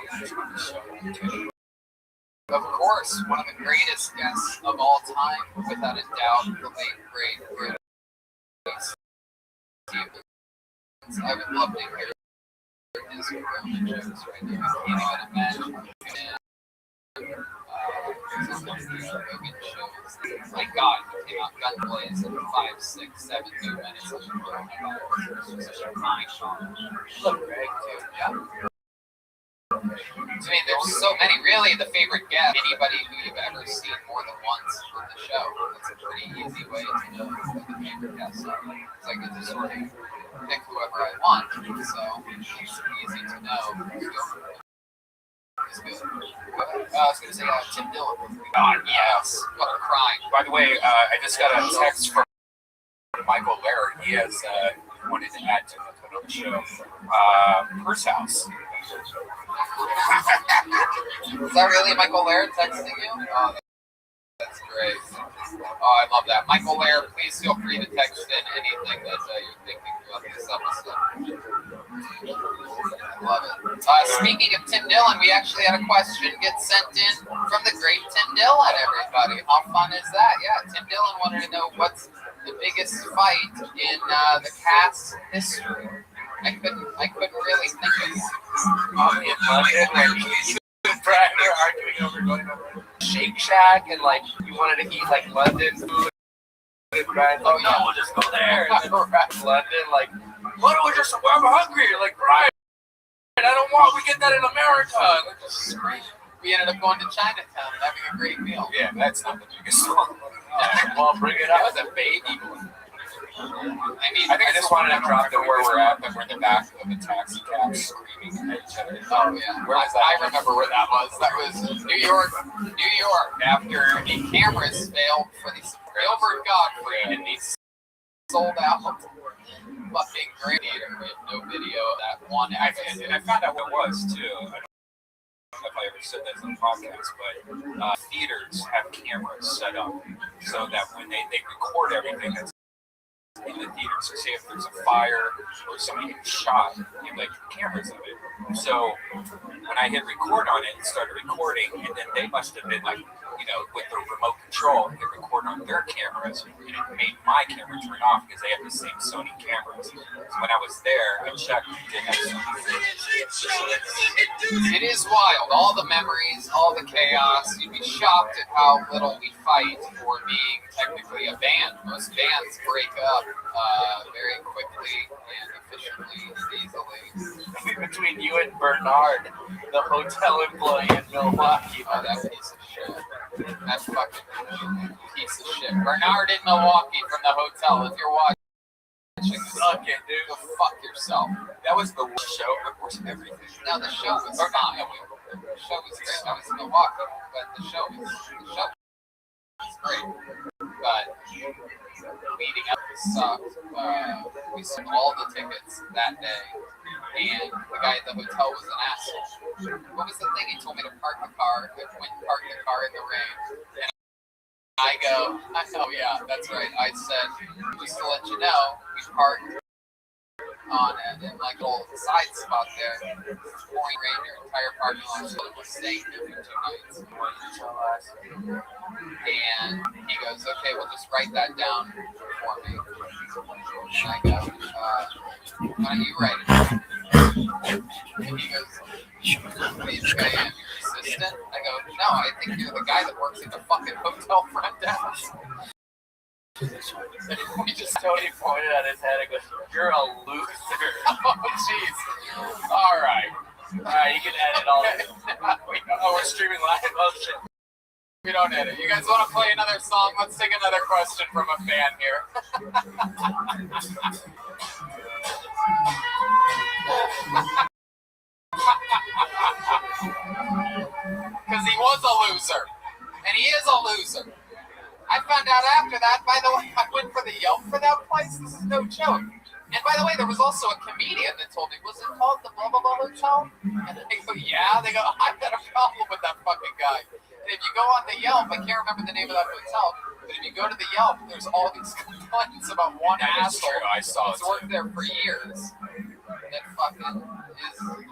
Speaker 14: the show. Of course, one of the greatest guests of all time, without a doubt, the late great Stevens. I would love to hear his Corona jokes right now. I can't even imagine. My God, he came out gun blaze in 5, 6, 7 new minutes of coronavirus. Such a mind song. Look, Greg, too. Yeah. I mean, there's so many. Really, the favorite guest, anybody who you've ever seen more than once on the show. It's a pretty easy way to know who the favorite guests are. Because I get to sort of pick whoever I want. So it's easy to know. I was going to say Tim Dillon. God, yes. What a crime.
Speaker 6: By the way, I just got a text from Michael Laird. He has wanted to add to another show. Purse House.
Speaker 14: Is that really Michael Laird texting you? Oh, that's great. Oh, I love that. Michael Laird, please feel free to text in anything that you're thinking about this episode. I love it. Speaking of Tim Dillon, we actually had a question get sent in from the great Tim Dillon, everybody. How fun is that? Yeah, Tim Dillon wanted to know what's the biggest fight in the cast history. I couldn't really think of one.
Speaker 6: In London, when he's and Brad are arguing over going to Shake Shack, and like you wanted to eat like London food, and Brian's like, no, we'll just go there. And then London, like, why don't we just? I'm hungry. Like, Brian, I don't want. We get that in America. And just
Speaker 14: we ended up going to Chinatown and having a great meal.
Speaker 6: Yeah, that's not the biggest one. Well, bring it up.
Speaker 14: That was a baby one.
Speaker 6: I mean, I just wanted to drop to where we're at, that we're in the back of a taxi cab screaming at each other.
Speaker 14: Oh, yeah. I remember where that was. That was New York, after the cameras failed for the Gilbert Gottfried, and he sold out. Fucking great. We had no video of that one.
Speaker 6: I found out what it was, too. I don't know if I ever said that in the podcast, but theaters have cameras set up so that when they record everything that's in the theater. So say if there's a fire or somebody gets shot, you have like cameras of it. So when I hit record on it, it started recording, and then they must have been like, you know, with the remote control, hit record on their cameras, and it made my camera turn off because they have the same Sony cameras. So when I was there, I checked, they had
Speaker 14: It is wild. All the memories, all the chaos. You'd be shocked at how little we fight for being technically a band. Most bands break up very quickly and efficiently and easily.
Speaker 15: Between you and Bernard, the hotel employee in Milwaukee.
Speaker 14: Oh, that piece of shit. That fucking piece of shit. Bernard in Milwaukee from the hotel. If you're watching,
Speaker 6: suck it, dude.
Speaker 14: Go fuck yourself.
Speaker 6: That was the worst show, of course, everything.
Speaker 14: No, the show was fine. The show was great. I was in Milwaukee, but the show was great. But leading up sucked. We sold all the tickets that day, and the guy at the hotel was an asshole. What was the thing? He told me to park the car. I went and parked the car in the rain, and I go, oh yeah, that's right. I said, just to let you know, we parked on it in like a little side spot there. Pouring rain, your entire parking lot was staying there for 2 nights. And he goes, okay, well just write that down for me. And I go, why don't you write it down? And he goes, please, I am your assistant. I go,
Speaker 1: No, I think you're the guy that works at the fucking hotel front desk. We just
Speaker 15: Tony pointed at his head and goes, "You're a loser."
Speaker 1: Oh, jeez. All right.
Speaker 15: You can edit all of it.
Speaker 1: Oh, we're streaming live? Oh, shit. We don't edit. You guys want to play another song? Let's take another question from a fan here. Because he was a loser. And he is a loser. I found out after that, by the way, I went for the Yelp for that place. This is no joke. And by the way, there was also a comedian that told me, was it called the blah, blah, blah hotel? And they go, yeah. They go, I've got a problem with that fucking guy. And if you go on the Yelp, I can't remember the name of that hotel, but if you go to the Yelp, there's all these complaints about one asshole that's worked there for years. That fucking is an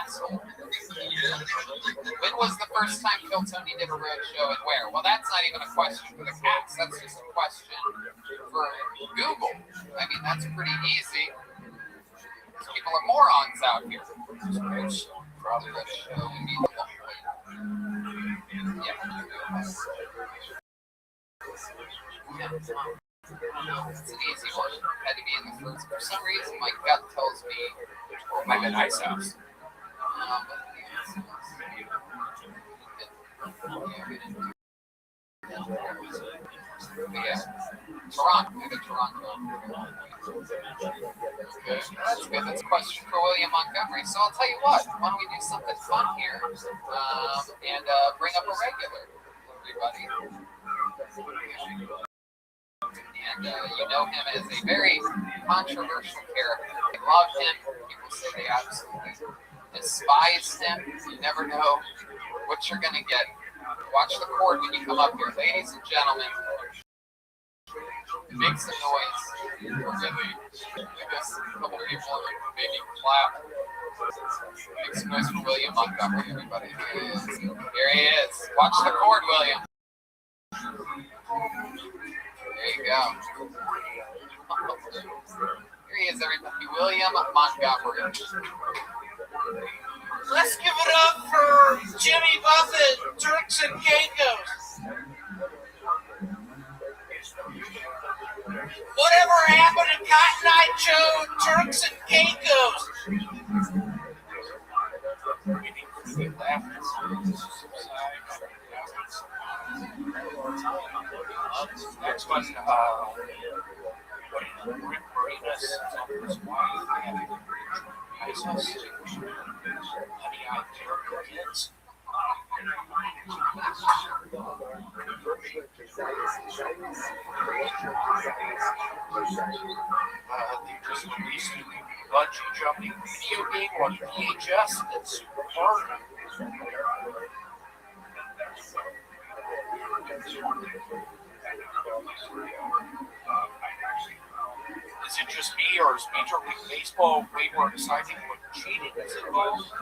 Speaker 1: asshole. When was the first time Kill Tony did a road show and where? Well, that's not even a question for the cats. That's just a question for Google. I mean, that's pretty easy. People are morons out here. Probably road show. It's an easy one. Had to be in the first. For some reason, my gut tells me I'm in Ice House. Yeah. Toronto. Maybe Toronto. Okay. That's good. That's a question for William Montgomery. So I'll tell you what. Why don't we do something fun here and bring up a regular, everybody. And you know him as a very controversial character. They love him. People say they absolutely despise him. You never know what you're going to get. Watch the cord when you come up here, ladies and gentlemen. Make some noise. Really, I guess a couple people maybe clap. Make some noise for William Montgomery, everybody. Here he is. Watch the cord, William. There you go. Here he is, everybody. William Montgomery.
Speaker 15: Let's give it up for Jimmy Buffett, Turks and Caicos. Whatever happened to Cotton Eye Joe, Turks and Caicos? Next one, Rick Moranis and his wife having nice house. Honey, I care kids. They just released a bungee jumping video game on VHS that's super hard. Is it just me, or is Major League Baseball way more exciting when cheating is involved?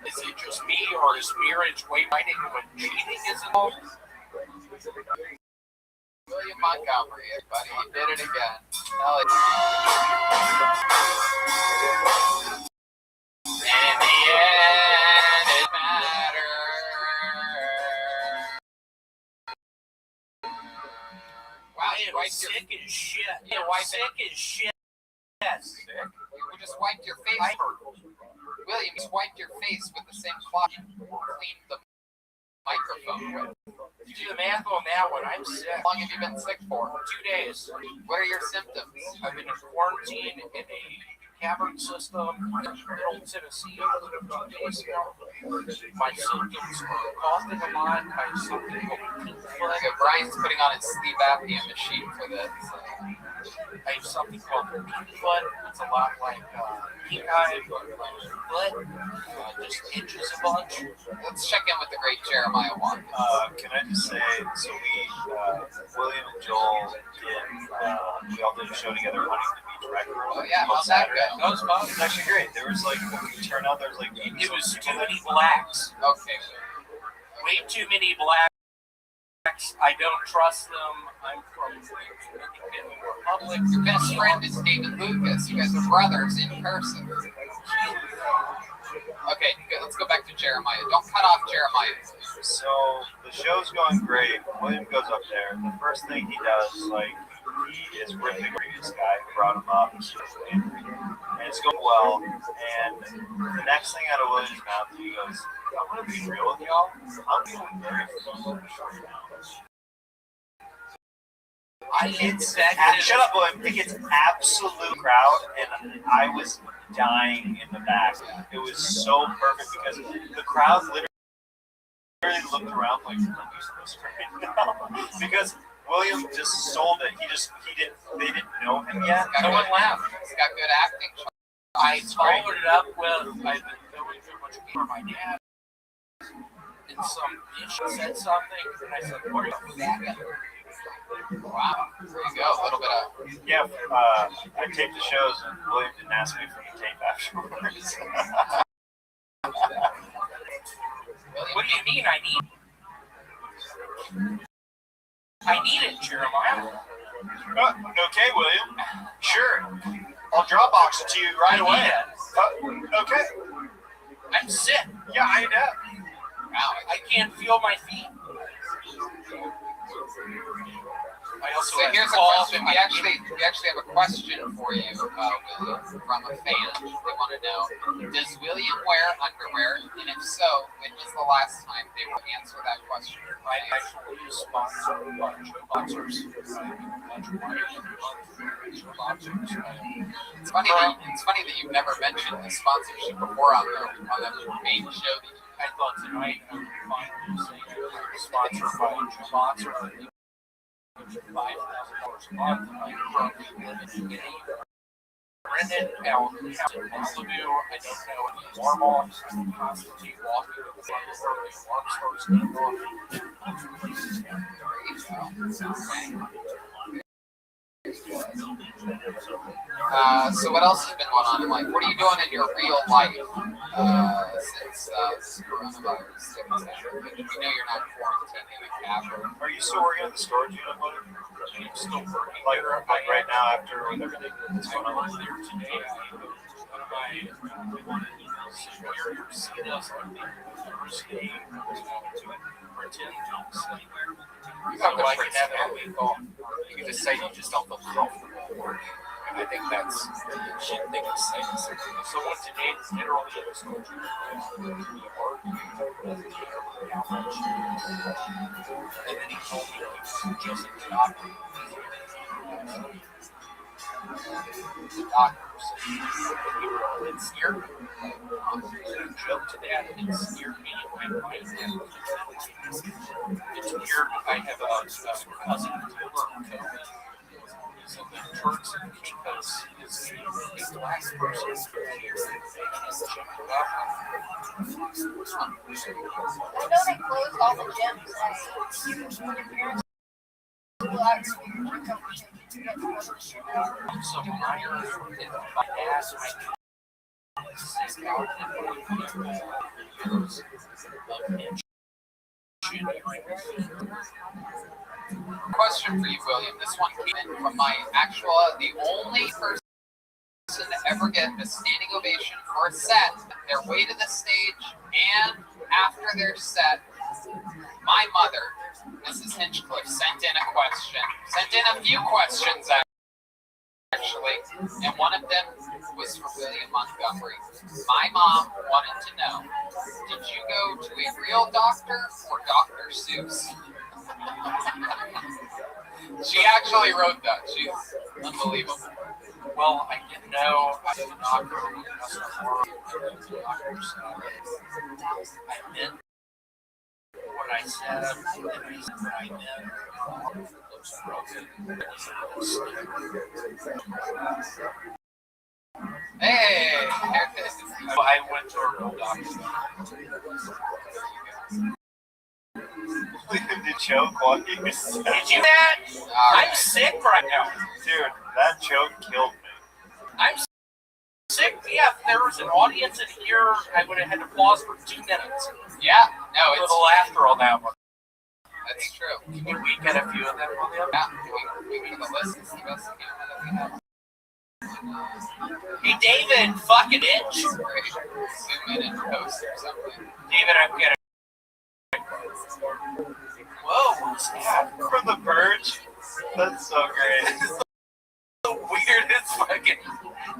Speaker 15: Is it just me, or is marriage way more exciting when cheating is involved?
Speaker 1: William Montgomery, everybody, he did it again. And in the end, it matters. Wow, you wiped
Speaker 15: sick as shit.
Speaker 1: You wiped
Speaker 15: sick as shit. Yes.
Speaker 1: Sick? You just wiped your face. William, just wiped your face with the same cloth you cleaned the microphone with.
Speaker 15: You do the math on that one. I'm sick.
Speaker 1: How long have you been sick for?
Speaker 15: 2 days.
Speaker 1: What are your symptoms?
Speaker 15: I've been in quarantine in a cavern system in Middle Tennessee 2 days ago. My symptoms are coughing a lot. I have something called pink foot.
Speaker 1: Brian's putting on his sleep apnea machine for this.
Speaker 15: I have something called pink foot. It's a lot like pink eye, foot. Just itches a bunch.
Speaker 1: Let's check in with the great Jeremiah Watt.
Speaker 12: Can I just say, so we, William and Joel did, we all did a show together, Huntington Beach Record.
Speaker 1: Oh yeah, how's that go?
Speaker 12: That was fun. It was actually great. There was like, when we turned out, there was like,
Speaker 15: it was too many blacks.
Speaker 1: Okay.
Speaker 15: Way too many blacks. I don't trust them. I'm from the Dominican Republic.
Speaker 1: Your best friend is David Lucas. You guys are brothers in person. Okay, good. Let's go back to Jeremiah. Don't cut off Jeremiah.
Speaker 12: So the show's going great. William goes up there. The first thing he does, like, he is ripping the previous guy who brought him up. And it's going well. And the next thing out of William's mouth, he goes, I'm going to be real with y'all. I'm feeling very foolish right now. Shut up, William. It gets absolute crowd, and I was dying in the back. It was so perfect because the crowd literally looked around like, what are you supposed to right now? Because William just sold it. They didn't know him yet.
Speaker 1: No one laughed. He's got good acting.
Speaker 15: I followed it up with, I've been going through a bunch of people for my dad. And some bitch said something, and I said, what are you doing?
Speaker 1: Wow. There you go. A little bit of.
Speaker 12: Yeah, I taped the shows, and William didn't ask me for the tape afterwards.
Speaker 15: What do you mean I need it, Jeremiah?
Speaker 12: Okay, William. Sure. I'll Dropbox it to you right away. Okay.
Speaker 15: I'm sick.
Speaker 12: Yeah, I know.
Speaker 1: Wow.
Speaker 15: I can't feel my feet. I also
Speaker 1: So here's a question. We actually have a question for you, William, from a fan. They want to know: does William wear underwear? And if so, when was the last time they will answer that question?
Speaker 15: I actually sponsor a bunch of boxers.
Speaker 1: It's funny that you've never mentioned the sponsorship before on the main show.
Speaker 15: I thought tonight I would finally say sponsored by a sponsor. $5,000 a month. I currently live in a rented out house in Malibu. I don't know if the alarm off. I'm constantly walking to the front door. The alarm starts going off.
Speaker 1: So what else has been going on in life? What are you doing in your real life since this coronavirus thing has happened? We know you're not quarantining in a cab.
Speaker 12: Are you still working at the storage unit, William?
Speaker 15: I'm still working
Speaker 12: like right now after everything that's going on?
Speaker 15: I was there today. One of my superiors said us on the Thursday to pretend so I can have a week off.
Speaker 1: You can just say you just don't feel comfortable working. And I think that's shit they can say.
Speaker 15: So what today is literally a storage unit. And then he told me he was just a doctor. The doctor said it scared me. I joked to that and it scared me. It's weird. I have a cousin who so the Turks and Caicos is the last person
Speaker 9: I know they closed all the gyms and your parents will actually recover to get to
Speaker 15: so my ass,
Speaker 1: Question for you, William. This one came in from my the only person to ever get a standing ovation for a set, their way to the stage, and after their set, my mother, Mrs. Hinchcliffe, sent in a few questions actually, and one of them was for William Montgomery. My mom wanted to know, did you go to a real doctor or Dr. Seuss? She actually wrote that. She's unbelievable.
Speaker 15: Well, I didn't know I was a doctor. I meant what I said, and I said what I meant.
Speaker 1: Hey!
Speaker 15: I went to a real doctor.
Speaker 12: The joke while he was saying
Speaker 15: Did you that? I'm sick right now.
Speaker 12: Dude, that joke killed me.
Speaker 15: I'm sick. Yeah, if there was an audience in here, I would have had to pause for 2 minutes.
Speaker 1: Yeah, no,
Speaker 15: it's a little laughter on that one.
Speaker 1: That's true.
Speaker 15: Can we get a few of them, William?
Speaker 1: Yeah, we can listen to the best camera that we have.
Speaker 12: Hey, David, fucking itch.
Speaker 14: Great. Zoom in and post or something.
Speaker 12: David, I'm gonna. Whoa, what's that? From the Verge? That's so great. The weirdest fucking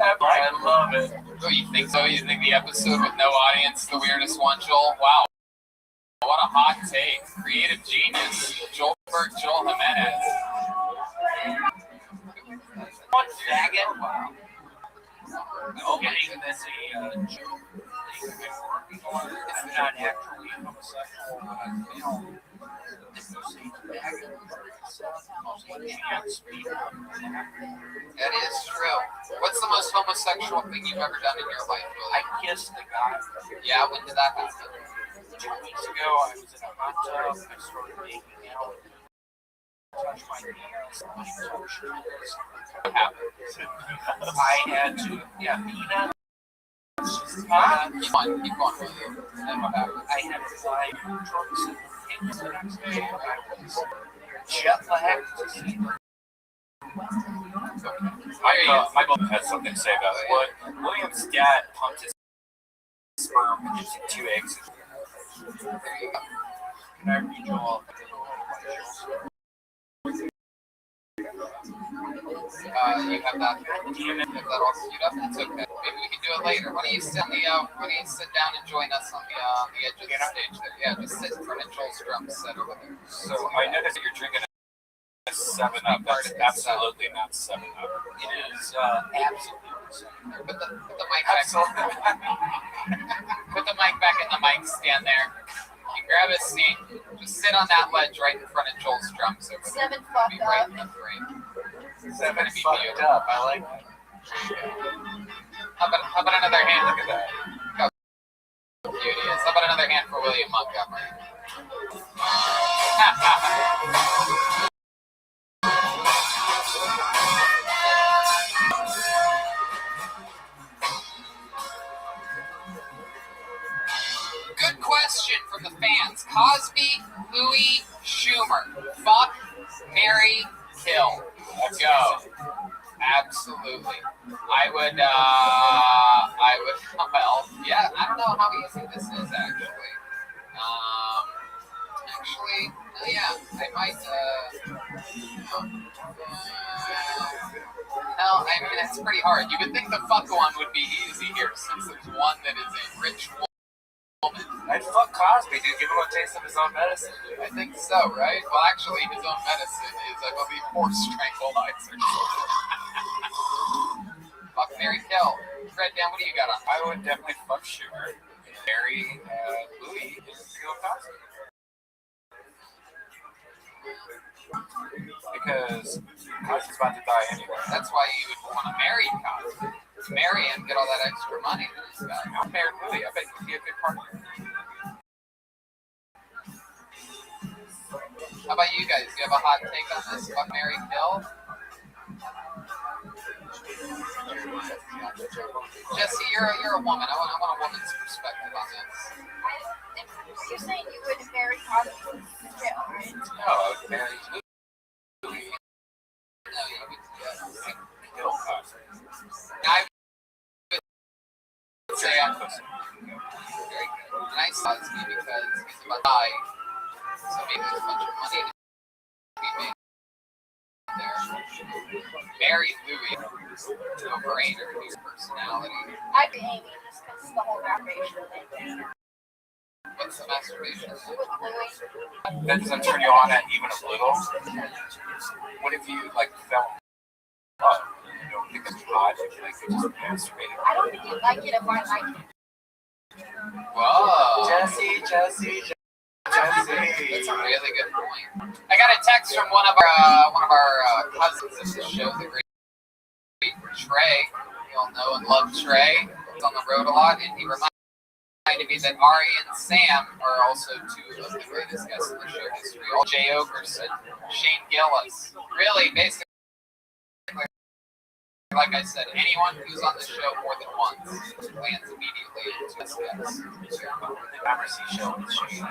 Speaker 12: ever. I love it.
Speaker 14: Oh, you think so? You think the episode with no audience, the weirdest one, Joel? Wow. What a hot take. Creative genius. Joel Jimenez.
Speaker 12: One faggot.
Speaker 14: Wow.
Speaker 12: Okay, that's a joke. They've been working on it. It's not actually homosexual, but you know,
Speaker 14: That is true. What's the most homosexual thing you've ever done in your life, Willie?
Speaker 12: I kissed a guy.
Speaker 14: Yeah, when did that happen?
Speaker 12: 2 weeks ago, I was in a hot tub. I started making out. Touched my penis.
Speaker 14: What happened?
Speaker 12: I had to, Nina.
Speaker 14: Keep on, with you. Then what happened?
Speaker 12: I had to fly trucks and things the next day. I was jet lagged to see.
Speaker 6: My mom has something to say about it. William's dad pumped his sperm into 2 eggs.
Speaker 14: There you go.
Speaker 12: Can I read you all?
Speaker 14: You have that all queued up? It's okay. Maybe we can do it later. Why don't you sit down and join us on the edge of the stage there? Yeah, just sit in front of Joel's drum set over there.
Speaker 6: So I noticed that you're drinking a 7-Up. That's absolutely not 7-Up.
Speaker 14: It is absolutely 7-Up. Put the mic back. Put the mic back in the mic stand there. You grab a seat. Just sit on that ledge right in front of Joel's drums over there.
Speaker 9: 7 fucked
Speaker 14: Be right
Speaker 9: up.
Speaker 14: in the frame.
Speaker 12: 7 fucked up. I like that.
Speaker 14: How about another hand? Look at that. How cute he is. How about another hand for William Montgomery? Good question from the fans. Cosby, Louis, Schumer. Fuck, marry, kill. Let's go. Absolutely. I would, well, yeah, I don't know how easy this is, actually. Yeah, I might, no, I mean, it's pretty hard. You would think the fuck one would be easy here, since there's one that is a rich woman.
Speaker 6: I'd fuck Cosby, dude. Give him a taste of his own medicine, dude.
Speaker 14: I think so, right? Well, actually, his own medicine is, I believe, horse tranquilizer. Fuck, marry, kill. Fred, Dan, what do you got on?
Speaker 6: I would definitely fuck Schumer, marry Louis, and kill Cosby. Because Cosby's about to die anyway.
Speaker 14: That's why you would want to marry Cosby. Marry him, get all that extra money that he's got.
Speaker 6: I'll marry Louis. I bet he'd be a good partner.
Speaker 14: How about you guys? Do you have a hot take on this? Fuck, marry, kill? Jesse, you're a woman. I want a woman's perspective on this.
Speaker 9: You're saying you would marry Cosby still, right?
Speaker 6: No, I would marry Louis.
Speaker 14: No, you would
Speaker 6: Kill Cosby.
Speaker 14: I would say I'm very good. And I saw Cosby because he's about to die. So maybe there's a bunch of money to be made there. Marry Louis. No brainer. His personality.
Speaker 9: I'd be Amy just because the whole masturbation thing.
Speaker 14: What's the masturbation?
Speaker 9: With Louis.
Speaker 6: That doesn't turn you on at even a little. What if you like fell in love? You don't think it's hot if you like just masturbated?
Speaker 9: I don't think you'd like it if I liked it.
Speaker 14: Whoa.
Speaker 12: Jesse.
Speaker 14: That's a really good point. I got a text from one of our cousins of the show, the great Trey. You all know and love Trey. He's on the road a lot, and he reminded me that Ari and Sam are also two of the greatest guests in the show history. Jay Ogerson, Shane Gillis. Really, basically, like I said, anyone who's on the show more than once lands immediately into this guest.
Speaker 6: The Amnesty show with Shane.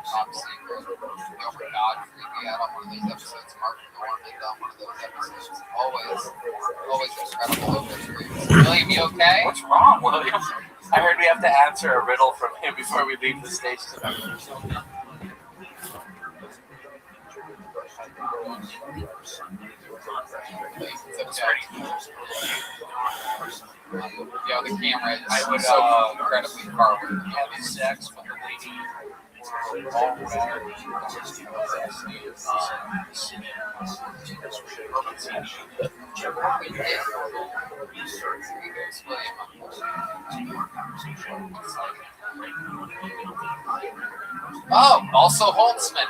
Speaker 1: Top secret. Gilbert Godfrey, we had on one of those episodes. Mark Norman on one of those episodes. Always incredible obituaries. William, you okay?
Speaker 15: What's wrong, William? I heard we have to answer a riddle from him before we leave the stage tonight.
Speaker 1: It's okay. Yeah, the camera is so incredibly far away.
Speaker 15: Having sex with a lady
Speaker 1: Oh, also Holtzman.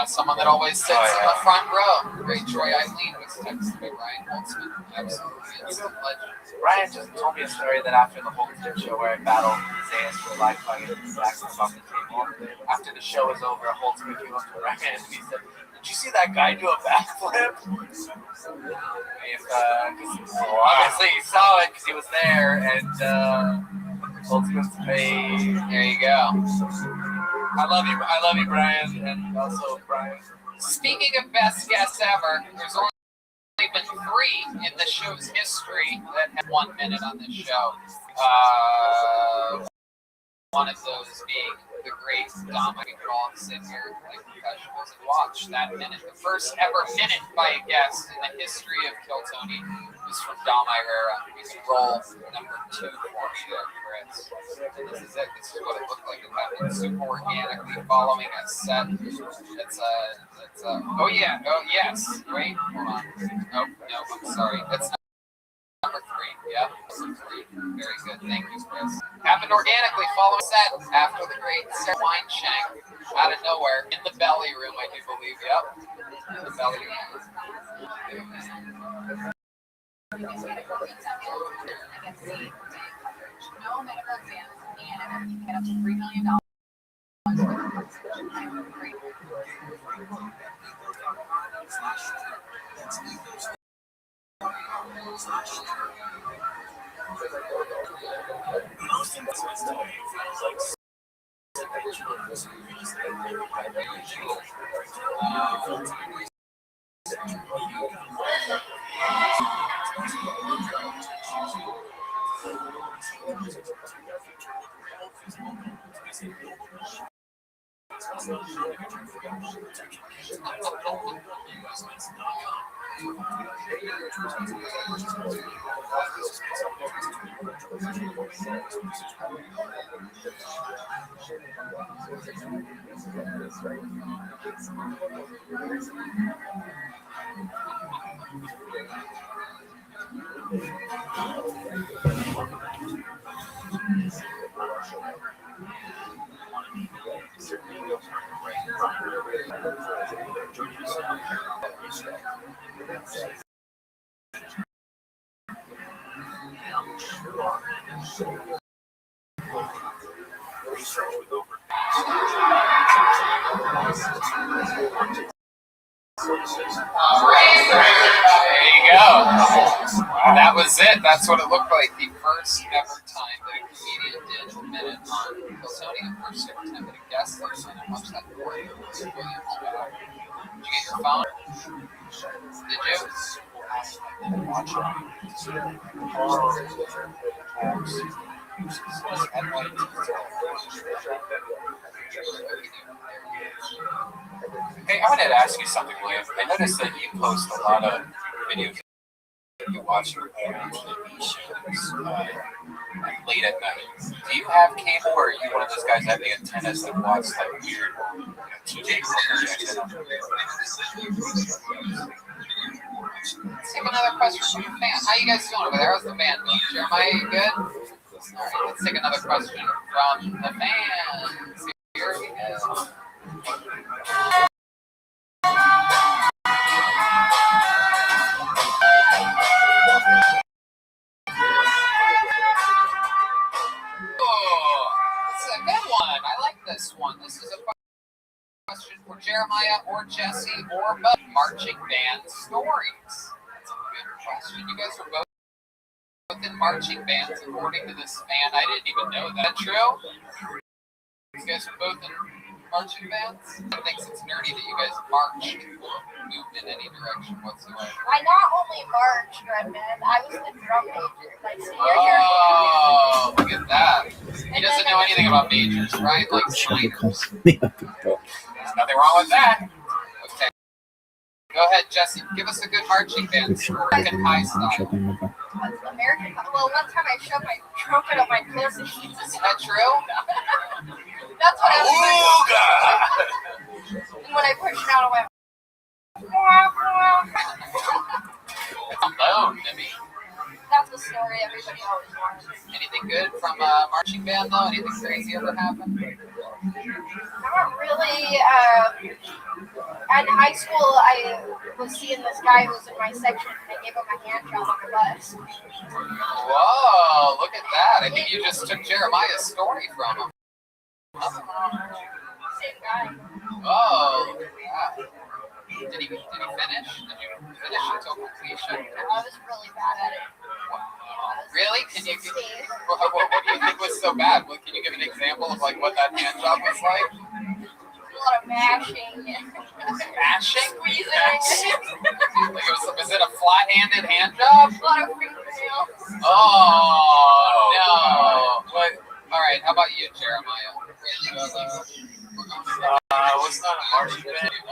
Speaker 1: Someone that always sits in the front row. Great Troy Eileen was texted by Ryan Holtzman. Absolutely instant legend.
Speaker 15: Ryan just told me a story that after the Holtzman show where I battled Zayas for a life fight and back off the table, after the show was over, Holtzman came up to Ryan and he said, "Did you see that guy do a backflip?" Obviously he saw it because he was there, and Holtzman's face.
Speaker 1: There you go.
Speaker 15: I love you, Brian, and also Brian.
Speaker 1: Speaking of best guests ever, there's only been 3 in the show's history that had 1 minute on this show. One of those being the great Dom. I could all sit here like professionals and watch that minute. The first ever minute by a guest in the history of Kill Tony was from Dom Irera. You can roll number 2 for me there, Chris. And this is it. This is what it looked like. It happened super organically following a set. Oh yeah. Oh yes. Wait. Hold on. Oh no. I'm sorry. That's number 3. Yeah. Number 3. Very good. Thank you, Chris. Happened organically following set after the great Sarah Wineshank out of nowhere in the belly room. I do believe. Yep. In the belly room.
Speaker 2: No medical exams, and you get up to $3 million.
Speaker 1: There you go. That was it. That's what it looked like. The first ever time that a comedian did a minute on Kilsonia. First ever time that a guest did a minute. Watch that for you. Did you get your phone? Did you? Watch
Speaker 14: Hey, I wanted to ask you something, William. I noticed that you post a lot of videos that you watch your own TV shows late at night. Do you have cable, or are you one of those guys that have the antennas that watch like weird TJ Hooker?
Speaker 1: Let's take another question from the fan. How you guys doing over there? How's the band doing? Jeremiah, you good? All right, let's take another question from the fans. Here we go. Oh, this is a good one. I like this one. This is a question for Jeremiah or Jesse or both. Marching band stories. That's a good question. You guys are both in marching bands, according to this fan. I didn't even know that. True? You guys are both in marching bands? I think it's nerdy that you guys marched, moved in any direction whatsoever.
Speaker 9: I not only marched, Redman, I was the drum major my senior year.
Speaker 1: Oh, look at that. He doesn't know anything about majors, right? Like minors. There's nothing wrong with that. Okay. Go ahead, Jesse. Give us a good marching band story. American Pie style.
Speaker 9: American. Well, one time I shoved my trumpet up my pussy.
Speaker 1: Is that true?
Speaker 9: That's what I was. And when I pushed it out, I went.
Speaker 1: Alone to me.
Speaker 9: That's the story everybody always wants.
Speaker 1: Anything good from marching band though? Anything crazy ever happened?
Speaker 9: Not really. In high school, I was seeing this guy who was in my section, and I gave him a hand job on the bus.
Speaker 1: Whoa, look at that. I think you just took Jeremiah's story from him.
Speaker 9: Same guy.
Speaker 1: Oh, yeah. Did he finish? Did you finish until completion?
Speaker 9: I was really bad at it.
Speaker 1: Really? Can you? What do you think was so bad? Well, can you give an example of like what that hand job was like?
Speaker 9: A lot of mashing.
Speaker 1: Mashing?
Speaker 9: Squeezing.
Speaker 1: Like was it a flat-handed hand job?
Speaker 9: A lot of fingernails.
Speaker 1: Oh no! What? All right. How about you, Jeremiah?
Speaker 12: Was not a marching band. I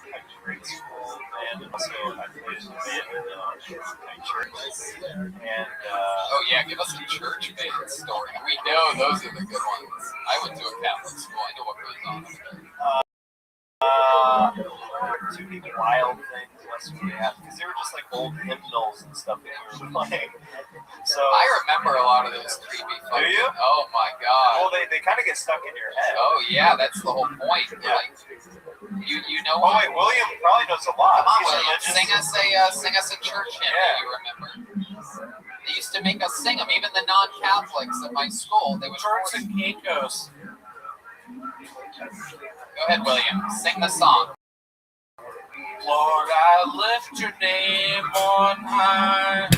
Speaker 12: played in grade school, and also I played in my church. And
Speaker 1: oh yeah, give us a church band story. We know those are the good ones. I went to a Catholic school. I know what goes on over there.
Speaker 12: Too many wild things yesterday because they were just like old hymnals and stuff that we were playing. So
Speaker 1: I remember a lot of those creepy.
Speaker 12: Do you?
Speaker 1: Oh my god.
Speaker 12: Well, they kind of get stuck in your head.
Speaker 1: Oh yeah, that's the whole point. Yeah. Like, you know.
Speaker 12: Oh wait, William probably knows a lot.
Speaker 1: Come on, William. Sing us a church hymn that you remember. They used to make us sing them. Even the non-Catholics at my school, they would.
Speaker 15: Turks and Caicos.
Speaker 1: Go ahead, William. Sing the song.
Speaker 15: Lord, I lift your name on high.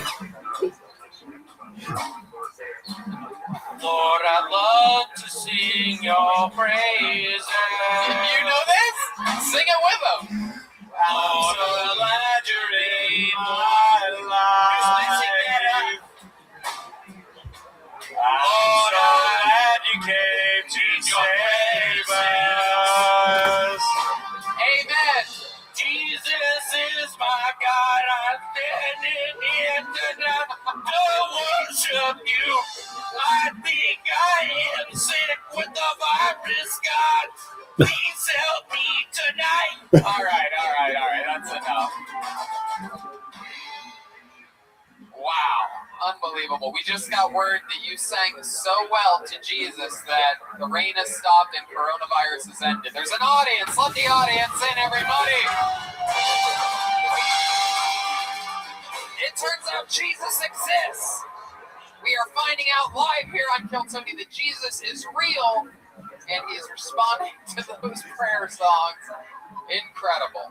Speaker 15: Lord, I love to sing your praises.
Speaker 1: You know this? Sing it with them.
Speaker 15: Lord, I'm glad you're in my life. Lord, I'm glad you came to save us.
Speaker 1: Amen.
Speaker 15: Jesus is my God. I'm standing here tonight to worship you. I think I am sick with the virus, God. Please help me tonight.
Speaker 1: All right. That's enough. Wow. Unbelievable. We just got word that you sang so well to Jesus that the rain has stopped and coronavirus has ended. There's an audience. Let the audience in, everybody. It turns out Jesus exists. We are finding out live here on Kill Tony that Jesus is real, and he is responding to those prayer songs. Incredible.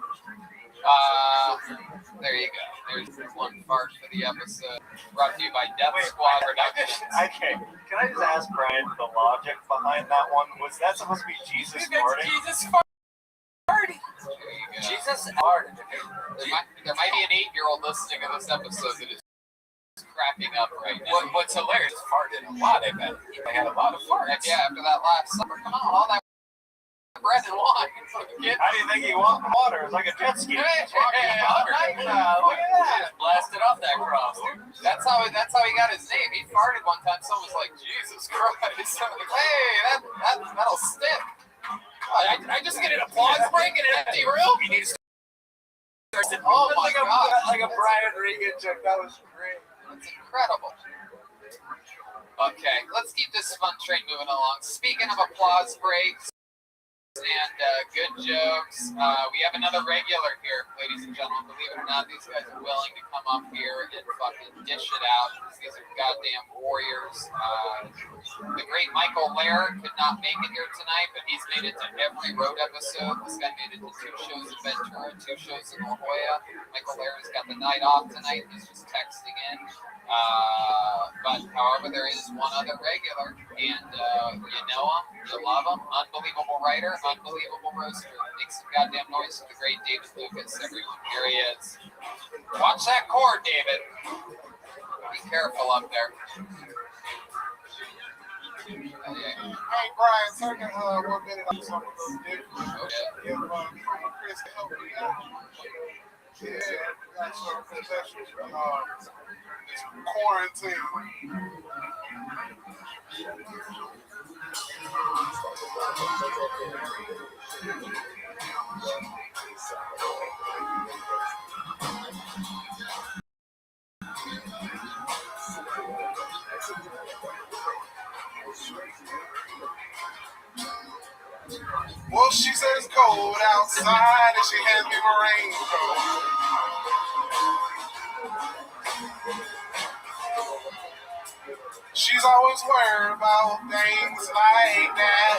Speaker 1: There you go. There's one fart for the episode. Brought to you by Death Squad Productions.
Speaker 12: Okay, can I just ask Brian the logic behind that one? Was that supposed to be Jesus farting?
Speaker 1: Jesus farting. Jesus farted. There might be an 8-year-old listening to this episode that is cracking up right now. What's hilarious is farted a lot, I bet. I had a lot of farts. Yeah, after that last summer. Come on, all that bread and wine.
Speaker 12: How do you think he walked the water? It's like a jet ski.
Speaker 1: Look at that. Blasted off that cross, dude. That's how he got his name. He farted one time. Someone was like, Jesus Christ. I'm like, hey, that'll stick. I just get an applause break in an empty room. You need to start. Oh my God.
Speaker 12: Like a Brian Regan joke. That was great.
Speaker 1: That's incredible. Okay, let's keep this fun train moving along. Speaking of applause breaks and good jokes, we have another regular here, ladies and gentlemen. Believe it or not, these guys are willing to come up here and fucking dish it out because these are goddamn warriors. The great Michael Lair could not make it here tonight, but he's made it to every road episode. This guy made it to 2 shows in Ventura, 2 shows in La Jolla. Michael Lair has got the night off tonight. He's just texting in. But however, there is one other regular, and you know him, you love him. Unbelievable writer, unbelievable roaster. Make some goddamn noise for the great David Lucas, everyone. Here he is. Watch that cord, David. Be careful up there.
Speaker 10: Hey, Brian, take 1 minute on something different.
Speaker 1: Okay.
Speaker 10: If Chris can help me out. Yeah, got some possessions. Quarantine. Well, she says it's cold outside and she hands me my raincoat. She's always worried about things like that.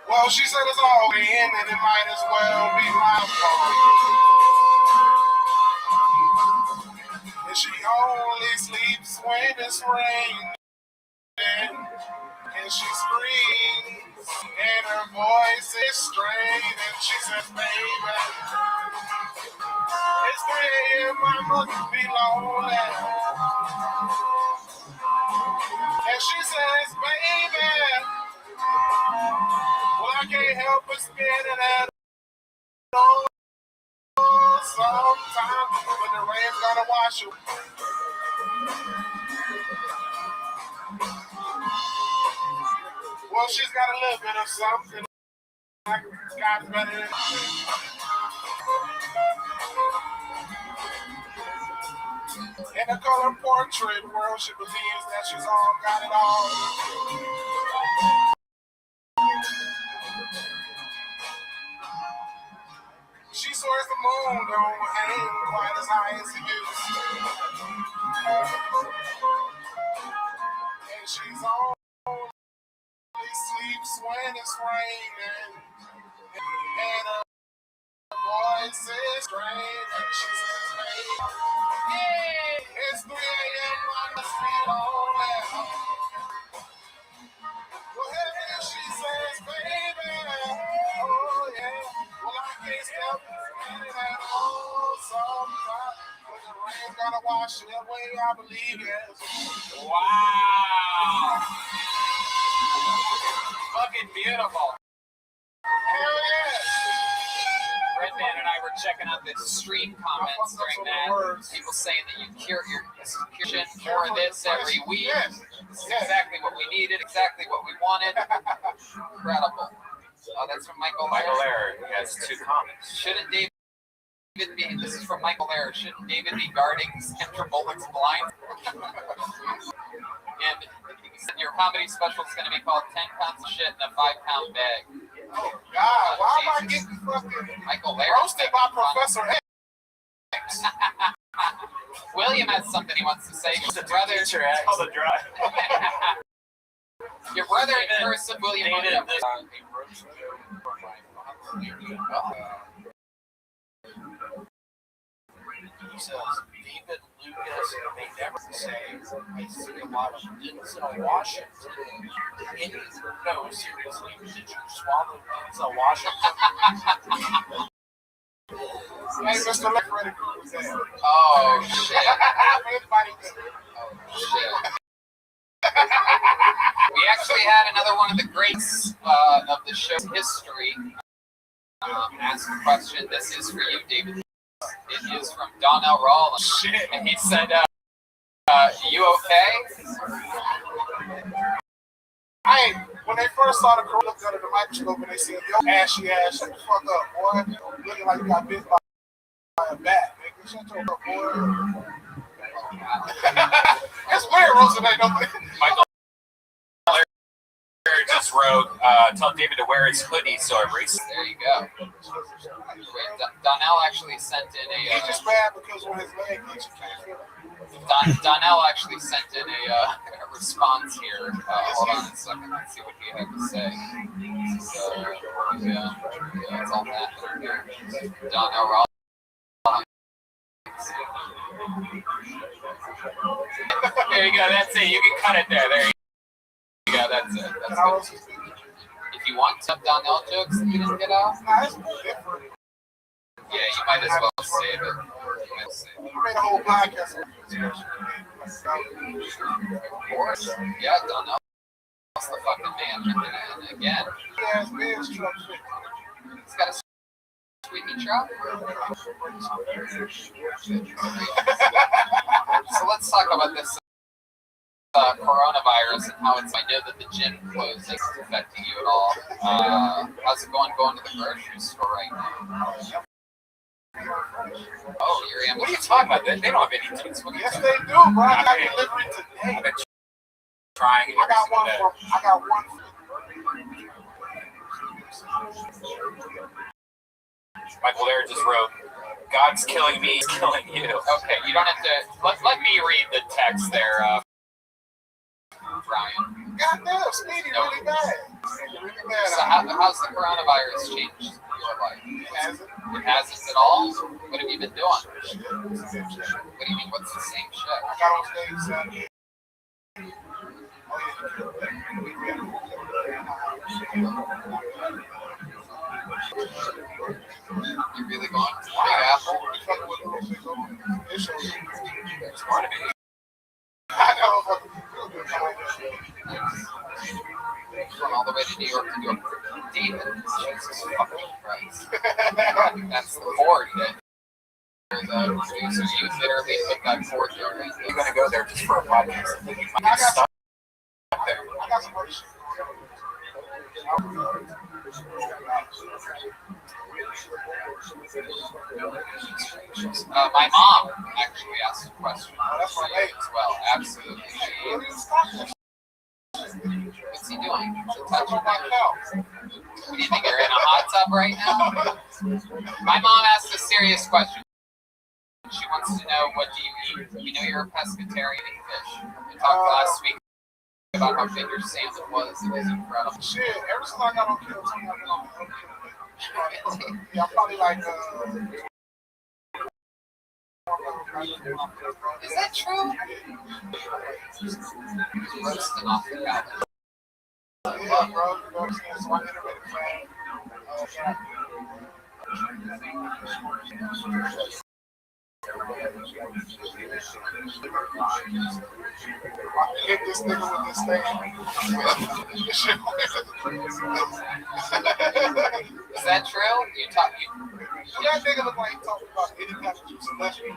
Speaker 10: Well, she said it's all in and it might as well be my fault. And she only sleeps when it's raining. And she screams, and her voice is strained, and she says, baby, it's 3 a.m., I must be lonely. And she says, baby, well, I can't help but spinning at all. Sometimes when the rain's gonna wash you. Well, she's got a little bit of something. I got better than in the color portrait world, she believes that she's all got it all. She swears the moon don't hang quite as high as it used to. And she's only sleeps when it's raining. And her voice is strange. And she says, hey, it's 3 a.m. I must be lonely. Well, hey, she says, baby, oh yeah. Well, I can't stop spinning at all. Sometimes when the rain's gonna wash it away, I believe it.
Speaker 1: Wow. Fucking beautiful.
Speaker 10: Hell yeah.
Speaker 1: Redman and I were checking out the stream comments during that. People saying that you cure this every week.
Speaker 10: Yes.
Speaker 1: This is exactly what we needed, exactly what we wanted. Incredible. Oh, that's from Michael
Speaker 12: Lair. He has 2 comments.
Speaker 1: Shouldn't David be, this is from Michael Lair, shouldn't David be guarding Sandra Bullock's blind? And your comedy special is going to be called 10 pounds of shit in a 5-pound bag.
Speaker 10: Oh, God. Why am I getting fucking
Speaker 1: Michael Lair
Speaker 10: roasted by Professor X?
Speaker 1: William has something he wants to say. Your brother, your brother in person, William.
Speaker 15: He says, David Lucas may never say, I see a lot of Denzel Washington. And no, seriously, did you swallow Denzel Washington?
Speaker 10: Hey, Mr. Freddy Krueger's there.
Speaker 1: Oh, shit.
Speaker 10: Everybody good.
Speaker 1: Oh, shit. We actually had another one of the greats of the show's history ask a question. This is for you, David. It is from Donnell Rawlins.
Speaker 10: Shit.
Speaker 1: And he said, you okay?
Speaker 10: When they first saw the girl look under the microscope and they said, yo, ashy ass, shut the fuck up, boy. Looking like you got bit by a bat, nigga. Shut your up, boy. That's weird, Roosevelt.
Speaker 12: Michael Lair just wrote, tell David to wear his hoodie so I race.
Speaker 1: There you go. Donnell actually sent in a...
Speaker 10: He's just mad because when his leg hits, you can't feel it.
Speaker 1: Donnell actually sent in a response here. Hold on a second. Let's see what he had to say. Yeah, it's all that here. Donnell Rothschild. There you go. That's it. You can cut it there. There you go. That's it. That's good. If you want some Donnell jokes that you didn't get out, yeah, you might as well save it.
Speaker 10: You made a whole podcast.
Speaker 1: Yeah, Donnell's the fucking man. And again, he's got a squeaky truck. So let's talk about this coronavirus and how it's. I know that the gym closing is affecting you at all. How's it going to the grocery store right now? Oh, you're What are you talking about? They don't have any tickets.
Speaker 10: Yes, they do, bro. I got delivery today.
Speaker 1: I've been trying.
Speaker 10: I got one.
Speaker 1: Michael Laird just wrote, "God's killing me, he's killing you." Okay, you don't have to. Let me read the text there, Brian.
Speaker 10: Goddamn, Speedy, really bad. Really bad.
Speaker 1: So how's the coronavirus changed your life? It hasn't at all? What have you been doing? What do you mean, what's the same shit?
Speaker 10: I got on stage Saturday.
Speaker 1: You really going to Big Apple? It's part of it.
Speaker 10: I know.
Speaker 1: Going all the way to New York to do a David. Jesus fucking Christ. That's the board that the producer. You literally put that board there. You're going to go there just for a podcast. I think you might get stuck there.
Speaker 10: I got some merch.
Speaker 1: My mom actually asked a question as well. Absolutely. What's he doing? Is it touching my cow? What do you think? You're in a hot tub right now? My mom asked a serious question. She wants to know, what do you eat? You know you're a pescatarian and fish. We talked last week about how big your salmon was. It was incredible.
Speaker 10: Shit, ever since I got on kill, yeah, I'm probably like,
Speaker 1: is that true? Roasting off the couch.
Speaker 10: Yeah, bro. It's one intermittent fan. Hit this nigga with this thing.
Speaker 1: Is that true? You talk.
Speaker 10: That nigga look like he talking about hitting that juice and lesbian.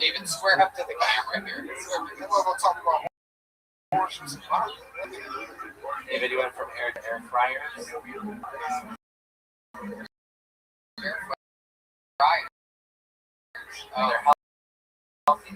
Speaker 1: David, square up to the camera here.
Speaker 10: We're gonna talk about orange juice and vodka.
Speaker 1: David, you went from air to air fryers. Air fryers. Oh, they're healthy.